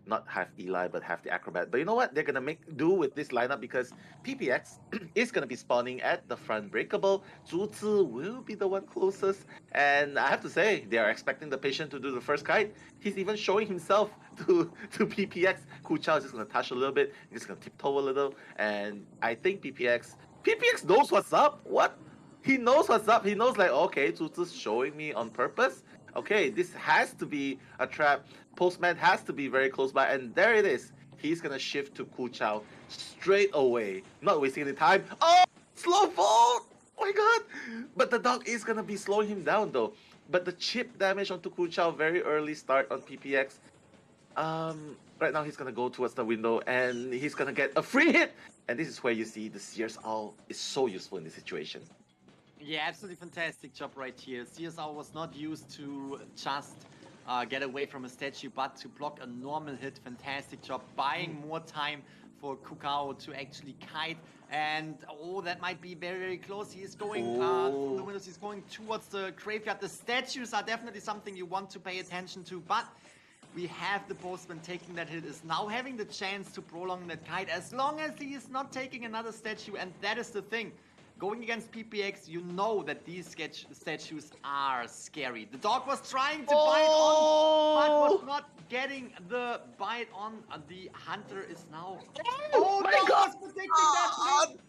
not have Eli, but have the Acrobat. But you know what? They're gonna make do with this lineup, because PPX is gonna be spawning at the front breakable. Zhu Zi will be the one closest, and I have to say they are expecting the patient to do the first kite. He's even showing himself to PPX. Ku Chao is just gonna touch a little bit, he's just gonna tiptoe a little, and I think PPX knows what's up. What? He knows what's up. He knows, like, okay, Zhu Zi's showing me on purpose. Okay, this has to be a trap. Postman has to be very close by, and there it is. He's gonna shift to Ku Chao straight away, not wasting any time. Oh, slow fall! Oh my god! But the dog is gonna be slowing him down though. But the chip damage onto Ku Chao, very early start on PPX. Right now he's gonna go towards the window and he's gonna get a free hit. And this is where you see the Seer's Owl is so useful in this situation. Yeah, absolutely fantastic job right here. CSR was not used to just get away from a statue, but to block a normal hit. Fantastic job, buying more time for Kukao to actually kite. And oh, that might be very, very close. He is going through the windows. He's going towards the graveyard. The statues are definitely something you want to pay attention to, but we have the Postman taking that hit, is now having the chance to prolong that kite, as long as he is not taking another statue. And that is the thing. Going against PPX, you know that these statues are scary. The dog was trying to bite on, but was not getting the bite on. The hunter is now... Oh, my God! Predicting that blink.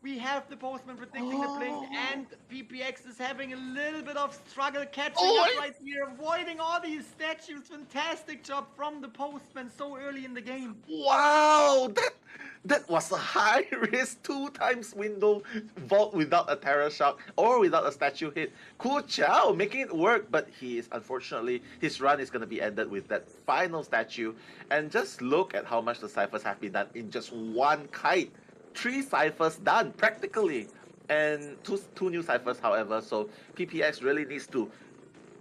We have the Postman predicting the blink, and PPX is having a little bit of struggle catching up right here, avoiding all these statues. Fantastic job from the Postman so early in the game. Wow! That was a high risk 2x window vault without a Terror Shock or without a statue hit. Ku Chao making it work, but he is unfortunately, his run is going to be ended with that final statue. And just look at how much the ciphers have been done in just one kite. 3 ciphers done practically, and two new ciphers, however. So PPX really needs to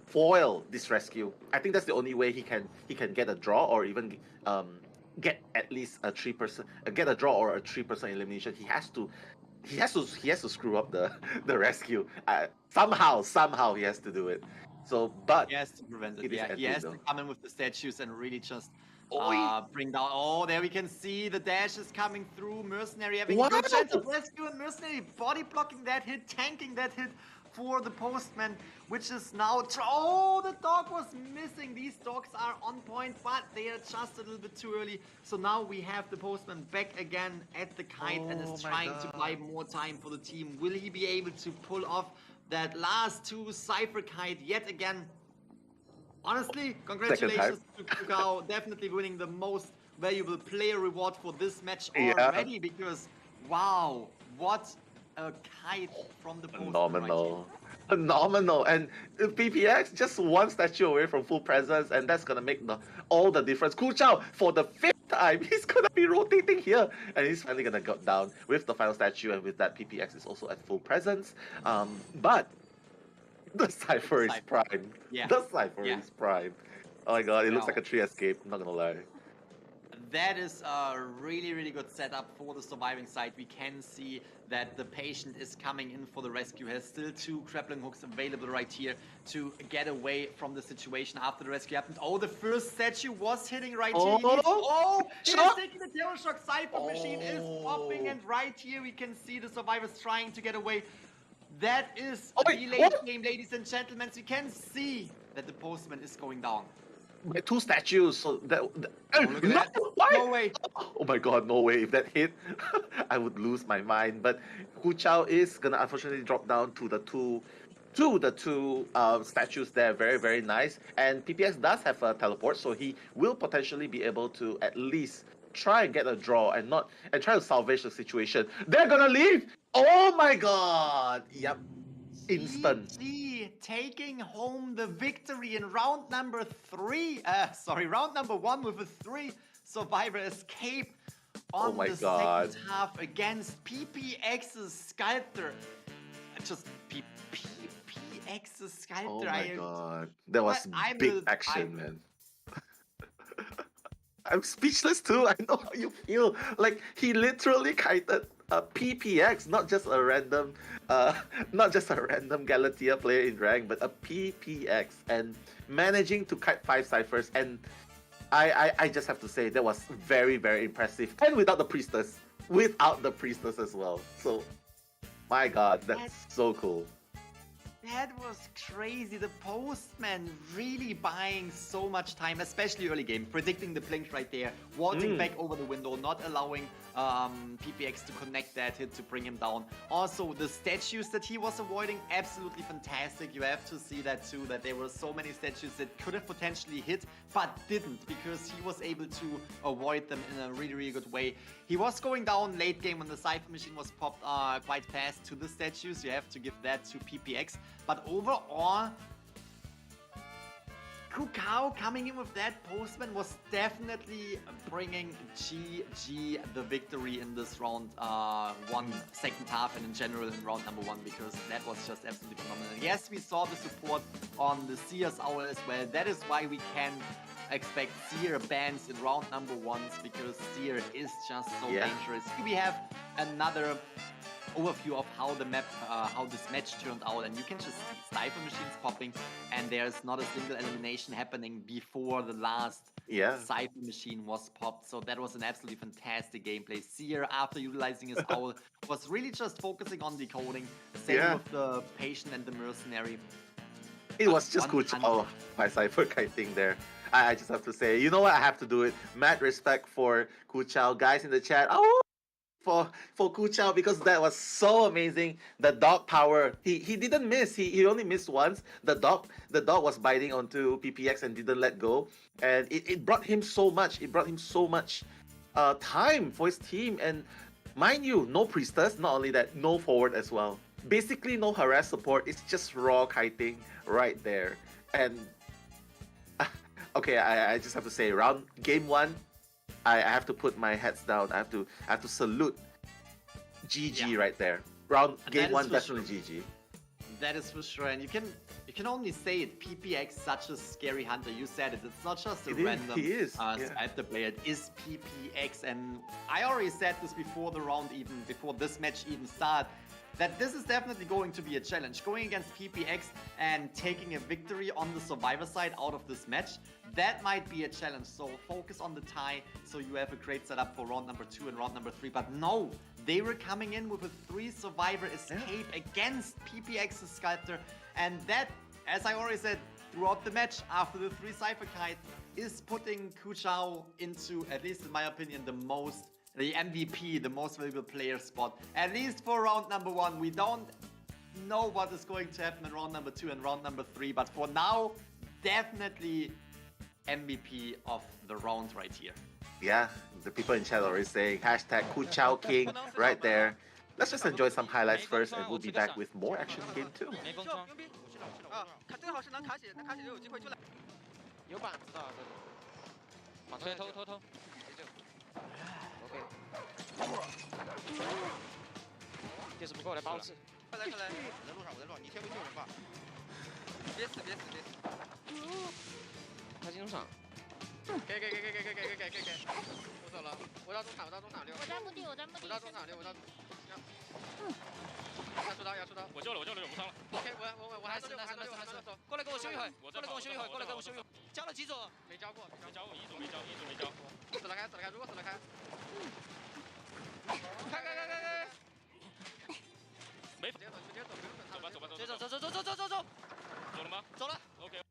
foil this rescue. I think that's the only way he can get a draw or even get at least a 3%, get a draw or a 3% elimination. He has to screw up the rescue. Somehow he has to do it. So, but he has to prevent it. It is Yeah, he ended, has to though. come in with the statues and really just Oi. bring down. Oh, there we can see the dash is coming through. Mercenary having What? a good chance of rescue, and Mercenary body blocking that hit, tanking that hit for the Postman, which is now. Oh, the dog was missing. These dogs are on point, but they are just a little bit too early. So now we have the Postman back again at the kite and is my trying to buy more time for the team. Will he be able to pull off that last 2 Cypher kite yet again? Honestly, congratulations to Kukao, definitely winning the most valuable player reward for this match already, because wow, what a kite from the Postman. Phenomenal. And PPX just one statue away from full presence, and that's gonna make all the difference. Ku Chao, for the 5th time, he's gonna be rotating here, and he's finally gonna go down with the final statue, and with that PPX is also at full presence. But the Cypher is prime. Yeah. The Cypher is prime. Oh my god, it looks Wow. like a 3 escape, I'm not gonna lie. That is a really, really good setup for the surviving side. We can see that the patient is coming in for the rescue, has still 2 grappling hooks available right here to get away from the situation after the rescue happened. Oh, the first statue was hitting right here. He is taking the Terror Shock. Cypher machine is popping, and right here we can see the survivors trying to get away. That is the late game, ladies and gentlemen. So you can see that the Postman is going down. By 2 statues, so that look at that. No way. Oh my god, no way. If that hit, I would lose my mind. But Ku Chao is gonna unfortunately drop down to the two statues there. Very, very nice. And PPX does have a teleport, so he will potentially be able to at least try and get a draw and try to salvage the situation. They're gonna leave! Oh my god! Yep. Instant. GG taking home the victory in round number 3. Round number 1 with a 3 survivor escape on the second half against PPX's Sculptor. Just PPX's Sculptor. Oh my god. That was big action, man. I'm speechless too. I know how you feel. Like, he literally kited a PPX, not just a random Galatea player in rank, but a PPX, and managing to kite 5 ciphers. And I just have to say that was very, very impressive. And without the priestess as well. So, my god, that's so cool. That was crazy. The Postman really buying so much time, especially early game, predicting the blink right there, vaulting back over the window, not allowing PPX to connect that hit to bring him down. Also, the statues that he was avoiding, absolutely fantastic. You have to see that too, that there were so many statues that could have potentially hit, but didn't, because he was able to avoid them in a really, really good way. He was going down late game when the Cypher machine was popped quite fast to the statues. You have to give that to PPX. But overall, Kukao coming in with that Postman was definitely bringing GG the victory in this round 1 second half, and in general in round number 1, because that was just absolutely phenomenal. Yes, we saw the support on the Seer's Owl as well. That is why we can expect Seer bans in round number 1s, because Seer is just so dangerous. Here we have another overview of how the map, how this match turned out, and you can just see Cypher machines popping, and there's not a single elimination happening before the last Cypher machine was popped. So that was an absolutely fantastic gameplay. Seer, after utilizing his owl, was really just focusing on decoding. Same with the patient and the mercenary. It was just Ku Chao, my Cypher kiting there. I just have to say, you know what? I have to do it. Mad respect for Ku Chao. Guys in the chat, for Ku Chao, because that was so amazing. The dog power, he didn't miss. He only missed once. The dog was biting onto PPX and didn't let go, and it brought him so much. It brought him so much time for his team. And mind you, no priestess, not only that, no forward as well. Basically, no harass support. It's just raw kiting right there. And okay, I just have to say, game one, I have to put my heads down. I have to salute GG right there. Game one, definitely GG. That is for sure, and you can only say it. PPX such a scary hunter. You said it. It's not just a random sniper player. It is PPX, and I already said this before the round, even before this match even started, that this is definitely going to be a challenge. Going against PPX and taking a victory on the survivor side out of this match, that might be a challenge. So focus on the tie, so you have a great setup for round number 2 and round number 3. But no, they were coming in with a 3 survivor escape against PPX's Sculptor, and that, as I already said, throughout the match after the 3 Cypher Kite, is putting Kuchao into, at least in my opinion, the MVP, the most valuable player spot. At least for round number 1. We don't know what is going to happen in round number 2 and round number 3, but for now, definitely MVP of the round right here. Yeah, the people in chat already saying hashtag Kuchao King right there. Let's just enjoy some highlights first, and we'll be back with more action in game 2. 正好是能卡血，能卡血就有机会出来。有板子的，对。偷。OK。电视不够来包次。快来！我在路上，你先不救人吧。别死！他进中场。给！我走了，我到中场溜。我在墓地。我到中场溜。要出刀！我救了，我伤了。OK， 我还是溜。过来跟我修一会，交了几组？没交过，一组没交。死了开，如果死了开。开！没。直接走，不用等他。走吧。走了吗？走了。OK。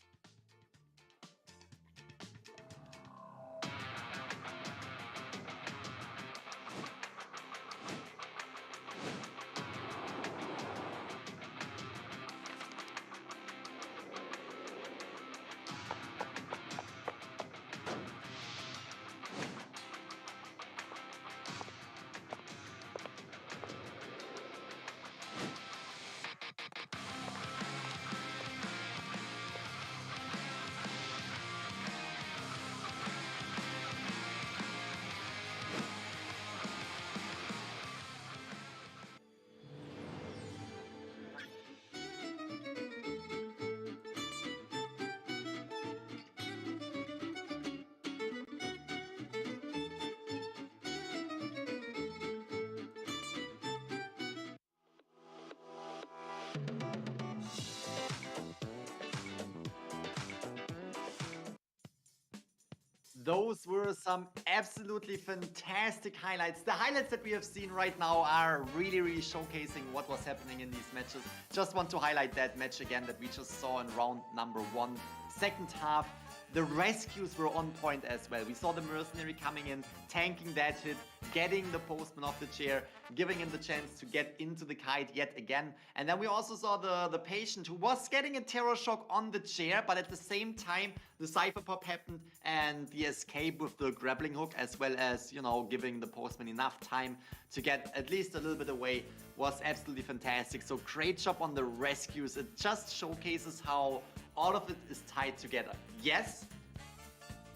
Those were some absolutely fantastic highlights. The highlights that we have seen right now are really showcasing what was happening in these matches. Just want to highlight that match again that we just saw in round number 1. Second half, the rescues were on point as well. We saw the mercenary coming in, tanking that hit, getting the postman off the chair, giving him the chance to get into the kite yet again. And then we also saw the patient who was getting a terror shock on the chair, but at the same time, the cypher pop happened and the escape with the grappling hook, as well as, you know, giving the postman enough time to get at least a little bit away, was absolutely fantastic. So great job on the rescues. It just showcases how all of it is tied together. Yes,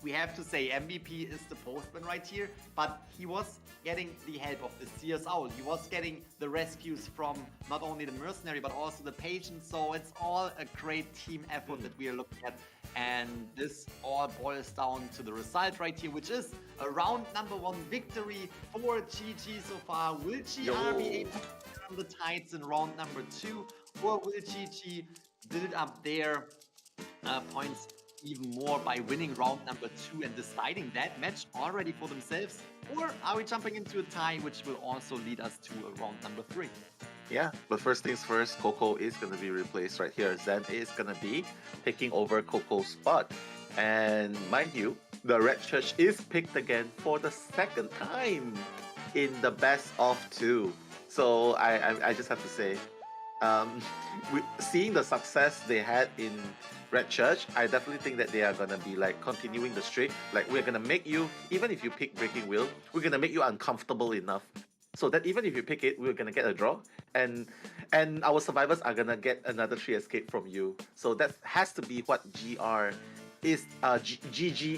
we have to say MVP is the postman right here, but he was getting the help of the Seer's Owl. He was getting the rescues from not only the mercenary, but also the patient. So it's all a great team effort that we are looking at. And this all boils down to the result right here, which is a round number 1 victory for GG so far. Will GR be able to turn the tides in round number 2? Or will GG build up their points even more by winning round number 2 and deciding that match already for themselves? Or are we jumping into a tie, which will also lead us to a round number 3? Yeah, but first things first, Coco is going to be replaced right here. Zen is going to be taking over Coco's spot. And mind you, the Red Church is picked again for the second time in the best of 2. So I just have to say, Seeing the success they had in Red Church, I definitely think that they are gonna be like continuing the streak. Like we're gonna make you, even if you pick Breaking Wheel, we're gonna make you uncomfortable enough so that even if you pick it, we're gonna get a draw, and our survivors are gonna get another 3 escape from you. So that has to be what GG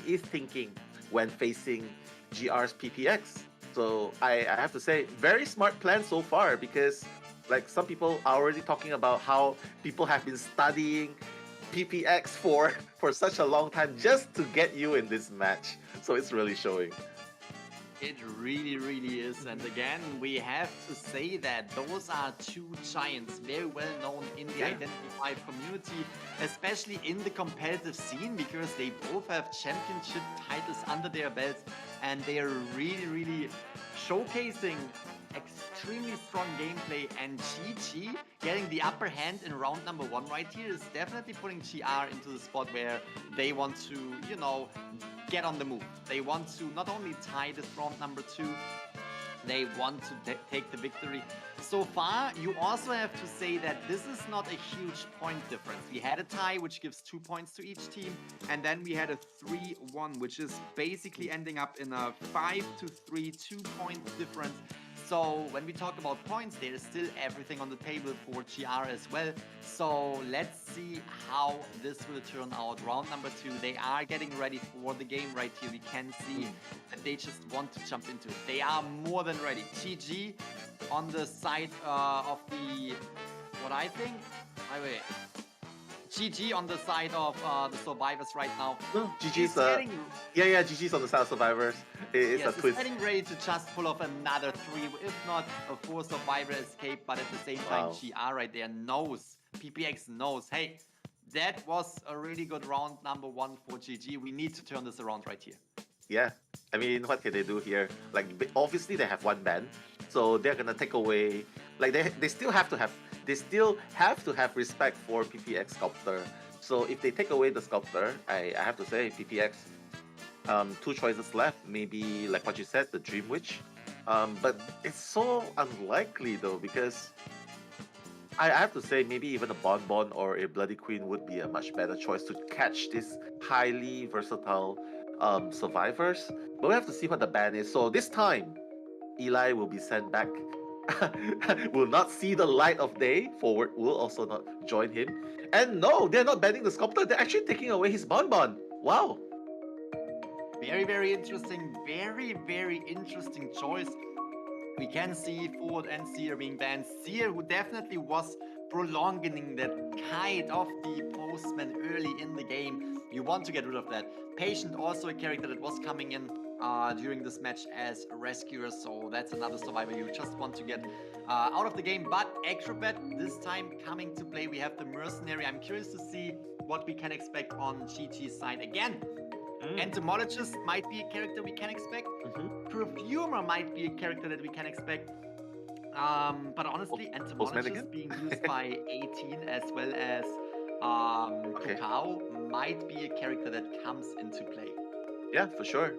is thinking when facing GR's PPX. So I have to say, very smart plan so far, because like some people are already talking about how people have been studying PPX for such a long time just to get you in this match. So it's really showing. It really, really is. And again, we have to say that those are two giants, very well known in the Identify community, especially in the competitive scene, because they both have championship titles under their belts, and they are really, really showcasing extremely strong gameplay. And GG getting the upper hand in round number 1 right here is definitely putting GR into the spot where they want to, you know, get on the move. They want to not only tie this round number 2, they want to take the victory. So far, you also have to say that this is not a huge point difference. We had a tie, which gives 2 points to each team, and then we had a 3-1, which is basically ending up in a 5-3 2-point difference. So when we talk about points, there is still everything on the table for GR as well. So let's see how this will turn out. Round number 2, they are getting ready for the game right here. We can see that they just want to jump into it. They are more than ready. GG on the side of the, what I think, wait. GG on the side of the survivors right now. No, GG's GG's on the side of survivors. It's a twist. It's getting ready to just pull off another 3, if not a 4 survivor escape, but at the same time, GR right there knows, PPX knows, hey, that was a really good round number 1 for GG. We need to turn this around right here. Yeah, I mean, what can they do here? Like, obviously they have 1 ban, so they're gonna take away, like they still have to have respect for PPX Sculptor. So if they take away the Sculptor, I have to say PPX, 2 choices left. Maybe like what you said, the Dream Witch. But it's so unlikely though, because I have to say maybe even a Bonbon or a Bloody Queen would be a much better choice to catch these highly versatile survivors. But we have to see what the ban is. So this time, Eli will be sent back. Will not see the light of day. Forward will also not join him. And no, they're not banning the Sculptor. They're actually taking away his Bonbon. Wow. Very, very interesting. Very, very interesting choice. We can see Forward and Seer being banned. Seer, who definitely was prolonging that kind of the postman early in the game. You want to get rid of that. Patient, also a character that was coming in during this match as a rescuer, so that's another survivor you just want to get out of the game. But Acrobat this time coming to play. We have the Mercenary. I'm curious to see what we can expect on GG's side again. Entomologist might be a character we can expect. Perfumer might be a character that we can expect. But honestly, Entomologist being used by 18 as well as Kakao might be a character that comes into play. Yeah, for sure.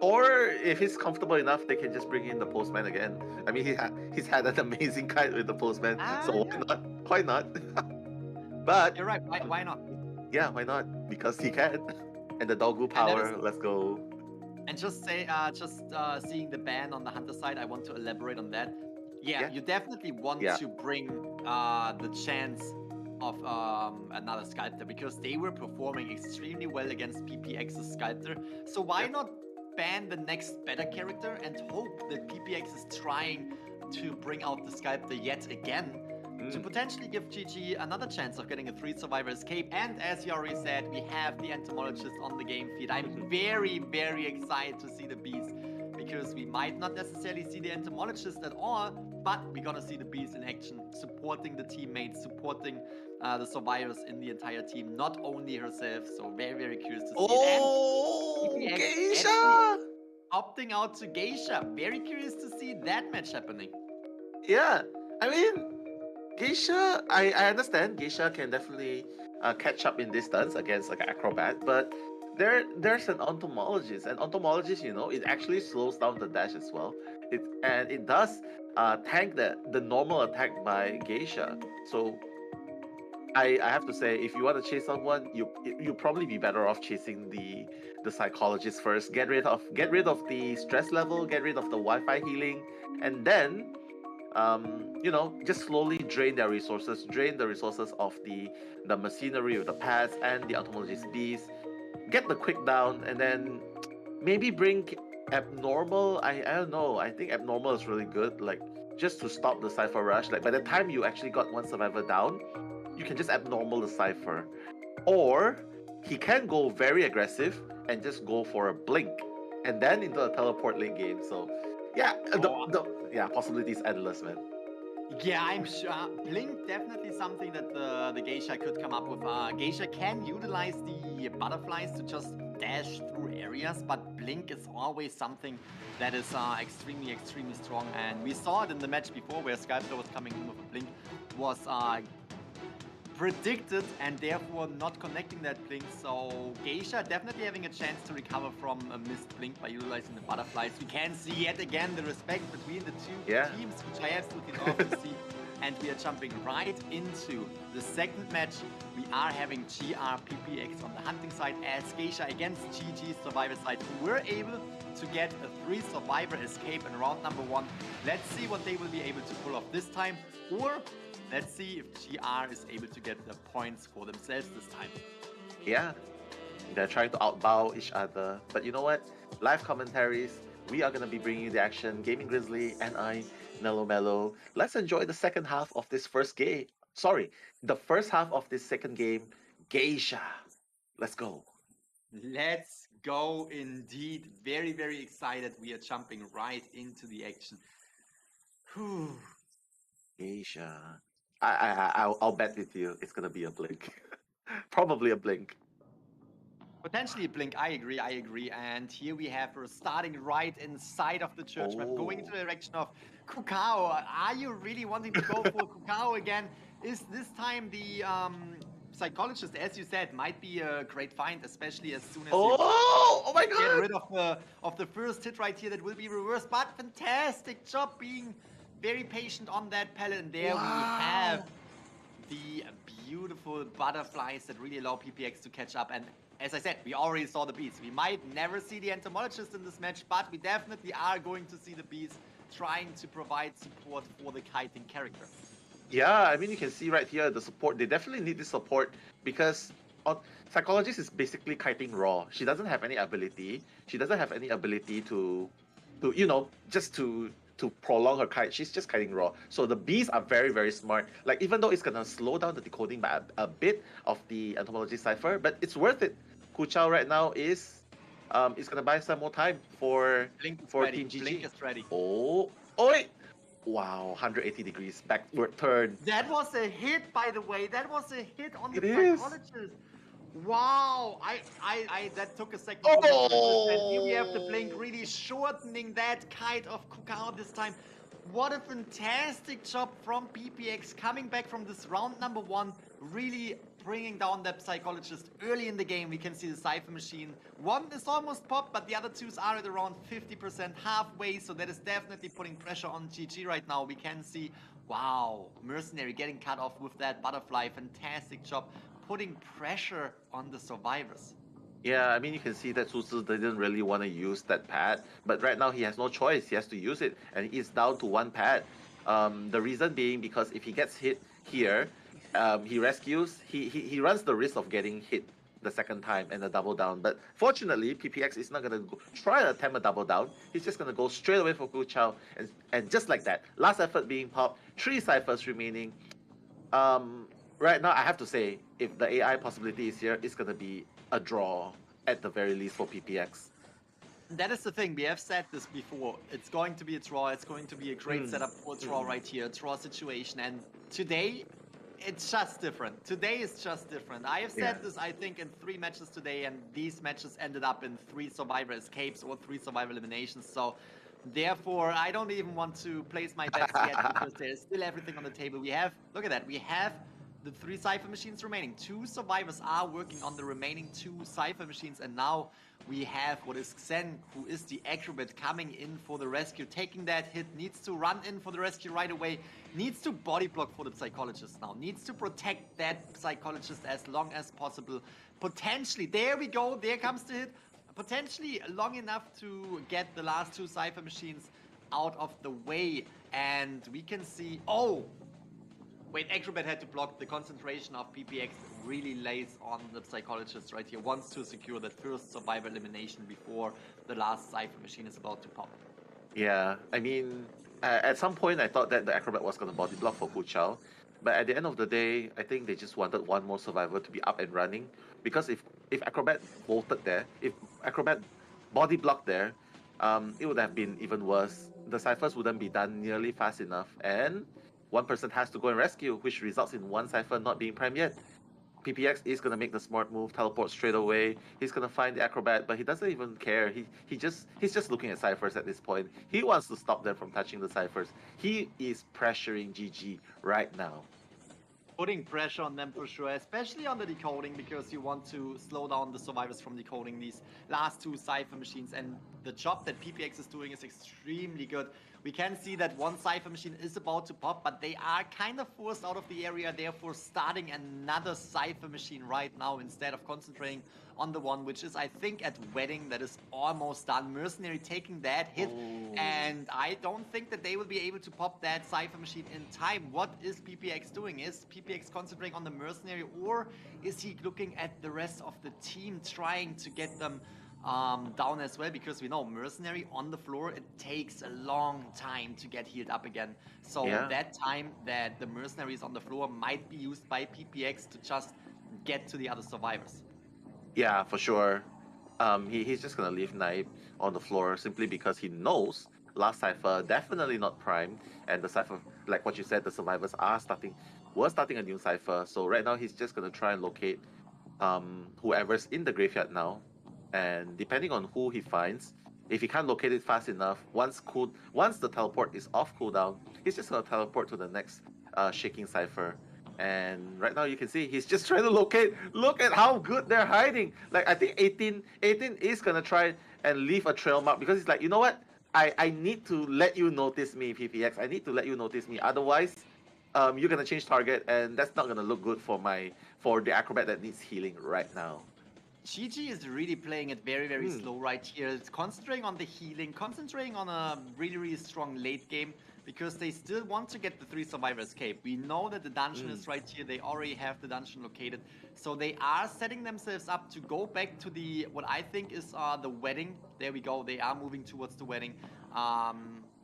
Or if he's comfortable enough, they can just bring in the Postman again. I mean, he's had an amazing kite with the Postman, so why not? Why not? But you're right. Why not? Yeah, why not? Because he can. And the Doggo power. Let's go. And just seeing the ban on the Hunter side, I want to elaborate on that. Yeah. You definitely want to bring the chance of another Sculptor, because they were performing extremely well against PPX's Sculptor. So why not ban the next better character and hope that PPX is trying to bring out the Sculptor yet again to potentially give GG another chance of getting a 3 survivor escape. And as you already said, we have the Entomologist on the game feed. I'm very, very excited to see the Beast, because we might not necessarily see the Entomologist at all, but we're gonna see the Beast in action, supporting the teammates, supporting the survivors in the entire team, not only herself. So very, very curious to see it. And Geisha! Opting out to Geisha. Very curious to see that match happening. Yeah, I mean, Geisha, I understand Geisha can definitely catch up in distance against like an Acrobat, but there's an entomologist, and entomologist, you know, it actually slows down the dash as well. It does tank the normal attack by Geisha. So I have to say, if you want to chase someone, you probably be better off chasing the psychologist first. Get rid of the stress level, get rid of the Wi-Fi healing, and then you know, just slowly drain their resources, drain the resources of the machinery of the pads and the entomologist bees. Get the quick down, and then maybe bring abnormal. I don't know. I think abnormal is really good. Like just to stop the cipher rush. Like by the time you actually got one survivor down, you can just abnormal the cipher. Or he can go very aggressive and just go for a blink, and then into a teleport late game. So yeah, the possibilities endless, man. Yeah, I'm sure. Blink definitely something that the Geisha could come up with. Geisha can utilize the butterflies to just dash through areas, but Blink is always something that is extremely, extremely strong. And we saw it in the match before where Skype was coming in with a Blink, was predicted and therefore not connecting that blink. So Geisha definitely having a chance to recover from a missed blink by utilizing the butterflies. We can see yet again the respect between the two teams, which I absolutely love to see. And we are jumping right into the second match. We are having GRPPX on the hunting side as Geisha against GG Survivor side, who were able to get a 3 survivor escape in round number 1. Let's see what they will be able to pull off this time, or let's see if GR is able to get the points for themselves this time. Yeah, they're trying to outbow each other. But you know what? Live commentaries, we are going to be bringing you the action. Gaming Grizzly and I, Nello Mello. Let's enjoy the second half of this first game. Sorry, the first half of this second game, Geisha. Let's go. Let's go indeed. Very, very excited. We are jumping right into the action. Whew. Geisha. I'll bet with you it's gonna be a blink. Probably a blink. Potentially a blink, I agree. And here we have her starting right inside of the church map, going into the direction of Kukao. Are you really wanting to go for Kukao again? Is this time the psychologist, as you said, might be a great find, especially as soon as oh my god, get rid of the first hit right here that will be reversed. But fantastic job being very patient on that pallet, and there we have the beautiful butterflies that really allow PPX to catch up. And as I said, we already saw the bees. We might never see the entomologist in this match, but we definitely are going to see the bees trying to provide support for the kiting character. Yeah, I mean, you can see right here the support. They definitely need the support because psychologist is basically kiting raw. She doesn't have any ability. She doesn't have any ability to you know, just to prolong her kite. She's just kiting raw. So the bees are very, very smart. Like, even though it's gonna slow down the decoding by a bit of the entomology cipher, but it's worth it. Kuchao right now is gonna buy some more time for Team GG. Blink is ready. Oh wait. Wow, 180 degrees backward turn. That was a hit, by the way. That was a hit on the psychologist. Wow, that took a second. And here we have the blink really shortening that kite of Kukao this time. What a fantastic job from PPX coming back from this round number 1, really bringing down that psychologist early in the game. We can see the cipher machine. One is almost popped, but the other twos are at around 50% halfway, so that is definitely putting pressure on GG right now. We can see, wow, Mercenary getting cut off with that butterfly. Fantastic job putting pressure on the survivors. Yeah, I mean, you can see that Su didn't really want to use that pad, but right now he has no choice. He has to use it, and he's down to 1 pad. The reason being because if he gets hit here, he rescues, he runs the risk of getting hit the second time and a double down. But fortunately, PPX is not going to try to attempt a double down. He's just going to go straight away for Kuchao, and just like that, last effort being popped, 3 ciphers remaining. Right now, I have to say, if the AI possibility is here, it's going to be a draw at the very least for PPX. That is the thing, we have said this before. It's going to be a draw, it's going to be a great setup for a draw right here, a draw situation. And today, it's just different. Today is just different. I have said this, I think, in 3 matches today, and these matches ended up in 3 survivor escapes or 3 survivor eliminations. So therefore, I don't even want to place my bets yet because there's still everything on the table. We have, look at that, we have the 3 Cypher machines remaining. 2 survivors are working on the remaining 2 Cypher machines, and now we have what is Xen, who is the acrobat, coming in for the rescue, taking that hit, needs to run in for the rescue right away, needs to body block for the psychologist now, needs to protect that psychologist as long as possible. Potentially, there we go, there comes the hit, potentially long enough to get the last 2 Cypher machines out of the way, and we can see, oh, wait, Acrobat had to block. The concentration of PPX really lays on the psychologist right here. Wants to secure that first survivor elimination before the last Cypher machine is about to pop. Yeah, I mean, at some point I thought that the Acrobat was going to body block for Hu Chao, but at the end of the day, I think they just wanted one more survivor to be up and running, because if Acrobat bolted there, if Acrobat body blocked there, it would have been even worse. The ciphers wouldn't be done nearly fast enough, and one person has to go and rescue, which results in one cipher not being primed yet. PPX is going to make the smart move, teleport straight away. He's going to find the acrobat, but he doesn't even care. He's just looking at ciphers at this point. He wants to stop them from touching the ciphers. He is pressuring GG right now. Putting pressure on them for sure, especially on the decoding, because you want to slow down the survivors from decoding these last 2 Cypher machines, and the job that PPX is doing is extremely good. We can see that one Cypher machine is about to pop, but they are kind of forced out of the area, therefore starting another Cypher machine right now instead of concentrating on the one, which is, I think, at Wedding, that is almost done. Mercenary taking that hit, and I don't think that they will be able to pop that Cypher machine in time. What is PPX doing? Is PPX concentrating on the Mercenary, or is he looking at the rest of the team, trying to get them down as well? Because we know Mercenary on the floor, it takes a long time to get healed up again. So that time that the Mercenary is on the floor might be used by PPX to just get to the other survivors. Yeah, for sure. He's just gonna leave Naib on the floor simply because he knows last cipher definitely not primed, and the cipher, like what you said, the survivors were starting a new cipher. So right now he's just gonna try and locate whoever's in the graveyard now, and depending on who he finds, if he can't locate it fast enough, once the teleport is off cooldown, he's just gonna teleport to the next shaking cipher. And right now you can see he's just trying to locate. Look at how good they're hiding. Like, I think 18 is gonna try and leave a trail mark, because he's like, you know what? I need to let you notice me, PPX. I need to let you notice me. Otherwise, you're gonna change target, and that's not gonna look good for the acrobat that needs healing right now. GG is really playing it very, very slow right here. It's concentrating on the healing, concentrating on a really, really strong late game, because they still want to get the 3 survivor escape. We know that the dungeon is right here. They already have the dungeon located. So they are setting themselves up to go back to the, what I think is the wedding. There we go. They are moving towards the wedding.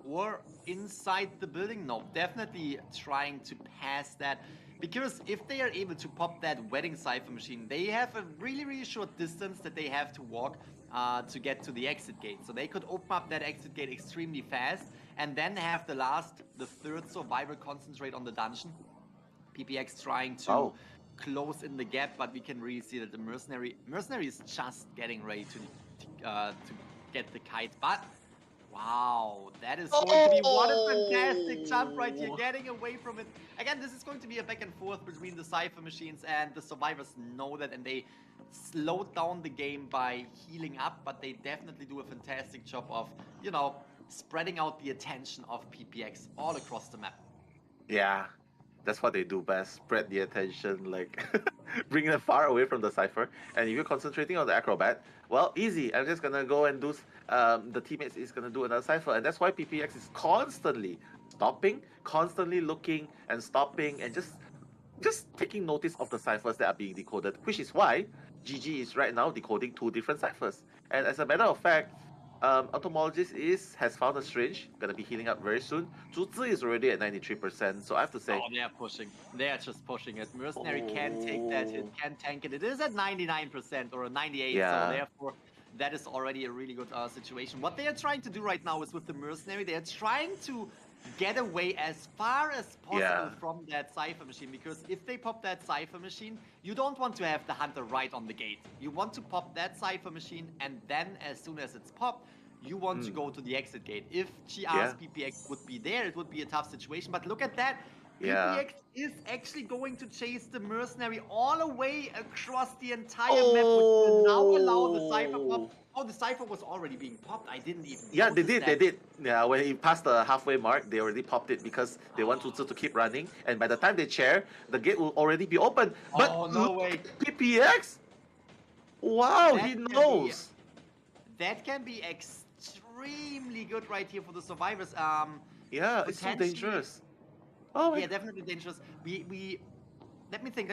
Or inside the building. No, definitely trying to pass that. Because if they are able to pop that wedding cipher machine, they have a really, really short distance that they have to walk to get to the exit gate. So they could open up that exit gate extremely fast, and then have the third survivor concentrate on the dungeon. PPX trying to close in the gap, but we can really see that the Mercenary is just getting ready to get the kite. But wow, that is going to be what a fantastic jump right here, getting away from it. Again, this is going to be a back and forth between the Cypher machines, and the survivors know that, and they slowed down the game by healing up, but they definitely do a fantastic job of, you know, spreading out the attention of PPX all across the map. Yeah, that's what they do best, spread the attention, like bring them far away from the cipher. And if you're concentrating on the acrobat, well, easy. I'm just gonna go and do, the teammates is gonna do another cipher, and that's why PPX is constantly stopping, constantly looking and stopping, and just taking notice of the ciphers that are being decoded, which is why GG is right now decoding 2 different ciphers. And as a matter of fact, Entomologist has found a syringe, gonna be healing up very soon. Zhuzi is already at 93%, so I have to say... Oh, they are pushing. They are just pushing it. Mercenary can take that hit, can tank it. It is at 99% or a 98%, so therefore that is already a really good situation. What they are trying to do right now is with the Mercenary, they are trying to get away as far as possible from that Cypher machine, because if they pop that Cypher machine, you don't want to have the Hunter right on the gate. You want to pop that Cypher machine, and then as soon as it's popped, you want to go to the exit gate. If GR's PPX would be there, it would be a tough situation, but look at that. Yeah. PPX is actually going to chase the mercenary all the way across the entire map, which will now allow the Cypher pop. Oh, the Cypher was already being popped. I didn't even Yeah, they notice did. that. They did. Yeah, when he passed the halfway mark, they already popped it because they want to keep running. And by the time they chair, the gate will already be open. But Oh, no way. PPX? Wow, That he can be- knows. That can be extremely good right here for the survivors. Yeah, it's so potentially- dangerous. Oh my Yeah, definitely dangerous. We let me think.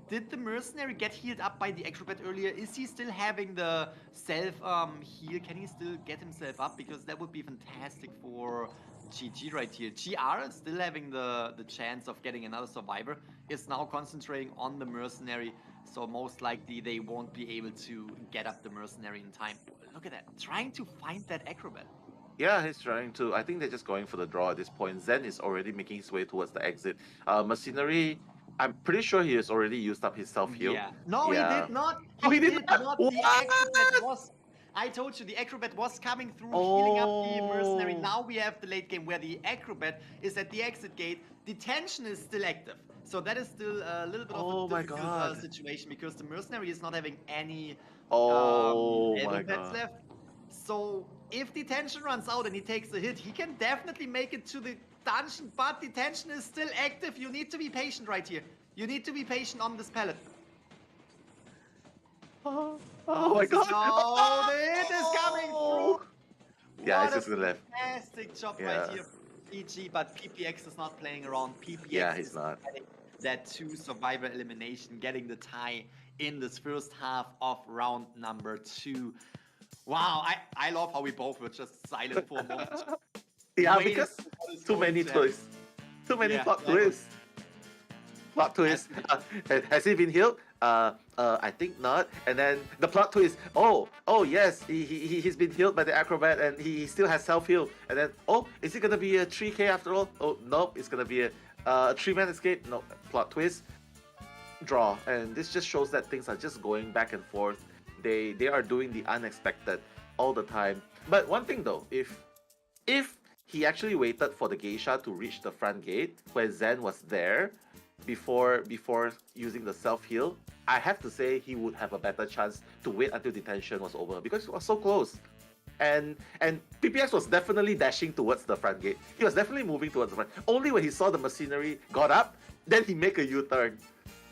Did the mercenary get healed up by the acrobat earlier? Is he still having the self heal? Can he still get himself up? Because that would be fantastic for GG right here. GR is still having the chance of getting another survivor. Is now concentrating on the mercenary. So most likely they won't be able to get up the mercenary in time. Look at that. Trying to find that acrobat. Yeah, he's trying to. I think they're just going for the draw at this point. Zen is already making his way towards the exit. Mercenary, I'm pretty sure he has already used up his self-heal. Yeah. No, he did not. Oh, He he did did not? not. What? The acrobat was. I told you the acrobat was coming through, healing up the mercenary. Oh. Now we have the late game where the acrobat is at the exit gate. Detention is still active, so that is still a little bit of a difficult situation because the mercenary is not having any Oh my elbow pads god. left. So if detention runs out and he takes a hit, he can definitely make it to the dungeon. But detention is still active. You need to be patient right here. You need to be patient on this pallet. Oh my god. Oh, the hit is coming through. Yeah, What it's just a the left. fantastic job Yeah. right here. PG, but PPX is not playing around. PPX Yeah, he's is not. getting that 2 survivor elimination, getting the tie in this first half of round number 2. Wow, I love how we both were just silent for a moment. Yeah, Waiting because for what is too going many to happen. twists. Too many Yeah, plot that was- twists. Plot twist. Has he been healed? I think not. And then the plot twist. Oh yes, he's been healed by the acrobat and he still has self heal. And then is it gonna be a 3K after all? Oh nope, it's gonna be a 3-man escape. No, plot twist. Draw. And this just shows that things are just going back and forth. They are doing the unexpected all the time. But one thing though, if he actually waited for the geisha to reach the front gate where Zen was there before using the self-heal, I have to say he would have a better chance to wait until detention was over because it was so close. And PPX was definitely dashing towards the front gate. He was definitely moving towards the front. Only when he saw the mercenary got up, then he make a U-turn.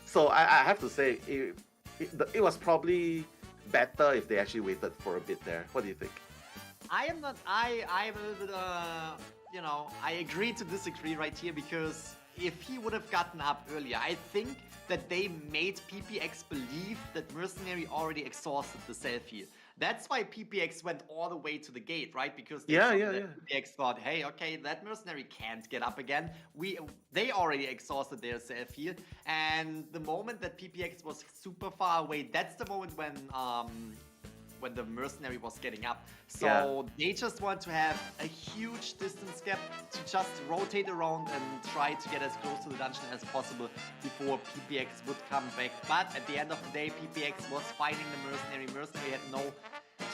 So I have to say it was probably better if they actually waited for a bit there. What do you think? I'm a little bit, I agree to disagree right here because if he would have gotten up earlier, I think that they made PPX believe that Mercenary already exhausted the self-heal. That's why PPX went all the way to the gate, right? Because they PPX thought, hey, okay, that Mercenary can't get up again. They already exhausted their self-heal. And the moment that PPX was super far away, that's the moment when the mercenary was getting up. So they just want to have a huge distance gap to just rotate around and try to get as close to the dungeon as possible before PPX would come back. But at the end of the day, PPX was fighting the mercenary. Mercenary had no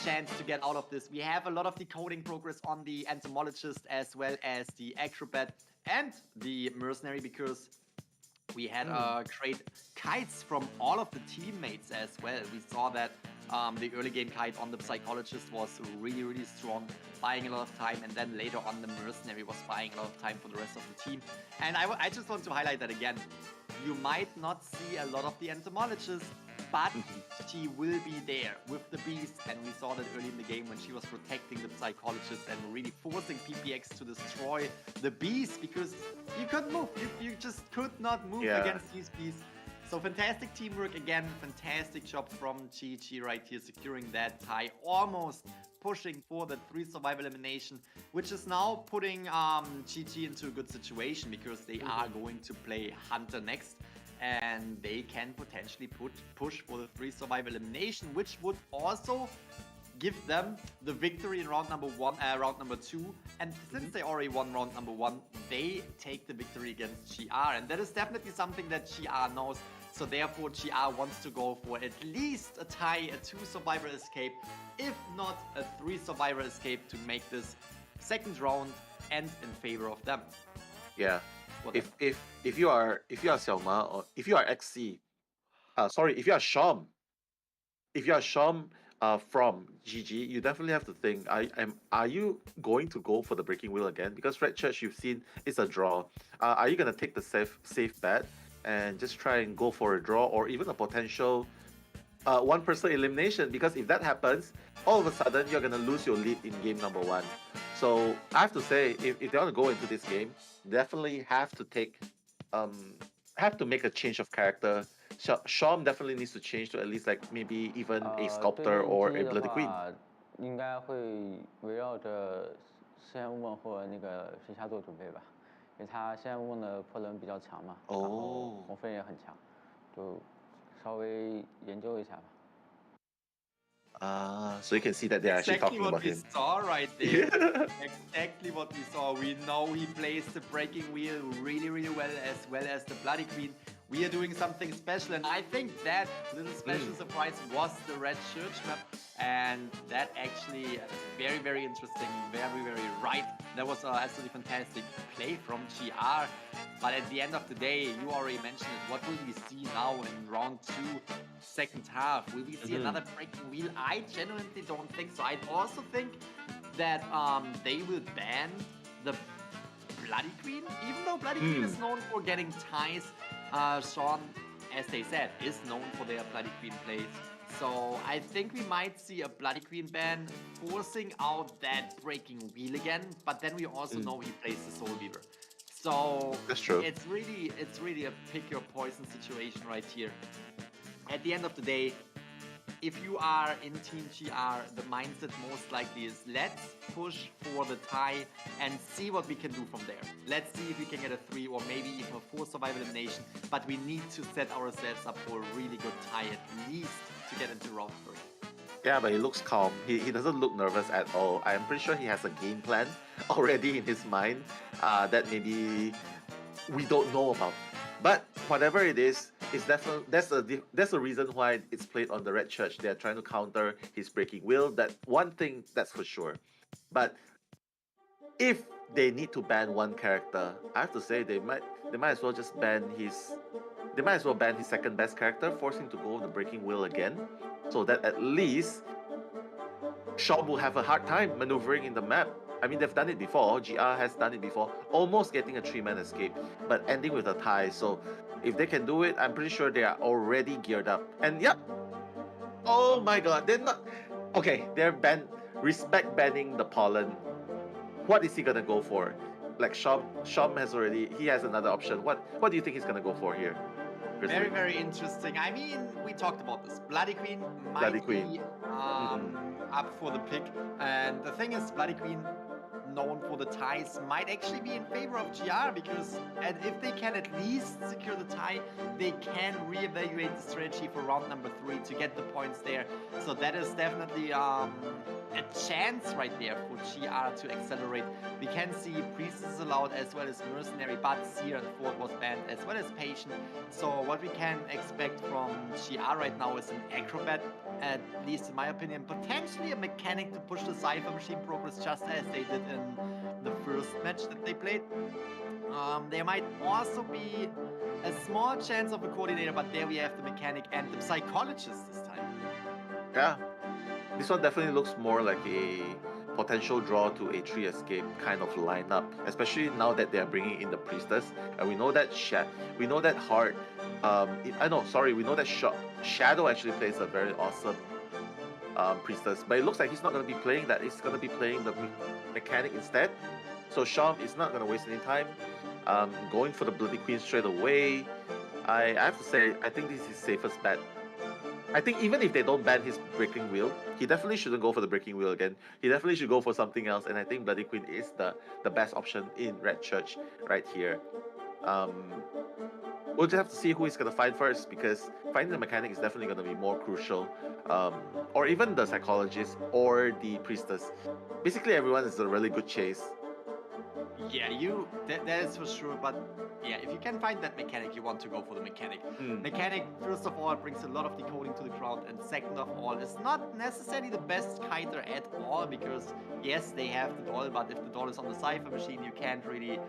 chance to get out of this. We have a lot of decoding progress on the entomologist as well as the acrobat and the mercenary because we had great kites from all of the teammates as well. We saw that the early game kite on the psychologist was really, really strong, buying a lot of time, and then later on the mercenary was buying a lot of time for the rest of the team. And I just want to highlight that again. You might not see a lot of the entomologist, but she will be there with the beast, and we saw that early in the game when she was protecting the psychologist and really forcing PPX to destroy the beast because you couldn't move. You just could not move against these beasts. So fantastic teamwork again, fantastic job from GG right here, securing that tie, almost pushing for the 3 survival elimination, which is now putting GG into a good situation because they are going to play Hunter next. And they can potentially push for the 3 survival elimination, which would also give them the victory in round number 2. And since they already won round number 1, they take the victory against GR. And that is definitely something that GR knows. So therefore, GR wants to go for at least a tie, a 2 survivor escape, if not a 3 survivor escape to make this second round end in favor of them. Yeah. if you are Xiaoma or if you are XC, if you are Shom, from GG, you definitely have to think, are you going to go for the breaking wheel again? Because Red Church, you've seen, it's a draw. Are you gonna take the safe bet and just try and go for a draw or even a potential one-person elimination? Because if that happens, all of a sudden you're gonna lose your lead in game number 1. So I have to say, if they want to go into this game, definitely have to make a change of character. Shom definitely needs to change to at least like maybe even a sculptor or a bloody queen. 应该会围绕着实验问或那个皮下做准备吧，因为他实验问的破人比较强嘛，然后魔分也很强，就稍微研究一下吧。 So you can see that they're actually talking about him. Exactly what we saw right there. Exactly what we saw. We know he plays the breaking wheel really, really well as the Bloody Queen. We are doing something special, and I think that little special surprise was the Red Church map, and that actually very, very interesting, very, very right. That was absolutely fantastic play from GR. But at the end of the day, you already mentioned it. What will we see now in round 2, second half? Will we see another breaking wheel? I genuinely don't think so. I also think that they will ban the Bloody Queen, even though Bloody Queen is known for getting ties. Sean, as they said, is known for their Bloody Queen plays. So I think we might see a Bloody Queen ban forcing out that breaking wheel again. But then we also know he plays the Soul Weaver. So that's true. It's really a pick your poison situation right here. At the end of the day, if you are in Team GR, the mindset most likely is let's push for the tie and see what we can do from there. Let's see if we can get a 3 or maybe even a 4 survival elimination, but we need to set ourselves up for a really good tie at least to get into round 3. Yeah, but he looks calm. He doesn't look nervous at all. I'm pretty sure he has a game plan already in his mind that maybe we don't know about. But whatever it is, it's definitely that's the reason why it's played on the Red Church. They're trying to counter his breaking wheel. That one thing, that's for sure. But if they need to ban one character, I have to say they might as well just ban his second best character, force him to go the breaking wheel again, so that at least Shaw will have a hard time maneuvering in the map. I mean, they've done it before. GR has done it before, almost getting a 3-man escape, but ending with a tie. So if they can do it, I'm pretty sure they are already geared up. And yep, oh my god, they're not... Okay, they're respect banning the pollen. What is he gonna go for? Like Shom he has another option. What do you think he's gonna go for here? Grizzly? Very, very interesting. I mean, we talked about this. Bloody Queen might be up for the pick. And the thing is, Bloody Queen, known for the ties, might actually be in favor of GR because if they can at least secure the tie, they can reevaluate the strategy for round number 3 to get the points there. So that is definitely a chance right there for GR to accelerate. We can see Priestess allowed as well as Mercenary, but Seer and Ford was banned as well as Patient. So what we can expect from GR right now is an Acrobat, at least in my opinion, potentially a mechanic to push the Cypher Machine progress just as they did in the first match that they played. There might also be a small chance of a coordinator, but there we have the mechanic and the psychologist this time. Yeah, this one definitely looks more like a potential draw to a 3 escape kind of lineup, especially now that they are bringing in the Priestess, and we know that we know that Shadow actually plays a very awesome Priestess, but it looks like he's not going to be playing that. He's going to be playing the mechanic instead. So Shom is not going to waste any time going for the Bloody Queen straight away. I have to say, I think this is his safest bet. I think even if they don't ban his breaking wheel, he definitely shouldn't go for the breaking wheel again. He definitely should go for something else, and I think Bloody Queen is the best option in Red Church right here. We'll just have to see who he's going to find first, because finding the mechanic is definitely going to be more crucial. Or even the psychologist or the priestess. Basically, everyone is a really good chase. Yeah, that is for sure, but yeah, if you can find that mechanic, you want to go for the mechanic. Mechanic, first of all, brings a lot of decoding to the crowd, and second of all, is not necessarily the best kiter at all, because yes, they have the doll, but if the doll is on the Cypher machine, you can't really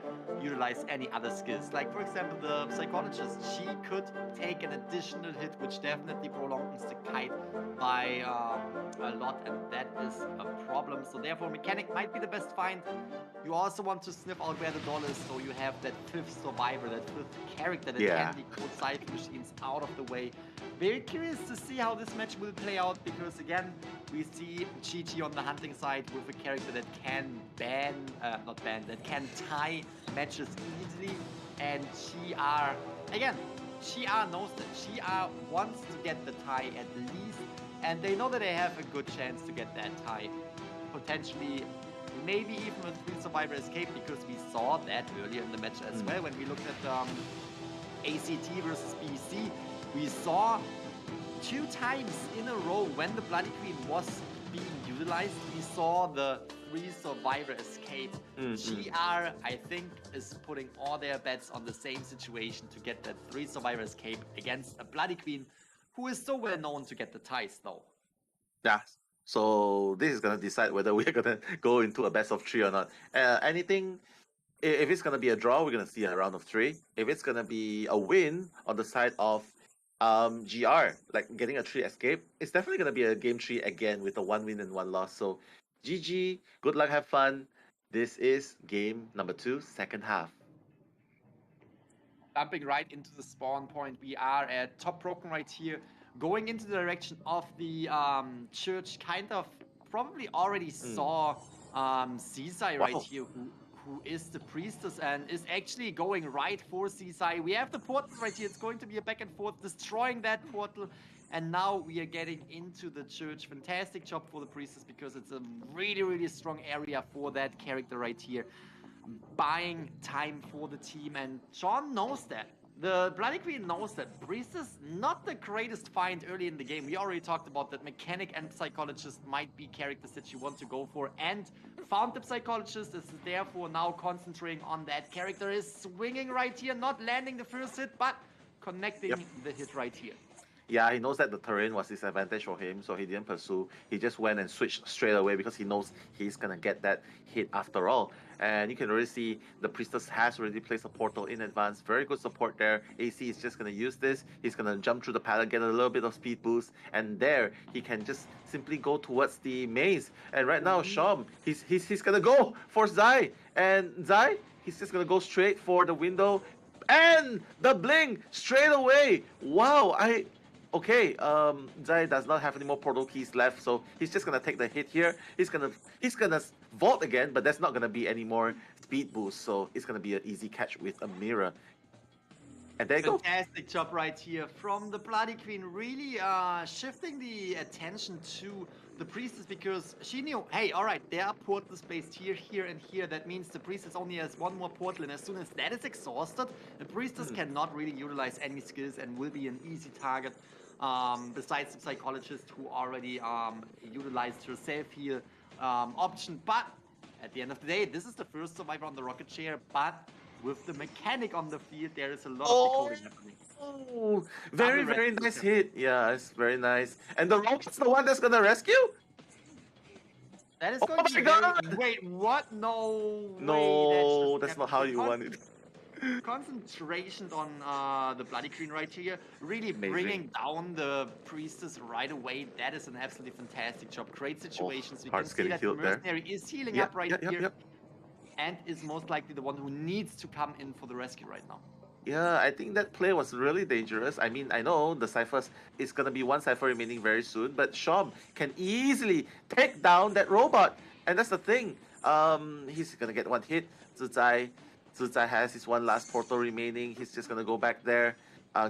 utilize any other skills. Like, for example, the Psychologist, she could take an additional hit, which definitely prolongs the kite by a lot, and that is a problem. So therefore, mechanic might be the best find. You also want to sniff out where the doll is, so you have that fifth survivor, that fifth character that can decode Cypher machines out of the way. Very curious to see how this match will play out, because again, we see Chi-Chi on the hunting side with a character that can that can tie matches easily, and Chi-R, again, Chi-R knows that. Chi-R wants to get the tie at least, and they know that they have a good chance to get that tie. Potentially, maybe even a 3 survivor escape, because we saw that earlier in the match as well. When we looked at ACT versus BC, we saw 2 times in a row when the Bloody Queen was being utilized, we saw the 3 survivor escape. GR, I think, is putting all their bets on the same situation to get that 3 survivor escape against a Bloody Queen, who is so well known to get the ties, though. Yeah. So this is gonna decide whether we're gonna go into a best of 3 or not. Anything, if it's gonna be a draw, we're gonna see a round of 3. If it's gonna be a win on the side of GR, like getting a 3 escape, it's definitely gonna be a game 3 again with a 1 win and 1 loss. So GG, good luck, have fun. This is game number 2, second half. Jumping right into the spawn point, we are at top broken right here, going into the direction of the church. Kind of probably already saw Seasai right here, who is the priestess and is actually going right for Seasai. We have the portal right here. It's going to be a back and forth, destroying that portal. And now we are getting into the church. Fantastic job for the priestess, because it's a really, really strong area for that character right here. Buying time for the team, and Sean knows that. The Bloody Queen knows that. Priestess, not the greatest find early in the game. We already talked about that. Mechanic and Psychologist might be characters that you want to go for, and found the Psychologist, is therefore now concentrating on that character. Is swinging right here, not landing the first hit, but connecting the hit right here. Yeah, he knows that the terrain was disadvantage for him, so he didn't pursue. He just went and switched straight away, because he knows he's gonna get that hit after all. And you can already see the priestess has already placed a portal in advance. Very good support there. AC is just gonna use this. He's gonna jump through the pallet, get a little bit of speed boost, and there he can just simply go towards the maze. And right now, Shom, he's gonna go for Zai, and Zai, he's just gonna go straight for the window, and the blink straight away. Wow, Okay, Zai does not have any more portal keys left, so he's just gonna take the hit here. He's gonna vault again, but there's not gonna be any more speed boost, so it's gonna be an easy catch with a mirror. And there you go. Fantastic job right here from the Bloody Queen, really shifting the attention to the priestess, because she knew, hey, all right, there are portals placed here, here, and here. That means the priestess only has 1 more portal, and as soon as that is exhausted, the priestess cannot really utilize any skills and will be an easy target. Besides the Psychologist, who already utilized her self-heal option. But at the end of the day, this is the first survivor on the rocket chair, but with the mechanic on the field, there is a lot of decoding happening. Oh, very, very nice hit. Yeah, it's very nice. And the rocket's the one that's gonna rescue? That is going to be very... Wait, what? No, that's not how you want it. Concentration on the Bloody Queen right here, really bringing down the priestess right away. That is an absolutely fantastic job. Great situations. We can see that the mercenary is healing up right here, and is most likely the one who needs to come in for the rescue right now. Yeah, I think that play was really dangerous. I mean, I know the Cyphers is going to be 1 Cypher remaining very soon, but Shom can easily take down that robot. And that's the thing. He's going to get 1 hit. Zizai has his 1 last portal remaining. He's just going to go back there.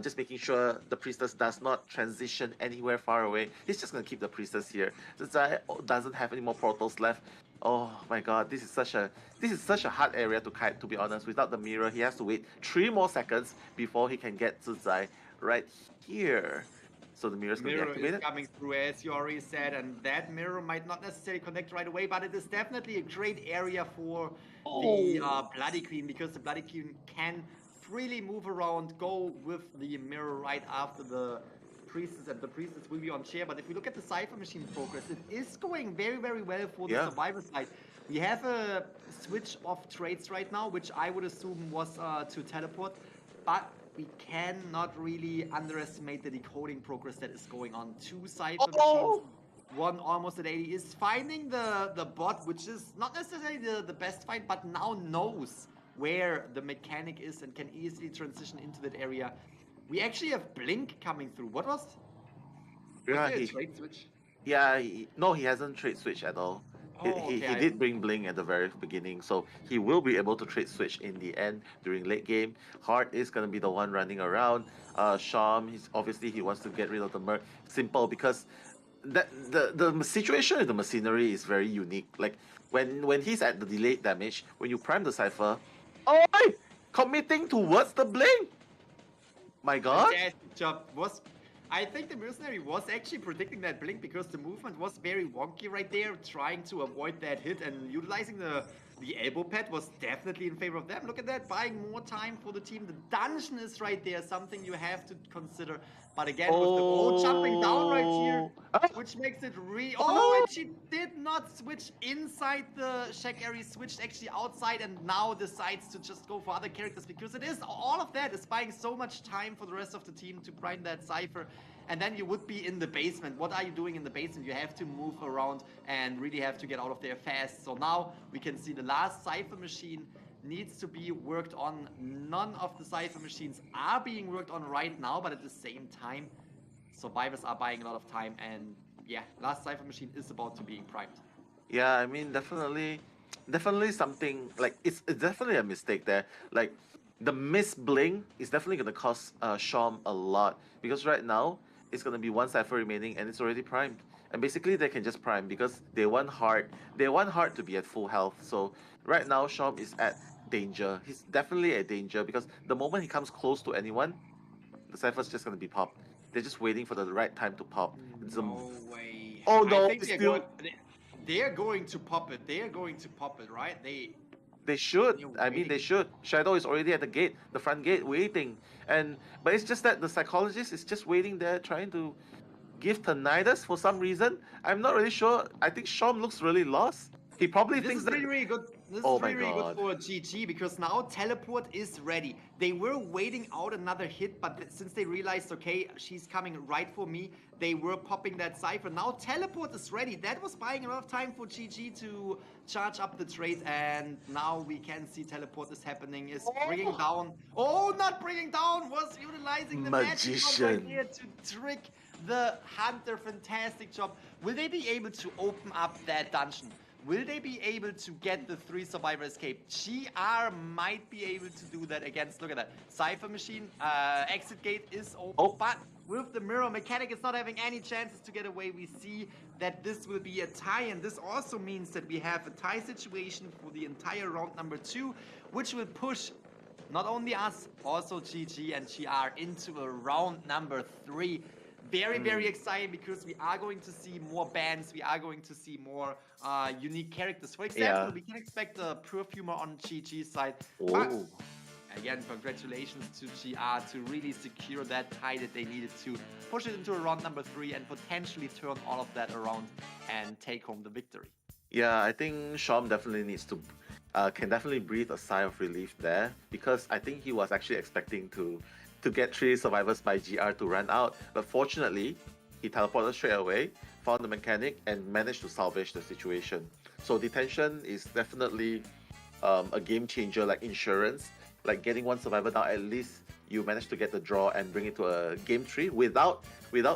Just making sure the priestess does not transition anywhere far away. He's just going to keep the priestess here. Zizai doesn't have any more portals left. Oh my god, this is such a hard area to kite, to be honest. Without the mirror, he has to wait 3 more seconds before he can get Zizai right here. So the mirror's going to be activated. Is coming through, as you already said, and that mirror might not necessarily connect right away, but it is definitely a great area for the Bloody Queen, because the Bloody Queen can freely move around, go with the mirror right after the priestess, and the priestess will be on chair. But if we look at the Cypher Machine progress, it is going very, very well for the survivor side. We have a switch of traits right now, which I would assume was to teleport, but we cannot really underestimate the decoding progress that is going on. 2 Cypher Machines, one almost at 80, is finding the bot, which is not necessarily the best find, but now knows where the mechanic is and can easily transition into that area. We actually have Blink coming through. What was there a trade switch? Yeah, no, he hasn't trade switch at all. He okay, did bring Blink at the very beginning, so he will be able to trade switch in the end during late game. Hart is going to be the one running around. Sham, he wants to get rid of the Merc. Simple, because the situation with the Machinery is very unique. Like when he's at the delayed damage, when you prime the Cypher, committing towards the Blink. My God! Fantastic job. I think the Mercenary was actually predicting that Blink because the movement was very wonky right there, trying to avoid that hit, and utilizing the elbow pad was definitely in favor of them. Look at that, buying more time for the team. The dungeon is right there, something you have to consider. But again, with the jumping down right here, which makes it and she did not switch inside the shack area, switched actually outside, and now decides to just go for other characters, because all of that is buying so much time for the rest of the team to prime that Cypher. And then you would be in the basement. What are you doing in the basement? You have to move around and really have to get out of there fast. So now we can see the last Cypher Machine needs to be worked on. None of the Cypher Machines are being worked on right now, but at the same time, survivors are buying a lot of time, and yeah, last Cypher Machine is about to being primed. Yeah, I mean, definitely something, like, it's definitely a mistake there. Like, the miss Blink is definitely going to cost Sham a lot, because right now, it's going to be 1 Cypher remaining, and it's already primed. And basically, they can just prime, because they want Hart to be at full health. So, right now, Sham is at danger. He's definitely at danger, because the moment he comes close to anyone, the Cypher's just going to be popped. They're just waiting for the right time to pop. No way. Oh no, I think they're going to pop it. They're going to pop it, right? They should. I mean, they should. Shadow is already at the gate, the front gate, waiting. But it's just that the psychologist is just waiting there, trying to give tinnitus for some reason. I'm not really sure. I think Sham looks really lost. He probably thinks that... This is really good. This is really good for GG, because now teleport is ready. They were waiting out another hit, but since they realized, okay, she's coming right for me, they were popping that Cypher. Now teleport is ready. That was buying a lot of time for GG to charge up the trade, and now we can see teleport is happening. Is bringing down. Oh, not bringing down. Was utilizing the magician right here to trick the Hunter. Fantastic job. Will they be able to open up that dungeon? Will they be able to get the 3 survivor escape? GR might be able to do that against, look at that, Cypher Machine. Exit gate is open, but with the mirror, Mechanic is not having any chances to get away. We see that this will be a tie, and this also means that we have a tie situation for the entire round number 2, which will push not only us, also GG and GR into a round number 3. Very, very exciting, because we are going to see more bands. We are going to see more unique characters. For example, we can expect a Perfumer on GG's side. But again, congratulations to GR to really secure that tie that they needed to push it into a round number 3 and potentially turn all of that around and take home the victory. Yeah, I think Sham definitely needs to can definitely breathe a sigh of relief there, because I think he was actually expecting to get 3 survivors by GR to run out, but fortunately, he teleported straight away, found the mechanic, and managed to salvage the situation. So detention is definitely a game changer, like insurance, like getting 1 survivor down. At least you manage to get the draw and bring it to a game 3 without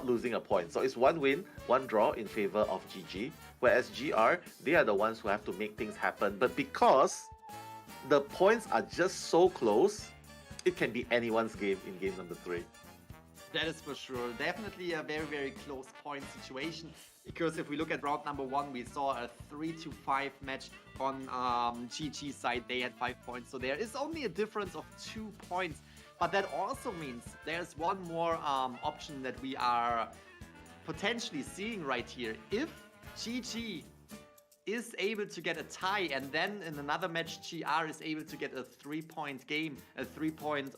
losing a point. So it's 1 win, 1 draw in favor of GG, whereas GR, they are the ones who have to make things happen. But because the points are just so close, it can be anyone's game in game number 3. That is for sure. Definitely a very, very close point situation. Because if we look at round number 1, we saw a 3-5 match on GG's side. They had 5 points. So there is only a difference of 2 points. But that also means there's one more option that we are potentially seeing right here. If GG is able to get a tie, and then in another match, GR is able to get a 3-point game, a 3-point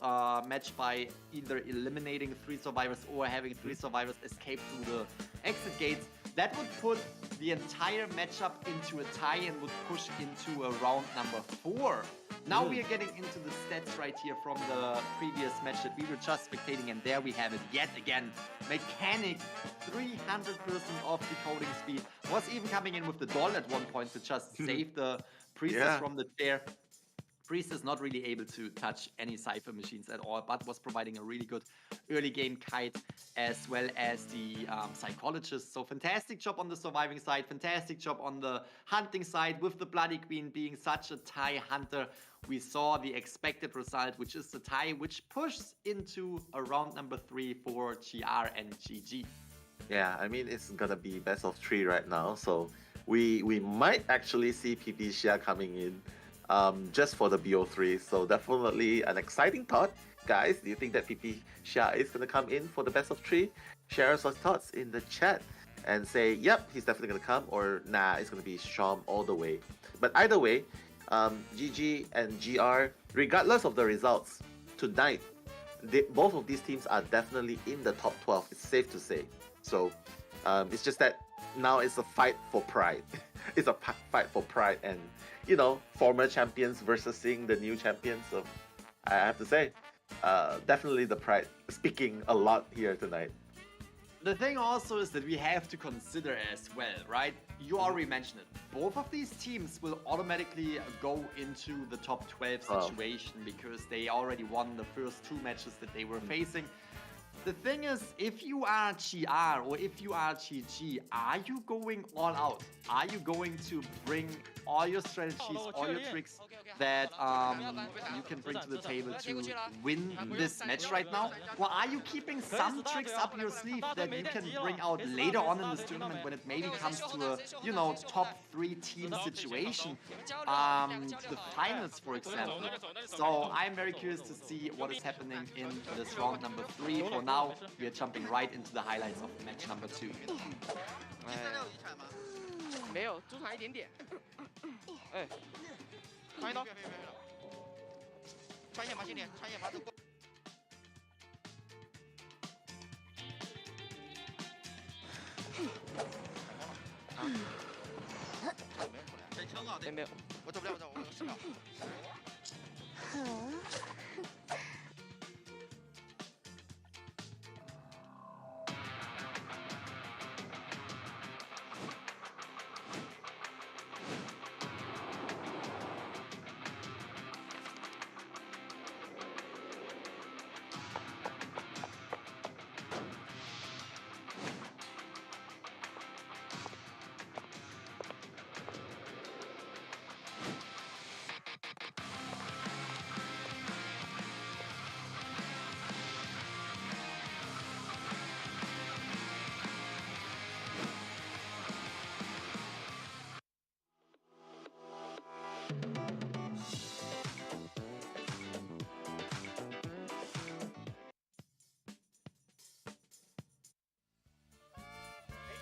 match by either eliminating 3 survivors or having 3 survivors escape through the exit gates. That would put the entire matchup into a tie and would push into a round number 4. Now we are getting into the stats right here from the previous match that we were just spectating, and there we have it yet again. Mechanic, 300% off decoding speed, was even coming in with the doll at one point to just save the Priestess from the chair. Priestess not really able to touch any Cypher machines at all, but was providing a really good early game kite as well as the Psychologist. So fantastic job on the surviving side, fantastic job on the hunting side with the Bloody Queen being such a tie hunter. We saw the expected result, which is the tie, which pushes into a round number 3 for GR and GG. Yeah, I mean, it's gonna be best of 3 right now, so we might actually see PP Xia coming in just for the BO3, so definitely an exciting thought. Guys, do you think that PP Xia is gonna come in for the best of 3? Share us your thoughts in the chat and say, yep, he's definitely gonna come, or nah, it's gonna be Sham all the way. But either way, GG and GR, regardless of the results, tonight, both of these teams are definitely in the top 12, it's safe to say. So it's just that now it's a fight for pride. It's a fight for pride and, you know, former champions versus seeing the new champions. So I have to say, definitely the pride speaking a lot here tonight. The thing also is that we have to consider as well, right? You already mentioned it. Both of these teams will automatically go into the top 12 situation because they already won the first 2 matches that they were facing. The thing is, if you are GR or if you are GG, are you going all out? Are you going to bring all your strategies, all your tricks that you can bring to the table to win this match right now? Or are you keeping some tricks up your sleeve that you can bring out later on in this tournament when it maybe comes to a, you know, top 3 team situation, the finals, for example? So I'm very curious to see what is happening in this round number 3. For now, we are jumping right into the highlights of match number 2. 没有，主场一点点。哎，穿一刀。穿一马兄弟，穿一马走过。谁撑啊？没有，我走不了，我死了。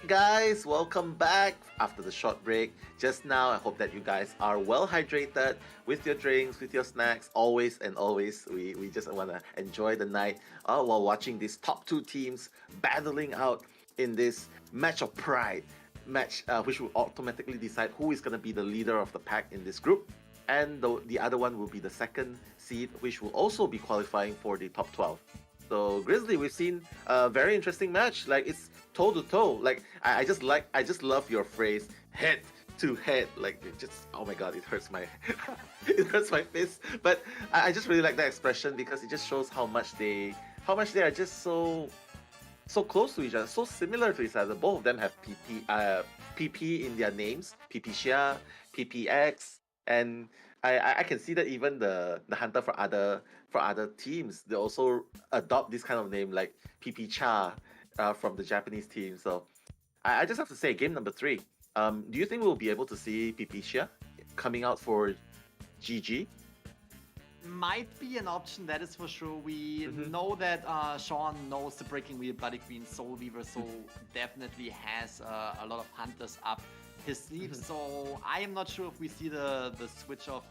Guys, welcome back after the short break. Just now, I hope that you guys are well hydrated with your drinks, with your snacks. Always and always, we just want to enjoy the night while watching these top 2 teams battling out in this match of pride, which will automatically decide who is going to be the leader of the pack in this group. And the other one will be the second seed, which will also be qualifying for the top 12. So Grizzly, we've seen a very interesting match. Like, it's toe to toe. Like, I just love your phrase, head to head. Like, it just, oh my god, it hurts my it hurts my face. But I just really like that expression because it just shows how much they are just so close to each other, so similar to each other. Both of them have PP in their names, PP Xia, PPX, and I can see that even the hunter for other teams, they also adopt this kind of name like PP Cha from the Japanese team. So I just have to say, game number 3. Do you think we'll be able to see PP Xia coming out for GG? Might be an option, that is for sure. We know that Sean knows the Breaking Wheel Bloody Queen Soul Weaver, so definitely has a lot of hunters up his sleeve. So I am not sure if we see the switch of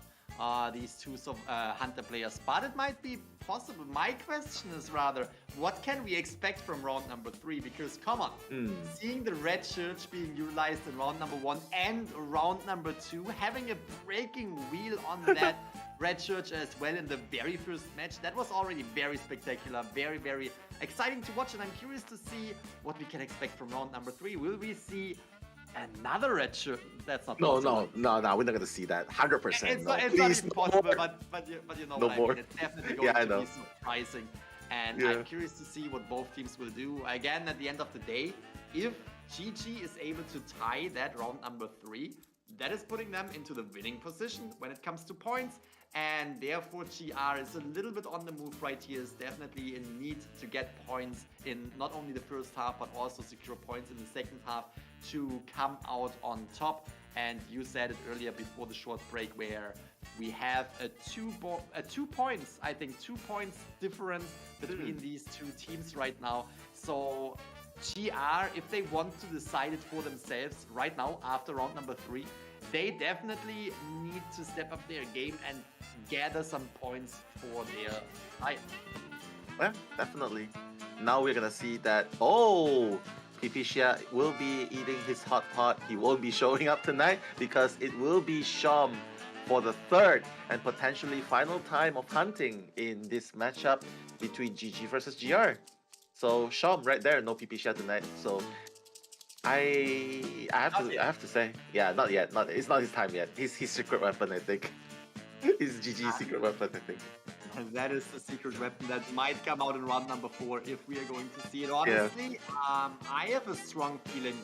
these two Hunter players, but it might be possible. My question is rather, what can we expect from round number 3? Because come on, seeing the red church being utilized in round number 1 and round number 2, having a breaking wheel on that red church as well in the very first match, that was already very spectacular, very, very exciting to watch, and I'm curious to see what we can expect from round number 3. Will we see another red shirt? That's not possible. No, we're not gonna see that. 100%. It's no. not Please, even no possible, more. but you know No what more. I mean. It's definitely going I to know. be surprising, and Yeah. I'm curious to see what both teams will do. Again, at the end of the day, if GG is able to tie that round number 3, that is putting them into the winning position when it comes to points, and therefore GR is a little bit on the move right here, is definitely in need to get points in not only the first half, but also secure points in the second half to come out on top. And you said it earlier before the short break, where we have a 2 points, I think 2 points difference between these two teams right now. So GR, if they want to decide it for themselves right now after round number 3, they definitely need to step up their game and gather some points for their side. Well, definitely. Now we're gonna see that, oh, Pipicia will be eating his hot pot. He won't be showing up tonight because it will be Sham for the third and potentially final time of hunting in this matchup between GG versus GR. So Sham right there, no Pipicia tonight. So I have to say, yeah, not yet. It's not his time yet. He's his secret weapon, I think. His GG's secret weapon, I think. And that is the secret weapon that might come out in round number 4 if we are going to see it. Honestly, I have a strong feeling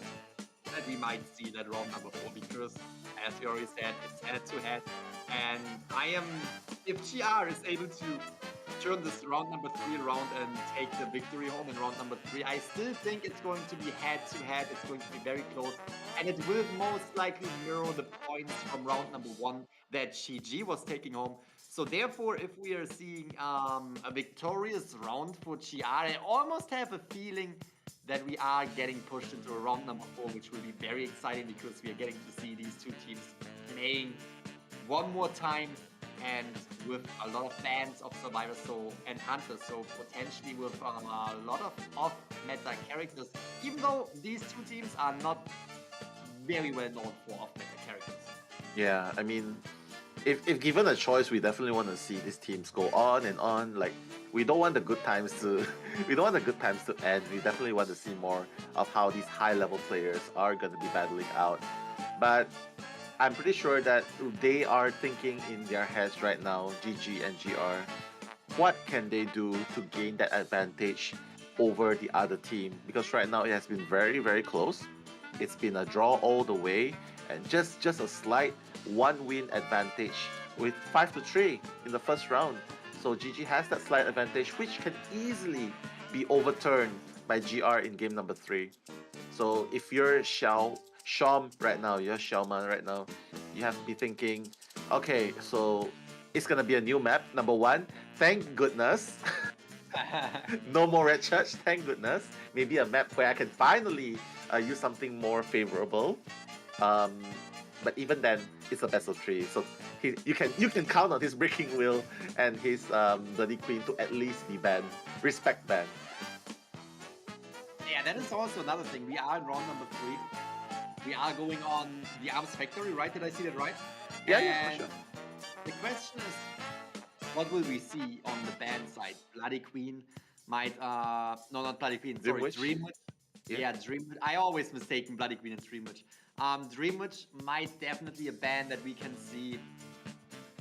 that we might see that round number 4 because, as we already said, it's head-to-head. And if GR is able to turn this round number 3 around and take the victory home in round number 3, I still think it's going to be head-to-head. It's going to be very close. And it will most likely mirror the points from round number 1 that GG was taking home. So therefore, if we are seeing a victorious round for GR, I almost have a feeling that we are getting pushed into a round number 4, which will be very exciting because we are getting to see these two teams playing one more time and with a lot of fans of Survivor and Hunters, so potentially with a lot of off-meta characters, even though these two teams are not very well known for off-meta characters. Yeah, I mean, if given a choice, we definitely want to see these teams go on and on. Like, we don't want the good times to end. We definitely want to see more of how these high-level players are going to be battling out. But I'm pretty sure that they are thinking in their heads right now, GG and GR, what can they do to gain that advantage over the other team? Because right now it has been very, very close. It's been a draw all the way, and just a slight 1-win advantage with 5-3 in the first round. So GG has that slight advantage, which can easily be overturned by GR in game number 3. So if you're Sham right now, you're Xiaoman right now, you have to be thinking, okay, so it's gonna be a new map, number 1. Thank goodness. No more Red Church, thank goodness. Maybe a map where I can finally use something more favorable. But even then, it's a best of 3. So you can count on his Breaking Wheel and his Bloody Queen to at least be banned. Respect ban. Yeah, that is also another thing. We are in round number 3. We are going on the Arms Factory, right? Did I see that right? Yeah, for sure. The question is, what will we see on the ban side? Bloody Queen might, no, not Bloody Queen, sorry, Dream Witch. Yeah, Dream Witch. I always mistaken Bloody Queen and Dream Witch. Dream Witch might definitely a ban that we can see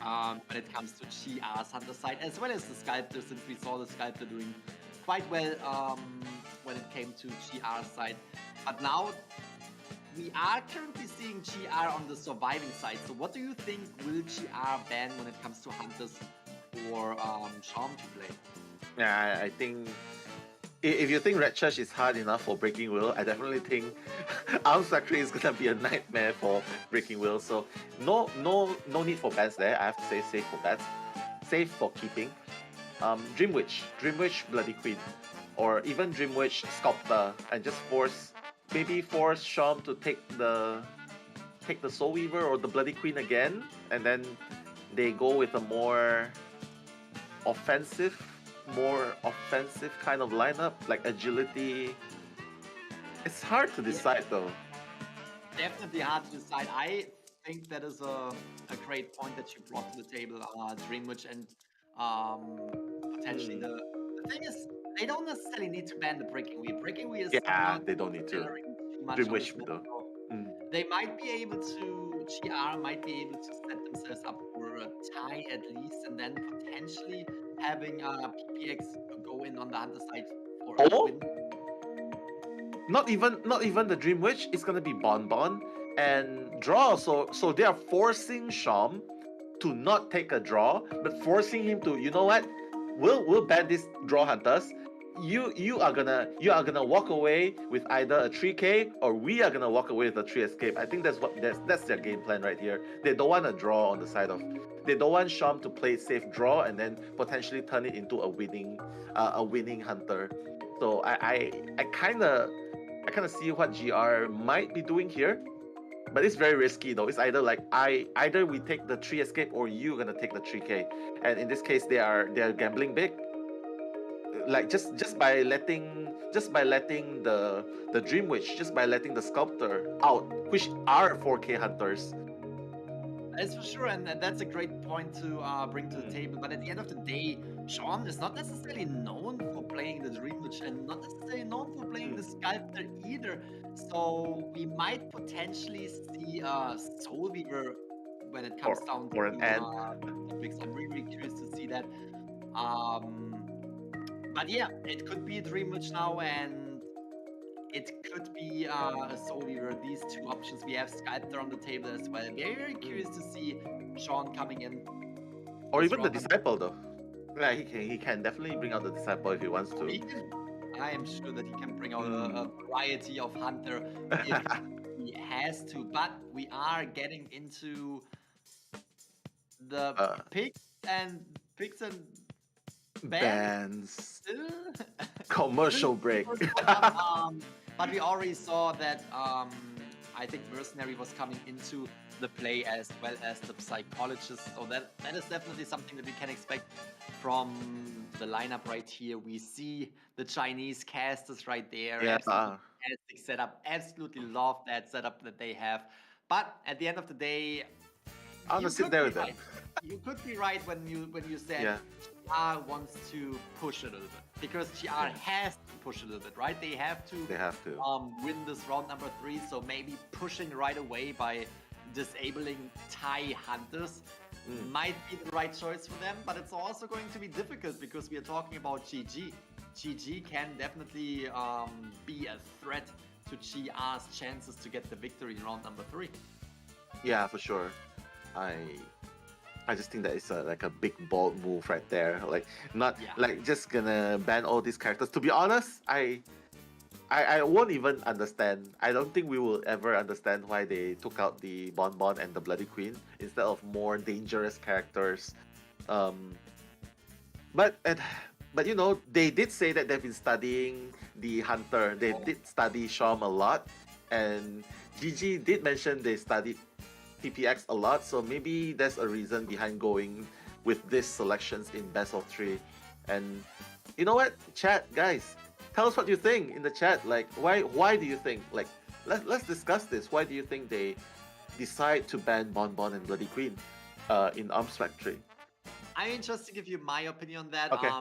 when it comes to GR's Hunter side, as well as the Sculptor, since we saw the Sculptor doing quite well when it came to GR's side. But now, we are currently seeing GR on the surviving side. So what do you think will GR ban when it comes to Hunters or Sham to play? Yeah, I think if you think Red Church is hard enough for Breaking Wheel, I definitely think Arms Factory is gonna be a nightmare for Breaking Wheel. So no need for bans there. I have to say safe for bans, safe for keeping. Dream Witch, Bloody Queen, or even Dream Witch Sculptor, and just force Sham to take the take the Soul Weaver or the Bloody Queen again, and then they go with a more offensive kind of lineup, like agility. It's hard to decide though. Definitely hard to decide. I think that is a great point that you brought to the table, Dreamwitch, and potentially the thing is, they don't necessarily need to ban the Breaking Wheel. Breaking Wheel is not They don't need to. generating too much Dreamwitch on this though. map. They might be able to, GR might be able to set themselves up for a tie at least, and then potentially having PPX go in on the Hunter side for a win. Not even the Dreamwitch. It's gonna be Bonbon and draw. So they are forcing Sham to not take a draw, but forcing him to, you know what? We'll ban these draw hunters. You are gonna walk away with either a 3K or we are gonna walk away with a 3 escape. I think that's their game plan right here. They don't want a draw on the side of. They don't want Sham to play safe draw and then potentially turn it into a winning hunter. So I kind of see what GR might be doing here, but it's very risky though. It's either like either we take the 3 escape or you're gonna take the 3K, and in this case they are gambling big. Like just by letting the Dreamwitch, just by letting the Sculptor out, which are 4K hunters. That's for sure, and that's a great point to bring to the table. But at the end of the day, Sean is not necessarily known for playing the Dreamwitch and not necessarily known for playing the Sculptor either. So we might potentially see Soul Weaver when it comes down to an end. I'm really curious to see that. But yeah, it could be a Dreamwitch now, and it could be a Soul Weaver. These two options. We have Sculptor on the table as well. Very curious to see Sean coming in. Or even the Disciple though. Yeah, he can definitely bring out the Disciple if he wants to. I am sure that he can bring out a variety of Hunter if he has to. But we are getting into the picks and bans. Commercial break. But we already saw that I think Mercenary was coming into the play as well as the Psychologist. So that is definitely something that we can expect from the lineup right here. We see the Chinese casters right there. Yeah. Fantastic setup. Absolutely love that setup that they have. But at the end of the day, I'm gonna sit there with them. You could be right when you said GR wants to push a little bit, because GR has to push a little bit, right? They have to win this round number 3, so maybe pushing right away by disabling Thai hunters might be the right choice for them, but it's also going to be difficult because we are talking about GG. GG can definitely be a threat to GR's chances to get the victory in round number 3. Yeah, for sure. I just think that it's like a big bold move right there. Like like just gonna ban all these characters. To be honest, I won't even understand. I don't think we will ever understand why they took out the Bonbon and the Bloody Queen instead of more dangerous characters. But you know, they did say that they've been studying the Hunter. They did study Sham a lot, and GG did mention they studied PPX a lot, so maybe there's a reason behind going with these selections in best of 3. And you know what, chat guys, tell us what you think in the chat. Like, why do you think, like, let's discuss this. Why do you think they decide to ban Bonbon and Bloody Queen in Arms Factory? I mean, just to give you my opinion on that, Okay.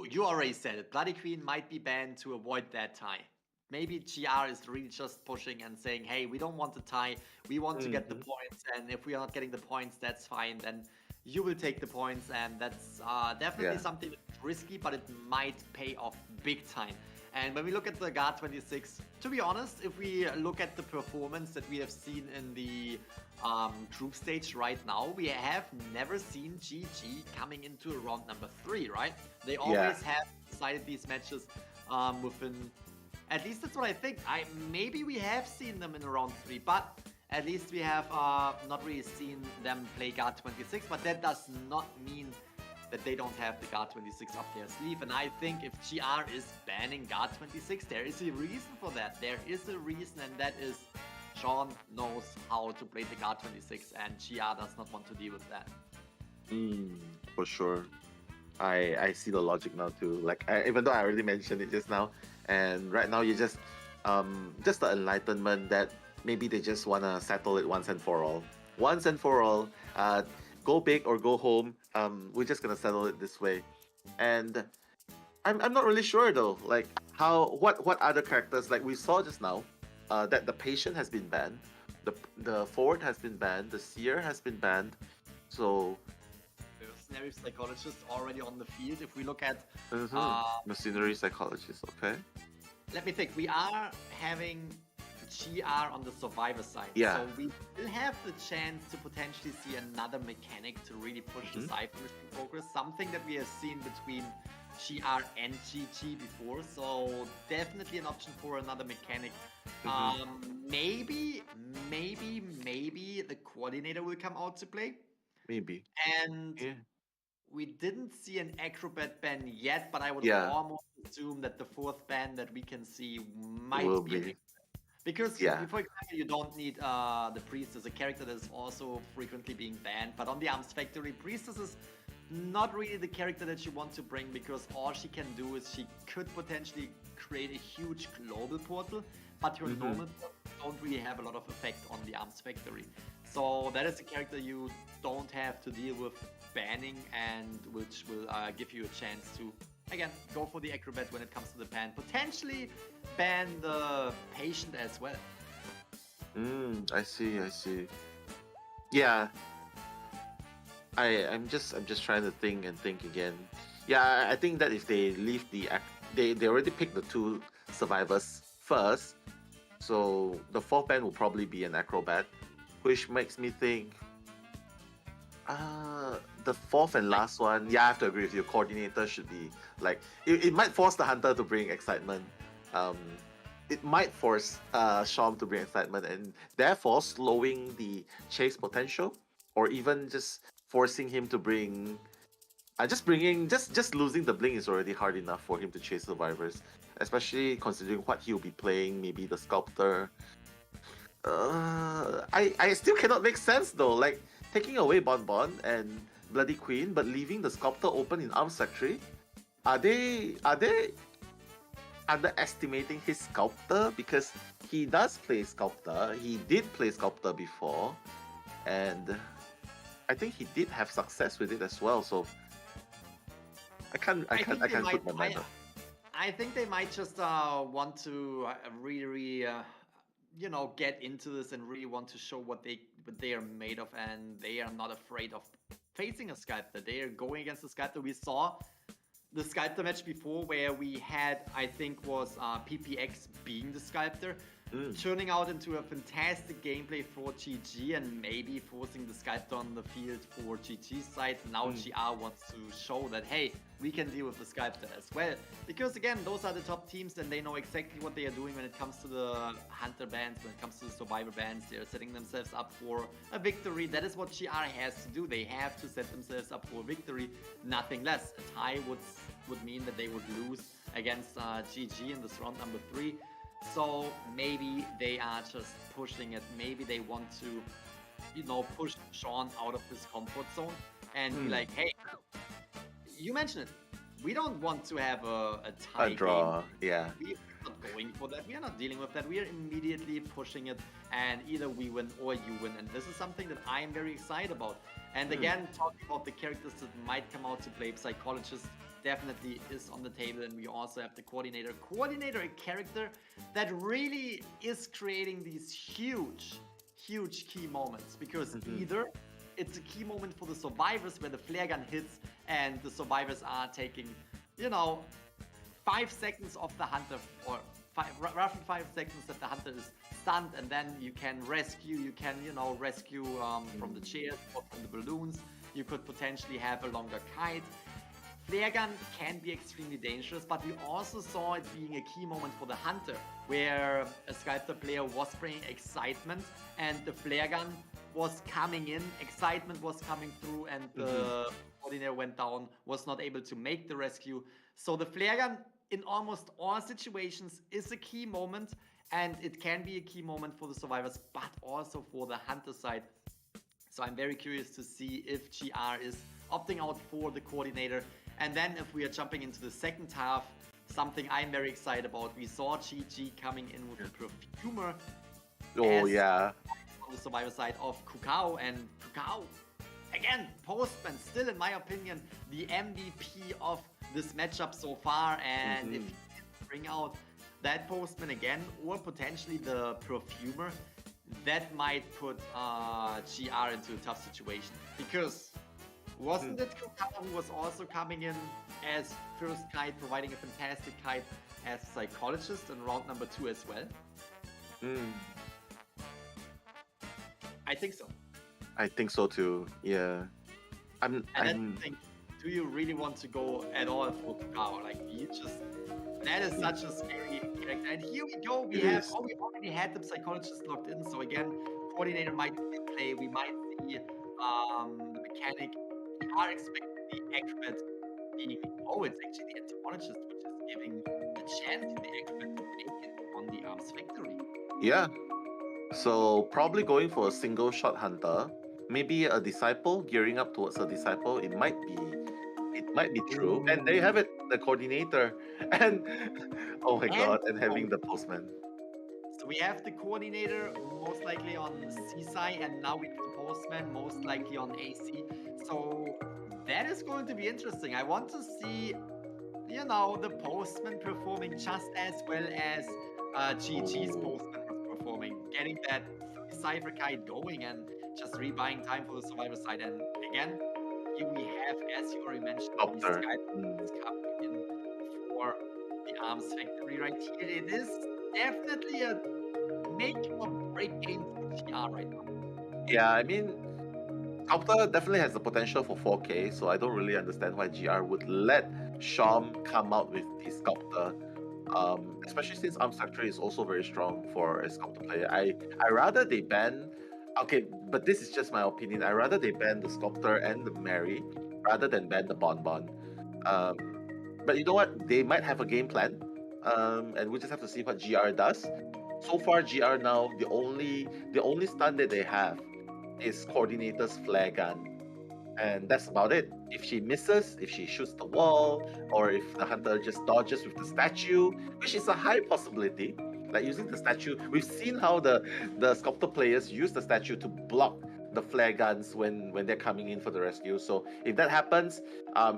you already said it. Bloody Queen might be banned to avoid that tie. Maybe GR is really just pushing and saying, hey, we don't want the tie, we want to get the points, and if we are not getting the points, that's fine, then you will take the points, and that's definitely something that's risky, but it might pay off big time. And when we look at the Guard 26, to be honest, if we look at the performance that we have seen in the group stage right now, we have never seen GG coming into a round number 3, right? They always have decided these matches within. At least that's what I think. Maybe we have seen them in round 3, but at least we have not really seen them play Guard 26. But that does not mean that they don't have the Guard 26 up their sleeve. And I think if GR is banning Guard 26, there is a reason for that. There is a reason, and that is Sean knows how to play the guard 26, and GR does not want to deal with that. For sure. I see the logic now too. Like even though I already mentioned it just now, and right now you just the enlightenment that maybe they just wanna settle it once and for all. Once and for all, go big or go home. We're just gonna settle it this way, and I'm not really sure though. Like what other characters, like we saw just now, that the patient has been banned, the forward has been banned, the seer has been banned, so. Mercenary psychologist already on the field. If we look at mercenary psychologist, okay. Let me think. We are having GR on the survivor side. Yeah. So we will have the chance to potentially see another mechanic to really push the Cypher mission progress. Something that we have seen between GR and GG before. So definitely an option for another mechanic. Maybe the coordinator will come out to play. Maybe. And we didn't see an acrobat ban yet, but I would almost assume that the fourth ban that we can see might be. Because, for example, you don't need the priest as a character that is also frequently being banned. But on the Arms Factory, priestess is not really the character that you want to bring, because all she can do is she could potentially create a huge global portal, but her normal portals don't really have a lot of effect on the Arms Factory. So that is a character you don't have to deal with banning, and which will give you a chance to, again, go for the acrobat when it comes to the ban. Potentially ban the patient as well. I see. Yeah. I'm just trying to think again. Yeah, I think that if they leave they already picked the two survivors first, so the fourth ban will probably be an acrobat, which makes me think the fourth and last one, I have to agree with you. Coordinator should be like it might force the hunter to bring excitement. It might force Sean to bring excitement, and therefore slowing the chase potential, or even just forcing him to bring. Just losing the blink is already hard enough for him to chase survivors, especially considering what he'll be playing. Maybe the sculptor. I still cannot make sense though. Like taking away Bon and Bloody Queen, but leaving the sculptor open in Arms Factory. Are they underestimating his sculptor? Because he does play sculptor. He did play sculptor before, and I think he did have success with it as well. So I can't put my mind up. I think they might just want to really get into this and really want to show what they are made of, and they are not afraid of facing a sculptor. They are going against the sculptor. We saw the sculptor match before, where we had, I think was PPX being the sculptor, turning out into a fantastic gameplay for GG, and maybe forcing the sculptor on the field for GG's side. Now GR wants to show that, hey, we can deal with the sculptor as well. Because again, those are the top teams, and they know exactly what they are doing when it comes to the hunter bans, when it comes to the survivor bans. They are setting themselves up for a victory. That is what GR has to do. They have to set themselves up for a victory, nothing less. A tie would mean that they would lose against GG in this round number 3. So maybe they are just pushing it. Maybe they want to, push Sean out of his comfort zone and be like, hey, you mentioned it. We don't want to have a tie draw. Game. Yeah. We're not going for that. We are not dealing with that. We are immediately pushing it, and either we win or you win. And this is something that I am very excited about. And again, talking about the characters that might come out to play, Psychologist definitely is on the table, and we also have the Coordinator. Coordinator, a character that really is creating these huge key moments, because either it's a key moment for the survivors where the flare gun hits and the survivors are taking, 5 seconds off the hunter, or roughly 5 seconds that the hunter is stunned, and then you can rescue, rescue from the chairs or from the balloons. You could potentially have a longer kite. Flare gun can be extremely dangerous, but we also saw it being a key moment for the hunter, where a sculptor player was bringing excitement and the flare gun was coming in, excitement was coming through, and the coordinator went down, was not able to make the rescue. So the flare gun in almost all situations is a key moment, and it can be a key moment for the survivors, but also for the hunter side. So I'm very curious to see if GR is opting out for the coordinator. And then if we are jumping into the second half, something I'm very excited about, we saw GG coming in with the perfumer. Oh, yeah. On the survivor side of Kukao, and Kukao, again, Postman, still in my opinion, the MVP of this matchup so far. And if you bring out that Postman again, or potentially the perfumer, that might put GR into a tough situation. Because wasn't it Kukao who was also coming in as first kite, providing a fantastic kite as psychologist in round number 2 as well? I think so. I think so too. Yeah. I'm think, do you really want to go at all for Kukao? Like, that is such a scary character. And here we go. We already had the psychologist locked in. So again, coordinator might play. We might see the mechanic. We are expecting the acrobat being. Oh, it's actually the entomologist, which is giving a chance to the acrobat to make it on the Arms Factory. Yeah. So probably going for a single shot hunter, maybe a disciple, gearing up towards a disciple. It might be true. And there you have it, the coordinator, and oh my god, and having the postman. So we have the coordinator most likely on C-side, and now we have the postman most likely on AC. So that is going to be interesting. I want to see, the postman performing just as well as GG's postman was performing, getting that cipher kite going and just rebuying time for the survivor side. And again, here we have, as you already mentioned, these guys coming in for the Arms Factory right here. It is definitely a make or break game for GR right now. Yeah, I mean, Sculptor definitely has the potential for 4K, so I don't really understand why GR would let Shom come out with the Sculptor. Especially since Arms Factory is also very strong for a Sculptor player. I rather they ban. Okay, but this is just my opinion. I rather they ban the Sculptor and the Mary rather than ban the Bonbon. But you know what? They might have a game plan, and we just have to see what GR does. So far, GR now the only stun that they have is Coordinator's flare gun, and that's about it. If she misses, if she shoots the wall, or if the hunter just dodges with the statue, which is a high possibility. Like using the statue, we've seen how the Sculptor players use the statue to block the flare guns when they're coming in for the rescue. So if that happens,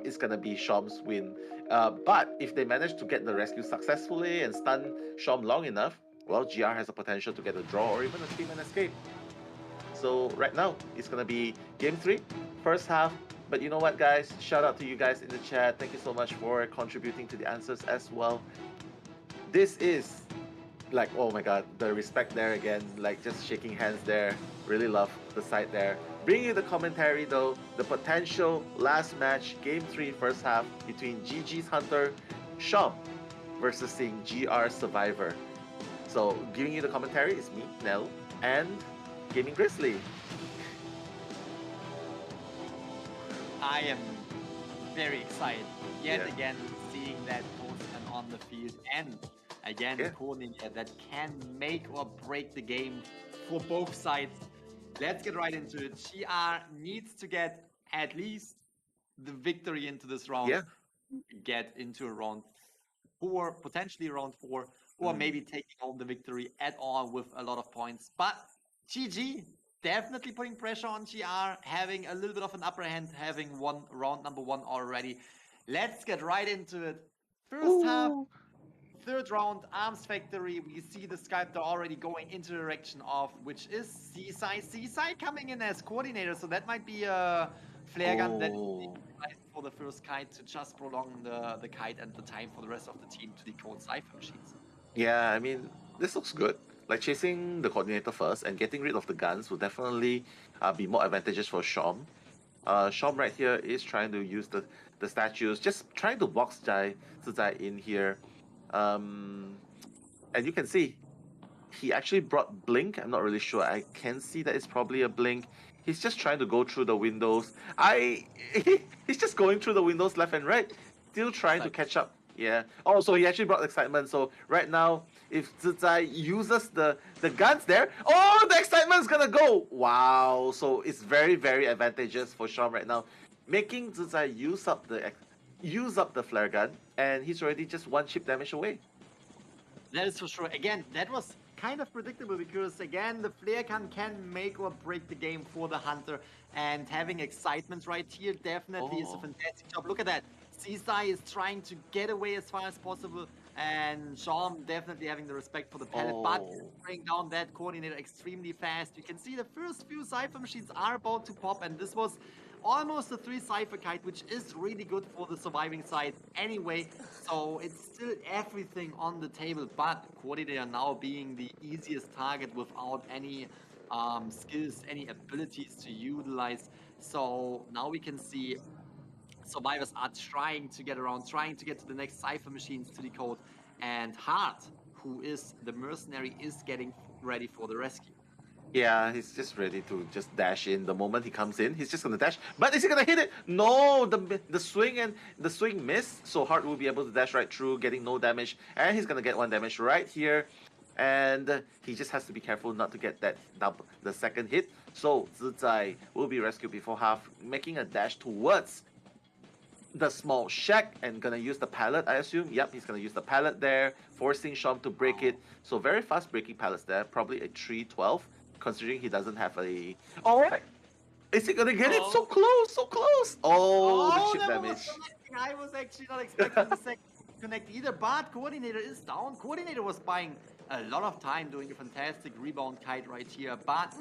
it's gonna be Shom's win. But if they manage to get the rescue successfully and stun Shom long enough, well, GR has a potential to get a draw or even a scream and escape. So right now, it's gonna be game 3, first half. But you know what, guys? Shout out to you guys in the chat. Thank you so much for contributing to the answers as well. This is like, oh my god, the respect there again, like just shaking hands there. Really love the side there. Bringing you the commentary though, the potential last match, game 3, first half, between GG's Hunter, Shom, versus seeing GR Survivor. So giving you the commentary is me, Nell, and Gaming Grizzly. I am very excited yet again seeing that postman on the field, and again coordinator that can make or break the game for both sides. Let's get right into it. GR needs to get at least the victory into this round. Get into round 4, potentially round 4, or maybe taking home the victory at all with a lot of points. But GG definitely putting pressure on GR, having a little bit of an upper hand, having won round number 1 already. Let's get right into it. First half, third round, Arms Factory. We see the Sculptor already going into the direction of, which is C-side. C-side coming in as coordinator, so that might be a flare gun that is for the first kite to just prolong the kite and the time for the rest of the team to decode cipher machines. Yeah, I mean, this looks good. Like chasing the coordinator first and getting rid of the guns will definitely be more advantageous for Shom. Shom right here is trying to use the statues, just trying to box Zizai in here. And you can see, he actually brought Blink. I'm not really sure. I can see that it's probably a Blink. He's just trying to go through the windows. He's just going through the windows left and right, still trying to catch up Yeah. Oh, so he actually brought excitement. So right now, if Zizai uses the guns there, oh, the excitement is gonna go. Wow. So it's very, very advantageous for Sean right now, making Zizai use up the flare gun, and he's already just one chip damage away. That is for sure. Again, that was kind of predictable because, again, the flare gun can make or break the game for the Hunter. And having excitement right here definitely is a fantastic job. Look at that. Seasai is trying to get away as far as possible. And Sean definitely having the respect for the pallet, but bring down that coordinator extremely fast. You can see the first few Cypher machines are about to pop, and this was almost a 3 Cypher kite, which is really good for the surviving side anyway. So it's still everything on the table, but coordinator now being the easiest target without any skills, any abilities to utilize. So now we can see survivors are trying to get around, trying to get to the next Cypher machines to decode, and Hart, who is the mercenary, is getting ready for the rescue. Yeah, he's just ready to just dash in. The moment he comes in, he's just gonna dash. But is he gonna hit it? No, the swing missed. So Hart will be able to dash right through, getting no damage, and he's gonna get 1 damage right here. And he just has to be careful not to get the second hit. So Zizai will be rescued before half, making a dash towards the small shack and gonna use the pallet, I assume. Yep, he's gonna use the pallet there, forcing Shom to break it. So very fast breaking pallets there, probably a 3-12, considering he doesn't have a... Oh, is he gonna get it? So close, so close! Oh, the chip damage. I was actually not expecting the second to connect either, but Coordinator is down. Coordinator was buying a lot of time doing a fantastic rebound kite right here, but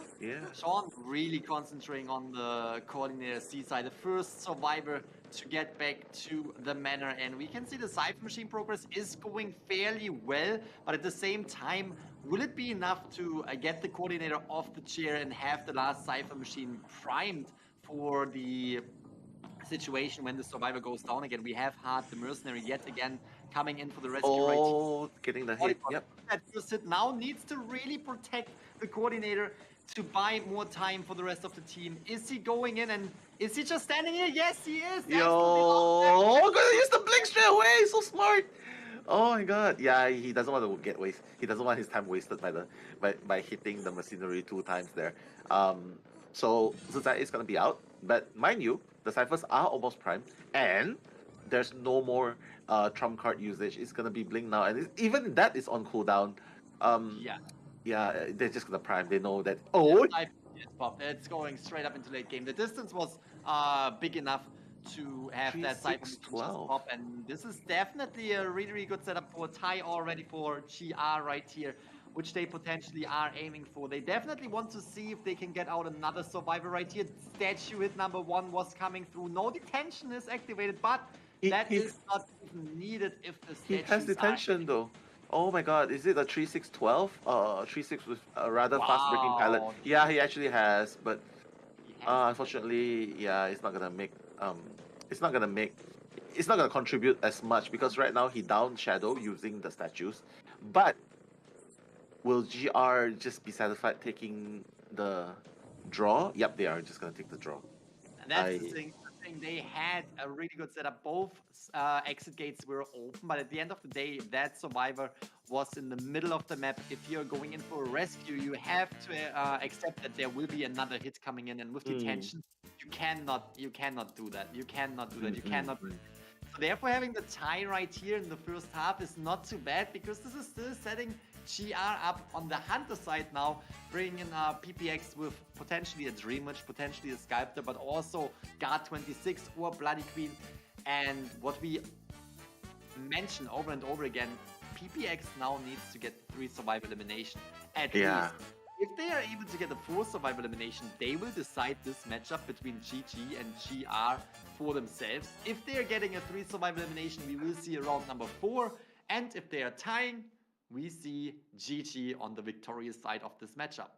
Sean really concentrating on the Coordinator C side, the first survivor to get back to the manor, and we can see the Cypher machine progress is going fairly well, but at the same time, will it be enough to get the Coordinator off the chair and have the last Cypher machine primed for the situation when the survivor goes down again? We have Hart, the mercenary, yet again coming in for the rescue right here. Getting the hit, yep. That first hit now needs to really protect the Coordinator to buy more time for the rest of the team. Is he going in, and is he just standing here? Yes, he is! Yo, gonna use the blink straight away, so smart! Oh my god, yeah, he doesn't want to get waste. He doesn't want his time wasted by hitting the machinery 2 times there. So Zizai is gonna be out, but mind you, the Cyphers are almost primed, and there's no more trump card usage. It's gonna be blink now, and even that is on cooldown. Yeah, they're just gonna prime. They know that. Oh, it's going straight up into late game. The distance was big enough to have that Cypher pop, and this is definitely a really, really good setup for a tie already for GR right here, which they potentially are aiming for. They definitely want to see if they can get out another survivor right here. Statue hit number 1 was coming through. No detention is activated, but that is not even needed if the statues he has detention though. Oh my god, is it a 3-6-12? 3-6 with a rather fast breaking pallet. Yeah, he actually has, but unfortunately, yeah, it's not gonna make it's not gonna contribute as much because right now he downed Shadow using the statues. But will GR just be satisfied taking the draw? Yep, they are just gonna take the draw. And that's the thing. They had a really good setup. Both exit gates were open, but at the end of the day, that survivor was in the middle of the map. If you're going in for a rescue, you have to accept that there will be another hit coming in, and with detention, you cannot do that. You cannot do that. You cannot. So therefore, having the tie right here in the first half is not too bad because this is still setting GR up on the Hunter side now, bringing in PPX with potentially a Dream Witch, potentially a Sculptor, but also Guard 26 or Bloody Queen. And what we mention over and over again, PPX now needs to get 3 survival elimination at least. If they are able to get a 4 survival elimination, they will decide this matchup between GG and GR for themselves. If they are getting a 3 survival elimination, we will see round number 4. And if they are tying, we see GG on the victorious side of this matchup.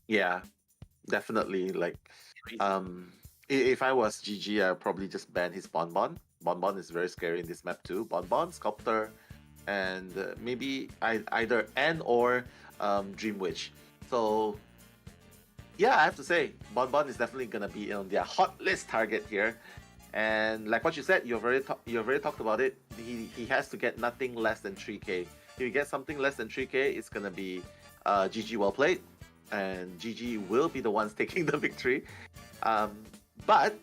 Yeah, definitely. Like, if I was GG, I'd probably just ban his Bonbon. Bonbon is very scary in this map too. Bonbon, Sculptor, and maybe either or Dream Witch. So, yeah, I have to say, Bonbon is definitely gonna be on their hot list target here. And like what you said, you've already talked about it. He has to get nothing less than 3K. If he gets something less than 3K, it's gonna be GG well played, and GG will be the ones taking the victory. But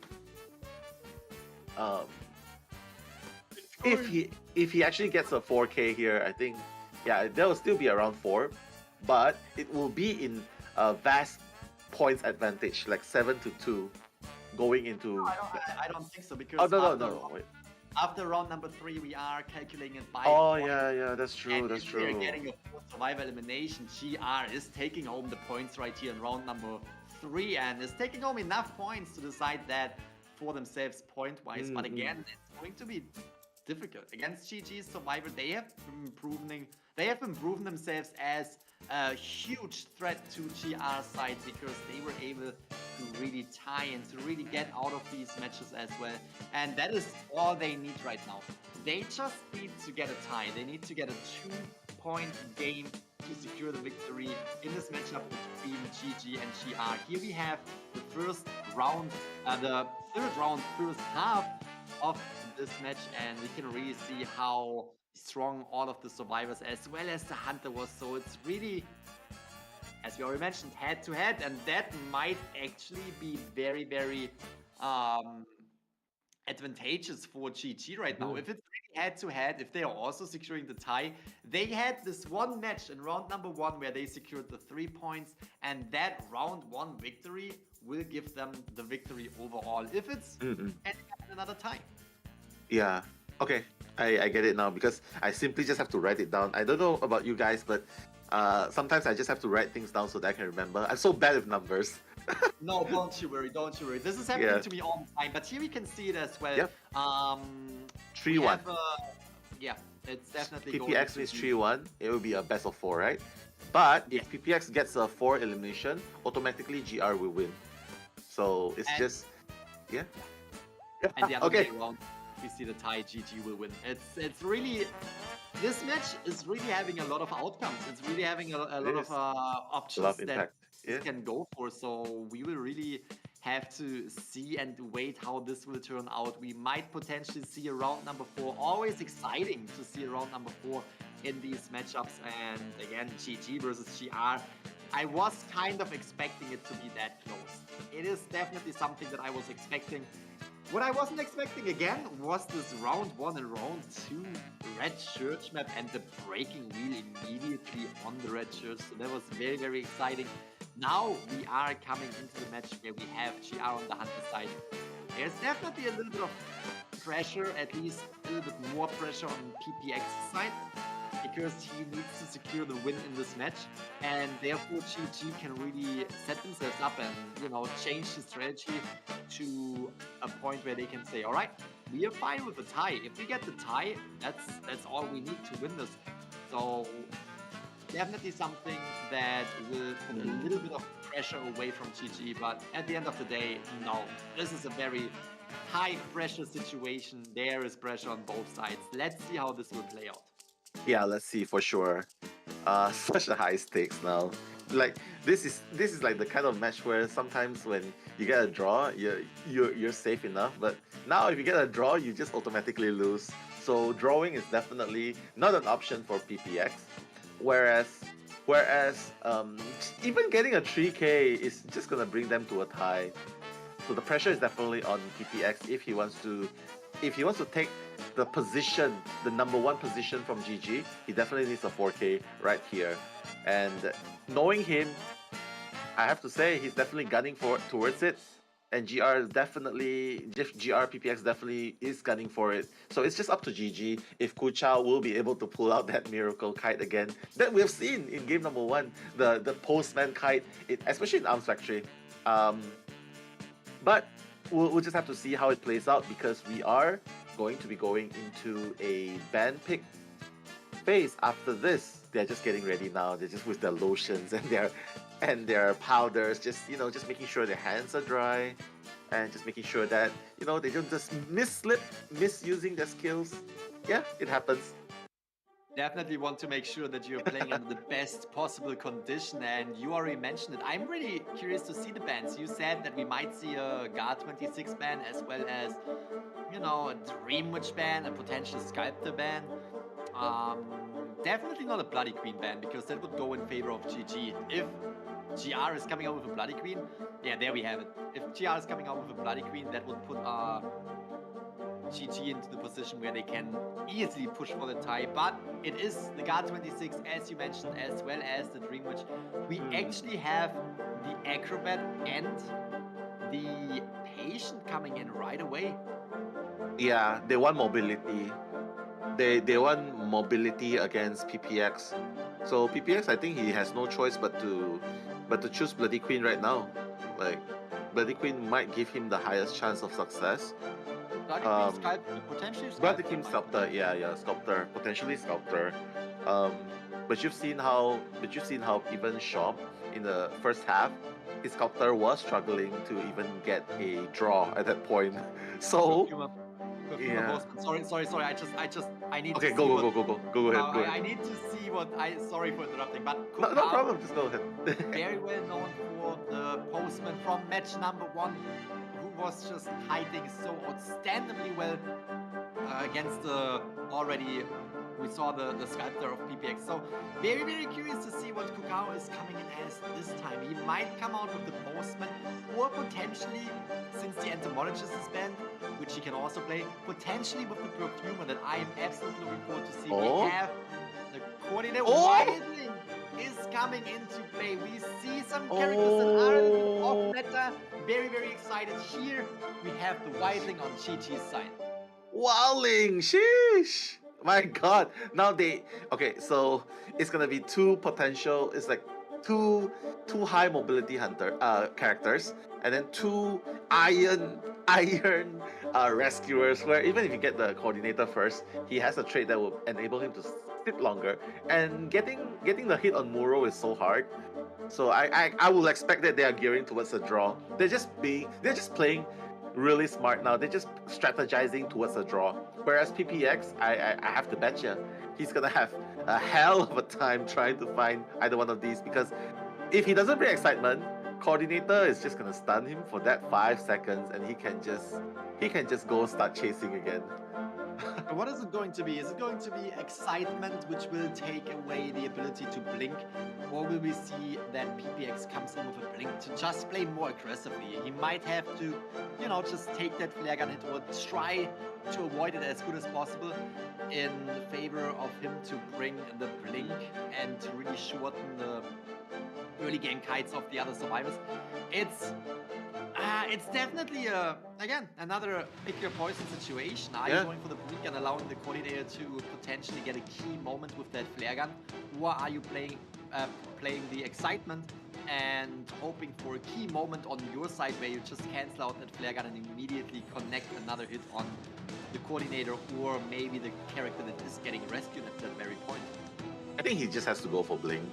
if he actually gets a 4K here, I think there will still be around 4, but it will be in a vast points advantage, like 7-2, going into. No, I don't think so, because no. Wait. After round number 3, we are calculating it by points. Yeah, that's true. And that's if true. we're getting a full survival elimination, GR is taking home the points right here in round number 3, and is taking home enough points to decide that for themselves point-wise. But again, it's going to be difficult against GG's Survivor. They have been proven themselves as a huge threat to GR side, because they were able to really tie and to really get out of these matches as well. And that is all they need right now. They just need to get a tie. They need to get a 2-point game to secure the victory in this matchup between GG and GR. Here we have the first round, the third round, first half of this match, and we can really see how strong all of the survivors as well as the hunter was. So it's really, as we already mentioned, head to head, and that might actually be very, very advantageous for GG right now. If it's really head to head, if they are also securing the tie, they had this one match in round number 1 where they secured the 3 points, and that round 1 victory will give them the victory overall if it's another tie. Yeah. Okay. I get it now, because I simply just have to write it down. I don't know about you guys, but sometimes I just have to write things down so that I can remember. I'm so bad with numbers. No, don't you worry. This is happening to me all the time, but here we can see it as well. Yep. 3-1. Yeah, it's definitely PPX is 3-1. It will be a best of 4, right? But if PPX gets a 4 elimination, automatically GR will win. So it's just And the other way around, we see the tie, GG will win. It's really, this match is really having a lot of outcomes. It's really having a lot of options that this can go for. So we will really have to see and wait how this will turn out. We might potentially see a round number 4. Always exciting to see a round number 4 in these matchups. And again, GG versus GR. I was kind of expecting it to be that close. It is definitely something that I was expecting. What I wasn't expecting again was this round 1 and round 2 red church map and the breaking wheel immediately on the red church. So that was very, very exciting. Now we are coming into the match where we have GR on the hunter side. There's definitely a little bit of pressure, at least a little bit more pressure on PPX's side, because he needs to secure the win in this match, and therefore GG can really set themselves up and, you know, change the strategy to a point where they can say, all right, we are fine with the tie. If we get the tie, that's all we need to win this. So definitely something that will put a little bit of pressure away from GG, but at the end of the day, no. This is a very high pressure situation. There is pressure on both sides. Let's see how this will play out. Yeah, let's see for sure. Such a high stakes now. Like this is like the kind of match where sometimes when you get a draw, you're safe enough. But now if you get a draw, you just automatically lose. So drawing is definitely not an option for PPX. Whereas even getting a 3K is just gonna bring them to a tie. So the pressure is definitely on PPX if he wants to take the position, the number 1 position from GG. He definitely needs a 4K right here. And knowing him, I have to say he's definitely gunning towards it. And GR PPX definitely is gunning for it. So it's just up to GG if Kuchao will be able to pull out that miracle kite again that we've seen in game number 1, the postman kite, especially in Arms Factory. But we'll just have to see how it plays out, because we are going to be going into a ban pick phase after this. They're just getting ready now. They're just with their lotions and their powders, just making sure their hands are dry, and just making sure that they don't just misusing their skills. Yeah, it happens. definitely want to make sure that you're playing under the best possible condition, and you already mentioned it. I'm really curious to see the bans. You said that we might see a Guard 26 ban as well as, you know, a Dream Witch ban, a potential Sculptor ban. Definitely not a Bloody Queen ban, because that would go in favor of GG. If GR is coming out with a Bloody Queen, yeah, there we have it. If GR is coming out with a Bloody Queen, that would put GG into the position where they can easily push for the tie. But it is the Guard 26, as you mentioned, as well as the Dream Witch. We actually have the Acrobat and the Patient coming in right away. Yeah, they want mobility. They want mobility against PPX. So PPX, I think he has no choice but to choose Bloody Queen right now. Like, Bloody Queen might give him the highest chance of success. Bloody Queen Sculptor, potentially Sculptor. Bloody Queen Sculptor, yeah, Sculptor, potentially Sculptor. But you've seen how even Shop in the first half, his Sculptor was struggling to even get a draw at that point. So yeah. Sorry. I need. Okay, to go see ahead. I need to see what I. Sorry for interrupting, but No problem. Just go ahead. very well known for the postman from match number 1, who was just hiding so outstandingly well against the already. We saw the Sculptor of PPX. So very curious to see what Kukao is coming in as this time. He might come out with the postman, or potentially, since the entomologist is banned, which he can also play, potentially with the perfumer that I am absolutely looking forward to see. We have the coordinator Wildling is coming into play. We see some characters that are a little off meta. Very excited. Here we have the Wildling on GG's side. Wildling, sheesh! My God! Now so it's gonna be two potential. It's like two high mobility characters, and then two iron rescuers. Where even if you get the coordinator first, he has a trait that will enable him to sit longer. And getting the hit on Muro is so hard. So I will expect that they are gearing towards a draw. They're just playing really smart now. They're just strategizing towards a draw. Whereas PPX, I have to bet you, he's gonna have a hell of a time trying to find either one of these, because if he doesn't bring excitement, coordinator is just gonna stun him for that 5 seconds, and he can just go start chasing again. What is it going to be? Is it going to be excitement, which will take away the ability to blink? Or will we see that PPX comes in with a blink to just play more aggressively? He might have to, just take that flare gun hit or try to avoid it as good as possible in favor of him to bring the blink and to really shorten the early game kites of the other survivors. It's definitely another pick your poison situation. Are you going for the blink and allowing the coordinator to potentially get a key moment with that flare gun, or are you playing the excitement and hoping for a key moment on your side where you just cancel out that flare gun and immediately connect another hit on the coordinator or maybe the character that is getting rescued at that very point? I think he just has to go for blink.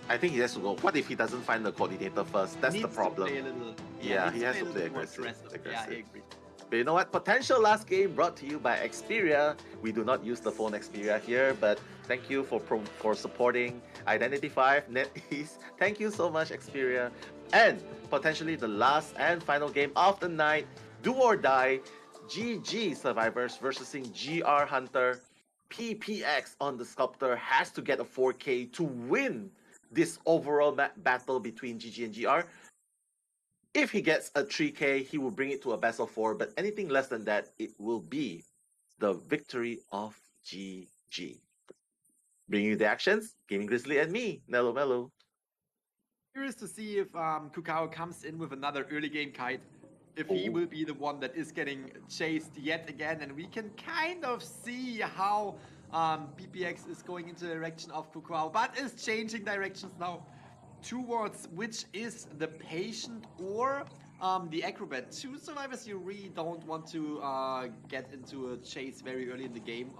I think he has to go. What if he doesn't find the coordinator first? That's the problem. He has to play a little, he has to play aggressive. Yeah, I agree. But you know what? Potential last game brought to you by Xperia. We do not use the phone Xperia here, but thank you for supporting Identity 5, NetEase. Thank you so much, Xperia. And potentially the last and final game of the night, Do or Die, GG Survivors versus GR Hunter. PPX on the Sculptor has to get a 4K to win this overall battle between GG and GR. If he gets a 3K, he will bring it to a best of 4, but anything less than that, it will be the victory of GG. Bringing you the actions, Gaming Grizzly and me, Nello Mello. Curious to see if Kukao comes in with another early game kite, if he will be the one that is getting chased yet again, and we can kind of see how PPX is going into the direction of Kukao, but is changing directions now towards which is the Patient or the Acrobat. Two survivors you really don't want to get into a chase very early in the game,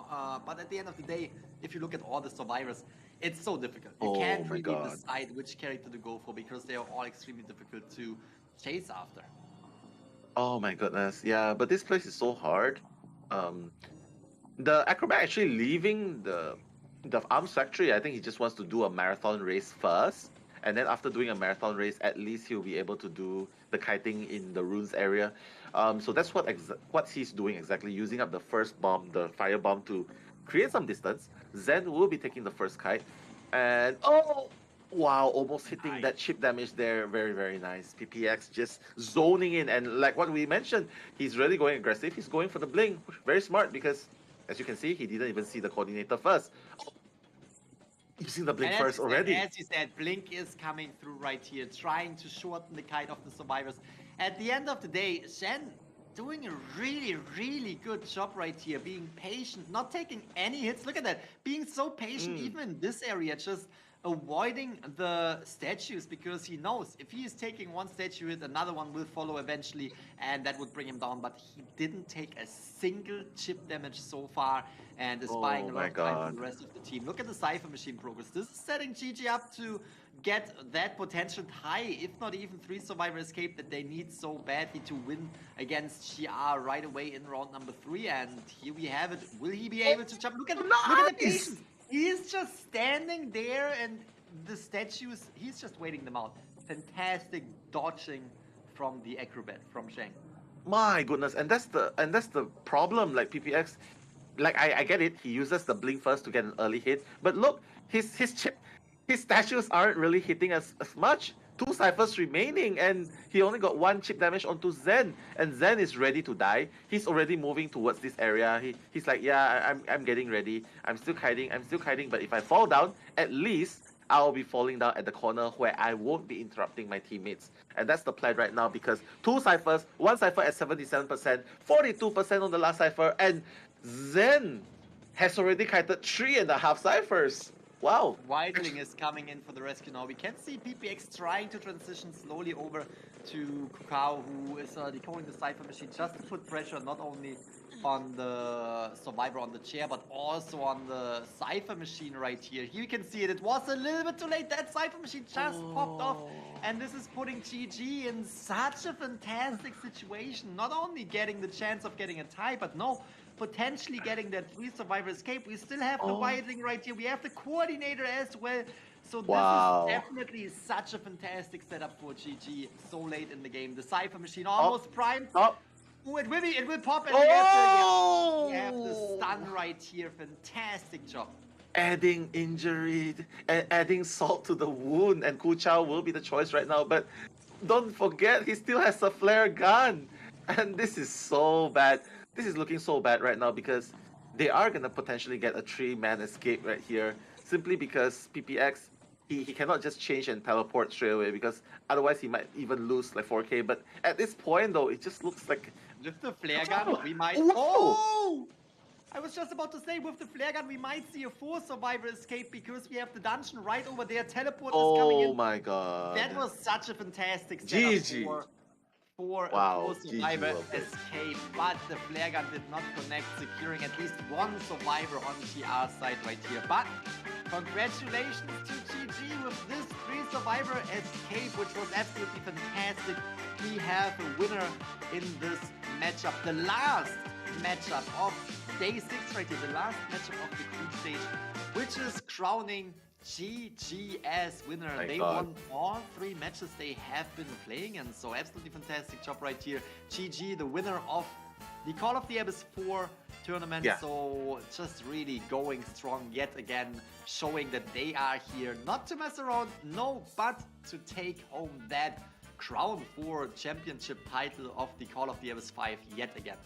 but at the end of the day, if you look at all the survivors, it's so difficult. You can't really decide which character to go for because they are all extremely difficult to chase after. Oh my goodness, yeah, but this place is so hard. The Acrobat actually leaving the the Arms Factory, I think he just wants to do a marathon race first. And then after doing a marathon race, at least he'll be able to do the kiting in the runes area. So that's what he's doing exactly, using up the first bomb, the fire bomb, to create some distance. Zen will be taking the first kite. And wow, almost hitting that chip damage there. Very, very nice. PPX just zoning in. And like what we mentioned, he's really going aggressive. He's going for the blink. Very smart because, as you can see, he didn't even see the coordinator first. Using the blink first already. As you said, blink is coming through right here, trying to shorten the kite of the survivors. At the end of the day, Shen doing a really, really good job right here, being patient, not taking any hits. Look at that, being so patient even in this area, just avoiding the statues, because he knows if he is taking one statue hit, another one will follow eventually, and that would bring him down. But he didn't take a single chip damage so far, and is buying a lot of time for the rest of the team. Look at the Cypher Machine progress. This is setting GG up to get that potential tie, if not even 3 survivor escape that they need so badly to win against GR right away in round number 3. And here we have it. Will he be able to jump? Look at the patience. He's just standing there, and the statues, he's just waiting them out. Fantastic dodging from the acrobat, from Sheng. My goodness, and that's the problem. Like PPX, like I get it. He uses the blink first to get an early hit, but look, his statues aren't really hitting as much. 2 ciphers remaining, and he only got 1 chip damage onto Zen, and Zen is ready to die. He's already moving towards this area. He's like, yeah, I'm getting ready. I'm still hiding, but if I fall down, at least I'll be falling down at the corner where I won't be interrupting my teammates. And that's the plan right now, because 2 ciphers, 1 cipher at 77%, 42% on the last cipher, and Zen has already kited 3.5 ciphers. Wow. Weidling is coming in for the rescue now. We can see PPX trying to transition slowly over to Kukao, who is decoding the Cypher Machine, just to put pressure not only on the survivor on the chair, but also on the Cypher Machine right here. Here you can see it. It was a little bit too late. That Cypher Machine just popped off. And this is putting GG in such a fantastic situation. Not only getting the chance of getting a tie, but potentially getting that 3 survivor escape. We still have the Weidling right here. We have the coordinator as well. So this is definitely such a fantastic setup for GG so late in the game. The Cypher Machine almost primed. Oh, it will pop, and we have the stun right here. Fantastic job. Adding injury, adding salt to the wound, and Ku Chao will be the choice right now. But don't forget, he still has a flare gun, and this is so bad. This is looking so bad right now, because they are gonna potentially get a 3-man escape right here, simply because PPX, he cannot just change and teleport straight away, because otherwise he might even lose like 4K. But at this point though, it just looks like with the flare gun we might. I was just about to say, with the flare gun we might see a 4 survivor escape, because we have the dungeon right over there. Teleport is coming in. Oh my god. That was such a fantastic setup for a 4 survivor escape, but the flare gun did not connect, securing at least 1 survivor on GR side right here. But congratulations to GG with this 3 survivor escape, which was absolutely fantastic. We have a winner in this matchup, the last matchup of day 6 right here, the last matchup of the group stage, which is crowning GG as winner. They won all 3 matches they have been playing, and so absolutely fantastic job right here. GG, the winner of the Call of the Abyss 4 tournament. So just really going strong yet again, showing that they are here not to mess around, but to take home that crown for championship title of the Call of the Abyss 5 yet again.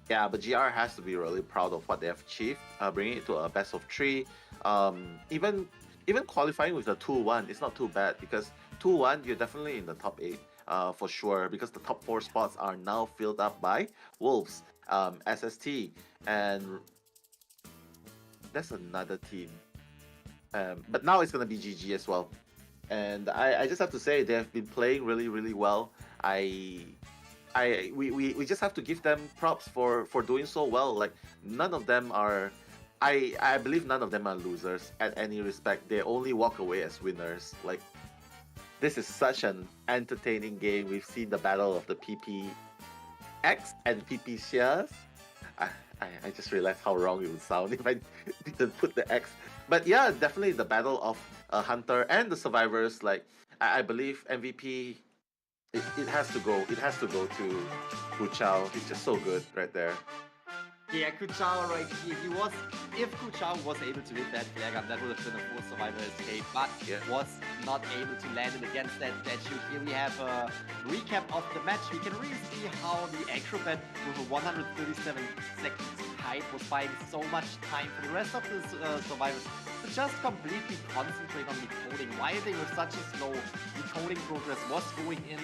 Yeah, but GR has to be really proud of what they have achieved, bringing it to a best of 3. Even qualifying with a 2-1 is not too bad, because 2-1 you're definitely in the top 8 for sure, because the top 4 spots are now filled up by Wolves, SST, and that's another team. But now it's gonna be GG as well, and I just have to say they have been playing really, really well. We just have to give them props for doing so well. Like, none of them are, I believe none of them are losers at any respect. They only walk away as winners. Like, this is such an entertaining game. We've seen the battle of the PPX and PP Shares. I just realized how wrong it would sound if I didn't put the X. But yeah, definitely the battle of Hunter and the survivors. Like I believe MVP, it has to go. It has to go to Hu Chao. He's just so good right there. Yeah, Kuchao right here. If Kuchao was able to hit that flare gun, that would have been a full survivor escape, but was not able to land it against that statue. Here we have a recap of the match. We can really see how the Acrobat with a 137 seconds kite was buying so much time for the rest of the survivors to just completely concentrate on decoding. Why they were such a slow decoding progress was going in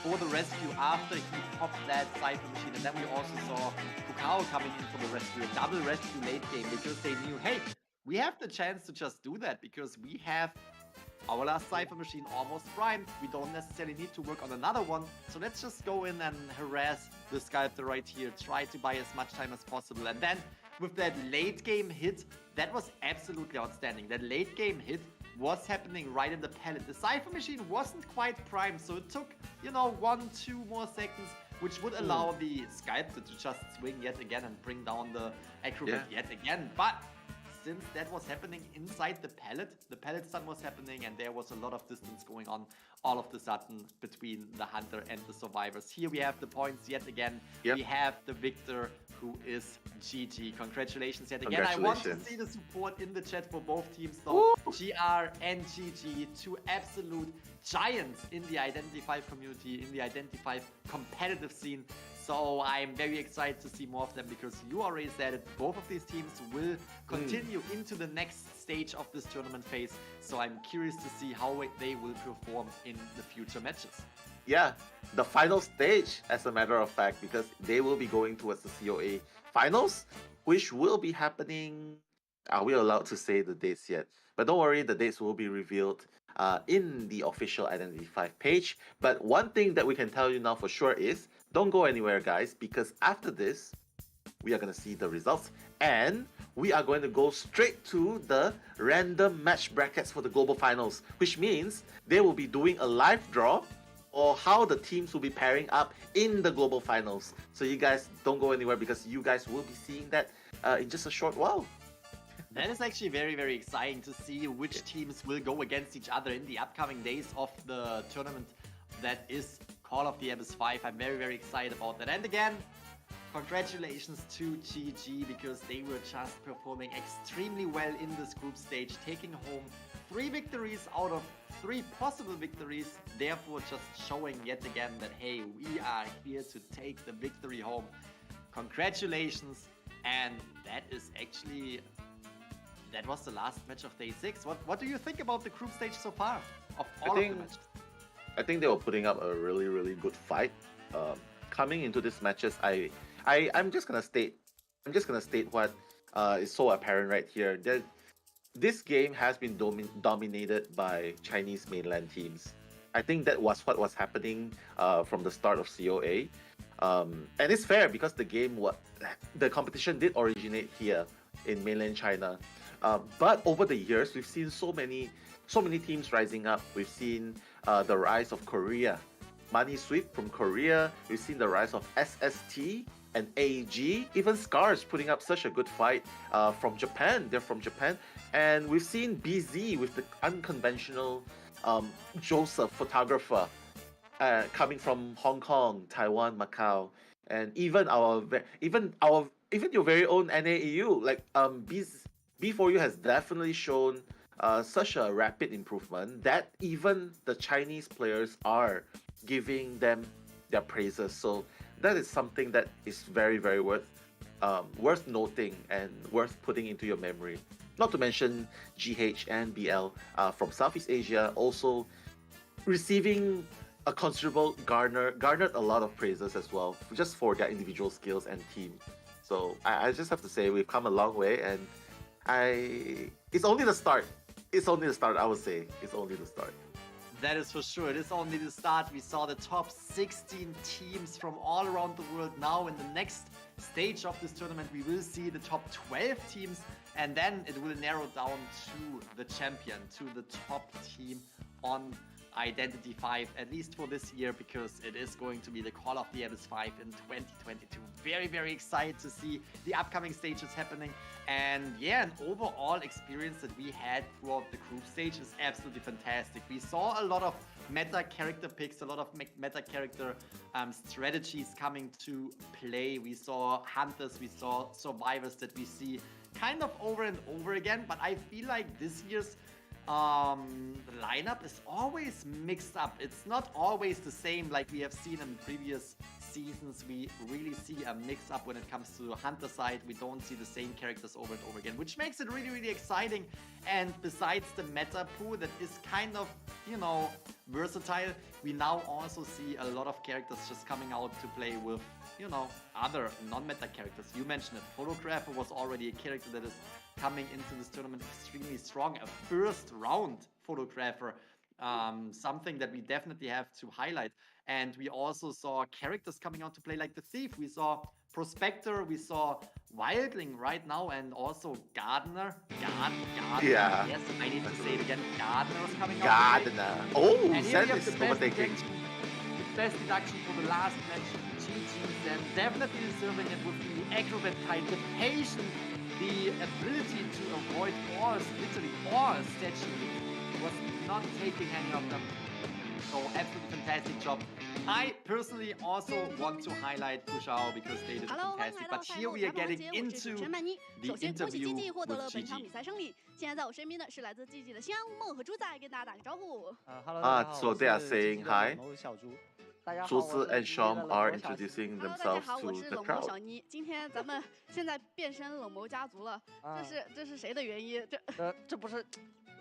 for the rescue after he popped that Cypher machine. And then we also saw Kukao coming in for the rescue, a double rescue late game, because they knew, hey, we have the chance to just do that because we have our last Cypher machine almost primed. We don't necessarily need to work on another one. So let's just go in and harass the Sculptor right here, try to buy as much time as possible. And then with that late game hit, that was absolutely outstanding. That late game hit was happening right in the pallet. The Cypher machine wasn't quite primed, so it took, 1-2 more seconds, which would allow the Sculptor to just swing yet again and bring down the Acrobat yet again. But since that was happening inside the pallet stun was happening, and there was a lot of distance going on all of the sudden between the Hunter and the survivors. Here we have the points yet again. We have the victor, who is GG. Congratulations yet again. I want to see the support in the chat for both teams though. GR and GG, two absolute giants in the Identity 5 community, in the Identity 5 competitive scene. So I'm very excited to see more of them, because you already said it, both of these teams will continue into the next stage of this tournament phase. So I'm curious to see how they will perform in the future matches. Yeah, the final stage, as a matter of fact, because they will be going towards the COA finals, which will be happening. Are we allowed to say the dates yet? But don't worry, the dates will be revealed in the official Identity 5 page. But one thing that we can tell you now for sure is, don't go anywhere, guys, because after this, we are going to see the results, and we are going to go straight to the random match brackets for the global finals, which means they will be doing a live draw or how the teams will be pairing up in the global finals. So you guys don't go anywhere, because you guys will be seeing that in just a short while. That is actually very, very exciting to see which teams will go against each other in the upcoming days of the tournament that is Call of the Abyss 5. I'm very, very excited about that. And again, congratulations to GG, because they were just performing extremely well in this group stage, taking home 3 victories out of 3 possible victories, therefore just showing yet again that, hey, we are here to take the victory home. Congratulations. And that was the last match of day 6. What do you think about the group stage so far, of all of the matches? I think they were putting up a really, really good fight. Coming into these matches, I'm just gonna state what is so apparent right here. That this game has been dominated by Chinese mainland teams. I think that was what was happening from the start of COA, and it's fair because the competition did originate here in mainland China. But over the years, we've seen so many teams rising up. We've seen the rise of Korea, Money Sweep from Korea. We've seen the rise of SST and AG, even Scars putting up such a good fight from Japan. They're from Japan. And we've seen BZ with the unconventional Joseph photographer coming from Hong Kong, Taiwan, Macau, and even your very own NAEU. Like B4U has definitely shown such a rapid improvement that even the Chinese players are giving them their praises. So that is something that is very, very worth noting and worth putting into your memory. Not to mention GH and BL from Southeast Asia also receiving a considerable garnered a lot of praises as well, just for their individual skills and team. So I just have to say we've come a long way, and it's only the start. It's only the start, I would say. It's only the start. That is for sure. It is only the start. We saw the top 16 teams from all around the world. Now in the next stage of this tournament, we will see the top 12 teams, and then it will narrow down to the champion, to the top team on Identity 5, at least for this year, because it is going to be the Call of the Abyss 5 in 2022. Very, very excited to see the upcoming stages happening. And yeah, an overall experience that we had throughout the group stage is absolutely fantastic. We saw a lot of meta character picks, a lot of meta character strategies coming to play. We saw hunters, we saw survivors that we see kind of over and over again, but I feel like this year's lineup is always mixed up. It's not always the same like we have seen in previous seasons. We really see a mix up when it comes to the hunter side. We don't see the same characters over and over again, which makes it really, really exciting. And besides the meta pool that is kind of, you know, versatile, we now also see a lot of characters just coming out to play with, you know, other non-meta characters. You mentioned it. Photographer was already a character that is coming into this tournament extremely strong. A first round photographer, something that we definitely have to highlight. And we also saw characters coming out to play like the Thief. We saw Prospector, we saw Wildling right now, and also Gardener. Gardener. Yeah. Yes, I need to say it again. Gardener is coming out. Gardener. Oh, and here we have Zen the is overtaking. the best deduction for the last match. GG's, and definitely deserving it with the acrobat kind, the patience, the ability to avoid walls, literally walls, statue was not taking any of them. So absolutely fantastic job. I personally also want to highlight Kushao because they did fantastic. But here we are getting into the interview with Gigi. So they are saying hi. Zhuzi and Shom are introducing themselves to the crowd. 今天咱们现在变身冷眸家族了，这是谁的原因？这不是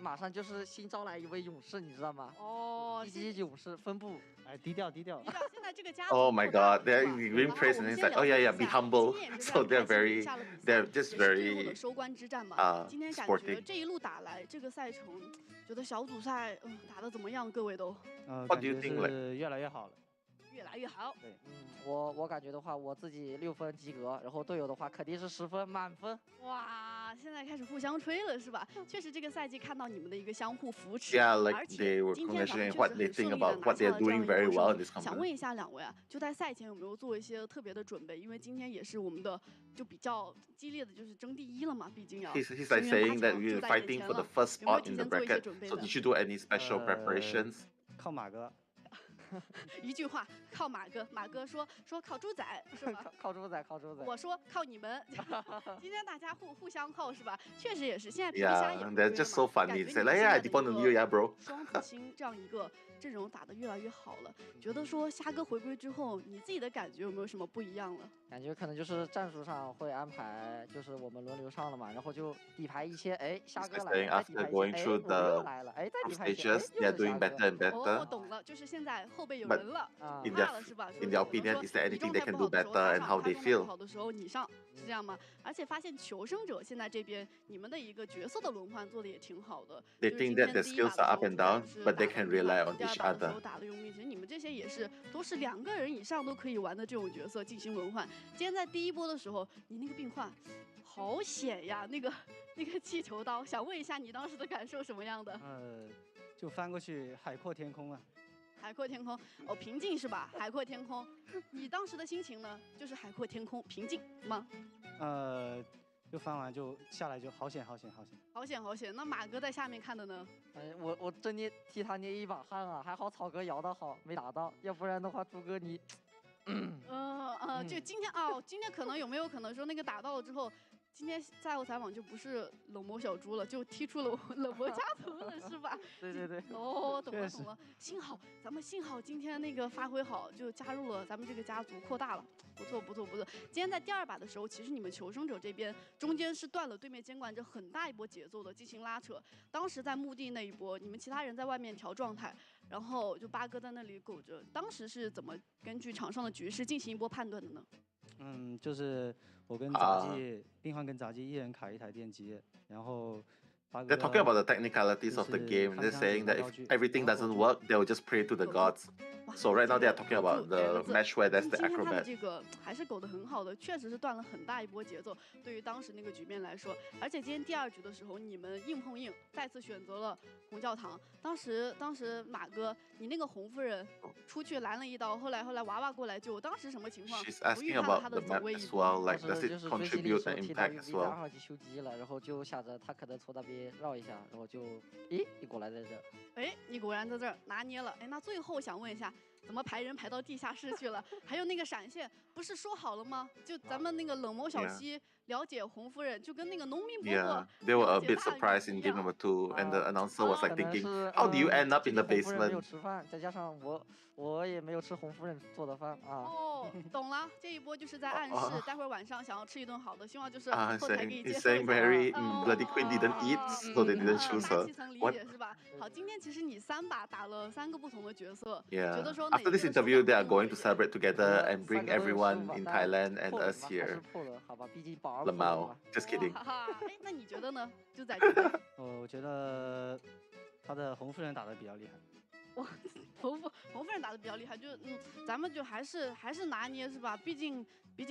马上就是新招来一位勇士，你知道吗？哦，一级勇士分部，哎，低调低调。现在这个家族 Oh my God, they're giving praise and it's like, oh yeah, be humble. So they're just very 收官之战嘛。今天感觉 sporting. 这一路打来，这个赛程觉得小组赛打得怎么样？各位都 What do you think? 是越来越好了。 越来越好。对，我感觉的话，我自己6分及格，然后队友的话肯定是10分满分。哇，现在开始互相吹了是吧？确实这个赛季看到你们的一个相互扶持， Yeah, like they were congratulating what they think about what they're doing very well in this 想问 company. 一下两位啊，就在赛前有没有做一些特别的准备？因为今天也是我们的就比较激烈的，就是争第一了嘛，毕竟要。He's like saying that we're fighting for the first spot in the bracket. So did you do any special preparations? 靠马哥。一句话，靠马哥。马哥说靠猪仔是吧？靠猪仔，靠猪仔。我说靠你们。今天大家互相靠是吧？确实也是，现在皮虾也 Yeah, they're just so funny. Say like, yeah, I depend on you, yeah, bro. 双子星这样一个阵容打得越来越好了，觉得说虾哥回归之后，你自己的感觉有没有什么不一样了？感觉可能就是战术上会安排，就是我们轮流上了嘛，然后就底牌一些，哎，虾哥来了， After going through the group stages, they're doing better and 哦，我 better. 懂了，就是现在后背有 But 人了， in 怕了是吧？ their opinion, is there anything they can do better and how they 不 feel? 好的时候你上是这样吗？而且发现求生者现在这边你们的一个角色的轮换做的也挺好的。 They think that their skills are up and down, but they can rely on 第二 each 把的时 other. 候打的用命，其实你们这些也是都是2个人以上都可以玩的这种角色进行轮换。今天在第一波的时候，你那个病患好险呀，那个气球刀，想问一下你当时的感受什么样的？就翻过去海阔天空啊。 海阔天空，哦，平静是吧？海阔天空，你当时的心情呢？就是海阔天空，平静吗？就翻完就下来就好险好险好险。好险好险！那马哥在下面看的呢？我真替他捏一把汗啊！还好草哥摇得好，没打到，要不然的话，朱哥你，就今天可能有没有可能说那个打到了之后？ 今天赛后采访就不是冷漠小猪了，就踢出了冷漠家族了，是吧？对对对。哦，懂了懂了。幸好今天那个发挥好，就加入了咱们这个家族，扩大了，不错不错不错。今天在第2把的时候，其实你们求生者这边中间是断了对面监管者很大一波节奏的，进行拉扯。当时在墓地那一波，你们其他人在外面调状态，然后就8哥在那里苟着。当时是怎么根据场上的局势进行一波判断的呢？就是我跟杂技冰环跟杂技一人卡1台电机，然后 They're talking about the technicalities of the game. They're saying that if everything doesn't work, they'll just pray to the gods. So right now they are talking about the match where that's the 今天他的 acrobat. 这个还是苟得很好的，确实是断了很大一波节奏。对于当时那个局面来说，而且今天第2局的时候，你们硬碰硬，再次选择了红教堂。当时马哥，你那个红夫人出去拦了一刀，后来娃娃过来救，当时什么情况？ She's 我预 asking 判了 about 他 the 的走 map 位 as well. Like, does 就 it 是飞机里 contribute 说 an 提到 impact as V well? 2号机修机了，然后就想着他可能从那边绕一下，然后就，咦，你果然在这。哎，你果然在这儿拿捏了。哎，那最后想问一下，怎么排人排到地下室去了？还有那个闪现，不是说好了吗？就咱们那个冷眸小溪了解红夫人，就跟那个农民伯伯 Yeah, they were a bit surprised in game number 2, and the announcer was like thinking, how do you end up in the 红夫人没有 basement? 吃饭，再加上我也没有吃红夫人做的饭啊。哦，懂了，这一波就是在暗示，待会儿晚上想要吃一顿好的，希望就是后台可以接 He's 受一 saying 下。 Mary Bloody Queen didn't eat, so they didn't choose 大 her. 气层理 What? 解是吧？好，今天其实你3把打了3个不同的角色，觉 Yeah. 得说哪 After 个 this 的手 interview, 感 they are 更好 going 一 to 点？ celebrate together and 3 bring 个都有 everyone 失误吧 in 但 Thailand and 破了 us 吧还是 here. 破了，好吧，毕竟保而 Lamau, 嘛。 just kidding. 哈哈，哎，那你觉得呢？就在这个，我觉得他的红夫人打得比较厉害。哇，红夫人打得比较厉害，就咱们就还是拿捏是吧？毕竟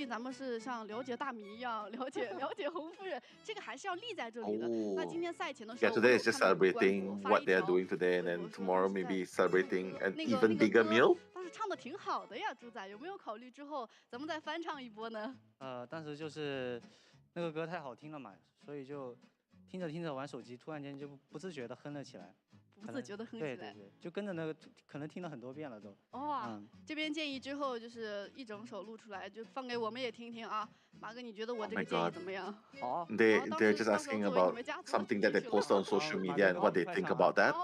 咱们是像了解大迷一样了解红夫人，这个还是要立在这里的。那今天赛前的时 Yeah, 候， today is just celebrating what they are doing today, and then tomorrow maybe celebrating an 那个 even bigger meal. 当时唱的挺好的呀，猪仔，有没有考虑之后咱们再翻唱一波呢？当时就是那个歌太好听了嘛，所以就听着玩手机，突然间就不自觉的哼了起来。不自觉的哼起来。对，就跟着那个，可能听了很多遍了都。哇，这边建议之后就是一整首录出来，就放给我们也听听啊。马哥，你觉得我这个建议怎么样？好。They're just asking about something that they post on social media and what they think about that.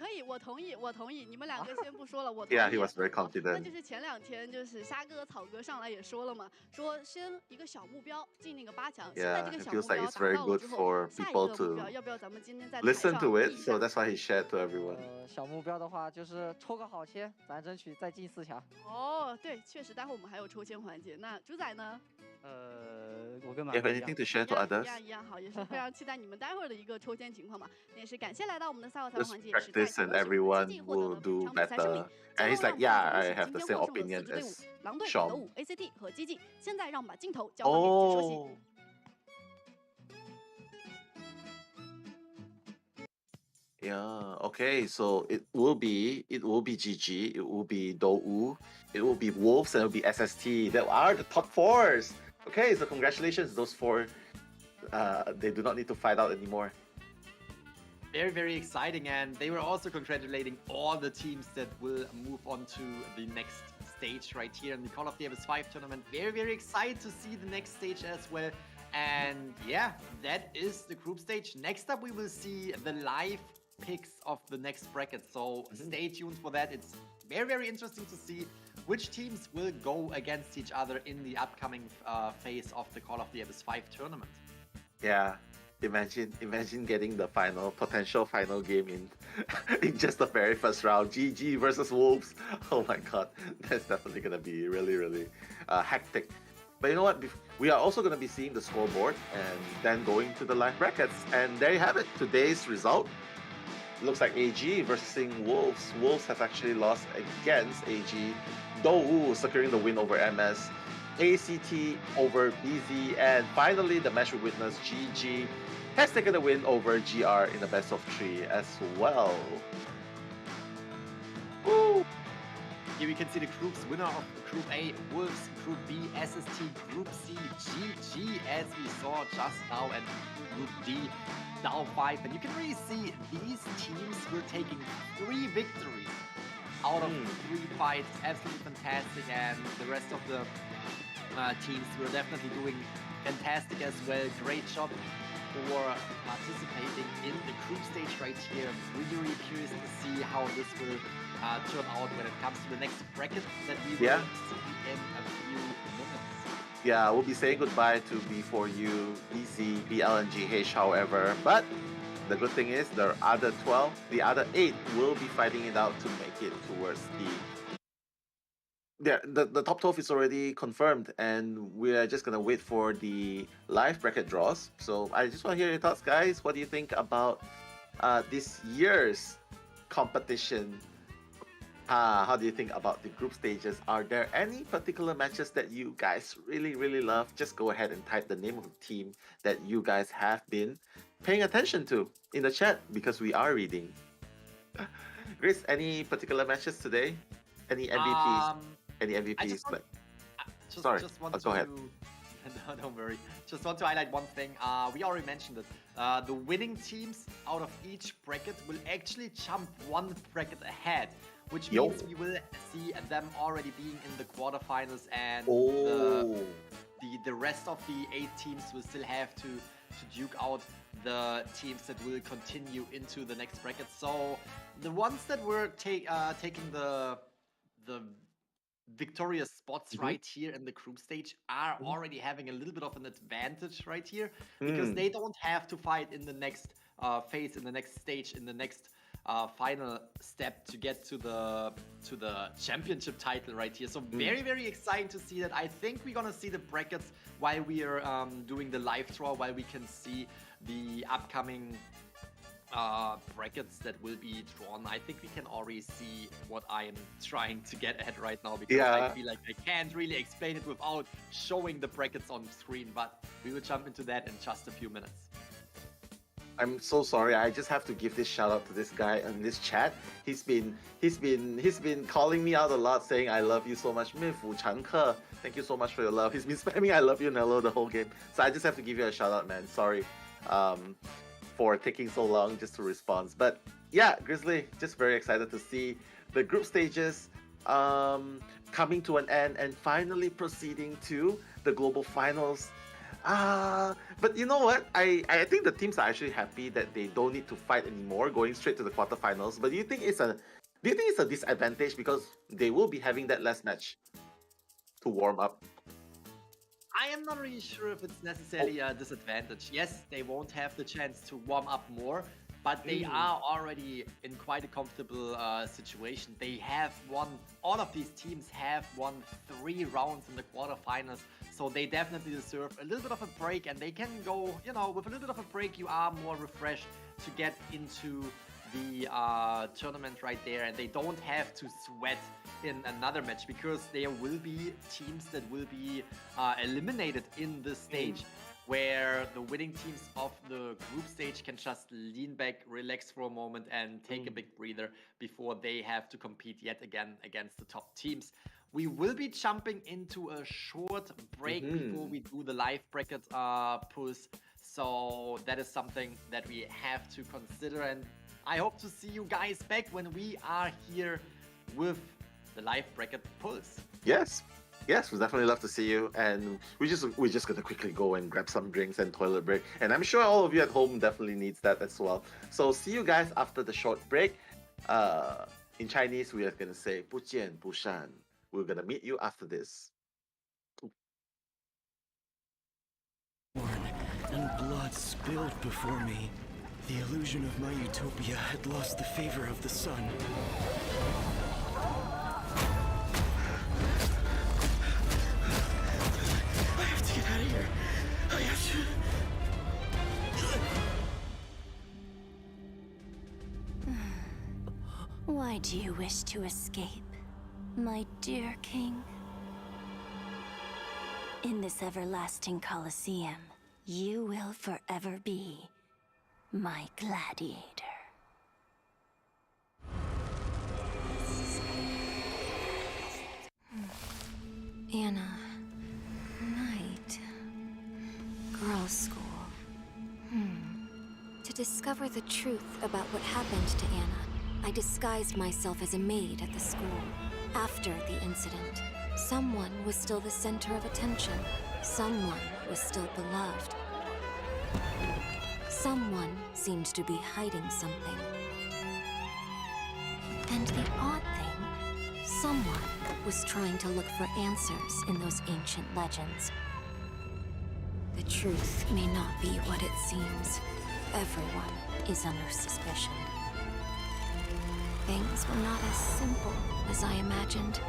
可以，我同意。你们2个先不说了，我同意。Yeah, he was very 那 confident. 就是前2天就是虾哥、草哥上来也说了嘛，说先一个小目标进那个8强。现在 Yeah, 这个 it 小目 feels like 标 it's 达 very 到了 good 之后， for 下一 people 个目 to 标要不要咱们今天在台上 listen to it. 议一 So 下？ that's why he shared to everyone. 小目标的话就是抽个好签，咱争取再进4强。哦，对，确实，待会儿我们还有抽签环节。那猪仔呢？我跟马 You 哥 have 一样 anything to share to others? 一样好，也是非常期待你们待会儿的一个抽签情况嘛。那也是感谢来到我们的赛后采访 Just 环节，是 practice and everyone will do better. And he's like, yeah, I have the same opinion as 狼队 Sean. 德武 ACT 和激进。现在让我们把镜头交还给解说席。 Oh. Yeah, okay, so it will be GG, it will be Dou, it will be Wolves, and it will be SST. That are the top 4s. Okay, so congratulations, those 4. They do not need to fight out anymore. Very, very exciting, and they were also congratulating all the teams that will move on to the next stage right here in the Call of the Abyss 5 tournament. Very, very excited to see the next stage as well. And yeah, that is the group stage. Next up, we will see the live picks of the next bracket. So stay tuned for that. It's very, very interesting to see which teams will go against each other in the upcoming phase of the Call of the Abyss 5 tournament. Yeah, imagine getting the potential final game in just the very first round. GG versus Wolves. Oh my god, that's definitely gonna be really, really hectic. But you know what? We are also gonna be seeing the scoreboard and then going to the live brackets. And there you have it. Today's result. Looks like AG versus Wolves. Wolves has actually lost against AG. Dou securing the win over MS. ACT over BZ. And finally, the match we witnessed, GG, has taken the win over GR in the best of 3 as well. Woo! Here we can see the groups: winner of Group A, Wolves; Group B, SST; Group C, GG, as we saw just now, and Group D, Dow 5. And you can really see these teams were taking 3 victories out of 3 fights. Absolutely fantastic, and the rest of the teams were definitely doing fantastic as well. Great job for participating in the group stage right here. Really, really curious to see how this will turn out when it comes to the next bracket that we will see in a few minutes. Yeah, we'll be saying goodbye to B4U, BZ, BL, and GH, however. But the good thing is the other 8 will be fighting it out to make it towards the top 12 is already confirmed, and we are just gonna wait for the live bracket draws. So I just want to hear your thoughts, guys. What do you think about this year's competition? how do you think about the group stages? Are there any particular matches that you guys really, really love? Just go ahead and type the name of the team that you guys have been paying attention to in the chat, because we are reading. Grace, any particular matches today? Any MVPs? Any MVPs? Sorry, go ahead. No, don't worry. Just want to highlight one thing. We already mentioned it. The winning teams out of each bracket will actually jump one bracket ahead, which means we will see them already being in the quarterfinals, and the rest of the 8 teams will still have to duke out the teams that will continue into the next bracket. So the ones that were taking the victorious spots right here in the group stage are already having a little bit of an advantage right here, because they don't have to fight in the next phase, in the next stage, in the next final step to get to the championship title right here. So very, very exciting to see that. I think we're gonna see the brackets while we are doing the live draw, while we can see the upcoming brackets that will be drawn. I think we can already see what I am trying to get at right now, because I feel like I can't really explain it without showing the brackets on screen, but we will jump into that in just a few minutes. I'm so sorry. I just have to give this shout out to this guy in this chat. He's been calling me out a lot, saying I love you so much. Thank you so much for your love. He's been spamming I love you, Nello, the whole game. So I just have to give you a shout out, man. Sorry for taking so long just to respond. But yeah, Grizzly, just very excited to see the group stages coming to an end and finally proceeding to the global finals. But you know what? I think the teams are actually happy that they don't need to fight anymore, going straight to the quarterfinals. But do you think it's a disadvantage because they will be having that last match to warm up? I am not really sure if it's necessarily a disadvantage. Yes, they won't have the chance to warm up more, but they are already in quite a comfortable situation. They have won, all of these teams have won 3 rounds in the quarterfinals, so they definitely deserve a little bit of a break, and they can go, you know, with a little bit of a break, you are more refreshed to get into the tournament right there, and they don't have to sweat in another match, because there will be teams that will be eliminated in this stage, where the winning teams of the group stage can just lean back, relax for a moment, and take a big breather before they have to compete yet again against the top teams. We will be jumping into a short break before we do the live bracket pulls, so that is something that we have to consider, and I hope to see you guys back when we are here with the live bracket pulls. Yes, we definitely love to see you, and we're just gonna quickly go and grab some drinks and toilet break, and I'm sure all of you at home definitely needs that as well. So see you guys after the short break. In Chinese, we are gonna say 不见不散. We're gonna meet you after this. And blood spilled before me. The illusion of my utopia had lost the favor of the sun. I have to get out of here. I have to... Why do you wish to escape, my dear king? In this everlasting Colosseum, you will forever be my gladiator. Anna, night, girls' school. To discover the truth about what happened to Anna, I disguised myself as a maid at the school. After the incident, someone was still the center of attention. Someone was still beloved. Someone seemed to be hiding something. And the odd thing, someone was trying to look for answers in those ancient legends. The truth may not be what it seems. Everyone is under suspicion. Things were not as simple as I imagined.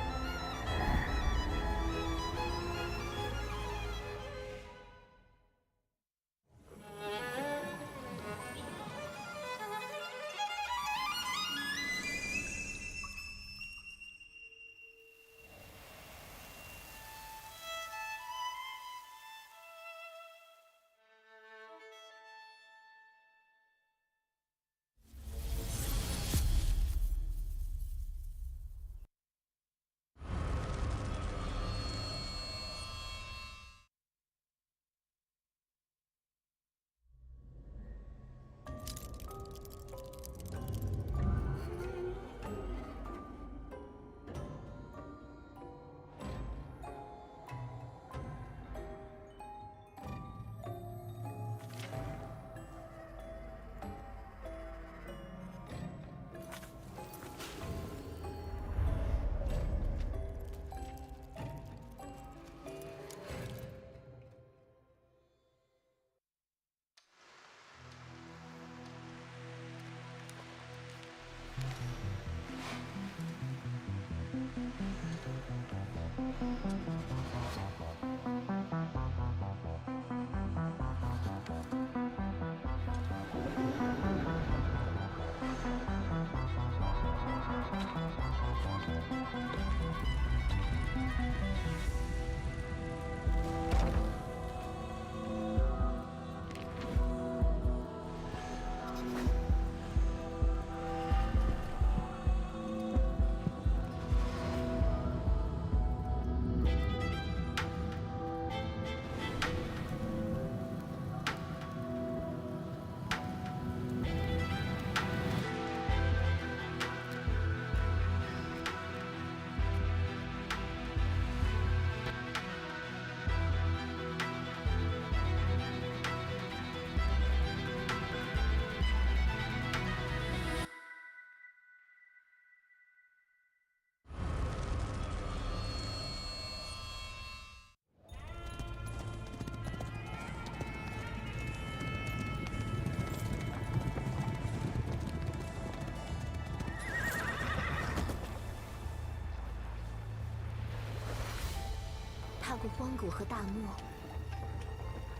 踏过荒谷和大漠，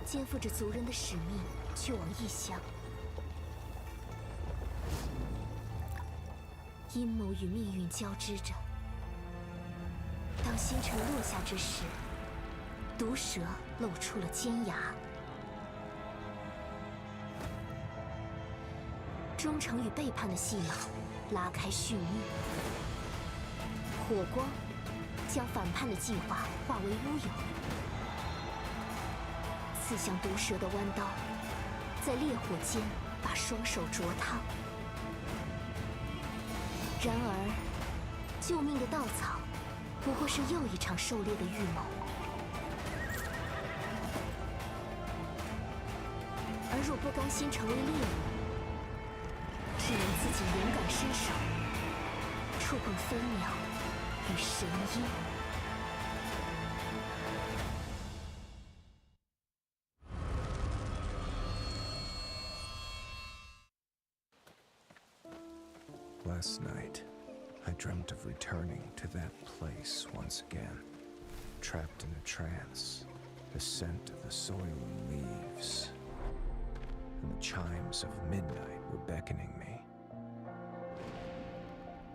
肩负着族人的使命，去往异乡。阴谋与命运交织着。当星辰落下之时，毒蛇露出了尖牙。忠诚与背叛的戏码拉开序幕。火光将反叛的计划化为乌有，刺向毒蛇的弯刀，在烈火间把双手灼烫。然而，救命的稻草不过是又一场狩猎的预谋。而若不甘心成为猎物，只能自己勇敢伸手，触碰飞鸟与神鹰。Last night, I dreamt of returning to that place once again, trapped in a trance, the scent of the soil and leaves, and the chimes of midnight were beckoning me.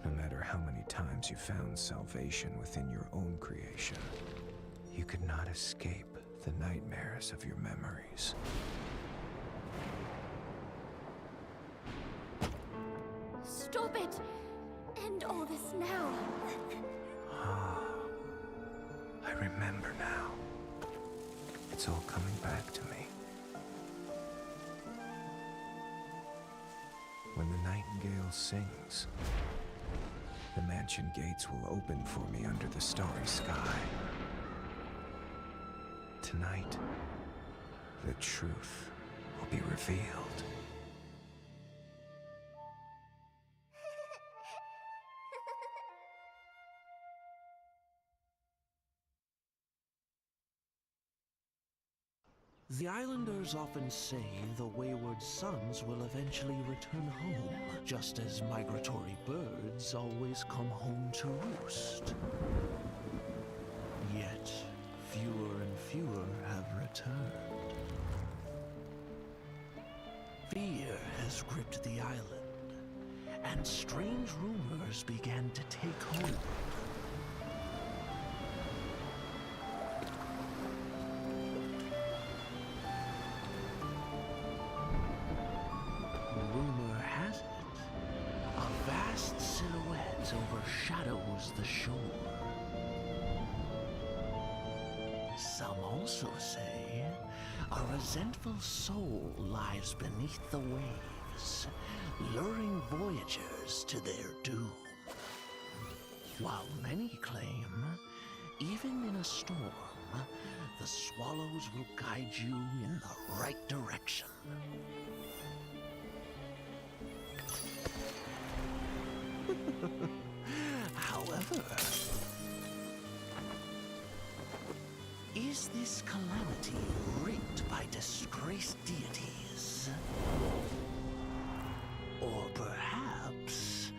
No matter how many times you found salvation within your own creation, you could not escape the nightmares of your memories. Stop it! End all this now! Ah, I remember now. It's all coming back to me. When the nightingale sings, the mansion gates will open for me under the starry sky. Tonight, the truth will be revealed. The islanders often say the wayward sons will eventually return home, just as migratory birds always come home to roost. Yet, fewer and fewer have returned. Fear has gripped the island, and strange rumors began to take hold. Rumor has it, a vast silhouette overshadows the shore. Some also say a resentful soul lies beneath the waves, luring voyagers to their doom. While many claim, even in a storm, the swallows will guide you in the right direction. However, is this calamity wreaked by disgraced deities? Or perhaps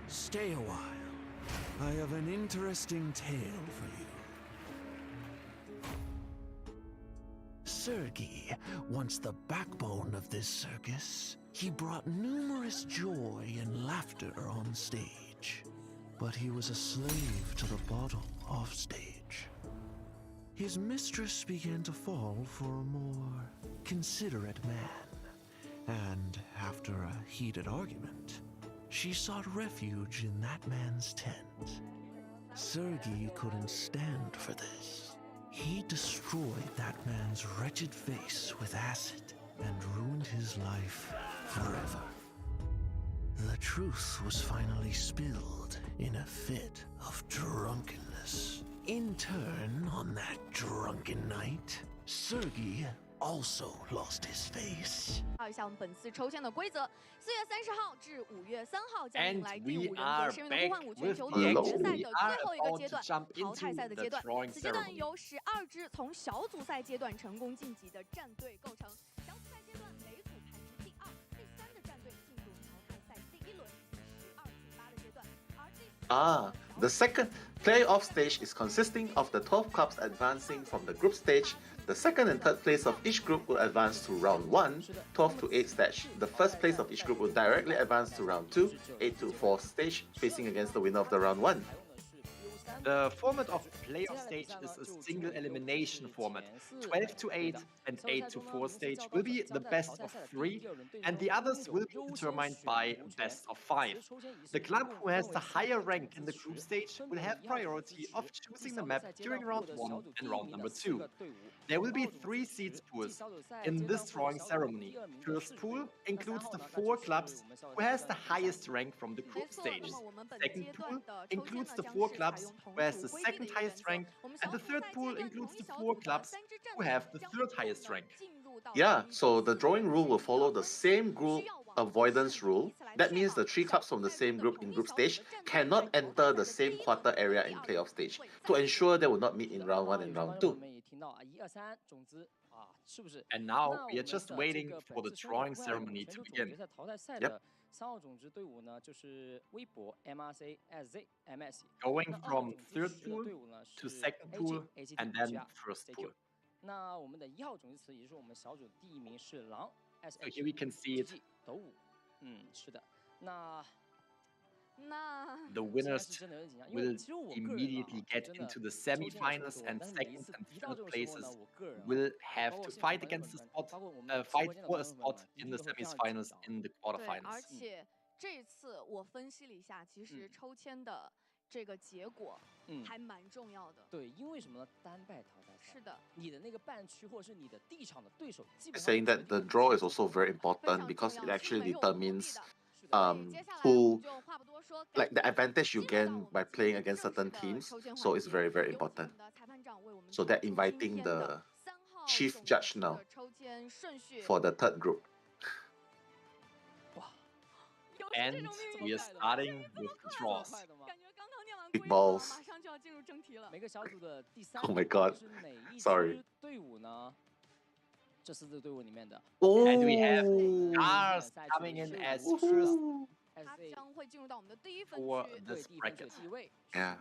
Stay a while. I have an interesting tale for you. Sergei, once the backbone of this circus, he brought numerous joy and laughter on stage. But he was a slave to the bottle off stage. His mistress began to fall for a more considerate man, and after a heated argument, she sought refuge in that man's tent. Sergei couldn't stand for this. He destroyed that man's wretched face with acid and ruined his life forever. The truth was finally spilled in a fit of drunkenness. In turn, on that drunken night, Sergei also lost his face. 一下我们本次抽签的规则，4月30号至5月3号将迎 And 来第 we 5人 are 格深渊的呼唤 back 五全 with 球 the 总决 action. 赛 We 的 are 最后一个 about 阶 to 段 jump 淘汰赛 into 的 the 阶段。 drawing 此阶段 ceremony. 由12支从小组赛阶段成功晋级的战队构成。小组赛阶段每组排名第2、第3的战队进入淘汰赛第1轮12比8的阶段，而第 The second playoff stage is consisting of the 12 clubs advancing from the group stage. The second and third place of each group will advance to round 1, 12 to 8 stage. The first place of each group will directly advance to round 2, 8 to 4 stage, facing against the winner of the round 1. The format of playoff stage is a single elimination format. 12 to 8 and 8 to 4 stage will be the best of 3, and the others will be determined by best of 5. The club who has the higher rank in the group stage will have priority of choosing the map during round 1 and round number 2. There will be 3 seeds pools in this drawing ceremony. First pool includes the 4 clubs who has the highest rank from the group stages. Second pool includes the 4 clubs who has the second highest rank, and the third pool includes the 4 clubs who have the third highest rank. Yeah, so the drawing rule will follow the same group avoidance rule. That means the 3 clubs from the same group in group stage cannot enter the same quarter area in playoff stage to ensure they will not meet in round 1 and round 2. And now we are just waiting for the drawing ceremony to begin. Yep. 3号种子队伍呢，就是微博 MRC SZ MS。 Going from third pool to second pool and then first pool. 那我们的1号种子词，也就是我们小组第1名是狼 So here we can see it. 斗五，是的，那。 The winners will immediately get into the semi-finals, and second and third places will have to fight against the spot, fight for a spot in the semi-finals in the 对， quarterfinals. 而且这一次我分析了一下，其实抽签的这个结果还蛮重要的。对，因为什么呢？单败淘汰赛。是的。你的那个半区或是你的地场的对手，基本上 Saying that the draw is also very important because it actually determines who, like the advantage you gain by playing against certain teams, so it's very, very important. So they're inviting the chief judge now for the third group. And we are starting with the draws. Big balls. 每个小组的第3 Oh my god. 是哪一 Sorry. 支队伍呢？这4支队伍里面的。 And we have Stars coming in as first 他将会进入到我们的第1分 for 区。 this bracket. Yeah.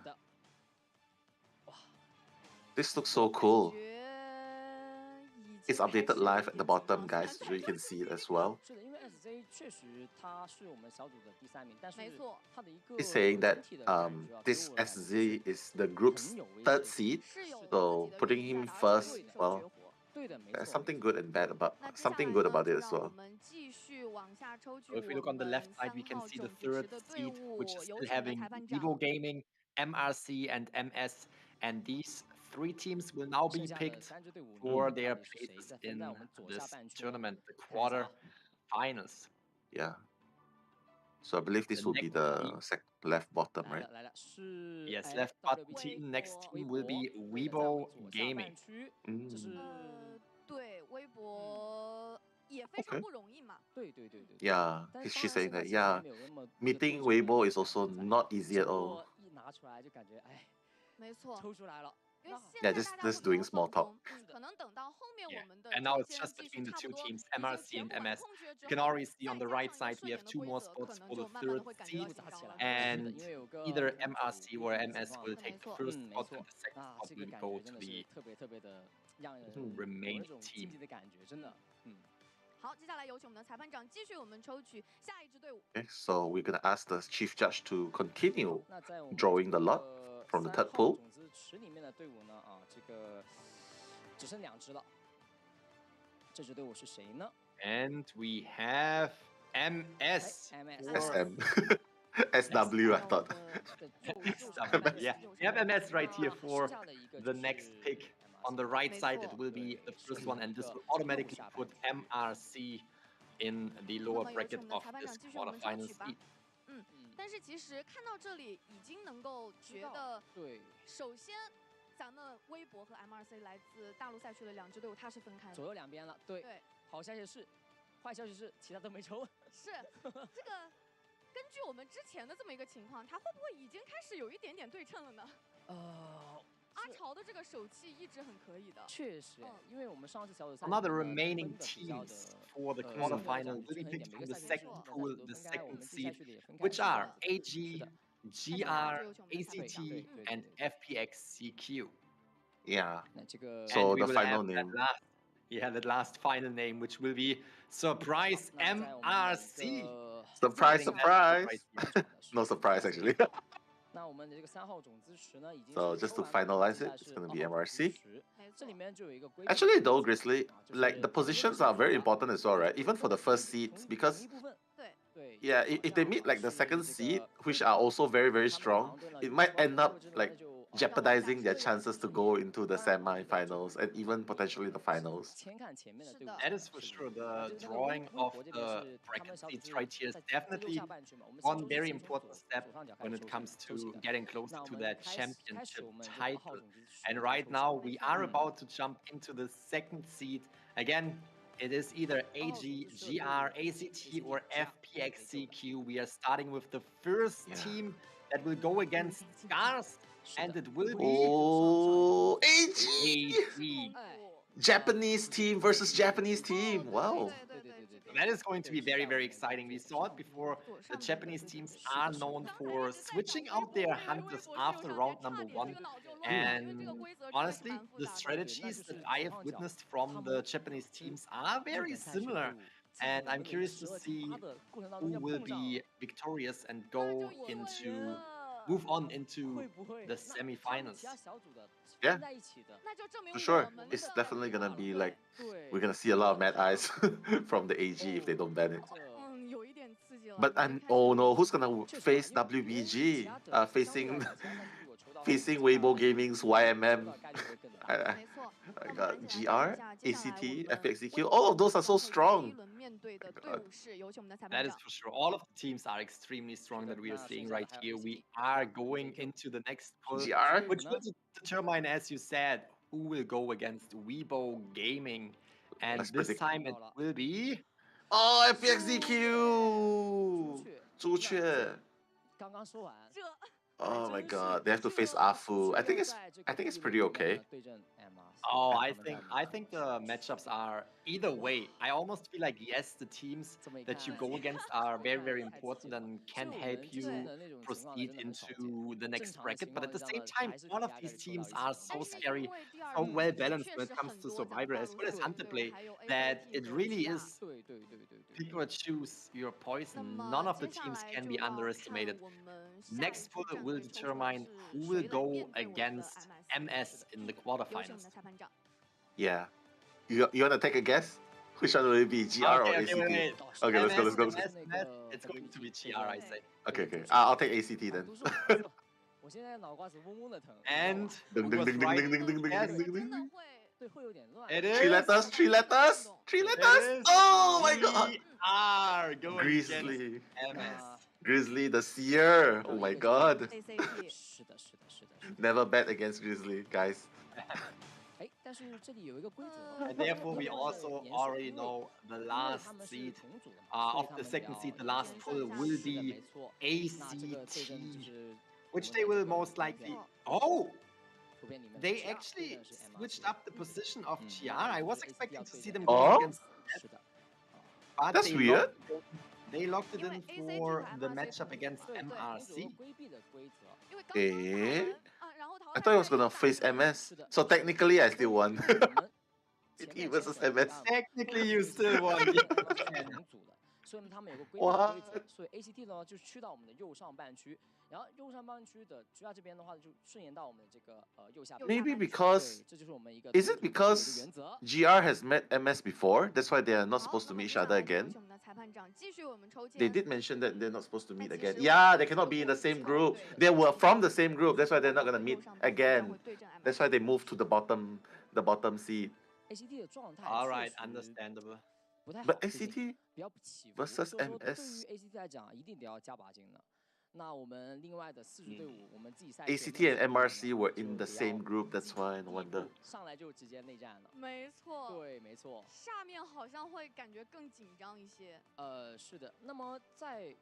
This looks so cool. It's updated live at the bottom, guys, so you can see it as well. 是的，因为 SZ 确实他是我们小组的第3名，但是他的一个 It's saying that this SZ is the group's third seed, so putting him first, well, there's something good and bad about it as well. So if we look on the left side, we can see the third seed, which is still having Evo Gaming, MRC, and MS, and these 3 teams will now be picked for their places in this tournament, the quarter-finals. Yeah. So I believe this will be the left bottom, right? Yes, left bottom team. Next team will be Weibo Gaming. 对，微博也非常不容易嘛。对。Yeah, she's saying that, yeah, meeting Weibo is also not easy at all. 一拿出来就感觉，哎，没错，抽出来了。Yeah, just doing small talk. 可能等到后面我们的 And now 这 it's 些 just 技术 between the 差 two 不多 teams, 已经 MRC 全 and 部把它 MS. 控制了 You 之 can 后， already see on 再 the 加 right 上一 side 个 we 顺 have 延的 two 规 more 则，可 spots 能 for 就 the 慢慢的 third 会感觉 seed. 到紧张了。 And 因为有个 either 同组 MRC 一 or 定的 MS 情况 will 下 take the 没错 first 没 spot 错 and the second 啊， spot 这个 will 感 go 觉 to 真的 the 是特别的让人 two 有那 remaining 种竞 team. 技的感觉，真的，好，接下来有请我们的裁判长继续我们抽取下一支队伍。 Okay, so we're gonna ask the chief judge to continue 那在我们 drawing the lot from the 3 third 号 pool. 种子池里面的队伍呢，啊，这个只剩2支了。这支队伍是谁呢？ And we have MS. SM. SW, I thought. Yeah, we have MS right here for the next pick. On the right side, it will be the first one, and this will automatically put MRC in the lower bracket of this quarterfinal seed. 但是其实看到这里已经能够觉得，对，首先咱们微博和 MRC 来自大陆赛区的2支队伍，它是分开的，左右两边了。对，好消息是，坏消息是其他都没抽。是这个，根据我们之前的这么一个情况，它会不会已经开始有一点点对称了呢？阿潮的这个手气一直很可以的。确实，因为我们上次小组赛 Another remaining teams for the quarterfinal will be picked from the second pool, the second seed, which are AG, GR, ACT, and FPX-CQ. Yeah. And So we the will final have name. that last final name, which will be Surprise MRC. Surprise, Getting that surprise. right here. No surprise, actually. 那我们的这个3号种子池呢，已经 So just to finalize it, it's going to be MRC. 这里面就有一个规则。 Actually, though, Grizzly, like the positions are very important as well, right? Even for the first seeds, because yeah, if they meet like the second seed, which are also very, very strong, it might end up like jeopardizing their chances to go into the semi-finals and even potentially the finals. That is for sure. The drawing of the bracket seats right here is definitely one very important step when it comes to getting closer to that championship title. And right now we are about to jump into the second seed. Again, it is either AG, GR, ACT, or FPX-CQ. We are starting with the first team that will go against Scars, and it will be AG. Japanese team versus Japanese team. Wow. That is going to be very, very exciting. We saw it before. The Japanese teams are known for switching out their hunters after round number 1. And honestly, the strategies that I have witnessed from the Japanese teams are very similar. And I'm curious to see who will be victorious and move on into the semi-finals. Yeah, for sure. It's definitely gonna be like, we're gonna see a lot of mad eyes from the AG if they don't ban it. But oh no, who's gonna face WBG? Facing Weibo Gaming's YMM. I got GR, ACT, FXEQ. All of those are so strong. That is for sure. All of the teams are extremely strong that we are seeing right here. We are going into the next pull, GR? which will determine, as you said, who will go against Weibo Gaming. And this time it will be... Oh, FXEQ! 朱雀. Oh my god, they have to face Afu. I think it's pretty okay. Oh, I think the matchups are either way. I almost feel like yes, the teams that you go against are very, very important and can help you proceed into the next bracket. But at the same time, all of these teams are so scary, so well balanced when it comes to Survivor as well as Hunter play that it really is pick or choose your poison. None of the teams can be underestimated. Next pull will determine who will go against MS in the quarterfinals. Yeah. You wanna take a guess? Which one will it be, GR or ACT? Wait. Okay, let's go. It's going to be GR, I say. Okay. I'll take ACT then. And Ding, ding, ding, ding, ding, ding, ding, yes, ding, ding, ding. it is. Three letters. Oh my god. We are going Grizzly. against MS. Grizzly the Seer. Oh my god. Never bet against Grizzly, guys. And therefore, we also already know the last seed of the second seed, the last pull will be ACT, which they will most likely. Oh! they actually switched up the position of GR. I was expecting to see them Oh? going against but That's weird. They locked it in for the matchup against MRC. Eh? I thought I was gonna face MS. So technically, I still won. CT versus MS. Technically, you still won. 所以呢，他们有个规避的规则，所以 ACT 呢就去到我们的右上半区，然后右上半区的 GR 这边的话就顺延到我们的这个右下半区。 Maybe because 这就是我们一个 is it because GR has met MS before? That's why they are not supposed to meet each other again. They did mention that they're not supposed to meet again. Yeah, they cannot be in the same group. They were from the same group. That's why they're not gonna meet again. That's why they moved to the bottom seed. ACT 的状态 All right, understandable. 不太好， But ACT 比较起伏。 versus 所以说对 MS 于 ACT 来讲，一定得要加把劲的。那我们另外的4支队伍，我们自己赛 ACT and MRC were in the same group. That's why no wonder. 上来就直接内战了。没错，对，没错。下面好像会感觉更紧张一些。是的。那么在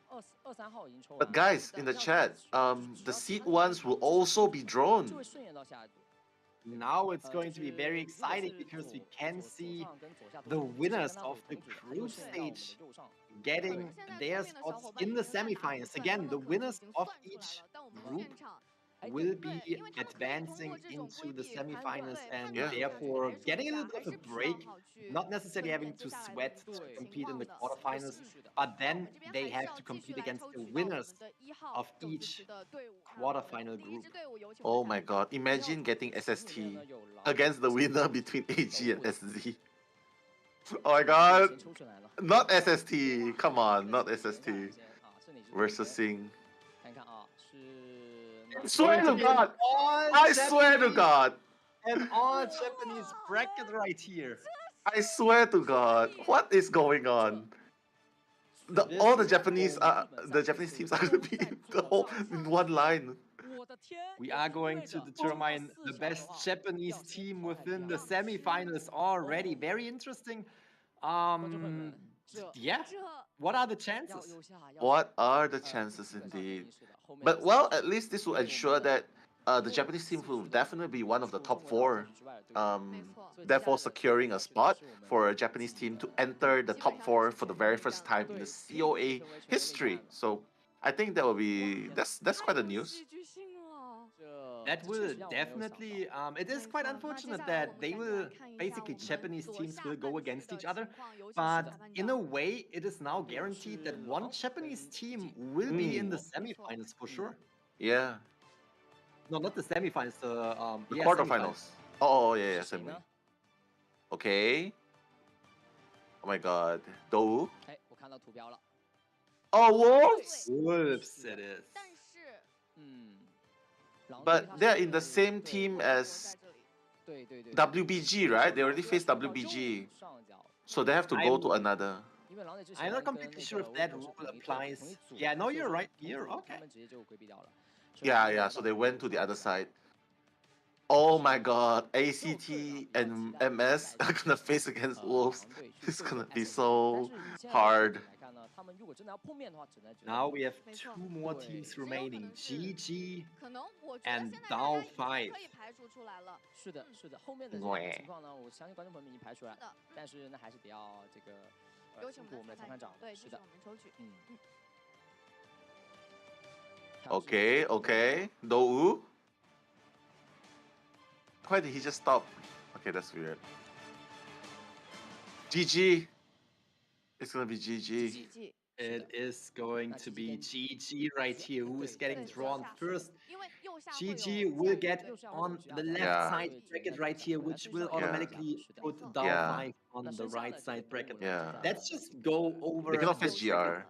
23号已经抽完 But guys, in the chat, the seed ones will also be drawn. 就会顺延到下一组。 Now it's going to be very exciting because we can see the winners of the group stage getting their spots in the semifinals. Again, the winners of each group will be advancing into the semifinals and therefore getting a little bit of a break, not necessarily having to sweat to compete in the quarterfinals, but then they have to compete against the winners of each quarterfinal group. Oh my god, imagine getting SST against the winner between AG and SZ. Oh my god, not SST, come on, not SST versus Sing. I swear to God! I swear to God! An all Japanese bracket right here. I swear to God, what is going on? All the Japanese teams are gonna be in one line. We are going to determine the best Japanese team within the semifinals already. Very interesting. Yeah. What are the chances? What are the chances indeed? But well, at least this will ensure that the Japanese team will definitely be one of the top 4, therefore securing a spot for a Japanese team to enter the top 4 for the very first time in the COA history. So I think that will be that's quite a news. That will definitely, it is quite unfortunate that they will, basically Japanese teams will go against each other, but in a way it is now guaranteed that one Japanese team will be in the semifinals for sure. Yeah. No, not the semifinals, The yeah, quarterfinals. Oh, yeah, semi. Okay. Oh my god. Dou? 哎，我看到图标了。 Oh, Wolves? Wolves it is. But they're in the same team as WBG, right? They already faced WBG. So they have to go to another. I'm not completely sure if that rule applies. Yeah, no, you're right here. Okay. Yeah, so they went to the other side. Oh my god, ACT and MS are gonna face against Wolves. It's gonna be so hard. Now we have 2 more teams remaining, GG and DAO 5. 是的，是的，后面的这个情况呢，我相信观众朋友们已经排出来了，但是那还是得要这个辛苦我们的裁判长。是的，Okay. Dou? Why did he just stop? Okay, that's weird. GG. It's gonna be GG. It is going to be GG right here. Who is getting drawn first? GG will get on the left side bracket right here, which will automatically put down 5 on the right side bracket. Let's just go over. They cannot face GR.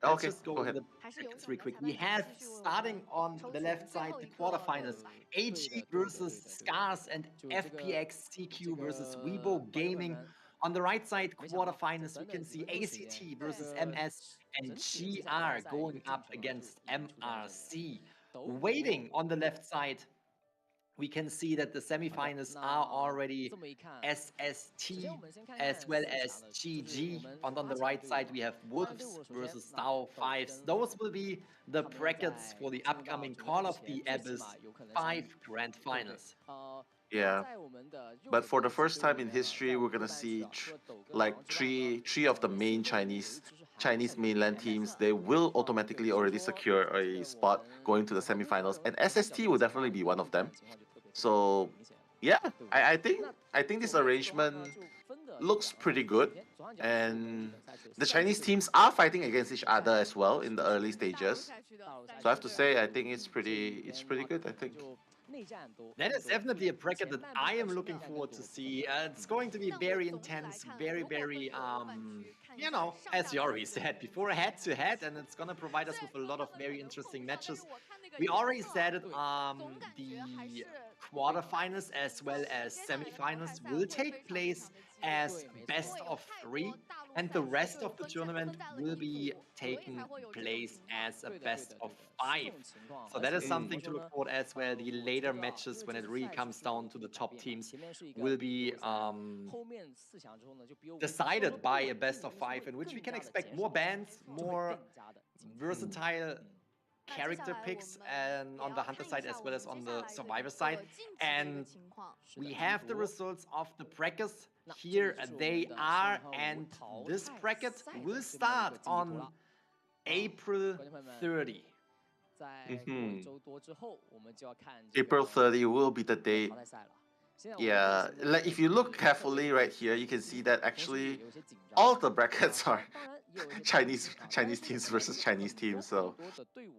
Let's just go over the brackets real quick. We have, starting on the left side, the quarterfinals. AG versus Scars and FPX CQ versus Weibo Gaming. On the right side, quarterfinals, we can see ACT versus MS and GR going up against MRC. Waiting on the left side we can see that the semifinals are already SST as well as GG. And on the right side, we have Wolves versus Tau Fives. Those will be the brackets for the upcoming Call of the Abyss 5 Grand Finals. Yeah, but for the first time in history, we're gonna see like three of the main Chinese mainland teams. They will automatically already secure a spot going to the semifinals, and SST will definitely be one of them. So yeah, I think this arrangement looks pretty good, and the Chinese teams are fighting against each other as well in the early stages. So I have to say, I think it's pretty good. I think. That is definitely a bracket that I am looking forward to see. It's going to be very intense, very, you know, as you already said before, head-to-head, and it's going to provide us with a lot of very interesting matches. We already said it, the quarterfinals as well as semifinals will take place as best of 3, and the rest of the tournament will be taking place as a best of 5. So that is something to look forward as well. The later matches, when it really comes down to the top teams, will be decided by a best of 5, in which we can expect more bans, more versatile character picks, and on the hunter side as well as on the survivor side. And we have the results of the brackets. Here they are, and this bracket will start on April 30. April 30 will be the date. Yeah, like if you look carefully right here, you can see that actually all the brackets are Chinese teams versus Chinese teams. So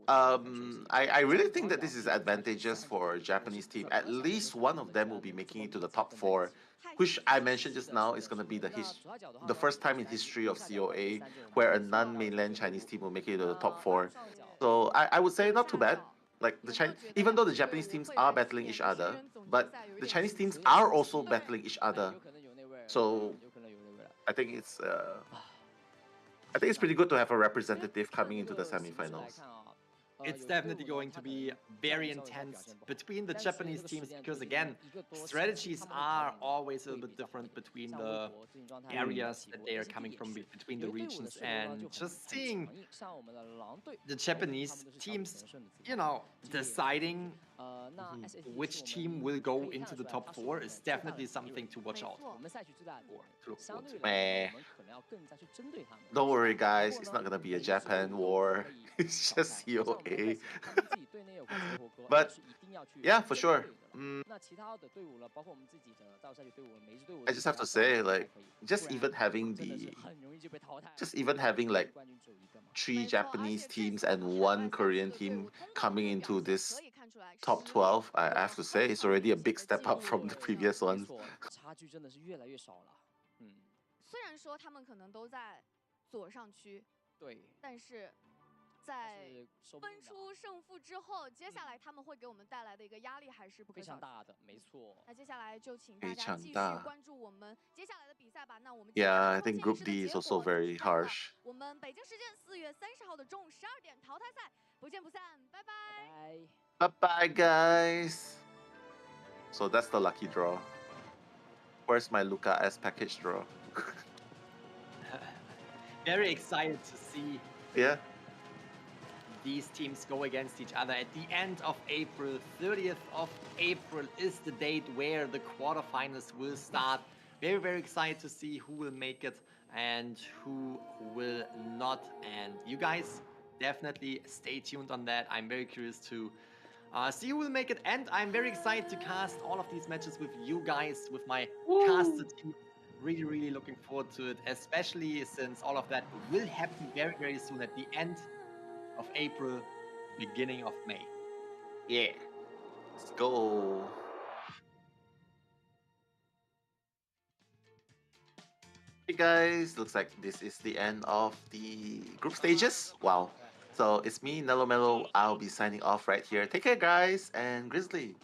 I really think that this is advantageous for Japanese team. At least one of them will be making it to the top 4, which I mentioned just now is going to be the first time in history of COA where a non-mainland Chinese team will make it to the top 4. So I would say not too bad. Like even though the Japanese teams are battling each other, but the Chinese teams are also battling each other. So I think it's pretty good to have a representative coming into the semifinals. It's definitely going to be very intense between the Japanese teams because, again, strategies are always a little bit different between the areas that they are coming from, between the regions. And just seeing the Japanese teams, you know, deciding which team will go into the top 4 is definitely something to watch out for, to look forward to. Don't worry, guys. It's not going to be a Japan war. It's just COA. But yeah, for sure. I just have to say, like, just even having like 3 Japanese teams and 1 Korean team coming into this top 12, I have to say, it's already a big step up from the previous ones. 虽然说他们可能都在左上区，对，但是在分出胜负之后，接下来他们会给我们带来的一个压力还是不可小觑。非常大的，没错。那接下来就请大家继续关注我们接下来的比赛吧。那我们 Yeah, I think Group D is also very harsh. 我们北京时间4月30号的中午12点淘汰赛，不见不散，拜拜。Bye bye, guys. So that's the lucky draw. Where's my Luca S package draw? Very excited to see. Yeah. These teams go against each other at the end of April. 30th of April is the date where the quarterfinals will start. Very, very excited to see who will make it and who will not. And you guys definitely stay tuned on that. I'm very curious to see who will make it. And I'm very excited to cast all of these matches with you guys, with my casted team. Really, really looking forward to it, especially since all of that will happen very, very soon at the end of April, beginning of May. Yeah, let's go. Hey guys, looks like this is the end of the group stages. Wow. So it's me, Nello Mello. I'll be signing off right here. Take care, guys, and Grizzly.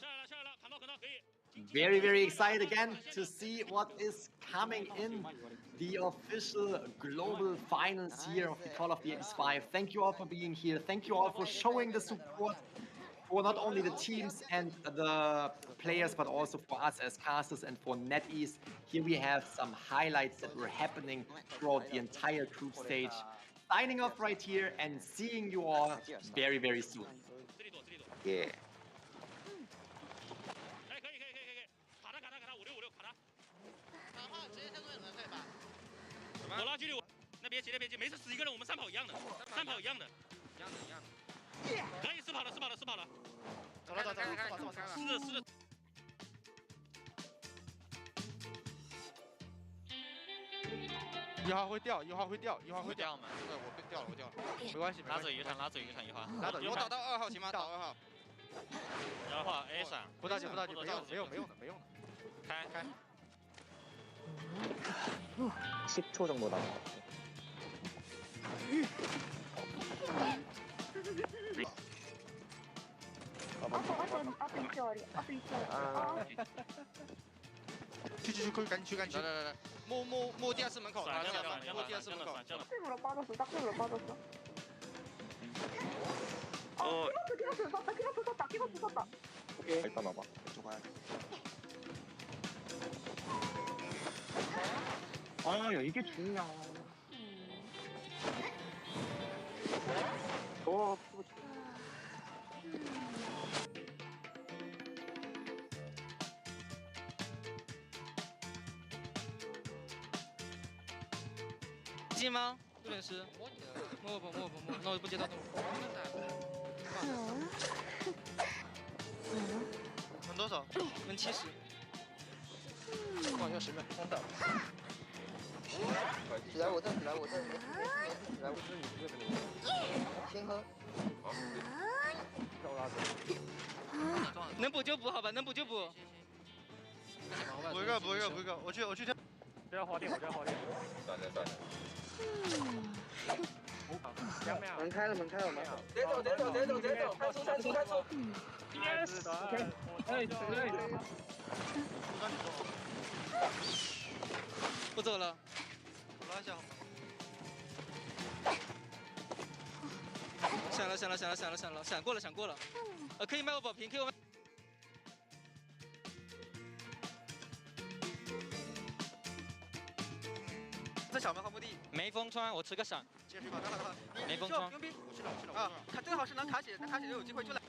Very, very excited again to see what is coming in the official global finals here of the Call of the Abyss 5. Thank you all for being here. Thank you all for showing the support for not only the teams and the players, but also for us as casters and for NetEase. Here we have some highlights that were happening throughout the entire group stage. Signing off right here and seeing you all very, very soon. Yeah. 我拉距离我，那别急，那别急，没事，11个人，我们3跑一样的，3跑一样的，可以4跑了，4跑了，4跑了，走了，是的，是的。1号会掉，1号会掉，1号会掉。对，我被掉了，我掉了，没关系，拉走一个场1号。拉走，我导到2号行吗？导2号。然后 A 闪，不着急，没用的。开。 10초 정도 남았어.去，赶紧去！来，摸第2次门口，摸第2次门口。로 빠졌어, 딱으로 빠졌어. 키버스 썼다. 오케이. 일단 와봐. 이쪽 가야 돼. 아, 야, 이게 중요해. 피부 接吗？六点10。摸，那我就不接到。门多少？门70。放下10秒，空档。来我这，来我这，先喝。能补就补，好吧，能补就补。补一个，我去跳。这要滑电。算了。门开了。直接走，开出。Yes。不走了。我拉一下好吗？闪过了。可以卖我保平，可以卖。在小门防墓地。没封穿，我吃个闪。继续吧，打。没封穿。牛逼！我去了。啊，看正好是能卡血就有机会就来。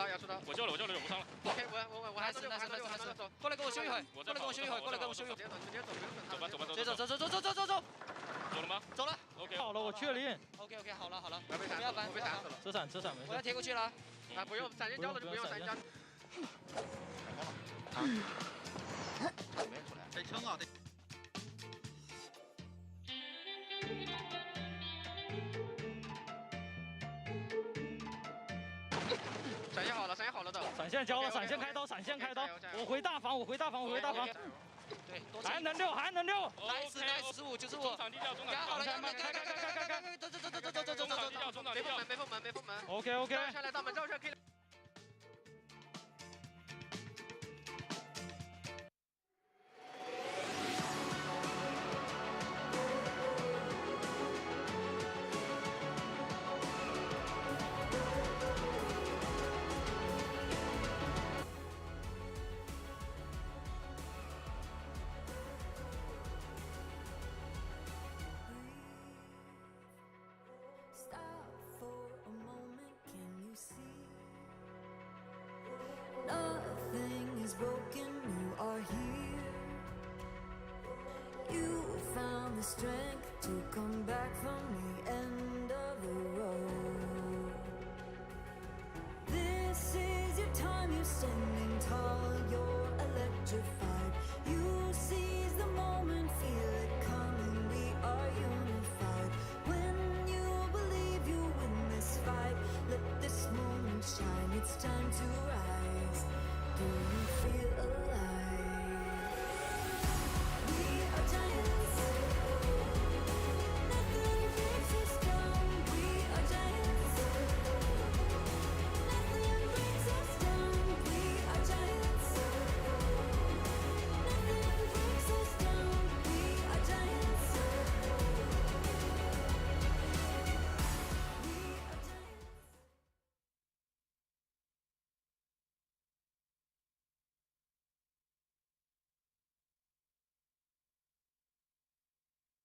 压住他！我救了，有伤了。 OK， 我还是走。过来跟我修一会。过来跟我修一会。直接走吧。直接走。走了吗？走了。OK。好了，我确认。OK， 好了。不要烦，我被闪死了。遮闪没事。我要贴过去了。啊，不用，闪现交了就不用闪现交。得撑啊！闪现好了的。闪现交了，闪现开刀。我回大房。对，还能溜。nice 15，就是我。开好了，走。没封门。OK。上来大门，绕上可以。Nothing is broken, you are here. You found the strength to come back from the end of the road. This is your time, you're standing tall, you're electrified. You